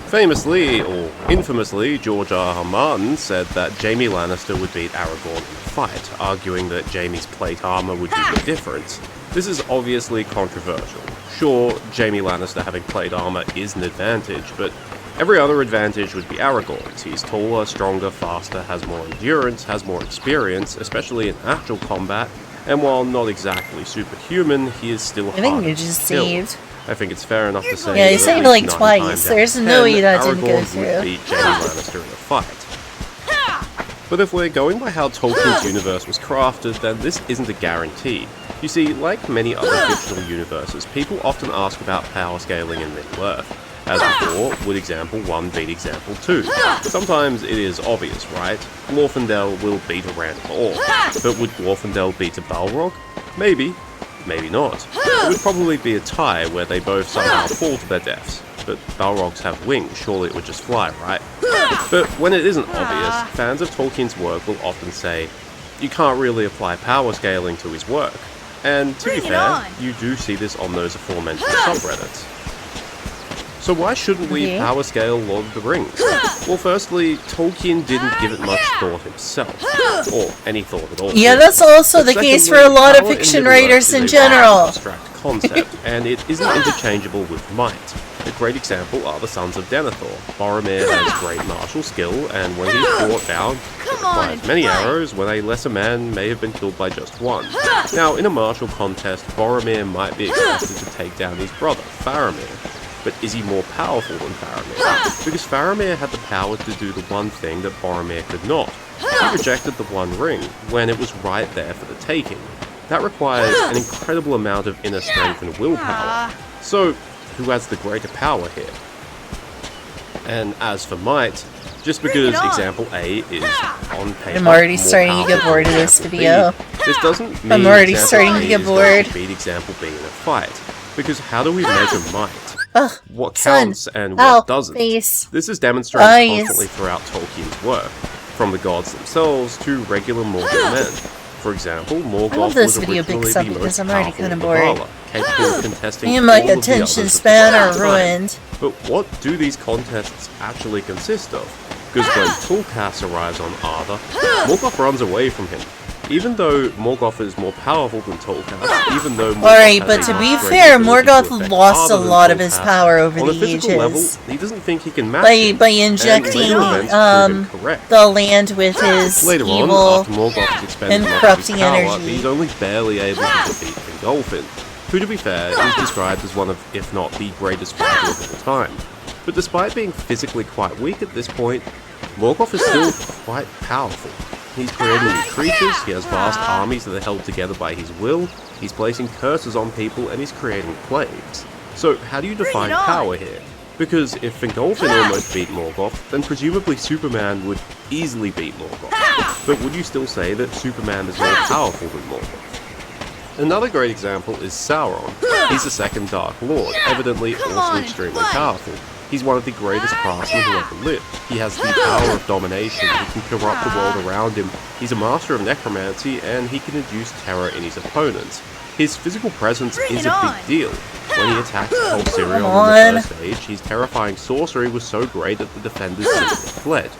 Famously, or infamously, George R.R. Martin said that Jaime Lannister would beat Aragorn in a fight, arguing that Jaime's plate armor would be the difference. This is obviously controversial. Sure, Jaime Lannister having plate armor is an advantage, but every other advantage would be Aragorn's. He's taller, stronger, faster, has more endurance, has more experience, especially in actual combat, and while not exactly superhuman, he is still I think harder you to just kill. saved. I think it's fair enough to say Yeah, you that saved at like least 9 twice. times out There's of no 10, way that didn't go Aragorn through. would beat Jaime Lannister in a fight. But if we're going by how Tolkien's universe was crafted, then this isn't a guarantee. You see, like many other fictional universes, people often ask about power scaling in Middle-earth. As before, would example 1 beat example 2? Sometimes it is obvious, right? Glorfindel will beat a random orc. But would Glorfindel beat a Balrog? Maybe. Maybe not. It would probably be a tie where they both somehow fall to their deaths. But Balrogs have wings, surely it would just fly, right? But when it isn't obvious, fans of Tolkien's work will often say, you can't really apply power scaling to his work. And to be fair, you do see this on those aforementioned subreddits. So why shouldn't we power scale Lord of the Rings? Well, firstly, Tolkien didn't give it much thought himself, or any thought at all. Yeah, really. that's also But the case for secondly, a lot of power in fiction Middle-earth writers is in a general. rather abstract concept, and it isn't interchangeable with might. A great example are the Sons of Denethor. Boromir has great martial skill, and when he's brought down, it requires many arrows, when a lesser man may have been killed by just one. Now, in a martial contest, Boromir might be expected to take down his brother, Faramir. But is he more powerful than Faramir? Because Faramir had the power to do the one thing that Boromir could not. He rejected the One Ring, when it was right there for the taking. That requires an incredible amount of inner strength and willpower. So, who has the greater power here? And as for might, just because example A is on paper I'm already more starting to get powerful bored of than this example video. B, this doesn't mean I'm already example starting A to get is going bored. to beat example B in a fight. Because how do we measure might? Ugh, What sun. counts and Ow, what doesn't? face. This is demonstrated Eyes. constantly throughout Tolkien's work, from the gods themselves to regular mortal men. For example, Morgoth love this was video originally picks up the because most I'm already powerful kinda of the bored. Valar, capable of contesting Me and my all of the attention others at the span same are time. ruined. But what do these contests actually consist of? Because when Tulkas arrives on Arda, Morgoth runs away from him. Even though Morgoth is more powerful than Tolkien, even though Morgoth Alright, has but a to much be greater fair, ability to Morgoth affect lost a harder than lot of his Tolkien, power over on a the physical level, ages. he doesn't think he can match By him, injecting and later events prove him correct. the land with his Later evil on, after Morgoth has expended and much of his corrupting power, energy. he's only barely able to defeat Fingolfin, who, to be fair, is described as one of, if not the greatest fighter of all time. But despite being physically quite weak at this point, Morgoth is still quite powerful. He's creating new creatures, he has vast armies that are held together by his will, he's placing curses on people, and he's creating plagues. So how do you define power here? Because if Fingolfin almost beat Morgoth, then presumably Superman would easily beat Morgoth. But would you still say that Superman is more powerful than Morgoth? Another great example is Sauron. He's the second Dark Lord, evidently also extremely powerful. He's one of the greatest craftsmen who ever lived. He has the power of domination, he can corrupt the world around him, he's a master of necromancy, and he can induce terror in his opponents. His physical presence is a big deal. When he attacked Tol Sirion in the first age, his terrifying sorcery was so great that the defenders simply fled.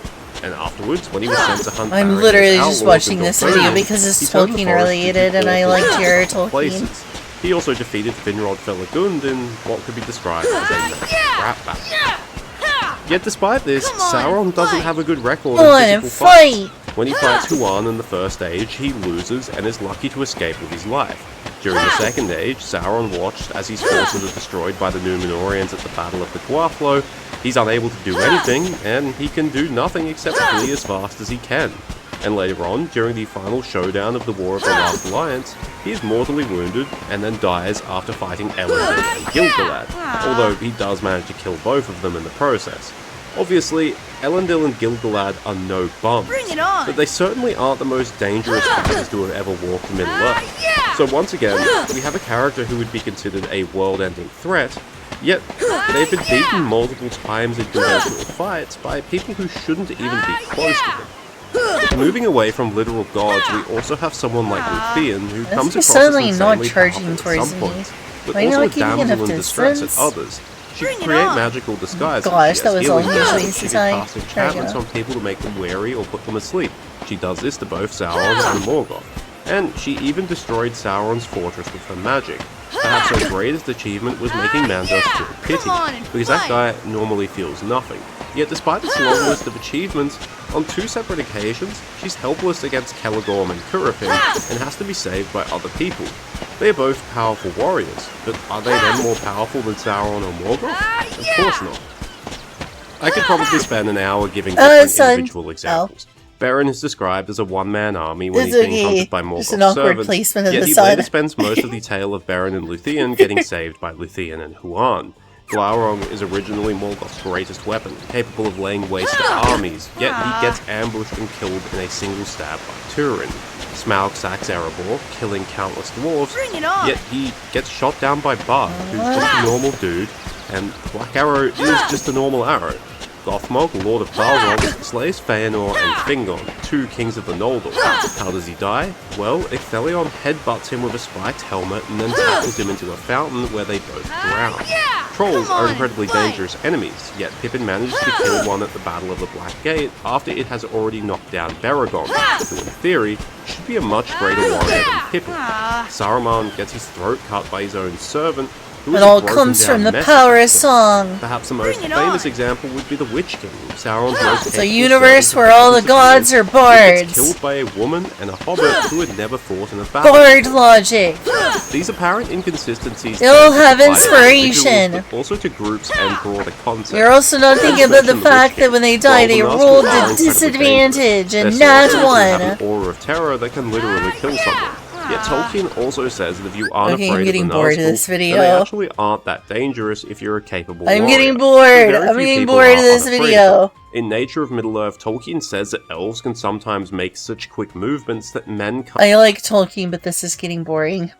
And afterwards, when he was sent to hunt I'm literally just watching this video because it's Tolkien related and I like J.R.R. Tolkien. He also defeated Finrod Felagund in what could be described as a massive rap battle. Yet despite this, Sauron doesn't have a good record in physical fights. When he fights Huan in the first age, he loses and is lucky to escape with his life. During the second age, Sauron watched as his forces are destroyed by the Númenóreans at the Battle of the Quathlo. He's unable to do anything, and he can do nothing except flee as fast as he can. And later on, during the final showdown of the War of the Last Alliance, he is mortally wounded and then dies after fighting Elendil and Gil-galad, although he does manage to kill both of them in the process. Obviously, Elendil and Gil-galad are no bums, but they certainly aren't the most dangerous fighters to have ever walked Middle-earth. So once again, we have a character who would be considered a world-ending threat, yet they've been beaten multiple times in conventional fights by people who shouldn't even be close to them. Moving away from literal gods, we also have someone like Luthien, who comes across as insanely powerful at some points, but also a damsel in distress at others. She can create magical disguises. Gosh, she that has was all healing usually powers. She can cast enchantments on people to make them wary or put them asleep. She does this to both Sauron and Morgoth. And she even destroyed Sauron's fortress with her magic. Perhaps her greatest achievement was making Mandos feel pity, because that guy normally feels nothing. Yet despite this long list of achievements, on two separate occasions, she's helpless against Celegorm and Curufin, and has to be saved by other people. They are both powerful warriors, but are they then more powerful than Sauron or Morgoth? Of course not. I could probably spend an hour giving different individual examples. Beren is described as a one-man army when he's being hunted by Morgoth's servants, yet he later spends most of the tale of Beren and Luthien getting saved by Luthien and Huan. Glaurung is originally Morgoth's greatest weapon, capable of laying waste to armies, yet he gets ambushed and killed in a single stab by Turin. Smaug sacks Erebor, killing countless dwarves, yet he gets shot down by Bard, who's just a normal dude, and Black Arrow is just a normal arrow. Gothmog, Lord of Balrog, slays Feanor and Fingon, two kings of the Noldor. How does he die? Well, Ecthelion headbutts him with a spiked helmet and then tackles him into a fountain where they both drown. Trolls are incredibly dangerous enemies, yet Pippin manages to kill one at the Battle of the Black Gate after it has already knocked down Baragon, who in theory should be a much greater warrior than Pippin. Saruman gets his throat cut by his own servant. It all comes from the power of song. Perhaps the most famous example would be the Witch King, Sauron's most It's a universe where all the gods are bards. Killed by a woman and a hobbit who had never fought in a battle. Bard logic. These apparent inconsistencies they'll have inspiration. But also to groups and broader concepts. You're also not thinking about the fact that when they die, they rolled a disadvantage and not one. Have an aura of terror that can literally kill someone. Yet Tolkien also says that if you aren't afraid of the Nazgûl, then they actually aren't that dangerous if you're a capable warrior. I'm getting bored. I'm getting bored of this video. In Nature of Middle-earth, Tolkien says that elves can sometimes make such quick movements that men can't. I like Tolkien, but this is getting boring.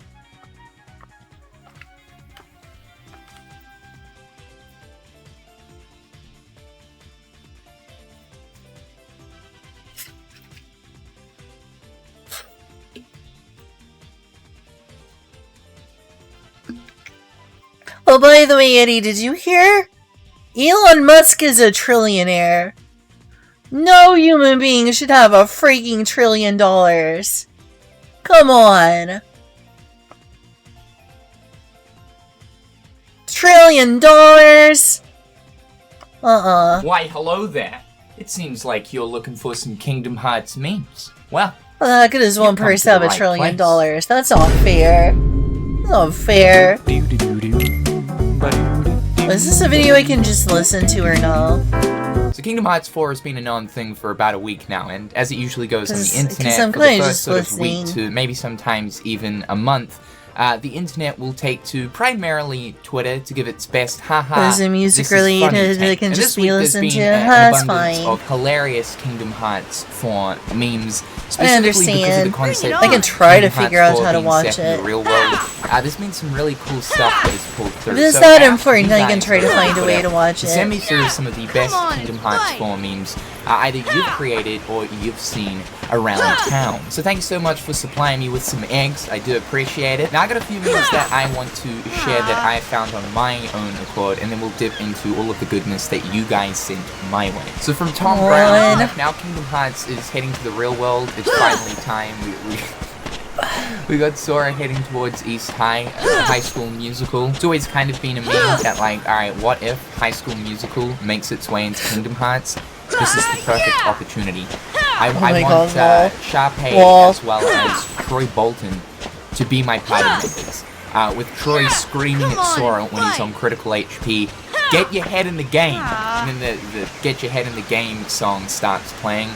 Oh, by the way, Eddie, did you hear? Elon Musk is a trillionaire. No human being should have a freaking $1 trillion. Come on. $1 trillion. Why, hello there. It seems like you're looking for some Kingdom Hearts memes. Well, how good is one person have $1 trillion? That's not fair. That's not fair. Is this a video I can just listen to or no? So Kingdom Hearts 4 has been a known thing for about a week now, and as it usually goes on the internet, I'm for the first just sort of listening. week to maybe sometimes even a month, the internet will take to primarily Twitter to give its best haha. Is it music this is funny related that I take. can And just this be week there's listened to? been an That's abundance fine. of hilarious Kingdom Hearts 4 memes. I Specifically because of the understand. concept I can of try to Kingdom figure Hearts out how 4 to being watch set in it. the real world. There's been some really cool stuff that is pulled through. If it's So that I asked important, you I can guys try to on find a way Twitter to watch it. Send me through some of the best Kingdom Hearts 4 memes either you've created or you've seen around town. So thank you so much for supplying me with some eggs. I do appreciate it. Now I got a few memes that I want to share that I found on my own accord, and then we'll dip into all of the goodness that you guys sent my way. So from Tom Brown, now Kingdom Hearts is heading to the real world. It's finally time. We got Sora heading towards East High, High School Musical. It's always kind of been a meme that, like, alright, what if High School Musical makes its way into Kingdom Hearts? This is the perfect opportunity. I want Sharpay as well as Troy Bolton to be my party members. With Troy screaming at Sora when he's on critical HP, "Get your head in the game!" And then the "Get your head in the game" song starts playing.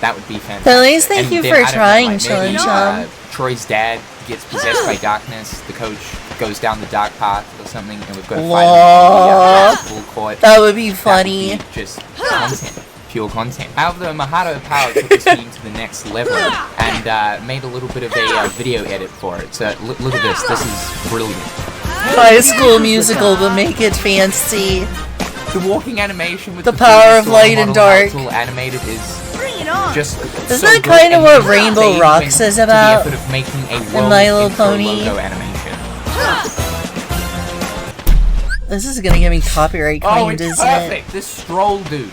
That would be fantastic. At least thank you then, for I don't know, trying, like, maybe, Chum. Troy's dad gets possessed by darkness, the coach goes down the dark path or something, and we've got to fight him in the full court. That would be funny. That would be just content. Pure content. However, Mahato Power took this game to the next level and made a little bit of a video edit for it. So look at this. This is brilliant. High School Musical, but make it fancy. The walking animation with the power of light and dark. All animated is just Isn't so that good, kind of and what they Rainbow even Rocks went is to the about? effort of making a And world My Little intro Pony. logo animation. This is gonna get me copyright claimed, it's isn't perfect. This stroll, dude.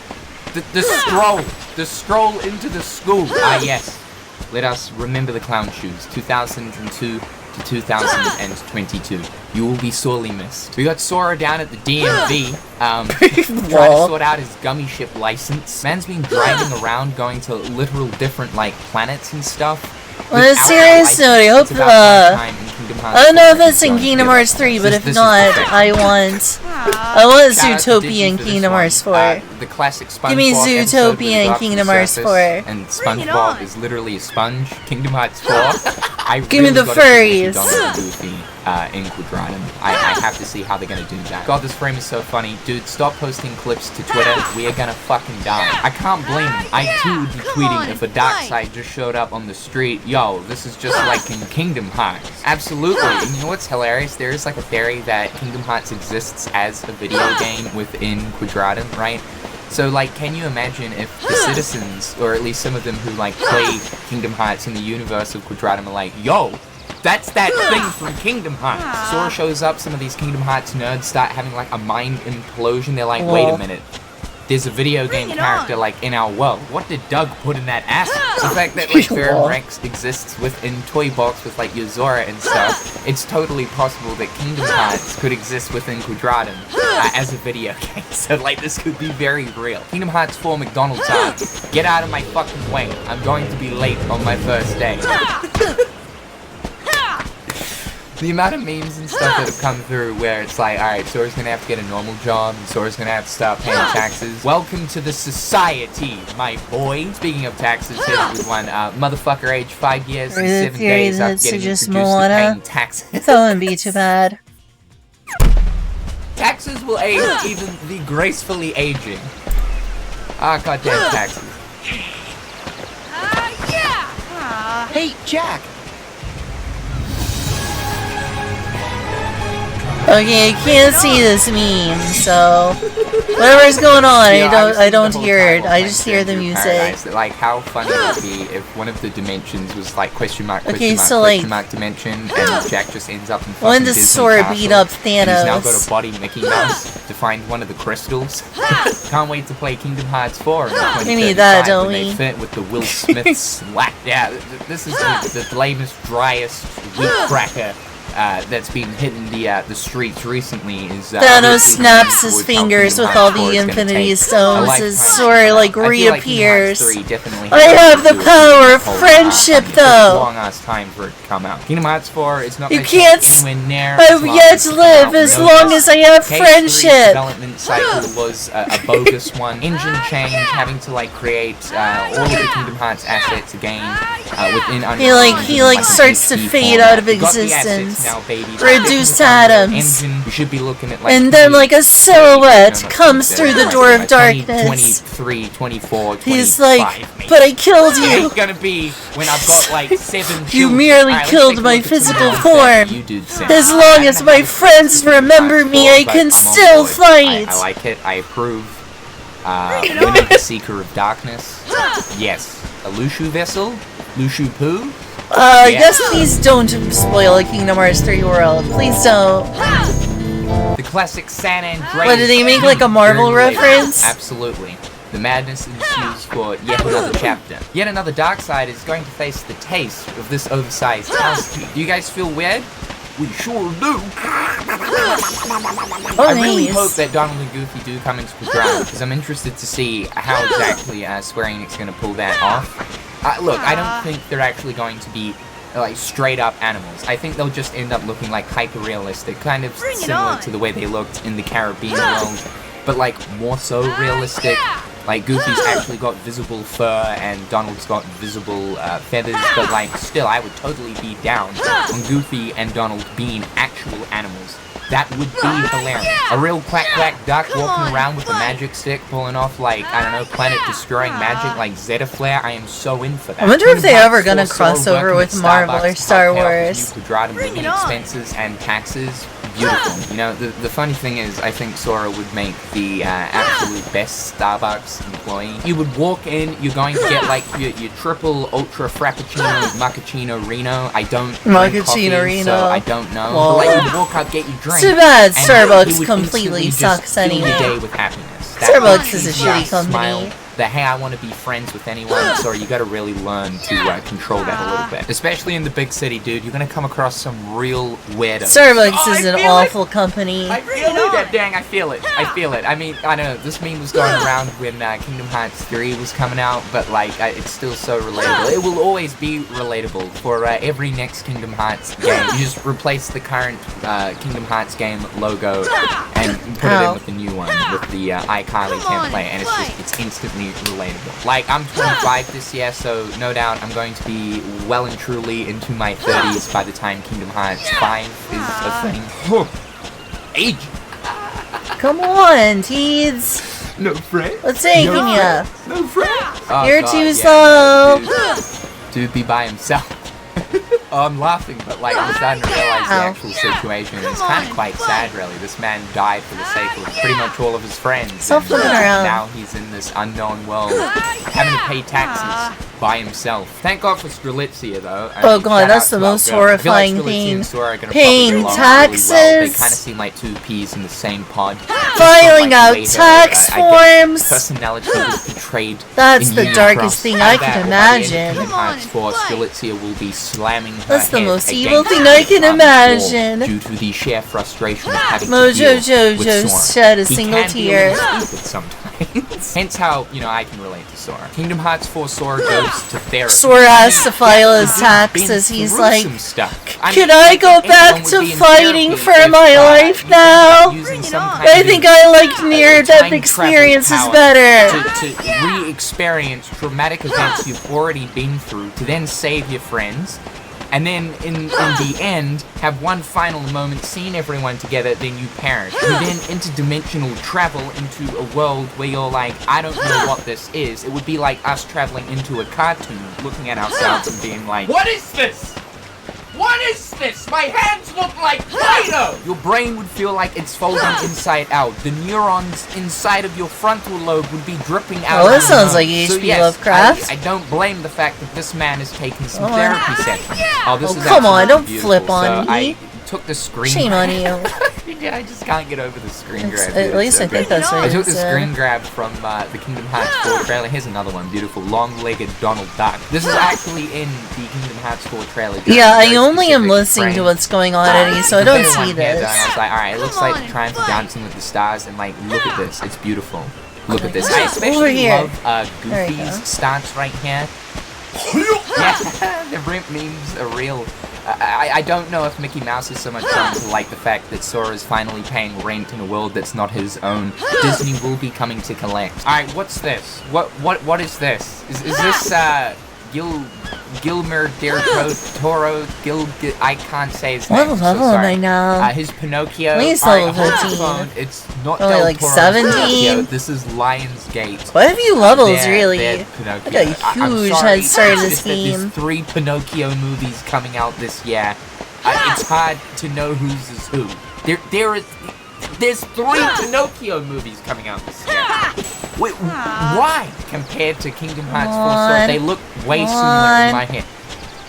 The stroll into the school. Ah, yes. Let us remember the clown shoes. 2002 to 2022. You will be sorely missed. We got Sora down at the DMV, trying to sort out his gummy ship license. Man's been driving around, going to literal different, like, planets and stuff. On a serious note, I hope, I don't know if that's in Kingdom Hearts 3, but if not, I want Zootopia in Kingdom Hearts 4. The classic SpongeBob Give me episode with Zootopia in Dr. Kingdom Hearts Surface 4. And SpongeBob is literally a sponge. Kingdom Hearts 4. Give me the furries. In Quadratum. I have to see how they're gonna do that. God, this frame is so funny. Dude, stop posting clips to Twitter. We are gonna fucking die. I can't blame him. I too would be tweeting if a dark side just showed up on the street. Yo, this is just like in Kingdom Hearts. Absolutely. And you know what's hilarious? There is like a theory that Kingdom Hearts exists as a video game within Quadratum, right? So, like, can you imagine if the citizens, or at least some of them who, like, play Kingdom Hearts in the universe of Quadratum are like, yo, that's that thing from Kingdom Hearts. Sora shows up, some of these Kingdom Hearts nerds start having, like, a mind implosion. They're like, wait a minute. There's a video game character, like, in our world. What did Doug put in that acid? The fact that, like, Baron Rex exists within Toy Box with, like, your Zora and stuff, it's totally possible that Kingdom Hearts could exist within Quadratum as a video game. So, like, this could be very real. Kingdom Hearts 4 McDonald's art. Get out of my fucking way. I'm going to be late on my first day. The amount of memes and stuff that have come through where it's like, alright, Sora's gonna have to get a normal job, and Sora's gonna have to stop paying taxes. Welcome to the society, my boy. Speaking of taxes, here's with one. Motherfucker age 5 years and 7 days after getting introduced to paying taxes. That wouldn't be too bad. Taxes will aid even the gracefully aging. Ah, goddamn taxes. Hey, Jack! Okay, I can't see this meme, so whatever's going on, I don't hear it. I just hear the music. Paradise. Like, how funny would it be if one of the dimensions was like question mark dimension, and Jack just ends up in fucking when does Disney Sora Castle, beat up and he's now Thanos? got a body Mickey Mouse to find one of the crystals. Can't wait to play Kingdom Hearts 4 in We need that, 2035 don't when we? they fit with the Will Smith slap. Yeah, this is the lamest, driest wheat cracker that's been hitting the streets recently. Is Thanos snaps his fingers with all the Infinity Stones as Sora like reappears. I have the power of friendship, though. Long ass time for it to come out. Kingdom Hearts 4 is not. You can't. I've yet to live as long as I have friendship. Development cycle was a bogus one. Engine change, having to like create all of the Kingdom Hearts assets again within. He like starts to fade out of existence. Now, baby. Reduced atoms. We should be looking at like and then like a silhouette comes through the door of darkness. 23, 24, 25. He's like, but I killed you. It ain't gonna be when I've got like 7 You merely killed my physical form. As long as my friends remember me, I can still fight. I like it. I approve. Winnie the Seeker of Darkness. Yes. A Lushu vessel. Lushu Poo. Yes, please don't spoil a Kingdom Hearts 3 world. Please don't. The classic San Andreas. What, did they make like a Marvel reference? Absolutely. The madness ensues for yet another chapter. Yet another Darkseid is going to face the taste of this oversized house. Do you guys feel weird? We sure do. I really hope that Donald and Goofy do come into the ground, because I'm interested to see how exactly Square Enix is going to pull that off. Look, I don't think they're actually going to be like straight up animals. I think they'll just end up looking like hyper realistic, kind of similar to the way they looked in the Caribbean world, but like more so realistic. Like Goofy's actually got visible fur and Donald's got visible feathers, but like still I would totally be down on Goofy and Donald being actual animals. That would be hilarious. A real quack duck walking around with a magic stick pulling off like, I don't know, planet destroying magic like Zeta Flare. I am so in for that. I wonder if they're ever gonna cross over with Marvel or Star Wars. Living expenses and taxes. Beautiful. You know, the funny thing is, I think Sora would make the absolute best Starbucks employee. You would walk in, you're going to get like your triple ultra frappuccino macchiato Reno. I don't drink coffee, so I don't know. But like you'd walk up, get your drink. Too bad and Starbucks completely sucks fill anyway. your day with happiness. Starbucks is a shitty company. Smile, that hey, I want to be friends with anyone. Sorry, you got to really learn to control that a little bit. Especially in the big city, dude. You're gonna come across some real weirdos. Starbucks is an awful company. I feel it. Dang, I feel it. I feel it. I mean, I know this meme was going around when Kingdom Hearts 3 was coming out, but like, it's still so relatable. It will always be relatable for every next Kingdom Hearts game. You just replace the current Kingdom Hearts game logo and put it in with the new one with the iCarly template, and it's instantly relatable. Like, I'm 25 this year, so no doubt I'm going to be well and truly into my 30s by the time Kingdom Hearts 5 is a thing. Age. Come on, teens. No friend. What's taking ya? No friend. You're too slow. Dude be by himself. Oh, I'm laughing, but like I'm starting to realize the actual situation. It's kind of quite sad, really. This man died for the sake of pretty much all of his friends. Stop flipping around. Now he's in this unknown world, having to pay taxes by himself. Thank God for Strelitzia, though. Oh god, that's the most horrifying thing. Paying taxes. They kind of seem like two peas in the same pod. Filing out tax forms. Personality was betrayed. That's the darkest thing I can imagine. Strelitzia will be slamming her That's the head most evil against thing I can the imagine. due to the sheer frustration of having Mojo to deal with Jojo Sora. shed a He single can be tear. little stupid sometimes. Hence how, you know, I can relate to Sora. Kingdom Hearts 4 Sora goes to therapy. Sora has to file his taxes. He's like, I can I go back to fighting for my life now? I think I like near-death experiences better. To re-experience traumatic events you've already been through, to then save your friends, and then in the end have one final moment seeing everyone together, then you perish. You then interdimensional travel into a world where you're like, I don't know what this is. It would be like us traveling into a cartoon, looking at ourselves and being like, what is this? What is this? My hands look like Play-Doh! Your brain would feel like it's folding inside out. The neurons inside of your frontal lobe would be dripping out. Oh, that sounds like H.P. Lovecraft. I don't blame the fact that this man is taking some therapy sessions. Oh, this is come on, don't beautiful. flip on So me. I took the screen. Shame on you. Yeah, I just can't get over the screen grab. At least I think that's what I took the it's, screen grab from the Kingdom Hearts 4 trailer. Here's another one, beautiful, long-legged Donald Duck. This is actually in the Kingdom Hearts 4 trailer. Yeah, I only am listening to what's going on, Eddie, so I don't see this. I was like, alright, it looks like Triumph of Dancing with the Stars, and like, look at this, it's beautiful. Look at this. I especially love Goofy's stance right here. Yeah, the Brimp memes are real. I don't know if Mickey Mouse is so much fun to like the fact that Sora is finally paying rent in a world that's not his own. Disney will be coming to collect. Alright, what's this? What is this? Is this Gilmer Del Toro I can't say his name. What level am I now? His Pinocchio. At least level 15. It's not only Del like Toro's 17. Pinocchio. This is Lionsgate. What have you levels, really? They're I got a huge head start in this game. There's 3 Pinocchio movies coming out this year. It's hard to know whose is who. There's 3 Pinocchio movies coming out this year. Wait, why? Compared to Kingdom Hearts 4 Sword, they look way similar in my head.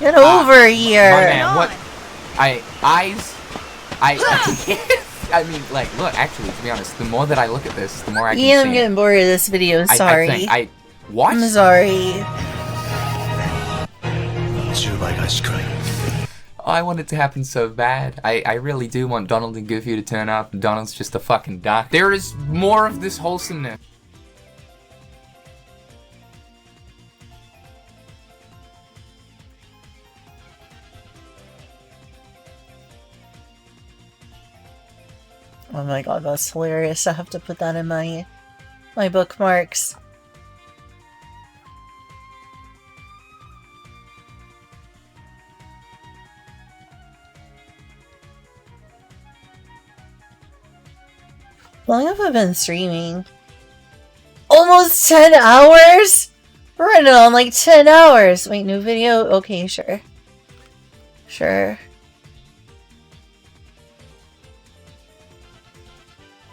Get over here. My man, what? I mean, like, look, actually, to be honest, the more that I look at this, the more I can see. I'm getting bored of this video, sorry. What? I'm sorry. Oh, I want it to happen so bad. I really do want Donald and Goofy to turn up, and Donald's just a fucking duck. There is more of this wholesomeness. Oh my god, that's hilarious. I have to put that in my bookmarks. How long have I been streaming? Almost 10 hours? We're running on like 10 hours. Wait, new video? Okay, sure. Sure.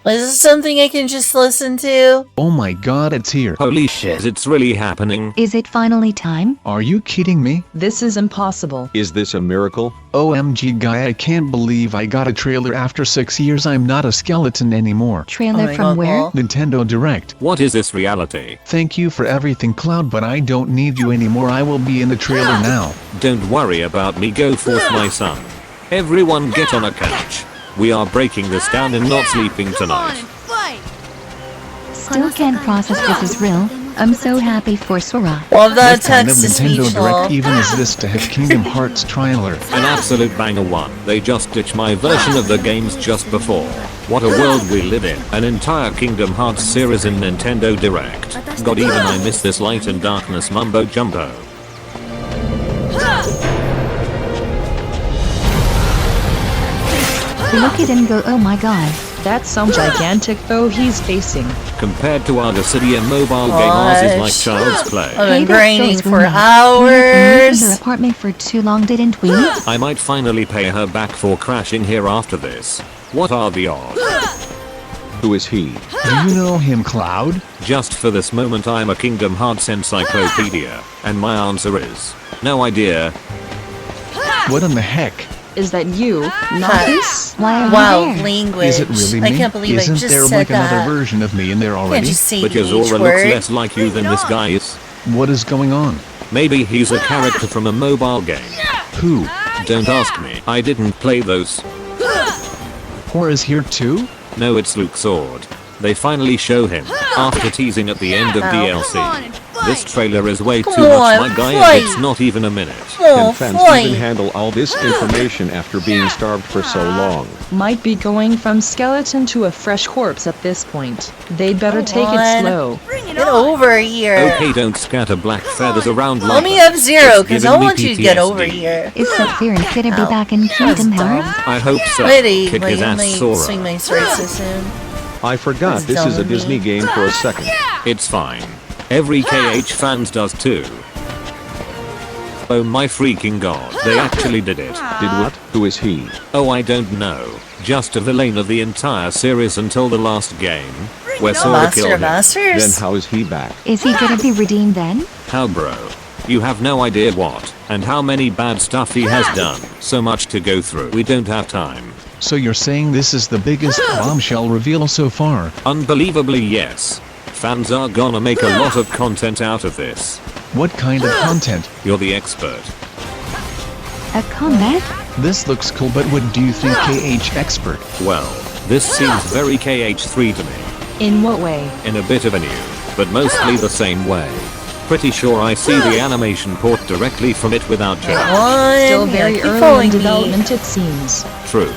Is this something I can just listen to? Oh my god, it's here. Holy shit, it's really happening. Is it finally time? Are you kidding me? This is impossible. Is this a miracle? OMG guy, I can't believe I got a trailer after 6 years. I'm not a skeleton anymore. Trailer from where? Nintendo Direct. What is this reality? Thank you for everything, Cloud, but I don't need you anymore. I will be in the trailer now. Don't worry about me, go forth my son. Everyone get on a couch. We are breaking this down and not sleeping tonight. Still can't process this is real. I'm so happy for Sora. Well, that What kind of text is Nintendo speechless. Direct even is this to have Kingdom Hearts trailer? An absolute banger one. They just ditched my version of the games just before. What a world we live in. An entire Kingdom Hearts series in Nintendo Direct. God, even I miss this light and darkness mumbo jumbo. Look at him go, oh my god. That's some gigantic foe he's facing. Compared to our city and mobile game, ours is like child's play. I've been Hey, grinding those for were me. We hours. in her apartment for too long, didn't we? I might finally pay her back for crashing here after this. What are the odds? Who is he? Do you know him, Cloud? Just for this moment I'm a Kingdom Hearts encyclopedia, and my answer is no idea. What in the heck? Is that you? Not this? Why are Wow, you there? language. Is it really me? I can't believe Isn't I just there said like that. another version of me in there Can't already? just say Because the H Aura word. looks less like you than this guy is. What is going on? Maybe he's a character from a mobile game. Who? Don't ask me. I didn't play those. Or is here too? No, it's Luke Sword. They finally show him, after teasing at the end of DLC. This trailer is way too much, my guy, and it's not even a minute. Oh, Can fans fight. even handle all this information after being starved for so long? Might be going from skeleton to a fresh corpse at this point. They'd better take on. it slow. Get over here. Okay, don't scatter black feathers around like Let me that. have Zero, It's because giving I me want you to get PTSD. over here. Is that fair and fit to be back in Kingdom Hearts? I hope so. Wait, Kick like, his I ass, might Sora. swing my sword so soon. I forgot That's this dumb is a of me. Disney game for a second. It's fine. Every KH fans does too. Oh my freaking god, they actually did it. Did what? Who is he? Oh, I don't know. Just a villain of the entire series until the last game, where Sora killed him. Then how is he back? Is he gonna be redeemed then? How, bro? You have no idea what and how many bad stuff he has done. So much to go through. We don't have time. So you're saying this is the biggest bombshell reveal so far? Unbelievably, yes. Fans are gonna make a lot of content out of this. What kind of content? You're the expert. A comeback? This looks cool, but what do you think, KH expert? Well, this seems very KH3 to me. In what way? In a bit of a new, but mostly the same way. Pretty sure I see the animation port directly from it without change. Still very early in development, it seems. True.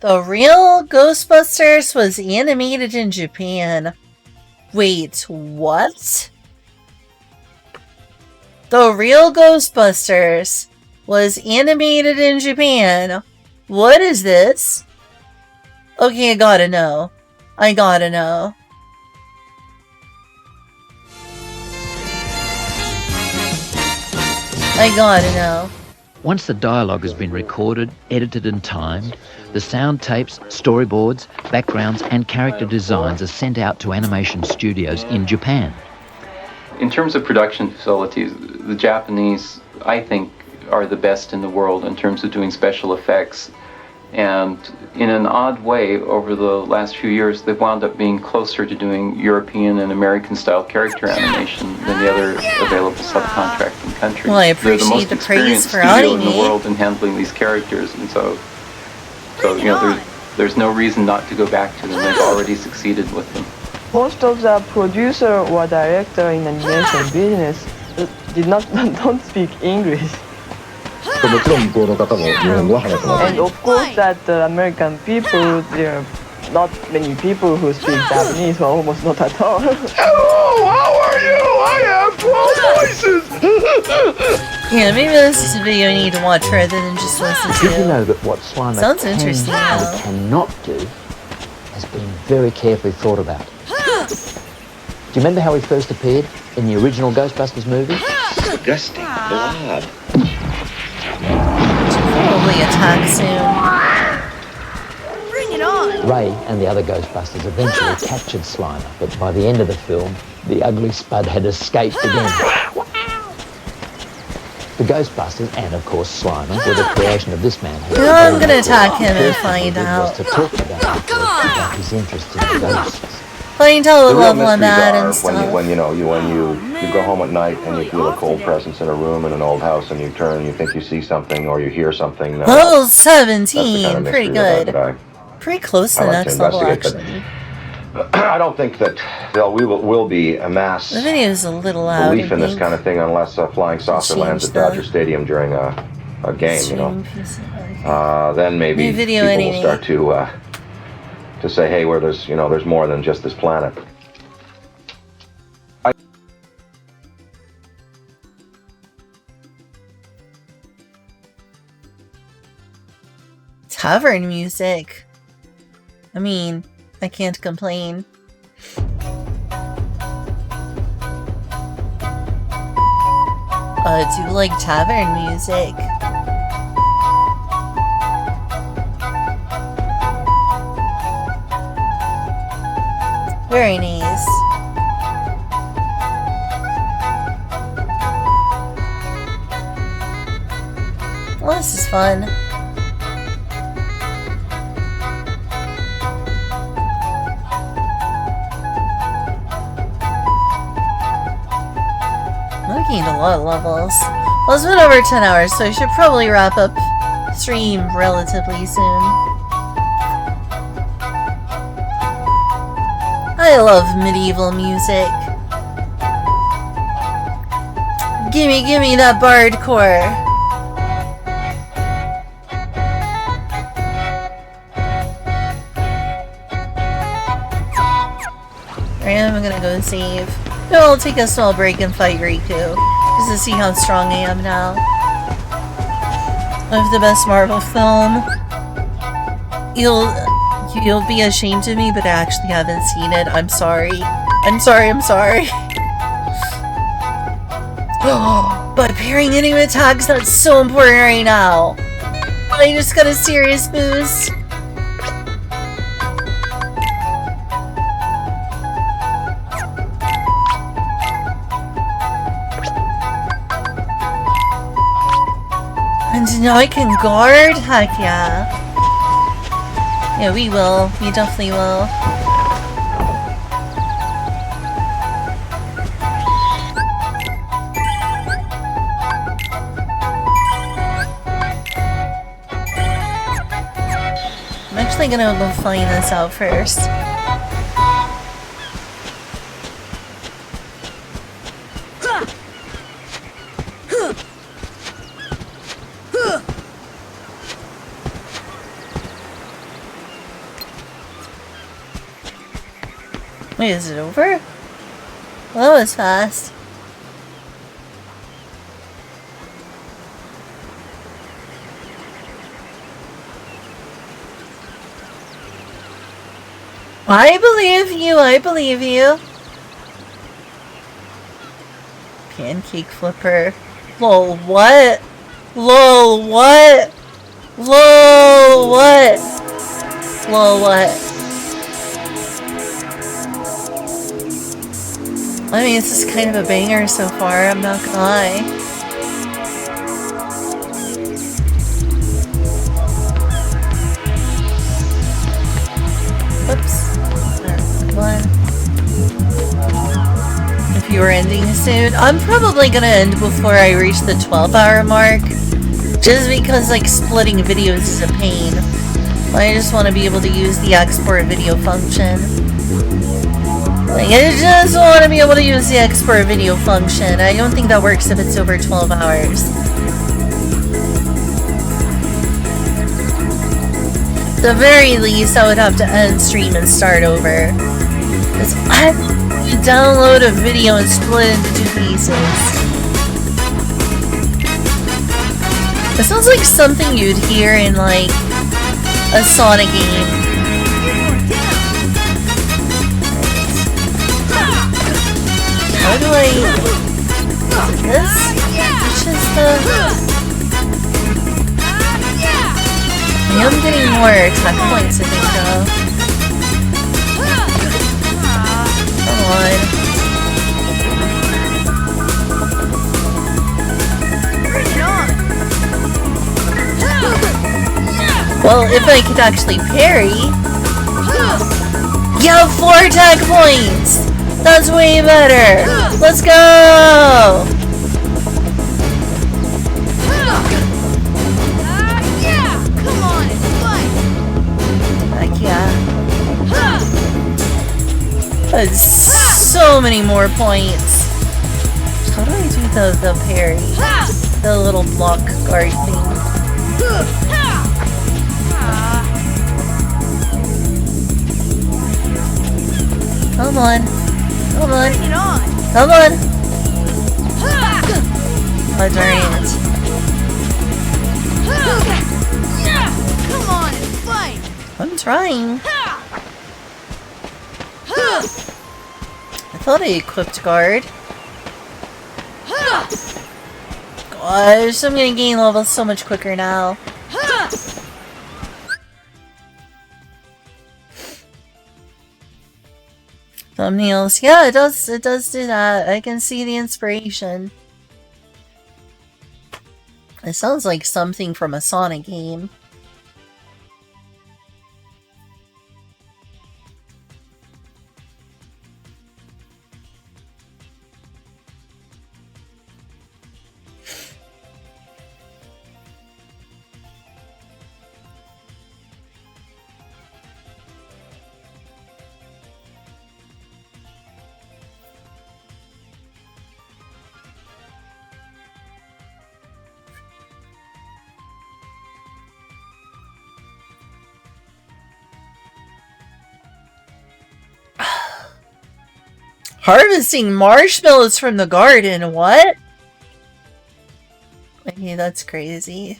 The real Ghostbusters was animated in Japan. Wait, what? The real Ghostbusters was animated in Japan. What is this? Okay, I gotta know. I gotta know. I gotta know. Once the dialogue has been recorded, edited and timed, the sound tapes, storyboards, backgrounds and character designs are sent out to animation studios in Japan. In terms of production facilities, the Japanese, I think, are the best in the world in terms of doing special effects. And in an odd way, over the last few years, they've wound up being closer to doing European and American style character animation than the other available subcontracting countries. Well, I appreciate the praise for studio in the anime. world in handling these characters, and so you know, there's no reason not to go back to them. They've already succeeded with them. Most of the producer or director in animation business don't speak English. もちろん向こうの方も日本語は話せません。 And of course that the American people, there are not many people who speak Japanese, or almost not at all. Hello, how are you? I have 12 voices. Yeah, maybe this is a video you need to watch rather than just listen to. Did you know that what Slimer Sounds can interesting, and though. cannot do has been very carefully thought about? Do you remember how he first appeared in the original Ghostbusters movie? Disgusting blood. Probably attack soon. Bring it on! Ray and the other Ghostbusters eventually captured Slimer, but by the end of the film, the ugly spud had escaped again. The Ghostbusters and, of course, Slimer were the creation of this man here. No, I'm gonna attack him and find out. To talk about his interest in ghosts. Find out The what real level I'm mysteries at are and stuff. when you go home at night and you feel a cold presence in a room in an old house and you turn and you think you see something or you hear something. Level That's the kind 17, of pretty mystery good. that Pretty close to I the like to next level, investigate, actually. but I don't think that we will be a mass The video is a little loud. belief in this kind of thing unless a flying saucer lands at Dodger Stadium during a game, you know. Then maybe New video people will anime. start to say, hey, where there's more than just this planet. Tavern music. I mean, I can't complain. I do like tavern music. Very nice. Well, this is fun. I gained a lot of levels. Well, it's been over 10 hours, so I should probably wrap up stream relatively soon. I love medieval music. Gimme that bardcore. Alright, I'm gonna go save. No, I'll take a small break and fight Riku, just to see how strong I am now. Of the best Marvel film. You'll be ashamed of me, but I actually haven't seen it. I'm sorry. I'm sorry. But pairing enemy attacks, that's so important right now. I just got a serious boost. And now I can guard? Heck yeah. Yeah, we will. We definitely will. I'm actually gonna go find this out first. Wait, is it over? Well, that was fast. I believe you. Pancake flipper. Lol, what? Lol, what? Lol, what? Lol, what? I mean, this is kind of a banger so far, I'm not gonna lie. Whoops. One. If you were ending soon, I'm probably gonna end before I reach the 12-hour mark. Just because, like, splitting videos is a pain. I just want to be able to use the export video function. Like, I just want to be able to use the export video function. I don't think that works if it's over 12 hours. At the very least, I would have to end stream and start over. Because I download a video and split it into 2 pieces. It sounds like something you'd hear in, like, a Sonic game. How do I... This? Which is the... I am getting more attack points, I think, though. Come on. Well, if I could actually parry... You have 4 attack points! That's way better! Let's go! Heck yeah. That's so many more points. How do I do the parry? The little block guard thing. Come on. Come on. Come on. Oh, darn it. Come on and fight. I'm trying. I thought I equipped guard. Gosh, I'm gonna gain levels so much quicker now. Thumbnails. Yeah, it does do that. I can see the inspiration. It sounds like something from a Sonic game. Harvesting marshmallows from the garden, what? Okay, that's crazy.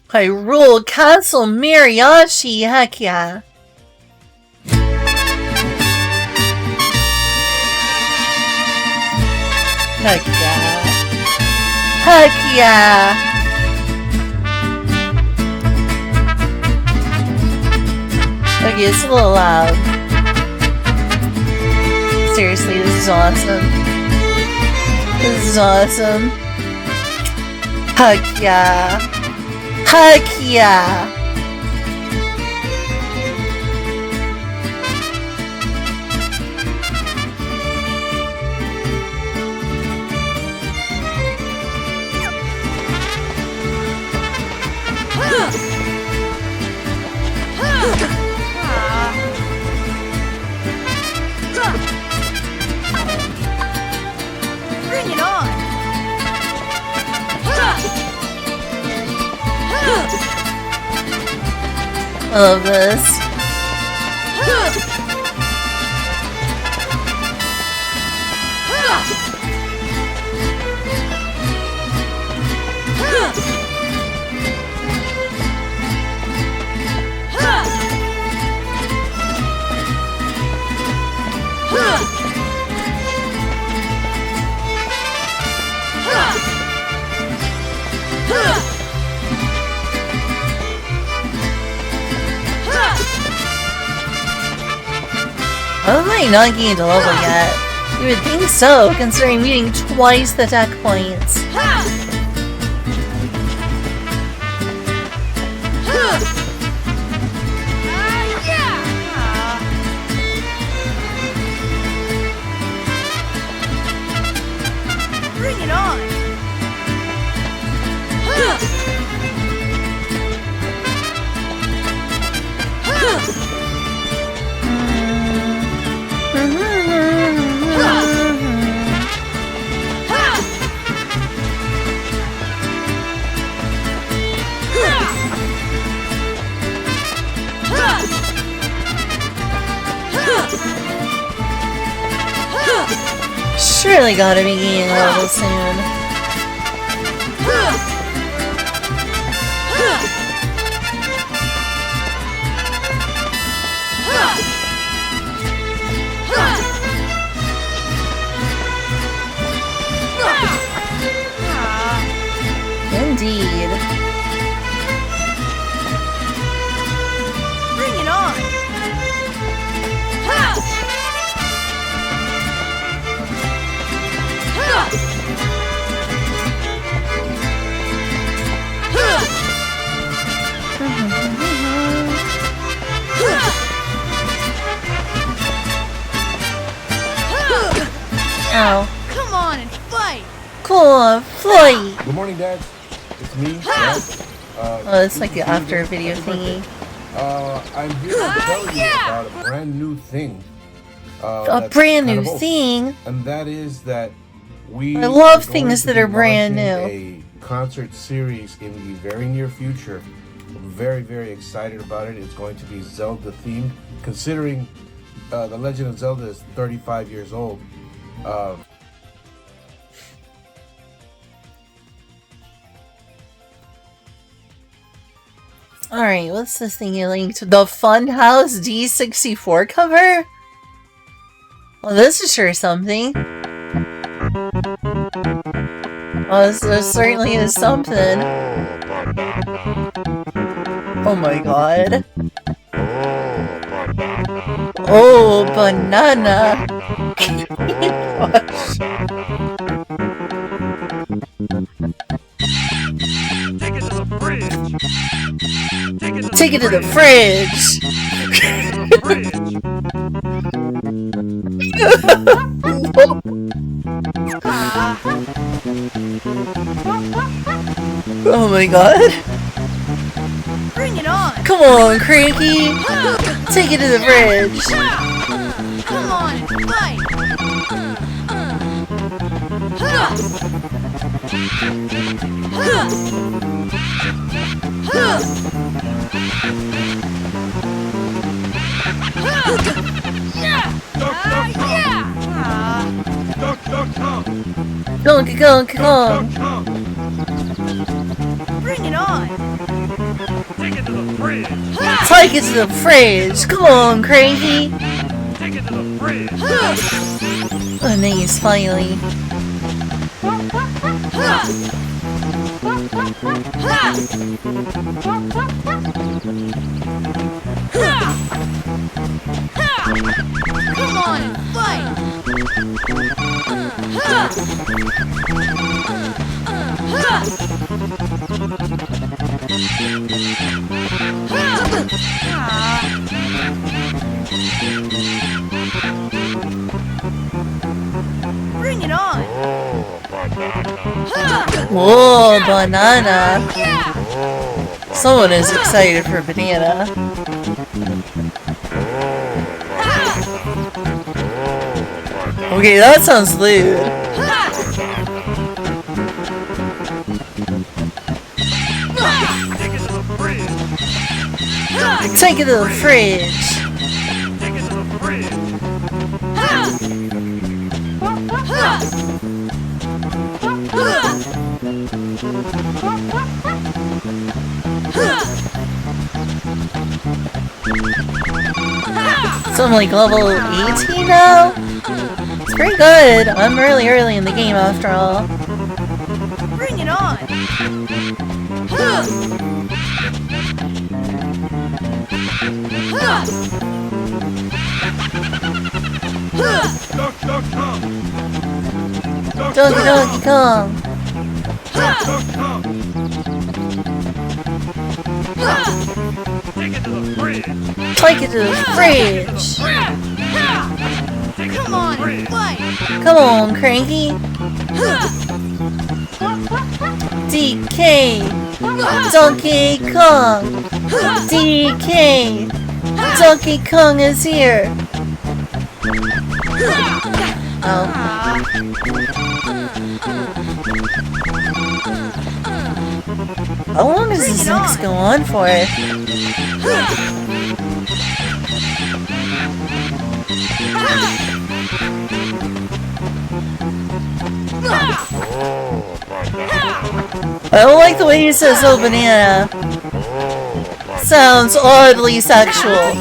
Hyrule Castle Mariachi, heck yeah. Heck yeah. Heck yeah. Okay, it's a little loud. Seriously, this is awesome. This is awesome. Heck yeah. Heck yeah. Bring it on! I love this. How am I not gained a level yet? You would think so, considering meeting twice the attack points. really gotta be getting a level soon. Indeed. Bring it on! Ow. Come on and fight! Cool, fight! Good morning, Dad. It's me, Dad. Oh, it's like the after video thingy. I'm here to tell you about a brand new thing. A brand new thing? And that is that we I love are going things to that be are brand new. launching a concert series in the very near future. I'm very, very excited about it. It's going to be Zelda themed, considering The Legend of Zelda is 35 years old. Alright, what's this thing you linked? The Funhouse D64 cover? Well, this is sure something. Oh, this certainly is something. Oh my god. Oh, banana. Gosh. Take it to the fridge. Oh my god. Bring it on! Come on, Cranky. Take it to the fridge. Come on and fight! Donkey Kong, Kong. Bring it on! Take it to the fridge. Take it to the fridge. Come on, Cranky. Take it to the fridge. Oh, nice, finally. Come on and fight! Bring it on! Whoa, banana. Someone is excited for banana. Okay, that sounds lewd. Take it to the fridge. Take it to the fridge. So I'm like level 18 now? It's pretty good. I'm really early in the game after all. Bring it on! Donkey Kong. Take it to the fridge. Take it to the fridge. Come on and fight! Come on, Cranky. DK. Donkey Kong. DK. Donkey Kong is here. Oh. How long does this next go on for? I don't like the way he says, oh, banana. Sounds oddly sexual.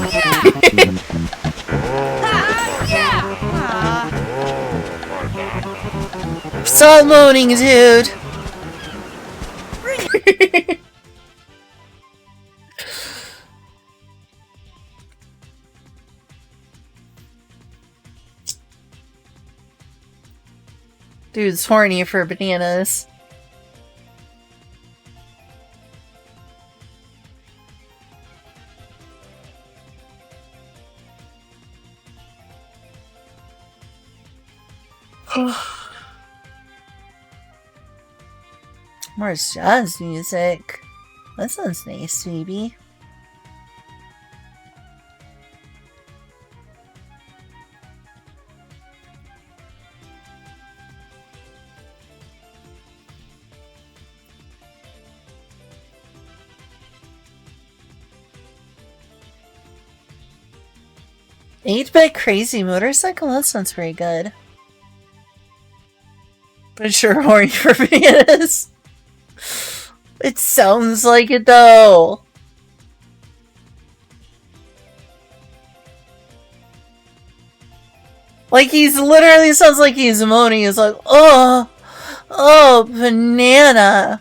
Stop moaning, dude. Dude's horny for bananas. More jazz music. That sounds nice, maybe. Eight-bit crazy motorcycle? That sounds pretty good. But sure, horny for bananas. It sounds like it though. Like he's literally sounds like he's moaning. He's like, oh, banana.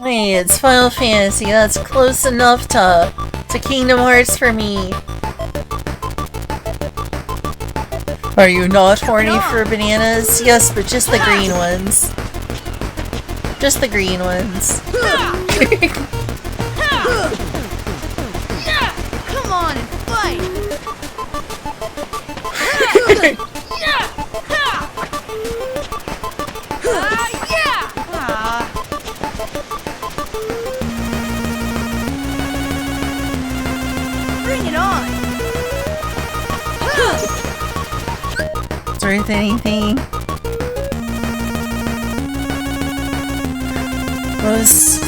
Hey, it's Final Fantasy. That's close enough to Kingdom Hearts for me. Are you not horny for bananas? Yes, but just the green ones. Just the green ones. Come on and fight! Bring it on! Is there anything?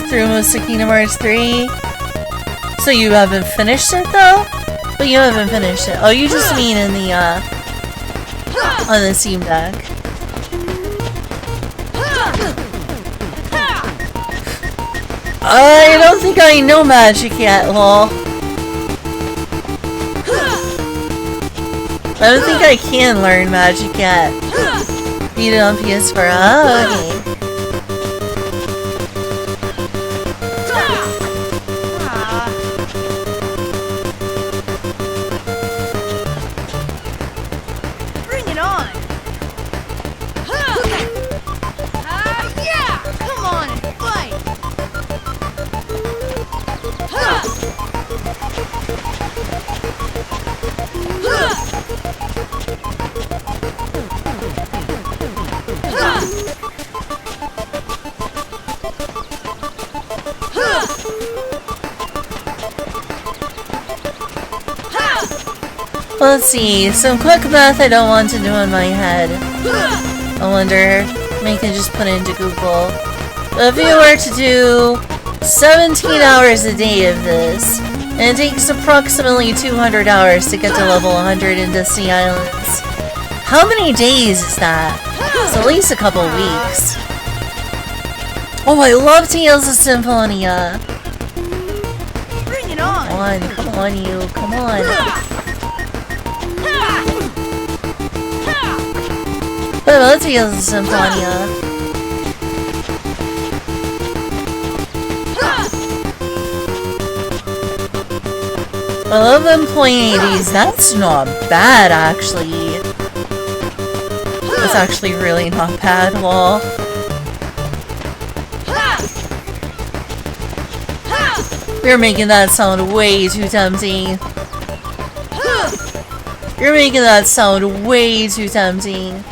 Through most of Kingdom Hearts 3? So you haven't finished it though? But you haven't finished it. Oh, you just mean in the on the Steam Deck. I don't think I know magic yet, lol. I don't think I can learn magic yet. Beat it on PS4. Oh, okay. Bring it on! Yeah! Come on and fight! Let's see, some quick math I don't want to do in my head. I wonder, maybe I can just put it into Google. But if you were to do 17 hours a day of this, and it takes approximately 200 hours to get to level 100 in Destiny Islands, how many days is that? It's at least a couple weeks. Oh, I love Tales of Symphonia! Bring it on! Come on you, come on. What about Tales of Symphonia? I love them playing 80s. That's not bad, actually. That's actually really not bad, lol. You're making that sound way too tempting. You're making that sound way too tempting.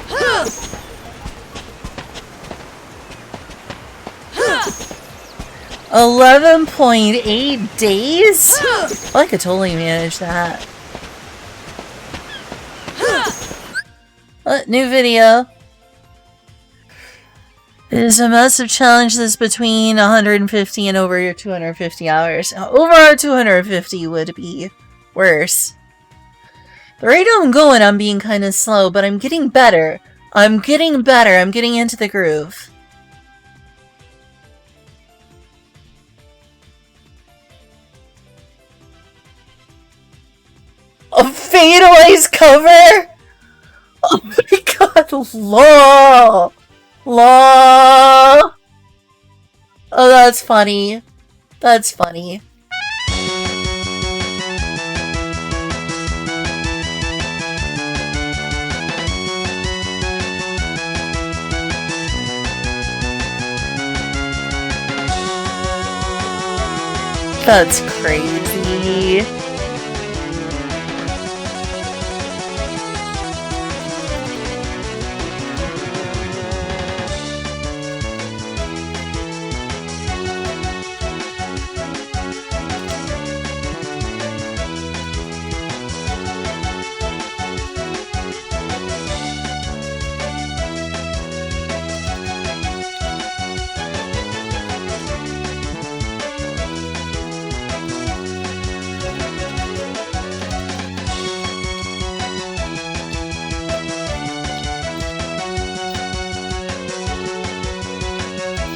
11.8 days? I could totally manage that. New video. It is a massive challenge that's between 150 and over 250 hours. Over 250 would be worse. The rate I'm going, I'm being kind of slow, but I'm getting better. I'm getting better. I'm getting into the groove. A Fatalized cover? Oh my god, lol. Lol. Oh, that's funny. That's funny. That's crazy.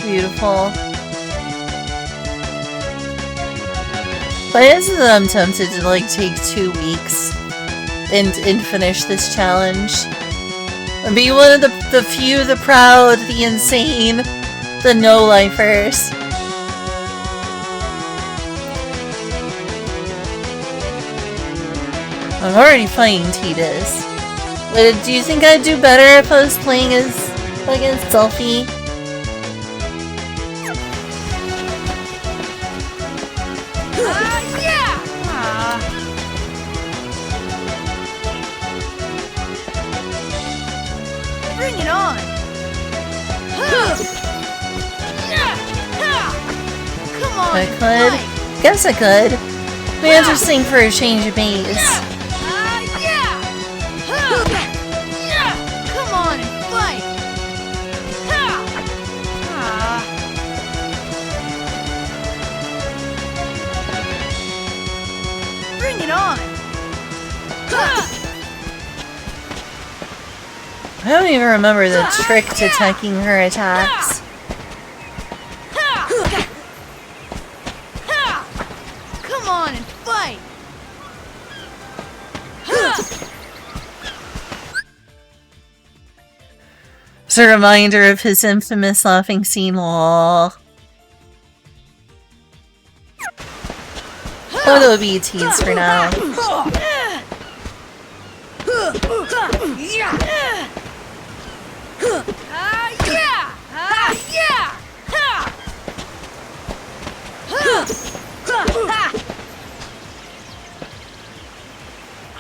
Beautiful. But I'm tempted to like take 2 weeks and finish this challenge. And be one of the few, the proud, the insane, the no-lifers. I'm already playing Titus. But do you think I'd do better if I was playing as against Selfie? Bring it on! Come on! I could. Guess I could. Be interesting for a change of pace. Come on and fight! Bring it on! I don't even remember the trick to attacking her attacks. Come on and fight! It's a reminder of his infamous laughing scene. Lol. Photo BTs for now.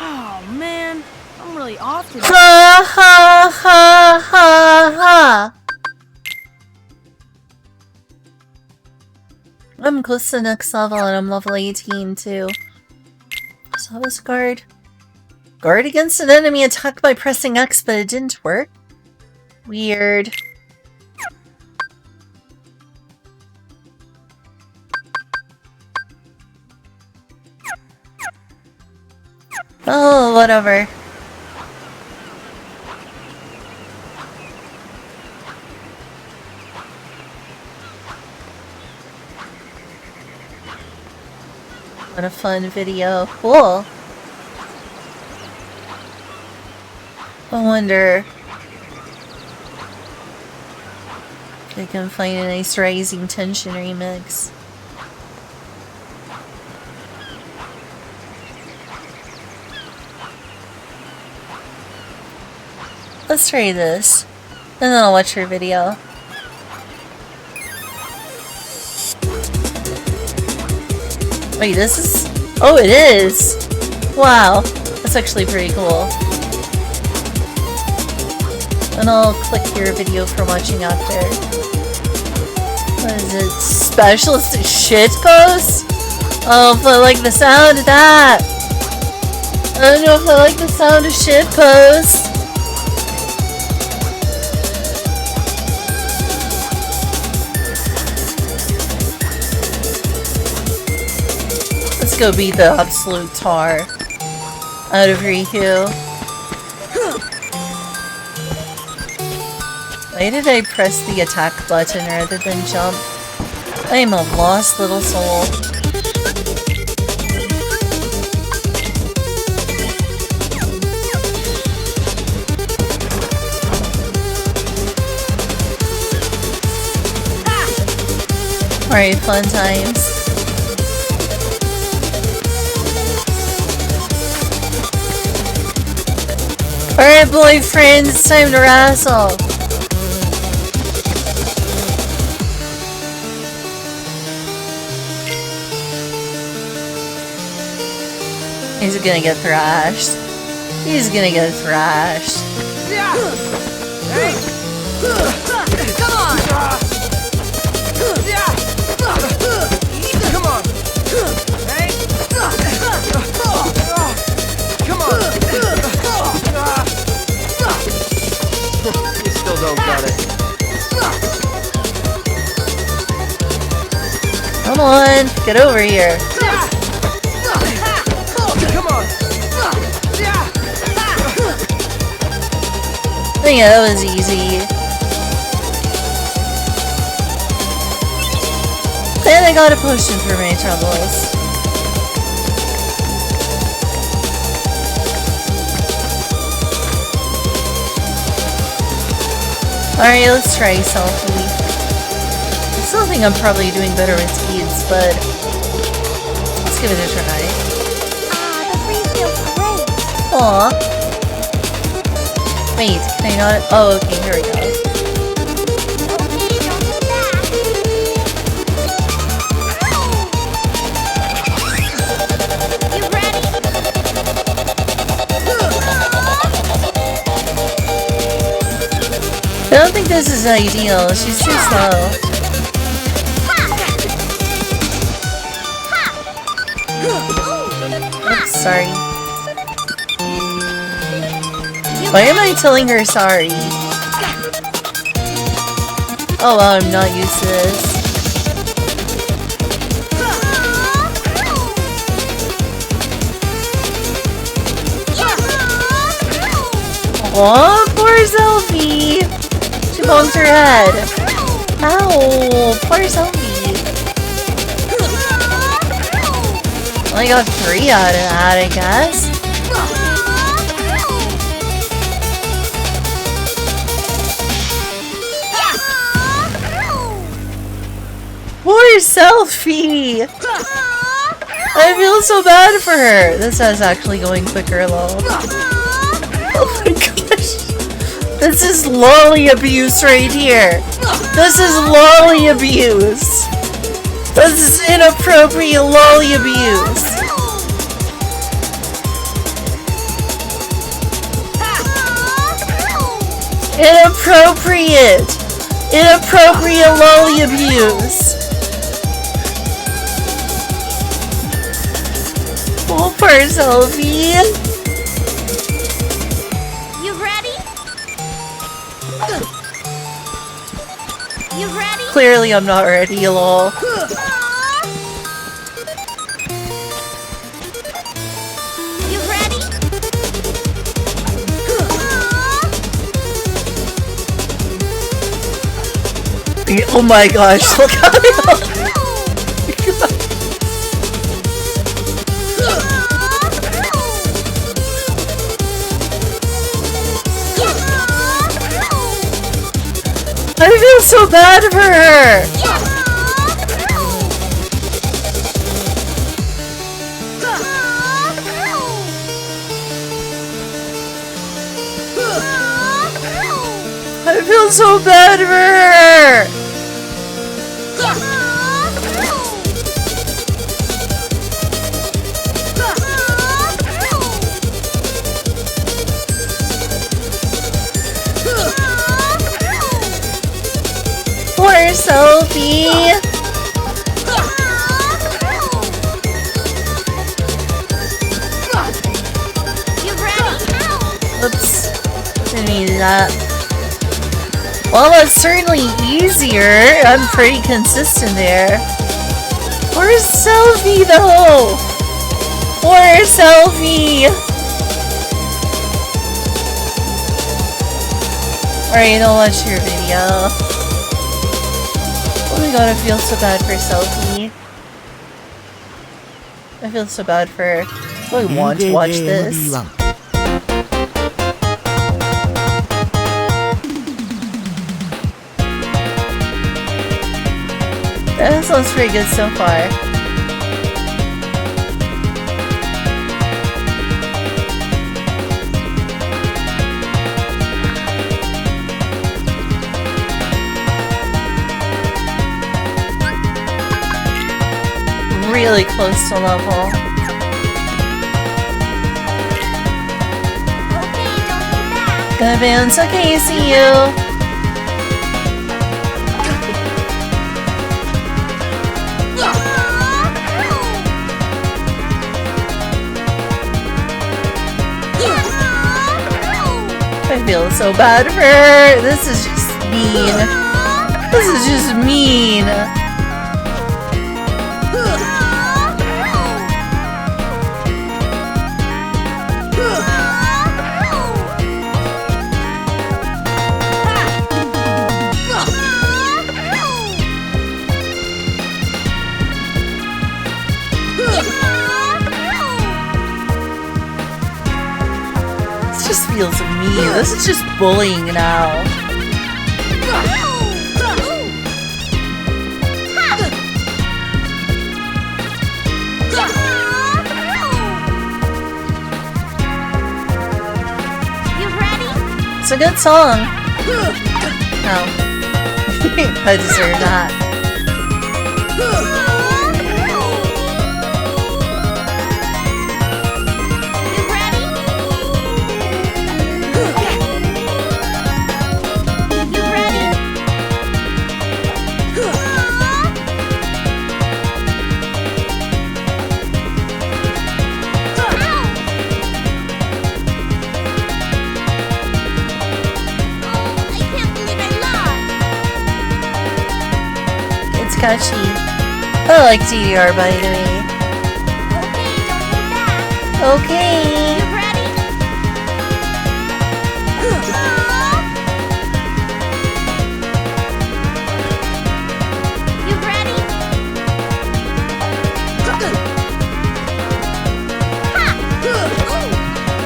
Oh man, I'm really off today. Ha ha ha ha ha! I'm close to the next level and I'm level 18 too. So this guard. Guard against an enemy attacked by pressing X, but it didn't work? Weird. Oh, whatever. What a fun video. Cool. I wonder if I can find a nice Rising Tension remix. Let's try this, and then I'll watch her video. Wait, this is... Oh, it is! Wow, that's actually pretty cool. And I'll click your video for watching after. What is it? Specialist shit post? Oh, if I like the sound of that! I don't know if I like the sound of shit post. Let's go beat the absolute tar out of Riku. Why did I press the attack button rather than jump? I am a lost little soul. Alright, fun times. Alright, boyfriend, it's time to wrestle. He's gonna get thrashed. He's gonna get thrashed. Hey! Come on! Come on! Hey! Come on! You still don't got it. Come on, get over here. Come on! Yeah, that was easy. And I got a potion for my troubles. Alright, let's try selfie. I still think I'm probably doing better with speeds, but let's give it a try. The breeze feels great. Aww. Wait, can I not? Oh, okay, here we go. You ready? I don't think this is ideal. She's too slow. Oops, sorry. Why am I telling her sorry? Oh wow, I'm not used to this. Aw, poor Selfie! She bumped her head. Ow, poor Selfie. Only got 3 out of that, I guess. Poor Selfie! I feel so bad for her. This is actually going quicker, lol. Oh my gosh. This is lolly abuse right here. This is lolly abuse. This is inappropriate lolly abuse. Inappropriate. Inappropriate lolly abuse. Oh, poor Selfie. You ready? You ready? Clearly I'm not ready, lol. You ready? Oh my gosh, look how I feel so bad for her! I feel so bad for her! Poor Sophie! Oops. Didn't need that. Well, that's certainly easier. I'm pretty consistent there. Where's Sophie, though? Poor selfie! Alright, I'll watch your video. Oh my god, I feel so bad for selfie. I feel so bad for... Do I want to watch this? That sounds pretty good so far. Really close to level. Good Vance, okay, see you. I feel so bad for her. This is just mean. This is just mean. This just feels mean. This is just bullying now. It's a good song. Oh. I deserve that. Catchy. I like TDR by the way. Okay. You ready? You ready?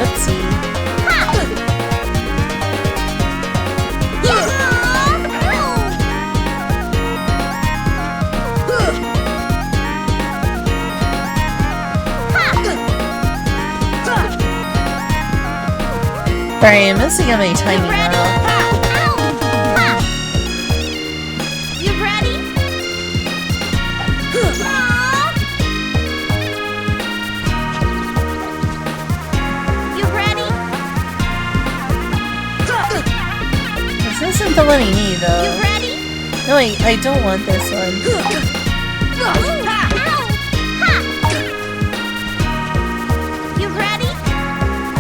Oopsie. Sorry, I'm messing up my timing now. You ready? You ready? This isn't the one I need though. You ready? No, I don't want this one. You ready?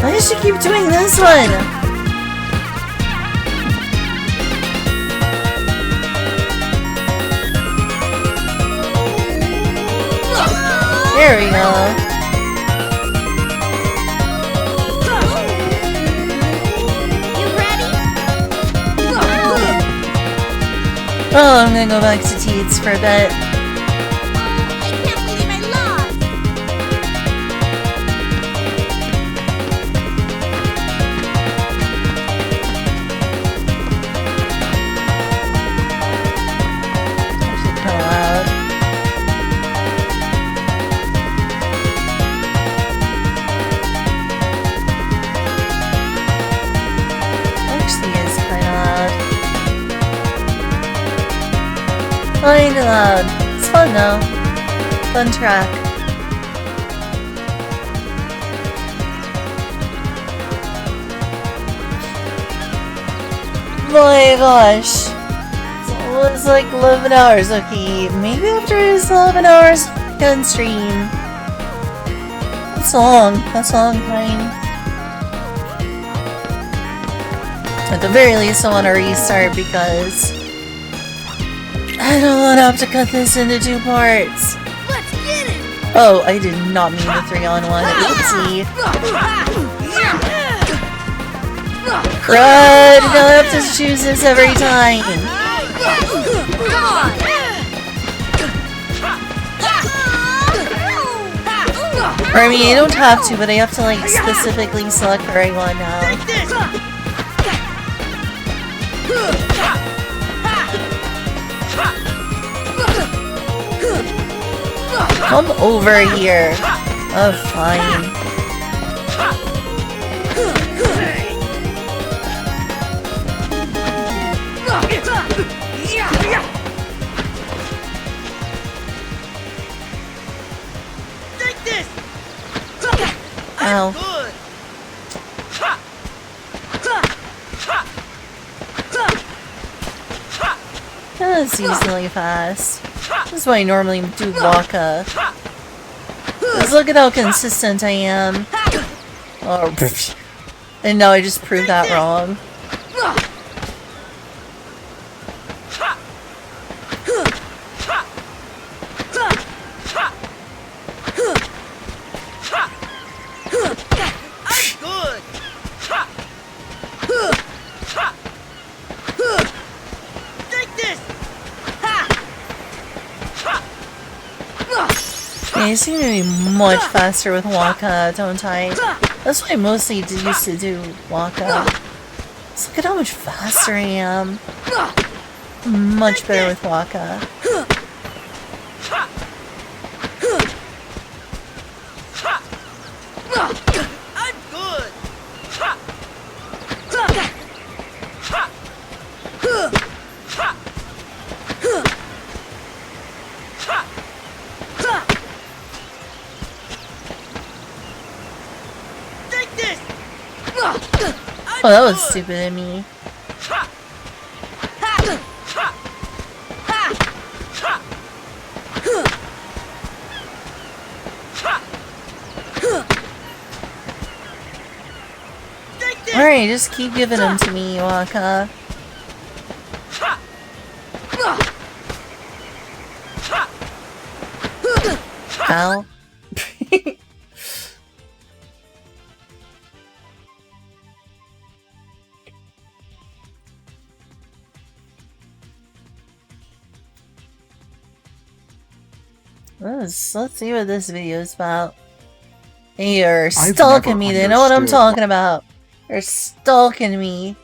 Why does she keep doing this one? There we go. You ready? Oh, I'm gonna go back to Teats for a bit. Kind of loud. It's fun though. Fun track. My gosh. It was like 11 hours. Okay, maybe after this 11 hours I can stream. That's long. That's a long time. At the very least I want to restart because I don't want to have to cut this into 2 parts. Let's get it! Oh, I did not mean the 3-on-1. Oopsie. Crud! No, I have to choose this every time. Or I mean, I don't have to, but I have to like specifically select the right one now. Come over here. Oh, fine. Ow. That's easily fast. This is why I normally do Waka. Just look at how consistent I am. Oh, and now I just proved that wrong. I seem to be much faster with Waka, don't I? That's why I mostly used to do Waka. Just look at how much faster I am. Much better with Waka. Oh, that was stupid of me. Alright, just keep giving them to me, Waka. Ow. Let's see what this video is about. You're stalking me, they know what I'm talking about. They're stalking me.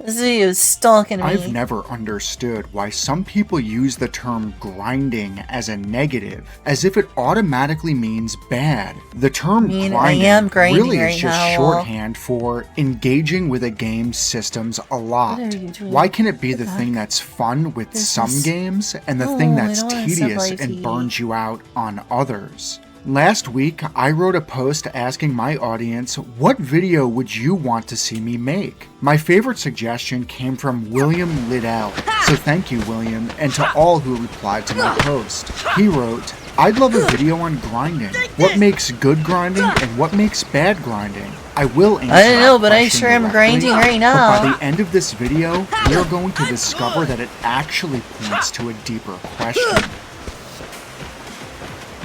This video is stalking me. I've never understood why some people use the term grinding as a negative, as if it automatically means bad. The term grinding really is just shorthand for engaging with a game's systems a lot. Why can it be the thing that's fun with some games and the thing that's tedious and burns you out on others? Last week, I wrote a post asking my audience, what video would you want to see me make? My favorite suggestion came from William Liddell, so thank you William, and to all who replied to my post. He wrote, I'd love a video on grinding. What makes good grinding and what makes bad grinding? I will answer I don't know, but I sure am grinding right now. But by the end of this video, we are going to discover that it actually points to a deeper question.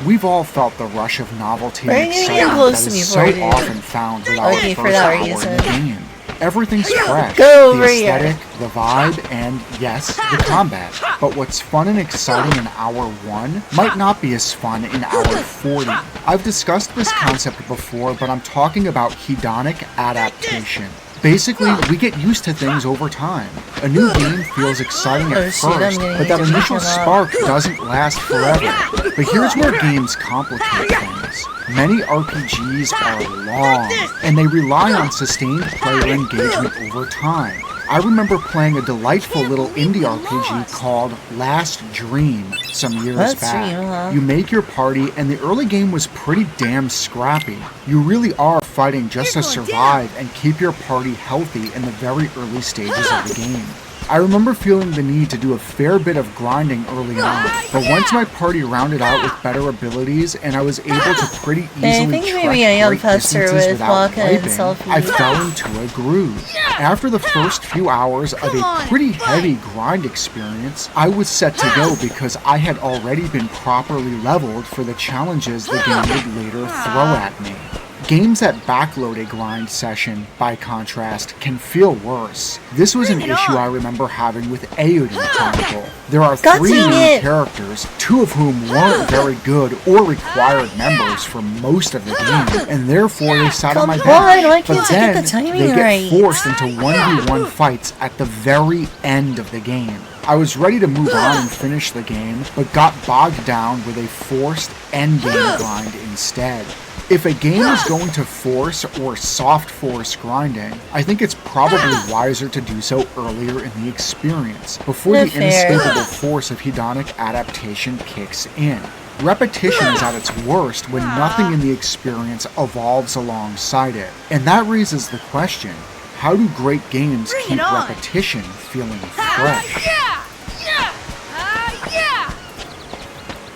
We've all felt the rush of novelty and excitement that is so often found without the first hour in the game. Everything's fresh, the aesthetic, the vibe, and yes, the combat. But what's fun and exciting in hour 1 might not be as fun in hour 40. I've discussed this concept before, but I'm talking about hedonic adaptation. Basically, we get used to things over time. A new game feels exciting at first, but that initial spark doesn't last forever. But here's where games complicate things. Many RPGs are long, and they rely on sustained player engagement over time. I remember playing a delightful little indie RPG called Last Dream some years back. You make your party, and the early game was pretty damn scrappy. You really are fighting just to survive and keep your party healthy in the very early stages of the game. I remember feeling the need to do a fair bit of grinding early on, but once my party rounded out with better abilities and I was able to pretty easily trek great distances without wiping, I fell into a groove. After the first few hours of a pretty heavy grind experience, I was set to go because I had already been properly leveled for the challenges the game would later throw at me. Games that backload a grind session, by contrast, can feel worse. This was an issue I remember having with Eiyuden Chronicle. There are 3 main characters, 2 of whom weren't very good or required members for most of the game, and therefore they sat on my bench. But then they get forced into 1v1 fights at the very end of the game. I was ready to move on and finish the game, but got bogged down with a forced endgame grind instead. If a game is going to force or soft force grinding, I think it's probably wiser to do so earlier in the experience, before the inescapable force of hedonic adaptation kicks in. Repetition is at its worst when nothing in the experience evolves alongside it. And that raises the question, how do great games keep repetition feeling fresh?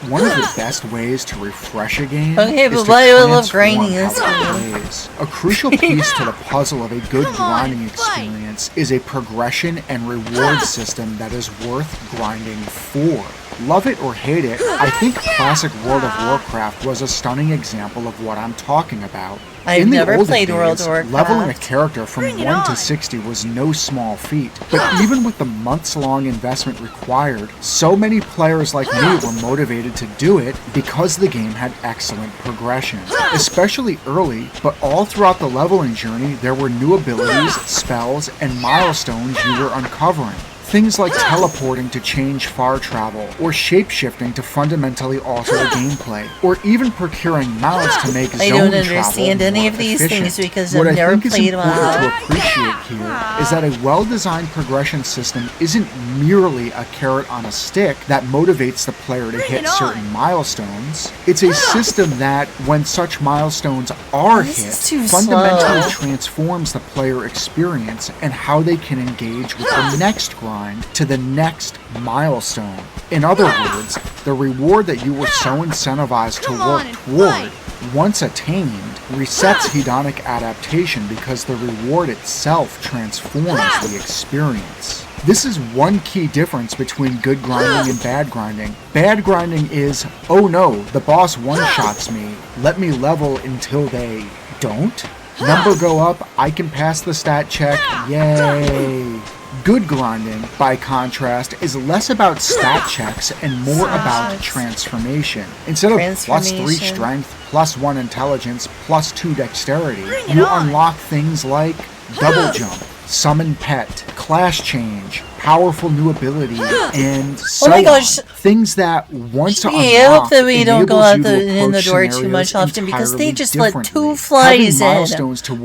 One of the best ways to refresh a game is to transform how it plays. A crucial piece to the puzzle of a good grinding experience is a progression and reward system that is worth grinding for. Love it or hate it, I think classic World of Warcraft was a stunning example of what I'm talking about. I've never played World of Warcraft. Leveling a character from 1 to 60 was no small feat, but even with the months-long investment required, so many players like me were motivated to do it because the game had excellent progression. Especially early, but all throughout the leveling journey, there were new abilities, spells, and milestones you were uncovering. Things like teleporting to change far travel, or shapeshifting to fundamentally alter the gameplay, or even procuring mounts to make zone travel more efficient. I don't understand any of these things because I've never played WoW. What I think is important to appreciate here is that a well-designed progression system isn't merely a carrot on a stick that motivates the player to hit certain milestones. It's a system that, when such milestones are hit, fundamentally transforms the player experience and how they can engage with the next grind to the next milestone. In other words, the reward that you were so incentivized to work toward, once attained, resets hedonic adaptation because the reward itself transforms the experience. This is one key difference between good grinding and bad grinding. Bad grinding is, oh no, the boss one-shots me, let me level until they don't. Number go up, I can pass the stat check, yay. Good grinding, by contrast, is less about stat checks and more about transformation. Instead of +3 strength, +1 intelligence, +2 dexterity, you unlock things like double jump, summon pet, class change, powerful new ability, and so on. Things that once unlocked, I hope that we don't go out in the door too much often because they just let 2 flies in.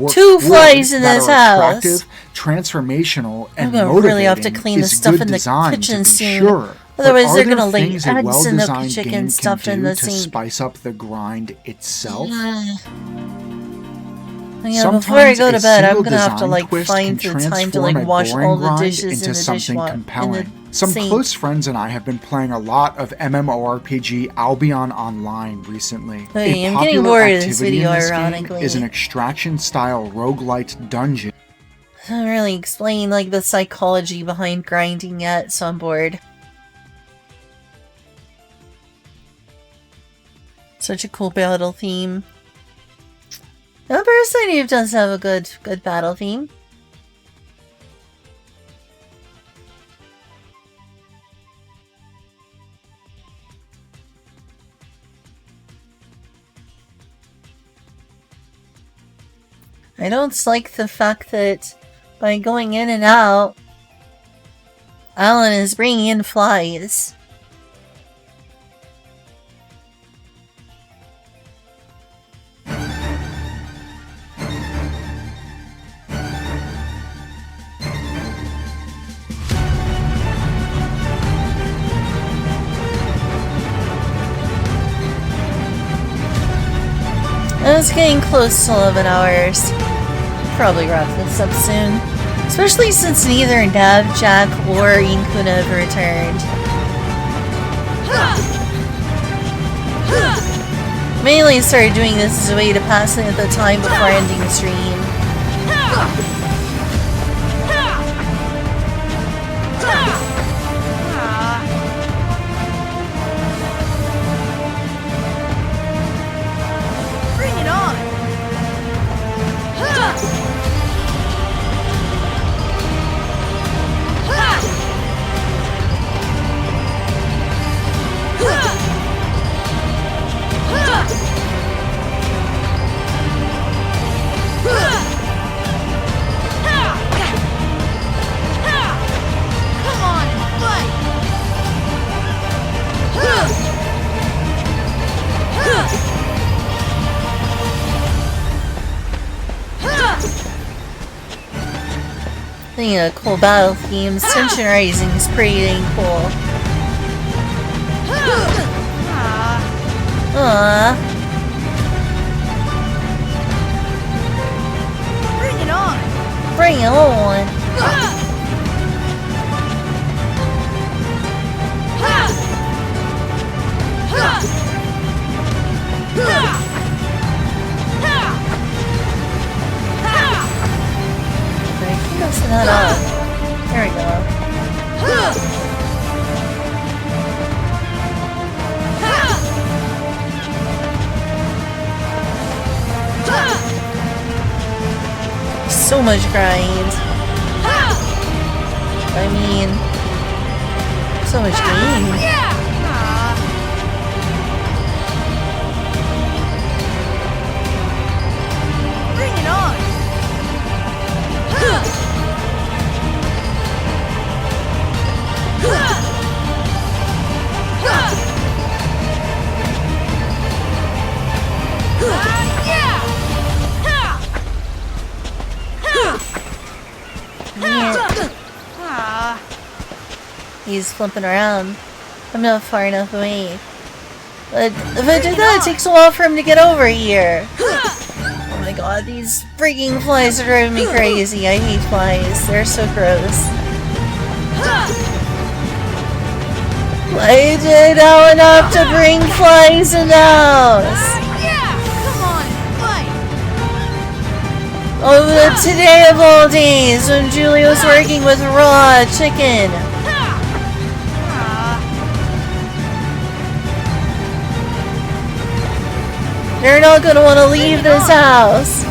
2 flies in this house. Transformational and I'm gonna really have to clean the stuff in the kitchen soon. Sure. Otherwise, they're gonna lay eggs in the chicken stuff in the sink. To spice up the grind itself. Yeah, before I go to bed, I'm gonna have to find the time to wash all the dishes in the dishwasher. Some close friends and I have been playing a lot of MMORPG Albion Online recently. Hey, I'm getting bored of this video, ironically. Is an extraction-style roguelite dungeon. I don't really explain the psychology behind grinding yet, so I'm bored. Such a cool battle theme. Now, personally, it does have a good battle theme. I don't like the fact that by going in and out, Alan is bringing in flies. It's getting close to 11 hours. Probably wrap this up soon. Especially since neither Nav, Jack, or Inkuna have returned. Mainly started doing this as a way to pass it at the time before ending the stream. Bring it on! Thinking of cool battle themes, tension rising is pretty dang cool. Aww. Bring it on! Bring it on! Not up. There we go. So much grind. I mean, so much game. Bring it on! He's flipping around. I'm not far enough away. But if I do that, it takes a while for him to get over here. Oh my god, these freaking flies are driving me crazy. I hate flies. They're so gross. I did now enough to bring flies in the house. Oh, today of all days, when Julie was working with raw chicken. They're not gonna want to leave this house.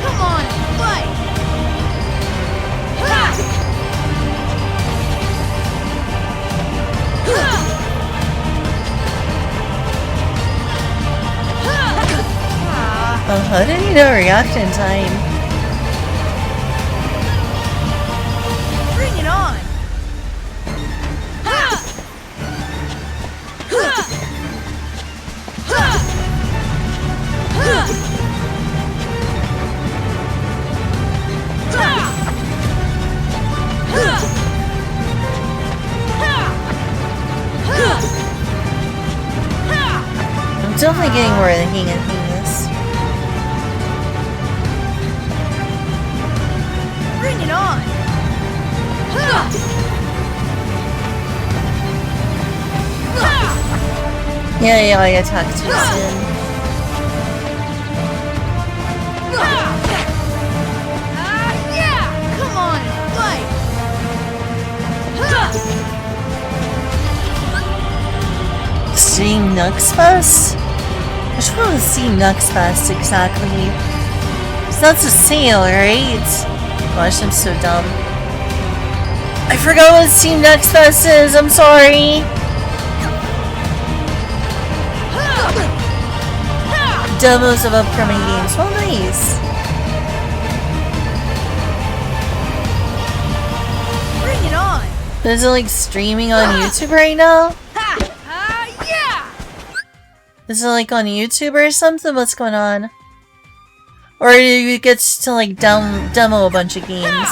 Come on, fight! Oh, how did he know react in time? Bring it on! I'm definitely getting more of the hang of things. Bring it on! Yeah, I attacked too soon. Come on, fight! Steam Nuxfest? Which one was Steam Nuxfest exactly? So that's a sale, right? Gosh, I'm so dumb. I forgot what Steam Nuxfest is, I'm sorry! Demos of upcoming games. Well, nice. Bring it on! Is it like streaming on YouTube right now? Is it like on YouTube or something? What's going on? Or you get to like demo a bunch of games?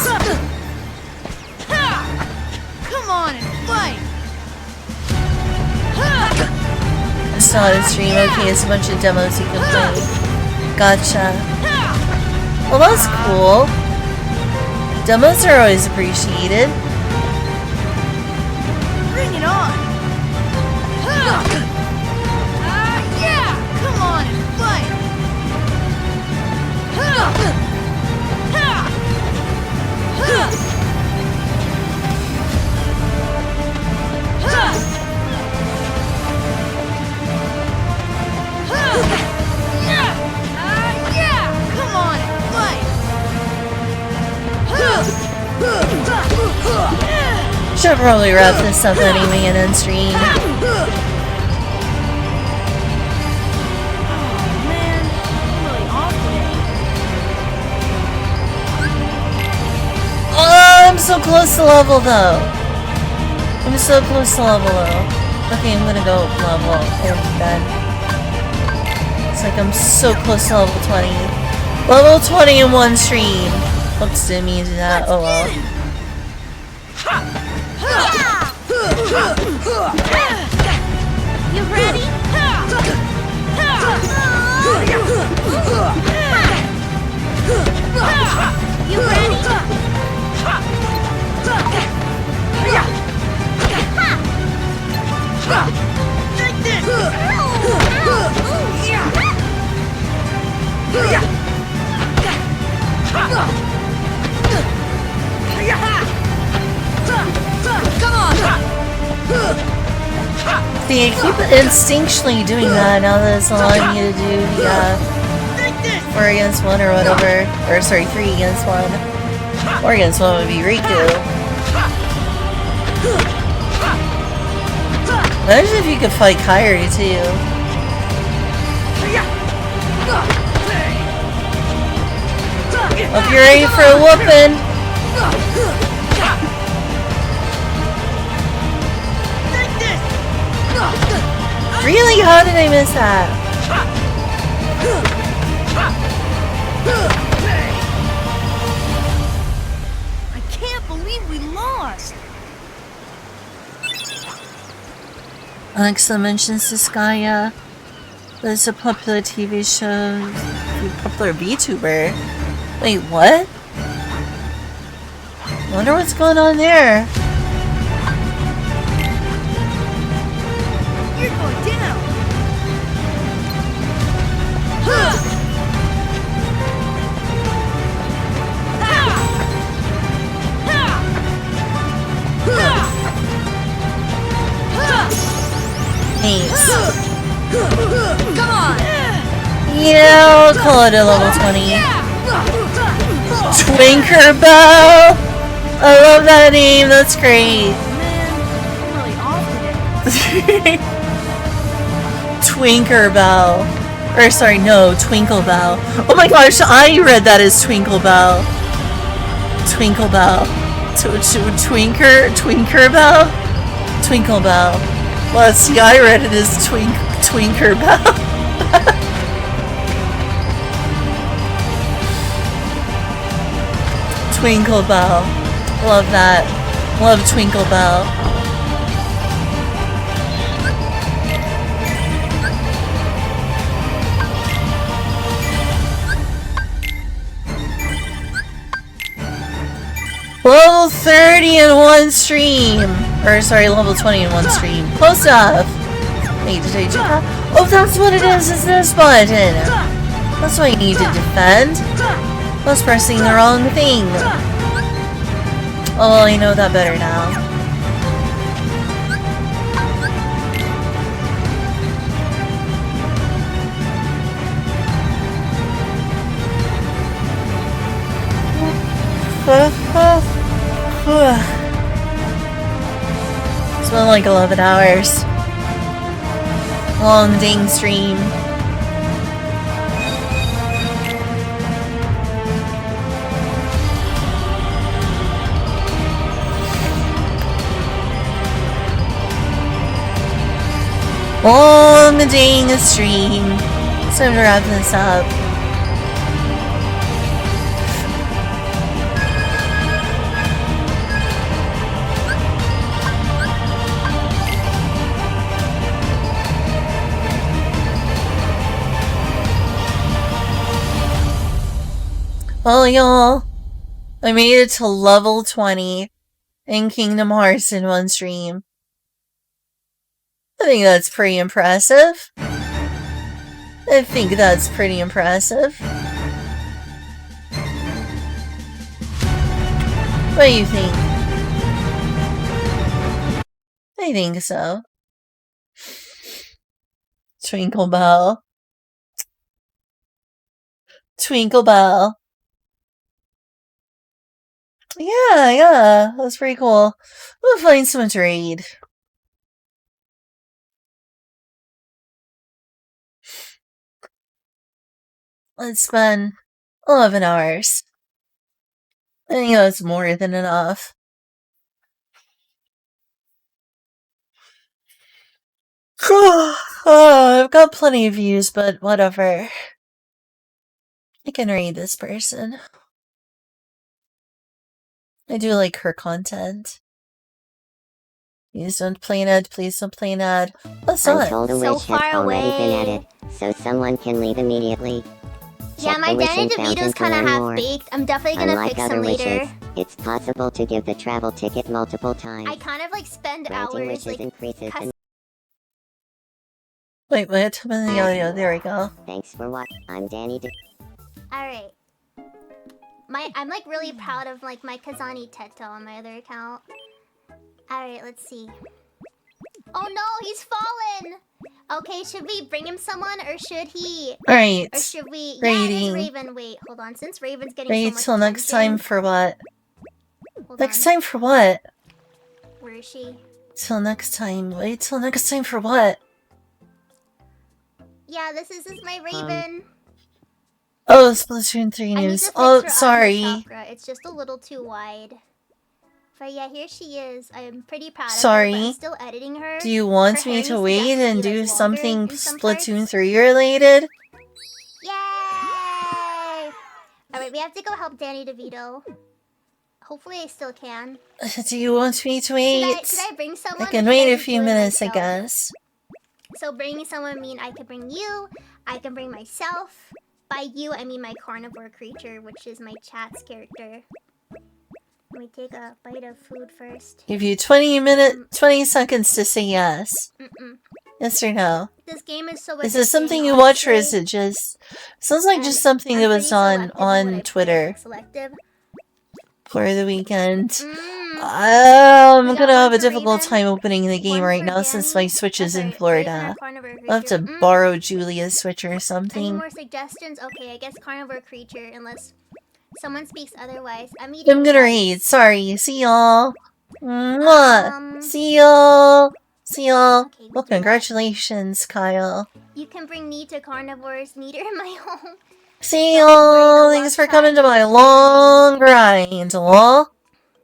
Come on and fight! It's not a stream. Okay, it's a bunch of demos you can play. Gotcha. Well, that's cool. Demos are always appreciated. Bring it on! Yeah! Come on and fight! Yeah! Come on and fight! Should probably wrap this up anyway and end stream. Oh, I'm so close to level though. I'm so close to level though. Okay, I'm gonna go level and then. It's like I'm so close to level 20. Level 20 in one stream. Looks to me to that. Oh well. You ready? You ready? Come on! See, I keep instinctually doing that now that it's allowing me to do the 4 against 1 or whatever. Or sorry, 3 against 1. 4 against 1 would be Riku. Imagine if you could fight Kairi too. Hope you're ready for a whooping. Really? How did I miss that? I can't believe we lost. Alexa mentions this guy, there's a popular TV show, popular VTuber. Wait, what? I wonder what's going on there. You're going down. Thanks. Come on. Yeah, I'll call it a level 20. Twinkerbell! I love that name, that's great. Twinkerbell. Or sorry, no, Twinklebell. Oh my gosh, I read that as Twinklebell. Twinklebell. Twinkerbell? Twinklebell. Well, see, I read it as Twinkerbell. Twinklebell. Love that. Love Twinklebell. Level 30 in one stream! Or sorry, level 20 in one stream. Close enough! Wait, did I do that? Oh, that's what it is this button! That's what I need to defend. I was pressing the wrong thing. Oh, well, I know that better now. It's been like 11 hours. Long dang stream. Long day in the stream. It's time to wrap this up. Well, y'all, I made it to level 20 in Kingdom Hearts in one stream. I think that's pretty impressive. What do you think? I think so. Twinkle Bell. Yeah, that's pretty cool. We'll find someone to raid. Let's spend 11 hours. I think that's more than enough. I've got plenty of views, but whatever. I can raid this person. I do like her content. Please don't play an ad. Let's not. I'm told a wish has already been added, so someone can leave immediately. Yeah, my Danny DeVito's kind of half-baked. I'm definitely gonna fix them later. Wishes, it's possible to give the travel ticket multiple times. I kind of like spend Granting hours wishes like increases the... Wait, there we go. Thanks for watching. I'm Danny Alright. I'm like really proud of like my Kazani Teto on my other account. Alright, let's see. Oh no, he's fallen! Okay, should we bring him someone or should he... Alright. Or should we... Raiding. Yeah, it is Raven. Wait, hold on. Since Raven's getting Wait so much till next attention- time for what? Hold Time for what? Where is she? Till next time. Wait till next time for what? Yeah, this is my Raven. Oh, Splatoon 3 I need news. to fix Oh, her sorry. chakra. It's just a little too wide. But yeah, here she is. I'm pretty proud of her, Sorry. but I'm still editing her. Do you want Her me hair to needs wait definitely and be, do like, something longer in some parts. Splatoon 3 related? Yay! Alright, we have to go help Danny DeVito. Hopefully I still can. Do you want me to wait? Should I bring someone? I can or should wait a just few do it minutes, I myself? guess. So bringing someone mean I can bring you, I can bring myself. By you, I mean my carnivore creature, which is my chat's character. Let me take a bite of food first. Give you 20 seconds to say yes. Yes or no? This game is so Is this something addicting, you watch or is honestly. it just... Sounds like just something that was on Twitter Selective. for the weekend. Mm. I'm gonna have a difficult time opening the game right now since my Switch is in Florida. I'll have to borrow Julia's Switch or Any something. more suggestions? Okay, I guess carnivore creature, unless someone speaks otherwise. I'm I'm gonna raid. Sorry. See y'all. Mwah. See y'all. Well, congratulations, Kyle. You can bring me to carnivores. Need her in my home. See y'all. Thanks for coming to my long grind. Lol.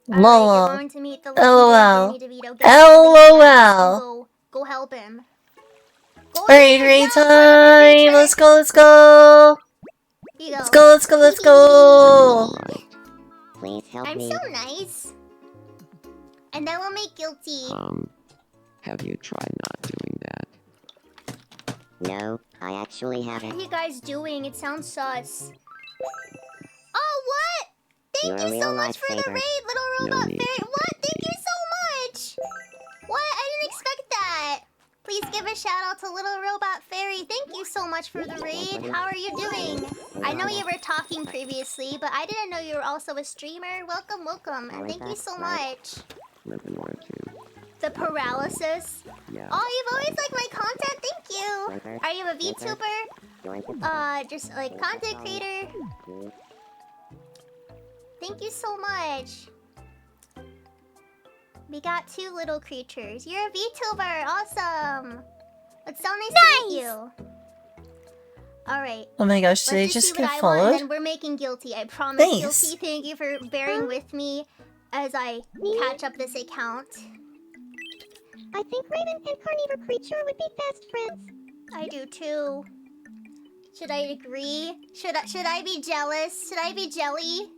LOL. Going to meet the LOL. Danny DeVito. LOL. Go help him. Raid time. Let's go. Let's go. Please help I'm me. so nice. And then we'll make guilty. Have you tried not doing that? No, I actually What haven't. are you guys doing? It sounds sus. Oh, what? Thank You're a you so real much for the lifesaver. raid, little No robot need fairy. to What? Thank you so much. What? I didn't expect that. Please give a shout out to Little Robot Fairy. Thank you so much for the raid. How are you doing? I know you were talking previously, but I didn't know you were also a streamer. Welcome, and thank you so much. Live in order to. The paralysis. Yeah. Oh, you've always liked my content. Thank you. Are you a VTuber? Just like content creator. Thank you so much. We got 2 little creatures. You're a VTuber. Awesome. It's so nice to meet you. Alright. Oh my gosh, did I Let's just see get what I want, followed? and then we're making guilty. I promise. Thanks. Guilty. Thank you for bearing with me as I catch up this account. I think Raven and Carnivore Creature would be best friends. I do too. Should I agree? Should I be jealous? Should I be jelly?